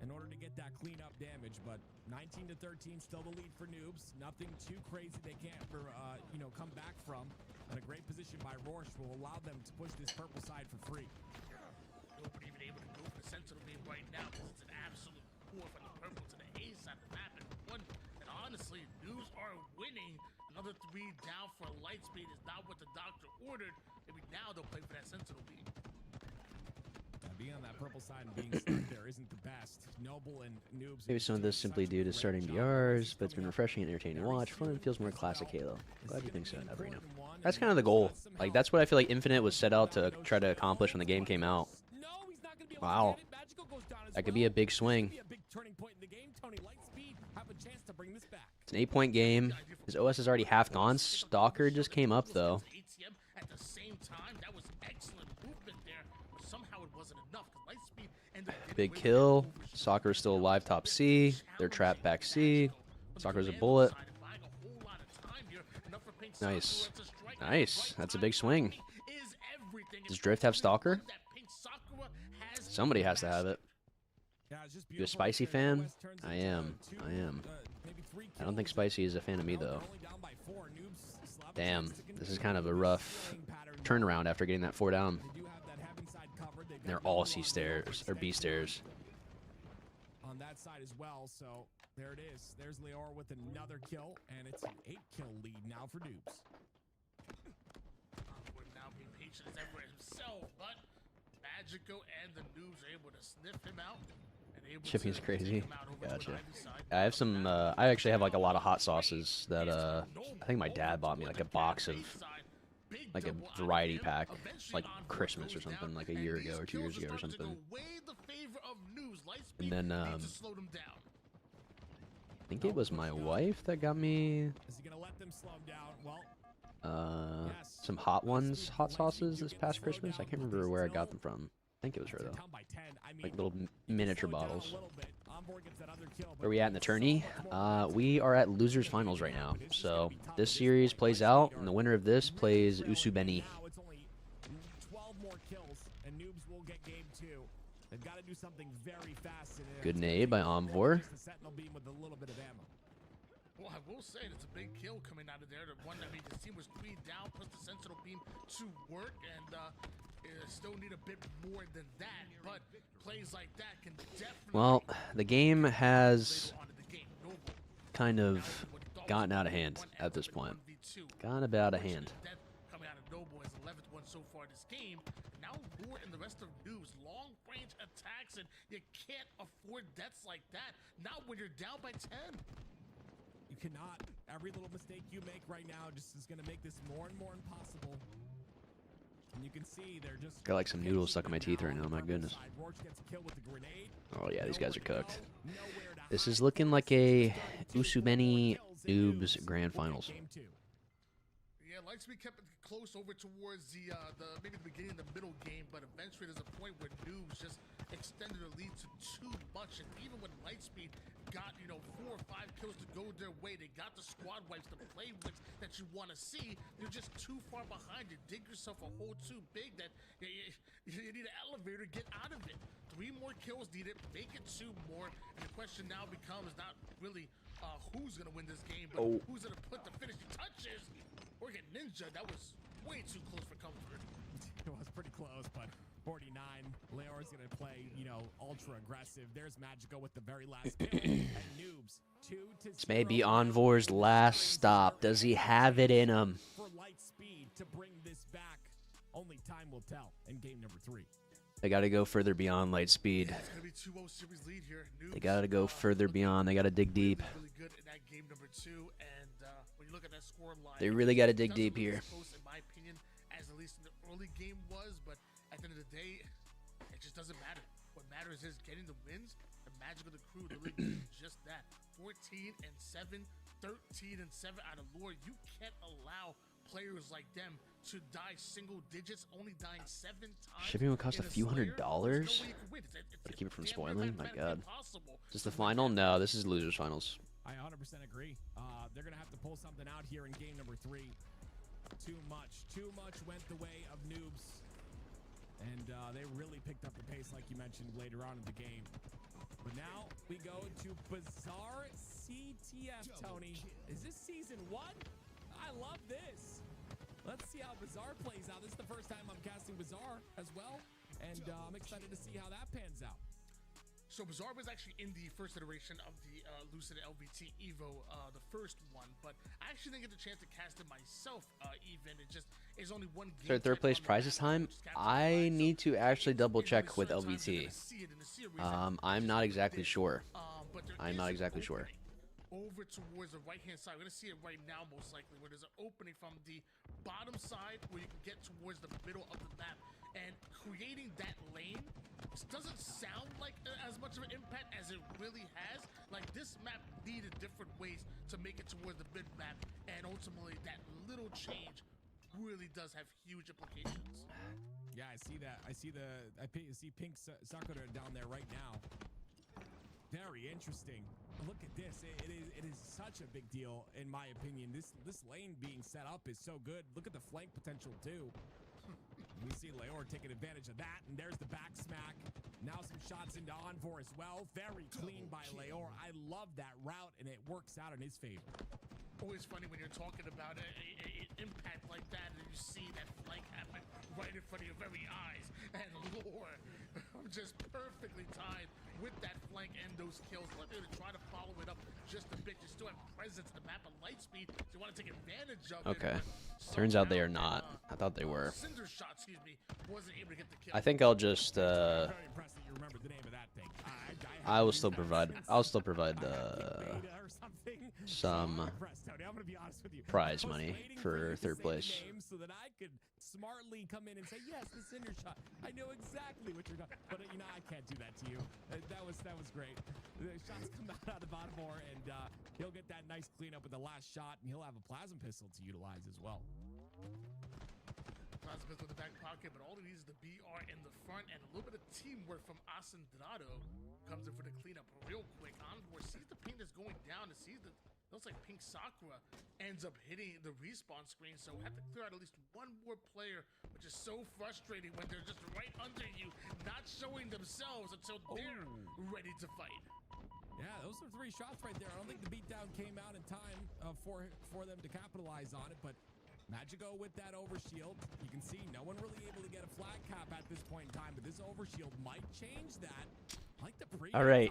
in order to get that clean-up damage. But 19-13, still the lead for noobs. Nothing too crazy they can't, come back from. And a great position by Rorsch will allow them to push this purple side for free. Nobody even able to go for the Sentinel Beam right now because it's an absolute pour from the purple to the A side of the map. And honestly, noobs are winning. Another 3 down for Lightspeed is not what the doctor ordered. Maybe now they'll play for that Sentinel Beam. Being on that purple side and being stuck there isn't the best. Noble and noobs. Maybe some of this simply due to starting BRs, but it's been refreshing and entertaining to watch. Fun and feels more classic Halo. Glad you think so, Neverino. That's kind of the goal. Like, that's what I feel like Infinite was set out to try to accomplish when the game came out. Wow. That could be a big swing. It's an 8-point game. His OS is already half gone. Stalker just came up, though. At the same time, that was excellent movement there, but somehow it wasn't enough. Lightspeed Big kill. Soccer's still alive top C. They're trapped back C. Soccer's a bullet. Nice. Nice. That's a big swing. Does Drift have Stalker? Somebody has to have it. You a Spicy fan? I am. I am. I don't think Spicy is a fan of me, though. Damn. This is kind of a rough turnaround after getting that 4 down. They're all C stairs, or B stairs. On that side as well, so there it is. There's Leor with another kill, and it's an 8-kill lead now for noobs. Would now be patient as ever himself, but Magico and the noobs are able to sniff him out. Shipping's crazy. Gotcha. I have some, I actually have like a lot of hot sauces that, I think my dad bought me like a box of, like a variety pack, like Christmas or something, like a year ago or 2 years ago or something. And then, I think it was my wife that got me, some hot sauces this past Christmas. I can't remember where I got them from. I think it was her, though. Like little miniature bottles. Where are we at in the tourney? We are at losers finals right now. So this series plays out, and the winner of this plays Usubeni. It's only 12 more kills, and noobs will get game 2. They've got to do something very fast. Good nade by Omvor. Well, I will say it's a big kill coming out of there. The one that made the team was 3 down, plus the Sentinel Beam to work, and still need a bit more than that, but plays like that can definitely... Well, the game has kind of gotten out of hand at this point. Gotten a bit out of hand. Coming out of Noble as 11th one so far this game. Now Lure and the rest of News, long range attacks, and you can't afford deaths like that. Not when you're down by 10. You cannot. Every little mistake you make right now just is going to make this more and more impossible. And you can see they're just Got like some noodles stuck in my teeth right now, my goodness. Oh yeah, these guys are cooked. This is looking like a Usubeni Noobs Grand Finals. Yeah, Lightspeed kept it close over towards the maybe the beginning of the middle game, but eventually there's a point where Noobs just extended the lead to too much, and even when Lightspeed got 4 or 5 kills to go their way, they got the squad wipes, the play wins that you want to see. You're just too far behind. You dig yourself a hole too big that you need an elevator to get out of it. 3 more kills needed, make it 2 more, and the question now becomes not really who's gonna win this game, but who's gonna put the finishing touches. Or get Ninja. That was way too close for comfort. It was pretty close, but 49. Leor's going to play, ultra aggressive. There's Magico with the very last kill. And Noobs, 2-0. This may be Envor's last stop. Does he have it in him? For Lightspeed to bring this back. Only time will tell in game number 3. They got to go further beyond Lightspeed. It's going to be 2-0 series lead here. Noobs, They got to go further beyond. They got to dig deep. Really good in that game number 2, and when you look at that score line, They really got to dig deep here. Close, in my opinion, as at least in the early game was, but at the end of the day, it just doesn't matter. What matters is getting the wins. The Magic of the Crew really did just that. 14-7, 13-7 out of lore. You can't allow players like them to die single digits, only dying 7 times. Shipping would cost a few $100. But keep it from spoiling. My God. Is this the final? No, this is losers finals. I 100% agree. They're going to have to pull something out here in game number 3. Too much went the way of Noobs. And they really picked up the pace, like you mentioned, later on in the game. But now we go to Bizarre CTF, Tony. Is this season 1? I love this. Let's see how Bizarre plays out. This is the first time I'm casting Bizarre as well. And I'm excited to see how that pans out. So Bizarre was actually in the first iteration of the Lucid LVT Evo, the first one, but I actually didn't get the chance to cast it myself even. It just is only one game. So third place prize this time? I need to actually double check with LVT. I'm not exactly sure. I'm not exactly sure. Over towards the right-hand side. We're going to see it right now, most likely, where there's an opening from the bottom side where you can get towards the middle of the map. And creating that lane doesn't sound like as much of an impact as it really has. Like, this map needed different ways to make it towards the mid-map, and ultimately that little change really does have huge implications. Yeah, I see that. I see Pink Sakura down there right now. Very interesting. Look at this. It is such a big deal, in my opinion. This lane being set up is so good. Look at the flank potential, too. We see Leor taking advantage of that, and there's the back smack. Now some shots into Envor as well. Very clean by Leor. I love that route, and it works out in his favor. Always funny when you're talking about an impact like that, and you see that flank happen right in front of your very eyes. And Lore, just perfectly timed with that flank and those kills. Look, they're going to try to follow it up just a bit. You still have presence in the map of Lightspeed, so you want to take advantage of it. Okay. Turns out they are not. I thought they were. Cinder shot, excuse me, wasn't able to get the kill. I think I'll just I will still provide some prize money for third place. So that I could smartly come in and say, yes, the cinder shot. I know exactly what you're doing. But I can't do that to you. That was great. The shots come out of Envor, and he'll get that nice cleanup with the last shot, and he'll have a plasma pistol to utilize as well. Plasma pistol in the back pocket, but all he needs is the BR in the front, and a little bit of teamwork from Ascendrado comes in for the cleanup real quick. Envor sees the ping that's going down, and sees the looks like Pink Sakura ends up hitting the respawn screen, so we have to clear out at least one more player, which is so frustrating when they're just right under you, not showing themselves until they're ready to fight. Yeah, those are 3 shots right there. I don't think the beatdown came out in time for them to capitalize on it, but Magico with that overshield. You can see no one really able to get a flag cap at this point in time, but this overshield might change that. Like the all right,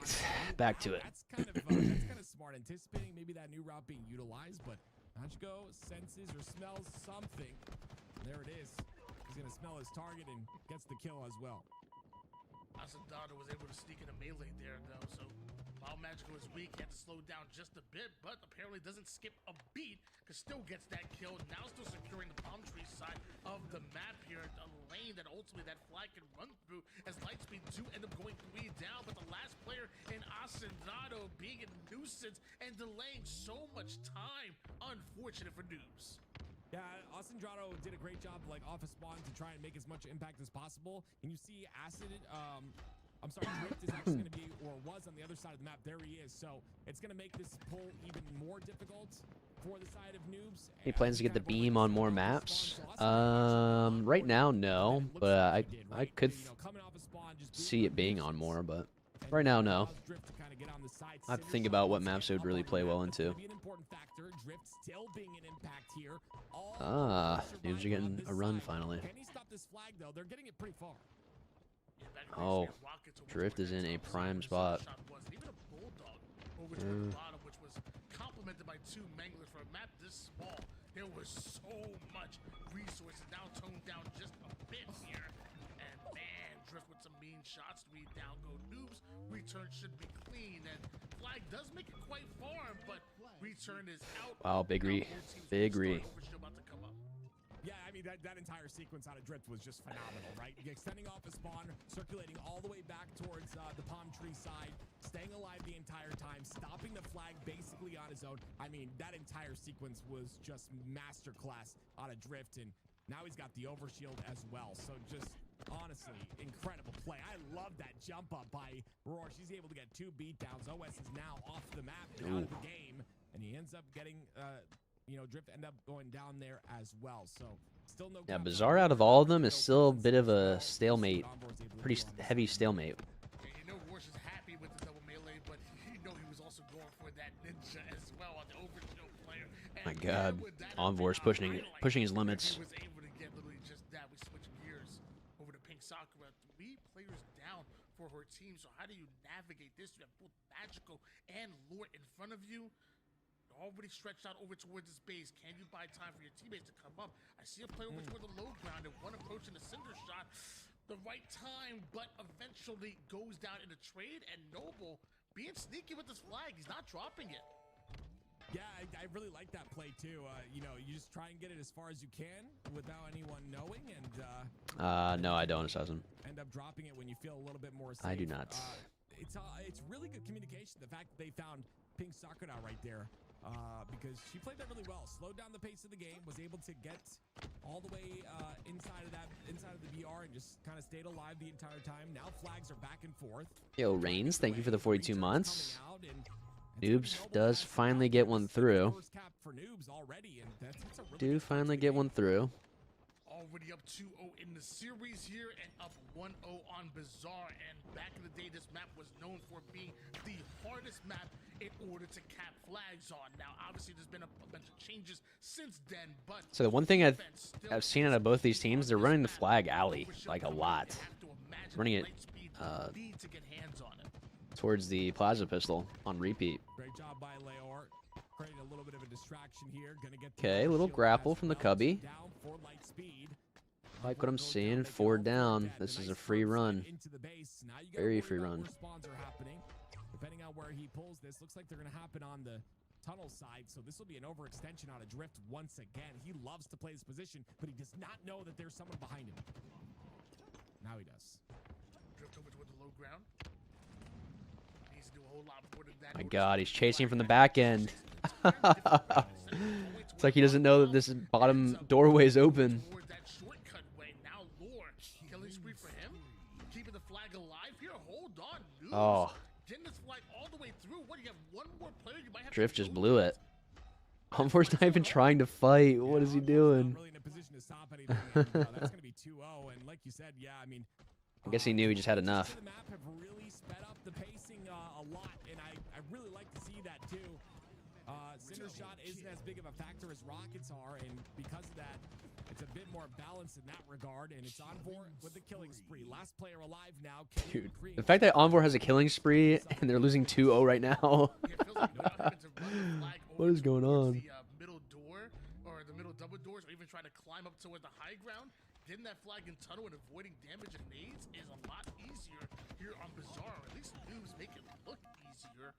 back to it. That's kind of smart, anticipating maybe that new route being utilized, but Magico senses or smells something. There it is. He's going to smell his target and gets the kill as well. Ascendrado was able to sneak in a melee there, though, so while Magico is weak, he had to slow down just a bit, but apparently doesn't skip a beat, because still gets that kill. Now still securing the palm tree side of the map here, a lane that ultimately that flag can run through, as Lightspeed do end up going 3 down, but the last player in Ascendrado being a nuisance and delaying so much time. Unfortunate for Noobs. Yeah, Osendrado did a great job, like, off a spawn to try and make as much impact as possible. And you see Acid, I'm sorry, Drift is actually going to be, or was on the other side of the map. There he is. So it's going to make this pull even more difficult for the side of Noobs. He plans to get the beam on more maps. Right now, no, but I could see it being on more, but right now, no. I have to think about what maps it would really play well into. Ah, Noobs are getting a run finally. Oh, Drift is in a prime spot. Over to the bottom, which was complemented by two manglers for a map this small. There was so much resources, now toned down just a bit here. And man, Drift with some mean shots. We down go Noobs. Return should be clean, and Flag does make it quite far, but return is out. Wow, big re. Big re. Yeah, I mean, that entire sequence out of Drift was just phenomenal, right? Extending off a spawn, circulating all the way back towards the palm tree side, staying alive the entire time, stopping the flag basically on his own. I mean, that entire sequence was just masterclass out of Drift, and now he's got the overshield as well. So just, honestly, incredible play. I love that jump up by Roar. She's able to get 2 beatdowns. OS is now off the map and out of the game, and he ends up getting... you know, Drift end up going down there as well. So still no. Yeah, Bizarre out of all of them is still a bit of a stalemate. Pretty heavy stalemate. Yeah, you know, Warsh is happy with the double melee, but you know he was also going for that ninja as well on the overkill player. And My God, Envor's pushing his limits. He was able to get literally just that. We switch gears over to Pink Sakura. 3 players down for her team. So how do you navigate this? You have both Magical and Lure in front of you. Already stretched out over towards this base. Can you buy time for your teammates to come up? I see a player over toward the low ground and one approaching the cinder shot. The right time, but eventually goes down in a trade. And Noble being sneaky with this flag. He's not dropping it. Yeah, I really like that play too. You know, you just try and get it as far as you can without anyone knowing, and no, I don't, Assassin. End up dropping it when you feel a little bit more safe. I do not. It's really good communication. The fact that they found Pink Sakura right there. Because she played that really well, slowed down the pace of the game, was able to get all the way inside of the BR and just kind of stayed alive the entire time. Now flags are back and forth. Yo, Reigns, thank you for the 42 months. Noobs does finally get one through. Do finally get one through. Already up 2-0 in the series here and up 1-0 on Bizarre. And back in the day, this map was known for being the hardest map in order to cap flags on. Now, obviously, there's been a bunch of changes since then, but... So the one thing I've seen out of both these teams, they're running the flag alley, like, a lot. Running it towards the plasma pistol on repeat. Great job by Leor. Creating a little bit of a distraction here. Okay, little grapple from the cubby. Like what I'm seeing, 4 down. This is a free run. Very free run. Depending on where he pulls this, looks like they're going to happen on the tunnel side, so this will be an overextension out of Drift once again. He loves to play this position, but he does not know that there's someone behind him. Now he does. Drift over toward the low ground. Needs to do a whole lot more than that. My God, he's chasing from the back end. It's like he doesn't know that this bottom doorway is open. That shortcut way. Now Lore, killing spree for him. Keeping the flag alive here. Hold on, Noobs. Oh. Getting this flag all the way through. What do you have? One more player. You might have Drift just blew it. Envor's not even trying to fight. What is he doing? Really in a position to stop anything. That's going to be 2-0, and like you said, yeah, I mean, I guess he knew he just had enough. The map have really sped up the pacing a lot, and I really like to see that too. Cinder shot isn't as big of a factor as rockets are, and because of that, it's a bit more balanced in that regard, and it's Envor with the killing spree. Last player alive now. Dude, the fact that Envor has a killing spree and they're losing 2-0 right now. What is going on? The middle door or the middle double doors, or even try to climb up toward the high ground. Getting that flag in tunnel and avoiding damage and nades is a lot easier here on Bizarre. At least Noobs make it look easier.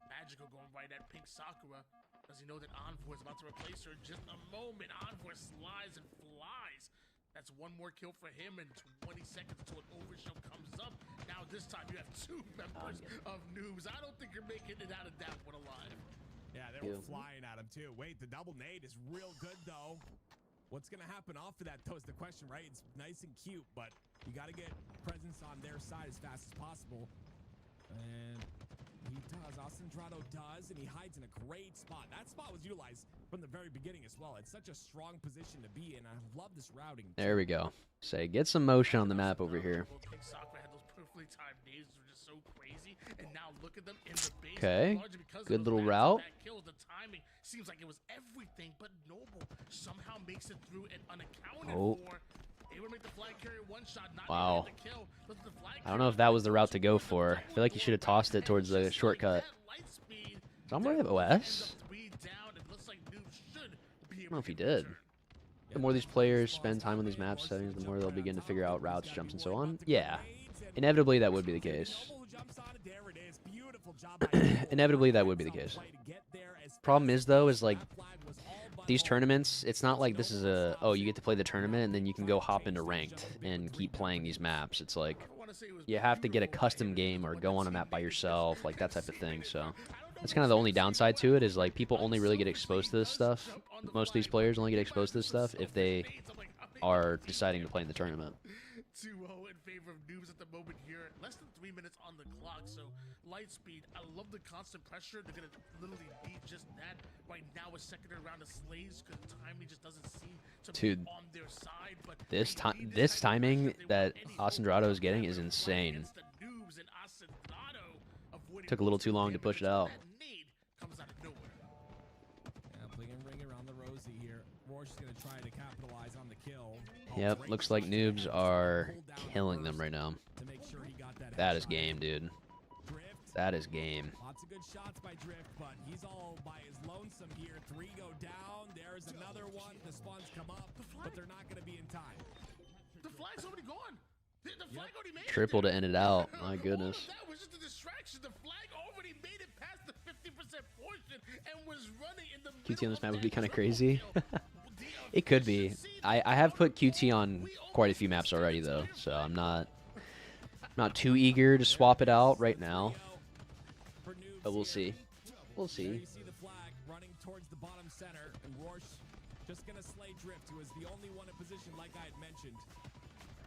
Magical going right at Pink Sakura. Does he know that Envor is about to replace her in just a moment? Envor slides and flies. That's one more kill for him in 20 seconds until an overshield comes up. Now this time you have 2 members of Noobs. I don't think you're making it out of that one alive. Yeah, they were flying at him too. Wait, the double nade is real good though. What's going to happen off of that, though, is the question, right? It's nice and cute, but you got to get presence on their side as fast as possible. And he does. Asandrado does, and he hides in a great spot. That spot was utilized from the very beginning as well. It's such a strong position to be in. I love this routing. There we go. Say, get some motion on the map over here. Okay, good little route. The timing seems like it was everything, but Noble somehow makes it through and unaccounted Oh. for. Able to make the flag carrier one shot, not Wow. able to kill. But the flag I don't know if that was the route to go for. I feel like you should have tossed it towards the shortcut. Somebody have OS? I don't know if he did. The more these players spend time on these map settings, the more they'll begin to figure out routes, jumps, and so on. Yeah, inevitably that would be the case. Inevitably that would be the case. Problem is, though, is like these tournaments, it's not like this is a, oh, you get to play the tournament and then you can go hop into ranked and keep playing these maps. It's like you have to get a custom game or go on a map by yourself, like that type of thing. So that's kind of the only downside to it, is like people only really get exposed to this stuff. Most of these players only get exposed to this stuff if they are deciding to play in the tournament. 2-0 in favor of Noobs at the moment here. Less than 3 minutes on the clock, so Lightspeed, I love the constant pressure. They're going to literally beat just that. Right now, a secondary round of Slays because the timing just doesn't seem to be on their side. But This timing that Asandrado is getting is insane. Took a little too long to push it out. Yep, looks like Noobs are killing them right now. That is game, dude. That is game. Lots of good shots by Drift, but he's all by his lonesome here. 3 go down. There's another one. The spawns come up, but they're not going to be in time. The flag's already gone. The flag already made Triple to end it out. My goodness. That was just a distraction. The flag already made it past the 50% portion and was running in the QT on this map would be kind of crazy. It could be. I have put QT on quite a few maps already, though, so I'm not too eager to swap it out right now. But we'll see. We'll see. You see the flag running towards the bottom center, and Rorsch just going to slay Drift, who is the only one in position, like I had mentioned.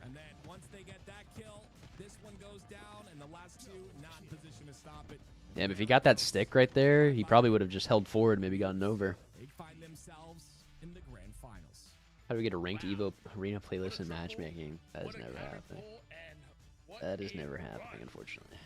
And then once they get that kill, this one goes down, and the last two not in position to stop it. Yeah, but if he got that stick right there, he probably would have just held forward, maybe gotten over. They find themselves in the grand finals. How do we get a ranked Evo arena playlist and matchmaking? That is never happening. That is never happening, unfortunately.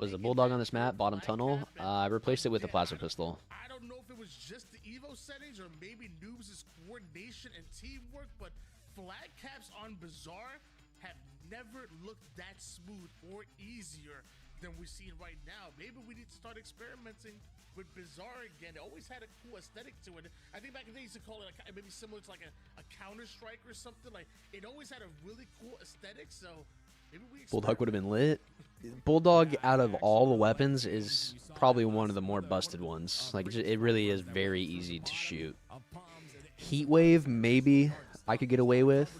Was a Bulldog on this map, bottom tunnel? I replaced it with a plasma pistol. I don't know if it was just the Evo settings or maybe Noobs' coordination and teamwork, but flag caps on Bazaar have never looked that smooth or easier than we're seeing right now. Maybe we need to start experimenting with Bazaar again. It always had a cool aesthetic to it. I think back in the day, they used to call it maybe similar to like a Counter-Strike or something. Like, it always had a really cool aesthetic, so maybe we Bulldog would have been lit. Bulldog, out of all the weapons, is probably one of the more busted ones. Like, it really is very easy to shoot. Heat Wave, maybe I could get away with,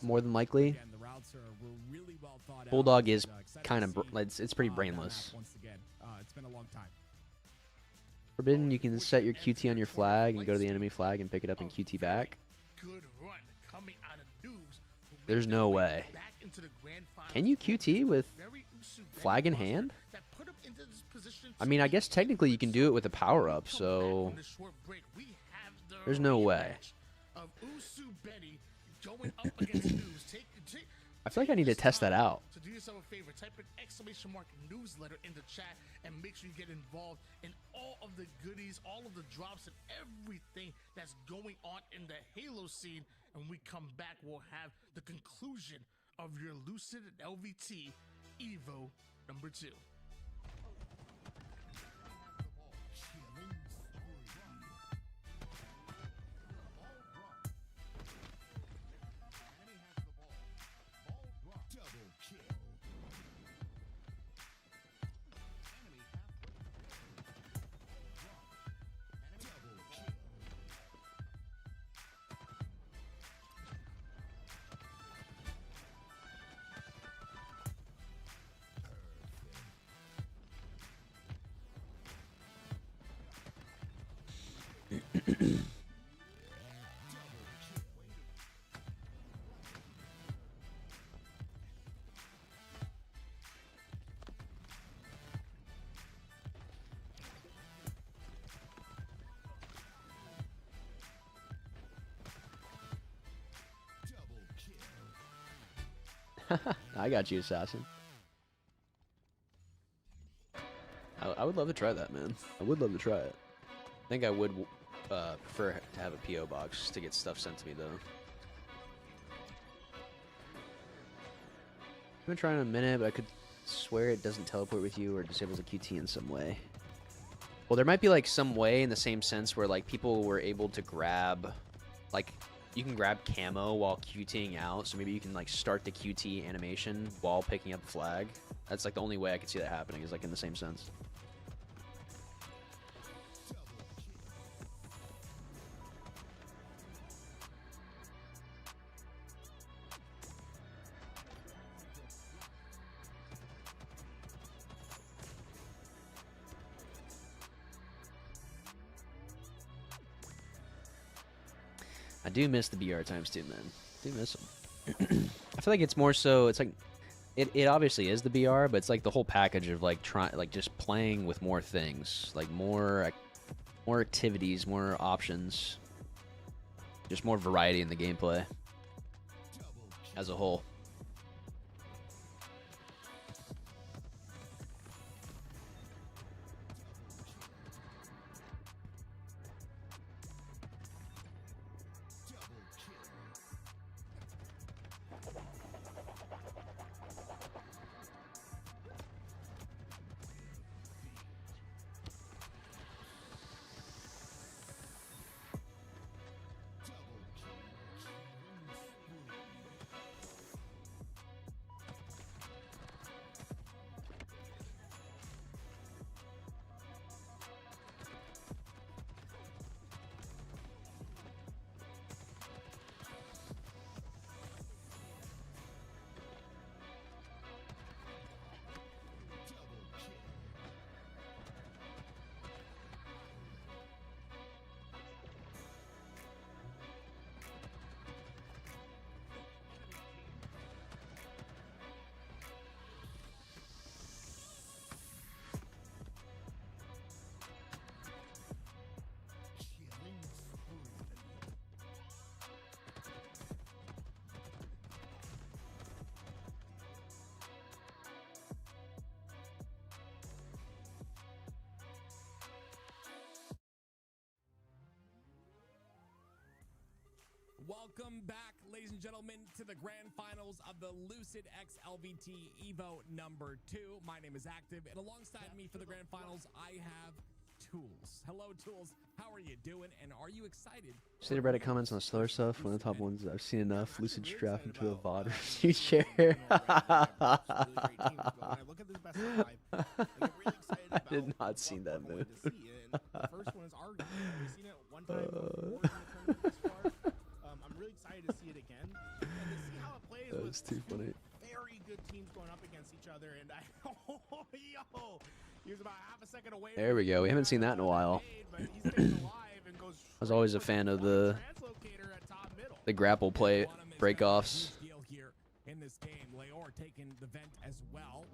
more than likely. Bulldog is kind of, it's pretty brainless. It's been a long time. Forbidden, you can set your QT on your flag and go to the enemy flag and pick it up and QT back. There's no way. Can you QT with flag in hand? I mean, I guess technically you can do it with a power-up, so there's no way. I feel like I need to test that out. So do yourself a favor, type an !newsletter in the chat and make sure you get involved in all of the goodies, all of the drops, and everything that's going on in the Halo scene. And when we come back, we'll have the conclusion of your Lucid and LVT Evo number 2. I got you, Assassin. I would love to try that, man. I would love to try it. I think I would prefer to have a P.O. box to get stuff sent to me, though. I've been trying in a minute, but I could swear it doesn't teleport with you or disables a QT in some way. Well, there might be like some way in the same sense where like people were able to grab, like you can grab camo while QTing out, so maybe you can like start the QT animation while picking up the flag. That's like the only way I could see that happening is like in the same sense. I do miss the BR times too, man. I do miss them. I feel like it's more so. It's like it obviously is the BR, but it's like the whole package of like just playing with more things, like more activities, more options, just more variety in the gameplay as a whole. Welcome back, ladies and gentlemen, to the grand finals of the Lucid X LVT Evo number 2. My name is Active, and alongside me for the grand finals, I have Tools. Hello, Tools. How are you doing, and are you excited? See the Reddit comments on the slower stuff. One of the top ones I've seen enough. Lucid strap into a VOD review chair. I did not see that move. The first one is Argyle. We've seen it one time before in the tournament this far. I'm really excited to see it again and to see how it plays. That was too funny. Very good teams going up against each other, and he was about half a second away. There we go. We haven't seen that in a while. I was always a fan of the grapple play breakoffs. In this game, Leor taking the vent as well,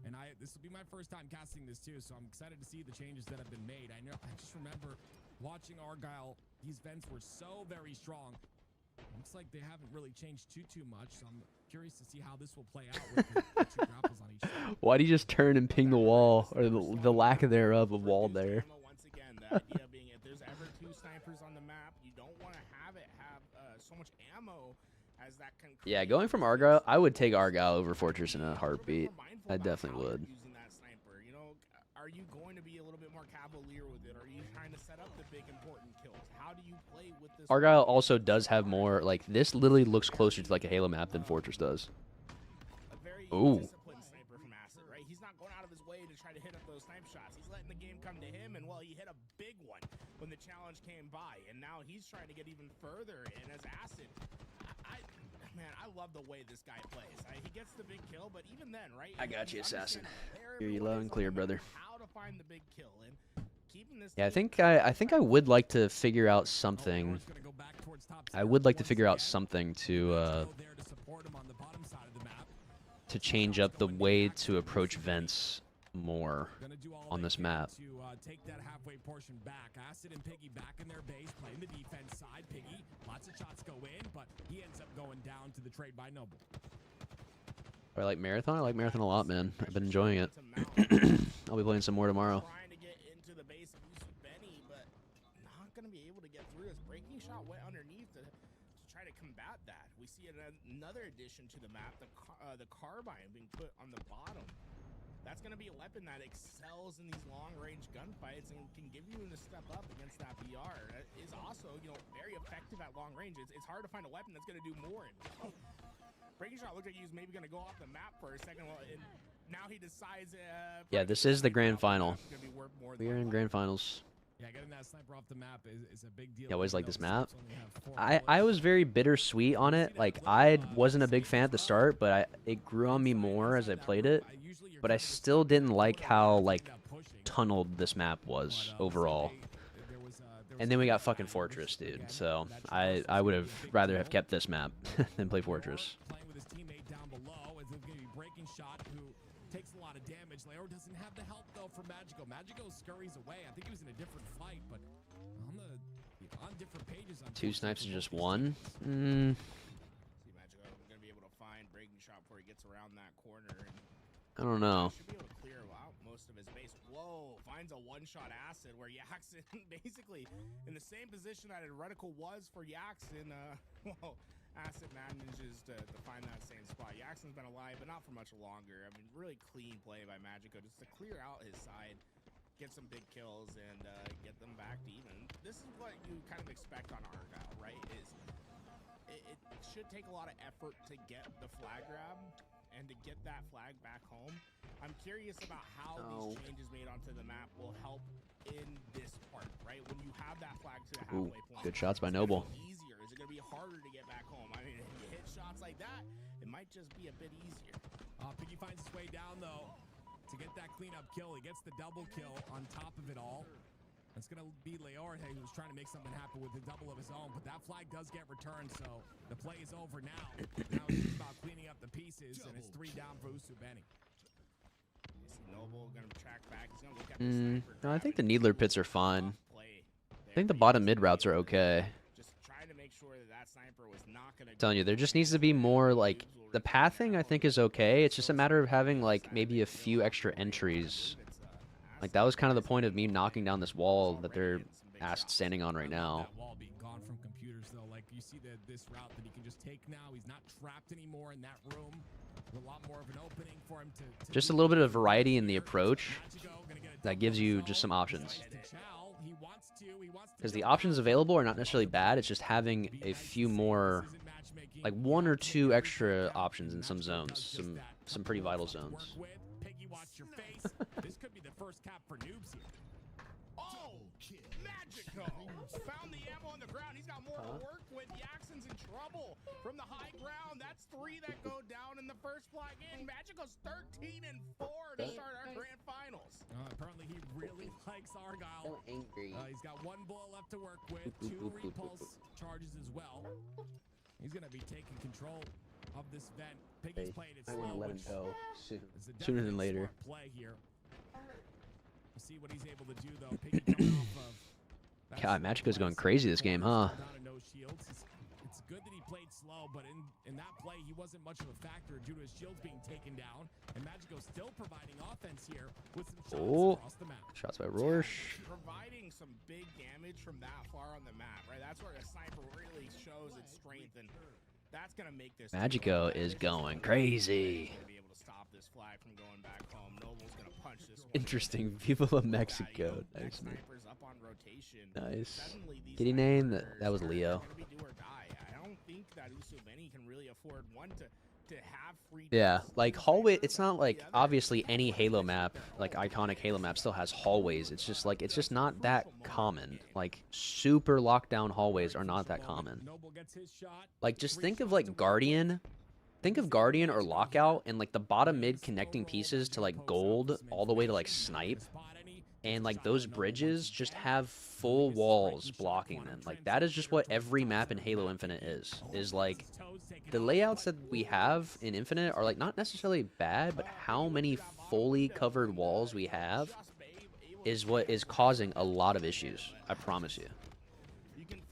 and this will be my first time casting this too, so I'm excited to see the changes that have been made. I just remember watching Argyle; these vents were so very strong. Looks like they haven't really changed too much, so I'm curious to see how this will play out with the two grapples on each side. Why'd he just turn and ping the wall, or the lack thereof of wall there? Once again, the idea being if there's ever two snipers on the map, you don't want to have so much ammo as that can. Yeah, going from Argyle, I would take Argyle over Fortress in a heartbeat. I definitely would. Using that sniper, you know, are you going to be a little bit more cavalier with it? Are you trying to set up the big important kills? How do you play with this? Argyle also does have more, like, this literally looks closer to like a Halo map than Fortress does. Ooh. Disciplined sniper from Acid, right? He's not going out of his way to try to hit up those snipe shots. He's letting the game come to him, and well, he hit a big one when the challenge came by, and now he's trying to get even further. And as Acid, man, I love the way this guy plays. He gets the big kill, but even then, right? I got you, Assassin. Hear you loud and clear, brother. How to find the big kill and keeping this. Yeah, I think I would like to figure out something. I would like to figure out something to change up the way to approach vents more on this map. To take that halfway portion back. Acid and Piggy back in their base, playing the defense side. Piggy, lots of shots go in, but he ends up going down to the trade by Noble. I like Marathon. I like Marathon a lot, man. I've been enjoying it. I'll be playing some more tomorrow. Trying to get into the base of Lucid Benny, but not going to be able to get through. His breaking shot went underneath to try to combat that. We see another addition to the map, the carbine being put on the bottom. That's going to be a weapon that excels in these long-range gunfights and can give you a step up against that VR. It is also, very effective at long range. It's hard to find a weapon that's going to do more. Breaking shot looked like he was maybe going to go off the map for a second. And now he decides. Yeah, this is the grand final. We are in grand finals. Yeah, getting that sniper off the map is a big deal. Yeah, I always like this map. I was very bittersweet on it. Like, I wasn't a big fan at the start, but it grew on me more as I played it. But I still didn't like how, like, tunneled this map was overall. And then we got fucking Fortress, dude. So I would have rather have kept this map than play Fortress. Playing with his teammate down below, it's going to be breaking shot who takes a lot of damage. Leo doesn't have the help though from Magico. Magico scurries away. I think he was in a different fight, but on different pages. 2 snipes to just 1. See Magico going to be able to find breaking shot before he gets around that corner. And I don't know. should be able to clear out most of his base. Whoa, finds a one-shot Acid where Yaxin basically in the same position that Reticle was for Yaxin. Whoa, Acid manages to find that same spot. Yaxin's been alive, but not for much longer. I mean, really clean play by Magico just to clear out his side, get some big kills, and get them back to even. This is what you kind of expect on Argyle, right? It should take a lot of effort to get the flag grab and to get that flag back home. I'm curious about how these changes made onto the map will help in this part, right? When you have that flag to the halfway point. Good shots by Noble. Easier? Is it going to be harder to get back home? I mean, if you hit shots like that, it might just be a bit easier. Piggy finds his way down, though, to get that cleanup kill. He gets the double kill on top of it all. It's going to be Leorte who's trying to make something happen with a double of his own, but that flag does get returned, so the play is over now. Now it's just about cleaning up the pieces, and it's 3 down for Usubeni. Noble going to track back. He's going to look at the sniper. No, I think the Needler pits are fine. I think the bottom mid routes are okay. Just trying to make sure that sniper was not going to. Telling you, there just needs to be more, like, the pathing I think is okay. It's just a matter of having, like, maybe a few extra entries. Like, that was kind of the point of me knocking down this wall that they're standing on right now. That wall being gone from computers, though, like, you see this route that he can just take now. He's not trapped anymore in that room. A lot more of an opening for him to Just a little bit of variety in the approach that gives you just some options. Because the options available are not necessarily bad. It's just having a few more, like 1 or 2 extra options in some zones, some pretty vital zones. Piggy, watch your face. This could be the first cap for noobs here. Oh, Magico found the ammo on the ground. He's got more to work with. Yaxin's in trouble from the high ground. That's 3 that go down in the first flag in. Magico's 13-4 to start our grand finals. Apparently he really likes Argyle. Angry. He's got 1 bullet left to work with, 2 repulse charges as well. He's going to be taking control of this vent. Piggy's playing it slow. I'm gonna let him go It's sooner than later. Play here. We'll see what he's able to do though. Piggy coming off of. God, Magico's going crazy this game, huh? No shields. It's good that he played slow, but in that play he wasn't much of a factor due to his shields being taken down. And Magico still providing offense here with some shots across the map. Shots by Rorsch. Providing some big damage from that far on the map, right? That's where a sniper really shows its strength, and that's gonna make this. Magico is going crazy. Be able to stop this flag from going back home. Noble's gonna punch this. Interesting. People of Mexico. Nice. Snipers up on rotation. Nice. Did he name that? That was Leo. I don't think that Usubeni can really afford one to have free. Yeah, like hallway. It's not like obviously any Halo map, like iconic Halo map, still has hallways. It's just like it's just not that common. Like super lockdown hallways are not that common. Like just think of like Guardian. Think of Guardian or Lockout and like the bottom mid connecting pieces to like gold all the way to like snipe. And like those bridges just have full walls blocking them. Like that is just what every map in Halo Infinite is like the layouts that we have in Infinite are like not necessarily bad, but how many fully covered walls we have is what is causing a lot of issues. I promise you.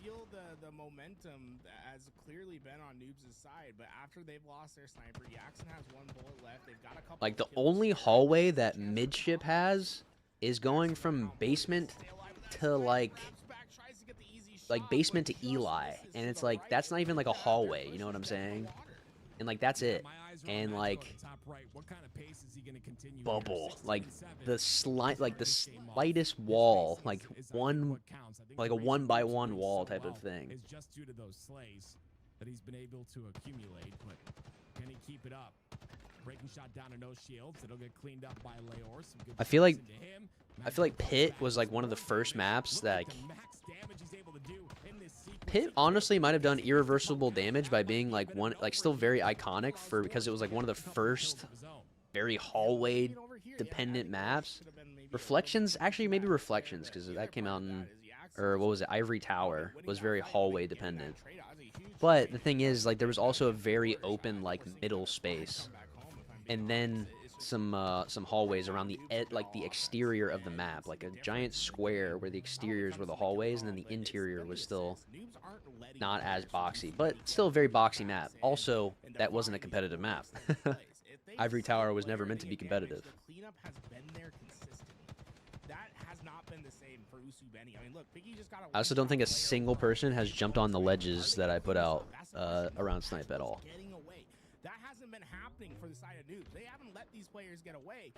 feel the momentum has clearly been on Noobs' side, but after they've lost their sniper, Jackson has 1 bullet left. They've got a couple. Like the only hallway that midship has is going from basement to like basement to Eli, and it's like that's not even like a hallway. You know what I'm saying? And like that's it. And like bubble, like the slightest wall, like a 1x1 wall type of thing. Is just due to those slays that he's been able to accumulate, but can he keep it up? Breaking shot down to no shields. It'll get cleaned up by Leor. I feel like Pit was like one of the first maps that Pit honestly might have done irreversible damage by being like still very iconic because it was like one of the first very hallway dependent maps. Reflections, actually maybe Reflections, because that came out in, or what was it, Ivory Tower was very hallway dependent. But the thing is, like, there was also a very open like middle space, and then some hallways around the exterior of the map, like a giant square where the exteriors were the hallways, and then the interior was still not as boxy, but still a very boxy map. Also, that wasn't a competitive map. Ivory Tower was never meant to be competitive. The cleanup has been there consistently. That has not been the same for Usubeni. I mean, look, Piggy just got I also don't think a single person has jumped on the ledges that I put out around Snipe at all. That hasn't been happening for the side of Noobs. They haven't let these players get away.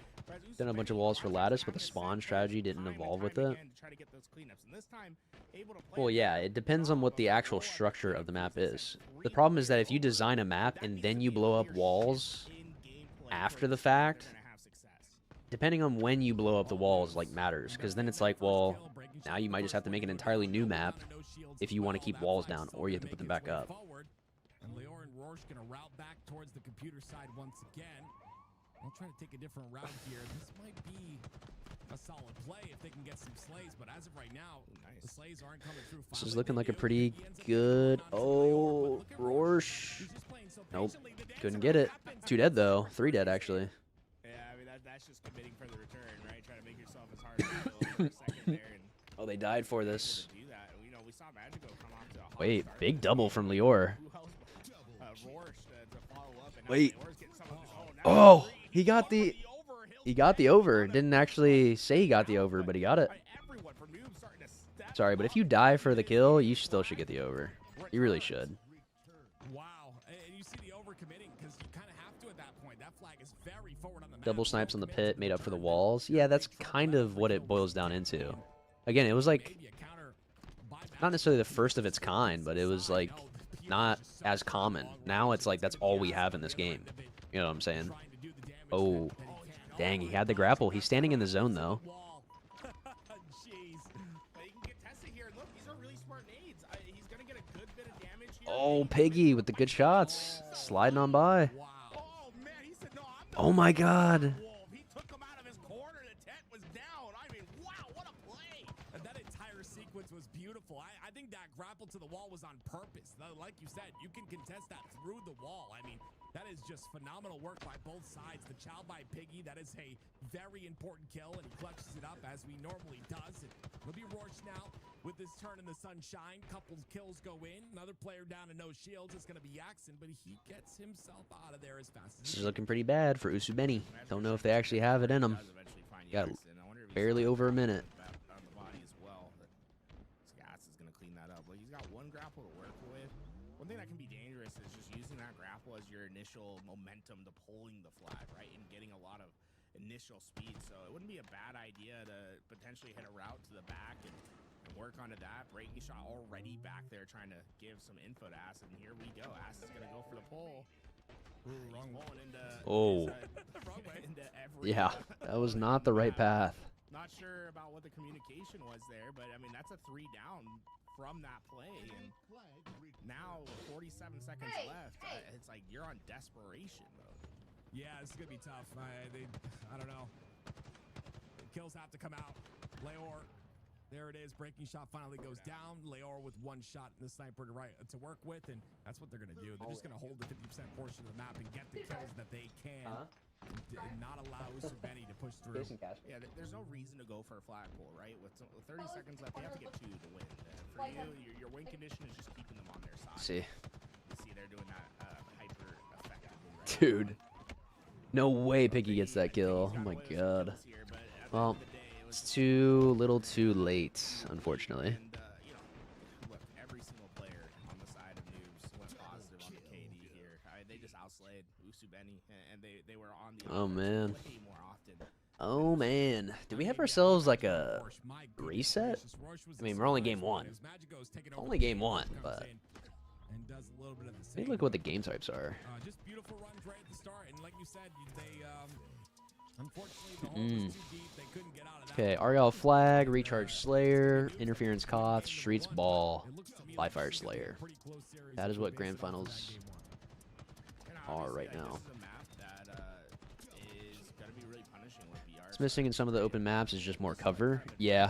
Done a bunch of walls for Lattice, but the spawn strategy didn't evolve with it. Well, yeah, it depends on what the actual structure of the map is. The problem is that if you design a map and then you blow up walls after the fact, depending on when you blow up the walls, like, matters. Because then it's like, well, now you might just have to make an entirely new map if you want to keep walls down, or you have to put them back up. And Leor and Rorsch gonna route back towards the computer side once again. I'll try to take a different route here. This might be a solid play if they can get some slays, but as of right now, the slays aren't coming through. This is looking like a pretty good... Oh, Rorsch. Nope. Couldn't get it. 2 dead, though. 3 dead, actually. Yeah, I mean, that's just committing for the return, right? Trying to make yourself as hard as possible for a second there. And Oh, they died for this. do that. We saw Magico come off to a Wait, big double from Leor. Wait. Oh, he got the over. Didn't actually say he got the over, but he got it. Sorry, but if you die for the kill, you still should get the over. You really should. Wow, and you see the overcommitting because you kind of have to at that point. That flag is very forward on the map. Double snipes on the pit, made up for the walls. Yeah, that's kind of what it boils down into. Again, it was like not necessarily the first of its kind, but it was like not as common. Now it's like that's all we have in this game. You know what I'm saying? Oh, dang, he had the grapple. He's standing in the zone, though. Oh, Piggy with the good shots. Sliding on by. Oh, my God. That entire sequence was beautiful. I think that grapple to the wall was on purpose. Like you said, you can contest that through the wall. I mean, that is just phenomenal work by both sides. The chow by Piggy, that is a very important kill, and he clutches it up as he normally does. It'll be Rorsch now with this turn in the sunshine. Couple kills go in. Another player down to no shields. It's going to be Jackson, but he gets himself out of there as fast as This is looking pretty bad for Usubeni. Don't know if they actually have it in them. Got barely over a minute. on the body as well. Scats is going to clean that up. Like, he's got 1 grapple to work with. One thing that can be dangerous is just using that grapple as your initial momentum to pulling the flag, right, and getting a lot of initial speed. So it wouldn't be a bad idea to potentially hit a route to the back and work onto that. Breaking shot already back there trying to give some info to Acid, and here we go. Acid's going to go for the pull. Oh. Yeah, that was not the right path. Not sure about what the communication was there, but I mean, that's a 3 down from that play. And now 47 seconds left. It's like you're on desperation mode. Yeah, this is going to be tough. I don't know. The kills have to come out. Leor, there it is. Breaking shot finally goes down. Leor with 1 shot in the sniper to work with, and that's what they're going to do. They're just going to hold the 50% portion of the map and get the kills that they can. And not allow Usubeni to push through. Yeah, there's no reason to go for a flag pull, right? With 30 seconds left, you have to get 2 to win. For you, you're win condition is just keeping them on their side. See. You see, they're doing that hyper effectively. Right Dude. No way Piggy gets that kill. Oh my god. Well, it's too little too late, unfortunately. Look, every single player on the side of Noobs went positive on the KD here. They just outslayed Usu Benny, and they were on the Oh man. way more often. Oh man. Do we have ourselves like a reset? I mean, we're only game 1. Only game 1, but maybe look at what the game types are. Just beautiful runs right at the start, and like you said, they unfortunately the hole was too deep. They couldn't get out of that. Okay, Argyle Flag, Recharge Slayer, Interference Koth, Streets Ball, Live Fire Slayer. That is what Grand Finals are right now. What's missing in some of the open maps is just more cover. Yeah.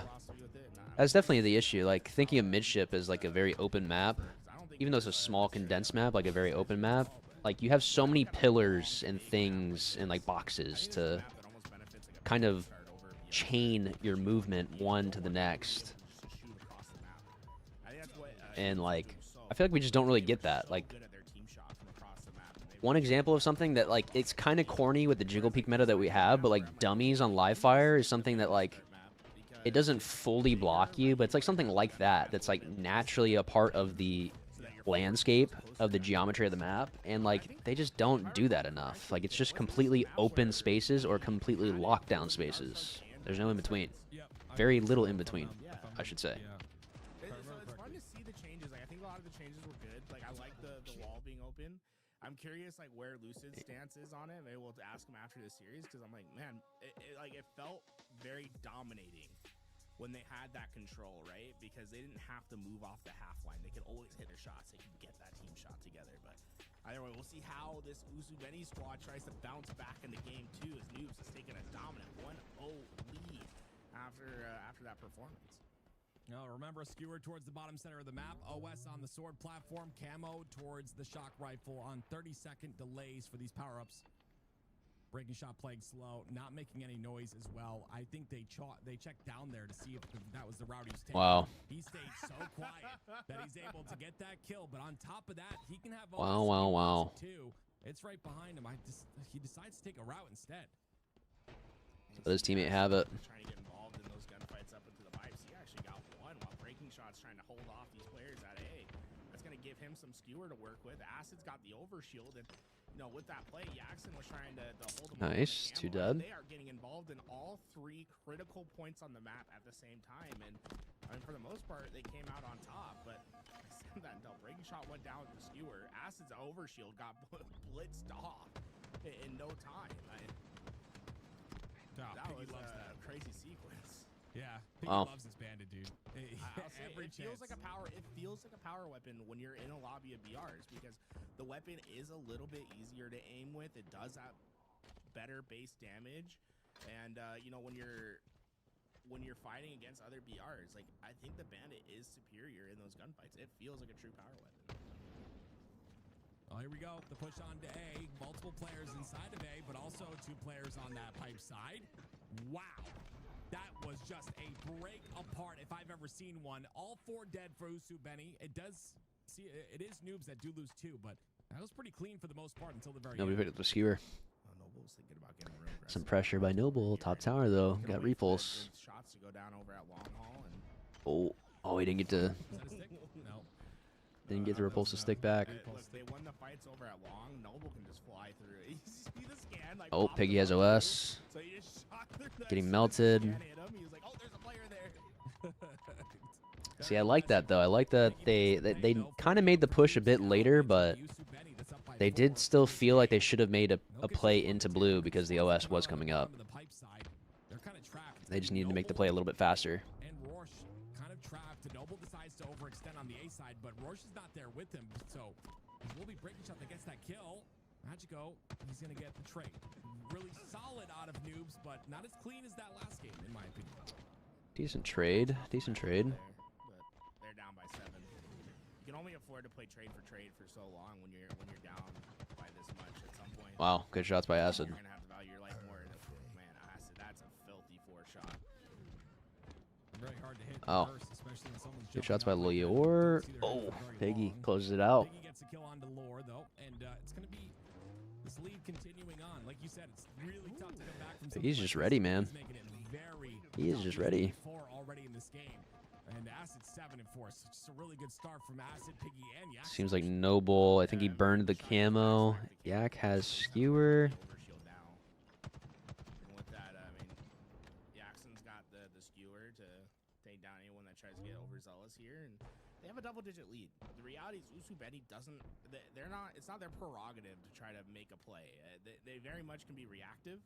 That's definitely the issue. Like, thinking of Midship as like a very open map, even though it's a small condensed map, like a very open map, like you have so many pillars and things and like boxes to kind of chain your movement one to the next. And like, I feel like we just don't really get that. Like, one example of something that like, it's kind of corny with the Jiggle Peak meta that we have, but like dummies on Live Fire is something that like, it doesn't fully block you, but it's like something like that that's like naturally a part of the landscape of the geometry of the map, and like they just don't do that enough. Like, it's just completely open spaces or completely locked down spaces. There's no in between. Very little in between, I should say. It's fun to see the changes. Like, I think a lot of the changes were good. Like, I like the wall being open. I'm curious like where Lucid's stance is on it. Maybe we'll ask him after the series, because I'm like, man, it felt very dominating when they had that control, right? Because they didn't have to move off the half line. They could always hit their shots. They could get that team shot together. But either way, we'll see how this Usu Benny squad tries to bounce back in the game too, as Noobs has taken a dominant 1-0 lead after that performance. Now remember, a skewer towards the bottom center of the map. OS on the sword platform. Camo towards the shock rifle on 30-second delays for these power-ups. Breaking shot playing slow, not making any noise as well. I think they checked down there to see if that was the route he was taking. Wow. He stayed so quiet that he's able to get that kill. But on top of that, he can have Wow. too. It's right behind him. He decides to take a route instead. Let his teammate have it. Trying to get involved in those gunfights up into the pipes. He actually got one while Breaking Shot's trying to hold off these players at A. That's going to give him some skewer to work with. Acid's got the overshield, and with that play, Jackson was trying to hold him. Nice, 2 dead. They are getting involved in all 3 critical points on the map at the same time, and I mean, for the most part, they came out on top. But I said that until Breaking Shot went down with the skewer, Acid's overshield got blitzed off in no time. That was a crazy sequence. Yeah, Piggy loves this bandit, dude. It feels like a power weapon when you're in a lobby of BRs, because the weapon is a little bit easier to aim with. It does have better base damage, and when you're fighting against other BRs, like, I think the bandit is superior in those gunfights. It feels like a true power weapon. Well, here we go. The push on to A. Multiple players inside of A, but also 2 players on that pipe side. Wow. That was just a break apart if I've ever seen one. All 4 dead for Usu Benny. It is Noobs that do lose 2, but that was pretty clean for the most part until the very Nobody end. picked up the skewer. Noble's thinking about getting real aggressive. Some pressure by Noble. Top tower though. Got repulse. Shots to go down over at long haul, and Oh, he didn't get to. No. Didn't get the repulsive stick back. Look, they won the fights over at long. Noble can just fly through. You see the scan, like, Oh, Piggy has OS. so he just shot through that Getting scan, melted. hit him. He was like, oh, there's a player there. See, I like that though. I like that they kind of made the push a bit later, but they did still feel like they should have made a play into blue because the OS was coming up. They just needed to make the play a little bit faster. And Rorsch kind of trapped. Noble decides to overextend on the A side, but Rorsch is not there with him, so it will be Breaking Shot that gets that kill. Magico, he's going to get the trade. Really solid out of Noobs, but not as clean as that last game, in my opinion. Decent trade. Decent trade. But they're down by 7. You can only afford to play trade for so long when you're down by this much. At some point, Wow, good shots by Acid. you're gonna have to value your life more. Man, Acid, that's a filthy 4 shot. Very hard to hit the Oh. burst, especially when someone's Good jumping shots up by like that. You Lior. don't see their Oh, heads for very Piggy long. closes it out. Piggy gets a kill onto Lore, though, and it's going to be this lead continuing on. Like you said, it's really tough to come back from something Piggy's like just this. ready, man. He's making it very He is tough. just He's ready. 4 already in this game. And Acid 7 and 4. So just a really good start from Acid, Piggy, and Yak. Seems like Noble. I think he burned the camo. Yak has skewer. And with that, I mean, Jackson's got the skewer to take down anyone that tries to get overzealous here, and they have a double-digit lead. The reality is, Usu Benny doesn't. They're not. It's not their prerogative to try to make a play. They very much can be reactive,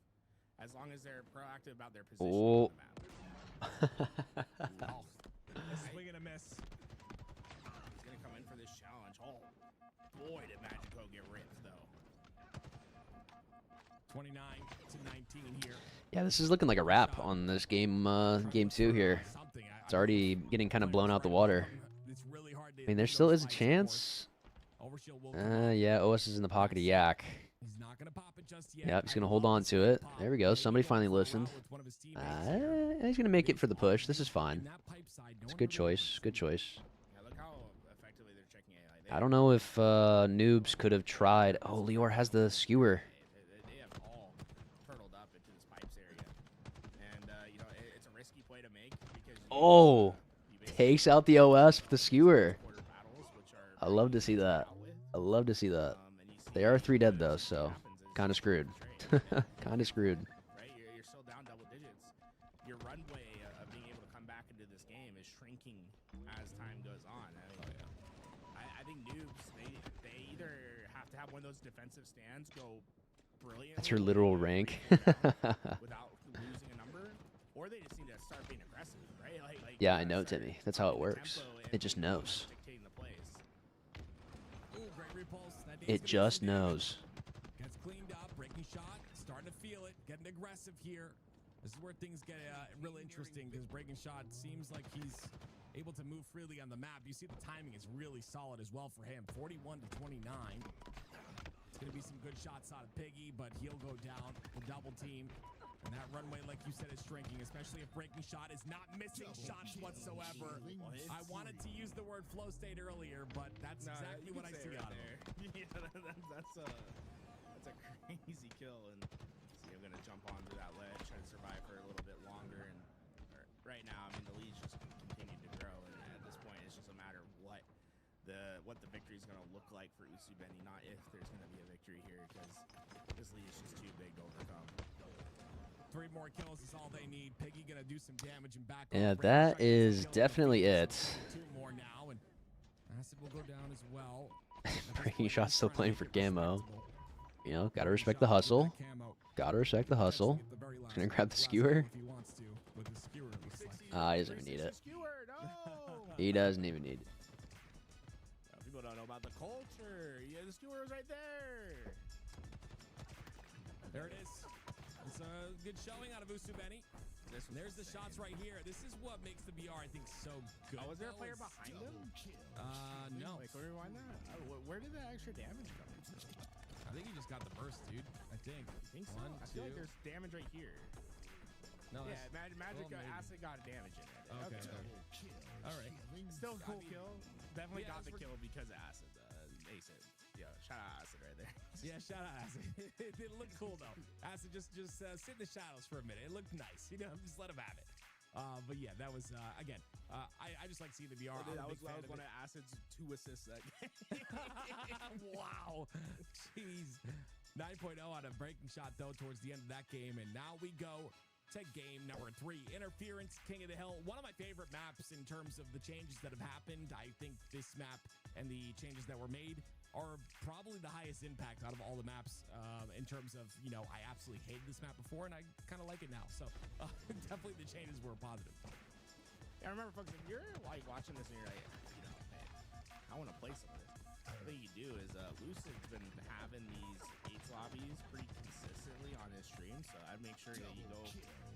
as long as they're proactive about their position on the map. Oh, a swing and a miss. He's gonna come in for this challenge. Oh, boy, did Magico get ripped though. 29 to 19 here. Yeah, this is looking like a wrap on this game. Game 2 here. It's already getting kind of blown out the water. I mean, there still is a chance. Yeah, OS is in the pocket of Yak. Yeah, he's gonna hold on to it. There we go. Somebody finally listened. He's gonna make it for the push. This is fine. It's a good choice. Good choice. Yeah, look how effectively they're checking AI. I don't know if Noobs could have tried. Oh, Lior has the skewer. They have all turtled up into this pipes area, and you know it's a risky play to make because Oh, takes out the OS with the skewer. I love to see that. I love to see that. They are 3 dead though, so kind of screwed. Kind of screwed. right. You're still down double digits. Your runway of being able to come back into this game is shrinking as time goes on. I think noobs they either have to have one of those defensive stands go brilliant. That's her literal rank. Without losing a number, or they just need to start being aggressive, right? Like Yeah, I know, Timmy. That's how it works. It just knows. dictating the plays. It just knows. Gets cleaned up, breaking shot, starting to feel it, getting aggressive here. This is where things get real interesting because breaking shot seems like he's able to move freely on the map. You see the timing is really solid as well for him. 41 to 29. It's going to be some good shots out of Piggy, but he'll go down. The double team. And that runway, like you said, is shrinking, especially if breaking shot is not missing shots whatsoever. I wanted to use the word flow state earlier, but that's exactly what I see out of him. That's a crazy kill, and see, I'm gonna jump onto that ledge, try to survive for a little bit longer. And right now, I mean, the lead's just gonna continue to grow, and at this point, it's just a matter of what the victory is gonna look like for Usu Benny, not if there's gonna be a victory here, because this lead is just too big to overcome. 3 more kills is all they need. Piggy gonna do some damage and back. Yeah, that is definitely it. 2 more now, and Acid will go down as well. Breaking shot still playing for camo. You know, gotta respect the hustle. Gotta respect the hustle. He's gonna grab the skewer. He doesn't even need it. He doesn't even need it. People don't know about the culture. Yeah, the skewer is right there. There it is. It's a good showing out of Usu Benny. There's the shots right here. This is what makes the BR, I think, so good. Oh, was there a player behind him? No. Wait, can we rewind that? Where did that extra damage come from? I think he just got the burst, dude. I think. You think so? One, I two. feel like there's damage right here. No, Yeah, that's- Magic well, maybe. Acid got damage in it. Okay. All right. Still cool kill. Definitely Yeah, got the we're- kill because of Acid. Ace it. Yeah, shout out Acid right there. Yeah, shout out Acid. It looked cool though. Acid just sit in the shadows for a minute. It looked nice. You know, just let him have it. But yeah, that was again. I just like seeing the VR. That was one of Acid's 2 assists that game. Wow. Jeez. 9.0 on a breaking shot though towards the end of that game, and now we go to game number 3. Interference, King of the Hill. One of my favorite maps in terms of the changes that have happened. I think this map and the changes that were made are probably the highest impact out of all the maps in terms of, you know, I absolutely hated this map before, and I kind of like it now. So definitely the changes were positive. Yeah, I remember, folks, if you're like watching this and you're like, you know, man, I want to play some of this. The thing you do is Lucid's been having these 8 lobbies pretty consistently on his stream, so I'd make sure that you go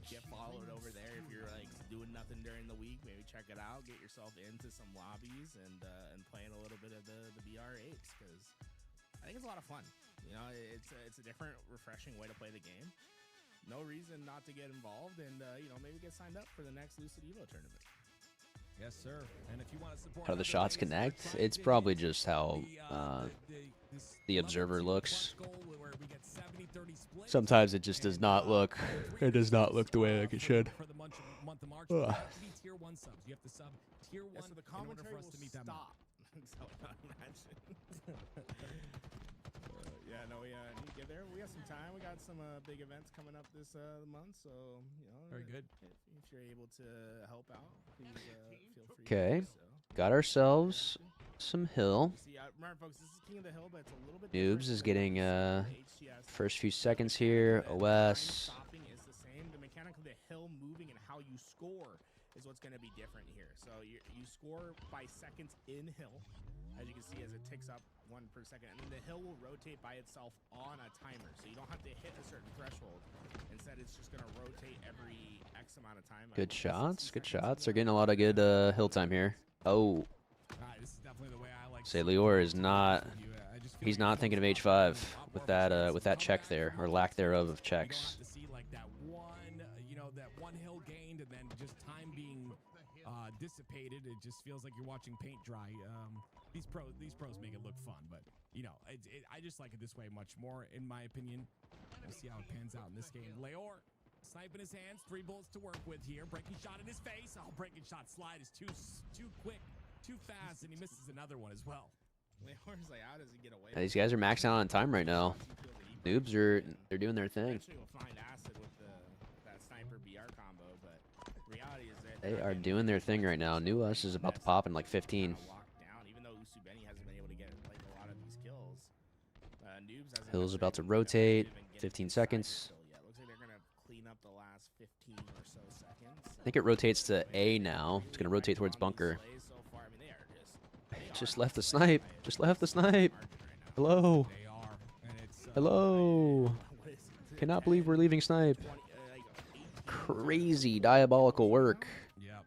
get followed over there. If you're like doing nothing during the week, maybe check it out, get yourself into some lobbies and playing a little bit of the BR8s, because I think it's a lot of fun. You know, it's a different, refreshing way to play the game. No reason not to get involved and, you know, maybe get signed up for the next Lucid Evo tournament. Yes, sir. And if you want to support How do the shots connect? It's probably just how the observer looks. Sometimes it just does not look. It does not look the way like it should. Ugh. Tier 1 subs. You have to sub tier 1 so the in order commentary for us to meet that mark. stop. So I imagine. Yeah, no, we need to get there. We got some time. We got some big events coming up this month, so you know. Very good. If you're able to help out, please feel free. Okay, To do so. got ourselves some hill. See, remember, folks, this is King of the Hill, but it's a little bit Noobs is getting HCS. first few seconds here. OS. Stopping is the same. The mechanic of the hill moving and how you score is what's going to be different here. So you score by seconds in hill, as you can see, as it ticks up 1 per second, and then the hill will rotate by itself on a timer. So you don't have to hit a certain threshold. Instead, it's just going to rotate every X amount of time. Good shots. Good shots. They're getting a lot of good hill time here. Oh. This is definitely the way I like. Say Lior is not. He's not thinking of H5 with that check there, or lack thereof of checks. To see like that one, that one hill gained, and then just time being dissipated. It just feels like you're watching paint dry. These pros make it look fun, but I just like it this way much more, in my opinion. We'll see how it pans out in this game. Leor, snipe in his hands, 3 bullets to work with here. Breaking shot in his face. Oh, breaking shot slide is too quick, too fast, and he misses another one as well. Leor's like, how does he get away? Yeah, these guys are maxing out on time right now. Noobs they're doing their thing. Eventually we'll find Acid with that sniper BR combo, but reality is that They are doing their thing right now. New Us is about to pop in like 15. down, even though Usubeni hasn't been able to get like a lot of these kills. Noobs hasn't Hill's been about to very rotate. aggressive in getting 15 inside seconds. the kill yet. Looks like they're gonna clean up the last 15 or so seconds. I think it rotates to A now. It's gonna rotate towards bunker. So far, I mean, they are Just left the snipe. Just left the snipe. Hello. Hello. Cannot believe we're leaving snipe. Crazy diabolical work. Yep.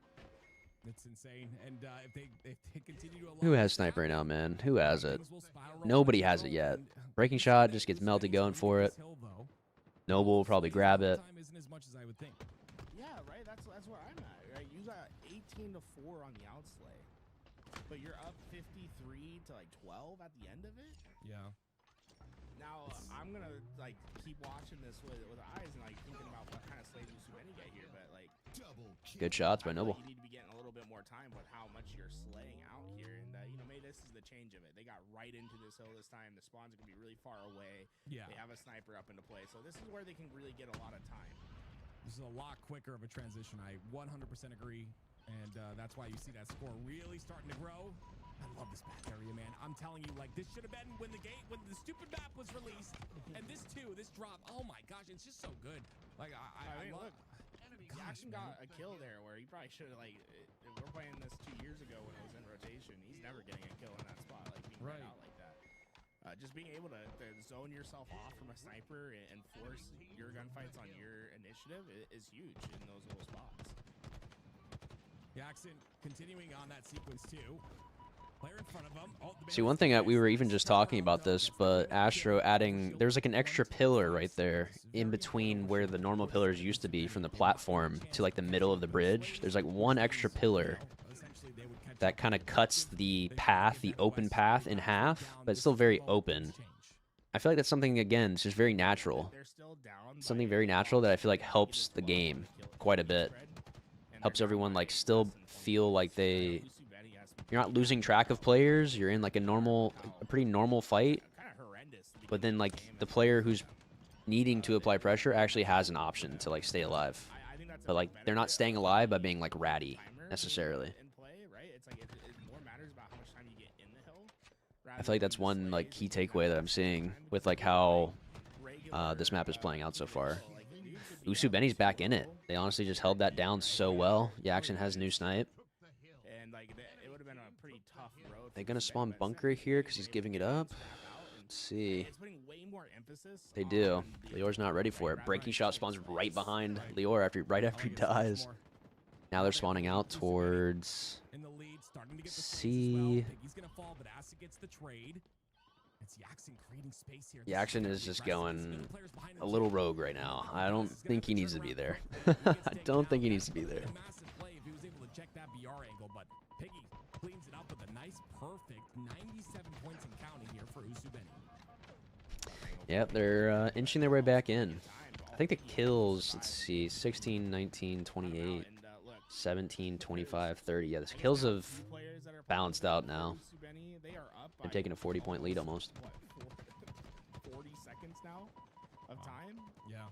It's insane. And if they continue to allow Who has snipe right now, man? Who has it? Nobody has it yet. Breaking shot just gets melted going for it. Noble will probably grab it. time isn't as much as I would think. Yeah, right. That's where I'm at. Right, you got 18 to 4 on the outslay, but you're up 53 to like 12 at the end of it. Yeah. Now I'm gonna like keep watching this with eyes and like thinking about what kind of slays Usubeni get here, but like Good shots by I feel Noble. like you need to be getting a little bit more time with how much you're slaying out here, and maybe this is the change of it. They got right into this hill this time. The spawns are gonna be really far away. Yeah. They have a sniper up into play, so this is where they can really get a lot of time. This is a lot quicker of a transition. I 100% agree, and that's why you see that score really starting to grow. I love this back area, man. I'm telling you, like, this should have been when the stupid map was released, and this drop. Oh my gosh, it's just so good. Like I mean, love. look, Jackson got a kill there where he probably should have, like, if we're playing this 2 years ago when it was in rotation, he's never getting a kill in that spot, like being right out like that. Just being able to zone yourself off from a sniper and force your gunfights on your initiative is huge in those little spots. Jackson continuing on that sequence too. Player in front of him. Oh, See, one thing that we were even just talking about this, but Astro adding, there's like an extra pillar right there in between where the normal pillars used to be from the platform to like the middle of the bridge. There's like one extra pillar that kind of cuts the path, the open path in half, but it's still very open. I feel like that's something, again, it's just very natural. Something very natural that I feel like helps the game quite a bit. Helps everyone like still feel like you're not losing track of players. You're in like a pretty normal fight. But then like the player who's needing to apply pressure actually has an option to like stay alive. But like they're not staying alive by being like ratty necessarily. I feel like that's one like key takeaway that I'm seeing with like how this map is playing out so far. Usubeni's back in it. They honestly just held that down so well. Jackson has new snipe. They gonna spawn bunker here because he's giving it up? Let's see. They do. Lior's not ready for it. Breaking shot spawns right behind Lior right after he dies. Now they're spawning out towards C. He's gonna fall, but Acid gets the trade. It's Jackson creating space here. Jackson is just going a little rogue right now. I don't think he needs to be there. I don't think he needs to be there. check that BR angle, but Piggy cleans it up with a nice, perfect 97 points and counting here for Usubeni. Yep, they're inching their way back in. I think the kills, let's see, 16, 19, 28, 17, 25, 30. Yeah, the kills have balanced out now. They're taking a 40-point lead almost. 40 seconds now of time. Yeah.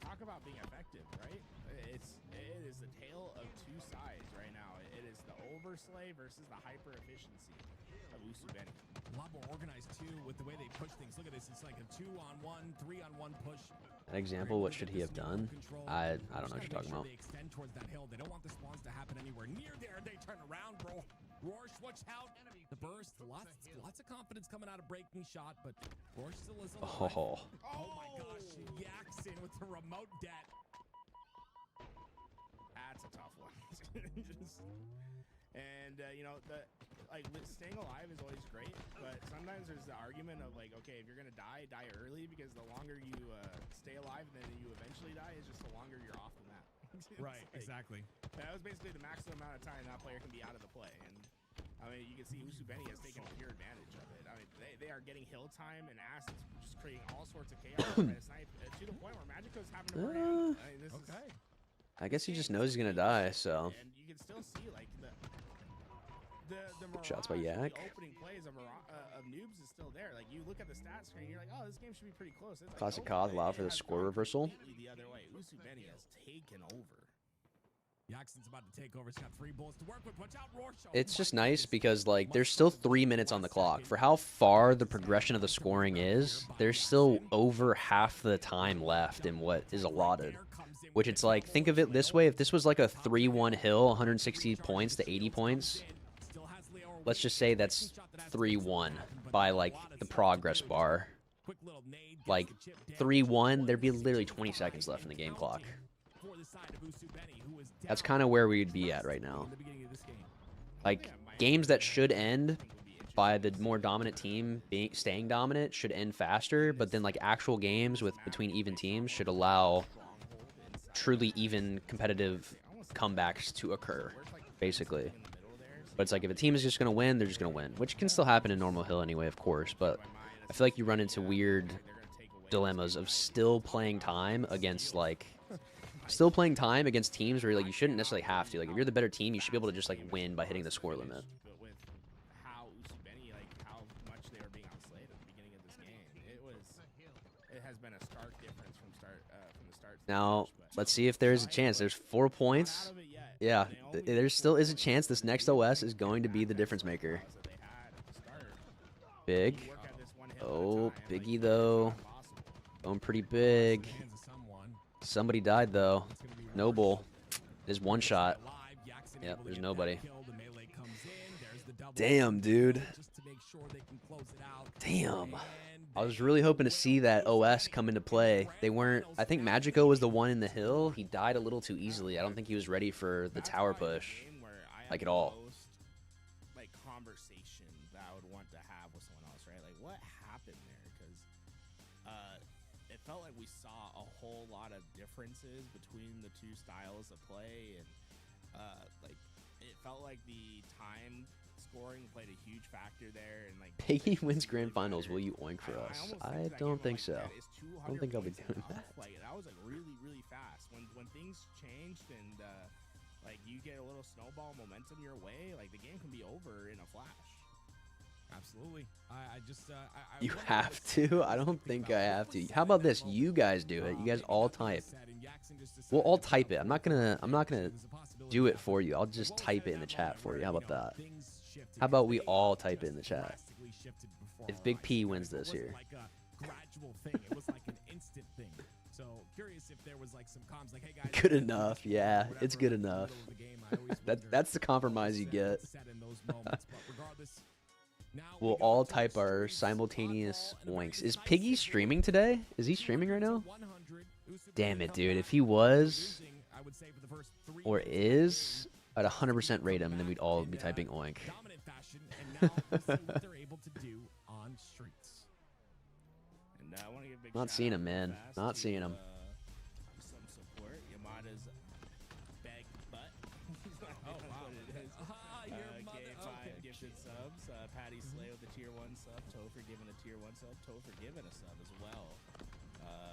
Talk about being effective, right? It is the tale of two sides right now. It is the overslay versus the hyper efficiency of Usubeni. A lot more organized too with the way they push things. Look at this. It's like a 2-on-1, 3-on-1 push. That example, what should he have done? I don't know what you're talking about. They extend towards that hill. They don't want the spawns to happen anywhere near there. They turn around, bro. Rorsch, watch out. The burst. Lots of confidence coming out of breaking shot, but Rorsch still is alive. Oh my gosh. Jackson with the remote debt. That's a tough one. And you know, staying alive is always great, but sometimes there's the argument of like, okay, if you're gonna die early, because the longer you stay alive and then you eventually die is just the longer you're off the map. Right, exactly. That was basically the maximum amount of time that player can be out of the play, and I mean, you can see Usubeni has taken pure advantage of it. I mean, they are getting hill time and assets, just creating all sorts of chaos to snipe, to the point where Magico's having to burn out. I mean, this is, I guess he just knows he's gonna die, so. and you can still see like the Good shots by mirage, Yak. the opening plays of Noobs is still there. Like, you look at the stats screen, you're like, oh, this game should be pretty close. It's like, Classic oh, Cos it allowed for the has score gone reversal. completely the other way. Usubeni has taken over. Jackson's about to take over. He's got 3 bullets to work with. Watch out, Rorsch. It's just nice because, like, there's still 3 minutes on the clock. For how far the progression of the scoring is, there's still over half the time left in what is allotted. Which it's like, think of it this way. If this was like a 3-1 hill, 160 points to 80 points, let's just say that's 3-1 by, like, the progress bar. Like, 3-1, there'd be literally 20 seconds left in the game clock. That's kind of where we'd be at right now. Like, games that should end by the more dominant team staying dominant should end faster, but then, like, actual games between even teams should allow truly even competitive comebacks to occur, basically. But it's like, if a team is just going to win, they're just going to win, which can still happen in normal hill anyway, of course, but I feel like you run into weird dilemmas of still playing time against, like, teams where, like, you shouldn't necessarily have to. Like, if you're the better team, you should be able to just, like, win by hitting the score limit. But with how Usubeni, like, how much they were being outslayed at the beginning of this game, it has been a stark difference from the start. Now, let's see if there's a chance. There's 4 points. Yeah, there still is a chance this next OS is going to be the difference maker. Big. Oh, Biggie, though. Going pretty big. Somebody died, though. Noble. There's one shot. Yep, there's nobody. Damn, dude. Damn. I was really hoping to see that OS come into play. They weren't... I think Magico was the one in the hill. He died a little too easily. I don't think he was ready for the tower push. Like, at all. Like, conversation that I would want to have with someone else, right? Like, what happened there? Because it felt like we saw a whole lot of differences between the two styles of play, and like, it felt like the time scoring played a huge factor there, and like, Piggy wins grand finals. Will you oink for us? I don't think so. I don't think I'll be doing that. Like, that was like really fast. When things changed and like, you get a little snowball momentum your way, like, the game can be over in a flash. Absolutely. I just You have to? I don't think I have to. How about this? You guys do it. You guys all type. We'll all type it. I'm not gonna do it for you. I'll just type it in the chat for you. How about that? How about we all type it in the chat? If Big P wins this here. Like a gradual thing. It was like an instant thing. So curious if there was like some comms like, hey guys. Good enough. Yeah, it's good enough. That's the compromise you get. We'll all type our simultaneous oinks. Is Piggy streaming today? Is he streaming right now? Damn it, dude. If he was, or is, I'd 100% rate him, and then we'd all be typing oink. Not seeing him, man. Not seeing him. Some support. Yamada's bag butt. Patty Slay with the tier 1 sub. Topher giving a tier 1 sub. Topher giving a sub as well.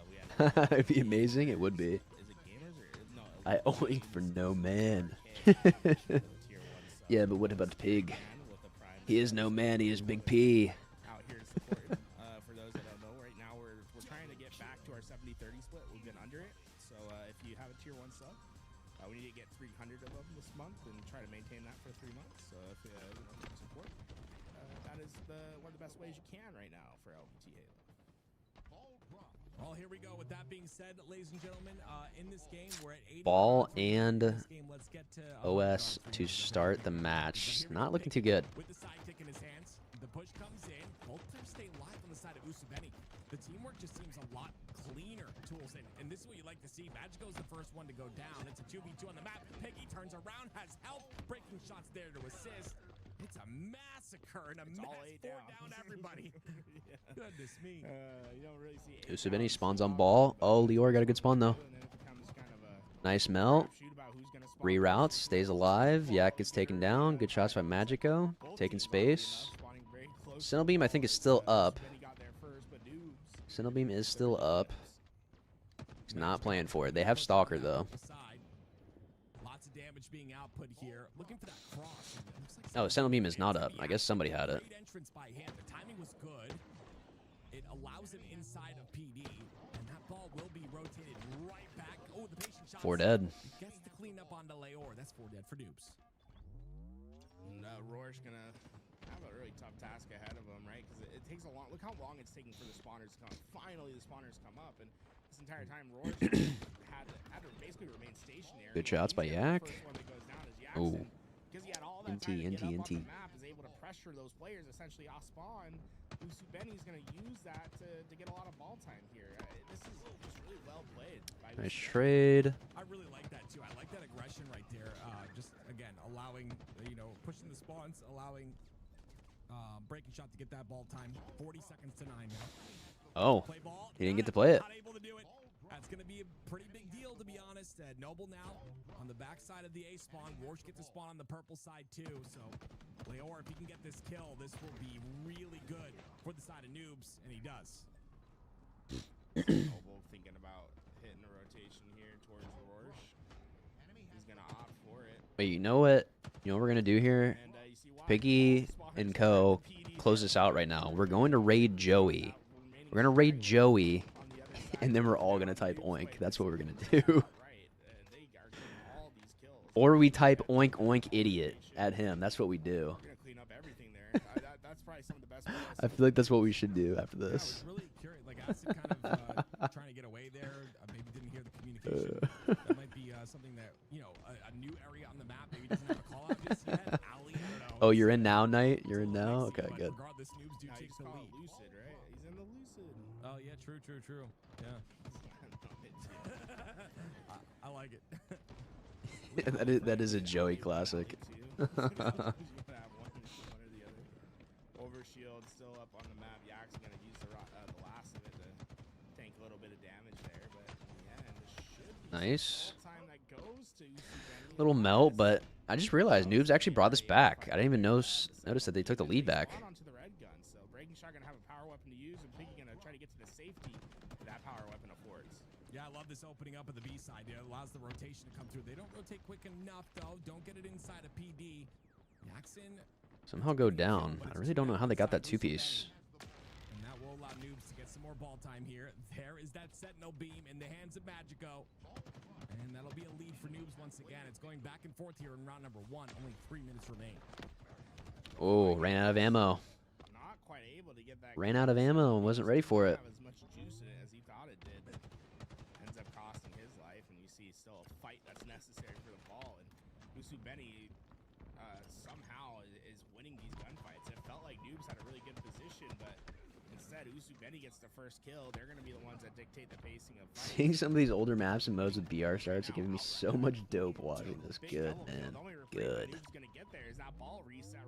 We had It'd be amazing. It would be. Is it gamers or no? I oink for no man. Yeah, but what about Pig? He is no man. He is Big P. Out here supporting. For those that don't know, right now we're trying to get back to our 70-30 split. We've been under it. So if you have a tier 1 sub, we need to get 300 of them this month and try to maintain that for 3 months. So if you support, that is one of the best ways you can right now for LPT Halo. Well, here we go. With that being said, ladies and gentlemen, in this game, we're at 80. Ball and OS to start the match. Not looking too good. With the sidekick in his hands, the push comes in. Both players stay live on the side of Usubeni. The teamwork just seems a lot cleaner, Tools. And this is what you like to see. Magico's the first one to go down. It's a 2v2 on the map. Piggy turns around, has help. Breaking shots there to assist. It's a massacre and a down everybody. Goodness me. You don't really see Usubeni spawns on ball. Oh, Lior got a good spawn though. Nice melt. Reroutes, stays alive. Yak gets taken down. Good shots by Magico. Taking space. Beam, I think, is still up. Beam is still up. He's not playing for it. They have Stalker though. Lots of damage being output here. Looking for that cross. Oh, Beam is not up. I guess somebody had it. Great entrance by hand. The timing was good. It allows him inside of PD, and that ball will be rotated right back. Oh, the patient shot. 4 dead. Gets the clean up onto Leor. That's 4 dead for Noobs. Roar's gonna have a really tough task ahead of him, right? Because it takes a long. Look how long it's taking for the spawners to come. Finally, the spawners come up, and this entire time, Roar's had to basically remain stationary. Good shots by Yak. Oh. Because he had all that time to get up on the map, is able to pressure those players essentially off spawn. Usubeni's going to use that to get a lot of ball time here. This is just really well played. Nice trade. I really like that too. I like that aggression right there. Just again, allowing, pushing the spawns, allowing breaking shot to get that ball time. 40 seconds to 9 now. Oh, he didn't get to play it. Not able to do it. That's going to be a pretty big deal, to be honest. Noble now on the backside of the A spawn. Warsh gets a spawn on the purple side, too. So, Leor, if he can get this kill, this will be really good for the side of Noobs, and he does. Noble thinking about hitting the rotation here towards Warsh. He's going to opt for it. Wait, you know what? You know what we're going to do here? Piggy and Co. close this out right now. We're going to raid Joey. We're going to raid Joey. And then we're all going to type oink. That's what we're going to do. Or we type oink oink idiot at him. That's what we do. I feel like that's what we should do after this. I was really curious. Like, Acid kind of trying to get away there. Maybe didn't hear the communication. That might be something that, a new area on the map. Maybe doesn't have a call out just yet. Ali, I don't know. Oh, you're in now, Knight? You're in now? Okay, good. Regardless, Noobs do take the lead. Lucid, right? He's in the Lucid. Oh, yeah, true. Yeah. I like it. that is a Joey classic. Overshield still up on the map. Yak's gonna use the last of it to tank a little bit of damage there, but yeah, and this should be Nice. time that goes to Usubeni. Little melt, but I just realized Noobs actually brought this back. I didn't even notice that they took the lead back. Onto the red gun, so Breaking Shot gonna have a power weapon to use, and Piggy gonna try to get to the safety that power weapon affords. Yeah, I love this opening up of the B side. It allows the rotation to come through. They don't rotate quick enough, though. Don't get it inside of PD. Jackson. Somehow go down. I really don't know how they got that 2-piece. And that will allow Noobs to get some more ball time here. There is that Sentinel beam in the hands of Magico. And that'll be a lead for Noobs once again. It's going back and forth here in round number 1. Only 3 minutes remain. Oh, ran out of ammo. Not quite able to get that. Ran out of ammo and wasn't ready for it. Have as much juice in it as he thought it did. Ends up costing his life, and you see still a fight that's necessary for the ball. And Usubeni somehow is winning these gunfights. It felt like Noobs had a really good position, but instead Usubeni gets the first kill. They're going to be the ones that dictate the pacing of fights. Seeing some of these older maps and modes with BR starts are giving me so much dope watching this. Good, man. Good.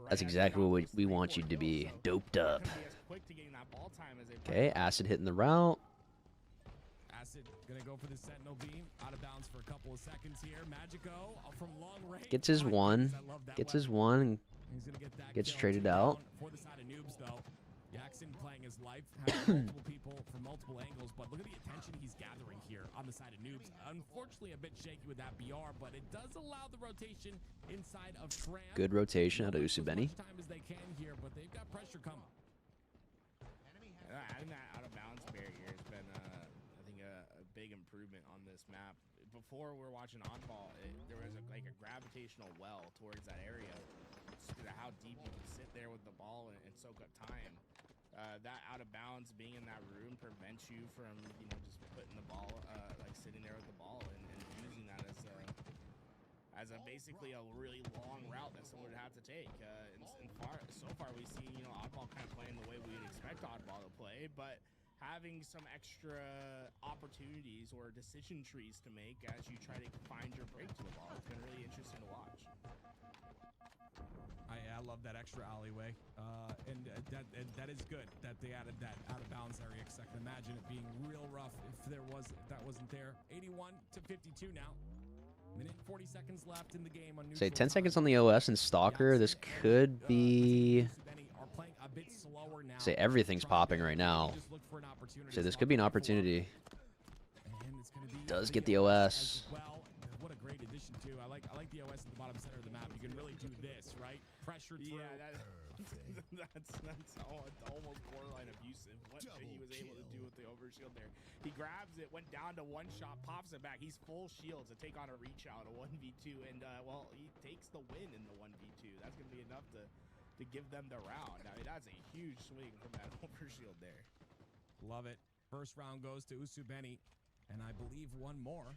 That's exactly what we want you to be. Doped up. Okay, Acid hitting the route. Acid gonna go for the Sentinel beam. Out of bounds for a couple of seconds here. Magico from long range. Gets his one. Gets his one. He's gonna get that Gets kill. traded Two out. down for the side of Noobs, though. Jackson playing his life, having multiple people from multiple angles, but look at the attention he's gathering here on the side of Noobs. Unfortunately, a bit shaky with that BR, but it does allow the rotation inside of Tram. Good rotation out of Usubeni. As much time as they can here, but they've got pressure coming. Adding that out of bounds barrier has been, I think, a big improvement on this map. Before we were watching Oddball, there was like a gravitational well towards that area. Just because of how deep you can sit there with the ball and soak up time. That out of bounds being in that room prevents you from, just putting the ball, like sitting there with the ball and using that as basically a really long route that someone would have to take. So far we've seen, Oddball kind of playing the way we'd expect Oddball to play, but having some extra opportunities or decision trees to make as you try to find your break to the ball. It's been really interesting to watch. I love that extra alleyway, and that is good that they added that out of bounds area. Because I can imagine it being real rough if that wasn't there. 81 to 52 now. Minute and 40 seconds left in the game on Say neutral 10 time. seconds on the OS and Stalker. This could be. Are playing a bit slower now. Say everything's popping right now. Say this could be an opportunity. Does get the OS. What a great addition too. I like the OS at the bottom center of the map. You can really do this, right? Pressure through. Yeah, that's almost borderline abusive. What he was able to do with the overshield there. He grabs it, went down to one shot, pops it back. He's full shield to take on a reach out, a 1v2, and well, he takes the win in the 1v2. That's gonna be enough to give them the round. I mean, that's a huge swing from that overshield there. Love it. First round goes to Usubeni, and I believe one more,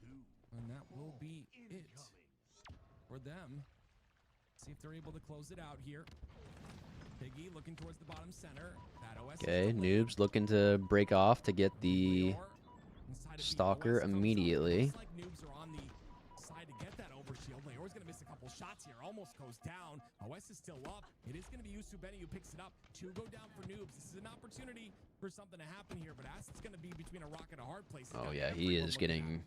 and that will be it for them. See if they're able to close it out here. Piggy looking towards the bottom center. That OS Okay, Noobs looking to break off to get the Stalker immediately. Looks like Noobs are on the side to get that overshield. Leor's going to miss a couple shots here. Almost goes down. OS is still up. It is going to be Usubeni who picks it up. Two go down for Noobs. This is an opportunity for something to happen here, but Acid's going to be between a rock and a hard place. Oh yeah, he is getting.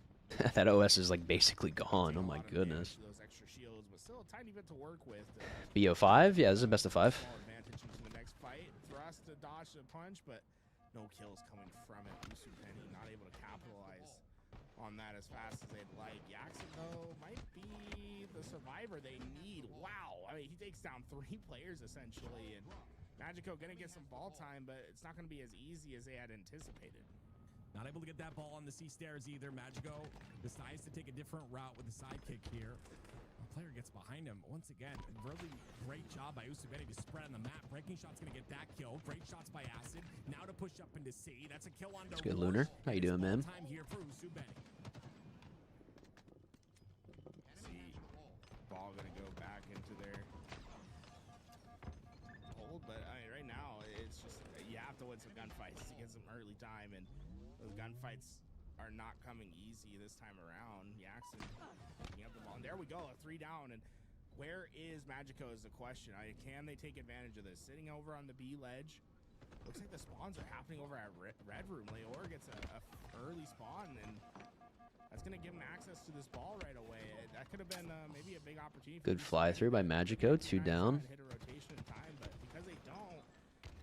That OS is like basically gone. Oh my goodness. Those extra shields, but still a tiny bit to work with. BO5? Yeah, this is a best of 5. Advantage into the next fight. Thrust to dodge the punch, but no kills coming from it. Usubeni not able to capitalize on that as fast as they'd like. Jackson, though, might be the survivor they need. Wow. I mean, he takes down 3 players, essentially, and Magico going to get some ball time, but it's not going to be as easy as they had anticipated. Not able to get that ball on the C stairs either. Magico decides to take a different route with the sidekick here. The player gets behind him. Once again, really great job by Usubeni to spread on the map. Breaking shot's going to get that kill. Great shots by Acid. Now to push up into C. That's a kill on That's good, Lunar. How you doing, man? Time here for Usubeni. See, ball going to go back into their hold, but I mean, right now, it's just, you have to win some gunfights to get some early time, and those gunfights are not coming easy this time around. Jackson picking up the ball, and there we go, a 3 down, and where is Magico is the question. Can they take advantage of this? Sitting over on the B ledge. Looks like the spawns are happening over at Red Room. Leor gets a early spawn, and that's going to give him access to this ball right away. That could have been maybe a big opportunity. Good fly through by Magico. 2 down. Hit a rotation in time, but because they don't,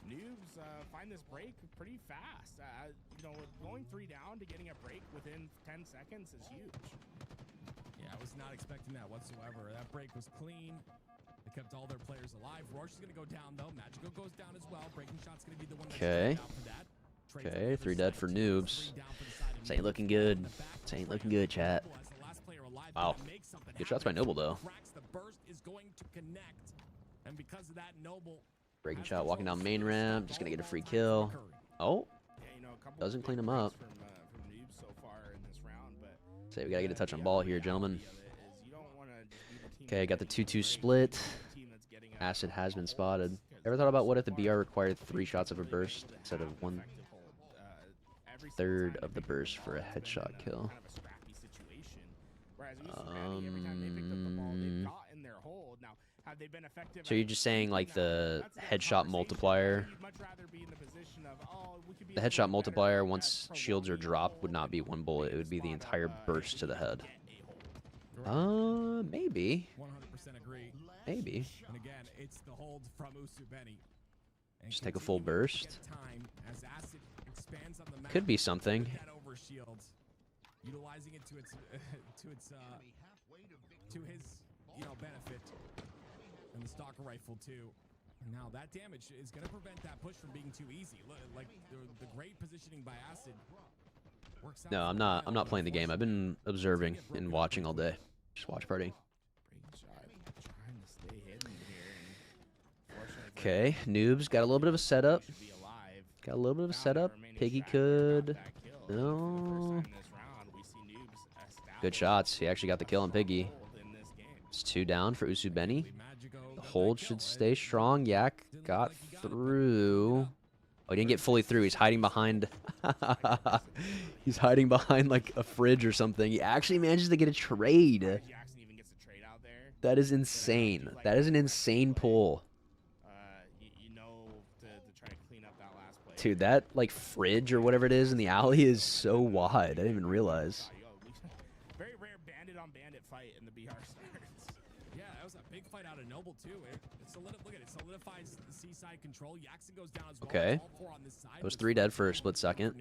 Noobs find this break pretty fast. Going 3 down to getting a break within 10 seconds is huge. Yeah, I was not expecting that whatsoever. That break was clean. They kept all their players alive. Roche is going to go down, though. Magico goes down as well. Breaking shot's going to be the one that's Okay. out for that. Okay, 3 dead for Noobs. This ain't looking good. This ain't looking good, chat. Wow. Good shots by Noble, though. The burst is going to connect. And because of that, Noble Breaking shot, walking down main ramp. Just going to get a free kill. Oh. Doesn't clean him up. From Noobs so far in this round, but Say we got to get a touch on ball here, gentlemen. Okay, got the 2-2 split. Acid has been spotted. Ever thought about what if the BR required 3 shots of a burst instead of 1/3 of the burst for a headshot kill? So you're just saying like the headshot multiplier? The headshot multiplier once shields are dropped would not be 1 bullet. It would be the entire burst to the head. Maybe. 100% agree. Maybe. And again, it's the hold from Usubeni. And Just take a full continuing to burst. get time as Acid expands on the map. Could be something. with that over shield, utilizing it to its to his benefit, and the stalker rifle too. And now that damage is going to prevent that push from being too easy. Like the great positioning by Acid works out. No, I'm not playing the game. I've been observing and watching all day. Just watch party. Trying to stay hidden here. Okay, Noobs got a little bit of a setup. Got a little bit of a setup. Piggy could. No. Good shots. He actually got the kill on Piggy. It's 2 down for Usubeni. The hold should stay strong. Yak got through. Oh, he didn't get fully through. He's hiding behind. He's hiding behind like a fridge or something. He actually manages to get a trade. That is insane. That is an insane pull. Dude, that like fridge or whatever it is in the alley is so wide. I didn't even realize. Very rare bandit on bandit fight in the BR starts. Yeah, that was a big fight out of Noble too. Look at it, solidifies the seaside control. Yaxon goes down as well. Okay. That was 3 dead for a split second.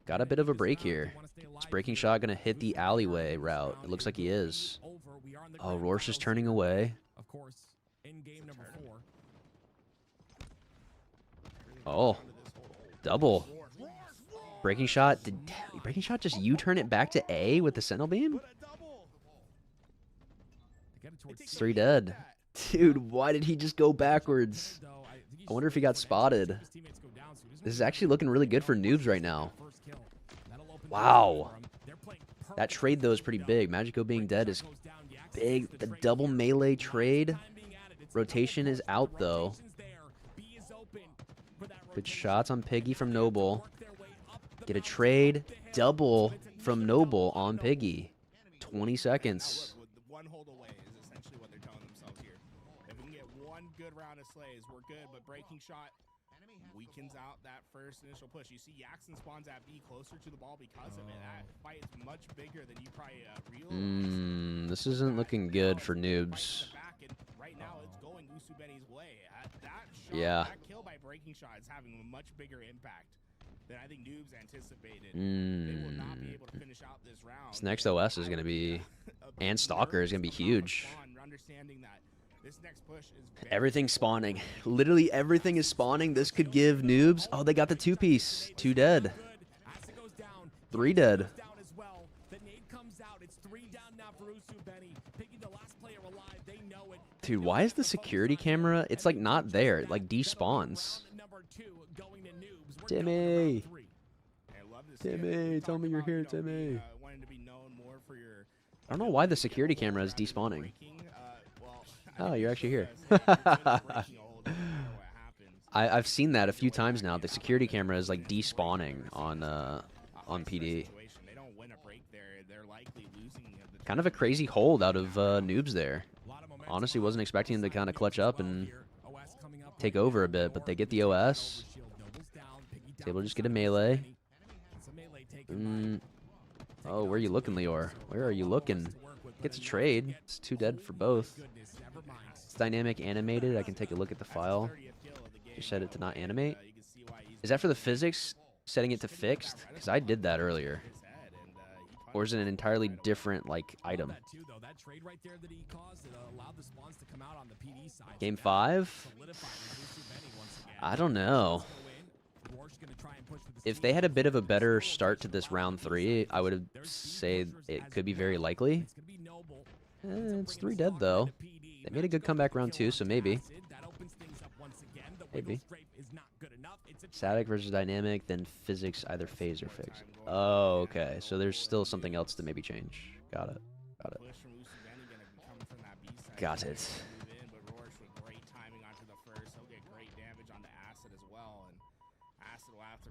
Got a bit of a break here. Is breaking shot gonna hit the alleyway route? It looks like he is. Oh, Rorsch is turning away. Of course, in game number 4. Oh, double. Breaking shot. Did breaking shot just U-turn it back to A with the sentinel beam? It's 3 dead. Dude, why did he just go backwards? I wonder if he got spotted. This is actually looking really good for Noobs right now. Wow. That trade, though, is pretty big. Magico being dead is big. The double melee trade. Rotation is out, though. Good shots on Piggy from Noble. Get a trade. Double from Noble on Piggy. 20 seconds. One hold away is essentially what they're telling themselves here. If we can get one good round of slays, we're good. But breaking shot weakens out that first initial push. You see Yaxon spawns at B closer to the ball because of it. That fight is much bigger than you probably realize. This isn't looking good for Noobs. Right now, it's going Usubeni's way. That shot, Yeah. that kill by breaking shot is having a much bigger impact than I think Noobs anticipated. They will not be able to finish out this round. This next OS is going to be, and Stalker is going to be huge. Understanding that this next push is Everything's spawning. Literally everything is spawning. This could give Noobs. Oh, they got the 2-piece. 2 dead. 3 dead. Dude, why is the security camera? It's like not there. It like despawns. Timmy. Timmy, tell me you're here, Timmy. I don't know why the security camera is despawning. Oh, you're actually here. I've seen that a few times now. The security camera is like despawning on PD. Kind of a crazy hold out of Noobs there. Honestly, wasn't expecting him to kind of clutch up and take over a bit, but they get the OS. He's able to just get a melee. Oh, where are you looking, Lior? Where are you looking? Gets a trade. It's 2 dead for both. It's dynamic animated. I can take a look at the file. You set it to not animate. Is that for the physics? Setting it to fixed? Because I did that earlier. Or is it an entirely different like item? Game 5? I don't know. If they had a bit of a better start to this round 3, I would say it could be very likely. It's 3 dead though. They made a good comeback round 2, so maybe. Maybe. Static versus dynamic, then physics, either phase or fix. Oh, okay. So there's still something else to maybe change. Got it. Got it. Got it.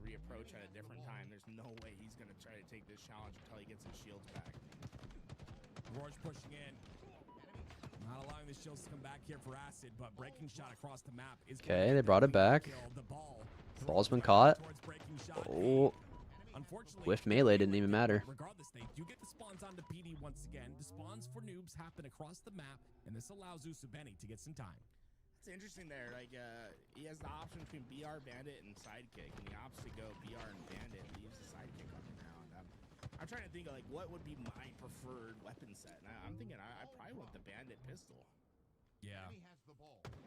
Reapproach at a different time. There's no way he's going to try to take this challenge until he gets his shields back. Roar's pushing in. Not allowing the shields to come back here for Acid, but breaking shot across the map is okay, they brought it back. Ball's been caught. Oh. Unfortunately, Whiff melee didn't even matter. regardless, they do get the spawns on the PD once again. The spawns for noobs happen across the map, and this allows Usubeni to get some time. It's interesting there. Like, he has the option between BR, Bandit, and Sidekick, and he opts to go BR and Bandit, leaves the Sidekick on the ground. I'm trying to think of, like, what would be my preferred weapon set, and I'm thinking I probably want the Bandit pistol. Yeah.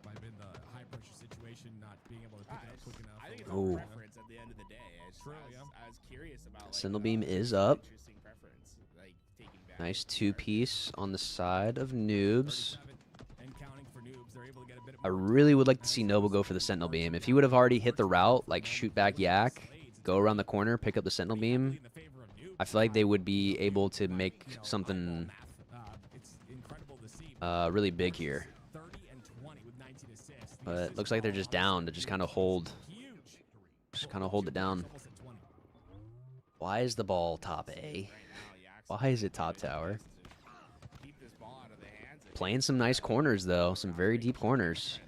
Might have been the high pressure situation, not being able to pick it up quick enough. I think it's Ooh. a preference at the end of the day. I was curious about, like, Sentinel beam is up. interesting preference, like taking back. Nice 2-piece on the side of noobs. And counting for noobs, they're able to get a bit of I really would like to see Noble go for the Sentinel beam. If he would have already hit the route, like shoot back Yak, go around the corner, pick up the Sentinel beam, I feel like they would be able to make something really big here. But it looks like they're just down to just kind of hold. Just kind of hold it down. Why is the ball top A? Why is it top tower? Playing some nice corners, though. Some very deep corners.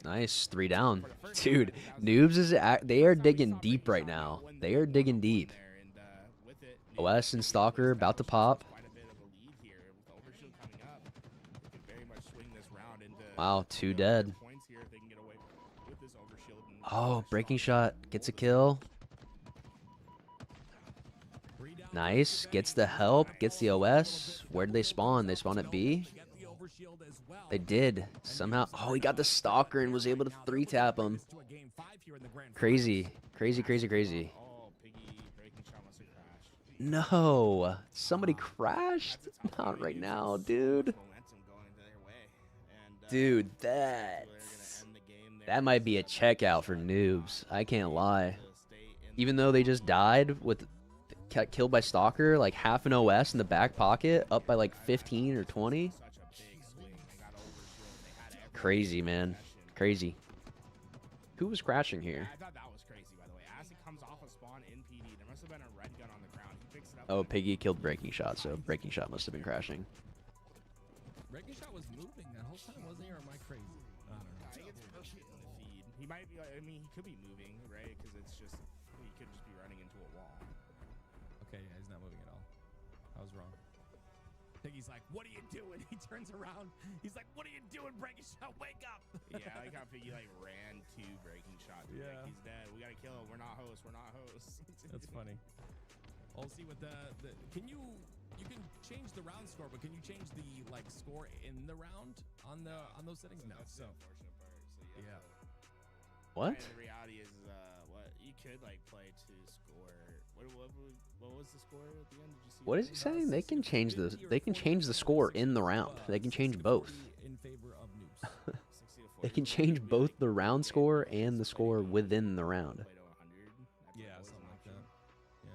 Nice. 3 down. Dude, Noobs is... They are digging deep right now. They are digging deep. OS and Stalker about to pop. Wow, 2 dead. Oh, breaking shot. Gets a kill. Nice. Gets the help. Gets the OS. Where did they spawn? They spawned at B? They did. Somehow. Oh, he got the Stalker and was able to 3-tap him. Crazy. Crazy, crazy, crazy. No. Somebody crashed? Not right now, dude. Dude, that might be a checkout for noobs. I can't lie. Even though they just died with killed by Stalker, like half an OS in the back pocket, up by like 15 or 20. Crazy, man. Crazy. Who was crashing here? I thought that was crazy, by the way. As it comes off a spawn in PD, there must have been a red gun on the ground. He picks it up. Oh, Piggy killed Breaking Shot, so Breaking Shot must have been crashing. Breaking Shot was moving that whole time, wasn't he? Or am I crazy? I don't know. He gets pushed in the feed. He might be. I mean, he could be moving, right? Because it's just he could just be running into a wall. Okay, yeah, he's not moving at all. I was wrong. Piggy's like, "What are you doing?" He turns around. He's like, "What are you doing, Breaking Shot? Wake up!" Yeah, I like how Piggy like ran to Breaking Shot. Yeah. Like, he's dead. We gotta kill him. We're not hosts. We're not hosts. That's funny. I'll see what the can you can change the round score, but can you change the like score in the round on those settings? No. That's So the unfortunate part. So yeah. What? And the reality is, what you could like play to score. What was the score at the end? Did you see? What is he saying? They can change the score in the round. They can change both. In favor of noobs. They can change both the round score and the score within the round. Yeah, something like that. Yeah.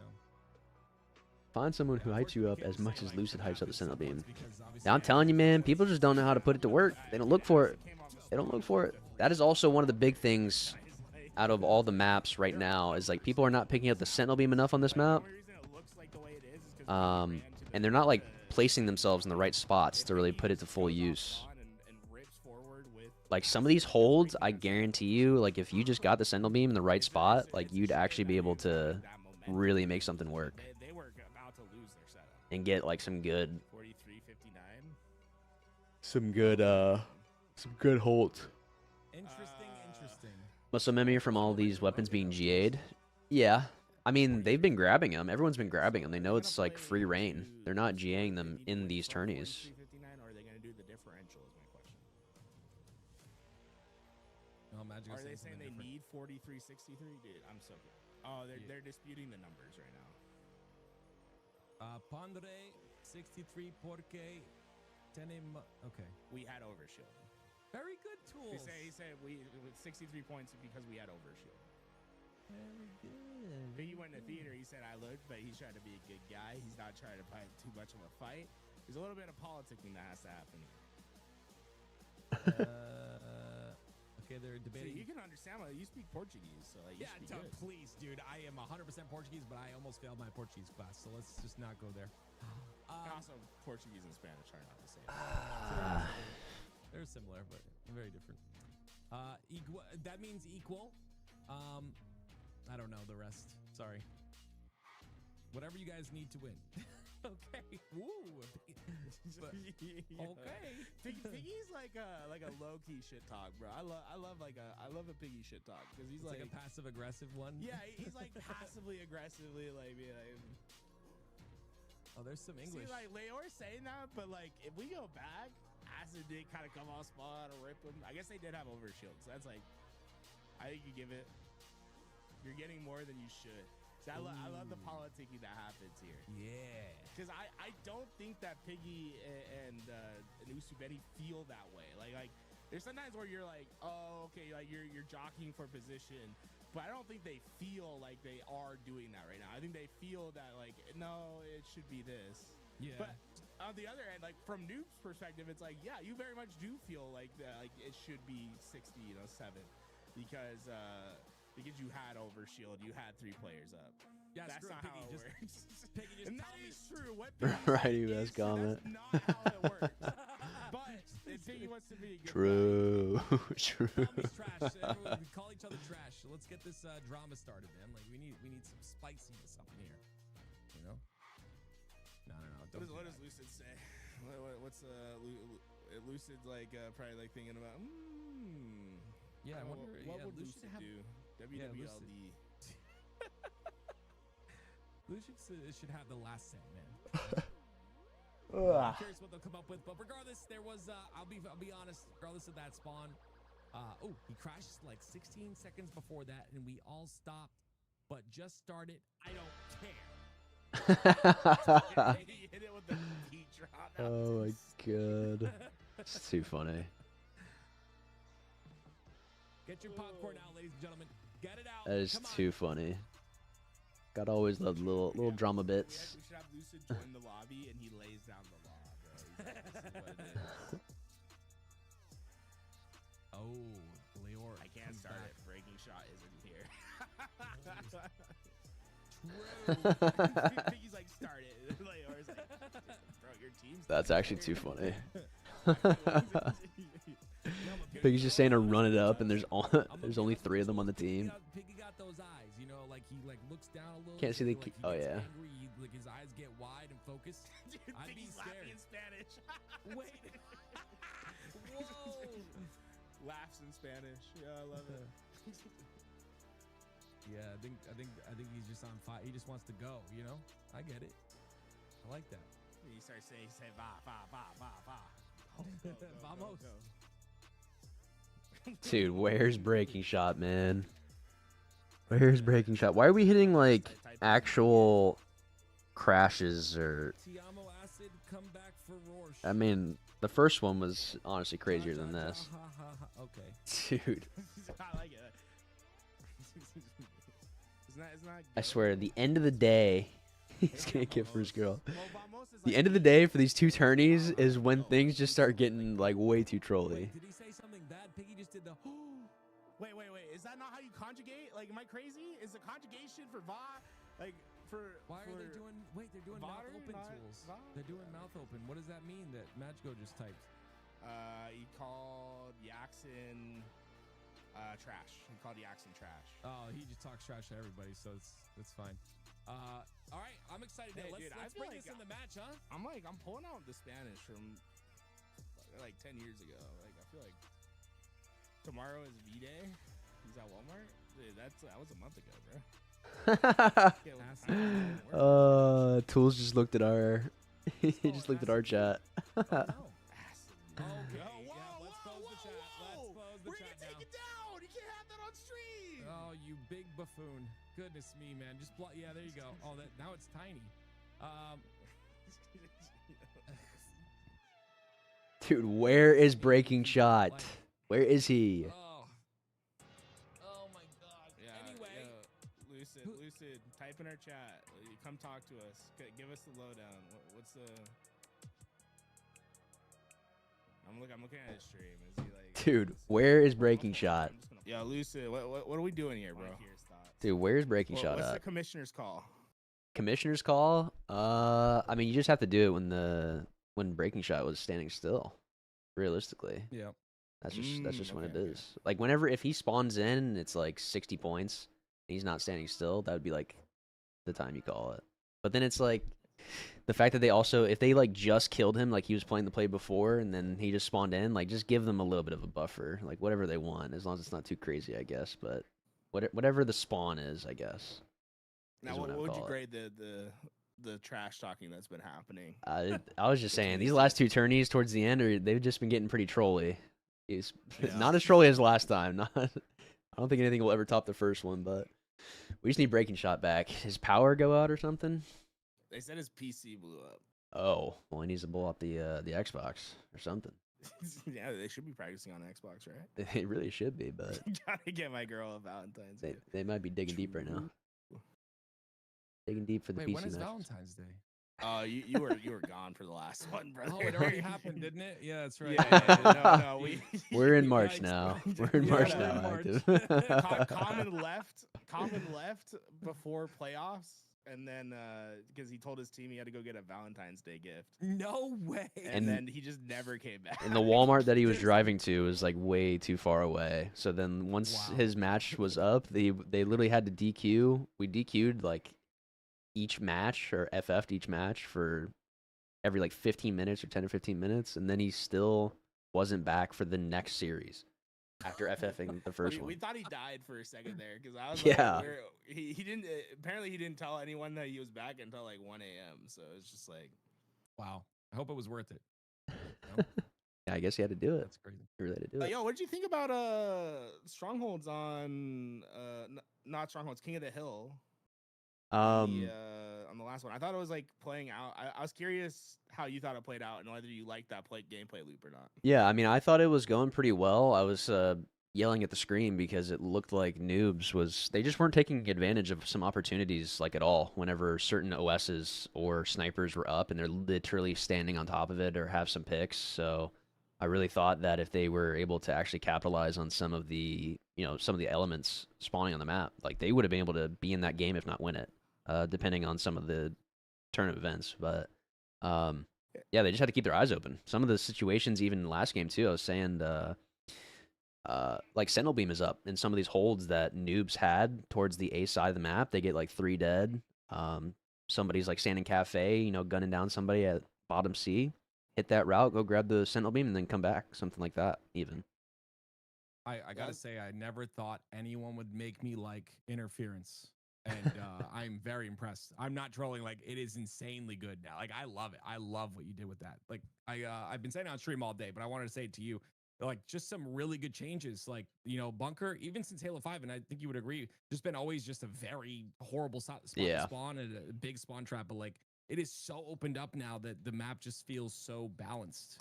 Find someone who hypes you up as much as Lucid hypes up the Sentinel beam. Now I'm telling you, man, people just don't know how to put it to work. They don't look for it. They don't look for it. That is also one of the big things out of all the maps right now is like people are not picking up the Sentinel beam enough on this map. And they're not like placing themselves in the right spots to really put it to full use. Like some of these holds, I guarantee you, like if you just got the Sentinel beam in the right spot, like you'd actually be able to really make something work. They were about to lose their setup. And get like some good 43-59. some good holds. Interesting. Muscle memory from all these weapons being GA'd. Yeah. I mean, they've been grabbing them. Everyone's been grabbing them. They know it's like free reign. They're not GAing them in these tourneys. Or are they going to do the differential is my question. No, Magic Are they saying they need 43-63? Dude, I'm so good. Oh, they're disputing the numbers right now. Pondre 63 porque tenemos. Okay. We had overshield. Very good tools. He said we with 63 points because we had overshield. Very good. He went to theater. He said I looked, but he's trying to be a good guy. He's not trying to fight too much of a fight. There's a little bit of politicking that has to happen here. Okay, they're debating. So you can understand. Like, you speak Portuguese, so like, you should be good. Please, dude. I am 100% Portuguese, but I almost failed my Portuguese class, so let's just not go there. Also, Portuguese and Spanish are not the same. They're similar, but very different. That means equal. I don't know the rest. Sorry. Whatever you guys need to win. Okay. Woo. But, okay. Piggy's like a low key shit talk, bro. I love a Piggy shit talk because he's It's like a passive aggressive one. Yeah, he's like passively aggressively like being like. Oh, there's some English. See, like Leor's saying that, but like if we go back, Acid did kind of come off spot or rip him. I guess they did have overshield, so that's like, I think you give it. You're getting more than you should. See, I love the politicking that happens here. Yeah. Because I don't think that Piggy and Usubeni feel that way. Like there's sometimes where you're like, oh, okay, like you're jockeying for position, but I don't think they feel like they are doing that right now. I think they feel that like, no, it should be this. Yeah. But on the other end, like from Noob's perspective, it's like, yeah, you very much do feel like like it should be 60, 7, because you had overshield, you had 3 players up. Yeah, that's not how it works. Piggy, just And tell that me. is true. What Piggy Righty, said best is true. comment. That's not how it works. But if Piggy wants to be a good True. True. Tommy's trash. Everyone, we call each other trash. So let's get this drama started, man. Like we need some spiciness up in here. You know? No. What does Lucid say? What's Lucid's like probably like thinking about? Yeah, I wonder. What would Lucid Lucid do? Yeah, WWLD. Lucid should have the last say, man. I'm curious what they'll come up with, but regardless, there was. I'll be honest. Regardless of that spawn, he crashed like 16 seconds before that, and we all stopped, but just started. I don't care. He hit it with the heat drop. Oh my god. It's too funny. Get your popcorn out, ladies and gentlemen. Get it out. That is too funny. Gotta always love little drama bits. We should have Lucid join the lobby and he lays down the law, bro. He's like, this is what it is. Oh, Leor. I can't start it. Breaking shot isn't here. Piggy's like, start it. Leor's like, bro, your team's. That's actually too funny. Piggy's just saying to run it up, and there's only 3 of them on the team. Piggy got those eyes, you know, like he like looks down a little. Can't see the. like he Oh gets yeah. Angry, like his eyes get wide and focused. Dude, I'd be Piggy's laughing scared. in Spanish. Wait. Whoa. Laughs in Spanish. Yeah, I love it. Yeah, I think he's just on fire. He just wants to go, you know? I get it. I like that. He starts saying, va. Vamos. Dude, where's breaking shot, man? Where's breaking shot? Why are we hitting like actual crashes or? Tiamo Acid, come back for Rorsch. I mean, the first one was honestly crazier than this. Okay. Dude. I like it. It's not I swear, at the end of the day, he's gonna get first girl. The end of the day for these 2 tourneys is when things just start getting like way too trolly. Did he say something bad? Piggy just did the. Wait. Is that not how you conjugate? Like, am I crazy? Is the conjugation for va like for? Why are they doing? Wait, they're doing mouth Vader, open not tools. va? They're doing mouth open. What does that mean? That Magico just typed. He called Yaxin trash. He called Yaxin trash. Oh, he just talks trash to everybody, so it's fine. All right, I'm excited. Hey, Let's dude, I bring feel this like in the match, huh? I'm pulling out the Spanish from like 10 years ago. Like, I feel like tomorrow is V-Day. He's at Walmart. Dude, that was a month ago, bro. Tools just looked at our. He just looked at our chat. We're gonna take it down. You can't have that on stream. Oh, you big buffoon! Goodness me, man. Just yeah, there you go. Oh, now it's tiny. Dude, where is breaking shot? Where is he? Oh my God. Yeah. Anyway, Lucid, type in our chat. Come talk to us. Give us the lowdown. What's the? I'm looking at his stream. Is he like? Dude, where is breaking shot? Yo, Lucid, what are we doing here, bro? Dude, where's breaking shot What's at? the commissioner's call? Commissioner's call? I mean, you just have to do it when breaking shot was standing still. Realistically. Yeah. That's just when it is. Like if he spawns in, it's like 60 points. he's not standing still, that would be like the time you call it. But then it's like the fact that they also, if they like just killed him, like he was playing the play before, and then he just spawned in, like just give them a little bit of a buffer, like whatever they want, as long as it's not too crazy, I guess. But whatever the spawn is, I guess. Now, what would you grade the trash talking that's been happening? I was just saying, these last two tourneys towards the end, they've just been getting pretty trolly. He's not as trolly as last time. Not, I don't think anything will ever top the first one, but we just need breaking shot back. His power go out or something? They said his PC blew up. Oh, well, he needs to blow up the Xbox or something. Yeah, they should be practicing on Xbox, right? They really should be, but Gotta get my girl a Valentine's gift. They might be digging deep right now. Digging deep for the Wait, PC when is matches. Valentine's Day? You were gone for the last one, brother. Oh, it already happened, didn't it? Yeah, that's right. Yeah, no, we're in March now. We're in March now. Common left before playoffs, and then because he told his team he had to go get a Valentine's Day gift. No way. And then he just never came back. And the Walmart that he was driving to was like way too far away. So then once his match was up, they literally had to DQ. We DQ'd like each match or FF'd each match for every like 15 minutes or 10 or 15 minutes, and then he still wasn't back for the next series after FFing the first one. We thought he died for a second there because I was Yeah. like, he didn't apparently he didn't tell anyone that he was back until like 1 a.m. So it's just like, wow. I hope it was worth it. Yeah, I guess he had to do it. That's crazy. He really had to do it. Yo, what did you think about Strongholds on not Strongholds, King of the Hill? On the last one, I thought it was like playing out. I was curious how you thought it played out and whether you liked that gameplay loop or not. Yeah, I mean, I thought it was going pretty well. I was yelling at the screen because it looked like Noobs they just weren't taking advantage of some opportunities like at all whenever certain OSs or snipers were up and they're literally standing on top of it or have some picks. So I really thought that if they were able to actually capitalize on some of the elements spawning on the map, like they would have been able to be in that game if not win it, depending on some of the tournament events. But yeah, they just had to keep their eyes open. Some of the situations, even last game too, I was saying like Sentinel Beam is up in some of these holds that Noobs had towards the A side of the map. They get like 3 dead. Somebody's like standing cafe, gunning down somebody at bottom C. Hit that route, go grab the Sentinel Beam, and then come back. Something like that, even. I gotta say, I never thought anyone would make me like interference. And I'm very impressed. I'm not trolling. Like, it is insanely good now. Like, I love it. I love what you did with that. Like, I've been saying it on stream all day, but I wanted to say it to you. Like, just some really good changes. Like, Bunker, even since Halo 5, and I think you would agree, just been always just a very horrible spot to spawn and a big spawn trap. But, like, it is so opened up now that the map just feels so balanced,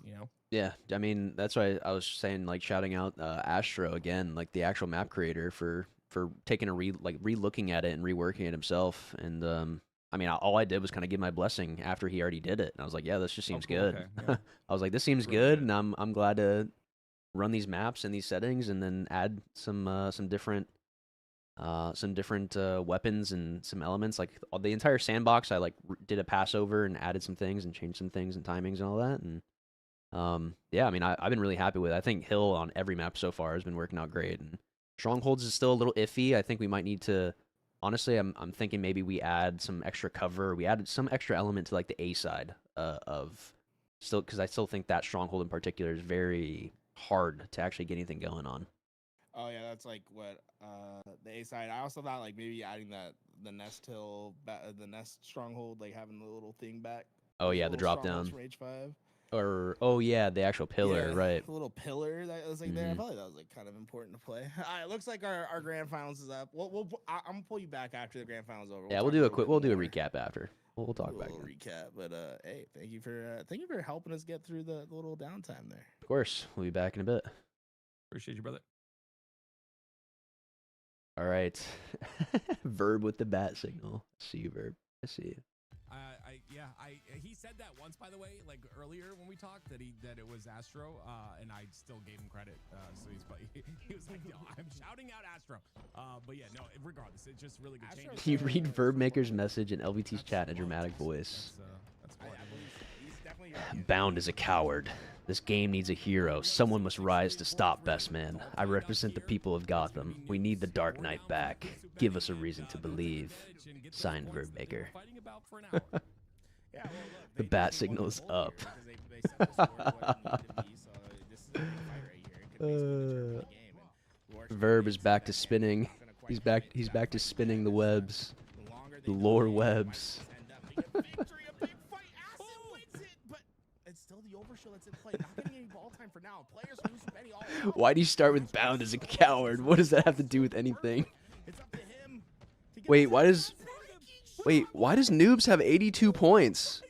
Yeah, I mean, that's why I was saying, like, shouting out Astro again, like the actual map creator for taking re-looking at it and reworking it himself. And I mean, all I did was kind of give my blessing after he already did it. And I was like, yeah, this just seems good. Okay, yeah. I was like, this seems good, and I'm glad to run these maps and these settings, and then add some different weapons and some elements. Like the entire sandbox, I did a pass over and added some things and changed some things and timings and all that. And yeah, I mean, I've been really happy with it. I think Hill on every map so far has been working out great. And Strongholds is still a little iffy. I think we might need to, honestly, I'm thinking maybe we add some extra cover. We added some extra element to like the A side because I still think that Stronghold in particular is very hard to actually get anything going on. Oh yeah, that's like what the A side. I also thought like maybe adding the Nest Hill, the Nest Stronghold, like having the little thing back. Oh yeah, the drop down. From H5. Or yeah, the actual pillar, yeah, right? The little pillar that was like there. I felt like that was like kind of important to play. All right, it looks like our grand finals is up. I'm gonna pull you back after the grand finals over. Yeah, we'll do a recap after. We'll talk back. A little recap, but hey, thank you for helping us get through the little downtime there. Of course, we'll be back in a bit. Appreciate you, brother. All right, Verb with the bat signal. I see you, Verb. I see you. He said that once, by the way, like earlier when we talked, that it was Astro, and I still gave him credit. So he was like, "Yo, I'm shouting out Astro." But yeah, no, regardless, it's just really good changes. You read Verb Maker's message in LVT's chat in a dramatic voice. I believe he's definitely Bound is a coward. This game needs a hero. Someone must rise to stop Best Man. I represent the people of Gotham. We need the Dark Knight back. Give us a reason to believe. Signed, Verbaker. The bat signal is up. Verb is back to spinning. He's back to spinning the webs. The lore webs. Why do you start with Bound as a coward? What does that have to do with anything? Wait, why does Noobs have 82 points?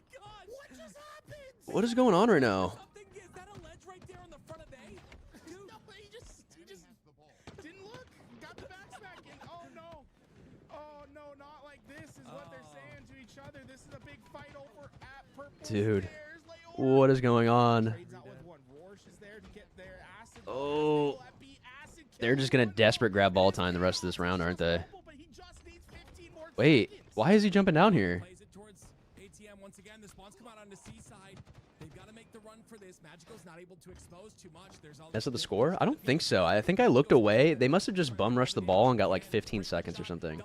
What is going on right now? Dude, what is going on? Oh, they're just gonna desperate grab ball time the rest of this round, aren't they? Wait, why is he jumping down here? That's the score? I don't think so. I think I looked away. They must have just bum rushed the ball and got like 15 seconds or something.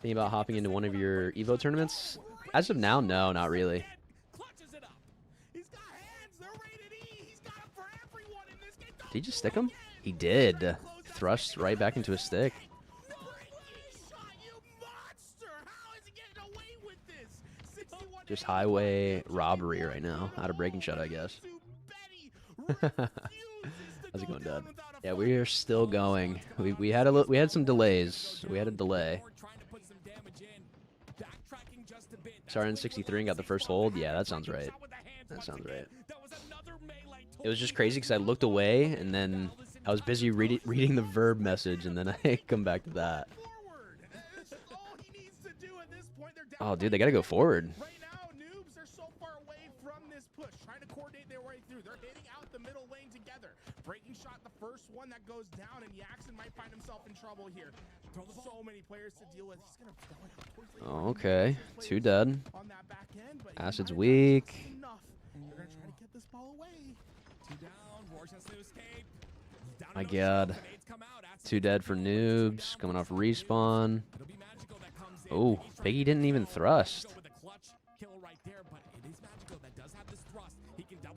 Thinking about hopping into one of your Evo tournaments? As of now, no, not really. Did he just stick him? He did. Thrust right back into his stick. Just highway robbery right now. Out of breaking shot, I guess. How's it going, Dad? Yeah, we are still going. We had some delays. We had a delay. Started in 63 and got the first hold. Yeah, that sounds right. That sounds right. It was just crazy because I looked away and then I was busy reading the verb message and then I come back to that. Oh, dude, they gotta go forward. Breaking shot, the first one that goes down, and Yaxon might find himself in trouble here. So many players to deal with. He's gonna throw it out towards the Oh, okay. 2 dead. Acid's weak. They're gonna try to get this ball away. 2 down. Roar has to escape. My God. 2 dead for Noobs. Coming off respawn. Oh, Piggy didn't even thrust.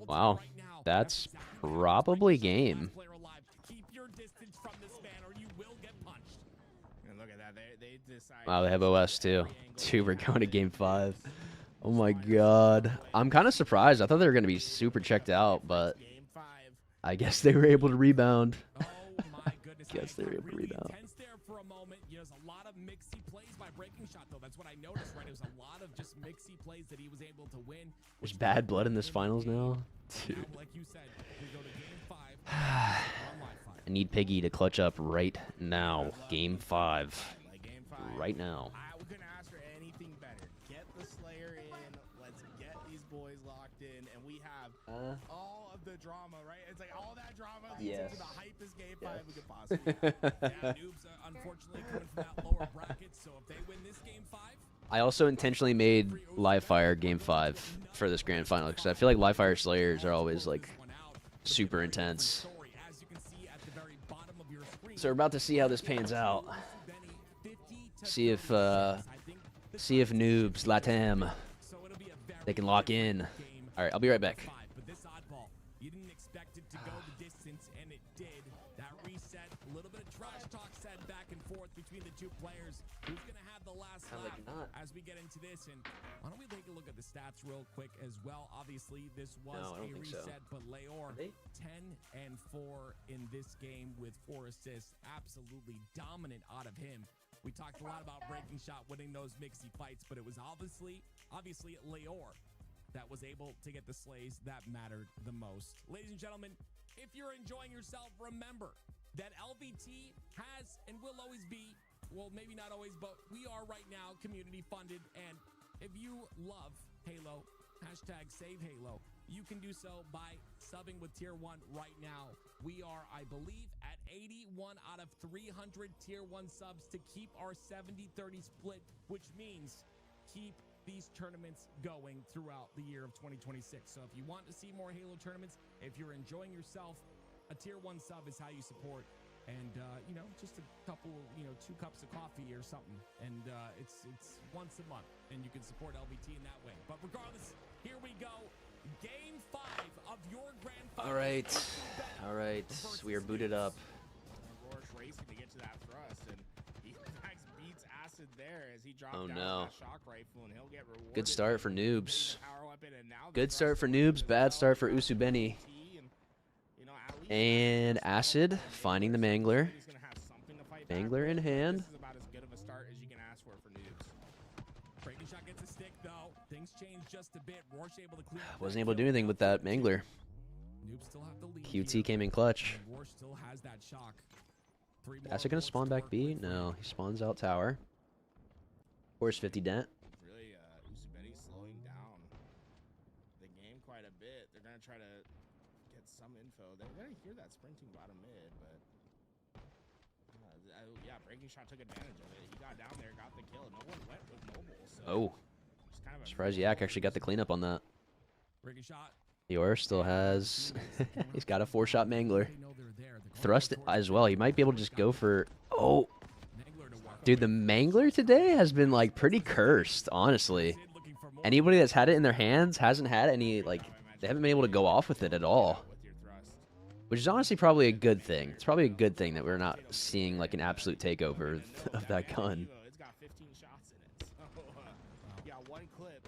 Wow. That's probably game. Wow, they have OS too. Dude, we're going to game 5. Oh my God. I'm kind of surprised. I thought they were going to be super checked out, but I guess they were able to rebound. I guess they were able to rebound. There's a lot of mixy plays by breaking shot, though. That's what I noticed, right? It was a lot of just mixy plays that he was able to win. There's bad blood in this finals now. Dude. Like you said, we go to game 5. I need Piggy to clutch up right now. Game 5. Right now. We couldn't ask for anything better. Get the Slayer in. Let's get these boys locked in. And we have all of the drama, right? It's like all that drama. Yes. The hypest game 5 we could possibly have. Noobs, unfortunately, coming from that lower bracket. So if they win this game 5. I also intentionally made Live Fire game 5 for this grand final because I feel like Live Fire Slayers are always like super intense. So we're about to see how this pans out. See if Noobs Latam they can lock in. All right, I'll be right back. But this oddball, you didn't expect it to go the distance, and it did. That reset, a little bit of trash talk said back and forth between the two players. Who's gonna have the last lap as we get into this? And why don't we take a look at the stats real quick as well? Obviously, this was a reset, but Leor 10-4 in this game with 4 assists. Absolutely dominant out of him. We talked a lot about breaking shot, winning those mixy fights, but it was obviously Leor that was able to get the slays that mattered the most. Ladies and gentlemen, if you're enjoying yourself, remember that LVT has and will always be, well, maybe not always, but we are right now community funded. And if you love Halo, #SaveHalo, you can do so by subbing with Tier 1 right now. We are, I believe, at 81 out of 300 tier 1 subs to keep our 70-30 split, which means keep these tournaments going throughout the year of 2026. So if you want to see more Halo tournaments, if you're enjoying yourself, a tier 1 sub is how you support. And, you know, just a couple, 2 cups of coffee or something. And it's once a month, and you can support LBT in that way. But regardless, here we go. Game 5 of your grand final. All right. We are booted up. Rourke racing to get to that thrust, and he beats Acid there as he drops Oh, down no. that shock rifle, and he'll get rewarded. Good start for noobs. Power weapon, and now the Good thrust start for noobs. Bad start for Usubeni. And Acid finding the Mangler. Mangler in hand. This is about as good of a start as you can ask for noobs. Breaking shot gets a stick, though. Things change just a bit. Rourke able to clean up. Wasn't able to do anything with that Mangler. Noobs still have the lead QT here. came in clutch. And Rourke still has that shock. Acid gonna spawn back B? No, he spawns out tower. Course 50 dent. Really, Usubeni slowing down the game quite a bit. They're gonna try to get some info. They're gonna hear that sprinting bottom mid, but yeah, breaking shot took advantage of it. He got down there, got the kill. No one went with mobile. So Oh. just kind of a Surprised Yak actually got the cleanup on that. Breaking shot. Dior still has... he's got a 4-shot Mangler. Thrust as well. He might be able to just go for... Oh! Dude, the Mangler today has been, like, pretty cursed, honestly. Anybody that's had it in their hands hasn't had any, like... They haven't been able to go off with it at all. Which is honestly probably a good thing. It's probably a good thing that we're not seeing, like, an absolute takeover of that gun. It's got 15 shots in it. So, yeah, one clip.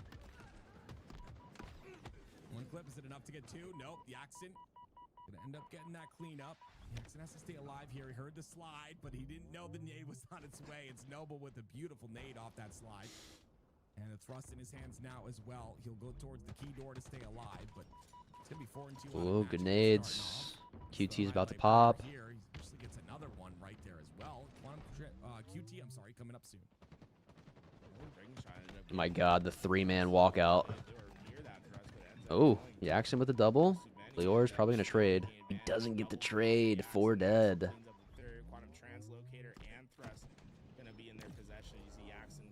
One clip, is it enough to get 2? Nope, the Jackson gonna end up getting that cleanup. Jackson has to stay alive here. He heard the slide, but he didn't know the nade was on its way. It's Noble with a beautiful nade off that slide. And the thrust in his hands now as well. He'll go towards the key door to stay alive, but it's gonna be 4 and 2. Oh, grenades. QT's about to pop. Here, he actually gets another one right there as well. QT, I'm sorry, coming up soon. Oh my god, the 3-man walkout. Oh, Jackson with the double. Lior's probably going to trade. He doesn't get the trade. 4 dead. Quantum translocator and thrust gonna be in their possession. You see Jackson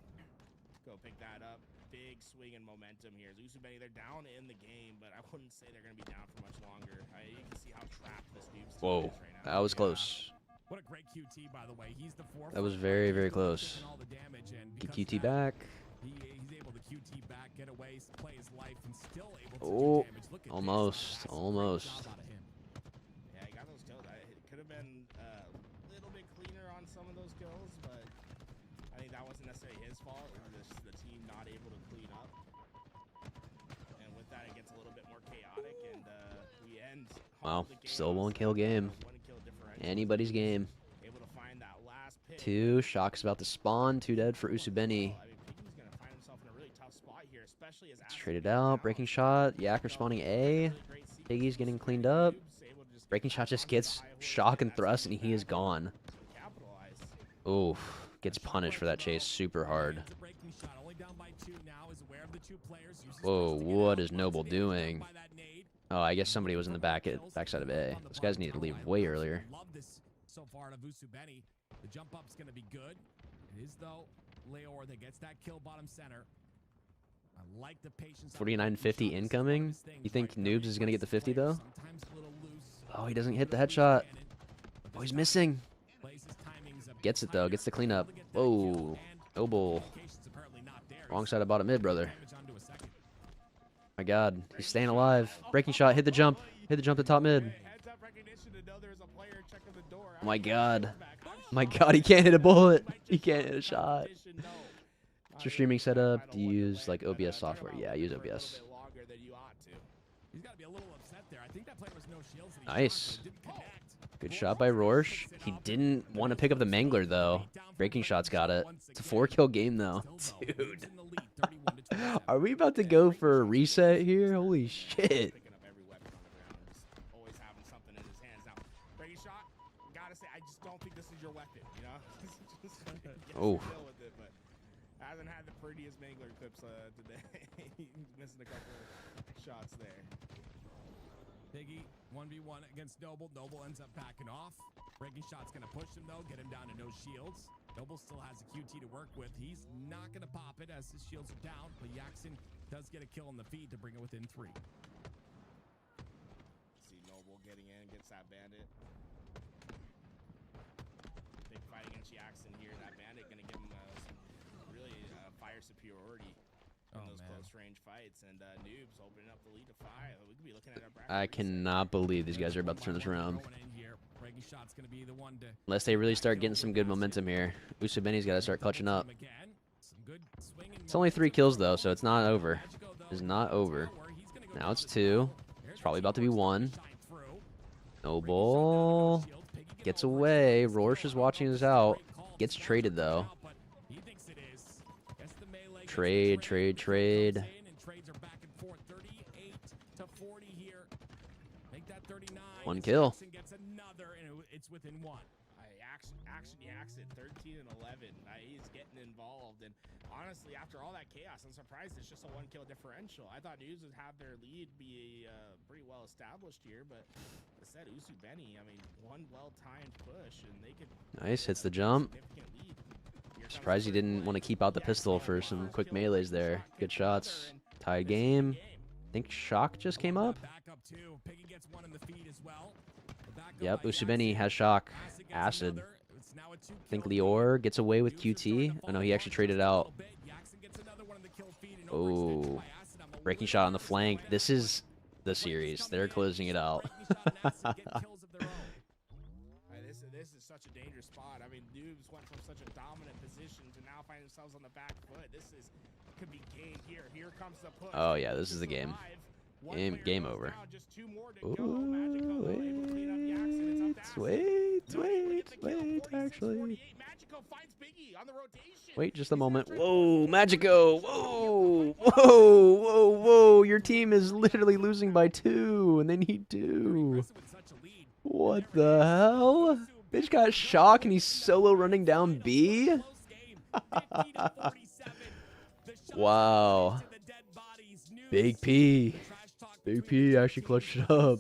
go pick that up. Big swing in momentum here. Usubeni, they're down in the game, but I wouldn't say they're gonna be down for much longer. You can see how trapped this noob's team Whoa, is right now. that was close. What a great QT, by the way. He's the 4th. That was very, very close. Get QT back. He's able to QT back, get away, play his life, and still able to Oh, do damage. Look at almost, this. almost. Yeah, he got those kills. It could have been a little bit cleaner on some of those kills, but I think that wasn't necessarily his fault. It was just the team not able to clean up. And with that, it gets a little bit more chaotic, and we end. Wow, still 1-kill game. Anybody's game. Able to find that last pick. 2 shocks about to spawn. 2 dead for Usubeni. Piggy's gonna find himself in a really tough spot here, especially as It's traded out. Breaking shot. Yak respawning A. Piggy's getting cleaned up. Breaking shot just gets shock and thrust, and he is gone. Oof. Gets punished for that chase super hard. Whoa, what is Noble doing? Oh, I guess somebody was in the backside of A. Those guys need to leave way earlier. Love this so far to Usubeni. The jump up's going to be good. It is, though, Leor that gets that kill bottom center. I like the patience. 49-50 incoming? You think Noobs is going to get the 50, though? Oh, he doesn't hit the headshot. Oh, he's missing. Gets it, though. Gets the cleanup. Whoa. Noble. Wrong side of bottom mid, brother. My god. He's staying alive. Breaking shot. Hit the jump. Hit the jump to top mid. Oh my god. My god, he can't hit a bullet. He can't hit a shot. What's your streaming setup? Do you use, like, OBS software? Yeah, I use OBS. Nice. Good shot by Rourke. He didn't want to pick up the Mangler, though. Breaking shots got it. It's a 4-kill game, though. Dude. Are we about to go for a reset here? Holy shit. Oh. Hasn't had the prettiest Mangler clips today. He's missing a couple shots there. Piggy 1v1 against Noble. Noble ends up backing off. Breaking shot's gonna push him though, get him down to no shields. Noble still has a QT to work with. He's not gonna pop it as his shields are down, but Yaxon does get a kill on the feed to bring it within 3. See Noble getting in, gets that bandit. Big fight against Yaxon here. That bandit gonna give him some really fire superiority in those close range fights, and Noobs opening up the lead to 5. We could be looking at a bracket. I cannot believe these guys are about to turn this around. Breaking shot's gonna be the one to Unless they really start getting some good momentum here. Usubeni's got to start clutching up. It's only 3 kills though, so it's not over. It's not over. Now it's 2. It's probably about to be 1. Noble gets away. Rorsch is watching this out. Gets traded though. Trade. One kill. It's within 1. Action Yaxon, 13 and 11. He's getting involved, and honestly, after all that chaos, I'm surprised it's just a 1-kill differential. I thought News would have their lead be pretty well established here, but I said Usubeni. I mean, one well-timed push, and they could. Nice, hits the jump. Surprised he didn't want to keep out the pistol for some quick melees there. Good shots. Tied game. I think Shock just came up. Yep, Usubeni has Shock. Acid. I think Lior gets away with QT. Oh no, he actually traded out. Oh, breaking shot on the flank. This is the series. They're closing it out. This is such a dangerous spot. I mean, Noobs went from such a dominant position to now find themselves on the back foot. This could be game here. Here comes the push. Oh yeah, this is the game. Game over. Ooh, wait, actually. Wait just a moment. Whoa, Magico! Whoa! Your team is literally losing by 2, and they need 2. What the hell? They just got Shock, and he's solo running down B? Wow. Big P. Big P actually clutched it up.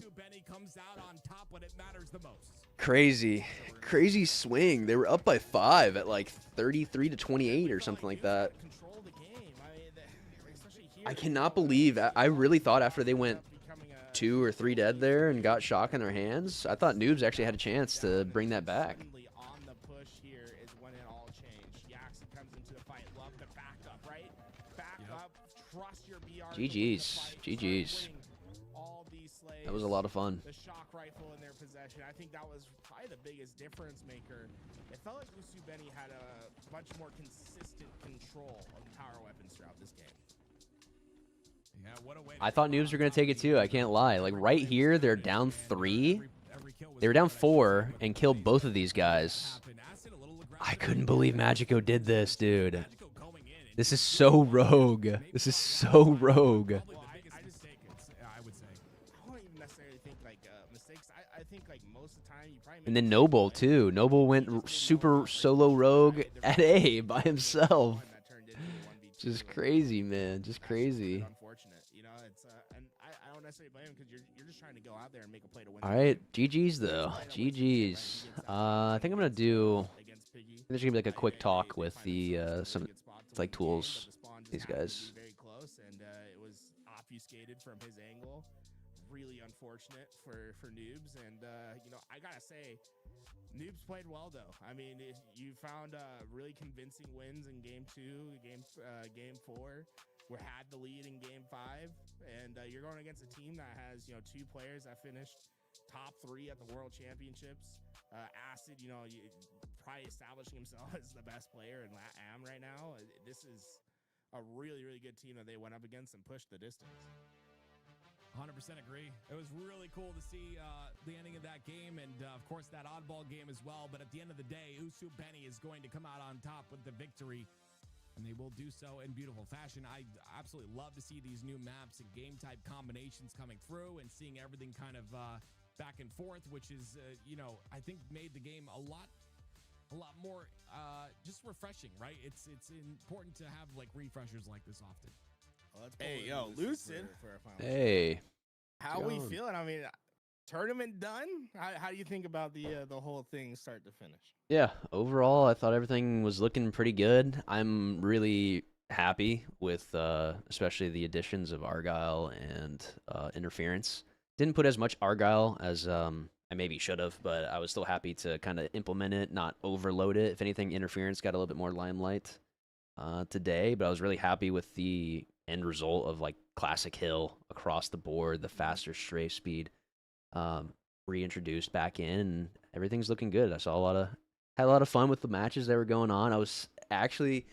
Crazy swing. They were up by 5 at like 33 to 28 or something like that. I cannot believe. I really thought after they went 2 or 3 dead there and got Shock in their hands, I thought Noobs actually had a chance to bring that back. GG's. That was a lot of fun. The shock rifle in their possession. I think that was probably the biggest difference maker. It felt like Usubeni had a much more consistent control of the power weapons throughout this game. Yeah, what a way. I thought Noobs were going to take it too. I can't lie. Like right here, they're down 3. They were down 4 and killed both of these guys. I couldn't believe Magico did this, dude. This is so rogue. This is so rogue. And then Noble too. Noble went super solo rogue at A by himself. Just crazy, man. Just crazy. Unfortunate, you know. It's and I don't necessarily blame him because you're just trying to go out there and make a play to win. All right, GG's though. GG's. I think I'm gonna do. There's gonna be like a quick talk with the some like tools. These guys. Very close, and it was obfuscated from his angle. Really unfortunate for Noobs, and you know, I gotta say, Noobs played well though. I mean, you found really convincing wins in game 2, game 4. We had the lead in game 5, and you're going against a team that has 2 players that finished top 3 at the World Championships. Acid, probably establishing himself as the best player in LATAM right now. This is a really good team that they went up against and pushed the distance. 100% agree. It was really cool to see the ending of that game, and of course that oddball game as well. But at the end of the day, Usubeni is going to come out on top with the victory, and they will do so in beautiful fashion. I absolutely love to see these new maps and game type combinations coming through, and seeing everything kind of back and forth, which is I think made the game a lot more just refreshing, right? It's important to have like refreshers like this often. Hey, yo, Lucid. Hey. How we feeling? I mean, tournament done? How do you think about the whole thing start to finish? Yeah, overall, I thought everything was looking pretty good. I'm really happy with especially the additions of Argyle and Interference. Didn't put as much Argyle as I maybe should have, but I was still happy to kind of implement it, not overload it. If anything, Interference got a little bit more limelight today, but I was really happy with the end result of like Classic Hill across the board, the faster strafe speed reintroduced back in, and everything's looking good. I saw had a lot of fun with the matches that were going on. I was actually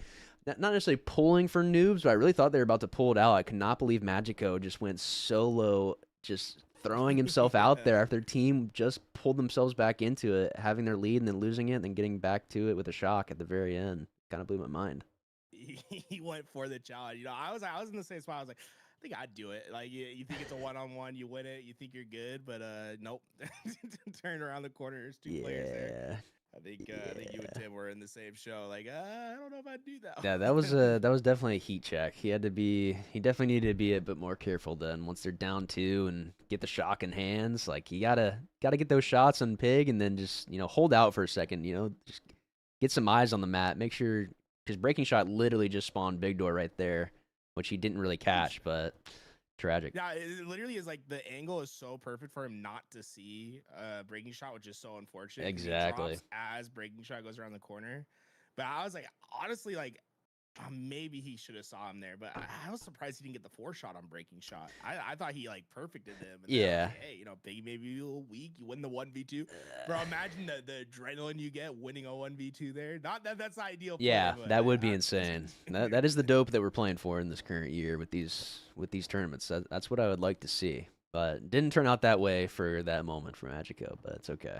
not necessarily pulling for noobs, but I really thought they were about to pull it out. I could not believe Magico just went solo, just throwing himself out there after their team just pulled themselves back into it, having their lead and then losing it and then getting back to it with a shock at the very end. Kind of blew my mind. He went for the challenge. You know, I was in the same spot. I was like, I think I'd do it. Like, you think it's a one-on-one, you win it, you think you're good, but nope. Turn around the corner, there's two players there. I think you and Tim were in the same show. Like, I don't know if I'd do that. Yeah, that was definitely a heat check. He definitely needed to be a bit more careful then once they're down 2 and get the shock in hands. Like, you gotta get those shots on Pig and then just, hold out for a second, just get some eyes on the mat. Make sure, because Breaking Shot literally just spawned Big Door right there, which he didn't really catch, but tragic. Yeah, it literally is like the angle is so perfect for him not to see Breaking Shot, which is so unfortunate. Exactly. He drops as Breaking Shot goes around the corner. But I was like, honestly, like, maybe he should have saw him there, but I was surprised he didn't get the 4 shot on Breaking Shot. I thought he like perfected him. And yeah. Like, hey, Biggie maybe a little weak. You win the 1v2, bro. Imagine the adrenaline you get winning a 1v2 there. Not that that's ideal. Yeah, play, that would be insane. that is the dope that we're playing for in this current year with these tournaments. That's what I would like to see, but didn't turn out that way for that moment for Magico. But it's okay.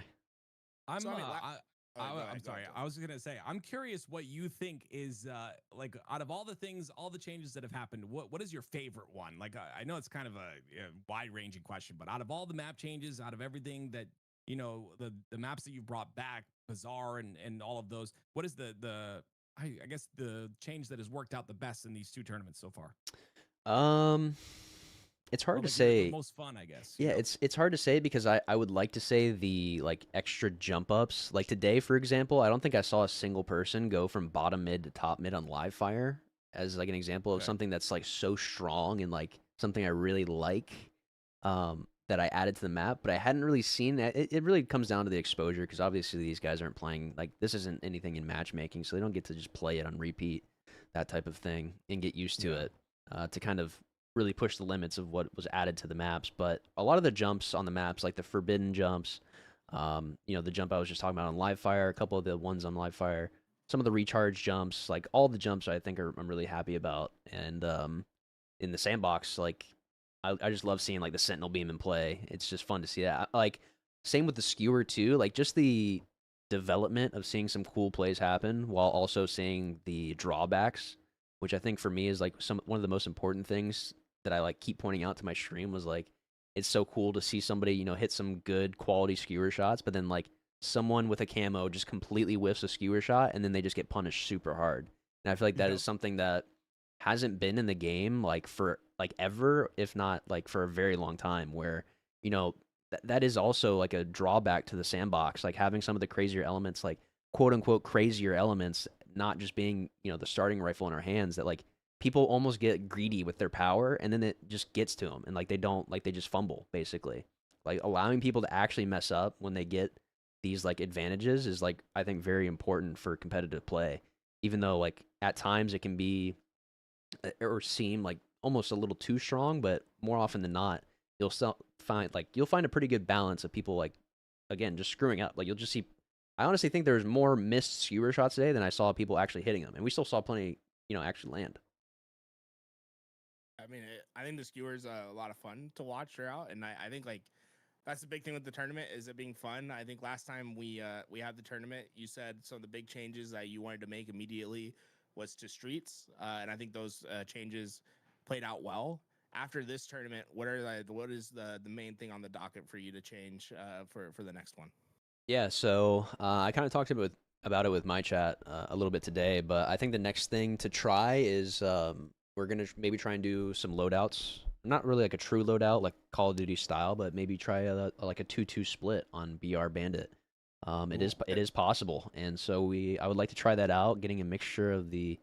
I'm sorry. I was gonna say, I'm curious what you think is like out of all the things, all the changes that have happened. What is your favorite one? Like, I know it's kind of a wide-ranging question, but out of all the map changes, out of everything that the maps that you brought back, Bazaar and all of those, what is I guess the change that has worked out the best in these 2 tournaments so far? It's hard to like say. The most fun, I guess. Yeah, it's hard to say because I would like to say the like extra jump ups. Like today, for example, I don't think I saw a single person go from bottom mid to top mid on live fire as like an example of something that's like so strong and like something I really like that I added to the map. But I hadn't really seen that. It really comes down to the exposure because obviously these guys aren't playing, like this isn't anything in matchmaking, so they don't get to just play it on repeat, that type of thing, and get used to it to kind of really push the limits of what was added to the maps. But a lot of the jumps on the maps, like the forbidden jumps, the jump I was just talking about on live fire, a couple of the ones on live fire, some of the recharge jumps, like all the jumps I think I'm really happy about. And in the sandbox, like I just love seeing like the sentinel beam in play. It's just fun to see that. Like same with the skewer too, like just the development of seeing some cool plays happen while also seeing the drawbacks, which I think for me is like one of the most important things that I like keep pointing out to my stream. Was like, it's so cool to see somebody, hit some good quality skewer shots, but then like someone with a camo just completely whiffs a skewer shot and then they just get punished super hard. And I feel like that is something that hasn't been in the game like for like ever, if not like for a very long time, where, that is also like a drawback to the sandbox, like having some of the crazier elements, like quote unquote crazier elements, not just being, the starting rifle in our hands, that like people almost get greedy with their power and then it just gets to them and like they just fumble basically. Like allowing people to actually mess up when they get these like advantages is like, I think very important for competitive play, even though like at times it can be or seem like almost a little too strong, but more often than not, you'll find a pretty good balance of people like, again, just screwing up. Like you'll just see, I honestly think there's more missed skewer shots today than I saw people actually hitting them, and we still saw plenty, actually land. I mean, I think the skewer's a lot of fun to watch throughout, and I think like that's the big thing with the tournament, is it being fun. I think last time we had the tournament, you said some of the big changes that you wanted to make immediately was to streets, and I think those changes played out well. After this tournament, what is the main thing on the docket for you to change for the next one? Yeah, so I kind of talked about it with my chat a little bit today, but I think the next thing to try is we're going to maybe try and do some loadouts not really like a true loadout like Call of Duty style, but maybe try like a 2-2 split on BR Bandit. It is possible, and so I would like to try that out, getting a mixture of the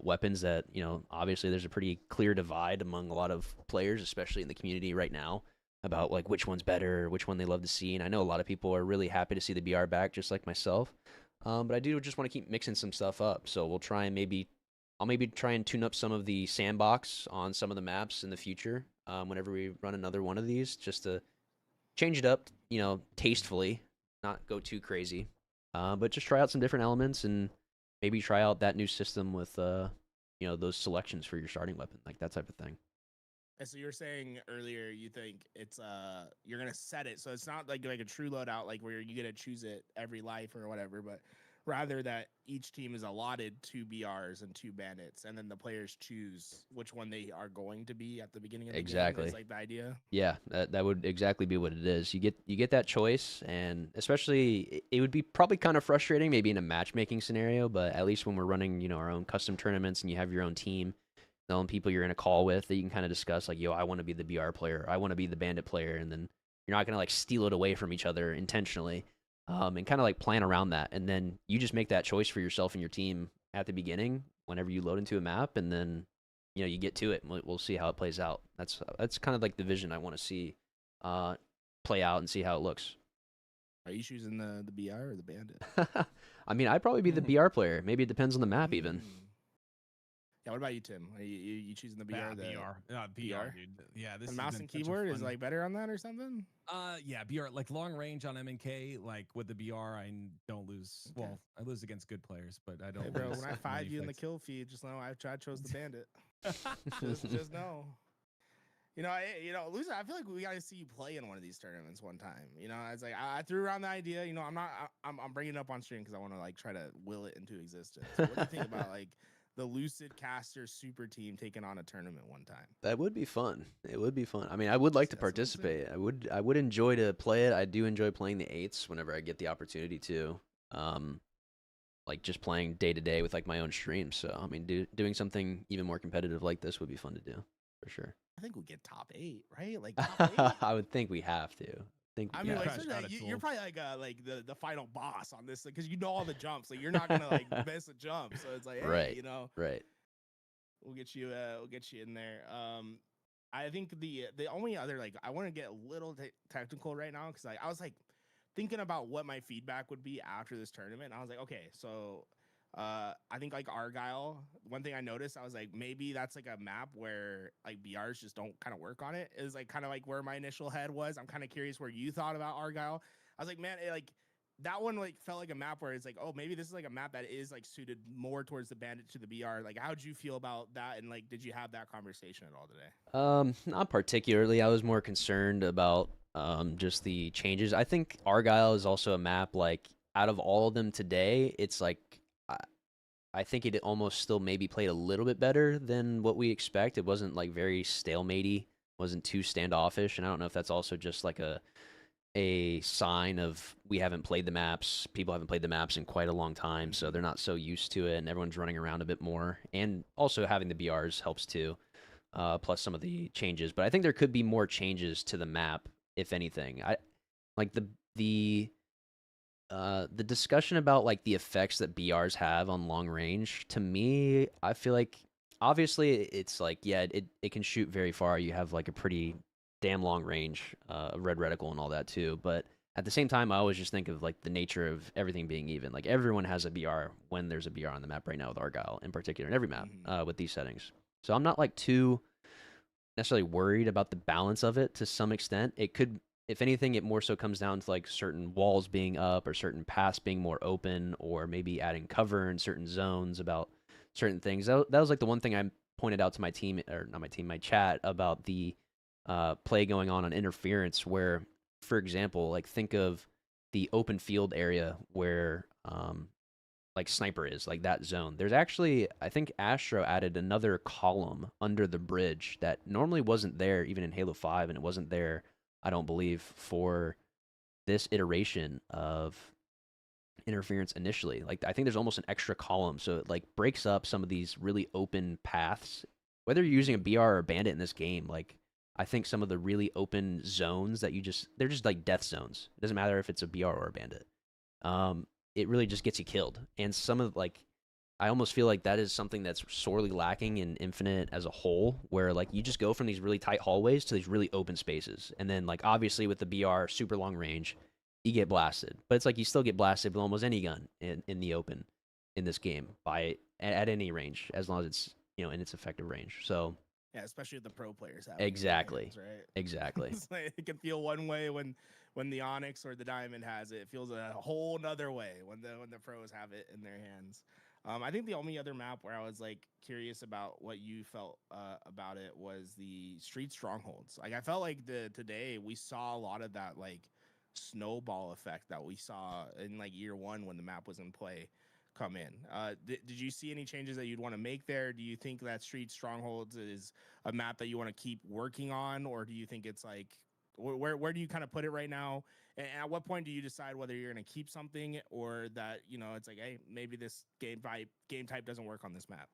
weapons that, obviously there's a pretty clear divide among a lot of players, especially in the community right now, about like which one's better, which one they love to see. And I know a lot of people are really happy to see the BR back, just like myself. But I do just want to keep mixing some stuff up. So we'll try and I'll maybe try and tune up some of the sandbox on some of the maps in the future, whenever we run another one of these, just to change it up, tastefully, not go too crazy, but just try out some different elements and maybe try out that new system with, those selections for your starting weapon, like that type of thing. And so you were saying earlier you think it's you're gonna set it so it's not like a true loadout like where you're gonna choose it every life or whatever, but rather that each team is allotted 2 BRs and 2 bandits, and then the players choose which one they are going to be at the beginning of the game. Is like the idea. Yeah, that would exactly be what it is. You get that choice, and especially it would be probably kind of frustrating maybe in a matchmaking scenario, but at least when we're running, our own custom tournaments and you have your own team, knowing people you're in a call with that you can kind of discuss like, yo, I want to be the BR player, I want to be the bandit player, and then you're not going to like steal it away from each other intentionally. And kind of like plan around that, and then you just make that choice for yourself and your team at the beginning whenever you load into a map, and then you get to it, and we'll see how it plays out. That's kind of like the vision I want to see play out and see how it looks. Are you choosing the BR or the bandit? I mean, I'd probably be the BR player. Maybe it depends on the map even. Yeah, what about you, Tim? Are you choosing the BR? Yeah, BR, dude. Yeah, this mouse and keyboard is like better on that or something. Yeah, BR, like long range on M&K, like with the BR, I don't lose. Okay. Well, I lose against good players, but I don't. Hey, bro, when I 5 you in the kill feed, just know I chose the bandit. just know. Lucid, I feel like we gotta see you play in one of these tournaments one time. It's like I threw around the idea. I'm bringing it up on stream because I want to like try to will it into existence. What do you think about like the Lucid Caster super team taking on a tournament one time? That would be fun. It would be fun. I mean, I would like to participate. I would enjoy to play it. I do enjoy playing the 8s whenever I get the opportunity to. Like just playing day to day with like my own streams. So I mean, doing something even more competitive like this would be fun to do for sure. I think we get top 8, right? Like top 8. I would think we have to. I mean, you're probably like the final boss on this because you know all the jumps. Like you're not gonna like miss a jump. So it's like, hey, right, right. We'll get you in there. I think the only other like I want to get a little technical right now because like I was like thinking about what my feedback would be after this tournament. I was like, okay, so I think like Argyle, one thing I noticed, I was like, maybe that's like a map where like BRs just don't kind of work on it. Is like kind of like where my initial head was. I'm kind of curious where you thought about Argyle. I was like, man, that one like felt like a map where it's like, oh, maybe this is like a map that is like suited more towards the bandit to the BR. Like, how'd you feel about that? And like, did you have that conversation at all today? Not particularly. I was more concerned about just the changes. I think Argyle is also a map like out of all of them today, it's like I think it almost still maybe played a little bit better than what we expect. It wasn't like very stalematey, wasn't too standoffish, and I don't know if that's also just like a sign of we haven't played the maps. People haven't played the maps in quite a long time, so they're not so used to it, and everyone's running around a bit more. And also having the BRs helps too, plus some of the changes. But I think there could be more changes to the map, if anything. I like the discussion about like the effects that BRs have on long range. To me, I feel like obviously it's like, yeah, it can shoot very far. You have like a pretty damn long range of red reticle and all that too. But at the same time, I always just think of like the nature of everything being even. Like everyone has a BR when there's a BR on the map right now with Argyle in particular in every map with these settings. So I'm not like too necessarily worried about the balance of it to some extent. It could, if anything, it more so comes down to like certain walls being up or certain paths being more open or maybe adding cover in certain zones about certain things. That was like the one thing I pointed out to my team, or not my team, my chat, about the play going on interference where, for example, like think of the open field area where like sniper is, like that zone. There's actually, I think Astro added another column under the bridge that normally wasn't there even in Halo 5, and it wasn't there, I don't believe, for this iteration of interference initially. Like I think there's almost an extra column, so it like breaks up some of these really open paths whether you're using a BR or a bandit in this game, like I think some of the really open zones that they're just like death zones. It doesn't matter if it's a BR or a bandit. It really just gets you killed. And some of like I almost feel like that is something that's sorely lacking in Infinite as a whole, where like you just go from these really tight hallways to these really open spaces. And then like obviously with the BR super long range, you get blasted. But it's like you still get blasted with almost any gun in the open in this game at any range, as long as it's in its effective range. So yeah, especially with the pro players have exactly, hands, right? Exactly. It's like, it can feel one way when the Onyx or the Diamond has it. It feels a whole nother way when the pros have it in their hands. I think the only other map where I was like curious about what you felt about it was the Street Strongholds. Like I felt like today we saw a lot of that like snowball effect that we saw in like year one when the map was in play come in. Did you see any changes that you'd want to make there? Do you think that Street Strongholds is a map that you want to keep working on, or do you think it's like where do you kind of put it right now? And at what point do you decide whether you're going to keep something or that it's like, hey, maybe this game type doesn't work on this map?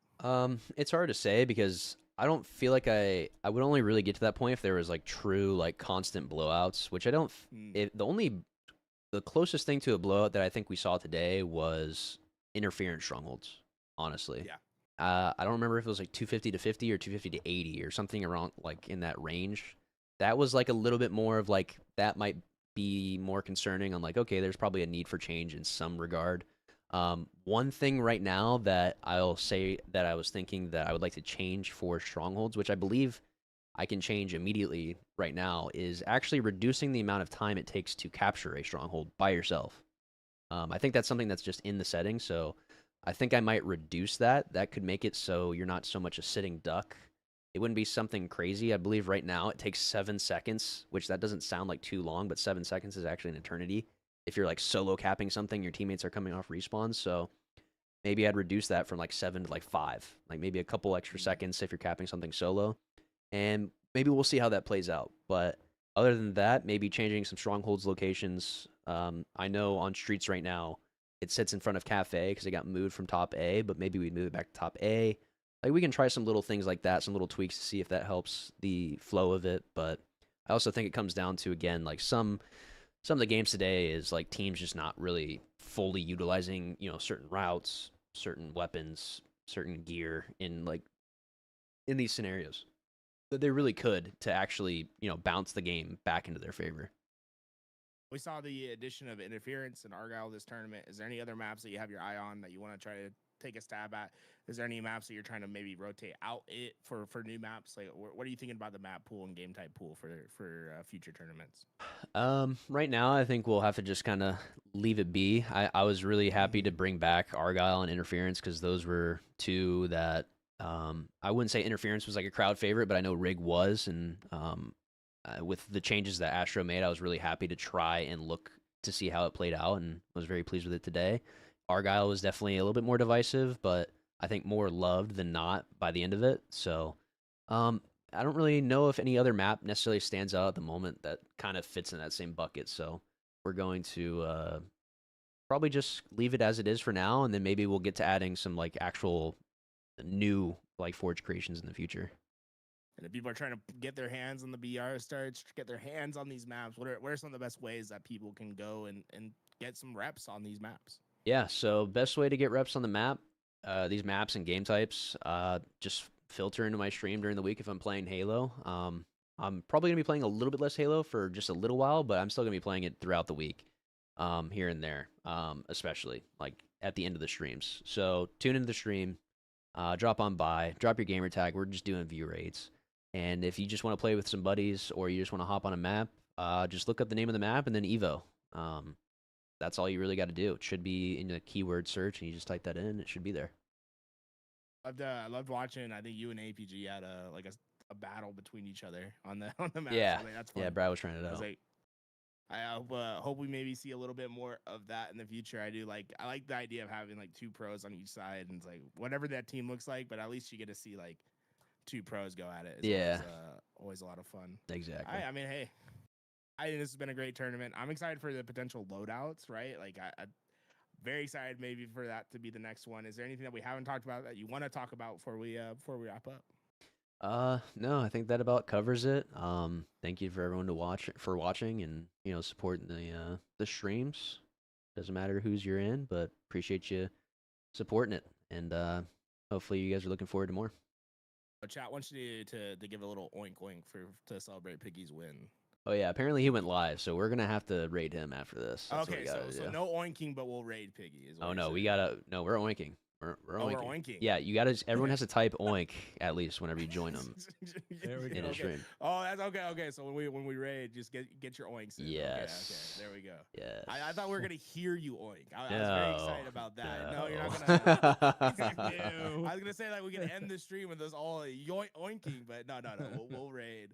It's hard to say because I don't feel like I would only really get to that point if there was like true like constant blowouts, which I don't. The closest thing to a blowout that I think we saw today was Interference Strongholds. Honestly, yeah. I don't remember if it was like 250 to 50 or 250 to 80 or something around like in that range. That was like a little bit more of like that might be more concerning on like, okay, there's probably a need for change in some regard. One thing right now that I'll say that I was thinking that I would like to change for Strongholds, which I believe I can change immediately right now, is actually reducing the amount of time it takes to capture a Stronghold by yourself. I think that's something that's just in the settings, so I think I might reduce that. That could make it so you're not so much a sitting duck. It wouldn't be something crazy. I believe right now it takes 7 seconds, which that doesn't sound like too long, but 7 seconds is actually an eternity. If you're like solo capping something, your teammates are coming off respawns, so maybe I'd reduce that from like 7 to like 5, like maybe a couple extra seconds if you're capping something solo, and maybe we'll see how that plays out. But other than that, maybe changing some Strongholds locations. I know on Streets right now it sits in front of Cafe because it got moved from top A, but maybe we'd move it back to top A. Like we can try some little things like that, some little tweaks to see if that helps the flow of it. But I also think it comes down to, again, like some of the games today is like teams just not really fully utilizing, certain routes, certain weapons, certain gear in these scenarios that they really could to actually, bounce the game back into their favor. We saw the addition of Interference and Argyle this tournament. Is there any other maps that you have your eye on that you want to try to take a stab at? Is there any maps that you're trying to maybe rotate out for new maps? Like, what are you thinking about the map pool and game type pool for future tournaments? Right now, I think we'll have to just kind of leave it be. I was really happy to bring back Argyle and Interference because those were two that I wouldn't say Interference was like a crowd favorite, but I know Rig was, and with the changes that Astro made, I was really happy to try and look to see how it played out, and was very pleased with it today. Argyle was definitely a little bit more divisive, but I think more loved than not by the end of it. So I don't really know if any other map necessarily stands out at the moment that kind of fits in that same bucket. So we're going to probably just leave it as it is for now, and then maybe we'll get to adding some like actual new like Forge creations in the future. And if people are trying to get their hands on the BR starts, get their hands on these maps, what are some of the best ways that people can go and get some reps on these maps? Yeah, so best way to get reps on the map, these maps and game types, just filter into my stream during the week if I'm playing Halo. I'm probably going to be playing a little bit less Halo for just a little while, but I'm still going to be playing it throughout the week, here and there, especially like at the end of the streams. So tune into the stream, drop on by, drop your gamer tag. We're just doing view rates. And if you just want to play with some buddies or you just want to hop on a map, just look up the name of the map and then Evo. That's all you really got to do. It should be in the keyword search, and you just type that in. It should be there. I loved watching. I think you and APG had a battle between each other on the map. Yeah, so that's fun. yeah. Brad was trying it out. I hope we maybe see a little bit more of that in the future. I like the idea of having like 2 pros on each side, and it's like whatever that team looks like, but at least you get to see like 2 pros go at it. It's always a lot of fun. Exactly. I mean, hey, I think this has been a great tournament. I'm excited for the potential loadouts, right? Like, I'm very excited maybe for that to be the next one. Is there anything that we haven't talked about that you want to talk about before we wrap up? No, I think that about covers it. Thank you for everyone for watching and supporting the streams. Doesn't matter who's you're in, but appreciate you supporting it, and hopefully you guys are looking forward to more. Chat wants you to give a little oink oink to celebrate Piggy's win. Oh yeah, apparently he went live, so we're gonna have to raid him after this. That's what Okay, we gotta so do. no oinking, but we'll raid Piggy. Is what Oh you're no, saying. we gotta. No, we're oinking. We're Oh, we're oinking. oinking. Yeah, you gotta. Everyone has to type oink at least whenever you join them There we in a stream. Oh, that's okay. Okay, so when we raid, just get your oinks in. Yes. Okay, there we go. Yes. I thought we were gonna hear you oink. I was very No. excited about that. No, No. you're not gonna. I was gonna say like we can end the stream with us all oinking, but no. We'll raid.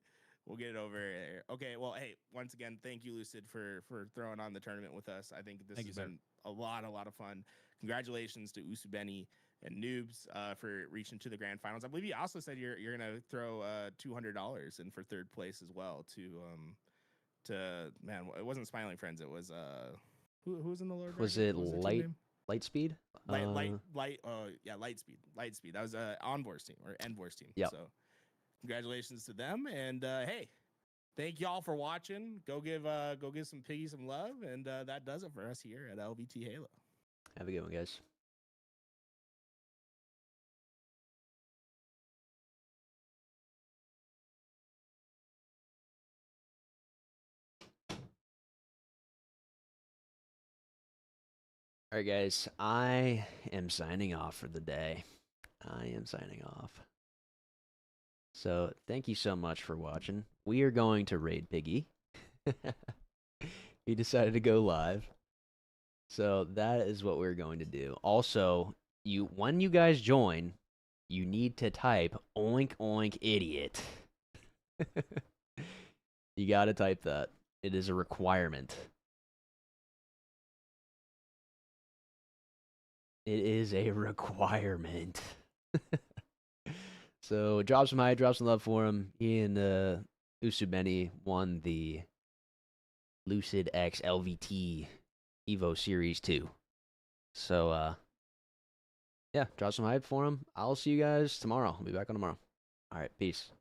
We'll get it over there. Okay, well, hey, once again, thank you, Lucid, for throwing on the tournament with us. I think this has been a lot of fun. Congratulations to Usubeni and Noobs for reaching to the grand finals. I believe you also said you're gonna throw $200 in for third place as well to man. It wasn't Smiling Friends. It was who was in the Lord? Was Dragon? it What was the team Lightspeed? name? Lightspeed. That was Envor's team or Envor's team. Yep. So congratulations to them, and hey, thank y'all for watching. Go give some Piggy some love, and that does it for us here at LVT Halo. Have a good one, guys. All right, guys. I am signing off for the day. I am signing off. So thank you so much for watching. We are going to raid Piggy. He decided to go live. So that is what we're going to do. Also, when you guys join, you need to type oink oink idiot. You got to type that. It is a requirement. It is a requirement. So drop some hype, drop some love for him. He and Usubeni won the Lucid X LVT Evo Series II. So yeah, drop some hype for him. I'll see you guys tomorrow. I'll be back on tomorrow. All right, peace.